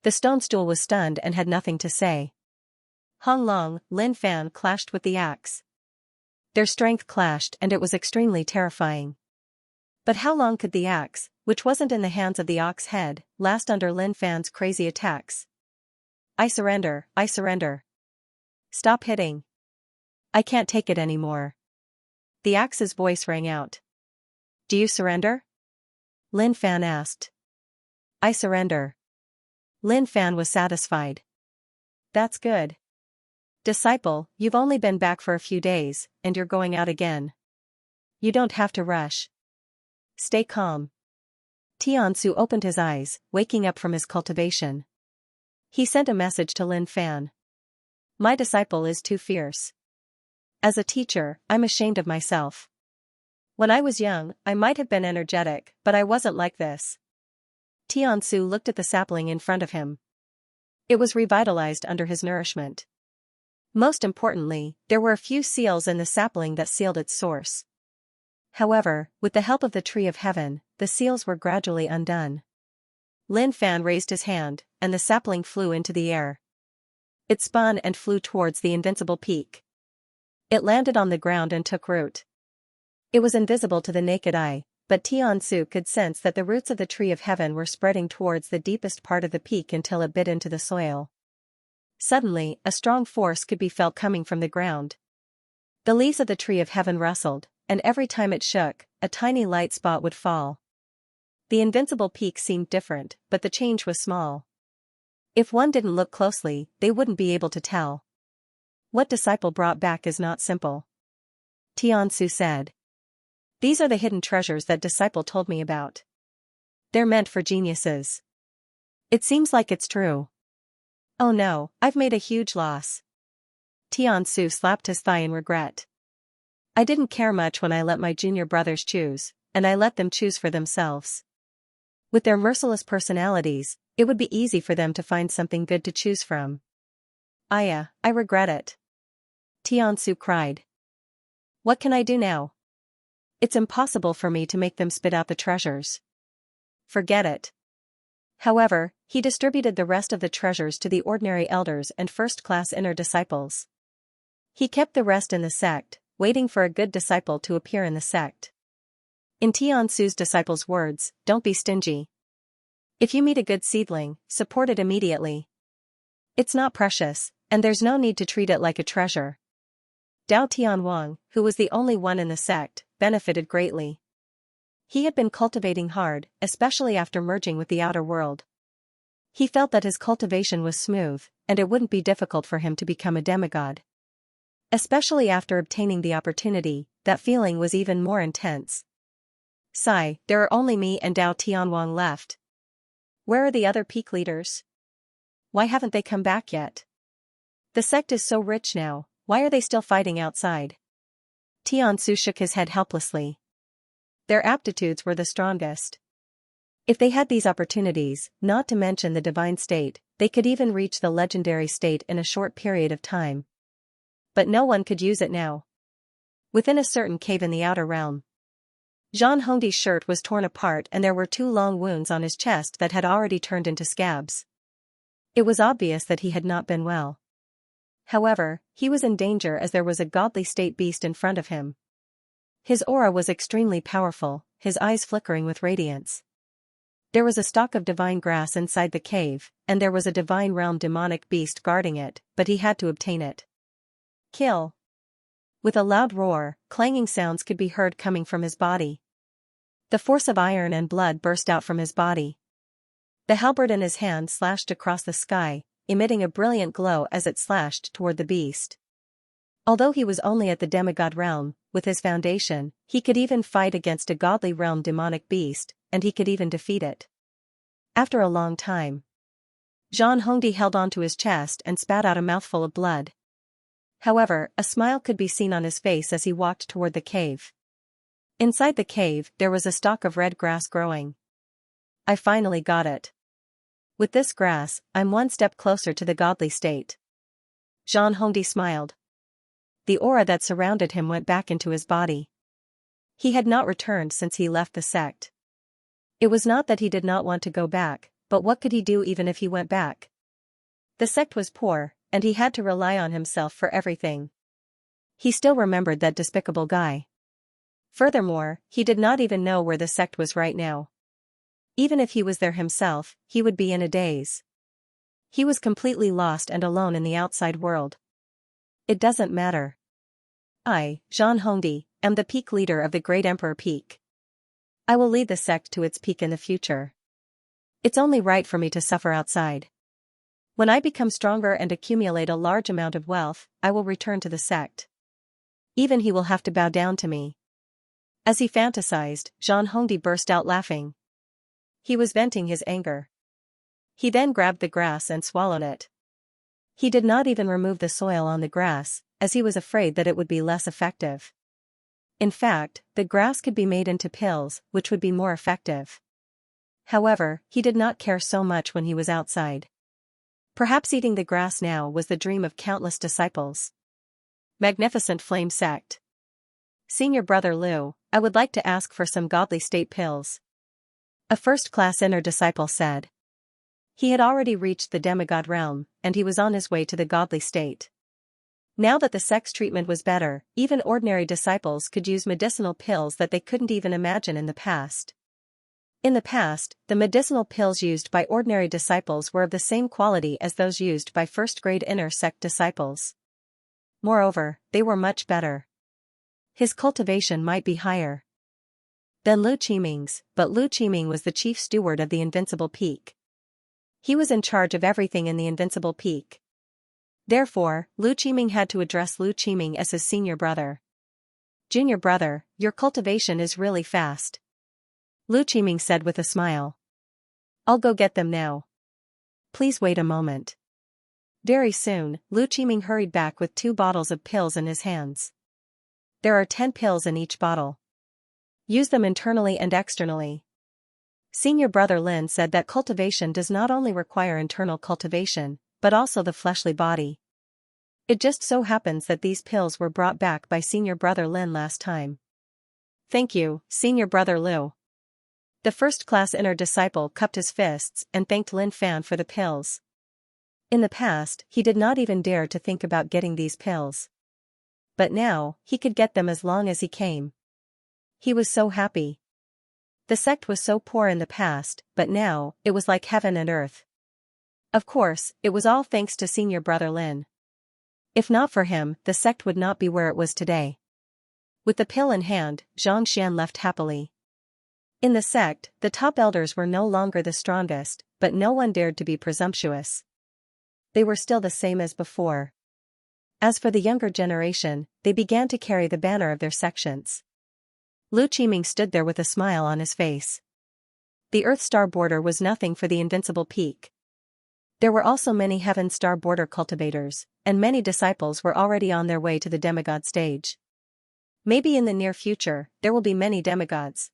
The stone stool was stunned and had nothing to say. Hong Long, Lin Fan clashed with the axe. Their strength clashed and it was extremely terrifying. But how long could the axe, which wasn't in the hands of the ox head, last under Lin Fan's crazy attacks? I surrender, I surrender. Stop hitting. I can't take it anymore. The axe's voice rang out. Do you surrender? Lin Fan asked. I surrender. Lin Fan was satisfied. That's good. Disciple, you've only been back for a few days, and you're going out again. You don't have to rush. Stay calm. Tiansu opened his eyes, waking up from his cultivation. He sent a message to Lin Fan. My disciple is too fierce. As a teacher, I'm ashamed of myself. When I was young, I might have been energetic, but I wasn't like this. Tiansu looked at the sapling in front of him. It was revitalized under his nourishment. Most importantly, there were a few seals in the sapling that sealed its source. However, with the help of the tree of heaven, the seals were gradually undone. Lin Fan raised his hand, and the sapling flew into the air. It spun and flew towards the invincible peak. It landed on the ground and took root. It was invisible to the naked eye, but Tiansu could sense that the roots of the tree of heaven were spreading towards the deepest part of the peak until it bit into the soil. Suddenly, a strong force could be felt coming from the ground. The leaves of the tree of heaven rustled, and every time it shook, a tiny light spot would fall. The invincible peak seemed different, but the change was small. If one didn't look closely, they wouldn't be able to tell. What disciple brought back is not simple. Tiansu said. These are the hidden treasures that disciple told me about. They're meant for geniuses. It seems like it's true. Oh no, I've made a huge loss. Tiansu slapped his thigh in regret. I didn't care much when I let my junior brothers choose, and I let them choose for themselves. With their merciless personalities, it would be easy for them to find something good to choose from. I regret it. Tiansu cried. What can I do now? It's impossible for me to make them spit out the treasures. Forget it. However, he distributed the rest of the treasures to the ordinary elders and first-class inner disciples. He kept the rest in the sect, waiting for a good disciple to appear in the sect. In Tiansu's disciples' words, don't be stingy. If you meet a good seedling, support it immediately. It's not precious, and there's no need to treat it like a treasure. Dao Tianwang, who was the only one in the sect, benefited greatly. He had been cultivating hard, especially after merging with the outer world. He felt that his cultivation was smooth, and it wouldn't be difficult for him to become a demigod. Especially after obtaining the opportunity, that feeling was even more intense. Sigh, there are only me and Dao Tianwang left. Where are the other peak leaders? Why haven't they come back yet? The sect is so rich now, why are they still fighting outside? Tiansu shook his head helplessly. Their aptitudes were the strongest. If they had these opportunities, not to mention the divine state, they could even reach the legendary state in a short period of time. But no one could use it now. Within a certain cave in the outer realm, Zhang Hongdi's shirt was torn apart and there were 2 long wounds on his chest that had already turned into scabs. It was obvious that he had not been well. However, he was in danger as there was a godly state beast in front of him. His aura was extremely powerful, his eyes flickering with radiance. There was a stalk of divine grass inside the cave, and there was a divine realm demonic beast guarding it, but he had to obtain it. Kill! With a loud roar, clanging sounds could be heard coming from his body. The force of iron and blood burst out from his body. The halberd in his hand slashed across the sky, emitting a brilliant glow as it slashed toward the beast. Although he was only at the demigod realm, with his foundation, he could even fight against a godly realm demonic beast, and he could even defeat it. After a long time, Zhang Hongdi held onto his chest and spat out a mouthful of blood. However, a smile could be seen on his face as he walked toward the cave. Inside the cave, there was a stalk of red grass growing. I finally got it. With this grass, I'm one step closer to the godly state. Zhang Hongdi smiled. The aura that surrounded him went back into his body. He had not returned since he left the sect. It was not that he did not want to go back, but what could he do even if he went back? The sect was poor, and he had to rely on himself for everything. He still remembered that despicable guy. Furthermore, he did not even know where the sect was right now. Even if he was there himself, he would be in a daze. He was completely lost and alone in the outside world. It doesn't matter. I, Zhang Hongdi, am the peak leader of the Great Emperor Peak. I will lead the sect to its peak in the future. It's only right for me to suffer outside. When I become stronger and accumulate a large amount of wealth, I will return to the sect. Even he will have to bow down to me. As he fantasized, Zhang Hongdi burst out laughing. He was venting his anger. He then grabbed the grass and swallowed it. He did not even remove the soil on the grass, as he was afraid that it would be less effective. In fact, the grass could be made into pills, which would be more effective. However, he did not care so much when he was outside. Perhaps eating the grass now was the dream of countless disciples. Magnificent Flame Sect. Senior Brother Liu, I would like to ask for some godly state pills. A first-class inner disciple said. He had already reached the demigod realm, and he was on his way to the godly state. Now that the sect's treatment was better, even ordinary disciples could use medicinal pills that they couldn't even imagine in the past. In the past, the medicinal pills used by ordinary disciples were of the same quality as those used by first-grade inner sect disciples. Moreover, they were much better. His cultivation might be higher than Lu Qiming's, but Lu Qiming was the chief steward of the Invincible Peak. He was in charge of everything in the Invincible Peak. Therefore, Lu Qiming had to address Lu Qiming as his senior brother. Junior brother, your cultivation is really fast. Lu Qiming said with a smile. I'll go get them now. Please wait a moment. Very soon, Lu Qiming hurried back with 2 bottles of pills in his hands. There are 10 pills in each bottle. Use them internally and externally. Senior Brother Lin said that cultivation does not only require internal cultivation, but also the fleshly body. It just so happens that these pills were brought back by Senior Brother Lin last time. Thank you, Senior Brother Liu. The first-class inner disciple cupped his fists and thanked Lin Fan for the pills. In the past, he did not even dare to think about getting these pills. But now, he could get them as long as he came. He was so happy. The sect was so poor in the past, but now, it was like heaven and earth. Of course, it was all thanks to Senior Brother Lin. If not for him, the sect would not be where it was today. With the pill in hand, Xianxia left happily. In the sect, the top elders were no longer the strongest, but no one dared to be presumptuous. They were still the same as before. As for the younger generation, they began to carry the banner of their sections. Lu Qiming stood there with a smile on his face. The Earth Star border was nothing for the Invincible Peak. There were also many Heaven Star border cultivators, and many disciples were already on their way to the demigod stage. Maybe in the near future, there will be many demigods.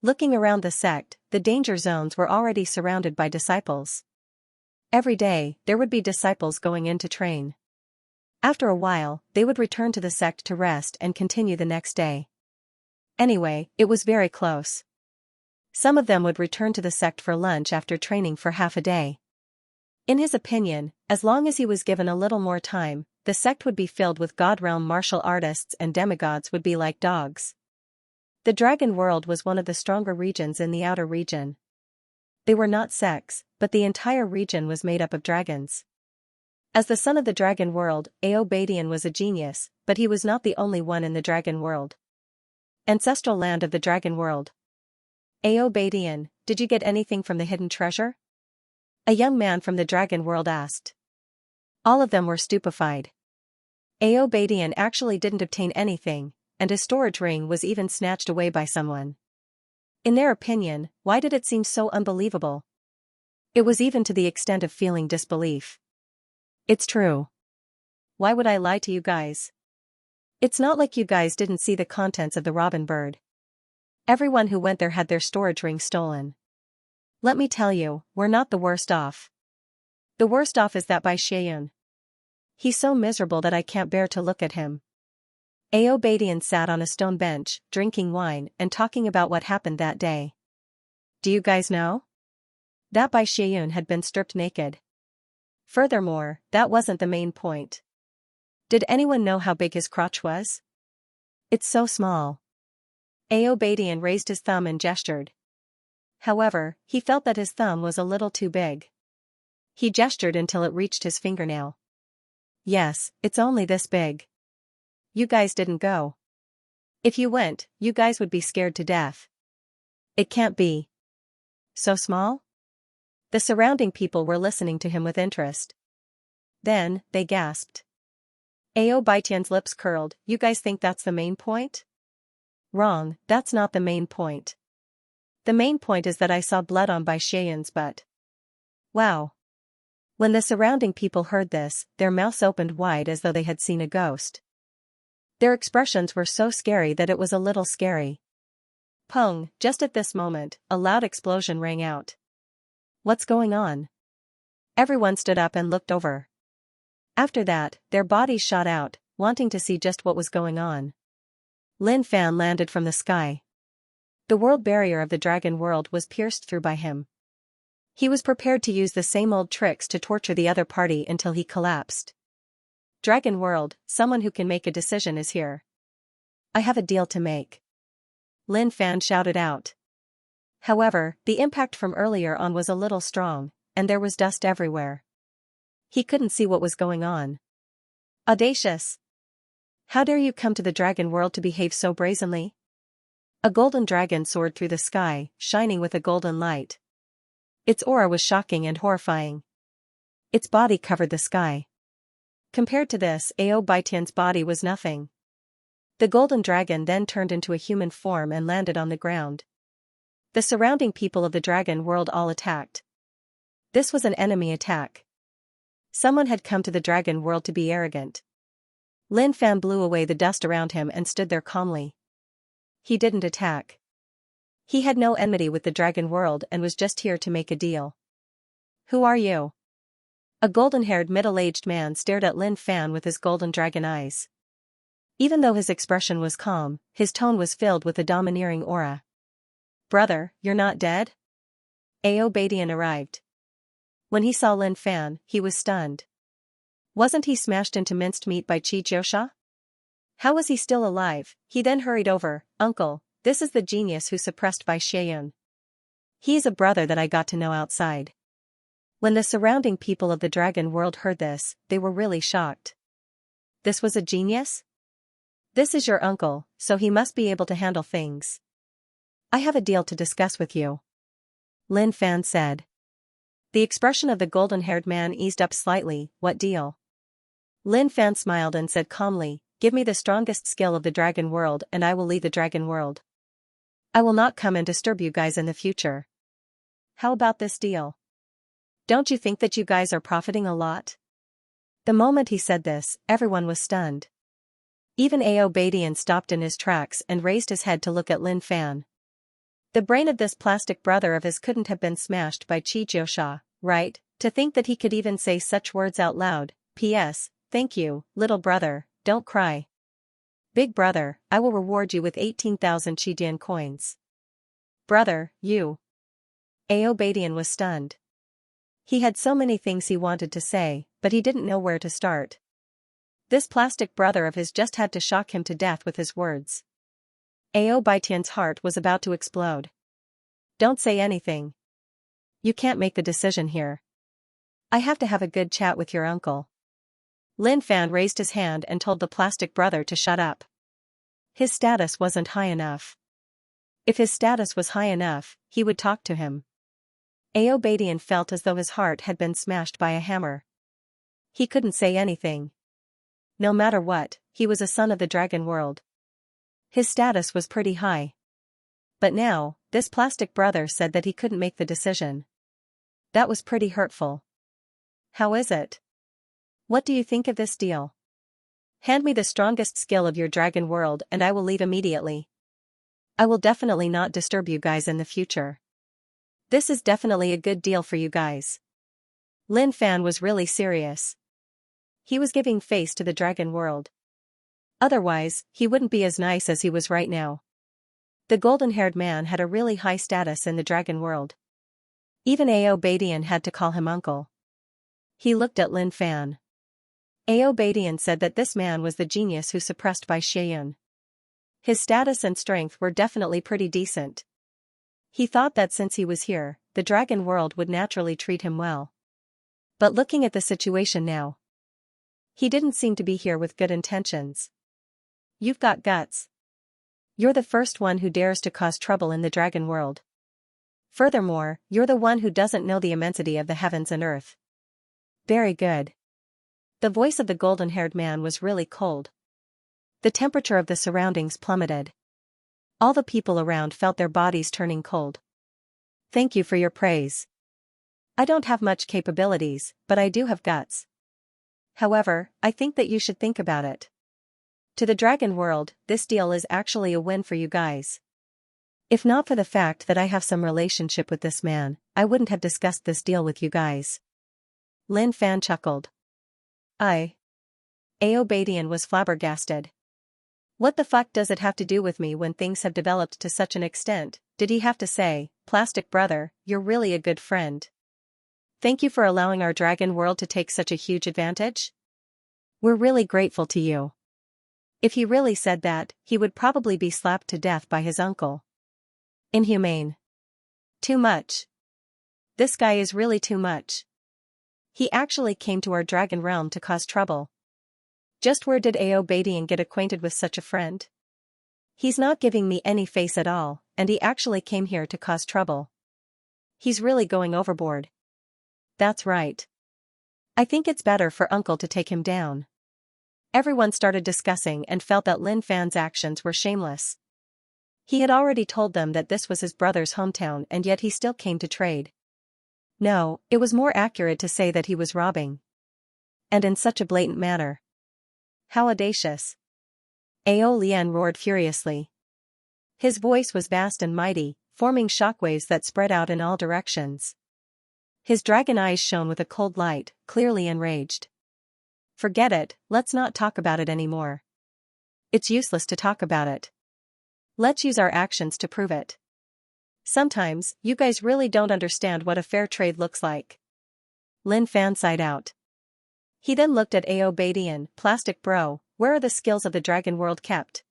Looking around the sect, the danger zones were already surrounded by disciples. Every day, there would be disciples going in to train. After a while, they would return to the sect to rest and continue the next day. Anyway, it was very close. Some of them would return to the sect for lunch after training for half a day. In his opinion, as long as he was given a little more time, the sect would be filled with God realm martial artists and demigods would be like dogs. The dragon world was one of the stronger regions in the outer region. They were not sects, but the entire region was made up of dragons. As the son of the dragon world, Aobadian was a genius, but he was not the only one in the dragon world. Ancestral land of the dragon world. Aobadian, did you get anything from the hidden treasure? A young man from the dragon world asked. All of them were stupefied. Aobadian actually didn't obtain anything, and his storage ring was even snatched away by someone. In their opinion, why did it seem so unbelievable? It was even to the extent of feeling disbelief. It's true. Why would I lie to you guys? It's not like you guys didn't see the contents of the Robin Bird. Everyone who went there had their storage ring stolen. Let me tell you, we're not the worst off. The worst off is that Bai Xianyun. He's so miserable that I can't bear to look at him. Aobadian sat on a stone bench, drinking wine and talking about what happened that day. Do you guys know? That Bai Xianyun had been stripped naked. Furthermore, that wasn't the main point. Did anyone know how big his crotch was? It's so small. Aobadian raised his thumb and gestured. However, he felt that his thumb was a little too big. He gestured until it reached his fingernail. Yes, it's only this big. You guys didn't go. If you went, you guys would be scared to death. It can't be. So small? The surrounding people were listening to him with interest. Then, they gasped. Aobadian's lips curled. You guys think that's the main point? Wrong, that's not the main point. The main point is that I saw blood on Bai Xianyun's butt. Wow. When the surrounding people heard this, their mouths opened wide as though they had seen a ghost. Their expressions were so scary that it was a little scary. Pong, just at this moment, a loud explosion rang out. What's going on? Everyone stood up and looked over. After that, their bodies shot out, wanting to see just what was going on. Lin Fan landed from the sky. The world barrier of the dragon world was pierced through by him. He was prepared to use the same old tricks to torture the other party until he collapsed. Dragon world, someone who can make a decision is here. I have a deal to make. Lin Fan shouted out. However, the impact from earlier on was a little strong, and there was dust everywhere. He couldn't see what was going on. Audacious! How dare you come to the dragon world to behave so brazenly? A golden dragon soared through the sky, shining with a golden light. Its aura was shocking and horrifying. Its body covered the sky. Compared to this, Aobadian's body was nothing. The golden dragon then turned into a human form and landed on the ground. The surrounding people of the dragon world all attacked. This was an enemy attack. Someone had come to the dragon world to be arrogant. Lin Fan blew away the dust around him and stood there calmly. He didn't attack. He had no enmity with the dragon world and was just here to make a deal. Who are you? A golden-haired middle-aged man stared at Lin Fan with his golden dragon eyes. Even though his expression was calm, his tone was filled with a domineering aura. Brother, you're not dead? Aobadian arrived. When he saw Lin Fan, he was stunned. Wasn't he smashed into minced meat by Xianxia? How was he still alive? He then hurried over. Uncle, this is the genius who suppressed Bai Xianyun. He is a brother that I got to know outside. When the surrounding people of the dragon world heard this, they were really shocked. This was a genius? This is your uncle, so he must be able to handle things. I have a deal to discuss with you. Lin Fan said. The expression of the golden-haired man eased up slightly. What deal? Lin Fan smiled and said calmly, give me the strongest skill of the dragon world and I will lead the dragon world. I will not come and disturb you guys in the future. How about this deal? Don't you think that you guys are profiting a lot? The moment he said this, everyone was stunned. Even Aobadian stopped in his tracks and raised his head to look at Lin Fan. The brain of this plastic brother of his couldn't have been smashed by Xianxia, right? To think that he could even say such words out loud. P.S. Thank you, little brother, don't cry. Big brother, I will reward you with 18,000 Qidian coins. Brother, you. Aobadian was stunned. He had so many things he wanted to say, but he didn't know where to start. This plastic brother of his just had to shock him to death with his words. Aobadian's heart was about to explode. Don't say anything. You can't make the decision here. I have to have a good chat with your uncle. Lin Fan raised his hand and told the plastic brother to shut up. His status wasn't high enough. If his status was high enough, he would talk to him. Aobadian felt as though his heart had been smashed by a hammer. He couldn't say anything. No matter what, he was a son of the dragon world. His status was pretty high. But now, this plastic brother said that he couldn't make the decision. That was pretty hurtful. How is it? What do you think of this deal? Hand me the strongest skill of your dragon world and I will leave immediately. I will definitely not disturb you guys in the future. This is definitely a good deal for you guys. Lin Fan was really serious. He was giving face to the dragon world. Otherwise, he wouldn't be as nice as he was right now. The golden-haired man had a really high status in the dragon world. Even Ao Badian had to call him uncle. He looked at Lin Fan. Ao Badian said that this man was the genius who suppressed Bai Xieyun. His status and strength were definitely pretty decent. He thought that since he was here, the dragon world would naturally treat him well. But looking at the situation now, he didn't seem to be here with good intentions. You've got guts. You're the first one who dares to cause trouble in the dragon world. Furthermore, you're the one who doesn't know the immensity of the heavens and earth. Very good. The voice of the golden-haired man was really cold. The temperature of the surroundings plummeted. All the people around felt their bodies turning cold. Thank you for your praise. I don't have much capabilities, but I do have guts. However, I think that you should think about it. To the dragon world, this deal is actually a win for you guys. If not for the fact that I have some relationship with this man, I wouldn't have discussed this deal with you guys. Lin Fan chuckled. Ao Badian was flabbergasted. What the fuck does it have to do with me when things have developed to such an extent? Did he have to say, plastic brother, you're really a good friend. Thank you for allowing our dragon world to take such a huge advantage? We're really grateful to you. If he really said that, he would probably be slapped to death by his uncle. Inhumane. Too much. This guy is really too much. He actually came to our dragon realm to cause trouble. Just where did Ao Badian get acquainted with such a friend? He's not giving me any face at all, and he actually came here to cause trouble. He's really going overboard. That's right. I think it's better for Uncle to take him down. Everyone started discussing and felt that Lin Fan's actions were shameless. He had already told them that this was his brother's hometown and yet he still came to trade. No, it was more accurate to say that he was robbing. And in such a blatant manner. How audacious. Ao Lian roared furiously. His voice was vast and mighty, forming shockwaves that spread out in all directions. His dragon eyes shone with a cold light, clearly enraged. Forget it, let's not talk about it anymore. It's useless to talk about it. Let's use our actions to prove it. Sometimes, you guys really don't understand what a fair trade looks like. Lin Fan sighed out. He then looked at Ao Badian, plastic bro, where are the skills of the dragon world kept?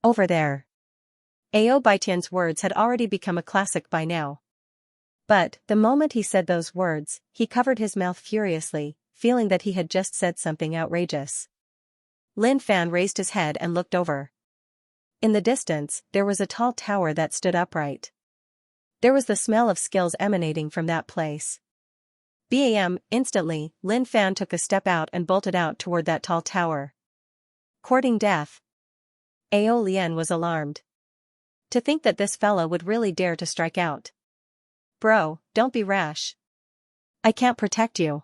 Over there. Ao Badian's words had already become a classic by now. But, the moment he said those words, he covered his mouth furiously, feeling that he had just said something outrageous. Lin Fan raised his head and looked over. In the distance, there was a tall tower that stood upright. There was the smell of skills emanating from that place. Bam! Instantly, Lin Fan took a step out and bolted out toward that tall tower. Courting death. Ao Lian was alarmed. To think that this fella would really dare to strike out. Bro, don't be rash. I can't protect you.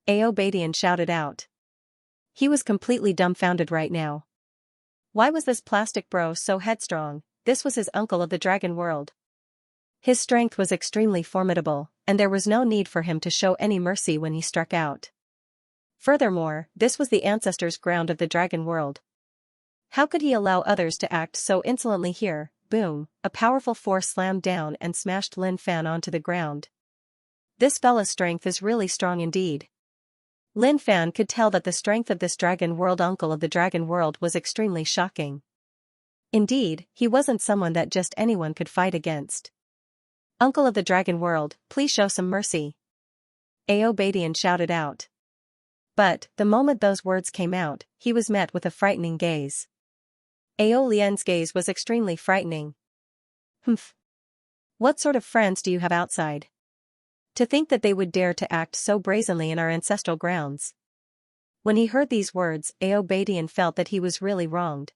Ao Badian shouted out. He was completely dumbfounded right now. Why was this plastic bro so headstrong? This was his uncle of the dragon world. His strength was extremely formidable, and there was no need for him to show any mercy when he struck out. Furthermore, this was the ancestors' ground of the dragon world. How could he allow others to act so insolently here? Boom, a powerful force slammed down and smashed Lin Fan onto the ground. This fella's strength is really strong indeed. Lin Fan could tell that the strength of this dragon world uncle of the dragon world was extremely shocking. Indeed, he wasn't someone that just anyone could fight against. Uncle of the dragon world, please show some mercy. Ao Badian shouted out. But, the moment those words came out, he was met with a frightening gaze. Ao Lian's gaze was extremely frightening. Humph. What sort of friends do you have outside? To think that they would dare to act so brazenly in our ancestral grounds. When he heard these words, Ao Badian felt that he was really wronged.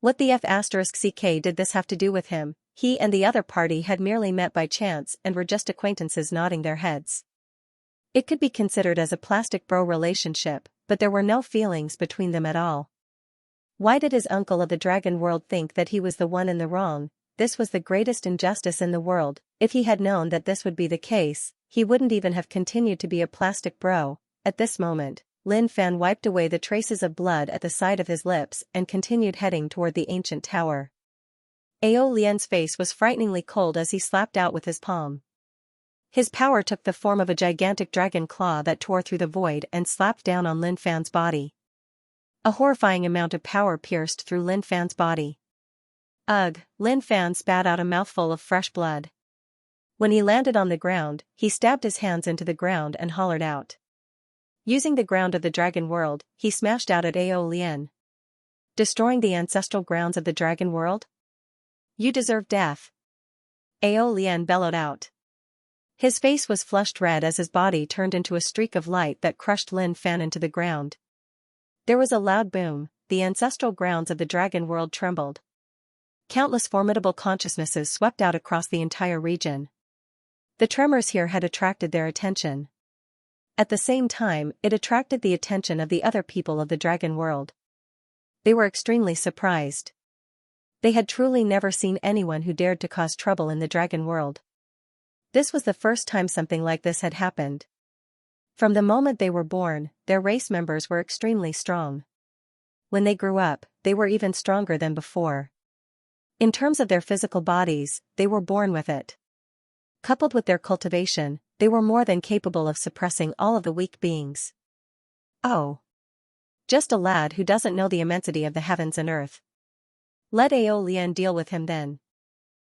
What the f*ck did this have to do with him? He and the other party had merely met by chance and were just acquaintances nodding their heads. It could be considered as a plastic bro relationship, but there were no feelings between them at all. Why did his uncle of the dragon world think that he was the one in the wrong? This was the greatest injustice in the world. If he had known that this would be the case, he wouldn't even have continued to be a plastic bro. At this moment, Lin Fan wiped away the traces of blood at the side of his lips and continued heading toward the ancient tower. Ao Lian's face was frighteningly cold as he slapped out with his palm. His power took the form of a gigantic dragon claw that tore through the void and slapped down on Lin Fan's body. A horrifying amount of power pierced through Lin Fan's body. Ugh, Lin Fan spat out a mouthful of fresh blood. When he landed on the ground, he stabbed his hands into the ground and hollered out. Using the ground of the dragon world, he smashed out at Ao Lian. Destroying the ancestral grounds of the dragon world? You deserve death. Ao Lian bellowed out. His face was flushed red as his body turned into a streak of light that crushed Lin Fan into the ground. There was a loud boom, the ancestral grounds of the dragon world trembled. Countless formidable consciousnesses swept out across the entire region. The tremors here had attracted their attention. At the same time, it attracted the attention of the other people of the dragon world. They were extremely surprised. They had truly never seen anyone who dared to cause trouble in the dragon world. This was the first time something like this had happened. From the moment they were born, their race members were extremely strong. When they grew up, they were even stronger than before. In terms of their physical bodies, they were born with it. Coupled with their cultivation, they were more than capable of suppressing all of the weak beings. Oh. Just a lad who doesn't know the immensity of the heavens and earth. Let Ao Lian deal with him then.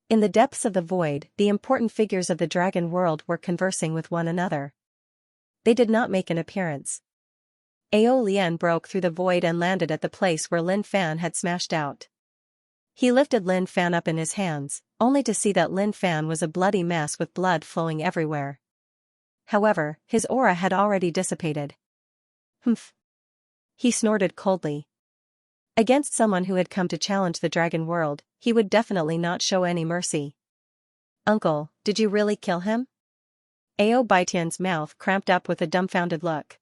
In the depths of the void, the important figures of the dragon world were conversing with one another. They did not make an appearance. Ao Lian broke through the void and landed at the place where Lin Fan had smashed out. He lifted Lin Fan up in his hands, only to see that Lin Fan was a bloody mess with blood flowing everywhere. However, his aura had already dissipated. Humph. He snorted coldly. Against someone who had come to challenge the dragon world, he would definitely not show any mercy. Uncle, did you really kill him? Ao Baitian's mouth cramped up with a dumbfounded look.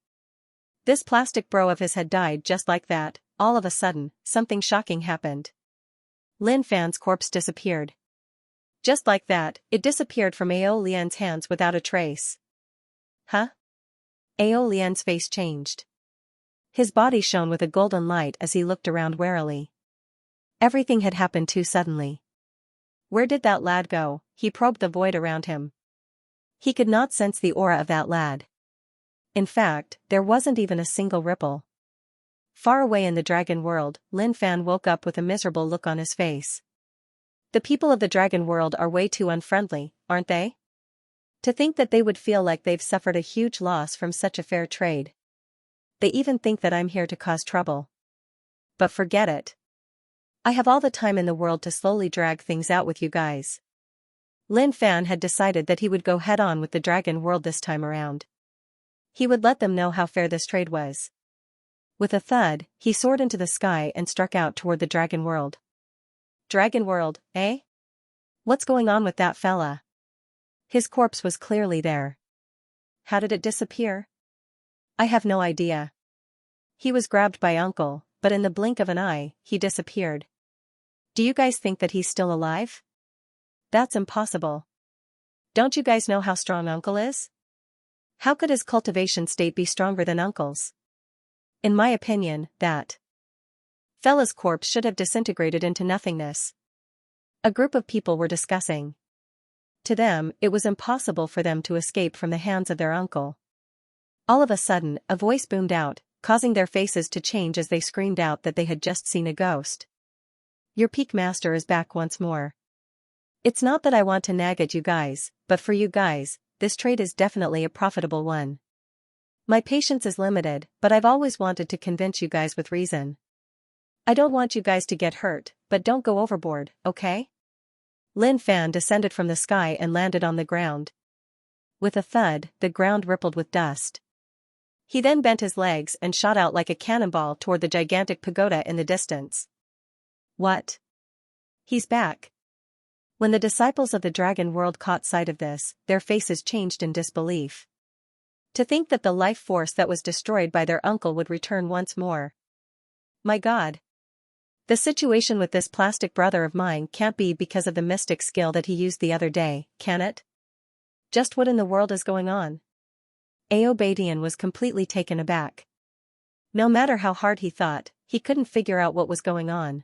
This plastic bro of his had died just like that. All of a sudden, something shocking happened. Lin Fan's corpse disappeared. Just like that, it disappeared from Ao Lian's hands without a trace. Huh? Ao Lian's face changed. His body shone with a golden light as he looked around warily. Everything had happened too suddenly. Where did that lad go? He probed the void around him. He could not sense the aura of that lad. In fact, there wasn't even a single ripple. Far away in the dragon world, Lin Fan woke up with a miserable look on his face. The people of the dragon world are way too unfriendly, aren't they? To think that they would feel like they've suffered a huge loss from such a fair trade. They even think that I'm here to cause trouble. But forget it. I have all the time in the world to slowly drag things out with you guys. Lin Fan had decided that he would go head-on with the dragon world this time around. He would let them know how fair this trade was. With a thud, he soared into the sky and struck out toward the dragon world. Dragon world, eh? What's going on with that fella? His corpse was clearly there. How did it disappear? I have no idea. He was grabbed by Uncle, but in the blink of an eye, he disappeared. Do you guys think that he's still alive? That's impossible. Don't you guys know how strong Uncle is? How could his cultivation state be stronger than Uncle's? In my opinion, that fella's corpse should have disintegrated into nothingness. A group of people were discussing. To them, it was impossible for them to escape from the hands of their uncle. All of a sudden, a voice boomed out, causing their faces to change as they screamed out that they had just seen a ghost. Your peak master is back once more. It's not that I want to nag at you guys, but for you guys, this trade is definitely a profitable one. My patience is limited, but I've always wanted to convince you guys with reason. I don't want you guys to get hurt, but don't go overboard, okay? Lin Fan descended from the sky and landed on the ground. With a thud, the ground rippled with dust. He then bent his legs and shot out like a cannonball toward the gigantic pagoda in the distance. What? He's back. When the disciples of the dragon world caught sight of this, their faces changed in disbelief. To think that the life force that was destroyed by their uncle would return once more. My God. The situation with this plastic brother of mine can't be because of the mystic skill that he used the other day, can it? Just what in the world is going on? Aobadian was completely taken aback. No matter how hard he thought, he couldn't figure out what was going on.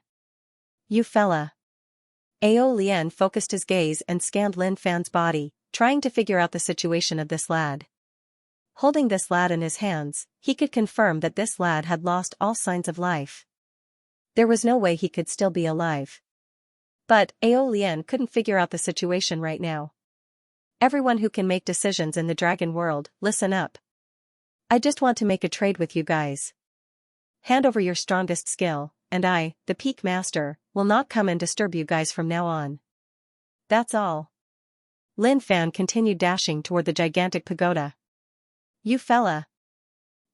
You fella. Ao Lian focused his gaze and scanned Lin Fan's body, trying to figure out the situation of this lad. Holding this lad in his hands, he could confirm that this lad had lost all signs of life. There was no way he could still be alive. But Ao Lian couldn't figure out the situation right now. Everyone who can make decisions in the dragon world, listen up. I just want to make a trade with you guys. Hand over your strongest skill, and I, the Peak Master, will not come and disturb you guys from now on. That's all. Lin Fan continued dashing toward the gigantic pagoda. You fella.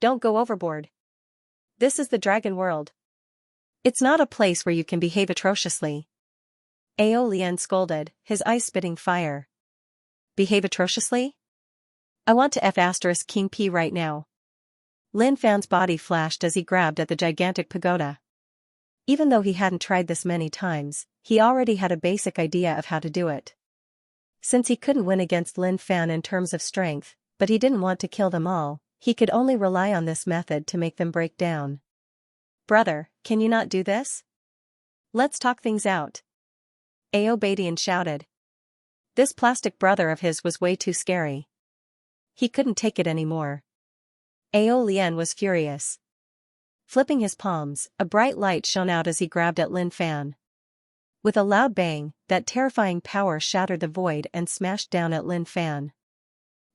Don't go overboard. This is the dragon world. It's not a place where you can behave atrociously. Ao Lian scolded, his eyes spitting fire. Behave atrociously? I want to F** King P right now. Lin Fan's body flashed as he grabbed at the gigantic pagoda. Even though he hadn't tried this many times, he already had a basic idea of how to do it. Since he couldn't win against Lin Fan in terms of strength, but he didn't want to kill them all, he could only rely on this method to make them break down. Brother, can you not do this? Let's talk things out. Aobadian shouted. This plastic brother of his was way too scary. He couldn't take it anymore. Ao Lian was furious. Flipping his palms, a bright light shone out as he grabbed at Lin Fan. With a loud bang, that terrifying power shattered the void and smashed down at Lin Fan.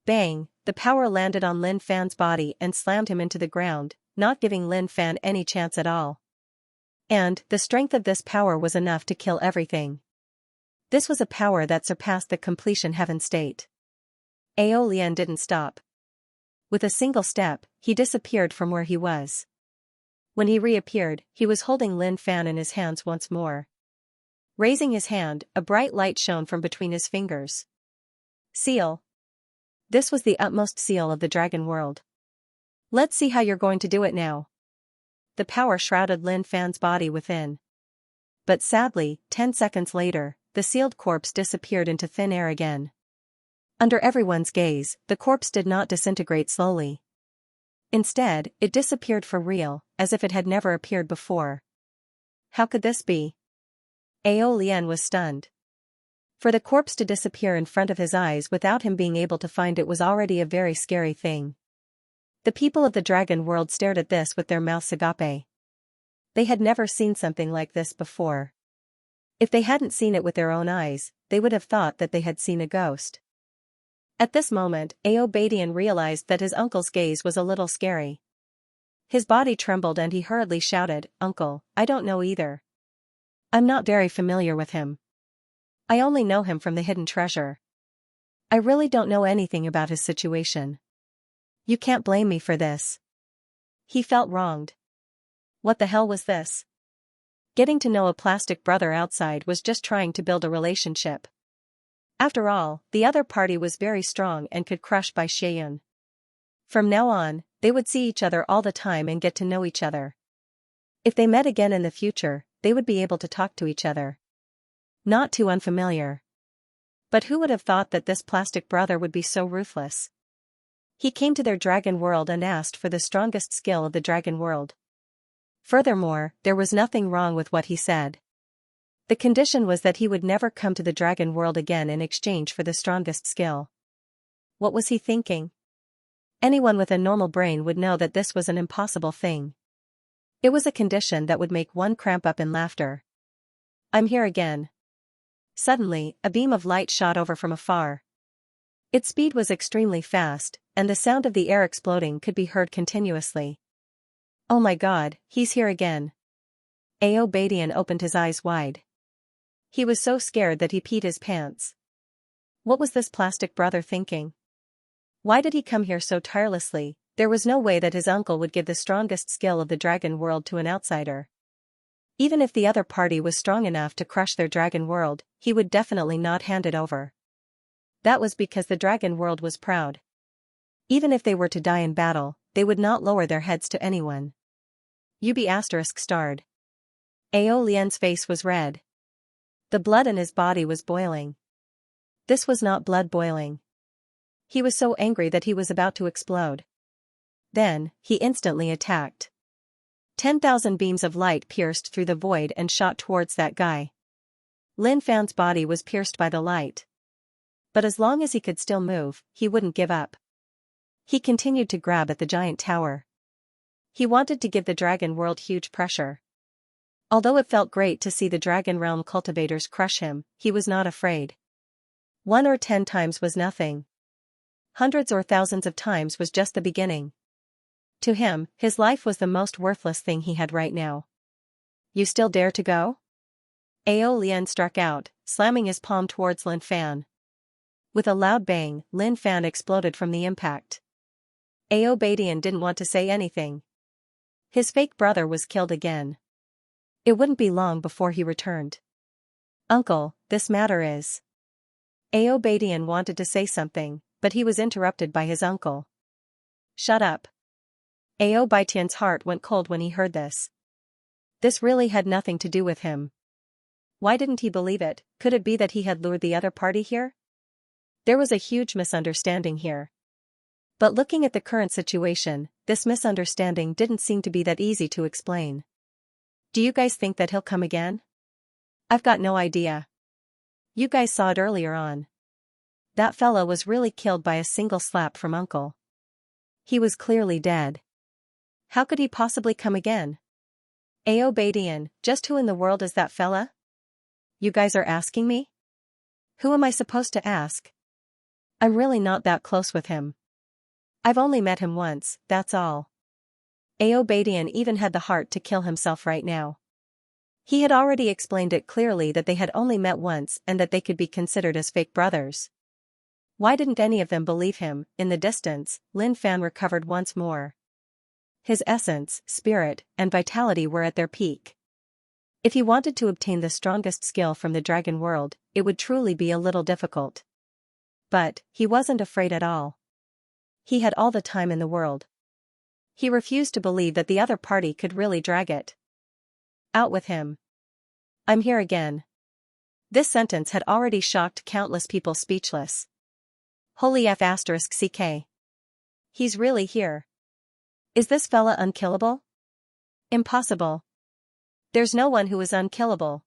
Bang, the power landed on Lin Fan's body and slammed him into the ground, not giving Lin Fan any chance at all. And the strength of this power was enough to kill everything. This was a power that surpassed the completion heaven state. Ao Lian didn't stop. With a single step, he disappeared from where he was. When he reappeared, he was holding Lin Fan in his hands once more. Raising his hand, a bright light shone from between his fingers. Seal. This was the utmost seal of the dragon world. Let's see how you're going to do it now. The power shrouded Lin Fan's body within. But sadly, 10 seconds later, the sealed corpse disappeared into thin air again. Under everyone's gaze, the corpse did not disintegrate slowly. Instead, it disappeared for real, as if it had never appeared before. How could this be? Ao Lian was stunned. For the corpse to disappear in front of his eyes without him being able to find it was already a very scary thing. The people of the dragon world stared at this with their mouths agape. They had never seen something like this before. If they hadn't seen it with their own eyes, they would have thought that they had seen a ghost. At this moment, Aobadian realized that his uncle's gaze was a little scary. His body trembled and he hurriedly shouted, Uncle, I don't know either. I'm not very familiar with him. I only know him from the hidden treasure. I really don't know anything about his situation. You can't blame me for this. He felt wronged. What the hell was this? Getting to know a plastic brother outside was just trying to build a relationship. After all, the other party was very strong and could crush Bai Xieyun. From now on, they would see each other all the time and get to know each other. If they met again in the future, they would be able to talk to each other. Not too unfamiliar. But who would have thought that this plastic brother would be so ruthless? He came to their dragon world and asked for the strongest skill of the dragon world. Furthermore, there was nothing wrong with what he said. The condition was that he would never come to the dragon world again in exchange for the strongest skill. What was he thinking? Anyone with a normal brain would know that this was an impossible thing. It was a condition that would make one cramp up in laughter. I'm here again. Suddenly, a beam of light shot over from afar. Its speed was extremely fast, and the sound of the air exploding could be heard continuously. Oh my God, he's here again. Aobadian opened his eyes wide. He was so scared that he peed his pants. What was this plastic brother thinking? Why did he come here so tirelessly? There was no way that his uncle would give the strongest skill of the dragon world to an outsider. Even if the other party was strong enough to crush their dragon world, he would definitely not hand it over. That was because the dragon world was proud. Even if they were to die in battle, they would not lower their heads to anyone. Starred. Ao Lian's face was red. The blood in his body was boiling. This was not blood boiling. He was so angry that he was about to explode. Then, he instantly attacked. 10,000 beams of light pierced through the void and shot towards that guy. Lin Fan's body was pierced by the light. But as long as he could still move, he wouldn't give up. He continued to grab at the giant tower. He wanted to give the dragon world huge pressure. Although it felt great to see the dragon realm cultivators crush him, he was not afraid. 1 or 10 times was nothing. Hundreds or thousands of times was just the beginning. To him, his life was the most worthless thing he had right now. You still dare to go? Ao Lian struck out, slamming his palm towards Lin Fan. With a loud bang, Lin Fan exploded from the impact. Ao Badian didn't want to say anything. His fake brother was killed again. It wouldn't be long before he returned. Uncle, this matter is... Ao Badian wanted to say something, but he was interrupted by his uncle. Shut up. Ao Baitian's heart went cold when he heard this. This really had nothing to do with him. Why didn't he believe it? Could it be that he had lured the other party here? There was a huge misunderstanding here. But looking at the current situation, this misunderstanding didn't seem to be that easy to explain. Do you guys think that he'll come again? I've got no idea. You guys saw it earlier on. That fella was really killed by a single slap from Uncle. He was clearly dead. How could he possibly come again? Ao Badian, just who in the world is that fella? You guys are asking me? Who am I supposed to ask? I'm really not that close with him. I've only met him once, that's all. Ao Badian even had the heart to kill himself right now. He had already explained it clearly that they had only met once and that they could be considered as fake brothers. Why didn't any of them believe him? In the distance, Lin Fan recovered once more. His essence, spirit, and vitality were at their peak. If he wanted to obtain the strongest skill from the dragon world, it would truly be a little difficult. But, he wasn't afraid at all. He had all the time in the world. He refused to believe that the other party could really drag it. Out with him. I'm here again. This sentence had already shocked countless people speechless. Holy F***ck. He's really here. Is this fella unkillable? Impossible. There's no one who is unkillable.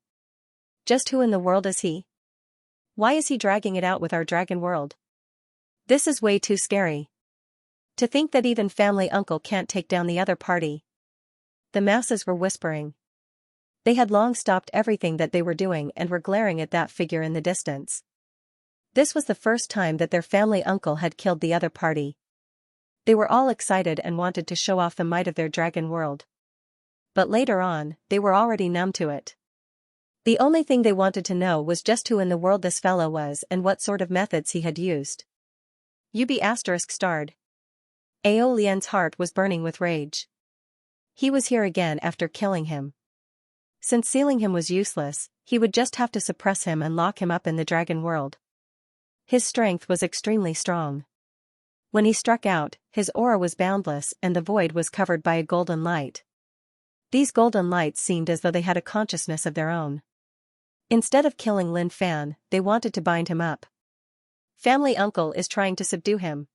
Just who in the world is he? Why is he dragging it out with our dragon world? This is way too scary. To think that even family uncle can't take down the other party. The masses were whispering. They had long stopped everything that they were doing and were glaring at that figure in the distance. This was the first time that their family uncle had killed the other party. They were all excited and wanted to show off the might of their dragon world. But later on, they were already numb to it. The only thing they wanted to know was just who in the world this fellow was and what sort of methods he had used. Starred. Ao Lian's heart was burning with rage. He was here again after killing him. Since sealing him was useless, he would just have to suppress him and lock him up in the dragon world. His strength was extremely strong. When he struck out, his aura was boundless and the void was covered by a golden light. These golden lights seemed as though they had a consciousness of their own. Instead of killing Lin Fan, they wanted to bind him up. Family uncle is trying to subdue him.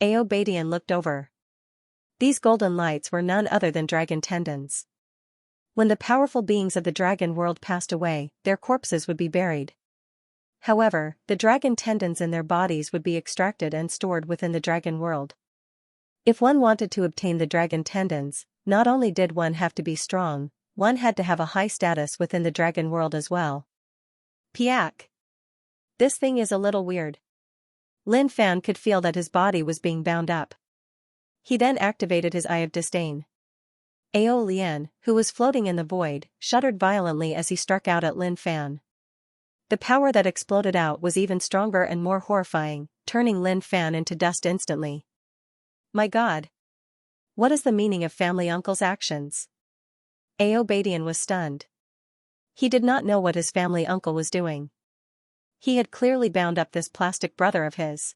Ao Badian looked over. These golden lights were none other than dragon tendons. When the powerful beings of the dragon world passed away, their corpses would be buried. However, the dragon tendons in their bodies would be extracted and stored within the dragon world. If one wanted to obtain the dragon tendons, not only did one have to be strong, one had to have a high status within the dragon world as well. Piak. This thing is a little weird. Lin Fan could feel that his body was being bound up. He then activated his Eye of Disdain. Ao Lian, who was floating in the void, shuddered violently as he struck out at Lin Fan. The power that exploded out was even stronger and more horrifying, turning Lin Fan into dust instantly. My God! What is the meaning of family uncle's actions? Aobadian was stunned. He did not know what his family uncle was doing. He had clearly bound up this plastic brother of his.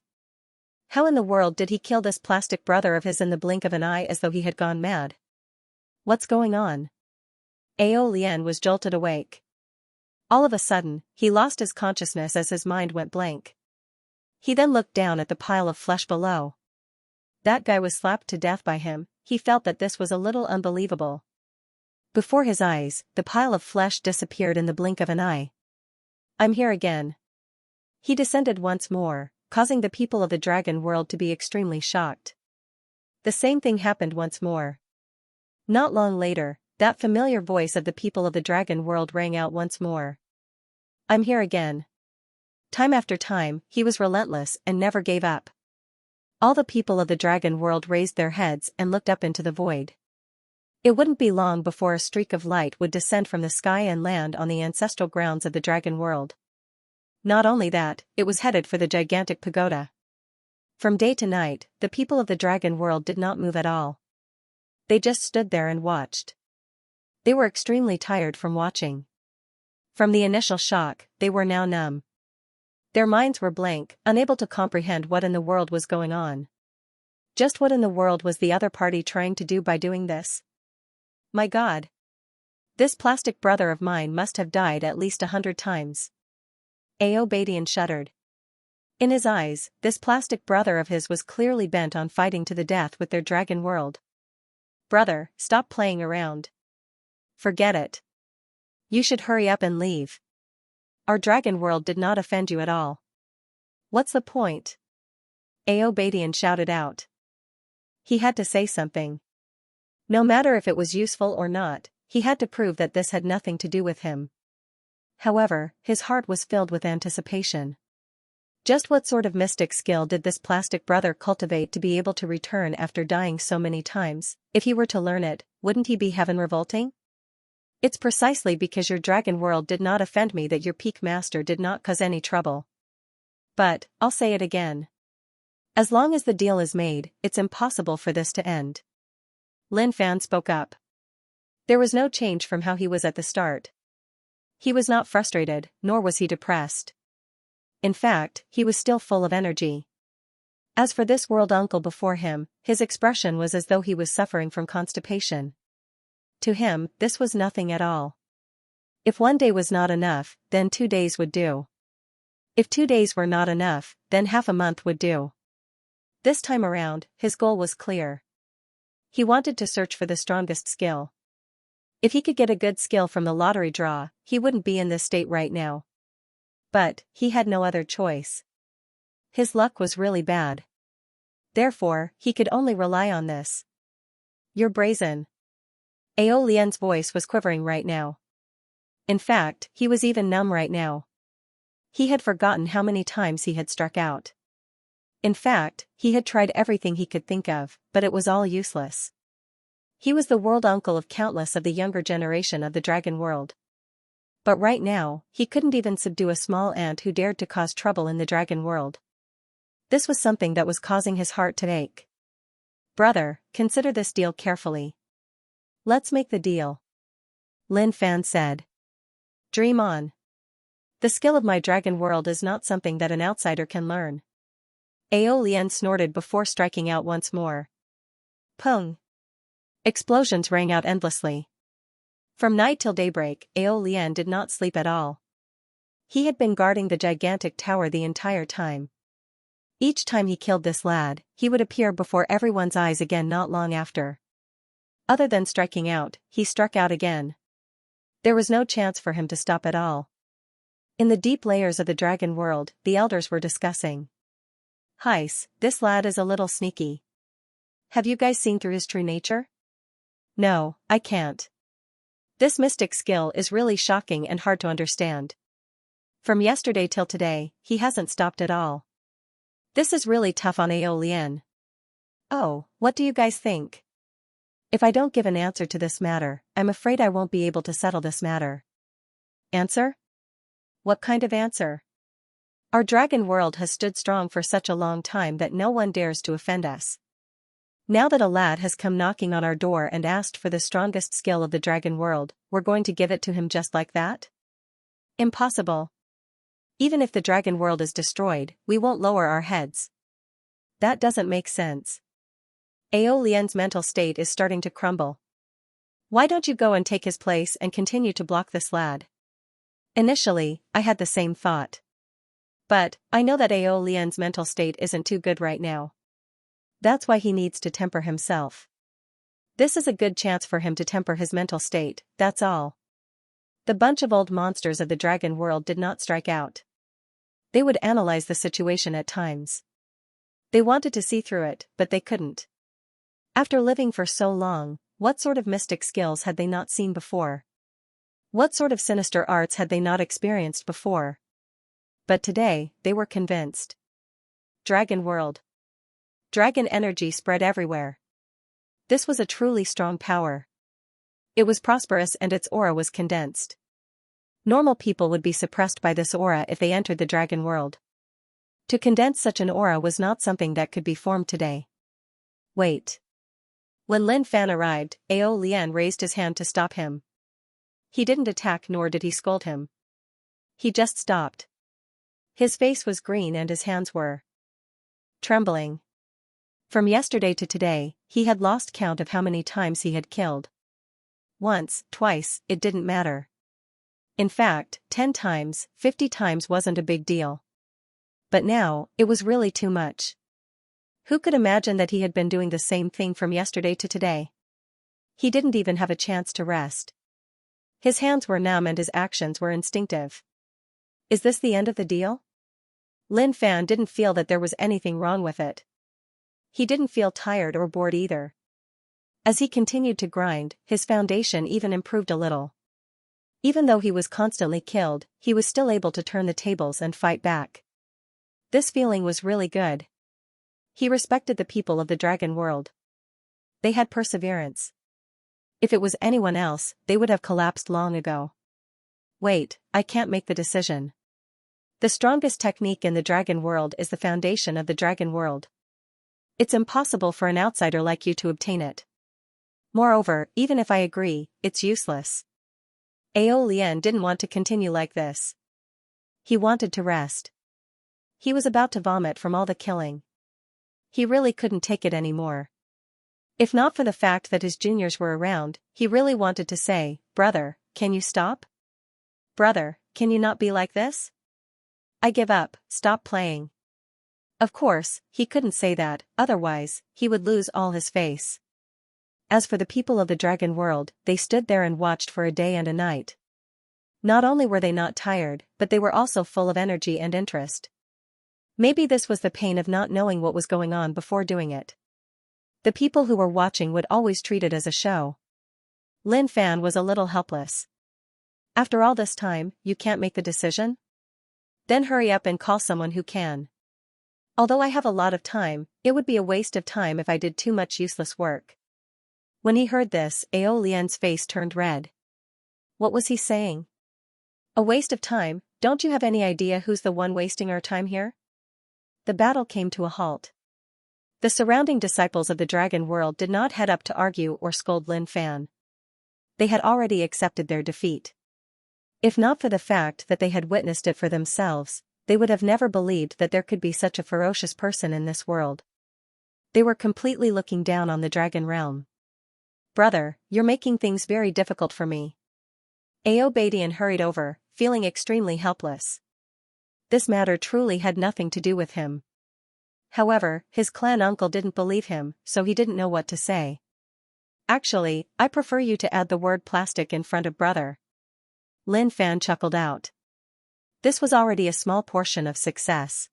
How in the world did he kill this plastic brother of his in the blink of an eye as though he had gone mad? What's going on? Ao Lian was jolted awake. All of a sudden, he lost his consciousness as his mind went blank. He then looked down at the pile of flesh below. That guy was slapped to death by him. He felt that this was a little unbelievable. Before his eyes, the pile of flesh disappeared in the blink of an eye. I'm here again. He descended once more, causing the people of the dragon world to be extremely shocked. The same thing happened once more. Not long later, that familiar voice of the people of the dragon world rang out once more. I'm here again. Time after time, he was relentless and never gave up. All the people of the dragon world raised their heads and looked up into the void. It wouldn't be long before a streak of light would descend from the sky and land on the ancestral grounds of the dragon world. Not only that, it was headed for the gigantic pagoda. From day to night, the people of the dragon world did not move at all. They just stood there and watched. They were extremely tired from watching. From the initial shock, they were now numb. Their minds were blank, unable to comprehend what in the world was going on. Just what in the world was the other party trying to do by doing this? My God! This plastic brother of mine must have died at least 100 times. Aobadian shuddered. In his eyes, this plastic brother of his was clearly bent on fighting to the death with their dragon world. Brother, stop playing around. Forget it. You should hurry up and leave. Our dragon world did not offend you at all. What's the point? Aobadian shouted out. He had to say something. No matter if it was useful or not, he had to prove that this had nothing to do with him. However, his heart was filled with anticipation. Just what sort of mystic skill did this plastic brother cultivate to be able to return after dying so many times? If he were to learn it, wouldn't he be heaven revolting? It's precisely because your dragon world did not offend me that your peak master did not cause any trouble. But, I'll say it again. As long as the deal is made, it's impossible for this to end. Lin Fan spoke up. There was no change from how he was at the start. He was not frustrated, nor was he depressed. In fact, he was still full of energy. As for this world uncle before him, his expression was as though he was suffering from constipation. To him, this was nothing at all. If 1 day was not enough, then 2 days would do. If 2 days were not enough, then half a month would do. This time around, his goal was clear. He wanted to search for the strongest skill. If he could get a good skill from the lottery draw, he wouldn't be in this state right now. But, he had no other choice. His luck was really bad. Therefore, he could only rely on this. You're brazen. Ao Lian's voice was quivering right now. In fact, he was even numb right now. He had forgotten how many times he had struck out. In fact, he had tried everything he could think of, but it was all useless. He was the world uncle of countless of the younger generation of the dragon world. But right now, he couldn't even subdue a small ant who dared to cause trouble in the dragon world. This was something that was causing his heart to ache. Brother, consider this deal carefully. Let's make the deal. Lin Fan said. Dream on. The skill of my dragon world is not something that an outsider can learn. Ao Lian snorted before striking out once more. Pung. Explosions rang out endlessly. From night till daybreak, Ao Lian did not sleep at all. He had been guarding the gigantic tower the entire time. Each time he killed this lad, he would appear before everyone's eyes again not long after. Other than striking out, he struck out again. There was no chance for him to stop at all. In the deep layers of the dragon world, the elders were discussing. Heis, this lad is a little sneaky. Have you guys seen through his true nature? No, I can't. This mystic skill is really shocking and hard to understand. From yesterday till today, he hasn't stopped at all. This is really tough on Ao Lian. Oh, what do you guys think? If I don't give an answer to this matter, I'm afraid I won't be able to settle this matter. Answer? What kind of answer? Our dragon world has stood strong for such a long time that no one dares to offend us. Now that a lad has come knocking on our door and asked for the strongest skill of the dragon world, we're going to give it to him just like that? Impossible. Even if the dragon world is destroyed, we won't lower our heads. That doesn't make sense. Ao Lian's mental state is starting to crumble. Why don't you go and take his place and continue to block this lad? Initially, I had the same thought. But, I know that Ao Lian's mental state isn't too good right now. That's why he needs to temper himself. This is a good chance for him to temper his mental state, that's all. The bunch of old monsters of the dragon world did not strike out. They would analyze the situation at times. They wanted to see through it, but they couldn't. After living for so long, what sort of mystic skills had they not seen before? What sort of sinister arts had they not experienced before? But today, they were convinced. Dragon world. Dragon energy spread everywhere. This was a truly strong power. It was prosperous and its aura was condensed. Normal people would be suppressed by this aura if they entered the dragon world. To condense such an aura was not something that could be formed today. Wait. When Lin Fan arrived, Ao Lian raised his hand to stop him. He didn't attack nor did he scold him. He just stopped. His face was green and his hands were trembling. From yesterday to today, he had lost count of how many times he had killed. Once, twice, it didn't matter. In fact, 10 times, 50 times wasn't a big deal. But now, it was really too much. Who could imagine that he had been doing the same thing from yesterday to today? He didn't even have a chance to rest. His hands were numb and his actions were instinctive. Is this the end of the deal? Lin Fan didn't feel that there was anything wrong with it. He didn't feel tired or bored either. As he continued to grind, his foundation even improved a little. Even though he was constantly killed, he was still able to turn the tables and fight back. This feeling was really good. He respected the people of the dragon world. They had perseverance. If it was anyone else, they would have collapsed long ago. Wait, I can't make the decision. The strongest technique in the dragon world is the foundation of the dragon world. It's impossible for an outsider like you to obtain it. Moreover, even if I agree, it's useless. Ao Lian didn't want to continue like this. He wanted to rest. He was about to vomit from all the killing. He really couldn't take it anymore. If not for the fact that his juniors were around, he really wanted to say, "Brother, can you stop? Brother, can you not be like this? I give up, stop playing." Of course, he couldn't say that, otherwise, he would lose all his face. As for the people of the dragon world, they stood there and watched for a day and a night. Not only were they not tired, but they were also full of energy and interest. Maybe this was the pain of not knowing what was going on before doing it. The people who were watching would always treat it as a show. Lin Fan was a little helpless. After all this time, you can't make the decision? Then hurry up and call someone who can. Although I have a lot of time, it would be a waste of time if I did too much useless work. When he heard this, Ao Lian's face turned red. What was he saying? A waste of time? Don't you have any idea who's the one wasting our time here? The battle came to a halt. The surrounding disciples of the dragon world did not head up to argue or scold Lin Fan. They had already accepted their defeat. If not for the fact that they had witnessed it for themselves, they would have never believed that there could be such a ferocious person in this world. They were completely looking down on the dragon realm. Brother, you're making things very difficult for me. Ao Badian hurried over, feeling extremely helpless. This matter truly had nothing to do with him. However, his clan uncle didn't believe him, so he didn't know what to say. Actually, I prefer you to add the word plastic in front of brother. Lin Fan chuckled out. This was already a small portion of success.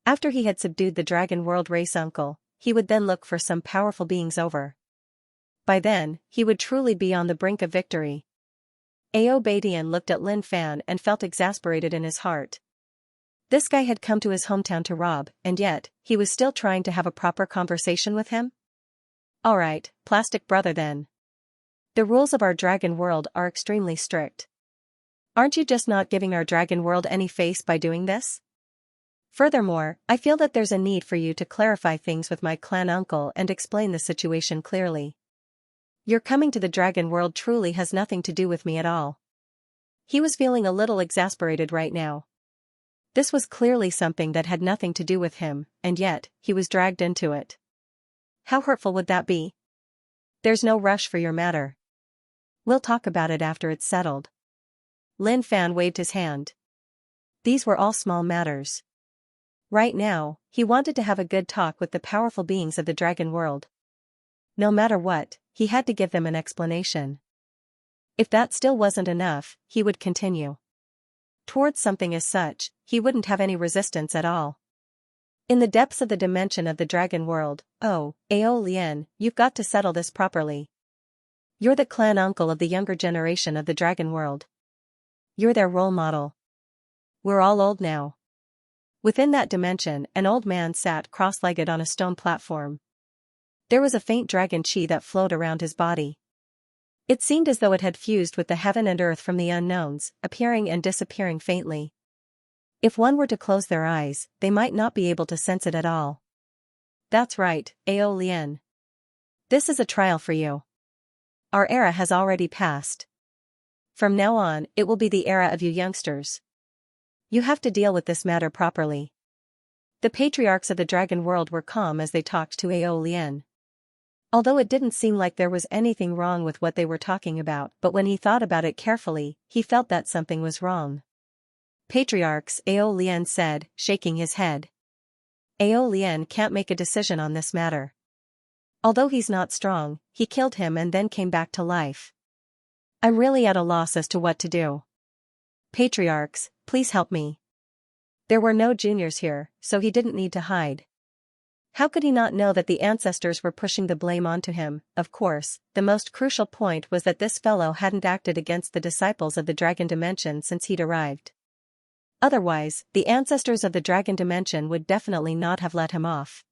After he had subdued the dragon world race uncle, he would then look for some powerful beings over. By then, he would truly be on the brink of victory. Ao Badian looked at Lin Fan and felt exasperated in his heart. This guy had come to his hometown to rob, and yet, he was still trying to have a proper conversation with him? Alright, plastic brother then. The rules of our dragon world are extremely strict. Aren't you just not giving our dragon world any face by doing this? Furthermore, I feel that there's a need for you to clarify things with my clan uncle and explain the situation clearly. Your coming to the dragon world truly has nothing to do with me at all. He was feeling a little exasperated right now. This was clearly something that had nothing to do with him, and yet, he was dragged into it. How hurtful would that be? There's no rush for your matter. We'll talk about it after it's settled. Lin Fan waved his hand. These were all small matters. Right now, he wanted to have a good talk with the powerful beings of the dragon world. No matter what, he had to give them an explanation. If that still wasn't enough, he would continue. Towards something as such, he wouldn't have any resistance at all. In the depths of the dimension of the dragon world, oh, Ao Lian, you've got to settle this properly. You're the clan uncle of the younger generation of the dragon world. You're their role model. We're all old now. Within that dimension, an old man sat cross-legged on a stone platform. There was a faint dragon chi that flowed around his body. It seemed as though it had fused with the heaven and earth from the unknowns, appearing and disappearing faintly. If one were to close their eyes, they might not be able to sense it at all. That's right, Ao Lian. This is a trial for you. Our era has already passed. From now on, it will be the era of you youngsters. You have to deal with this matter properly. The patriarchs of the dragon world were calm as they talked to Ao Lian. Although it didn't seem like there was anything wrong with what they were talking about, but when he thought about it carefully, he felt that something was wrong. Patriarchs, Ao Lian said, shaking his head. Ao Lian can't make a decision on this matter. Although he's not strong, he killed him and then came back to life. I'm really at a loss as to what to do. Patriarchs, please help me. There were no juniors here, so he didn't need to hide. How could he not know that the ancestors were pushing the blame onto him? Of course, the most crucial point was that this fellow hadn't acted against the disciples of the dragon dimension since he'd arrived. Otherwise, the ancestors of the dragon dimension would definitely not have let him off.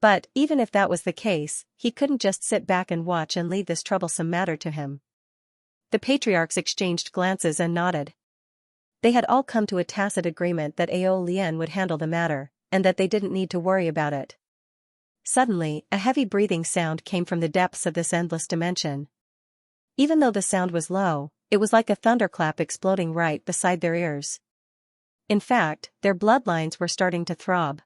But, even if that was the case, he couldn't just sit back and watch and leave this troublesome matter to him. The patriarchs exchanged glances and nodded. They had all come to a tacit agreement that Ao Lian would handle the matter, and that they didn't need to worry about it. Suddenly, a heavy breathing sound came from the depths of this endless dimension. Even though the sound was low, it was like a thunderclap exploding right beside their ears. In fact, their bloodlines were starting to throb.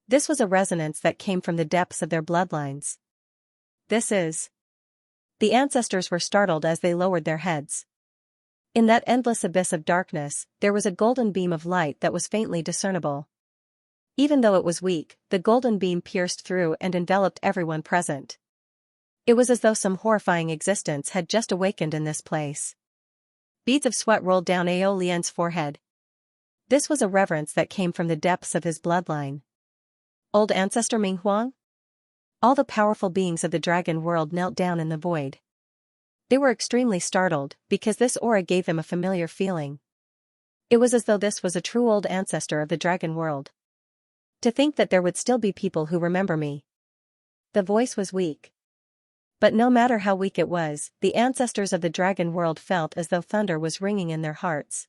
This was a resonance that came from the depths of their bloodlines. This is... The ancestors were startled as they lowered their heads. In that endless abyss of darkness, there was a golden beam of light that was faintly discernible. Even though it was weak, the golden beam pierced through and enveloped everyone present. It was as though some horrifying existence had just awakened in this place. Beads of sweat rolled down Ao Lian's forehead. This was a reverence that came from the depths of his bloodline. Old ancestor Ming Huang? All the powerful beings of the dragon world knelt down in the void. They were extremely startled, because this aura gave them a familiar feeling. It was as though this was a true old ancestor of the dragon world. To think that there would still be people who remember me. The voice was weak. But no matter how weak it was, the ancestors of the dragon world felt as though thunder was ringing in their hearts.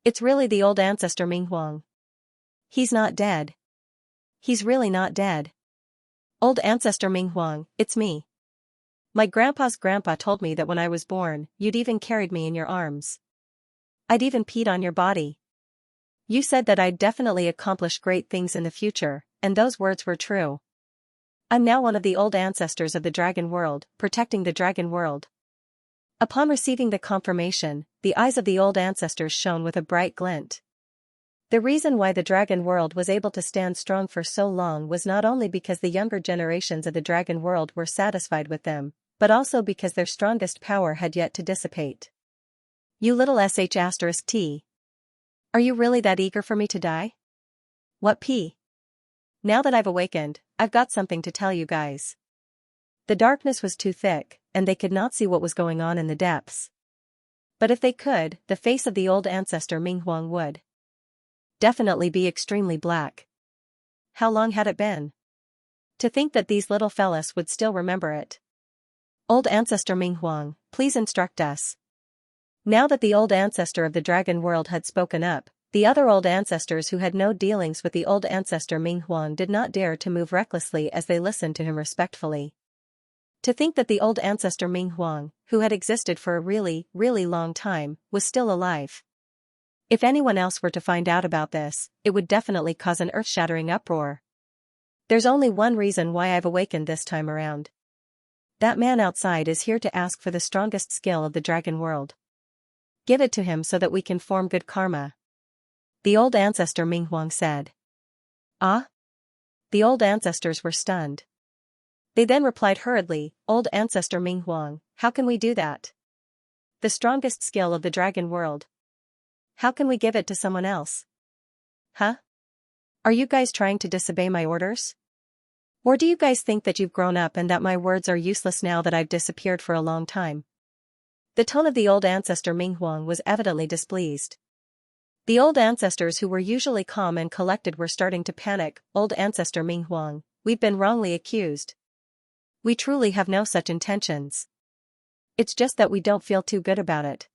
It's really the old ancestor Ming Huang. He's not dead. He's really not dead. Old ancestor Ming Huang, it's me. My grandpa's grandpa told me that when I was born, you'd even carried me in your arms. I'd even peed on your body. You said that I'd definitely accomplish great things in the future, and those words were true. I'm now one of the old ancestors of the dragon world, protecting the dragon world. Upon receiving the confirmation, the eyes of the old ancestors shone with a bright glint. The reason why the dragon world was able to stand strong for so long was not only because the younger generations of the dragon world were satisfied with them, but also because their strongest power had yet to dissipate. You little sh*t. Are you really that eager for me to die? What p? Now that I've awakened, I've got something to tell you guys. The darkness was too thick, and they could not see what was going on in the depths. But if they could, the face of the old ancestor Ming Huang would definitely be extremely black. How long had it been? To think that these little fellas would still remember it. Old ancestor Ming Huang, please instruct us. Now that the old ancestor of the dragon world had spoken up, The other old ancestors who had no dealings with the old ancestor Ming Huang did not dare to move recklessly as they listened to him respectfully. To think that the old ancestor Ming Huang, who had existed for a really, really long time, was still alive. If anyone else were to find out about this, it would definitely cause an earth-shattering uproar. There's only one reason why I've awakened this time around. That man outside is here to ask for the strongest skill of the dragon world. Give it to him so that we can form good karma. The old ancestor Ming Huang said. Ah? The old ancestors were stunned. They then replied hurriedly, Old ancestor Ming Huang, how can we do that? The strongest skill of the dragon world. How can we give it to someone else? Huh? Are you guys trying to disobey my orders? Or do you guys think that you've grown up and that my words are useless now that I've disappeared for a long time? The tone of the old ancestor Ming Huang was evidently displeased. The old ancestors who were usually calm and collected were starting to panic. Old ancestor Ming Huang, we've been wrongly accused. We truly have no such intentions. It's just that we don't feel too good about it.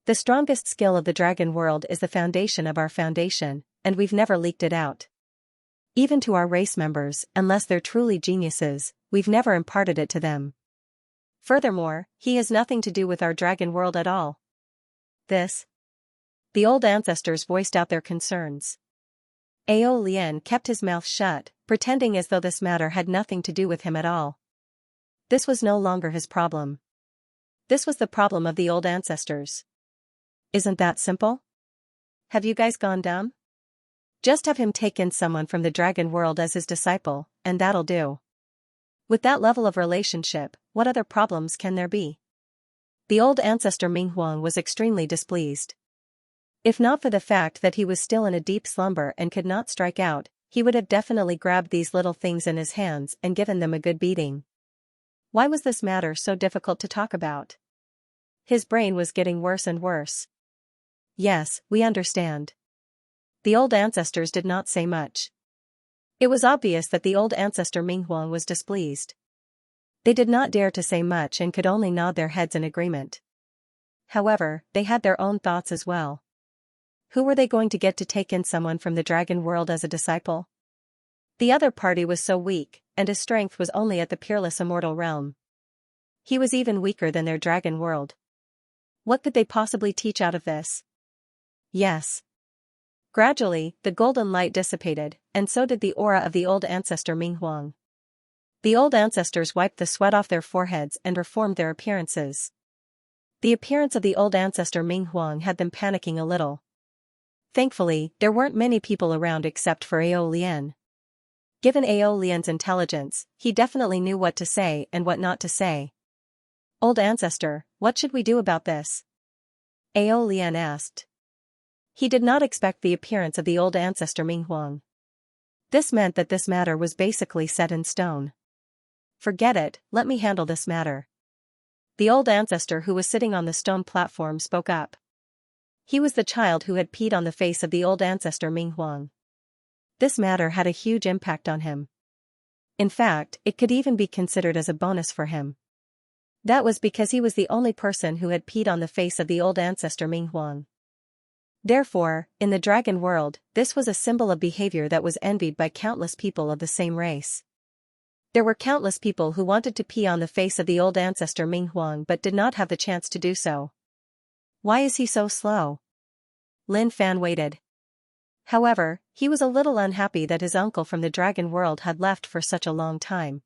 The strongest skill of the dragon world is the foundation of our foundation, and we've never leaked it out. Even to our race members, unless they're truly geniuses, we've never imparted it to them. Furthermore, he has nothing to do with our dragon world at all. The old ancestors voiced out their concerns. Ao Lian kept his mouth shut, pretending as though this matter had nothing to do with him at all. This was no longer his problem. This was the problem of the old ancestors. Isn't that simple? Have you guys gone dumb? Just have him take in someone from the dragon world as his disciple, and that'll do. With that level of relationship, what other problems can there be? The old ancestor Ming Huang was extremely displeased. If not for the fact that he was still in a deep slumber and could not strike out, he would have definitely grabbed these little things in his hands and given them a good beating. Why was this matter so difficult to talk about? His brain was getting worse and worse. Yes, we understand. The old ancestors did not say much. It was obvious that the old ancestor Ming Huang was displeased. They did not dare to say much and could only nod their heads in agreement. However, they had their own thoughts as well. Who were they going to get to take in someone from the dragon world as a disciple? The other party was so weak, and his strength was only at the peerless immortal realm. He was even weaker than their dragon world. What could they possibly teach out of this? Yes. Gradually, the golden light dissipated, and so did the aura of the old ancestor Ming Huang. The old ancestors wiped the sweat off their foreheads and reformed their appearances. The appearance of the old ancestor Ming Huang had them panicking a little. Thankfully, there weren't many people around except for Ao Lian. Given Ao Lian's intelligence, he definitely knew what to say and what not to say. Old ancestor, what should we do about this? Ao Lian asked. He did not expect the appearance of the old ancestor Ming Huang. This meant that this matter was basically set in stone. Forget it, let me handle this matter. The old ancestor who was sitting on the stone platform spoke up. He was the child who had peed on the face of the old ancestor Ming Huang. This matter had a huge impact on him. In fact, it could even be considered as a bonus for him. That was because he was the only person who had peed on the face of the old ancestor Ming Huang. Therefore, in the dragon world, this was a symbol of behavior that was envied by countless people of the same race. There were countless people who wanted to pee on the face of the old ancestor Ming Huang but did not have the chance to do so. Why is he so slow? Lin Fan waited. However, he was a little unhappy that his uncle from the dragon world had left for such a long time.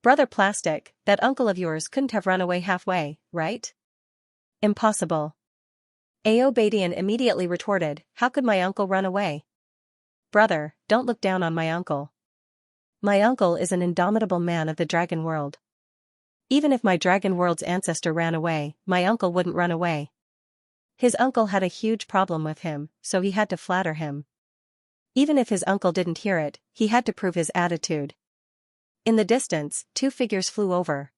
Brother Plastic, that uncle of yours couldn't have run away halfway, right? Impossible. Ao Badian immediately retorted, how could my uncle run away? Brother, don't look down on my uncle. My uncle is an indomitable man of the dragon world. Even if my dragon world's ancestor ran away, my uncle wouldn't run away. His uncle had a huge problem with him, so he had to flatter him. Even if his uncle didn't hear it, he had to prove his attitude. In the distance, two figures flew over.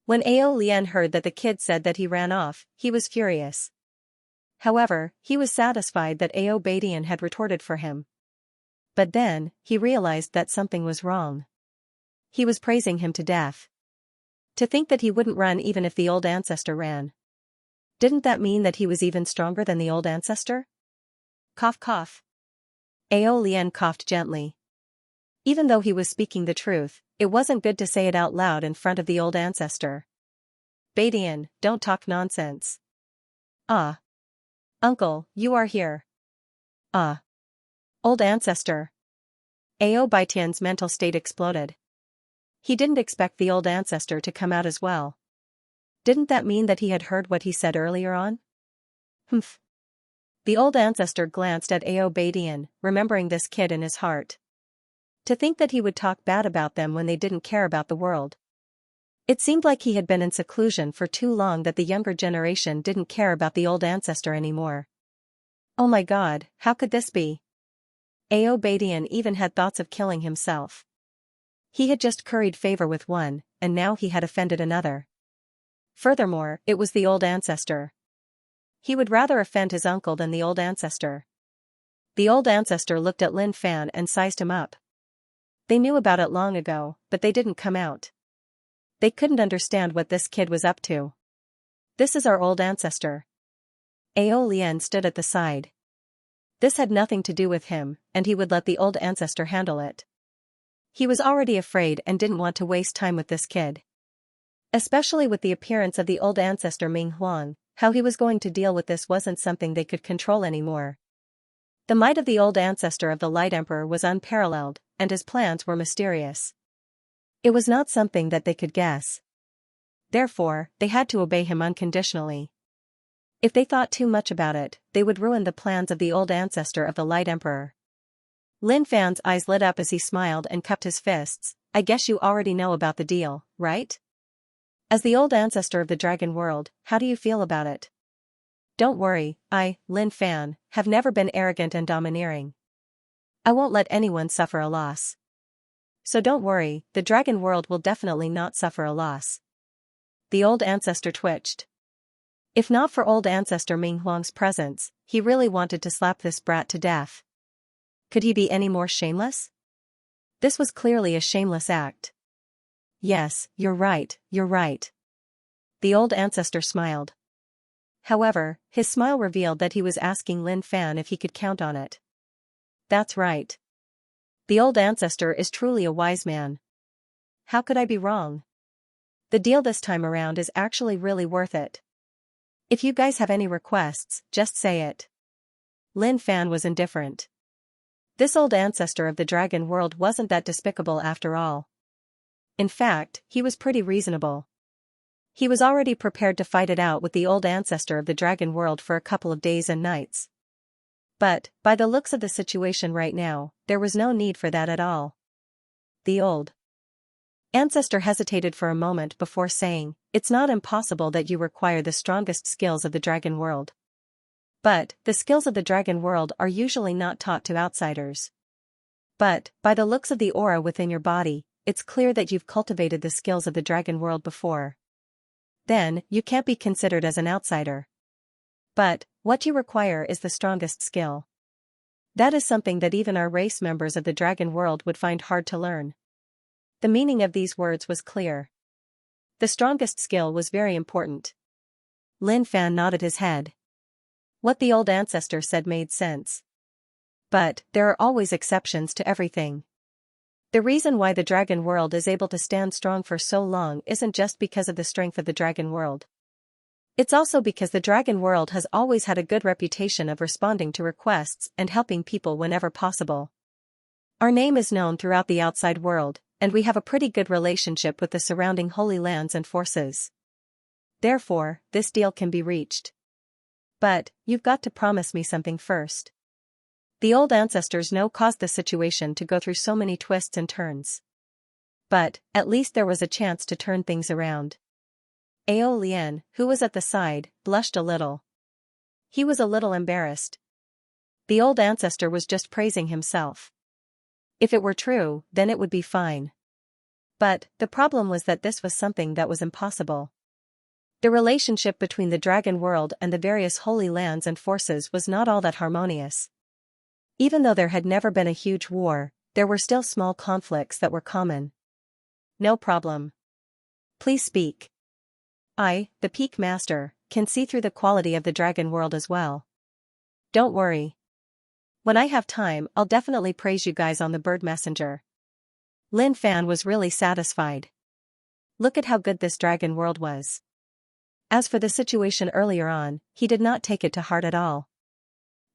When Ao Lian heard that the kid said that he ran off, he was furious. However, he was satisfied that Ao Badian had retorted for him. But then, he realized that something was wrong. He was praising him to death. To think that he wouldn't run even if the old ancestor ran. Didn't that mean that he was even stronger than the old ancestor? Cough cough. Aolian coughed gently. Even though he was speaking the truth, it wasn't good to say it out loud in front of the old ancestor. Badian, don't talk nonsense. Ah. Uncle, you are here. Ah. Old ancestor. Ao Baitian's mental state exploded. He didn't expect the old ancestor to come out as well. Didn't that mean that he had heard what he said earlier on? Humph. The old ancestor glanced at Ao Badian, remembering this kid in his heart. To think that he would talk bad about them when they didn't care about the world. It seemed like he had been in seclusion for too long, that the younger generation didn't care about the old ancestor anymore. Oh my god, how could this be? Ao Badian even had thoughts of killing himself. He had just curried favor with one, and now he had offended another. Furthermore, it was the old ancestor. He would rather offend his uncle than the old ancestor. The old ancestor looked at Lin Fan and sized him up. They knew about it long ago, but they didn't come out. They couldn't understand what this kid was up to. This is our old ancestor. Ao Lian stood at the side. This had nothing to do with him, and he would let the old ancestor handle it. He was already afraid and didn't want to waste time with this kid. Especially with the appearance of the old ancestor Ming Huang, how he was going to deal with this wasn't something they could control anymore. The might of the old ancestor of the Light Emperor was unparalleled, and his plans were mysterious. It was not something that they could guess. Therefore, they had to obey him unconditionally. If they thought too much about it, they would ruin the plans of the old ancestor of the Light Emperor. Lin Fan's eyes lit up as he smiled and cupped his fists. I guess you already know about the deal, right? As the old ancestor of the Dragon World, how do you feel about it? Don't worry, I, Lin Fan, have never been arrogant and domineering. I won't let anyone suffer a loss. So don't worry, the Dragon World will definitely not suffer a loss. The old ancestor twitched. If not for old ancestor Ming Huang's presence, he really wanted to slap this brat to death. Could he be any more shameless? This was clearly a shameless act. Yes, you're right, you're right. The old ancestor smiled. However, his smile revealed that he was asking Lin Fan if he could count on it. That's right. The old ancestor is truly a wise man. How could I be wrong? The deal this time around is actually really worth it. If you guys have any requests, just say it. Lin Fan was indifferent. This old ancestor of the Dragon World wasn't that despicable after all. In fact, he was pretty reasonable. He was already prepared to fight it out with the old ancestor of the Dragon World for a couple of days and nights. But, by the looks of the situation right now, there was no need for that at all. The old ancestor hesitated for a moment before saying, it's not impossible that you require the strongest skills of the Dragon World. But, the skills of the Dragon World are usually not taught to outsiders. But, by the looks of the aura within your body, it's clear that you've cultivated the skills of the Dragon World before. Then, you can't be considered as an outsider. But, what you require is the strongest skill. That is something that even our race members of the Dragon World would find hard to learn. The meaning of these words was clear. The strongest skill was very important. Lin Fan nodded his head. What the old ancestor said made sense. But, there are always exceptions to everything. The reason why the Dragon World is able to stand strong for so long isn't just because of the strength of the Dragon World. It's also because the Dragon World has always had a good reputation of responding to requests and helping people whenever possible. Our name is known throughout the outside world, and we have a pretty good relationship with the surrounding holy lands and forces. Therefore, this deal can be reached. But, you've got to promise me something first. The old ancestors know caused the situation to go through so many twists and turns. But, at least there was a chance to turn things around. Ao Lian, who was at the side, blushed a little. He was a little embarrassed. The old ancestor was just praising himself. If it were true, then it would be fine. But, the problem was that this was something that was impossible. The relationship between the Dragon World and the various holy lands and forces was not all that harmonious. Even though there had never been a huge war, there were still small conflicts that were common. No problem. Please speak. I, the Peak Master, can see through the quality of the Dragon World as well. Don't worry. When I have time, I'll definitely praise you guys on the bird messenger. Lin Fan was really satisfied. Look at how good this dragon world was. As for the situation earlier on, he did not take it to heart at all.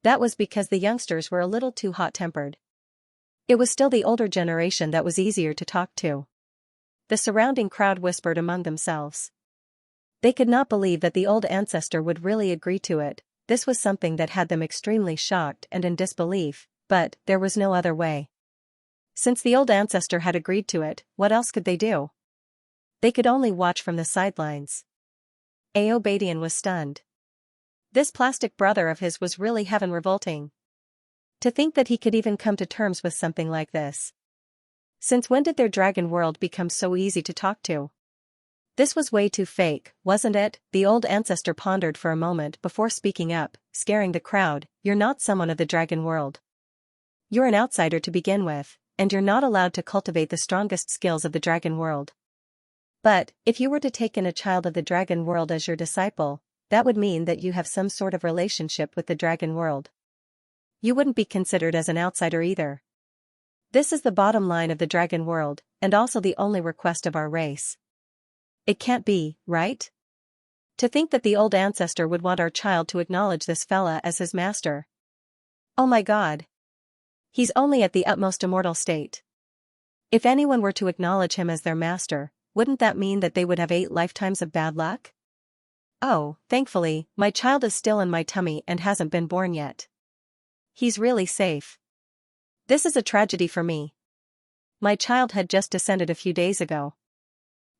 That was because the youngsters were a little too hot-tempered. It was still the older generation that was easier to talk to. The surrounding crowd whispered among themselves. They could not believe that the old ancestor would really agree to it. This was something that had them extremely shocked and in disbelief, but there was no other way. Since the old ancestor had agreed to it, what else could they do? They could only watch from the sidelines. Aobadian was stunned. This plastic brother of his was really heaven revolting. To think that he could even come to terms with something like this. Since when did their dragon world become so easy to talk to? This was way too fake, wasn't it? The old ancestor pondered for a moment before speaking up, scaring the crowd. You're not someone of the dragon world. You're an outsider to begin with, and you're not allowed to cultivate the strongest skills of the dragon world. But, if you were to take in a child of the dragon world as your disciple, that would mean that you have some sort of relationship with the dragon world. You wouldn't be considered as an outsider either. This is the bottom line of the dragon world, and also the only request of our race. It can't be, right? To think that the old ancestor would want our child to acknowledge this fella as his master. Oh my god. He's only at the utmost immortal state. If anyone were to acknowledge him as their master, wouldn't that mean that they would have 8 lifetimes of bad luck? Oh, thankfully, my child is still in my tummy and hasn't been born yet. He's really safe. This is a tragedy for me. My child had just descended a few days ago.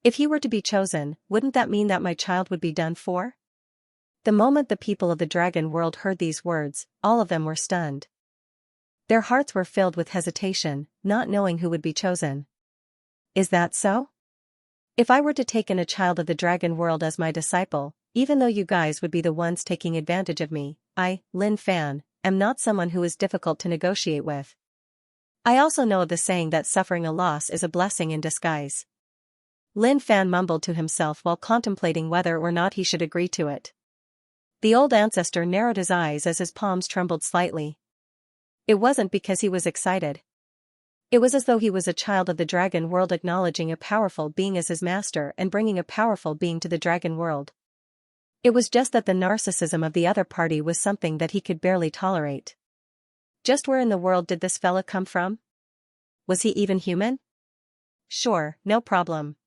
If he were to be chosen, wouldn't that mean that my child would be done for? The moment the people of the dragon world heard these words, all of them were stunned. Their hearts were filled with hesitation, not knowing who would be chosen. Is that so? If I were to take in a child of the dragon world as my disciple, even though you guys would be the ones taking advantage of me, I, Lin Fan, am not someone who is difficult to negotiate with. I also know of the saying that suffering a loss is a blessing in disguise. Lin Fan mumbled to himself while contemplating whether or not he should agree to it. The old ancestor narrowed his eyes as his palms trembled slightly. It wasn't because he was excited. It was as though he was a child of the dragon world acknowledging a powerful being as his master and bringing a powerful being to the dragon world. It was just that the narcissism of the other party was something that he could barely tolerate. Just where in the world did this fella come from? Was he even human? Sure, no problem.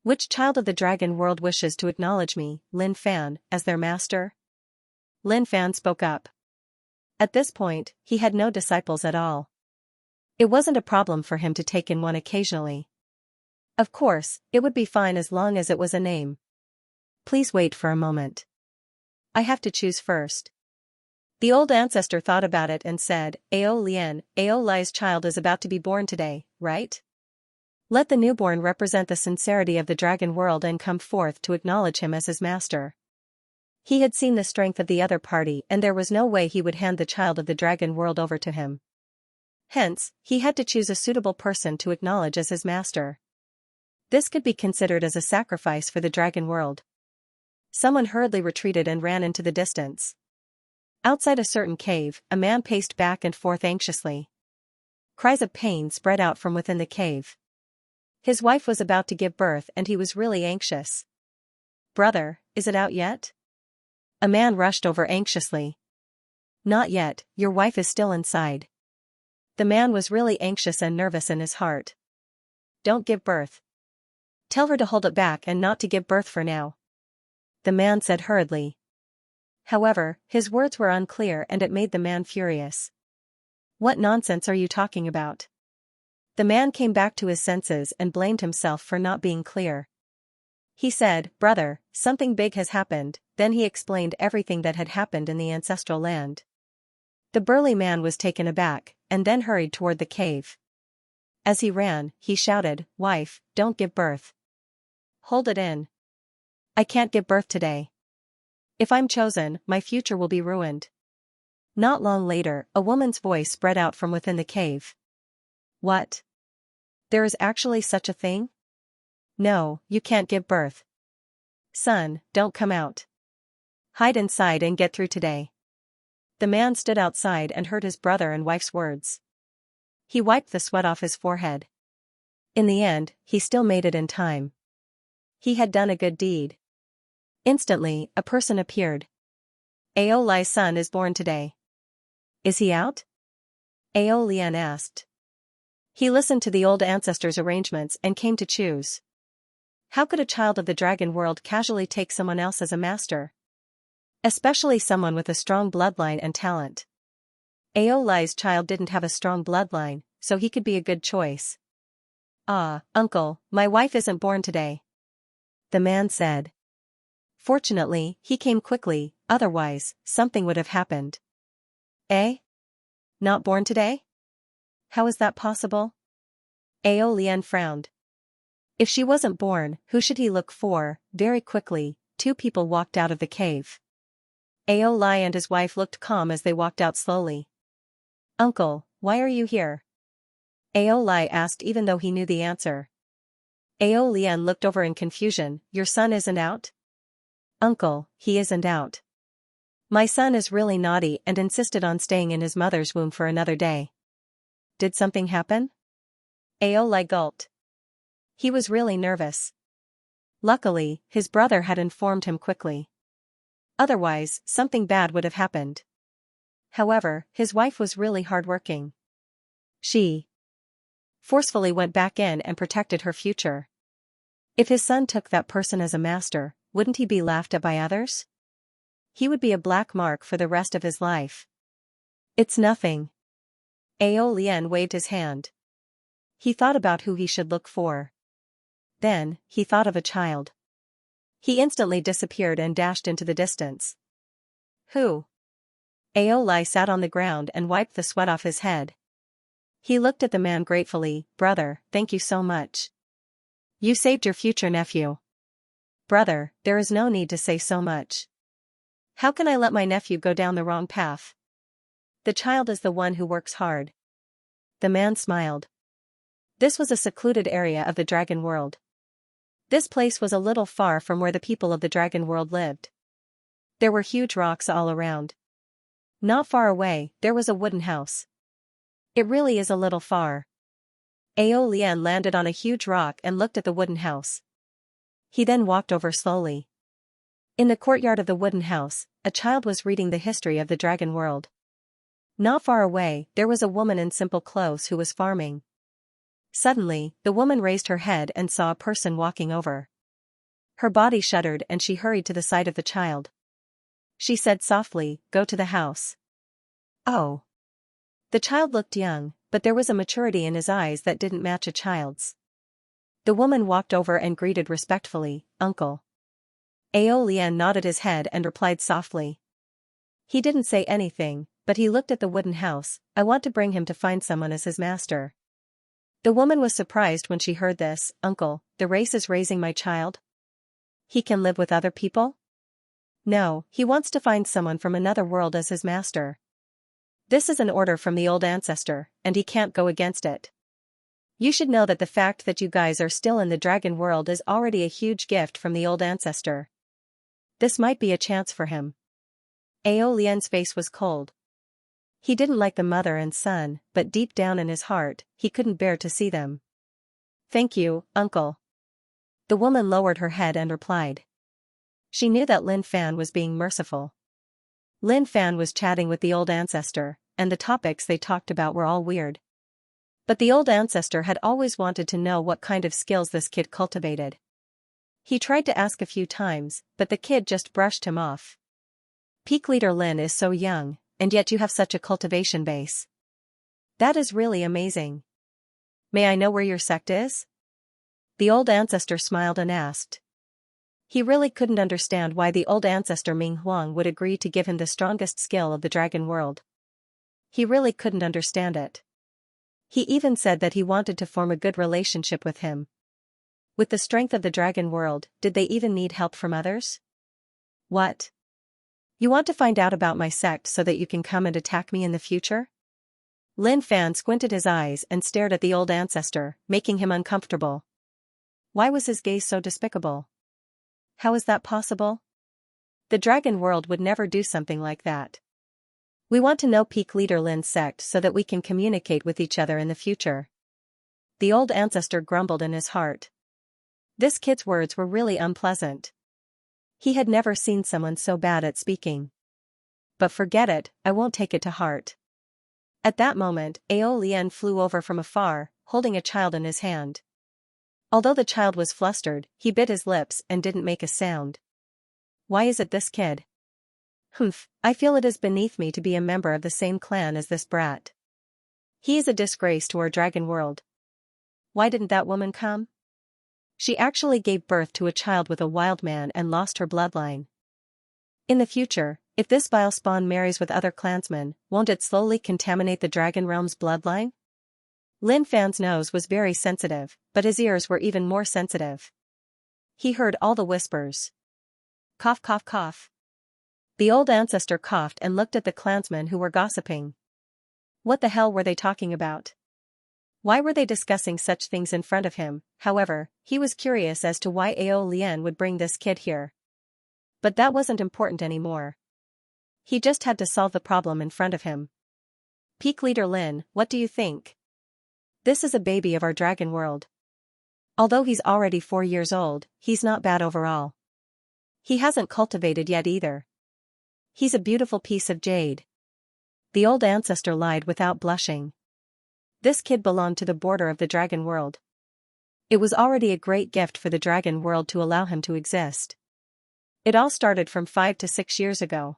Which child of the dragon world wishes to acknowledge me, Lin Fan, as their master? Lin Fan spoke up. At this point, he had no disciples at all. It wasn't a problem for him to take in one occasionally. Of course, it would be fine as long as it was a name. Please wait for a moment. I have to choose first. The old ancestor thought about it and said, Ao Lian, Ao Lai's child is about to be born today, right? Let the newborn represent the sincerity of the dragon world and come forth to acknowledge him as his master. He had seen the strength of the other party and there was no way he would hand the child of the dragon world over to him. Hence, he had to choose a suitable person to acknowledge as his master. This could be considered as a sacrifice for the dragon world. Someone hurriedly retreated and ran into the distance. Outside a certain cave, a man paced back and forth anxiously. Cries of pain spread out from within the cave. His wife was about to give birth and he was really anxious. Brother, is it out yet? A man rushed over anxiously. Not yet, your wife is still inside. The man was really anxious and nervous in his heart. Don't give birth. Tell her to hold it back and not to give birth for now. The man said hurriedly. However, his words were unclear and it made the man furious. What nonsense are you talking about? The man came back to his senses and blamed himself for not being clear. He said, Brother, something big has happened, then he explained everything that had happened in the ancestral land. The burly man was taken aback, and then hurried toward the cave. As he ran, he shouted, Wife, don't give birth. Hold it in. I can't give birth today. If I'm chosen, my future will be ruined. Not long later, a woman's voice spread out from within the cave. What? There is actually such a thing? No, you can't give birth. Son, don't come out. Hide inside and get through today. The man stood outside and heard his brother and wife's words. He wiped the sweat off his forehead. In the end, he still made it in time. He had done a good deed. Instantly, a person appeared. Ao Lai's son is born today. Is he out? Ao Lian asked. He listened to the old ancestors' arrangements and came to choose. How could a child of the dragon world casually take someone else as a master? Especially someone with a strong bloodline and talent. Ao Lai's child didn't have a strong bloodline, so he could be a good choice. Ah, uncle, my wife isn't born today. The man said. Fortunately, he came quickly, otherwise, something would have happened. Eh? Not born today? How is that possible? Ao Lian frowned. If she wasn't born, who should he look for? Very quickly, two people walked out of the cave. Ao Lai and his wife looked calm as they walked out slowly. Uncle, why are you here? Ao Lai asked even though he knew the answer. Ao Lian looked over in confusion. Your son isn't out? Uncle, he isn't out. My son is really naughty and insisted on staying in his mother's womb for another day. Did something happen? Ao Lai gulped. He was really nervous. Luckily, his brother had informed him quickly. Otherwise, something bad would have happened. However, his wife was really hardworking. She forcefully went back in and protected her future. If his son took that person as a master, wouldn't he be laughed at by others? He would be a black mark for the rest of his life. It's nothing. Ao Lian waved his hand. He thought about who he should look for. Then, he thought of a child. He instantly disappeared and dashed into the distance. Who? Ao Lai sat on the ground and wiped the sweat off his head. He looked at the man gratefully. Brother, thank you so much. You saved your future nephew. Brother, there is no need to say so much. How can I let my nephew go down the wrong path? The child is the one who works hard. The man smiled. This was a secluded area of the dragon world. This place was a little far from where the people of the dragon world lived. There were huge rocks all around. Not far away, there was a wooden house. It really is a little far. Ao Lian landed on a huge rock and looked at the wooden house. He then walked over slowly. In the courtyard of the wooden house, a child was reading the history of the dragon world. Not far away, there was a woman in simple clothes who was farming. Suddenly, the woman raised her head and saw a person walking over. Her body shuddered and she hurried to the side of the child. She said softly, "Go to the house." Oh. The child looked young, but there was a maturity in his eyes that didn't match a child's. The woman walked over and greeted respectfully, "Uncle." Ao Lian nodded his head and replied softly. He didn't say anything, but he looked at the wooden house. I want to bring him to find someone as his master. The woman was surprised when she heard this. Uncle, the race is raising my child? He can live with other people? No, he wants to find someone from another world as his master. This is an order from the old ancestor, and he can't go against it. You should know that the fact that you guys are still in the dragon world is already a huge gift from the old ancestor. This might be a chance for him. Ao Lian's face was cold. He didn't like the mother and son, but deep down in his heart, he couldn't bear to see them. Thank you, uncle. The woman lowered her head and replied. She knew that Lin Fan was being merciful. Lin Fan was chatting with the old ancestor, and the topics they talked about were all weird. But the old ancestor had always wanted to know what kind of skills this kid cultivated. He tried to ask a few times, but the kid just brushed him off. Peak leader Lin is so young, and yet you have such a cultivation base. That is really amazing. May I know where your sect is? The old ancestor smiled and asked. He really couldn't understand why the old ancestor Ming Huang would agree to give him the strongest skill of the dragon world. He really couldn't understand it. He even said that he wanted to form a good relationship with him. With the strength of the dragon world, did they even need help from others? What? You want to find out about my sect so that you can come and attack me in the future? Lin Fan squinted his eyes and stared at the old ancestor, making him uncomfortable. Why was his gaze so despicable? How is that possible? The dragon world would never do something like that. We want to know peak leader Lin's sect so that we can communicate with each other in the future. The old ancestor grumbled in his heart. This kid's words were really unpleasant. He had never seen someone so bad at speaking. But forget it, I won't take it to heart. At that moment, Ao Lian flew over from afar, holding a child in his hand. Although the child was flustered, he bit his lips and didn't make a sound. Why is it this kid? Humph, I feel it is beneath me to be a member of the same clan as this brat. He is a disgrace to our dragon world. Why didn't that woman come? She actually gave birth to a child with a wild man and lost her bloodline. In the future, if this vile spawn marries with other clansmen, won't it slowly contaminate the dragon realm's bloodline? Lin Fan's nose was very sensitive, but his ears were even more sensitive. He heard all the whispers. Cough, cough, cough. The old ancestor coughed and looked at the clansmen who were gossiping. What the hell were they talking about? Why were they discussing such things in front of him? However, he was curious as to why Ao Lian would bring this kid here. But that wasn't important anymore. He just had to solve the problem in front of him. Peak Leader Lin, what do you think? This is a baby of our dragon world. Although he's already 4 years old, he's not bad overall. He hasn't cultivated yet either. He's a beautiful piece of jade. The old ancestor lied without blushing. This kid belonged to the border of the dragon world. It was already a great gift for the dragon world to allow him to exist. It all started from 5 to 6 years ago.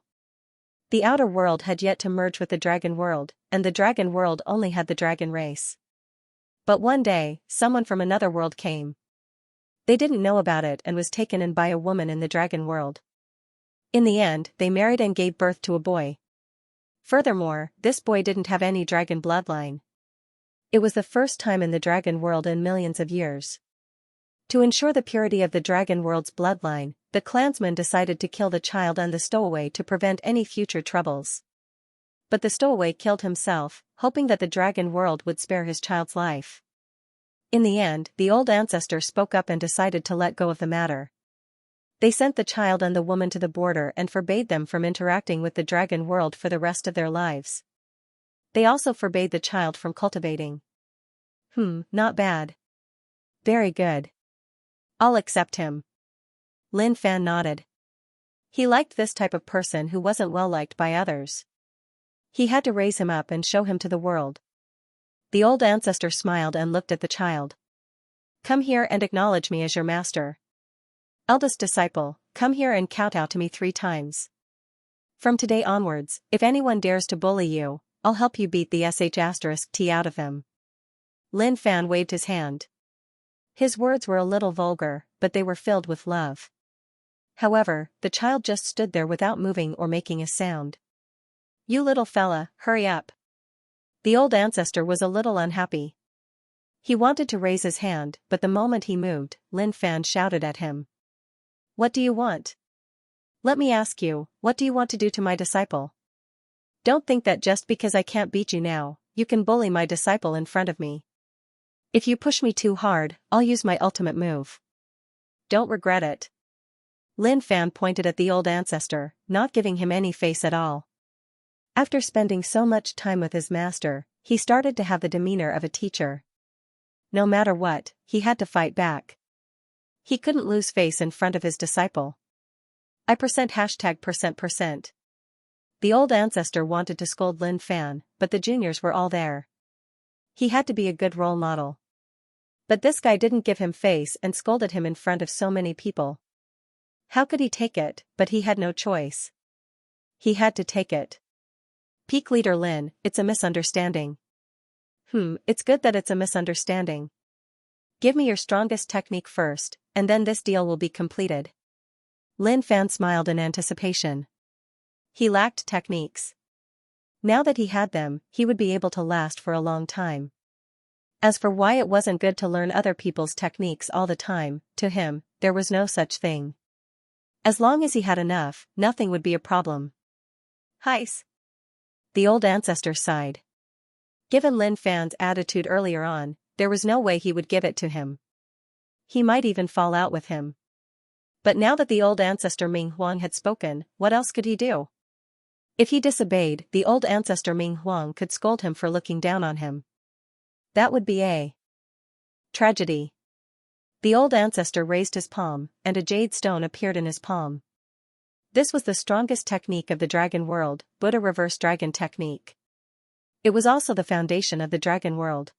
The outer world had yet to merge with the dragon world, and the dragon world only had the dragon race. But one day, someone from another world came. They didn't know about it and was taken in by a woman in the dragon world. In the end, they married and gave birth to a boy. Furthermore, this boy didn't have any dragon bloodline. It was the first time in the dragon world in millions of years. To ensure the purity of the dragon world's bloodline, the clansmen decided to kill the child and the stowaway to prevent any future troubles. But the stowaway killed himself, hoping that the dragon world would spare his child's life. In the end, the old ancestor spoke up and decided to let go of the matter. They sent the child and the woman to the border and forbade them from interacting with the dragon world for the rest of their lives. They also forbade the child from cultivating. Not bad. Very good. I'll accept him. Lin Fan nodded. He liked this type of person who wasn't well liked by others. He had to raise him up and show him to the world. The old ancestor smiled and looked at the child. Come here and acknowledge me as your master. Eldest disciple, come here and kowtow to me 3 times. From today onwards, if anyone dares to bully you, I'll help you beat the *T out of them. Lin Fan waved his hand. His words were a little vulgar, but they were filled with love. However, the child just stood there without moving or making a sound. You little fella, hurry up. The old ancestor was a little unhappy. He wanted to raise his hand, but the moment he moved, Lin Fan shouted at him. What do you want? Let me ask you, what do you want to do to my disciple? Don't think that just because I can't beat you now, you can bully my disciple in front of me. If you push me too hard, I'll use my ultimate move. Don't regret it. Lin Fan pointed at the old ancestor, not giving him any face at all. After spending so much time with his master, he started to have the demeanor of a teacher. No matter what, he had to fight back. He couldn't lose face in front of his disciple. I %%%. The old ancestor wanted to scold Lin Fan, but the juniors were all there. He had to be a good role model. But this guy didn't give him face and scolded him in front of so many people. How could he take it? But he had no choice. He had to take it. Peak Leader Lin, it's a misunderstanding. It's good that it's a misunderstanding. Give me your strongest technique first, and then this deal will be completed. Lin Fan smiled in anticipation. He lacked techniques. Now that he had them, he would be able to last for a long time. As for why it wasn't good to learn other people's techniques all the time, to him, there was no such thing. As long as he had enough, nothing would be a problem. Heis. The old ancestor sighed. Given Lin Fan's attitude earlier on, there was no way he would give it to him. He might even fall out with him. But now that the old ancestor Ming Huang had spoken, what else could he do? If he disobeyed, the old ancestor Ming Huang could scold him for looking down on him. That would be a tragedy. The old ancestor raised his palm, and a jade stone appeared in his palm. This was the strongest technique of the dragon world, Buddha reverse dragon technique. It was also the foundation of the dragon world.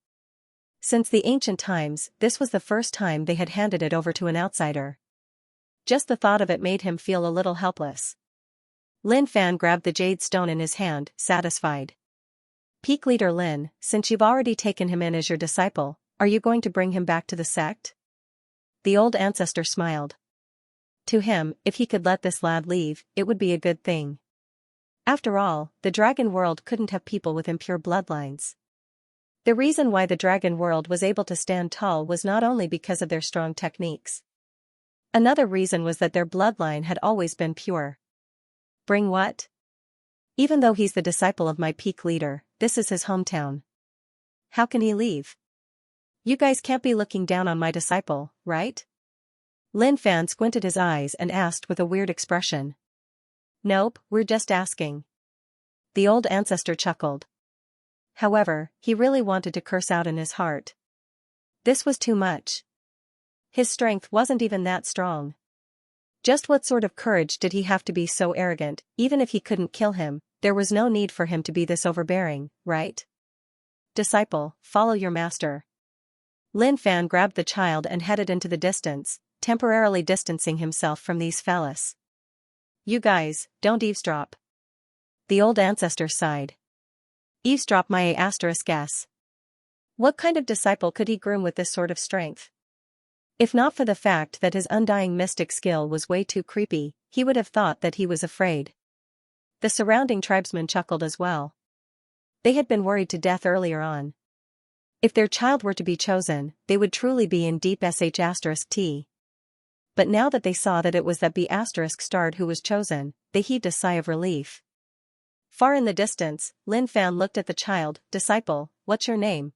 Since the ancient times, this was the first time they had handed it over to an outsider. Just the thought of it made him feel a little helpless. Lin Fan grabbed the jade stone in his hand, satisfied. Peak leader Lin, since you've already taken him in as your disciple, are you going to bring him back to the sect? The old ancestor smiled. To him, if he could let this lad leave, it would be a good thing. After all, the dragon world couldn't have people with impure bloodlines. The reason why the dragon world was able to stand tall was not only because of their strong techniques. Another reason was that their bloodline had always been pure. Bring what? Even though he's the disciple of my peak leader, this is his hometown. How can he leave? You guys can't be looking down on my disciple, right? Lin Fan squinted his eyes and asked with a weird expression. Nope, we're just asking. The old ancestor chuckled. However, he really wanted to curse out in his heart. This was too much. His strength wasn't even that strong. Just what sort of courage did he have to be so arrogant? Even if he couldn't kill him, there was no need for him to be this overbearing, right? Disciple, follow your master. Lin Fan grabbed the child and headed into the distance, temporarily distancing himself from these fellas. You guys, don't eavesdrop. The old ancestor sighed. Eavesdrop my guess. What kind of disciple could he groom with this sort of strength? If not for the fact that his undying mystic skill was way too creepy, he would have thought that he was afraid. The surrounding tribesmen chuckled as well. They had been worried to death earlier on. If their child were to be chosen, they would truly be in deep sh*t. But now that they saw that it was that B***starred who was chosen, they heaved a sigh of relief. Far in the distance, Lin Fan looked at the child. Disciple, what's your name?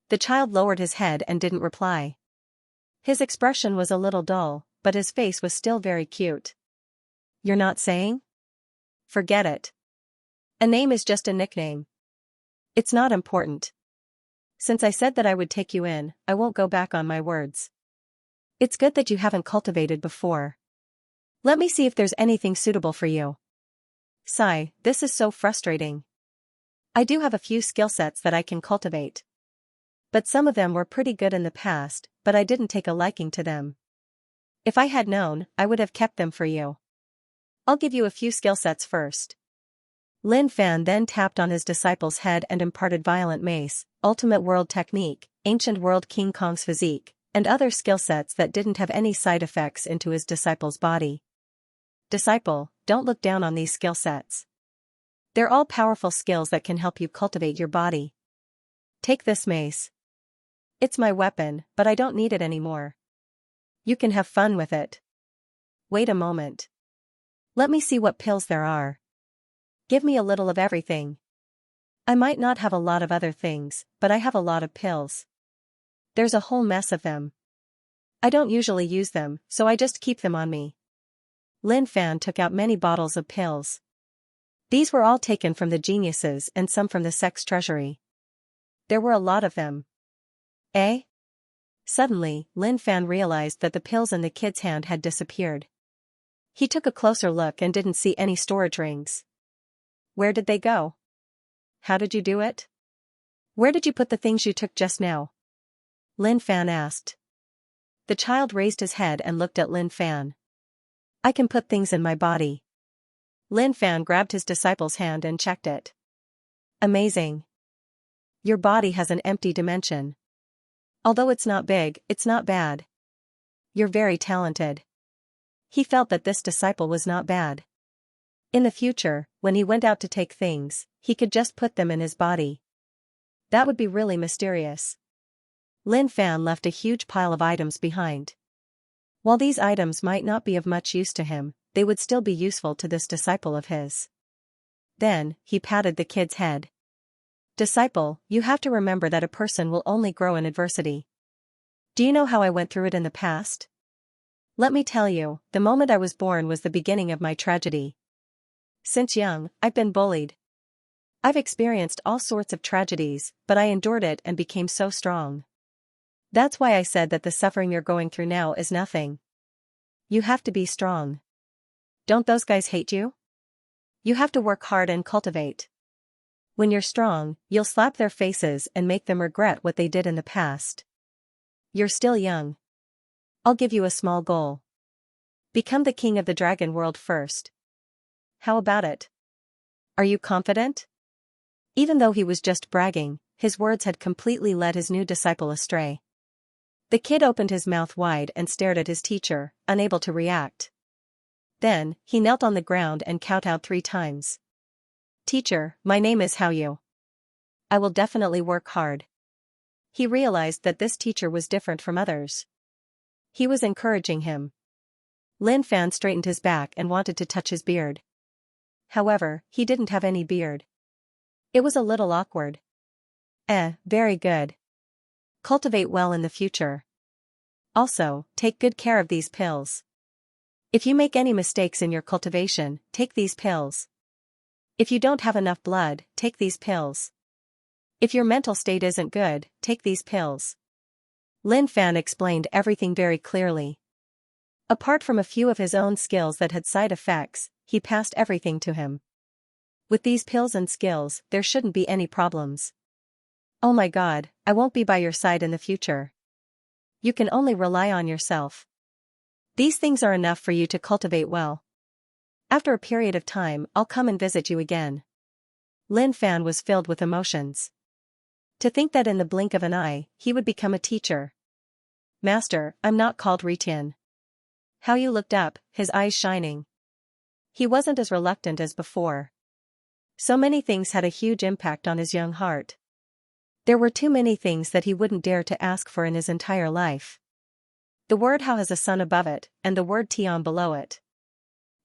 The child lowered his head and didn't reply. His expression was a little dull, but his face was still very cute. You're not saying? Forget it. A name is just a nickname. It's not important. Since I said that I would take you in, I won't go back on my words. It's good that you haven't cultivated before. Let me see if there's anything suitable for you. Sigh, this is so frustrating. I do have a few skill sets that I can cultivate. But some of them were pretty good in the past, but I didn't take a liking to them. If I had known, I would have kept them for you. I'll give you a few skill sets first. Lin Fan then tapped on his disciple's head and imparted Violent Mace, Ultimate World Technique, Ancient World King Kong's Physique, and other skill sets that didn't have any side effects into his disciple's body. Disciple, don't look down on these skill sets. They're all powerful skills that can help you cultivate your body. Take this mace. It's my weapon, but I don't need it anymore. You can have fun with it. Wait a moment. Let me see what pills there are. Give me a little of everything. I might not have a lot of other things, but I have a lot of pills. There's a whole mess of them. I don't usually use them, so I just keep them on me. Lin Fan took out many bottles of pills. These were all taken from the geniuses and some from the sect's treasury. There were a lot of them. Eh? Suddenly, Lin Fan realized that the pills in the kid's hand had disappeared. He took a closer look and didn't see any storage rings. Where did they go? How did you do it? Where did you put the things you took just now? Lin Fan asked. The child raised his head and looked at Lin Fan. I can put things in my body. Lin Fan grabbed his disciple's hand and checked it. Amazing. Your body has an empty dimension. Although it's not big, it's not bad. You're very talented. He felt that this disciple was not bad. In the future, when he went out to take things, he could just put them in his body. That would be really mysterious. Lin Fan left a huge pile of items behind. While these items might not be of much use to him, they would still be useful to this disciple of his. Then, he patted the kid's head. Disciple, you have to remember that a person will only grow in adversity. Do you know how I went through it in the past? Let me tell you, the moment I was born was the beginning of my tragedy. Since young, I've been bullied. I've experienced all sorts of tragedies, but I endured it and became so strong. That's why I said that the suffering you're going through now is nothing. You have to be strong. Don't those guys hate you? You have to work hard and cultivate. When you're strong, you'll slap their faces and make them regret what they did in the past. You're still young. I'll give you a small goal. Become the king of the dragon world first. How about it? Are you confident? Even though he was just bragging, his words had completely led his new disciple astray. The kid opened his mouth wide and stared at his teacher, unable to react. Then, he knelt on the ground and kowtowed 3 times. Teacher, my name is Xianxia. I will definitely work hard. He realized that this teacher was different from others. He was encouraging him. Lin Fan straightened his back and wanted to touch his beard. However, he didn't have any beard. It was a little awkward. Very good. Cultivate well in the future. Also, take good care of these pills. If you make any mistakes in your cultivation, take these pills. If you don't have enough blood, take these pills. If your mental state isn't good, take these pills. Lin Fan explained everything very clearly. Apart from a few of his own skills that had side effects, he passed everything to him. With these pills and skills, there shouldn't be any problems. Oh my God, I won't be by your side in the future. You can only rely on yourself. These things are enough for you to cultivate well. After a period of time, I'll come and visit you again. Lin Fan was filled with emotions. To think that in the blink of an eye, he would become a teacher. Master, I'm not called Ritian. Xianxia looked up, his eyes shining. He wasn't as reluctant as before. So many things had a huge impact on his young heart. There were too many things that he wouldn't dare to ask for in his entire life. The word Hao has a sun above it, and the word Tian below it.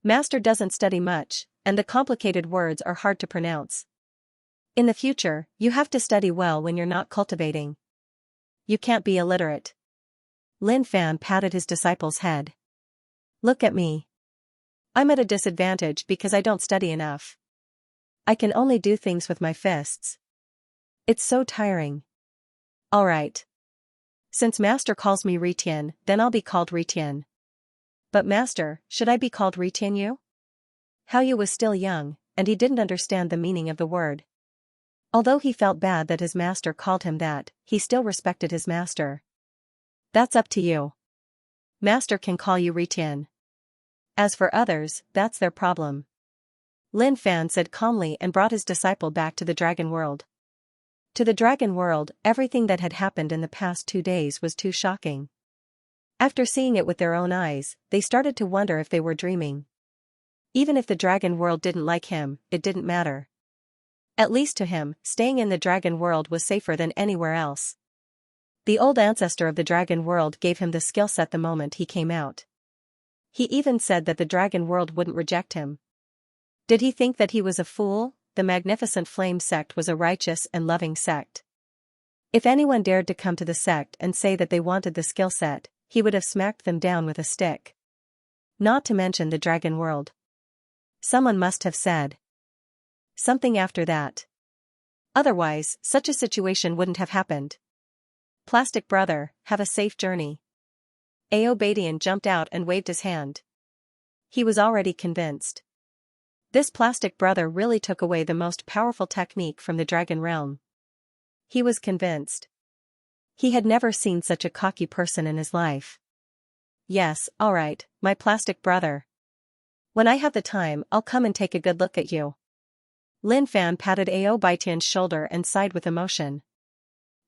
Master doesn't study much, and the complicated words are hard to pronounce. In the future, you have to study well when you're not cultivating. You can't be illiterate. Lin Fan patted his disciple's head. Look at me. I'm at a disadvantage because I don't study enough. I can only do things with my fists. It's so tiring. Alright. Since Master calls me Ritian, then I'll be called Ritian. But Master, should I be called Ritian you? Xianxia was still young, and he didn't understand the meaning of the word. Although he felt bad that his master called him that, he still respected his master. That's up to you. Master can call you Ritian. As for others, that's their problem. Lin Fan said calmly and brought his disciple back to the dragon world. To the dragon world, everything that had happened in the past 2 days was too shocking. After seeing it with their own eyes, they started to wonder if they were dreaming. Even if the dragon world didn't like him, it didn't matter. At least to him, staying in the dragon world was safer than anywhere else. The old ancestor of the dragon world gave him the skill set the moment he came out. He even said that the dragon world wouldn't reject him. Did he think that he was a fool? The Magnificent Flame sect was a righteous and loving sect. If anyone dared to come to the sect and say that they wanted the skill set, he would have smacked them down with a stick. Not to mention the dragon world. Someone must have said something after that. Otherwise, such a situation wouldn't have happened. Plastic brother, have a safe journey. Aobadian jumped out and waved his hand. He was already convinced. This plastic brother really took away the most powerful technique from the dragon realm. He was convinced. He had never seen such a cocky person in his life. Yes, alright, my plastic brother. When I have the time, I'll come and take a good look at you. Lin Fan patted Aobadian's shoulder and sighed with emotion.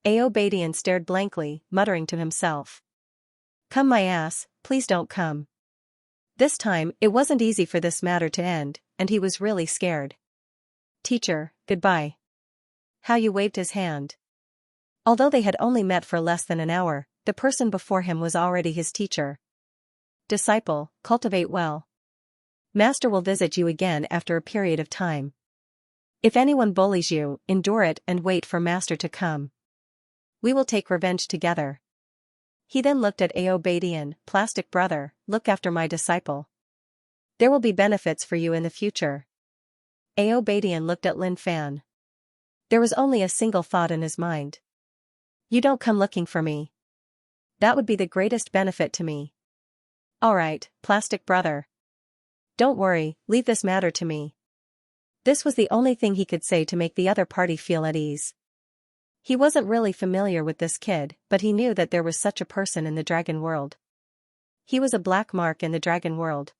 Aobadian stared blankly, muttering to himself. Come my ass, please don't come. This time, it wasn't easy for this matter to end, and he was really scared. Teacher, goodbye. Xianxia waved his hand. Although they had only met for less than an hour, the person before him was already his teacher. Disciple, cultivate well. Master will visit you again after a period of time. If anyone bullies you, endure it and wait for Master to come. We will take revenge together. He then looked at Aobadian, plastic brother, look after my disciple. There will be benefits for you in the future. Ao Badian looked at Lin Fan. There was only a single thought in his mind. You don't come looking for me. That would be the greatest benefit to me. Alright, plastic brother. Don't worry, leave this matter to me. This was the only thing he could say to make the other party feel at ease. He wasn't really familiar with this kid, but he knew that there was such a person in the dragon world. He was a black mark in the dragon world.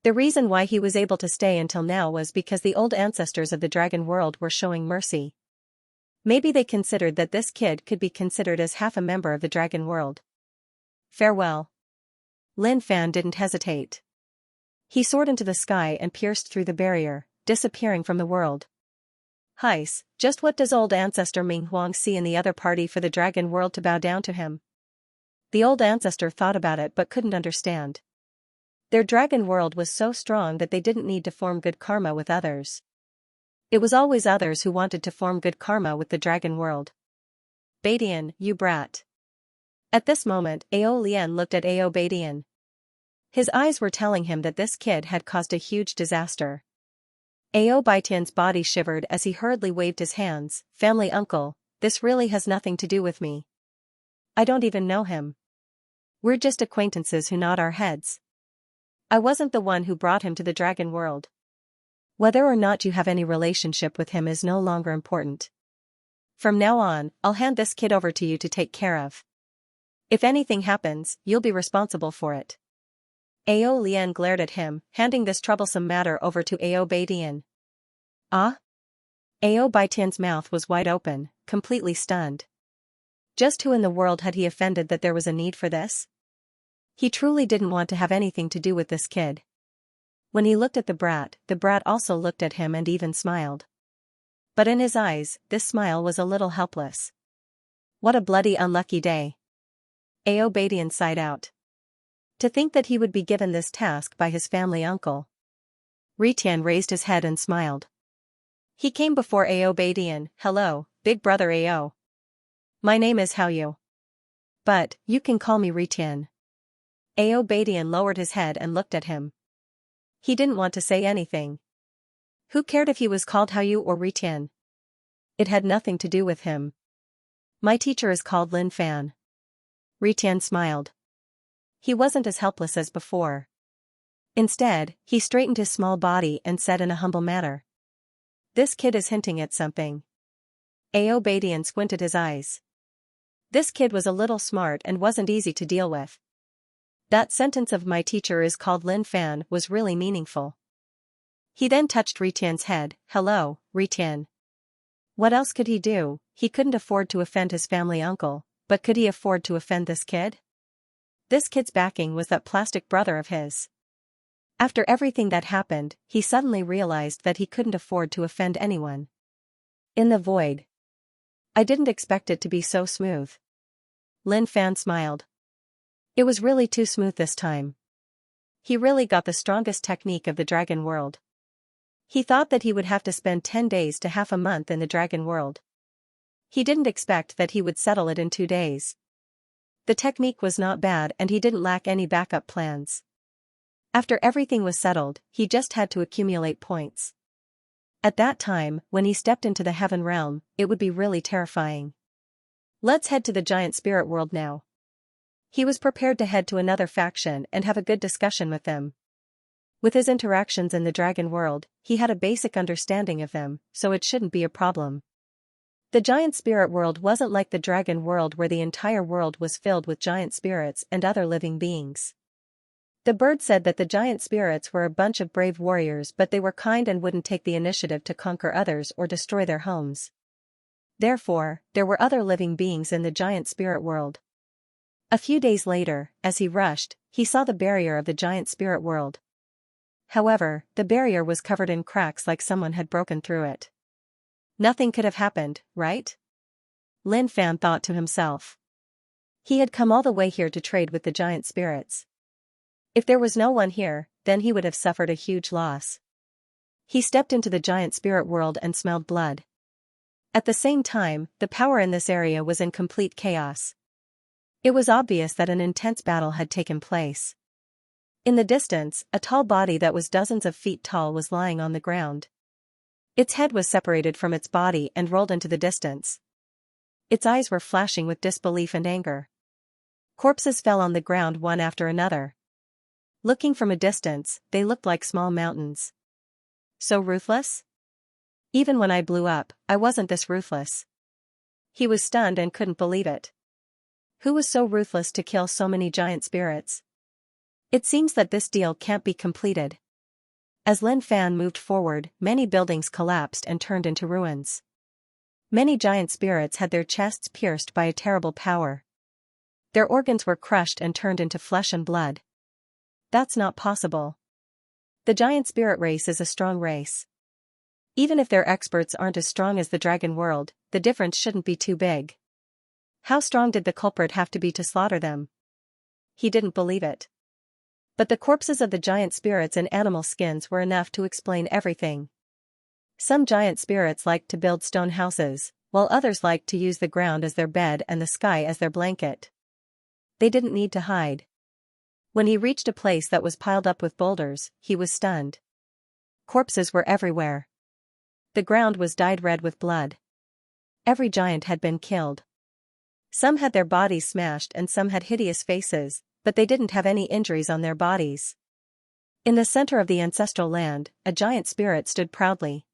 The reason why he was able to stay until now was because the old ancestors of the dragon world were showing mercy. Maybe they considered that this kid could be considered as half a member of the dragon world. Farewell. Lin Fan didn't hesitate. He soared into the sky and pierced through the barrier, disappearing from the world. Heis, just what does old ancestor Ming Huang see in the other party for the dragon world to bow down to him? The old ancestor thought about it but couldn't understand. Their dragon world was so strong that they didn't need to form good karma with others. It was always others who wanted to form good karma with the dragon world. Badian, you brat. At this moment, Ao Lian looked at Ao Badian. His eyes were telling him that this kid had caused a huge disaster. Ao Badian's body shivered as he hurriedly waved his hands. Family uncle, this really has nothing to do with me. I don't even know him. We're just acquaintances who nod our heads. I wasn't the one who brought him to the dragon world. Whether or not you have any relationship with him is no longer important. From now on, I'll hand this kid over to you to take care of. If anything happens, you'll be responsible for it. Ao Lian glared at him, handing this troublesome matter over to Ao Badian. Ah? Ao Badian's mouth was wide open, completely stunned. Just who in the world had he offended that there was a need for this? He truly didn't want to have anything to do with this kid. When he looked at the brat also looked at him and even smiled. But in his eyes, this smile was a little helpless. What a bloody unlucky day. Ao Badian sighed out. To think that he would be given this task by his family uncle. Ritian raised his head and smiled. He came before Ao Badian. Hello, big brother Ao. My name is Haoyu. But, you can call me Ritian. Ao Badian lowered his head and looked at him. He didn't want to say anything. Who cared if he was called Haoyu or Ritian? It had nothing to do with him. My teacher is called Lin Fan. Ritian smiled. He wasn't as helpless as before. Instead, he straightened his small body and said in a humble manner. This kid is hinting at something. Ao Badian squinted his eyes. This kid was a little smart and wasn't easy to deal with. That sentence of my teacher is called Lin Fan was really meaningful. He then touched Ritian's head. Hello, Ritian. What else could he do? He couldn't afford to offend his family uncle, but could he afford to offend this kid? This kid's backing was that plastic brother of his. After everything that happened, he suddenly realized that he couldn't afford to offend anyone. In the void. I didn't expect it to be so smooth. Lin Fan smiled. It was really too smooth this time. He really got the strongest technique of the dragon world. He thought that he would have to spend 10 days to half a month in the dragon world. He didn't expect that he would settle it in 2 days. The technique was not bad and he didn't lack any backup plans. After everything was settled, he just had to accumulate points. At that time, when he stepped into the heaven realm, it would be really terrifying. Let's head to the giant spirit world now. He was prepared to head to another faction and have a good discussion with them. With his interactions in the dragon world, he had a basic understanding of them, so it shouldn't be a problem. The giant spirit world wasn't like the dragon world where the entire world was filled with giant spirits and other living beings. The bird said that the giant spirits were a bunch of brave warriors, but they were kind and wouldn't take the initiative to conquer others or destroy their homes. Therefore, there were other living beings in the giant spirit world. A few days later, as he rushed, he saw the barrier of the giant spirit world. However, the barrier was covered in cracks like someone had broken through it. Nothing could have happened, right? Lin Fan thought to himself. He had come all the way here to trade with the giant spirits. If there was no one here, then he would have suffered a huge loss. He stepped into the giant spirit world and smelled blood. At the same time, the power in this area was in complete chaos. It was obvious that an intense battle had taken place. In the distance, a tall body that was dozens of feet tall was lying on the ground. Its head was separated from its body and rolled into the distance. Its eyes were flashing with disbelief and anger. Corpses fell on the ground one after another. Looking from a distance, they looked like small mountains. So ruthless? Even when I blew up, I wasn't this ruthless. He was stunned and couldn't believe it. Who was so ruthless to kill so many giant spirits? It seems that this deal can't be completed. As Lin Fan moved forward, many buildings collapsed and turned into ruins. Many giant spirits had their chests pierced by a terrible power. Their organs were crushed and turned into flesh and blood. That's not possible. The giant spirit race is a strong race. Even if their experts aren't as strong as the dragon world, the difference shouldn't be too big. How strong did the culprit have to be to slaughter them? He didn't believe it. But the corpses of the giant spirits in animal skins were enough to explain everything. Some giant spirits liked to build stone houses, while others liked to use the ground as their bed and the sky as their blanket. They didn't need to hide. When he reached a place that was piled up with boulders, he was stunned. Corpses were everywhere. The ground was dyed red with blood. Every giant had been killed. Some had their bodies smashed and some had hideous faces, but they didn't have any injuries on their bodies. In the center of the ancestral land, a giant spirit stood proudly.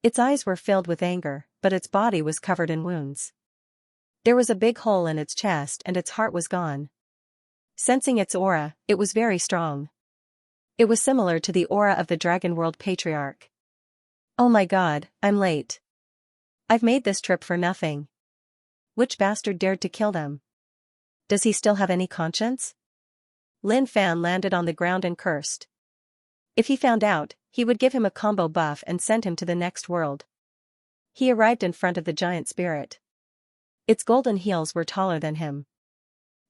Its eyes were filled with anger, but its body was covered in wounds. There was a big hole in its chest and its heart was gone. Sensing its aura, it was very strong. It was similar to the aura of the Dragon World Patriarch. Oh my god, I'm late. I've made this trip for nothing. Which bastard dared to kill them? Does he still have any conscience? Lin Fan landed on the ground and cursed. If he found out, he would give him a combo buff and send him to the next world. He arrived in front of the giant spirit. Its golden heels were taller than him.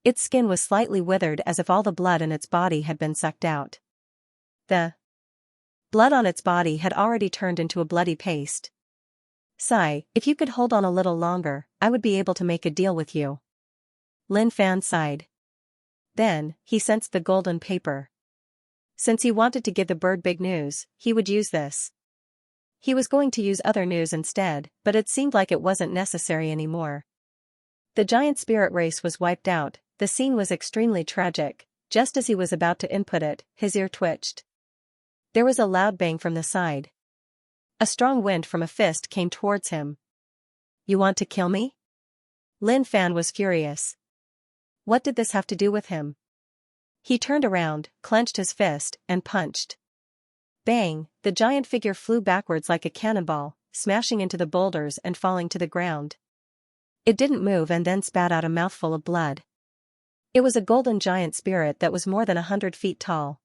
Its skin was slightly withered as if all the blood in its body had been sucked out. The blood on its body had already turned into a bloody paste. Sigh, if you could hold on a little longer, I would be able to make a deal with you. Lin Fan sighed. Then, he sensed the golden paper. Since he wanted to give the bird big news, he would use this. He was going to use other news instead, but it seemed like it wasn't necessary anymore. The giant spirit race was wiped out. The scene was extremely tragic. Just as he was about to input it, his ear twitched. There was a loud bang from the side. A strong wind from a fist came towards him. You want to kill me? Lin Fan was furious. What did this have to do with him? He turned around, clenched his fist, and punched. Bang, the giant figure flew backwards like a cannonball, smashing into the boulders and falling to the ground. It didn't move and then spat out a mouthful of blood. It was a golden giant spirit that was more than 100 feet tall.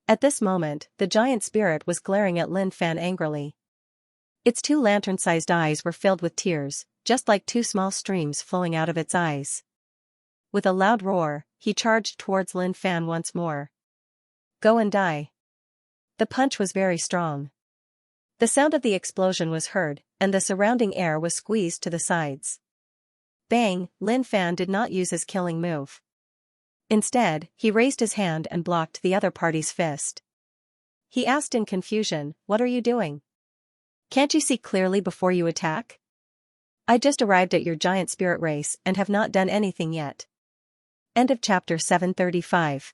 At this moment, the giant spirit was glaring at Lin Fan angrily. Its two lantern-sized eyes were filled with tears, just like two small streams flowing out of its eyes. With a loud roar, he charged towards Lin Fan once more. Go and die. The punch was very strong. The sound of the explosion was heard, and the surrounding air was squeezed to the sides. Bang, Lin Fan did not use his killing move. Instead, he raised his hand and blocked the other party's fist. He asked in confusion, "What are you doing? Can't you see clearly before you attack? I just arrived at your giant spirit race and have not done anything yet." End of chapter 735.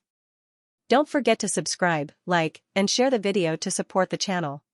Don't forget to subscribe, like, and share the video to support the channel.